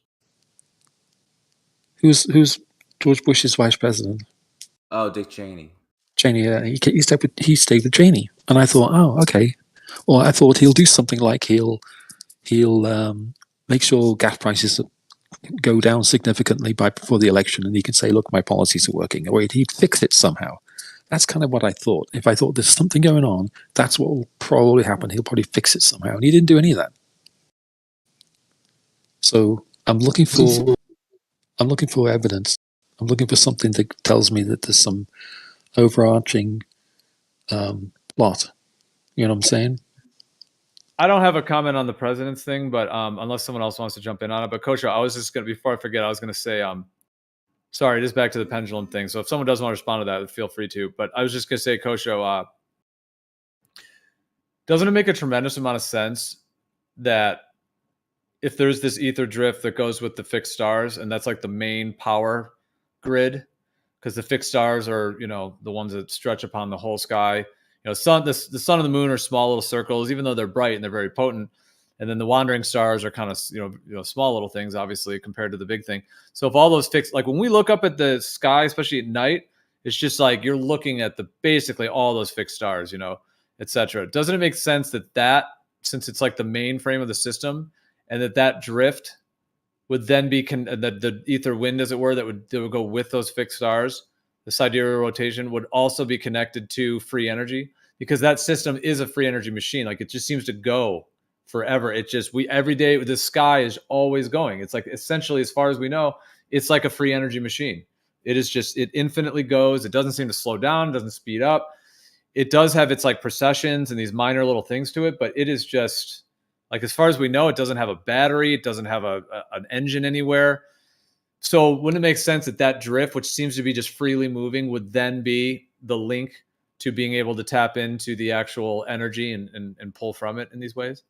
Who's George Bush's vice president? Oh, Dick Cheney. Cheney. He stayed with Cheney. And I thought, oh, okay. Or I thought he'll do something like he'll make sure gas prices go down significantly before the election, and he can say, look, my policies are working. Or he'd fix it somehow. That's kind of what I thought. If I thought there's something going on, that's what will probably happen. He'll probably fix it somehow. And he didn't do any of that. So I'm looking for evidence. I'm looking for something that tells me that there's some overarching plot. You know what I'm saying? I don't have a comment on the president's thing, but unless someone else wants to jump in on it. But Coach, I was just before I forget, I was gonna say, sorry, it is back to the pendulum thing. So if someone does want to respond to that, feel free to. But I was just gonna say, Coach, doesn't it make a tremendous amount of sense that if there's this ether drift that goes with the fixed stars, and that's like the main power grid, because the fixed stars are, the ones that stretch upon the whole sky. The sun and the moon are small little circles, even though they're bright and they're very potent. And then the wandering stars are kind of, small little things, obviously, compared to the big thing. So if all those fixed, like when we look up at the sky, especially at night, it's just like you're looking at basically all those fixed stars, et cetera. Doesn't it make sense that since it's like the main frame of the system, and that drift would then be the ether wind, as it were, that would go with those fixed stars, the sidereal rotation would also be connected to free energy, because that system is a free energy machine. Like it just seems to go forever. Every day the sky is always going. It's like essentially, as far as we know, it's like a free energy machine. It infinitely goes. It doesn't seem to slow down. It doesn't speed up. It does have its like precessions and these minor little things to it, but it is just like, as far as we know, it doesn't have a battery. It doesn't have an engine anywhere. So wouldn't it make sense that drift, which seems to be just freely moving, would then be the link to being able to tap into the actual energy and pull from it in these ways?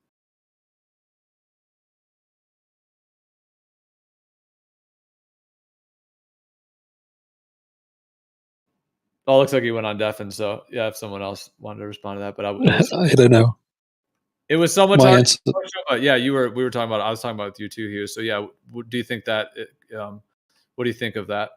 Oh, it looks like he went on deafened. So yeah, if someone else wanted to respond to that, but I don't know. It was so much My hard. answer. But yeah, we were talking about. I was talking about with you too, Hugh. So yeah, do you think that? What do you think of that?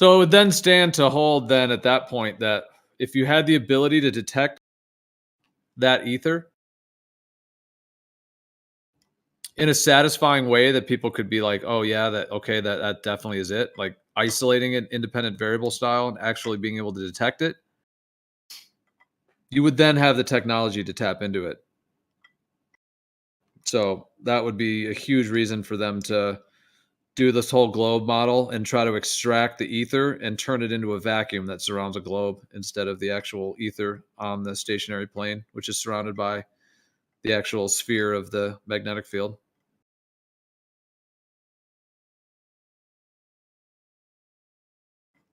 So it would then stand to hold then at that point that if you had the ability to detect that ether in a satisfying way that people could be like, oh yeah, that definitely is it. Like isolating it independent variable style and actually being able to detect it, you would then have the technology to tap into it. So that would be a huge reason for them to do this whole globe model and try to extract the ether and turn it into a vacuum that surrounds a globe instead of the actual ether on the stationary plane, which is surrounded by the actual sphere of the magnetic field.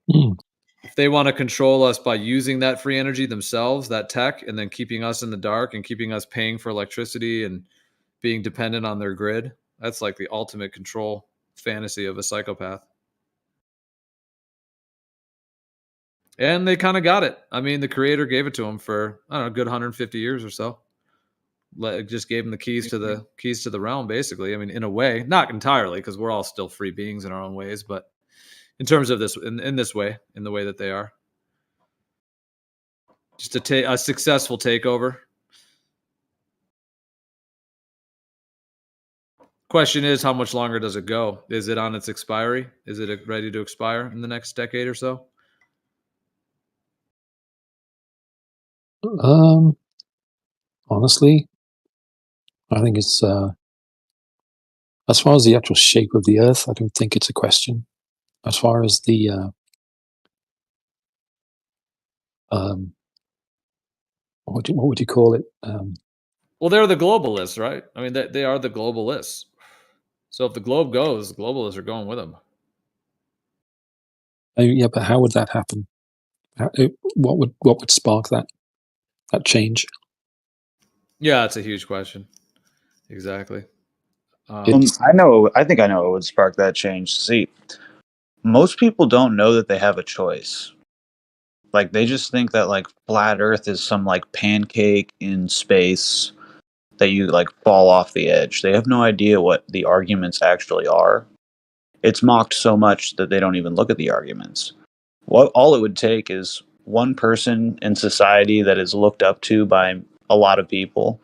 If they want to control us by using that free energy themselves, that tech, and then keeping us in the dark and keeping us paying for electricity and being dependent on their grid, that's like the ultimate control fantasy of a psychopath. And they kind of got it. I mean, the creator gave it to them for, I don't know, a good 150 years or so. Just gave them the keys to the realm, basically. I mean, in a way, not entirely, because we're all still free beings in our own ways, but in terms of this, in this way, in the way that they are, just a successful takeover. Question is, how much longer does it go? Is it on its expiry? Is it ready to expire in the next decade or so? Honestly, I think it's as far as the actual shape of the Earth, I don't think it's a question. As far as the what would you call it? Well, they're the globalists, right? I mean, they are the globalists. So if the globe goes, the globalists are going with them. Yeah, but how would that happen? What would spark that change? Yeah, it's a huge question. Exactly. I think I know what would spark that change. See, most people don't know that they have a choice. Like they just think that like flat Earth is some like pancake in space that you like fall off the edge. They have no idea what the arguments actually are. It's mocked so much that they don't even look at the arguments. All it would take is one person in society that is looked up to by a lot of people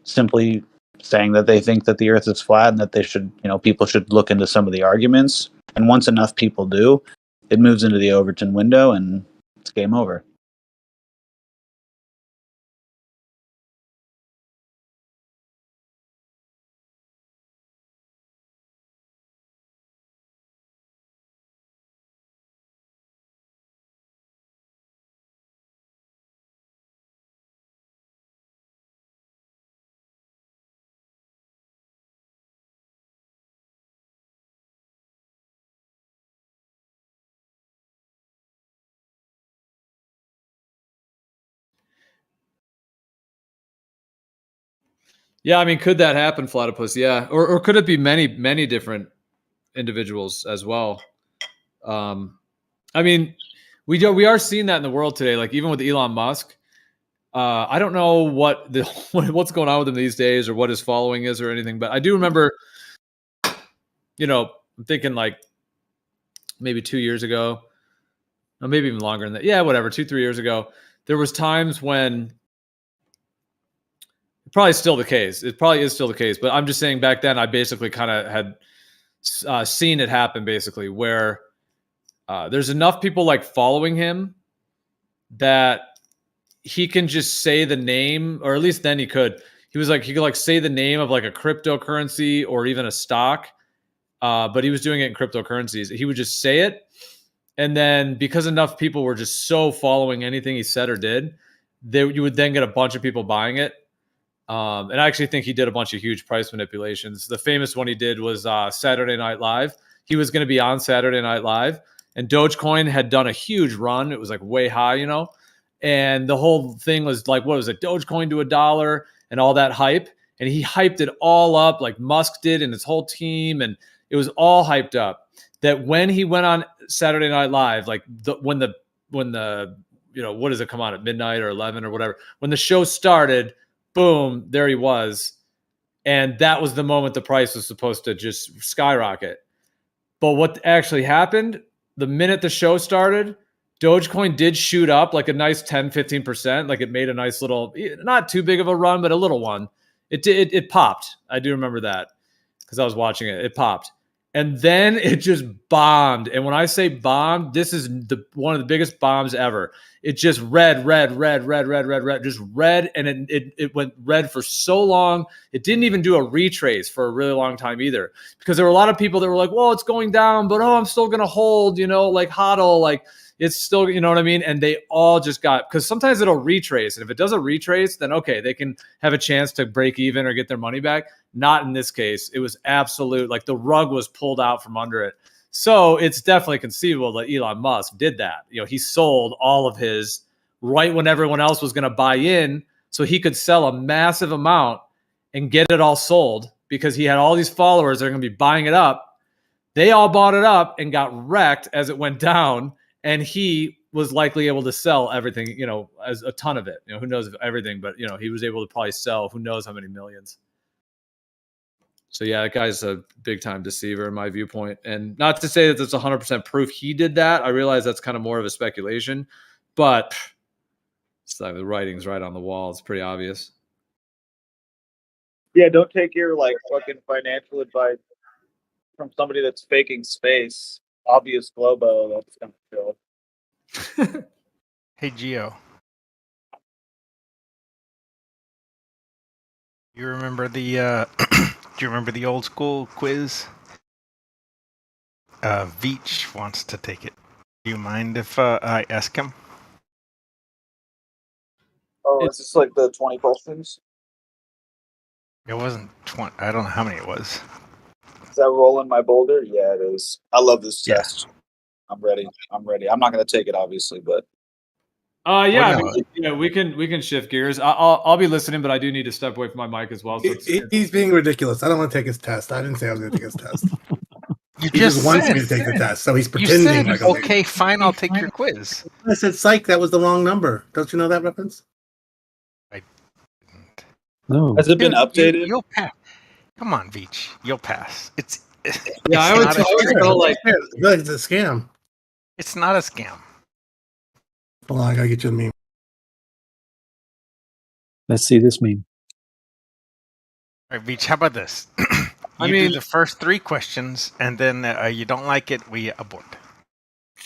simply saying that they think that the earth is flat and that they should, people should look into some of the arguments. And once enough people do, it moves into the Overton window and it's game over. Yeah, I mean, could that happen, Platypus? Yeah, or could it be many different individuals as well? I mean, we are seeing that in the world today. Like even with Elon Musk, I don't know what's going on with him these days or what his following is or anything, but I do remember, I'm thinking like maybe 2 years ago, or maybe even longer than that. Yeah, whatever, 2-3 years ago, there was times when. Probably still the case. It probably is still the case, but I'm just saying back then I basically kind of had seen it happen basically where there's enough people like following him that he can just say the name, or at least then he could. He could like say the name of like a cryptocurrency or even a stock, but he was doing it in cryptocurrencies. He would just say it, and then because enough people were just so following anything he said or did, you would then get a bunch of people buying it. And I actually think he did a bunch of huge price manipulations. The famous one he did was Saturday Night Live. He was going to be on Saturday Night Live, and Dogecoin had done a huge run. It was like way high, and the whole thing was like, what was it? Dogecoin to $1 and all that hype. And he hyped it all up like Musk did and his whole team. And it was all hyped up that when he went on Saturday Night Live, like when the what does it come on at midnight or 11 or whatever, when the show started, boom, there he was. And that was the moment the price was supposed to just skyrocket. But what actually happened the minute the show started, Dogecoin did shoot up like a nice 10, 15%. Like it made a nice little, not too big of a run, but a little one. It popped. I do remember that because I was watching it. It popped. And then it just bombed. And when I say bombed, this is one of the biggest bombs ever. It just red, just red. And it went red for so long. It didn't even do a retrace for a really long time either. Because there were a lot of people that were like, well, it's going down, but I'm still going to hold, like hodl, like it's still, you know what I mean? And they all just got, because sometimes it'll retrace. And if it does a retrace, then okay, they can have a chance to break even or get their money back. Not in this case. It was absolute, like the rug was pulled out from under it. So it's definitely conceivable that Elon Musk did that. He sold all of his right when everyone else was going to buy in so he could sell a massive amount and get it all sold because he had all these followers that are going to be buying it up. They all bought it up and got wrecked as it went down. And he was likely able to sell everything, as a ton of it. Who knows if everything, but he was able to probably sell who knows how many millions. So yeah, that guy's a big time deceiver in my viewpoint. And not to say that there's 100% proof he did that. I realize that's kind of more of a speculation, but it's like the writing's right on the wall. It's pretty obvious. Yeah, don't take your fucking financial advice from somebody that's faking space. Obvious Globo, that's kind of chill. Hey, Gio. You remember the do you remember the old school quiz? Veach wants to take it. Do you mind if I ask him? Oh, is this like the 20 questions? It wasn't 20. I don't know how many it was. Is that rolling my boulder? Yeah, it is. I love this test. I'm ready. I'm not going to take it, obviously, but. Yeah, we can shift gears. I'll be listening, but I do need to step away from my mic as well. So He's being ridiculous. I don't want to take his test. I didn't say I was going to take his test. He just wants me to take the test, so he's pretending. You said, okay, fine, I'll take your quiz. I said, psych, that was the wrong number. Don't you know that reference? No. Has it been updated? You'll pass. Come on, Veach. You'll pass. Yeah, I always felt like it's a scam. It's not a scam. Hold on, I gotta get you the meme. Let's see this meme. All right, Veach, how about this? You do the first 3 questions, and then you don't like it, we abort.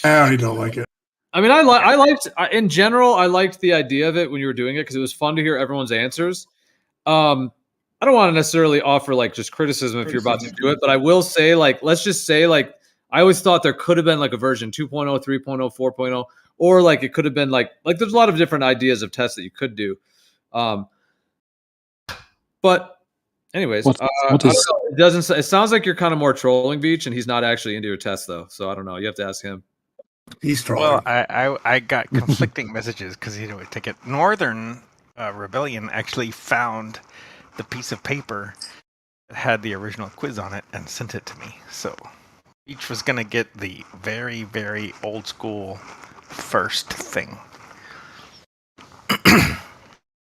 I don't like it. I mean, I liked in general. I liked the idea of it when you were doing it because it was fun to hear everyone's answers. I don't want to necessarily offer just criticism if you're about to do it, but I will say let's just say I always thought there could have been a version 2.0, 3.0, 4.0, or it could have been there's a lot of different ideas of tests that you could do. But anyways, it doesn't. It sounds like you're kind of more trolling Beach, and he's not actually into your test though. So I don't know. You have to ask him. He's trolling. Well, I got conflicting messages because he would take it. Northern Rebellion actually found the piece of paper that had the original quiz on it and sent it to me. So each was going to get the very, very old school first thing.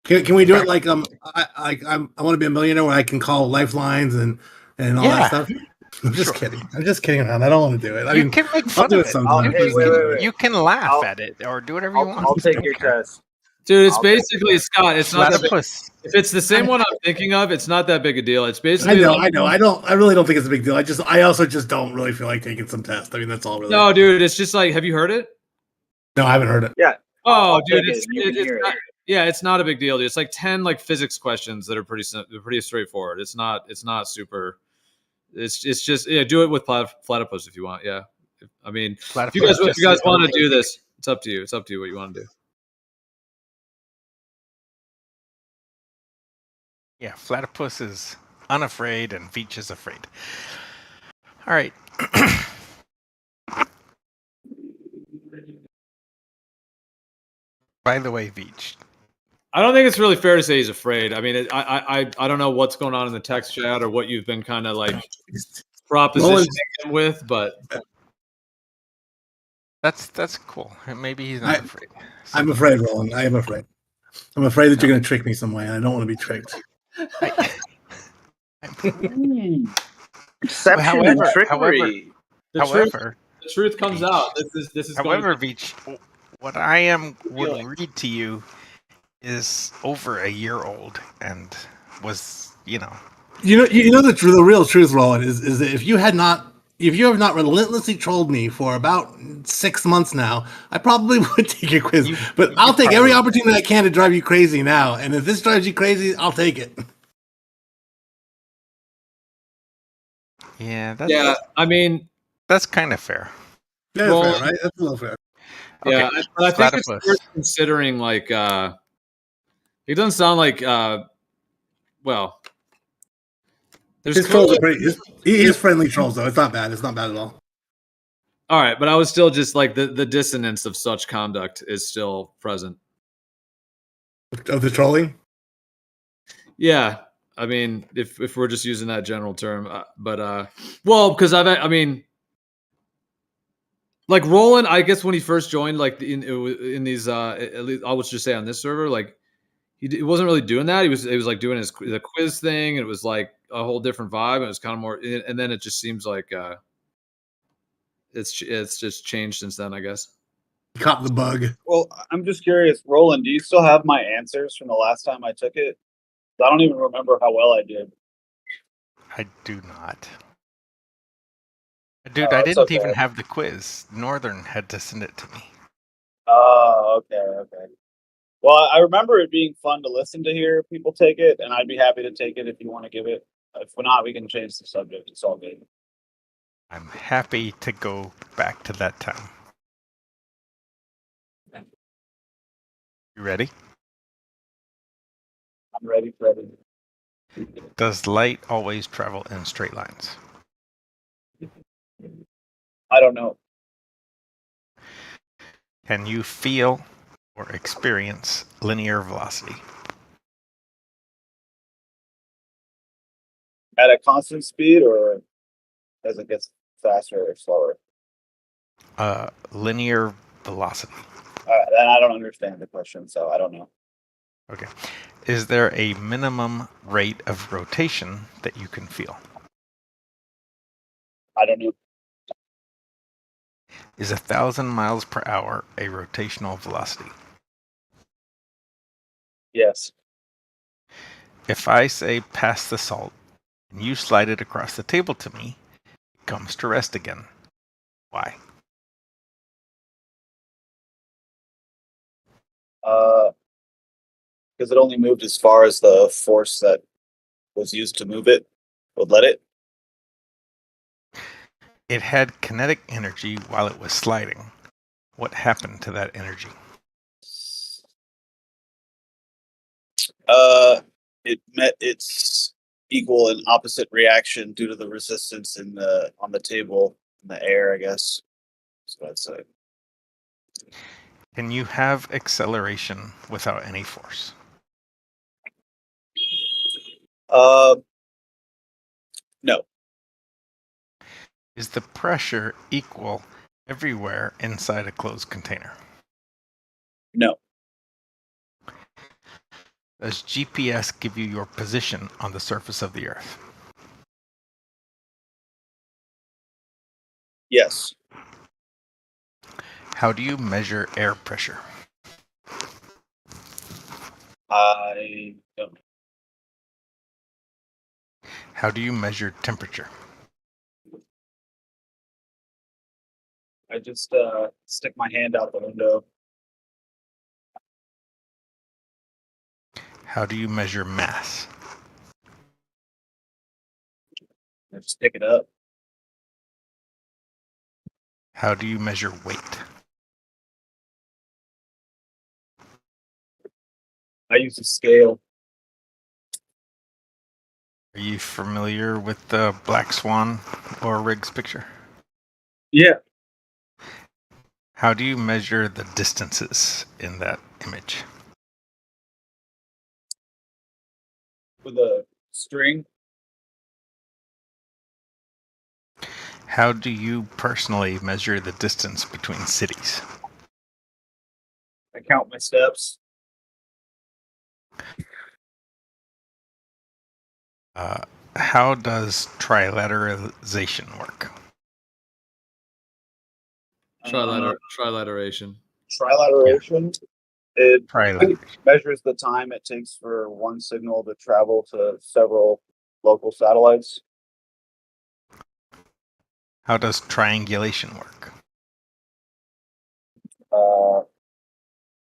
Can we do it I want to be a millionaire where I can call lifelines and all that stuff? I'm just kidding. I'm just kidding around. I don't want to do it. You can make fun of it. Wait. You can laugh at it or do whatever you want. I'll take your test. Dude, it's basically Scott. It's not that big. Platypus. If it's the same one I'm thinking of, it's not that big a deal. It's basically. I know. I really don't think it's a big deal. I also just don't really feel like taking some test. I mean, that's all really. No, dude, it's just have you heard it? No, I haven't heard it. Yeah. Oh, dude, it's not. Yeah, it's not a big deal, dude. It's 10 physics questions that are pretty straightforward. It's not super. It's just do it with platypus if you want. Yeah, I mean, if you guys want to do this, it's up to you. It's up to you what you want to do. Yeah, Platypus is unafraid and Veach is afraid. All right. By the way, Veach. I don't think it's really fair to say he's afraid. I mean, I don't know what's going on in the text chat or what you've been kind of propositioning him with, but that's cool. Maybe he's not afraid. I'm afraid, Roland. I am afraid. I'm afraid that you're going to trick me some way, and I don't want to be tricked. Exception and trickery. However, The truth comes out. This is However, going. Veach, what I would Feeling. read to you is over a year old and was, You know the real truth, Roland, is that if you have not relentlessly trolled me for about 6 months now, I probably would take your quiz. But I'll take every opportunity I can to drive you crazy now. And if this drives you crazy, I'll take it. Yeah, I mean, that's kind of fair. That's Well- fair, right? That's a little fair. Yeah, Okay, but I think it's Platypus. worth considering. Like, it doesn't sound like. Well, there's His trolls are pretty. He is friendly trolls, though. It's not bad. It's not bad at all. All right, but I was still just like the dissonance of such conduct is still present. Of the trolling? Yeah, I mean, if we're just using that general term, well, because I mean, like Roland, I guess when he first joined, like in these, at least I would just say on this server, like he wasn't really doing that. He was like doing the quiz thing, and it was like a whole different vibe. And it was kind of more, and then it just seems like it's just changed since then, I guess. Caught the bug. Well, I'm just curious, Roland, do you still have my answers from the last time I took it? I don't even remember how well I did. I do not. Dude, I it's didn't okay. even have the quiz. Northern had to send it to me. Oh, okay. Well, I remember it being fun to listen to hear people take it, and I'd be happy to take it if you want to give it. If not, we can change the subject. It's all good. I'm happy to go back to that time. You ready? I'm ready. Does light always travel in straight lines? I don't know. Can you feel or experience linear velocity? At a constant speed, or as it gets faster or slower? Linear velocity. Then I don't understand the question, so I don't know. Okay. Is there a minimum rate of rotation that you can feel? I don't know. Is 1,000 miles per hour a rotational velocity? Yes. If I say pass the salt and you slide it across the table to me, it comes to rest again. Why? Because it only moved as far as the force that was used to move it would let it. It had kinetic energy while it was sliding. What happened to that energy? It met its equal and opposite reaction due to the resistance on the table in the air, I guess. That's what I'd say. Can you have acceleration without any force? No. Is the pressure equal everywhere inside a closed container? No. Does GPS give you your position on the surface of the Earth? Yes. How do you measure air pressure? I don't. How do you measure temperature? I just stick my hand out the window. How do you measure mass? I just pick it up. How do you measure weight? I use a scale. Are you familiar with the Black Swan or Riggs picture? Yeah. How do you measure the distances in that image? With a string. How do you personally measure the distance between cities? I count my steps. How does trilateralization work? Trilateration. Trilateration. It Trilateration. measures the time it takes for one signal to travel to several local satellites. How does triangulation work?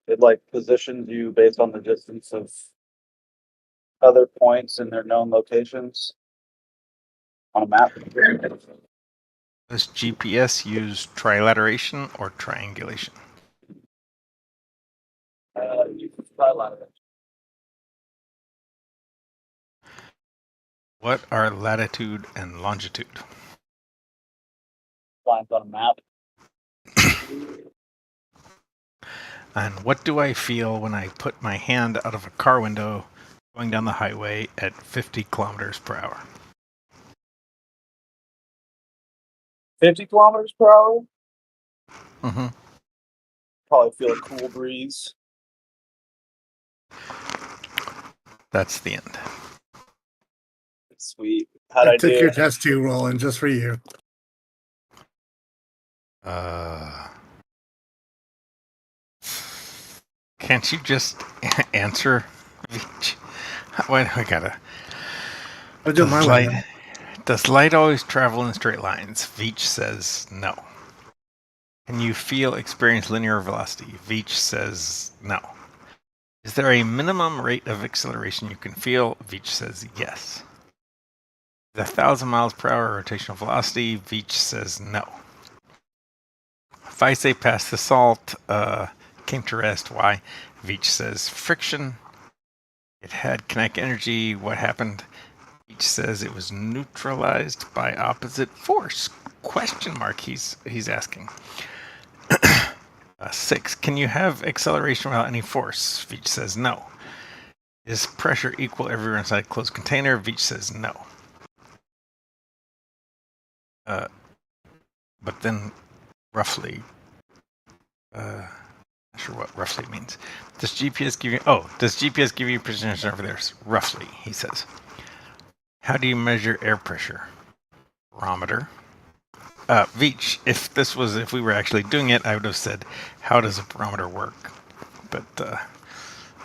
It like positions you based on the distance of other points in their known locations on a map. Does GPS use trilateration or triangulation? Trilateration. What are latitude and longitude? Lines on a map. And what do I feel when I put my hand out of a car window going down the highway at 50 kilometers per hour? 50 kilometers per hour? Mm-hmm. Probably feel a cool breeze. That's the end. Sweet. How'd I took do? your test too, Roland, just for you. Can't you just answer? Wait, I gotta. I'll do it my way, then. Does light always travel in straight lines? Veach says no. Can you experience linear velocity? Veach says no. Is there a minimum rate of acceleration you can feel? Veach says yes. 1,000 miles per hour rotational velocity? Veach says no. If I say past the salt, came to rest, why? Veach says friction. It had kinetic energy. What happened? Veach says it was neutralized by opposite force. Question mark, he's asking. 6. Can you have acceleration without any force? Veach says no. Is pressure equal everywhere inside a closed container? Veach says no. But then roughly, not sure what roughly means. Does GPS give you precision over there? Roughly, he says. How do you measure air pressure? Barometer. Veach, if we were actually doing it, I would have said, how does a barometer work? But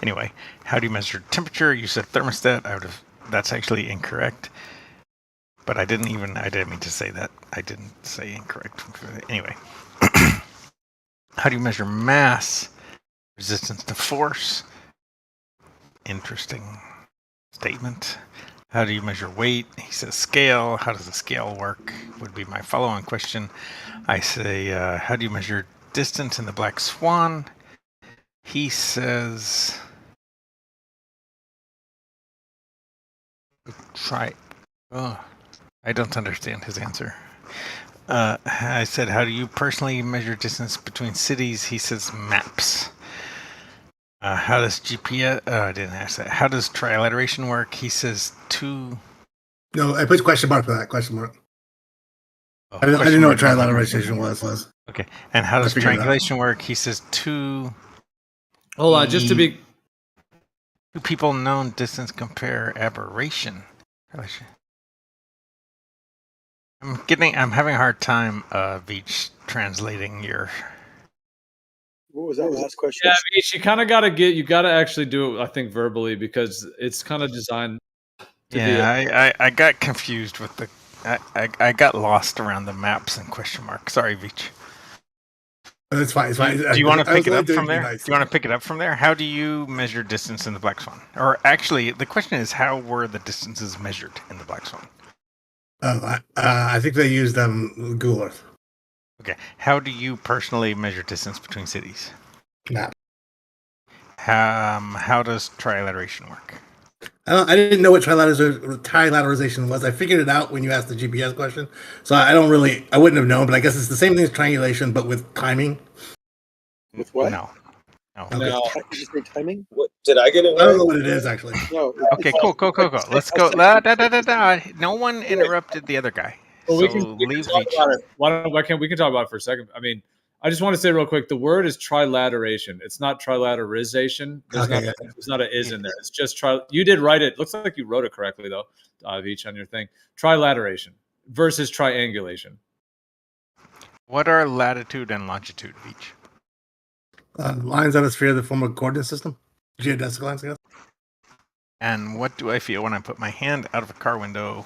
anyway, how do you measure temperature? You said thermostat. That's actually incorrect. But I didn't mean to say that. I didn't say incorrect. Anyway. How do you measure mass? Resistance to force. Interesting statement. How do you measure weight? He says scale. How does the scale work? Would be my follow-on question. I say, how do you measure distance in the Black Swan? He says, I don't understand his answer. I said, how do you personally measure distance between cities? He says maps. How does GPS? I didn't ask that. How does trilateration work? He says 2. No, I put question mark for that question mark. I didn't know what trilateration was. Okay. And how does triangulation work? He says 2. Hold on, just to be. 2 people known distance compare aberration. I'm having a hard time, Veach, translating your. What was that last question? Yeah, Veach, you gotta actually do it, I think, verbally, because it's kind of designed to be. I got confused with the. I got lost around the maps and question mark. Sorry, Veach. It's fine. It's fine. Do you want to pick it up from there? Nice. Do you want to pick it up from there? How do you measure distance in the Black Swan? Or actually, the question is, how were the distances measured in the Black Swan? I think they used Google Earth. Okay. How do you personally measure distance between cities? Map. How does trilateration work? I didn't know what trilateralization was. I figured it out when you asked the GPS question. So I wouldn't have known, but I guess it's the same thing as triangulation, but with timing. With what? No. Okay. Did you say timing? What did I get it? I don't know what it is actually. No. Okay, cool. Let's go. No one interrupted the other guy. Well, so we can talk about it. We can talk about it for a second. I mean, I just want to say real quick, the word is trilateration. It's not trilaterization. There's not an is in there. It's just you did write it. Looks like you wrote it correctly though, Veach, on your thing. Trilateration versus triangulation. What are latitude and longitude of each? Lines on a sphere that form a coordinate system. Geodesic lines, I guess. And what do I feel when I put my hand out of a car window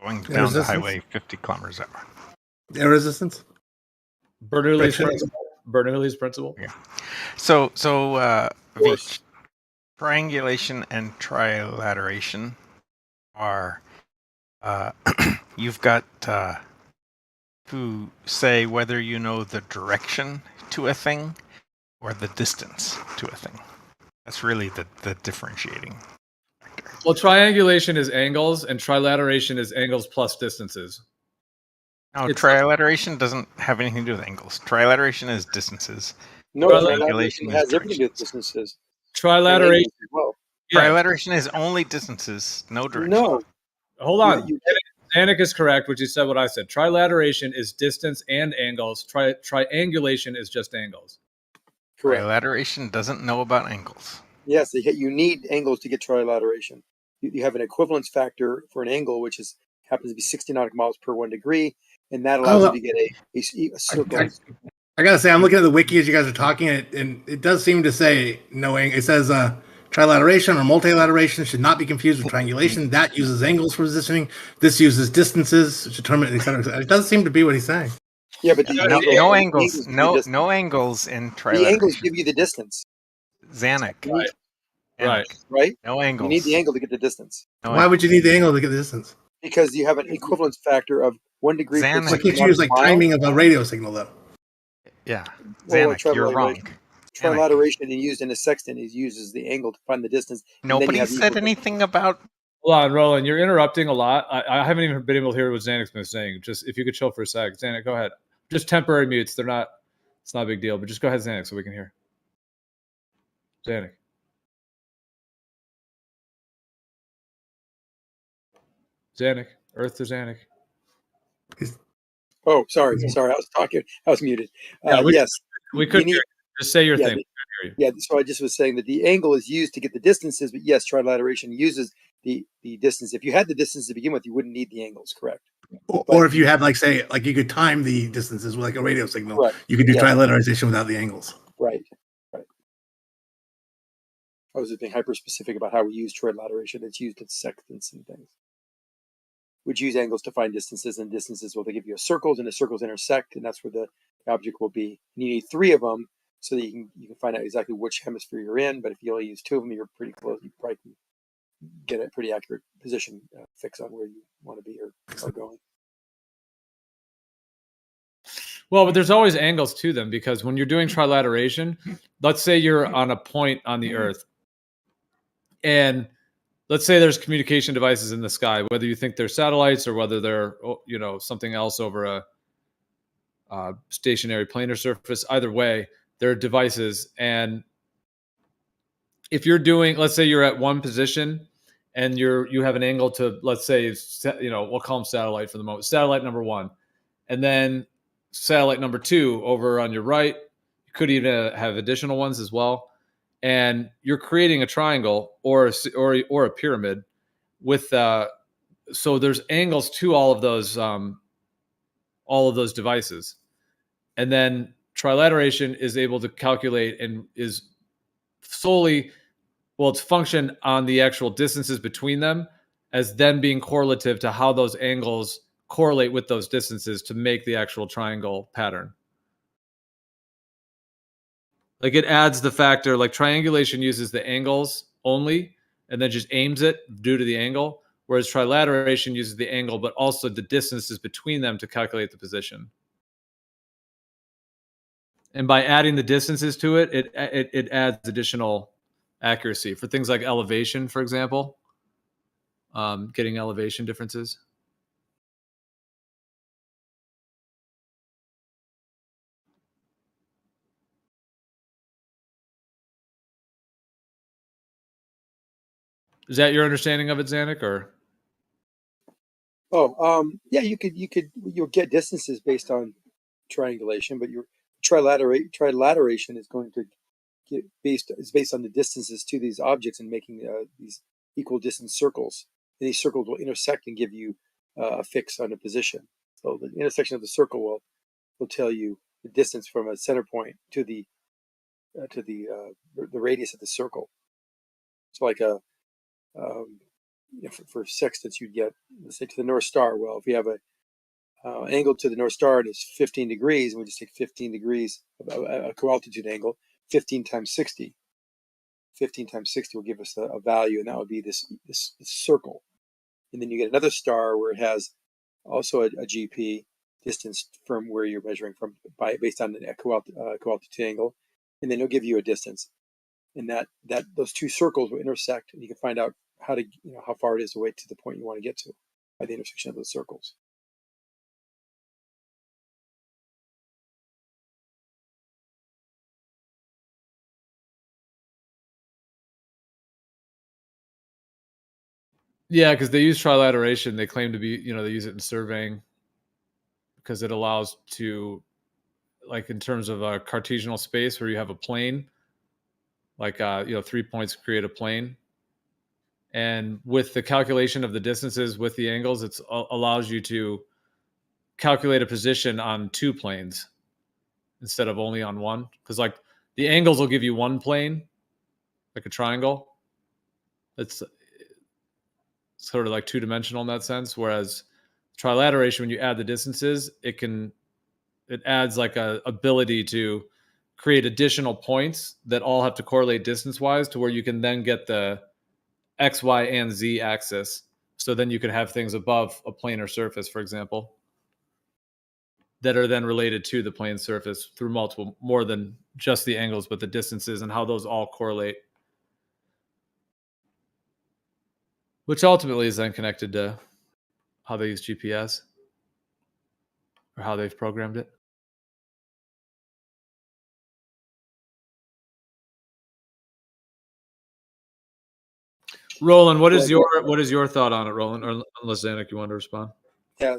going Air down the resistance? highway 50 kilometers an hour? Air resistance. Bernoulli's Friction. principle. Bernoulli's principle. Yeah. So Veach, triangulation and trilateration are you've got to say whether you know the direction to a thing or the distance to a thing. That's really the differentiating. Well, triangulation is angles, and trilateration is angles plus distances. No, It's trilateration doesn't have anything to do with angles. Trilateration is distances. No, Triangulation trilateration is has everything to do with directions. distances. Trilateration. And angles as well. Yeah. Trilateration is only distances, no direction. No. Hold on. You- Zanuck is correct, which he said what I said. Trilateration is distance and angles. Triangulation is just angles. Correct. Trilateration doesn't know about angles. Yes, you need angles to get trilateration. You have an equivalence factor for an angle, which happens to be 60 nautical miles per 1 degree, and that allows you to get a circle. I gotta say, I'm looking at the wiki as you guys are talking, and it does seem to say no angle. It says trilateration or multilateration should not be confused with triangulation. That uses angles for positioning. This uses distances to determine, et cetera, et cetera. It does seem to be what he's saying. Yeah, but no angles. No angles in trilateration. The angles give you the distance. Zanuck. Right. No angles. You need the angle to get the distance. Why would you need the angle to get the distance? Because you have an equivalence factor of 1 degree per Why can't you use like timing of a radio signal though? Yeah, Well, Zanuck, you're wrong. Trilateration used in a sextant uses the angle to find the distance. Nobody said anything about. Hold on, Roland. You're interrupting a lot. I haven't even been able to hear what Zanuck's been saying. Just if you could chill for a sec, Zanuck, go ahead. Just temporary mutes. They're not. It's not a big deal. But just go ahead, Zanuck, so we can hear. Zanuck. Zanuck. Earth to Zanuck. Oh, sorry. I was talking. I was muted. Yes, we could just say your thing. Yeah, so I just was saying that the angle is used to get the distances, but yes, trilateration uses the distance. If you had the distance to begin with, you wouldn't need the angles, correct? Or if you had like you could time the distances with like a radio signal, right. You could do trilateration without the angles. Right. I was just being hyper specific about how we use trilateration. It's used in sextants and things. We'd use angles to find distances, and distances, well, they give you a circles, and the circles intersect, and that's where the object will be. And you need 3 of them so that you can find out exactly which hemisphere you're in. But if you only use 2 of them, you're pretty close. You probably can get a pretty accurate position fix on where you want to be or are going. Well, but there's always angles to them, because when you're doing trilateration, let's say you're on a point on the Earth, and let's say there's communication devices in the sky, whether you think they're satellites or whether they're something else over a stationary planar surface. Either way, there are devices, and if you're doing, let's say you're at one position and you have an angle to, let's say, we'll call them satellite for the moment, satellite number 1, and then satellite number 2 over on your right. You could even have additional ones as well, and you're creating a triangle or a pyramid with so there's angles to all of those devices, and then trilateration is able to calculate and is solely, it's function on the actual distances between them as then being correlative to how those angles correlate with those distances to make the actual triangle pattern. Like it adds the factor, like triangulation uses the angles only and then just aims it due to the angle, whereas trilateration uses the angle but also the distances between them to calculate the position. And by adding the distances to it, it adds additional accuracy for things like elevation, for example, getting elevation differences. Is that your understanding of it, Zanuck, or? Yeah, you'll get distances based on triangulation, but your trilateration is going to get based on the distances to these objects and making these equal distance circles. And these circles will intersect and give you a fix on a position. So the intersection of the circle will will tell you the distance from a center point to the radius of the circle. It's like a for sextants, you'd get, let's say, to the North Star. Well, if you have a angle to the North Star and it's 15 degrees, and we just take 15 degrees, a co-altitude angle, 15 times 60. 15 times 60 will give us a value, and that would be this circle. And then you get another star where it has also a GP distance from where you're measuring from based on the co-altitude angle, and then it'll give you a distance. And that those two circles will intersect, and you can find out how far it is away to the point you want to get to by the intersection of those circles. Yeah, because they use trilateration. They claim to be, they use it in surveying because it allows to, like in terms of a Cartesian space where you have a plane, like 3 points create a plane. And with the calculation of the distances with the angles, it allows you to calculate a position on 2 planes instead of only on one. Because like the angles will give you one plane, like a triangle. It's sort of like 2-dimensional in that sense. Whereas trilateration, when you add the distances, it adds like a ability to create additional points that all have to correlate distance-wise to where you can then get the X, Y, and Z axis. So then you could have things above a planar surface, for example, that are then related to the plane surface through more than just the angles, but the distances and how those all correlate. Which ultimately is then connected to how they use GPS or how they've programmed it. Roland, what is your thought on it, Roland? Or unless Zanuck, you want to respond? Yeah.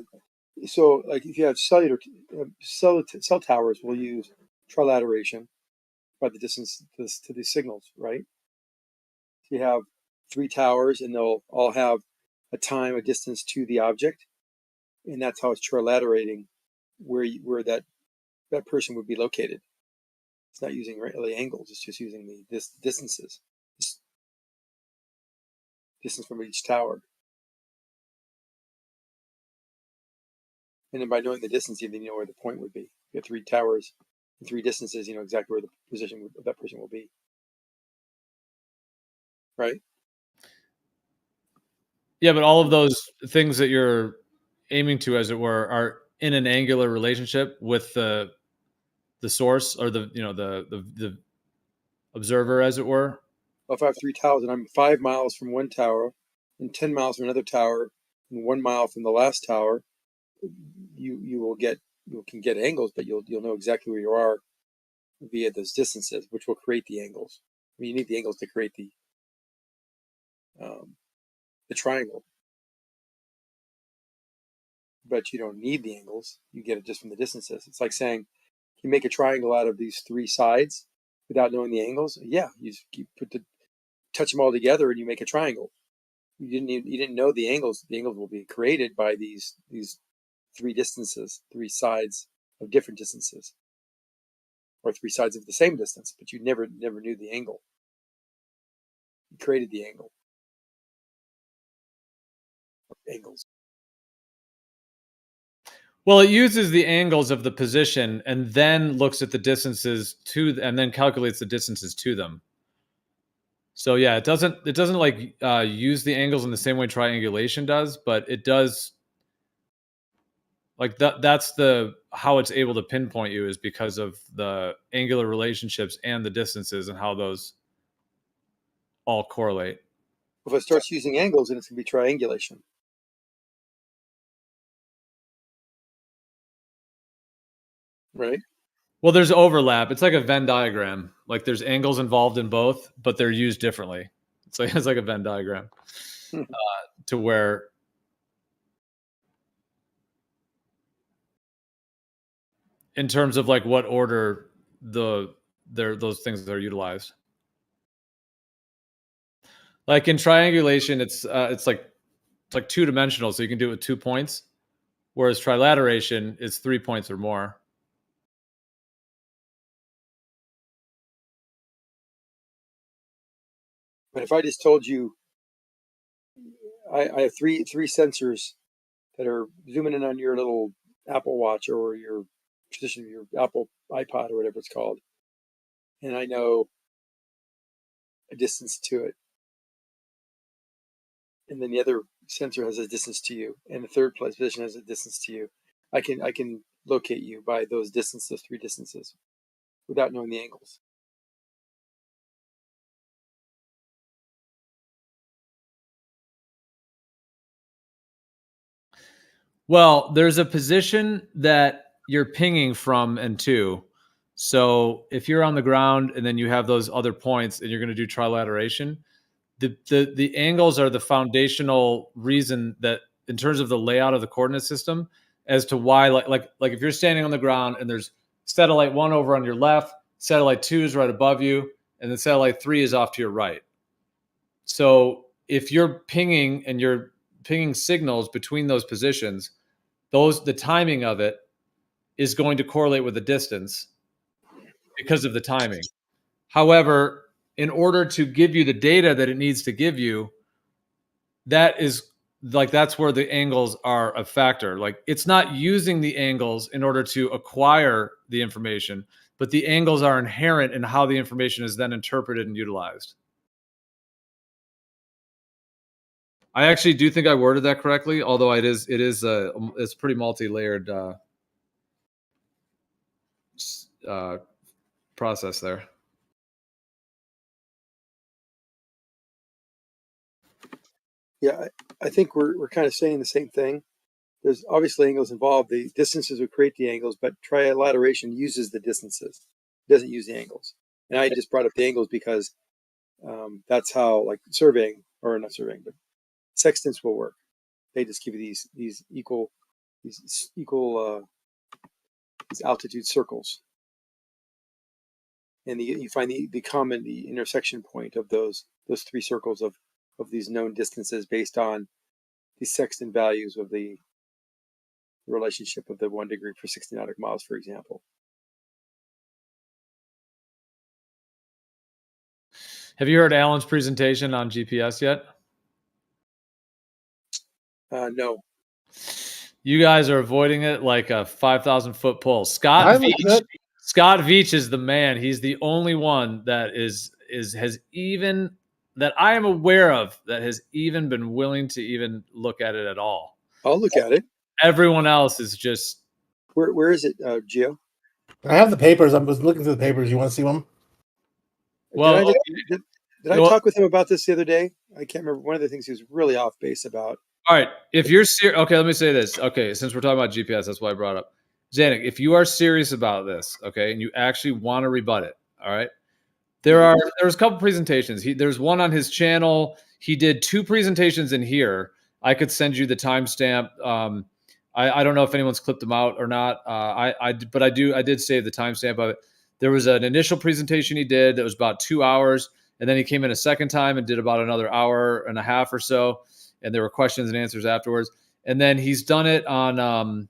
So, like, if you have cell towers, we'll use trilateration by the distance to the signals, right? So you have 3 towers, and they'll all have a distance to the object, and that's how it's trilaterating where that person would be located. It's not using really angles; it's just using the distances, distance from each tower. And then by knowing the distance, you know where the point would be. You have 3 towers and 3 distances, you know exactly where the position of that person will be. Right? Yeah, but all of those things that you're aiming to, as it were, are in an angular relationship with the source or the observer, as it were. Well, if I have 3 towers and I'm 5 miles from one tower and 10 miles from another tower and 1 mile from the last tower, you can get angles, but you'll know exactly where you are via those distances, which will create the angles. I mean, you need the angles to create the triangle, but you don't need the angles. You get it just from the distances. It's like saying, you make a triangle out of these 3 sides without knowing the angles. Yeah, you touch them all together and you make a triangle. You didn't know the angles. The angles will be created by these 3 distances, 3 sides of different distances, or 3 sides of the same distance, but you never knew the angle. You created the angle. Angles. Well, it uses the angles of the position and then looks at the distances and then calculates the distances to them. So yeah, it doesn't like use the angles in the same way triangulation does, but it does. Like that's how it's able to pinpoint you is because of the angular relationships and the distances and how those all correlate. If it starts using angles, then it's going to be triangulation. Right? Well, there's overlap. It's like a Venn diagram. Like there's angles involved in both, but they're used differently. It's like a Venn diagram to where in terms of like what order those things are utilized. Like in triangulation, it's like 2-dimensional, so you can do it with 2 points. Whereas trilateration is 3 points or more. But if I just told you, I have three sensors that are zooming in on your little Apple Watch or your position of your Apple iPod or whatever it's called, and I know a distance to it, and then the other sensor has a distance to you, and the third position has a distance to you. I can locate you by those distances, those three distances, without knowing the angles. Well, there's a position that you're pinging from and to. So if you're on the ground and then you have those other points and you're going to do trilateration, the angles are the foundational reason that in terms of the layout of the coordinate system as to why like if you're standing on the ground and there's satellite 1 over on your left, satellite 2 is right above you, and then satellite 3 is off to your right. So if you're pinging and you're pinging signals between those positions, the timing of it is going to correlate with the distance because of the timing. However, in order to give you the data that it needs to give you, that's where the angles are a factor. Like, it's not using the angles in order to acquire the information, but the angles are inherent in how the information is then interpreted and utilized. I actually do think I worded that correctly, although it's pretty multi-layered process there. Yeah, I think we're kind of saying the same thing. There's obviously angles involved. The distances would create the angles, but trilateration uses the distances. It doesn't use the angles. And I just brought up the angles because that's how, like, surveying, or not surveying, but sextants will work. They just give you these equal altitude circles, and you find the intersection point of those three circles of these known distances based on the sextant values of the relationship of the 1 degree per 60 nautical miles, for example. Have you heard Alan's presentation on GPS yet? No. You guys are avoiding it like a 5,000-foot pole. Scott Veach is the man. He's the only one that has even that I am aware of that has even been willing to even look at it at all. I'll look at it. Everyone else is just. Where is it, Gio? I have the papers. I was looking through the papers. You want to see them? Well, did I talk with him about this the other day? I can't remember. One of the things he was really off base about. All right. If you're serious, okay, let me say this. Okay, since we're talking about GPS, that's why I brought up. Zanuck, if you are serious about this, okay, and you actually want to rebut it, all right, there's a couple presentations. There's one on his channel. He did 2 presentations in here. I could send you the timestamp. I don't know if anyone's clipped them out or not. I did save the timestamp of it. There was an initial presentation he did that was about 2 hours, and then he came in a second time and did about another hour and a half or so. And there were questions and answers afterwards. And then he's done it on,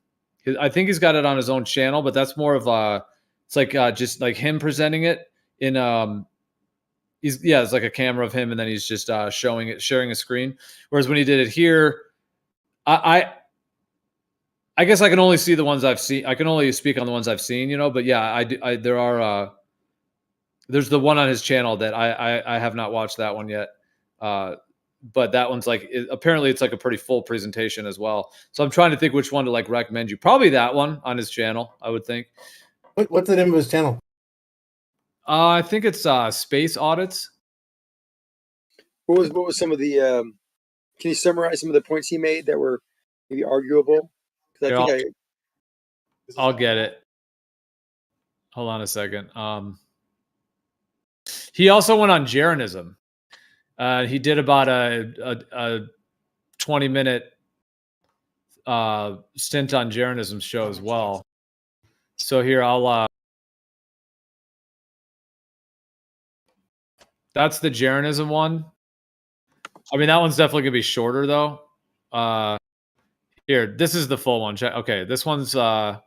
I think he's got it on his own channel, but that's more of it's like just like him presenting it in, it's like a camera of him, and then he's just sharing a screen. Whereas when he did it here, I guess I can only see the ones I've seen. I can only speak on the ones I've seen, but yeah, there's the one on his channel that I have not watched that one yet. But that one's apparently it's like a pretty full presentation as well. So I'm trying to think which one to recommend you. Probably that one on his channel, I would think. What's the name of his channel? I think it's Space Audits. What was some of the? Can you summarize some of the points he made that were maybe arguable? Because I'll get it. Hold on a second. He also went on Jeranism. He did about a 20-minute stint on Jeranism's show as well. So here that's the Jeranism one. I mean, that one's definitely gonna be shorter though. Here, this is the full one. Check. Okay, this one's yeah,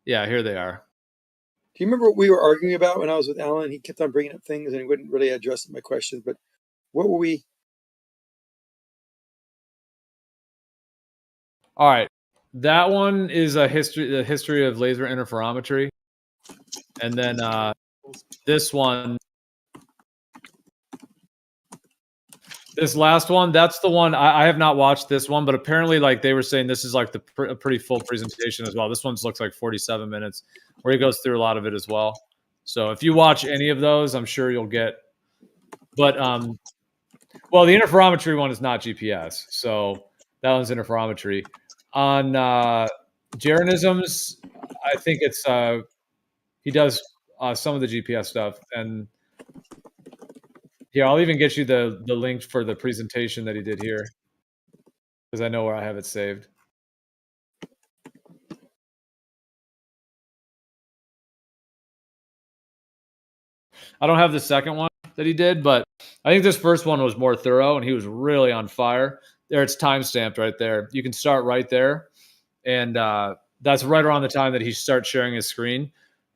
here they are. Do you remember what we were arguing about when I was with Alan? He kept on bringing up things and he wouldn't really address my questions. But what were we? All right, that one is the history of laser interferometry, and then this one, this last one, that's the one I have not watched this one, but apparently, like they were saying, this is like a pretty full presentation as well. This one looks like 47 minutes, where he goes through a lot of it as well. So if you watch any of those, I'm sure you'll get. But well, the interferometry one is not GPS, so that one's interferometry. On Jeranisms, I think it's he does some of the GPS stuff, and here I'll even get you the link for the presentation that he did here, because I know where I have it saved. I don't have the second one that he did, but I think this first one was more thorough, and he was really on fire. There, it's time stamped right there. You can start right there, and that's right around the time that he starts sharing his screen,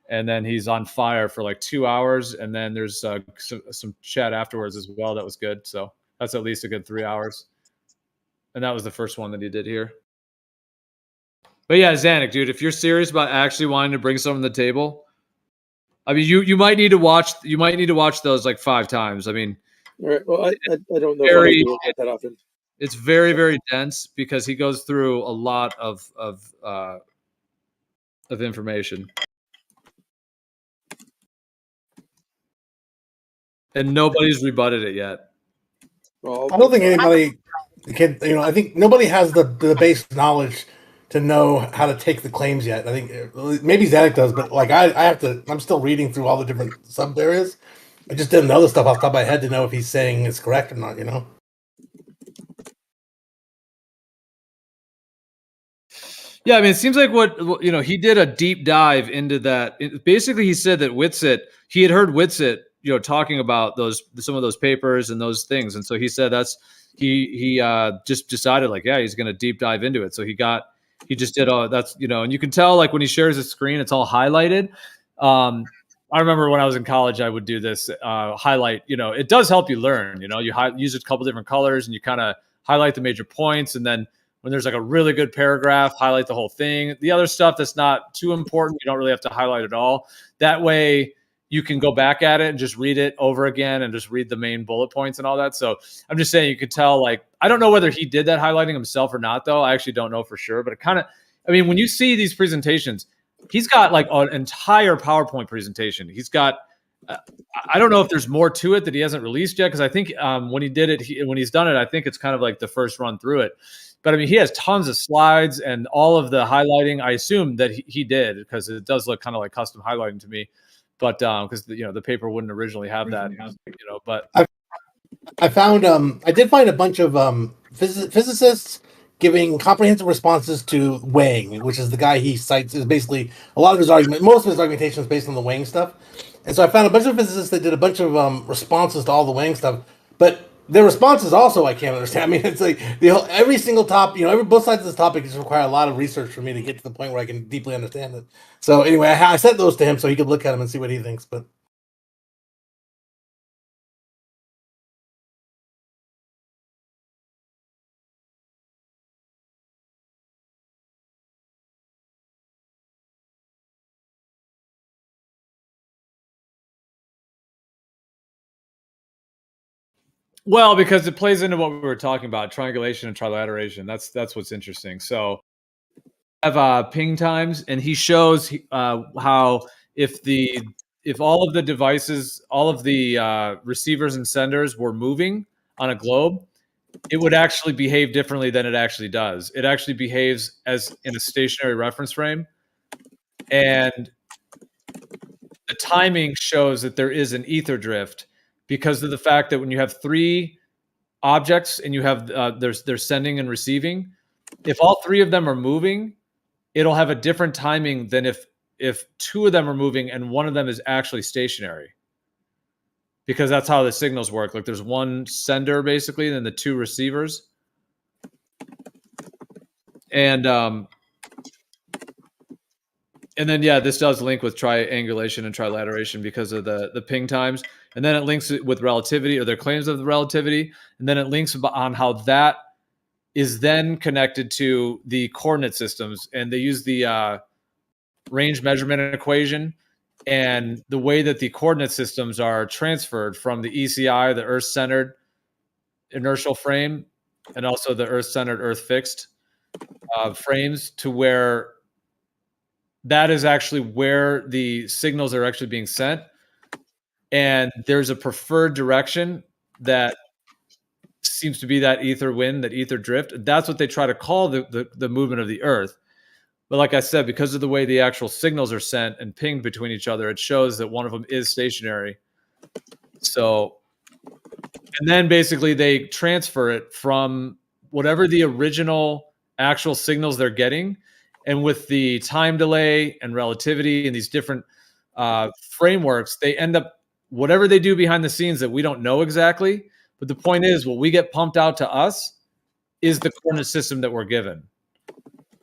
and then he's on fire for like 2 hours, and then there's some chat afterwards as well. That was good. So that's at least a good 3 hours, and that was the first one that he did here. But yeah, Zanuck, dude, if you're serious about actually wanting to bring something to the table, I mean, you might need to watch those like 5 times. I mean, All right. Well, I don't know if I do it that often. It's very, very dense because he goes through a lot of information, and nobody's rebutted it yet. Well, I don't think anybody can. I think nobody has the base knowledge to know how to take the claims yet. I think maybe Zanuck does, but like I have to. I'm still reading through all the different sub areas. I just didn't know the stuff off the top of my head to know if he's saying it's correct or not. Yeah, I mean, it seems like what he did a deep dive into that. Basically, he said that Whitsitt, he had heard Whitsitt, talking about some of those papers and those things, and so he said he just decided like, yeah, he's going to deep dive into it. So he just did and you can tell like when he shares his screen, it's all highlighted. I remember when I was in college, I would do this highlight. It does help you learn. You use a couple different colors and you kind of highlight the major points, and then when there's like a really good paragraph, highlight the whole thing. The other stuff that's not too important, you don't really have to highlight at all. That way you can go back at it and just read it over again and just read the main bullet points and all that. So I'm just saying, you could tell, like, I don't know whether he did that highlighting himself or not, though. I actually don't know for sure, but when you see these presentations, he's got like an entire PowerPoint presentation. He's got, I don't know if there's more to it that he hasn't released yet. Cause I think when he's done it, I think it's kind of like the first run through it. But I mean, he has tons of slides and all of the highlighting. I assume that he did, because it does look kind of like custom highlighting to me. But because the paper wouldn't originally have that, But I found I did find a bunch of physicists giving comprehensive responses to Wang, which is the guy he cites. Is basically a lot of his argument. Most of his argumentation is based on the Wang stuff. And so I found a bunch of physicists that did a bunch of responses to all the Wang stuff, but their responses also I can't understand. I mean, it's like every single both sides of this topic just require a lot of research for me to get to the point where I can deeply understand it. So anyway, I sent those to him so he could look at them and see what he thinks. But well, because it plays into what we were talking about, triangulation and trilateration. That's what's interesting. So I have ping times, and he shows how if all of the devices, all of the receivers and senders were moving on a globe, it would actually behave differently than it actually does. It actually behaves as in a stationary reference frame, and the timing shows that there is an ether drift because of the fact that when you have 3 objects and you have they're sending and receiving, if all 3 of them are moving, it'll have a different timing than if 2 of them are moving and 1 of them is actually stationary, because that's how the signals work. Like there's 1 sender basically, and then the 2 receivers. And And then, yeah, this does link with triangulation and trilateration because of the ping times. And then it links it with relativity, or their claims of the relativity. And then it links on how that is then connected to the coordinate systems. And they use the range measurement equation and the way that the coordinate systems are transferred from the ECI, the Earth-centered inertial frame, and also the Earth-centered, Earth-fixed frames, to where that is actually where the signals are actually being sent. And there's a preferred direction that seems to be that ether wind, that ether drift. That's what they try to call the movement of the Earth. But like I said, because of the way the actual signals are sent and pinged between each other, it shows that one of them is stationary. So, and then basically they transfer it from whatever the original actual signals they're getting. And with the time delay and relativity and these different frameworks, they end up, whatever they do behind the scenes that we don't know exactly. But the point is, what we get pumped out to us is the coordinate system that we're given.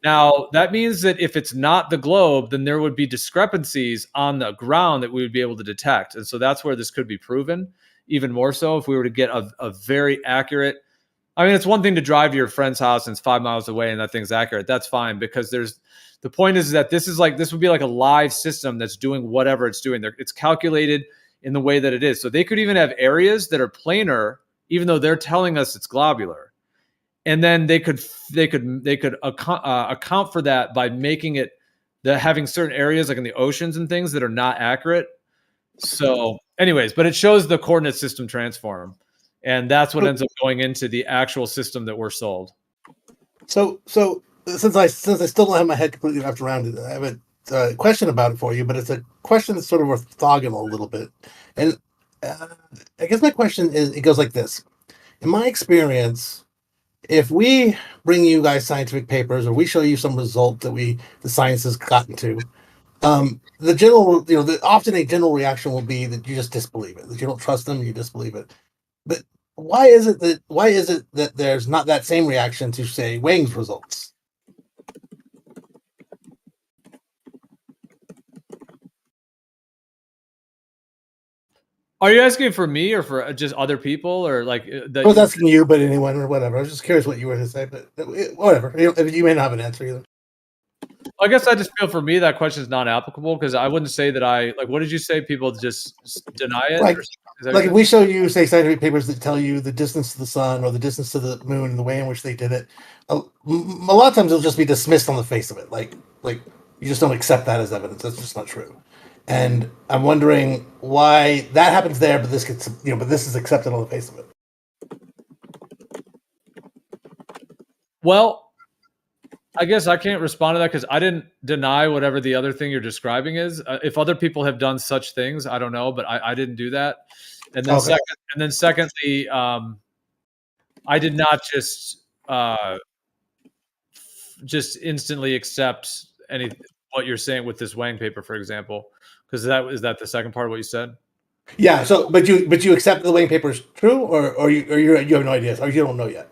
Now, that means that if it's not the globe, then there would be discrepancies on the ground that we would be able to detect. And so that's where this could be proven, even more so if we were to get a very accurate. I mean, it's one thing to drive to your friend's house and it's 5 miles away and that thing's accurate. That's fine, because the point is that this would be like a live system that's doing whatever it's doing. It's calculated in the way that it is. So they could even have areas that are planar, even though they're telling us it's globular. And then they could account for that by making it having certain areas like in the oceans and things that are not accurate. So anyways, but it shows the coordinate system transform. And that's what ends up going into the actual system that we're sold. So since I still don't have my head completely wrapped around it, I have a question about it for you, but it's a question that's sort of orthogonal a little bit. And I guess my question is, it goes like this. In my experience, if we bring you guys scientific papers, or we show you some result that the science has gotten to, the general, often a general reaction will be that you just disbelieve it, that you don't trust them, you disbelieve it. But why is it that there's not that same reaction to, say, Wang's results? Are you asking for me or for just other people, or like? I was asking you, but anyone or whatever. I was just curious what you were to say, but whatever. You may not have an answer either. I guess I just feel for me that question is not applicable, because I wouldn't say that what did you say? People just deny it? Like if we show you, say, scientific papers that tell you the distance to the sun or the distance to the moon and the way in which they did it, a lot of times it'll just be dismissed on the face of it. Like you just don't accept that as evidence. That's just not true. And I'm wondering why that happens there, but this is accepted on the face of it. Well, I guess I can't respond to that because I didn't deny whatever the other thing you're describing is. If other people have done such things, I don't know, but I didn't do that. And then secondly, I did not just instantly accept what you're saying with this Wang paper, for example, because is that the second part of what you said? Yeah. So, but you accept the Wang paper is true, or you have no idea, or you don't know yet.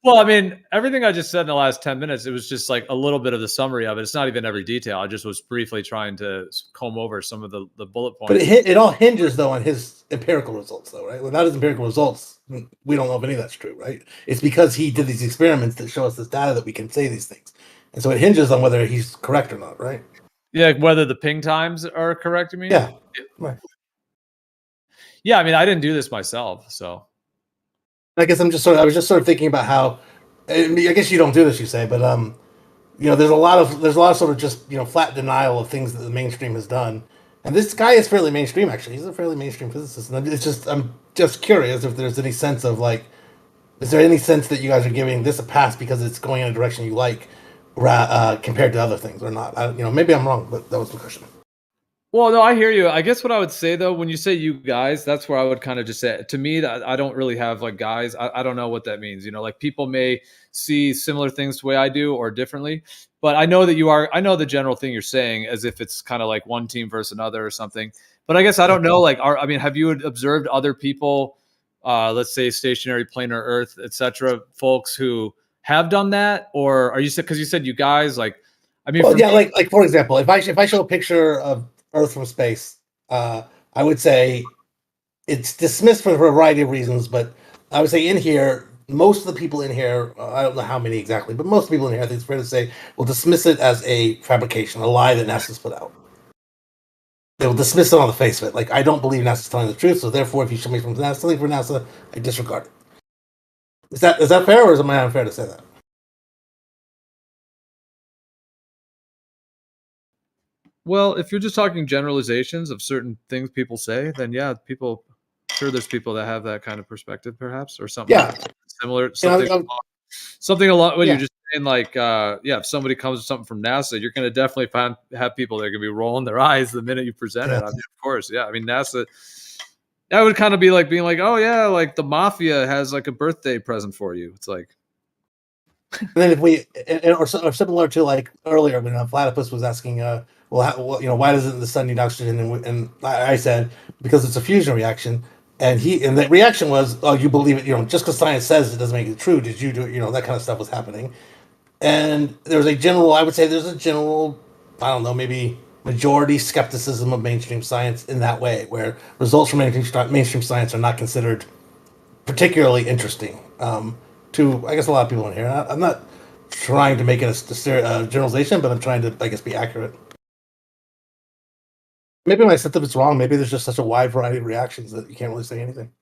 Well, I mean, everything I just said in the last 10 minutes, it was just like a little bit of the summary of it. It's not even every detail. I just was briefly trying to comb over some of the bullet points. But it all hinges, though, on his empirical results, though, right? Without his empirical results, we don't know if any of that's true, right? It's because he did these experiments that show us this data that we can say these things. And so it hinges on whether he's correct or not, right? Yeah, whether the ping times are correct, you mean? Yeah. Right. Yeah, I mean, I didn't do this myself, so. I guess I was just sort of thinking about how, I guess you don't do this, you say, but there's a lot of sort of just flat denial of things that the mainstream has done, and this guy is fairly mainstream, actually. He's a fairly mainstream physicist, and I'm just curious if there's any sense of is there any sense that you guys are giving this a pass because it's going in a direction you like, compared to other things or not? Maybe I'm wrong, but that was the question. Well, no, I hear you. I guess what I would say, though, when you say you guys, that's where I would kind of just say, to me, I don't really have guys. I don't know what that means. People may see similar things the way I do or differently, but I know that I know the general thing you're saying as if it's kind of like one team versus another or something. But I guess I don't know, have you observed other people, let's say stationary planar Earth, etc., folks who have done that? Or are you, because you said you guys, I mean, well, for yeah, me, like for example, if I show a picture of Earth from space, I would say it's dismissed for a variety of reasons, but I would say in here, most of the people in here, I don't know how many exactly, but most people in here, I think it's fair to say, will dismiss it as a fabrication, a lie that NASA's put out. They will dismiss it on the face of it. Like, I don't believe NASA's telling the truth, so therefore, if you show me from NASA, something for NASA, I disregard it. Is that fair, or is it unfair to say that? well, if you're just talking generalizations of certain things people say, then yeah, sure, there's people that have that kind of perspective, perhaps, or something Yeah. similar, You know, something a lot. When yeah. you're just saying like, yeah, if somebody comes with something from NASA, you're going to definitely have people that are going to be rolling their eyes the minute you present it. I mean, of course, yeah. I mean, NASA. That would kind of be like being like, oh yeah, like the mafia has like a birthday present for you. It's like, And then if we, or similar to like earlier when Platypus was asking, why doesn't the sun need oxygen? And I said because it's a fusion reaction, and the reaction was, oh, you believe it, just because science says it doesn't make it true. Did you do, that kind of stuff was happening, and there's a general, I would say, I don't know, maybe majority skepticism of mainstream science in that way, where results from mainstream science are not considered particularly interesting to, I guess, a lot of people in here. I'm not trying to make it a generalization, but I'm trying to, I guess, be accurate. Maybe my sentiment's wrong. Maybe there's just such a wide variety of reactions that you can't really say anything.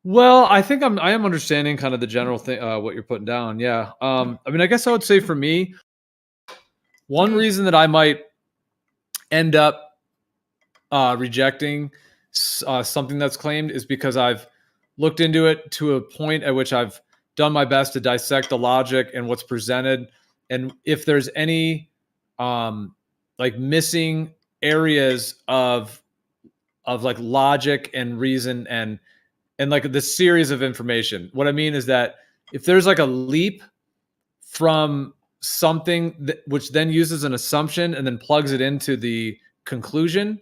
well, I think I am understanding kind of the general thing, what you're putting down. Yeah. I mean, I guess I would say for me, one reason that I might end up rejecting something that's claimed is because I've looked into it to a point at which I've done my best to dissect the logic and what's presented, and if there's any like missing areas of like logic and reason and like the series of information. What I mean is that if there's like a leap from something which then uses an assumption and then plugs it into the conclusion,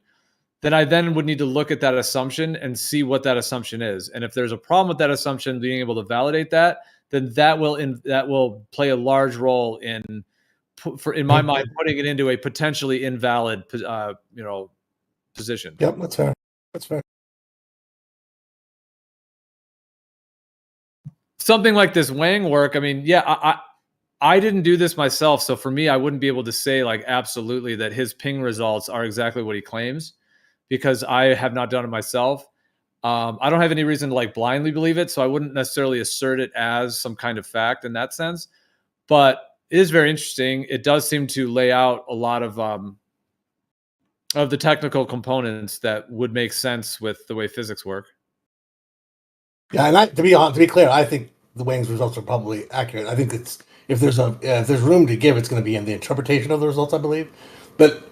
then I then would need to look at that assumption and see what that assumption is. And if there's a problem with that assumption, being able to validate that, then that will play a large role in my mind, putting it into a potentially invalid, position. Yep, that's fair. That's fair. Something like this Wang work. I mean, yeah, I didn't do this myself, so for me, I wouldn't be able to say like absolutely that his ping results are exactly what he claims, because I have not done it myself. I don't have any reason to like blindly believe it, so I wouldn't necessarily assert it as some kind of fact in that sense. But it is very interesting. It does seem to lay out a lot of the technical components that would make sense with the way physics work. Yeah, and to be clear, I think the Wang's results are probably accurate. I think if there's room to give, it's going to be in the interpretation of the results, I believe. But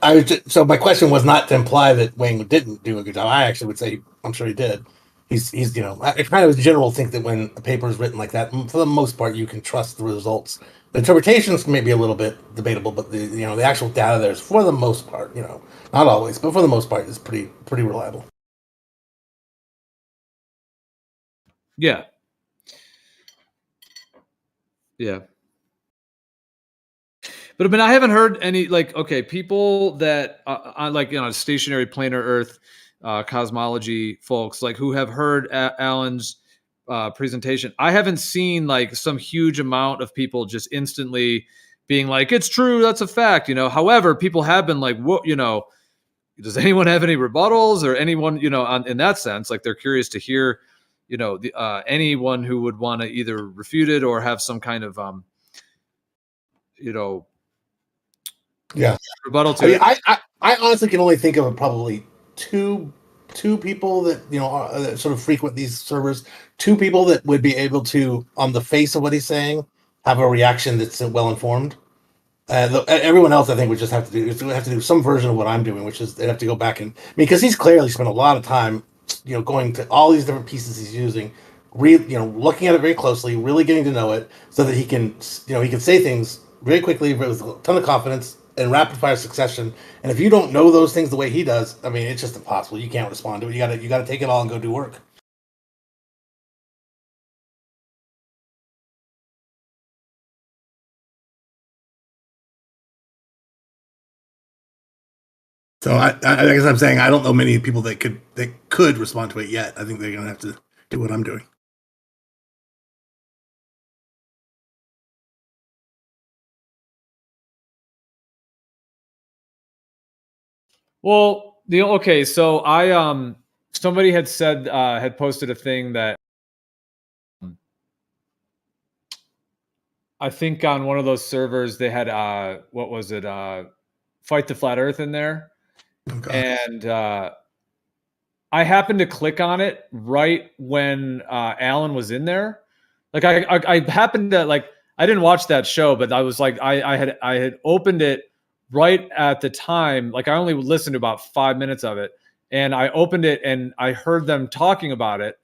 so my question was not to imply that Wang didn't do a good job. I actually would say I'm sure he did. He's I kind of in general think that when a paper is written like that, for the most part, you can trust the results. The interpretations may be a little bit debatable, but the actual data there is, for the most part, not always, but for the most part, is pretty reliable. Yeah. Yeah. But I mean, I haven't heard any people that on stationary planar Earth cosmology folks who have heard Alan's presentation. I haven't seen some huge amount of people just instantly being like, "It's true, that's a fact." However, people have been like, "What?" Does anyone have any rebuttals or anyone in that sense? They're curious to hear, anyone who would want to either refute it or have some kind of yeah, rebuttal to it. I honestly can only think of probably two people that that sort of frequent these servers. Two people that would be able to, on the face of what he's saying, have a reaction that's well informed. Everyone else, I think, would just have to do some version of what I'm doing, which is they have to go back and because he's clearly spent a lot of time, going to all these different pieces he's using looking at it very closely, really getting to know it, so that he can say things very quickly with a ton of confidence and rapid fire succession. And if you don't know those things the way he does, I mean, it's just impossible. You can't respond to it. You gotta take it all and go do work. So I guess I'm saying I don't know many people that could respond to it yet. I think they're gonna have to do what I'm doing. Well, so somebody had said had posted a thing that I think on one of those servers they had what was it? Fight the Flat Earth in there. And I happened to click on it right when Alan was in there. Like I happened to I didn't watch that show, but I was like I had opened it right at the time. Like I only listened to about 5 minutes of it, and I opened it and I heard them talking about it.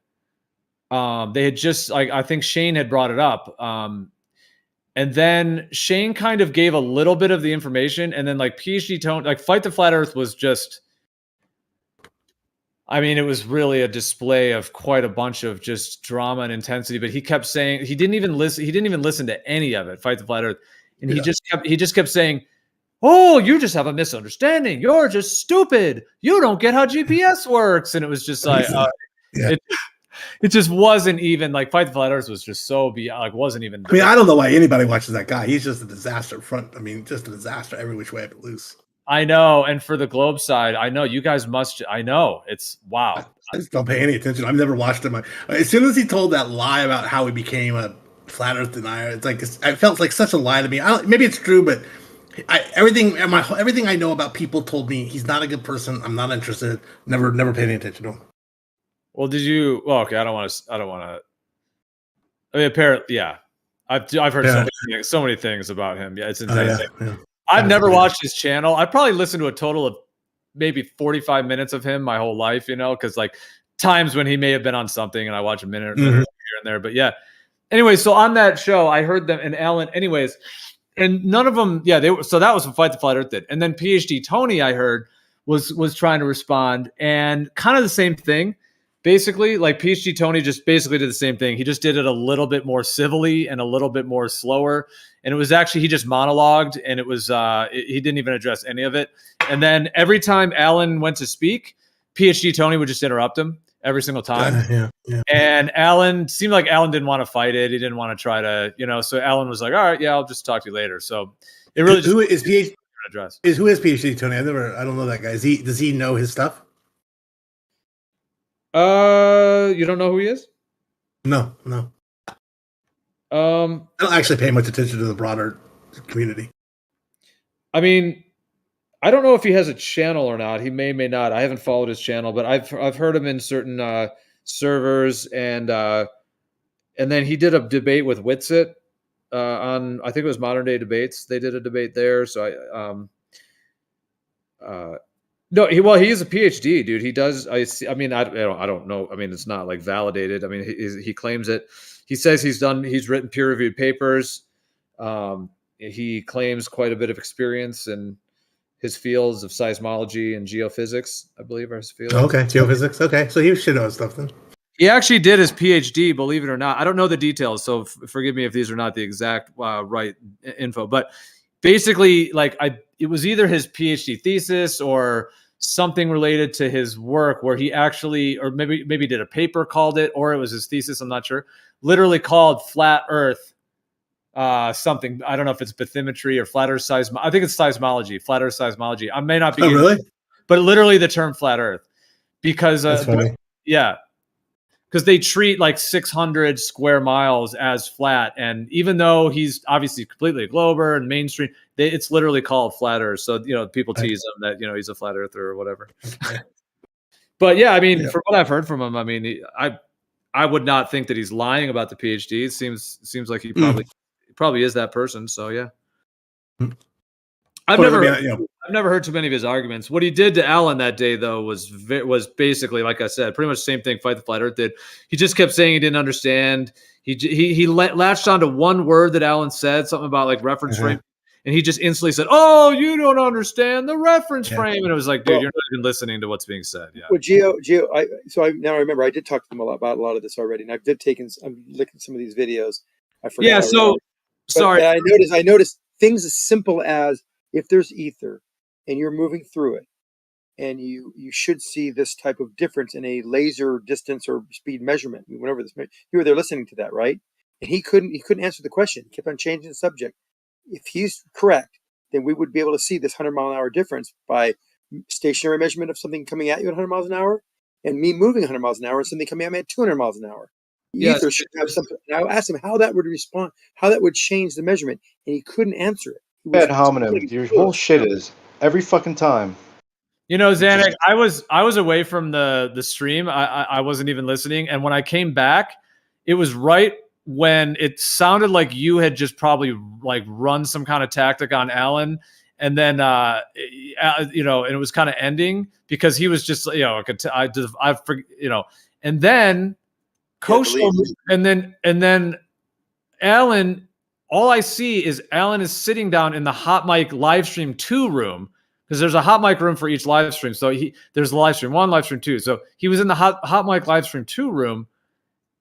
They had just I think Shane had brought it up. And then Shane kind of gave a little bit of the information, and then PhD Tone, Fight the Flat Earth was just, I mean, it was really a display of quite a bunch of just drama and intensity. But he kept saying he didn't even listen to any of it. Fight the Flat Earth, and he just kept saying, "Oh, you just have a misunderstanding. You're just stupid. You don't get how GPS works." And it was just it just wasn't even Fight the Flat Earth was just so wasn't even. I mean, I don't know why anybody watches that guy. He's just a disaster. Just a disaster every which way but loose. I know, and for the Globe side, I know you guys must. I know it's wow. I just don't pay any attention. I've never watched him. As soon as he told that lie about how he became a flat Earth denier, it felt like such a lie to me. Maybe it's true, but everything I know about people told me he's not a good person. I'm not interested. Never paid any attention to him. Well, did you? Well, okay. I don't want to. I mean, apparently, yeah. I've heard so many things about him. Yeah, it's insane. I've never watched his channel. I probably listened to a total of maybe 45 minutes of him my whole life. Because times when he may have been on something and I watch a minute here and there. But yeah. Anyway, so on that show, I heard them and Alan. Anyways, and none of them. Yeah, they were. So that was what Fight the Flat Earth did. And then PhD Tony, I heard was trying to respond and kind of the same thing. Basically, PhD Tony just basically did the same thing. He just did it a little bit more civilly and a little bit more slower. And it was actually, he just monologued, and it was, he didn't even address any of it. And then every time Alan went to speak, PhD Tony would just interrupt him every single time. And Alan, seemed like Alan didn't want to fight it. He didn't want to try to, so Alan was like, all right, yeah, I'll just talk to you later. So it really who is PhD Tony? I don't know that guy. Does he know his stuff? You don't know who he is? No. I don't actually pay much attention to the broader community. I mean, I don't know if he has a channel or not. He may not. I haven't followed his channel, but I've heard him in certain servers, and then he did a debate with Witsit on, I think it was Modern Day Debates. They did a debate there, so no, he is a PhD, dude. He does. I don't know. I mean, it's not validated. I mean, he claims it. He says he's written peer-reviewed papers. He claims quite a bit of experience in his fields of seismology and geophysics, I believe, are his fields. Okay, geophysics. Okay, so he should know his stuff then. He actually did his PhD, believe it or not. I don't know the details, so forgive me if these are not the exact right info. But basically, it was either his PhD thesis or something related to his work where he actually, or maybe did a paper called it, or it was his thesis, I'm not sure, literally called Flat Earth something. I don't know if it's bathymetry or flat Earth seismology. I think it's seismology, flat Earth seismology. I may not be. Oh, really? But literally the term Flat Earth. Because because they treat 600 square miles as flat, and even though he's obviously completely a glober and mainstream, it's literally called Flat Earth. So people tease him that he's a flat earther or whatever. But yeah, I mean, from what I've heard from him, I mean, I would not think that he's lying about the PhD. It seems like he probably is that person. So yeah, I've I've never heard too many of his arguments. What he did to Alan that day, though, was basically, like I said, pretty much the same thing Fight the Flat Earth did. He just kept saying he didn't understand. He latched onto one word that Alan said, something about like reference frame, and he just instantly said, "Oh, you don't understand the reference frame," and it was like, dude, you're not even listening to what's being said. Yeah. Well, Geo, now I remember I did talk to them about a lot of this already, and I'm looking at some of these videos. I forgot. Yeah. So sorry. I noticed things as simple as if there's ether and you're moving through it, and you should see this type of difference in a laser distance or speed measurement. We went over this. You were there listening to that, right? And he couldn't answer the question. He kept on changing the subject. If he's correct, then we would be able to see this 100-mile-an-hour difference by stationary measurement of something coming at you at 100 miles an hour, and me moving 100 miles an hour, and something coming at me at 200 miles an hour. Yes. Ether should have something. And I asked him how that would respond, how that would change the measurement, and he couldn't answer it. Bad homonym. Your whole shit is every fucking time. You know, Zanuck, I was away from the stream. I wasn't even listening, and when I came back, it was right when it sounded like you had just probably like run some kind of tactic on Alan, and then you know, and it was kind of ending because he was just, you know, and then Kosho, and then Alan. All I see is Alan is sitting down in the Hot Mic Livestream 2 room, because there's a Hot Mic room for each live stream. So there's Livestream 1, Livestream 2. So he was in the Hot Mic Livestream 2 room,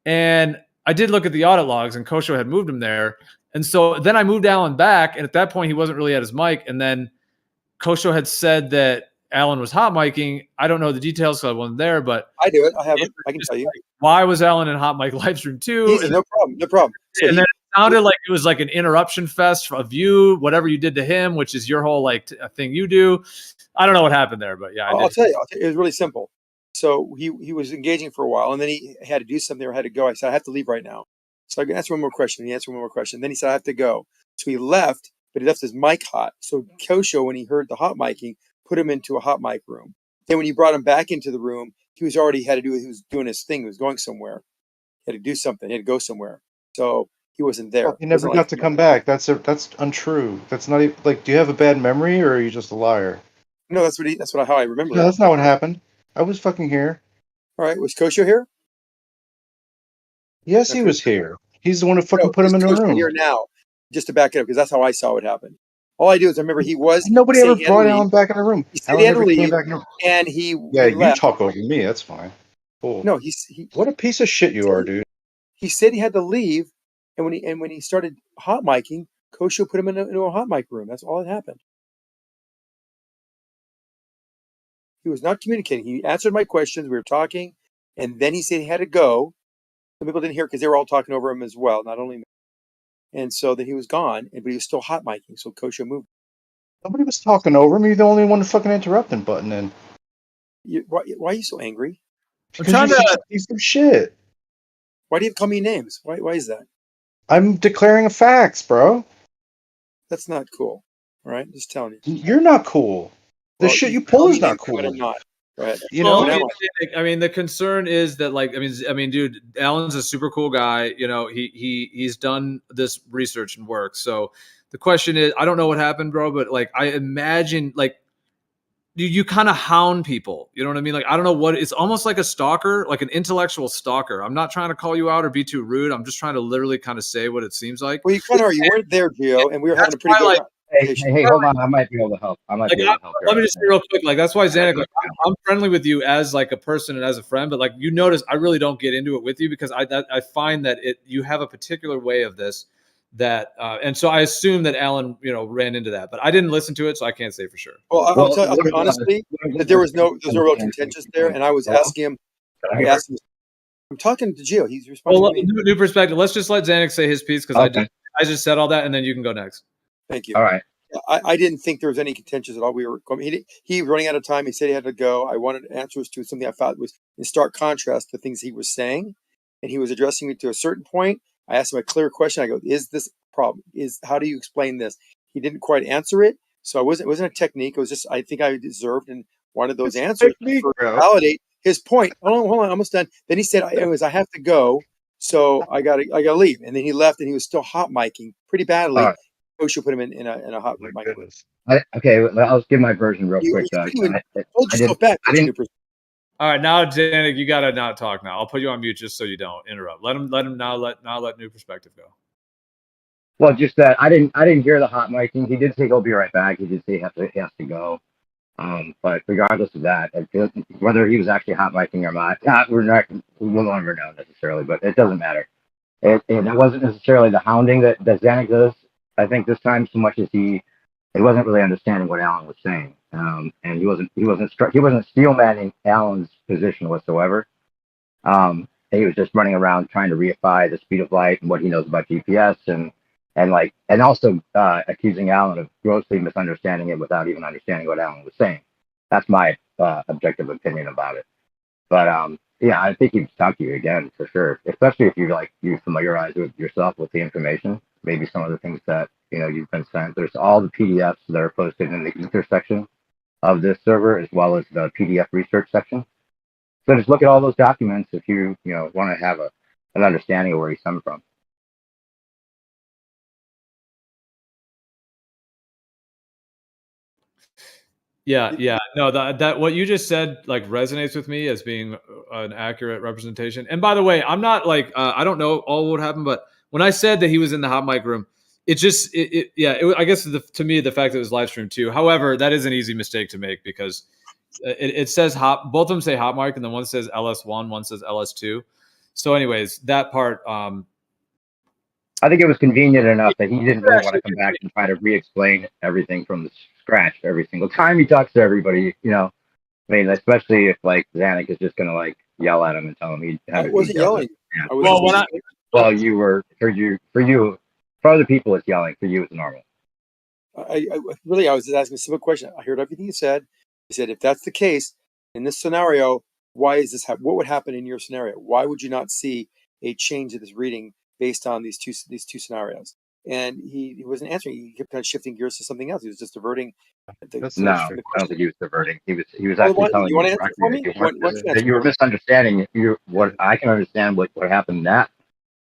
and I did look at the audit logs, and Kosho had moved him there. And so then I moved Alan back, and at that point he wasn't really at his mic. And then Kosho had said that Alan was hot micing. I don't know the details, so I wasn't there, but I do it. I have it. I can tell you. Why was Alan in Hot Mic Livestream 2? No problem. So and then it sounded like it was like an interruption fest of you, whatever you did to him, which is your whole like thing you do. I don't know what happened there, but yeah, I'll tell you. It was really simple. So he was engaging for a while, and then he had to do something or had to go. I said, I have to leave right now. So I can answer one more question. He answered one more question. Then he said, I have to go. So he left, but he left his mic hot. So Kosho, when he heard the hot micing, put him into a hot mic room. Then when you brought him back into the room, he was doing his thing. He was going somewhere. He had to do something. He had to go somewhere. So he wasn't there. Well, he never got to come back. That's untrue. That's not even, like, do you have a bad memory or are you just a liar? No, that's how I remember it. No, that's not what happened. I was fucking here. All right, was Kosho here? Yes, he was here. He's the one who fucking put him in the room. Here now, just to back it up, because that's how I saw it happen. All I do is I remember he was. Nobody ever brought Alan back in the room. He said he had to leave, and he you left. talk over me. That's fine. Cool. No, what a piece of shit you are, dude. He said he had to leave, and when he started hot micing, Kosho put him into a hot mic room. That's all that happened. He was not communicating. He answered my questions. We were talking, and then he said he had to go. Some people didn't hear because they were all talking over him as well, not only me. And so then he was gone, but he was still hot micing. So Kosho moved. Nobody was talking over me. You're the only one fucking interrupting button in. Why are you so angry? Because I'm trying to piece of shit. Why do you call me names? Why is that? I'm declaring facts, bro. That's not cool. All right, just telling you. You're not cool. The shit you pull is not cool. I'm not. Right. You know, I mean, the concern is that, like, I mean, dude, Alan's a super cool guy. You know, he's done this research and work. So the question is, I don't know what happened, bro, but like, I imagine, like, you kind of hound people. You know what I mean? Like, I don't know what it's almost like a stalker, like an intellectual stalker. I'm not trying to call you out or be too rude. I'm just trying to literally kind of say what it seems like. Well, you kind of are. You weren't there, Gio, and we were having a pretty good. Hey, hold on. I might be able to help. Let me just be real quick. Like, that's why, Zanuck, like, I'm friendly with you as like a person and as a friend, but like, you notice I really don't get into it with you because I find that you have a particular way of this that, and so I assume that Alan, you know, ran into that, but I didn't listen to it, so I can't say for sure. Well, I'll tell you honestly that there's no real contentious there, and I was asking him. I'm talking to Gio. He's responding. Well, to me. new perspective. Let's just let Zanuck say his piece because I just said all that, and then you can go next. Thank you. All right. I didn't think there was any contentious at all. We were he running out of time. He said he had to go. I wanted answers to something I thought was in stark contrast to things he was saying, and he was addressing me to a certain point. I asked him a clear question. I go, "Is this a problem? How do you explain this?" He didn't quite answer it, so it wasn't a technique. It was just I think I deserved and wanted those answers to validate his point. Hold on, almost done. Then he said, "I have to go, so I gotta leave." And then he left, and he was still hot micing pretty badly. Kosho put him in a hot mic. Okay, well, I'll give my version real quick. You I hold didn't. yourself back. I didn't. All right, now Zanuck, you gotta not talk now. I'll put you on mute just so you don't interrupt. Let him let New Perspective go. Well, just that I didn't hear the hot micing. He did say he'll be right back. He did say he has to go. But regardless of that, whether he was actually hot micing or not, we'll never know necessarily. But it doesn't matter. It wasn't necessarily the hounding that Zanuck does. I think this time so much as he wasn't really understanding what Alan was saying, and he wasn't steelmanning Alan's position whatsoever. He was just running around trying to reify the speed of light and what he knows about GPS and also accusing Alan of grossly misunderstanding it without even understanding what Alan was saying. That's my objective opinion about it. But yeah, I think he'd talk to you again for sure, especially if you familiarize yourself with the information. Maybe some of the things that you've been sent. There's all the PDFs that are posted in the ether section of this server, as well as the PDF research section. So just look at all those documents if you want to have an understanding of where he's coming from. Yeah. No, that what you just said like resonates with me as being an accurate representation. And by the way, I'm not like I don't know all what happened, but when I said that he was in the hot mic room, I guess to me the fact that it was live streamed too. However, that is an easy mistake to make because it says hot. Both of them say hot mic, and then one says LS1, one says LS2. So, anyways, that part. I think it was convenient enough that he didn't really want to come back and try to re-explain everything from the scratch every single time he talks to everybody. I mean, especially if like Zanuck is just gonna like yell at him and tell him he had. I wasn't yelling. Well, you were for other people it's yelling. For you it's normal. I was just asking a simple question. I heard everything you said. He said, if that's the case in this scenario, why is this? What would happen in your scenario? Why would you not see a change of this reading based on these two scenarios? And he wasn't answering. He kept kind of shifting gears to something else. He was just diverting. I don't think he was diverting. He was actually telling you that you were misunderstanding. What I can understand what happened at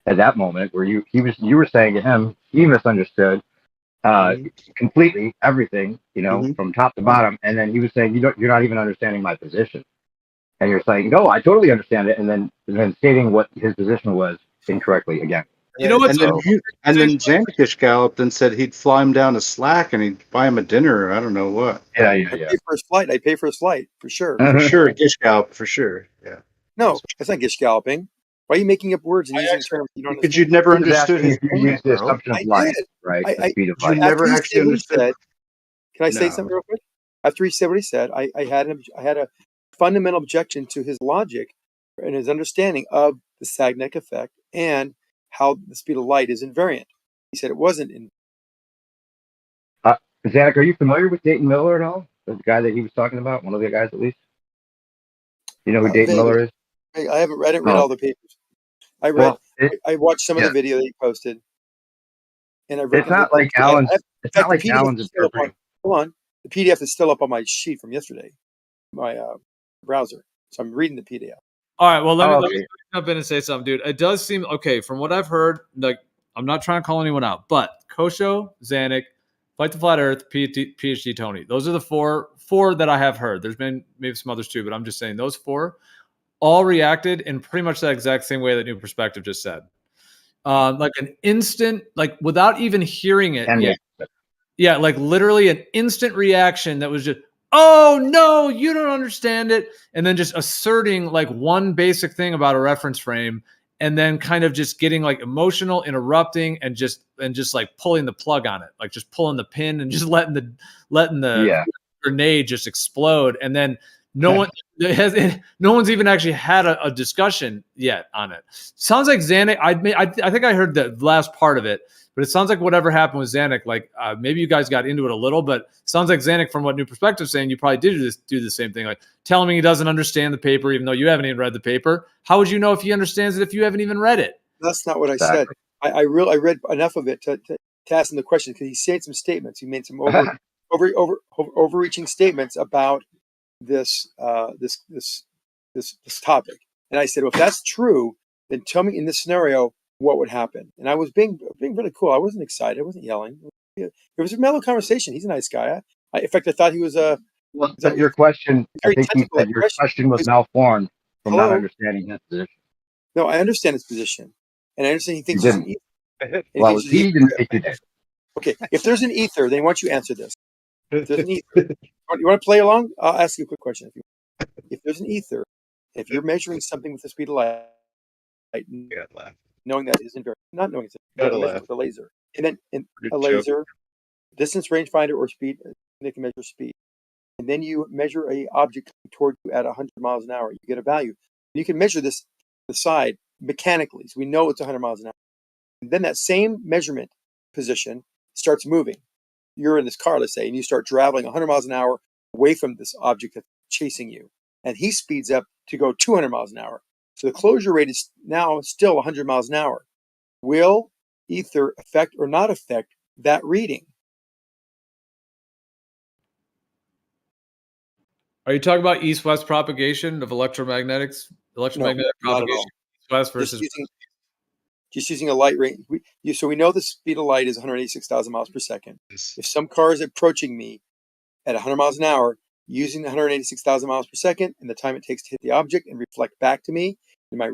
that moment where you were saying to him he misunderstood completely everything from top to bottom, and then he was saying you're not even understanding my position, and you're saying no, I totally understand it, and then stating what his position was incorrectly again. You know what? And then Zanuck galloped and said he'd fly him down to Slack and he'd buy him a dinner or I don't know what. Yeah. I pay for his flight. I pay for his flight for sure. For sure, Gish gallop for sure. Yeah. No, that's not Gish galloping. Why are you making up words and using terms you don't understand? Because you'd never understood his use the assumption of light, right? The speed of light. You never actually understood. Can I say something real quick? After he said what he said, I had a fundamental objection to his logic and his understanding of the Sagnac effect and how the speed of light is invariant. He said it wasn't in. Zanuck, are you familiar with Dayton Miller at all? The guy that he was talking about, one of the guys at least. You know who Dayton Miller is? I haven't read all the papers. I watched some of the video that he posted, and I read. It's not like Alan's. It's not like Alan's interpreting. Hold on, the PDF is still up on my sheet from yesterday, my browser. So I'm reading the PDF. All right. Well, let me jump in and say something, dude. It does seem okay from what I've heard. Like, I'm not trying to call anyone out, but Kosho, Zanuck, Fight the Flat Earth, PhD Tony. Those are the four that I have heard. There's been maybe some others too, but I'm just saying those four all reacted in pretty much the exact same way that New Perspective just said. Like an instant, like without even hearing it. Yeah, like literally an instant reaction that was just, oh no, you don't understand it. And then just asserting like one basic thing about a reference frame and then kind of just getting like emotional, interrupting and just like pulling the plug on it, like just pulling the pin and just letting the grenade just explode. And then no one's even actually had a discussion yet on it. Sounds like Zanuck. I think I heard the last part of it, but it sounds like whatever happened with Zanuck, like maybe you guys got into it a little, but it sounds like Zanuck, from what New Perspective is saying, you probably did do the same thing, like telling me he doesn't understand the paper, even though you haven't even read the paper. How would you know if he understands it if you haven't even read it? That's not what I said. I read enough of it to ask him the question because he said some statements. He made some overreaching statements about this topic, and I said, well, if that's true, then tell me in this scenario what would happen. And I was being really cool. I wasn't excited. I wasn't yelling. It was a mellow conversation. He's a nice guy. In fact, I thought he was a Well, but your question, I very think you technical said your question. question was Because, malformed from not hello? understanding his position. No, I understand his position. And I understand he You thinks there's an didn't. ether. And he Well, thinks there's an he ether didn't drift. think you did. Okay, if there's an ether, then why don't you answer this? If there's an ether, you want to play along? I'll ask you a quick question. If there's an ether, if you're measuring something with the speed of light, knowing that isn't very, not knowing it's measuring with a laser, and then a laser, distance, rangefinder, or speed, they can measure speed, and then you measure a object toward you at 100 miles an hour, you get a value. And you can measure this the side mechanically, so we know it's 100 miles an hour. And then that same measurement position starts moving. You're in this car, let's say, and you start traveling 100 miles an hour away from this object that's chasing you. And he speeds up to go 200 miles an hour. So the closure rate is now still 100 miles an hour. Will ether affect or not affect that reading? Are you talking about east-west propagation of electromagnetics? Electromagnetic No, not at propagation, all. east-west versus Just using a light range. So we know the speed of light is 186,000 miles per second. If some car is approaching me at 100 miles an hour, using the 186,000 miles per second and the time it takes to hit the object and reflect back to me, and my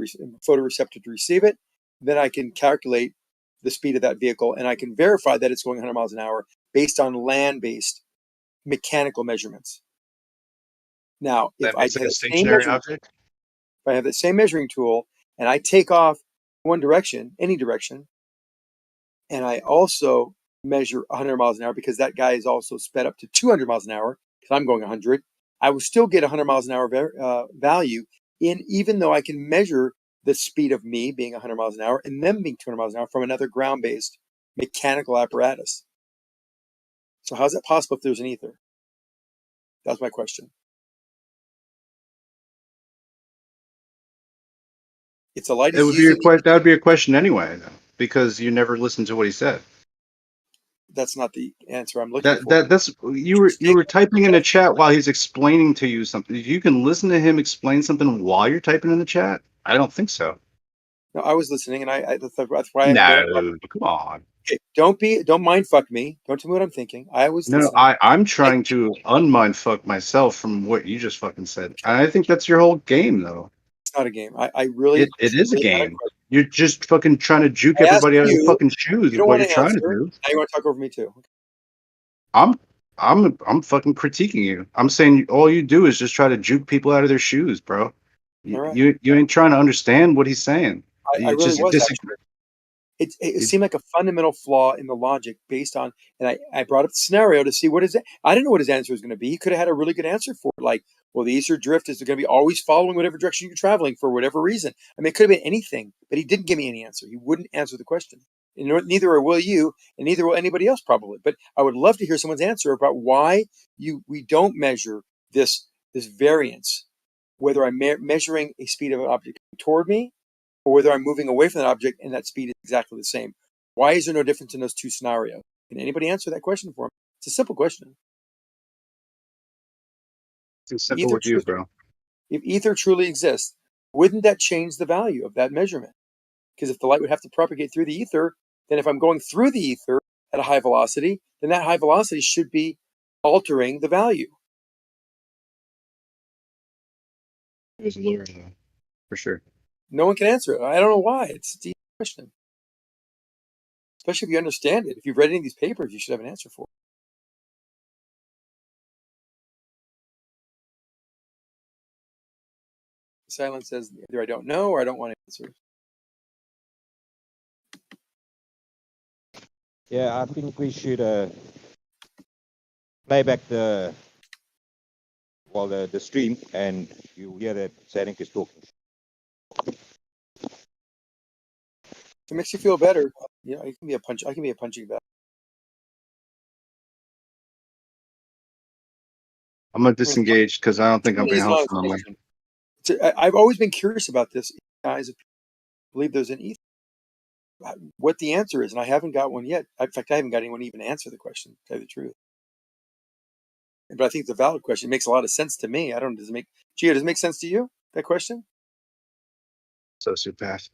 photoreceptor to receive it, then I can calculate the speed of that vehicle and I can verify that it's going 100 miles an hour based on land-based mechanical measurements. Now, if I have the same measuring, if I have the same measuring tool and I take off one direction, any direction, and I also measure 100 miles an hour because that guy is also sped up to 200 miles an hour because I'm going 100, I will still get 100 miles an hour value even though I can measure the speed of me being 100 miles an hour and them being 200 miles an hour from another ground-based mechanical apparatus. So how is that possible if there's an ether? That's my question. It's a light It is would be using. that would be a question anyway, though, because you never listened to what he said. That's not the answer I'm looking for. That's you were typing in the chat while he's explaining to you something. You can listen to him explain something while you're typing in the chat. I don't think so. No, I was listening, and that's why. No, come on. Okay, don't mind fuck me. Don't tell me what I'm thinking. I was No, listening. I'm trying to unmind fuck myself from what you just fucking said. I think that's your whole game, though. It's not a game. I really. It is a really game. You're just fucking trying to juke I asked everybody out of their you. fucking shoes. You Is don't what want you're to trying answer. to do. Now you want to talk over me too. I'm fucking critiquing you. I'm saying all you do is just try to juke people out of their shoes, bro. All right. You ain't trying to understand what he's saying. I You really just was disagree. actually. It seemed like a fundamental flaw in the logic based on, and I brought up the scenario to see what is it. I didn't know what his answer was going to be. He could have had a really good answer for it, like, well, the eastern drift is going to be always following whatever direction you're traveling for whatever reason. I mean, it could have been anything, but he didn't give me any answer. He wouldn't answer the question. And neither will you, and neither will anybody else probably. But I would love to hear someone's answer about why we don't measure this variance, whether I'm measuring a speed of an object toward me or whether I'm moving away from that object and that speed is exactly the same. Why is there no difference in those two scenarios? Can anybody answer that question for me? It's a simple question. It's simple with you, bro. If ether truly exists, wouldn't that change the value of that measurement? Because if the light would have to propagate through the ether, then if I'm going through the ether at a high velocity, then that high velocity should be altering the value. It was a lure, though, for sure. No one can answer it. I don't know why. It's a deep question. Especially if you understand it. If you've read any of these papers, you should have an answer for it. Silence says either I don't know or I don't want to answer. Yeah, I think we should play back the stream, and you hear that Zanik is talking. If it makes you feel better, you know, it can be a punch. I can be a punching bag. I'm gonna disengage because I don't think I'm being helpful. I've always been curious about this, guys. If you believe there's an ether, what the answer is, and I haven't got one yet. In fact, I haven't got anyone even answer the question. To tell you the truth, but I think it's a valid question. It makes a lot of sense to me. I don't. Does it make sense to you? That question? Sociopath.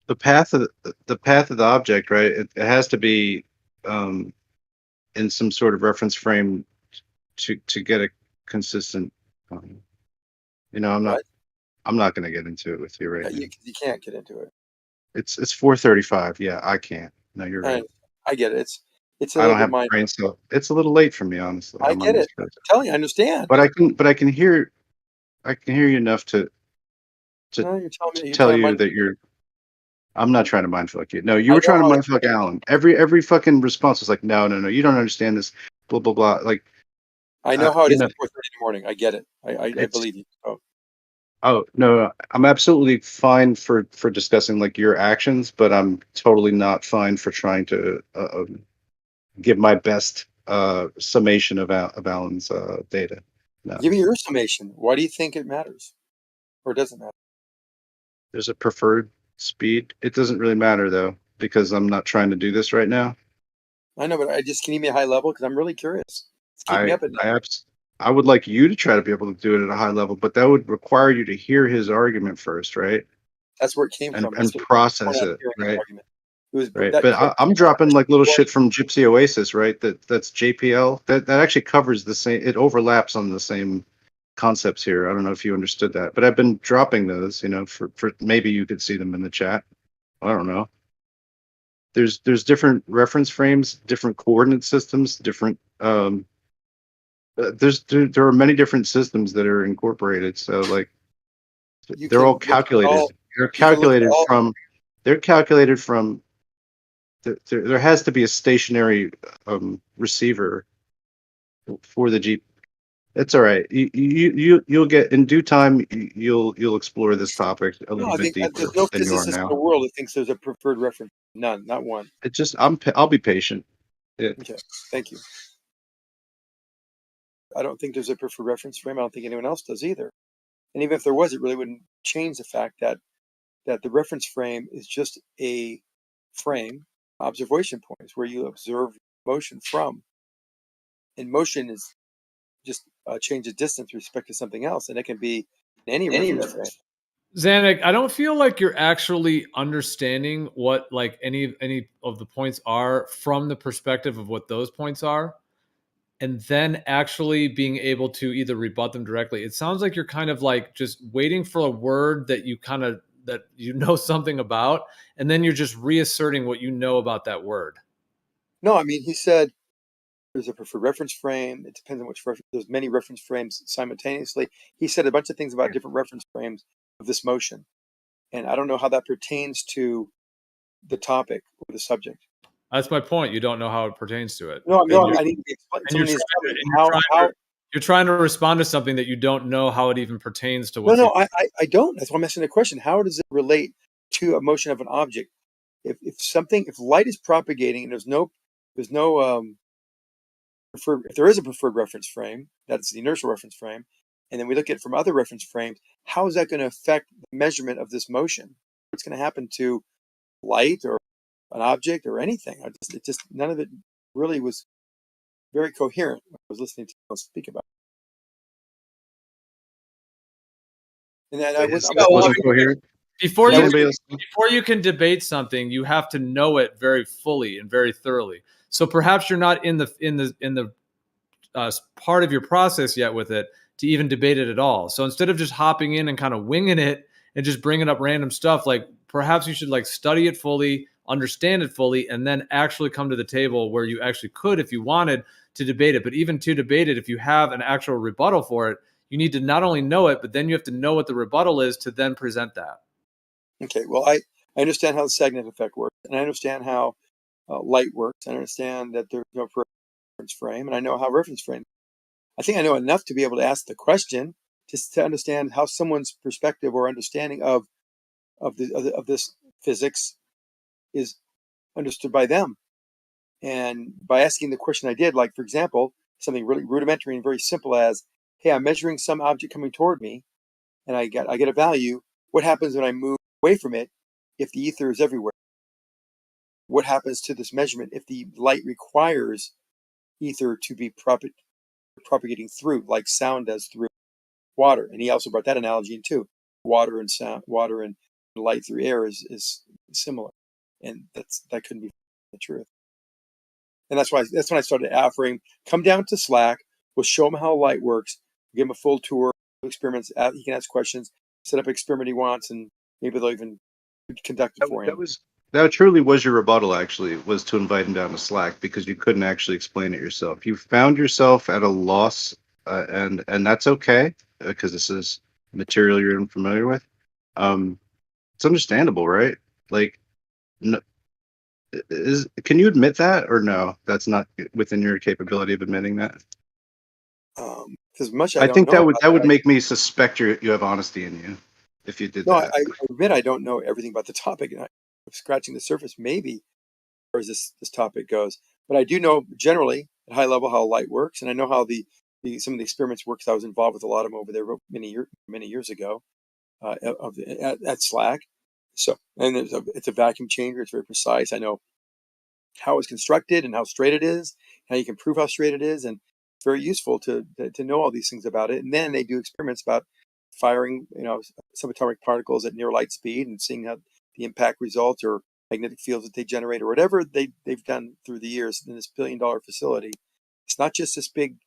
the path of the object, right? It has to be in some sort of reference frame to get a consistent. I'm not. What? I'm not going to get into it with you right now. You can't get into it. It's 4:35. Yeah, I can't. No, you're right. I get it. It's a I little don't bit have a mind. brain cell. It's a little late for me, honestly. I I'm on get the it. East Coast. I'm telling you, I understand. But I can hear you enough to No, you're telling me. You're tell trying to you mind. that you're. I'm not trying to mindfuck you. No, you I were know trying to how. mindfuck Alan. Every fucking response was like, no, you don't understand this. Blah blah blah. Like, I know how it you is know, at 4:30 in the morning. I get it. I it's. believe you. Oh, Oh no, I'm absolutely fine for discussing like your actions, but I'm totally not fine for trying to give my best summation of Alan's data. No, give me your summation. Why do you think it matters, or doesn't matter? there's a preferred speed. It doesn't really matter though because I'm not trying to do this right now. I know, but can you give me a high level because I'm really curious. It's keeping me up at night. I would like you to try to be able to do it at a high level, but that would require you to hear his argument first, right? That's where it came from. That's And the process point I'm it, hearing his right? argument. It was Right. that But I'm dropping like little shit from Gypsy Oasis, right? That's JPL. That actually covers the same. It overlaps on the same concepts here. I don't know if you understood that, but I've been dropping those. For maybe you could see them in the chat. I don't know. There's different reference frames, different coordinate systems, different. There are many different systems that are incorporated. So like, they're all calculated. They're calculated from. They're calculated from. There has to be a stationary receiver for the Jeep. It's all right. You'll get in due time. You'll explore this topic a No, little I bit think deeper there's no than you are physicist in now. the world that thinks there's a preferred reference. None, not one. It just I'll be patient. Yeah. Okay, thank you. I don't think there's a preferred reference frame. I don't think anyone else does either. And even if there was, it really wouldn't change the fact that the reference frame is just a frame, observation points where you observe motion from. And motion is just a change of distance with respect to something else, and it can be in any reference frame. Zanuck, I don't feel like you're actually understanding what like any of the points are from the perspective of what those points are, and then actually being able to either rebut them directly. It sounds like you're kind of like just waiting for a word that you know something about, and then you're just reasserting what you know about that word. No, I mean, he said there's a preferred reference frame. It depends on which reference. There's many reference frames simultaneously. He said a bunch of things about different reference frames of this motion. And I don't know how that pertains to the topic or the subject. That's my point. You don't know how it pertains to it. No, I need to be explained. Someone needs to tell me how. You're trying to respond to something that you don't know how it even pertains to No, what's. I don't. That's why I'm asking the question. How does it relate to a motion of an object? If light is propagating and there's no if there is a preferred reference frame, that's the inertial reference frame, and then we look at it from other reference frames, how is that going to affect the measurement of this motion? What's going to happen to light or an object or anything? None of it really was very coherent when I was listening to you speak about it. And then I wasn't coherent. Before you can debate something, you have to know it very fully and very thoroughly. So perhaps you're not in the part of your process yet with it to even debate it at all. So instead of just hopping in and kind of winging it and just bringing up random stuff, like perhaps you should like study it fully, understand it fully, and then actually come to the table where you actually could, if you wanted, to debate it. But even to debate it, if you have an actual rebuttal for it, you need to not only know it, but then you have to know what the rebuttal is to then present that. Okay, well, I understand how the Sagnet effect works, and I understand how light works. I understand that there's no reference frame, and I know how reference frame. I think I know enough to be able to ask the question, just to understand how someone's perspective or understanding of this physics is understood by them. And by asking the question I did, like for example, something really rudimentary and very simple as, "Hey, I'm measuring some object coming toward me, and I get a value. What happens when I move away from it if the ether is everywhere? What happens to this measurement if the light requires ether to be propagating through, like sound does through water?" And he also brought that analogy in too. Water and sound, water and light through air is similar, and that couldn't be the truth. And that's when I started offering, come down to Slack, we'll show him how light works, give him a full tour, experiments, he can ask questions, set up an experiment he wants, and maybe they'll even conduct it for him. That truly was your rebuttal, actually, was to invite him down to Slack because you couldn't actually explain it yourself. You found yourself at a loss, and that's okay because this is material you're unfamiliar with. It's understandable, right? Like, no, can you admit that, or no? That's not within your capability of admitting that. Because much I don't think know that would about make me suspect you have honesty in you if you did No, that. I admit I don't know everything about the topic, and I'm scratching the surface maybe as far as this topic goes. But I do know generally at high level how light works, and I know how some of the experiments work. 'Cause I was involved with a lot of them over there many years ago at Slack. So, and it's a vacuum changer. It's very precise. I know how it's constructed and how straight it is, how you can prove how straight it is, and it's very useful to know all these things about it. And then they do experiments about firing, subatomic particles at near light speed and seeing how the impact results or magnetic fields that they generate or whatever they've done through the years in this $1 billion facility. It's not just this big,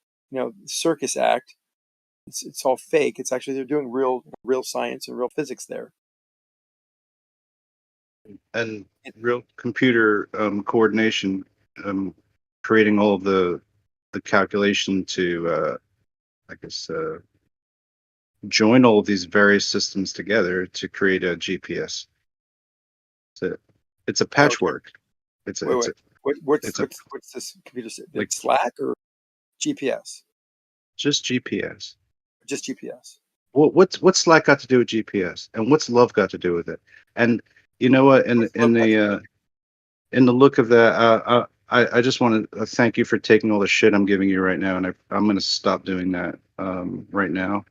circus act. It's all fake. It's actually they're doing real science and real physics there. And real computer coordination, creating all of the calculation to, I guess, join all of these various systems together to create a GPS. It's a patchwork. It's a, Wait. What's it's a this computer? like Slack or GPS? just GPS. Just GPS. What's Slack got to do with GPS, and what's love got to do with it? And you know what? In the look of that, I just want to thank you for taking all the shit I'm giving you right now, and I'm going to stop doing that right now.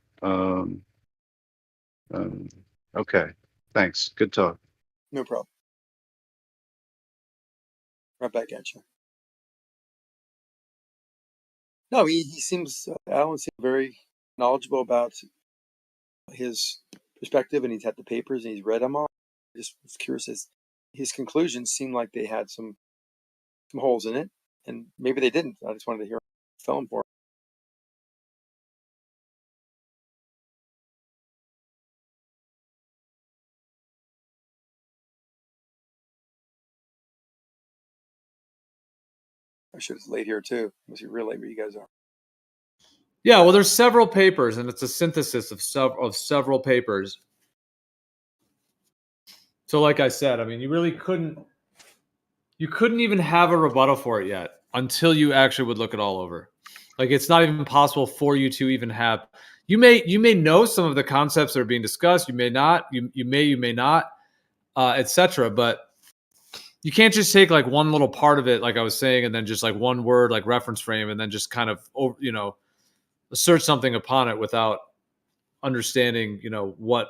Okay, thanks. Good talk. No problem. Right back at you. No, he seems Alan seems very knowledgeable about his perspective, and he's had the papers and he's read them all. I just was curious as his conclusions seemed like they had some holes in it, and maybe they didn't. I just wanted to hear film for him. I should have late here too. Must be real late where you guys are. Yeah, well, there's several papers, and it's a synthesis of several papers. So, like I said, I mean, you really couldn't even have a rebuttal for it yet until you actually would look it all over. Like, it's not even possible for you to even have. You may know some of the concepts that are being discussed. You may not. You may not, etc. But you can't just take like one little part of it, like I was saying, and then just like one word, like reference frame, and then just kind of assert something upon it without understanding, what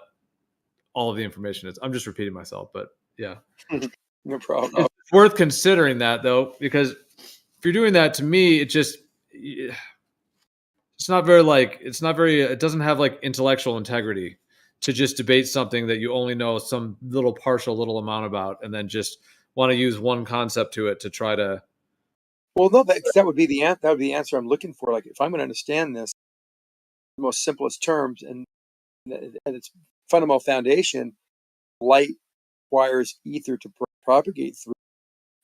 all of the information is. I'm just repeating myself, but yeah. No problem. It's worth considering that though, because if you're doing that, to me, it doesn't have like intellectual integrity to just debate something that you only know some little amount about, and then just want to use one concept to it to try to. Well, no, that would be the answer I'm looking for. Like, if I'm going to understand this, the most simplest terms and at its fundamental foundation, light requires ether to propagate through.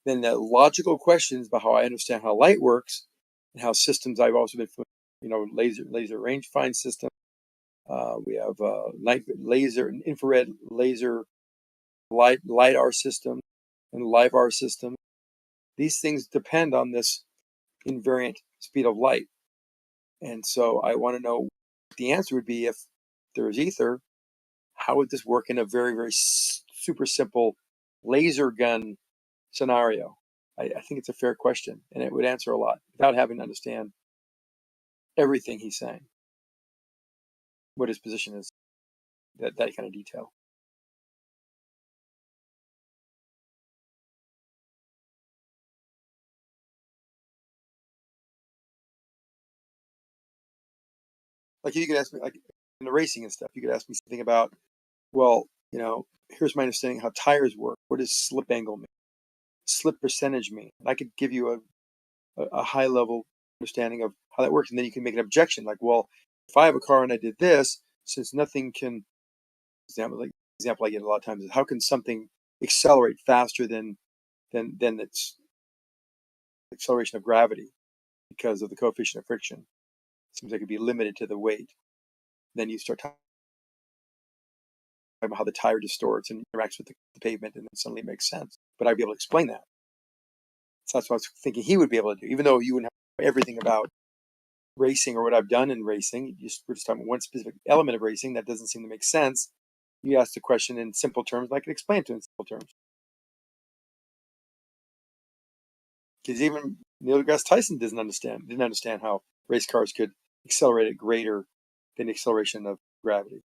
Then the logical questions about how I understand how light works and how systems I've also been, laser rangefinder system. We have night laser and infrared laser lidar system and LiDAR system. These things depend on this invariant speed of light. And so I want to know what the answer would be if there is ether. How would this work in a very, very super simple laser gun scenario? I think it's a fair question, and it would answer a lot without having to understand everything he's saying, what his position is, that kind of detail. Like, you could ask me, like in the racing and stuff, you could ask me something about, well, here's my understanding of how tires work. What does slip angle mean? Slip percentage mean? And I could give you a high level understanding of how that works, and then you can make an objection like, well, if I have a car and I did this, since nothing can, example I get a lot of times is, how can something accelerate faster than its acceleration of gravity because of the coefficient of friction? Seems like it'd be limited to the weight. Then you start talking about how the tire distorts and interacts with the pavement, and then suddenly it makes sense. But I'd be able to explain that. So that's what I was thinking he would be able to do, even though you wouldn't have everything about racing or what I've done in racing. We're just talking about one specific element of racing that doesn't seem to make sense. You asked the question in simple terms, and I can explain it to him in simple terms. Because even Neil deGrasse Tyson didn't understand how race cars could accelerate at greater than the acceleration of gravity.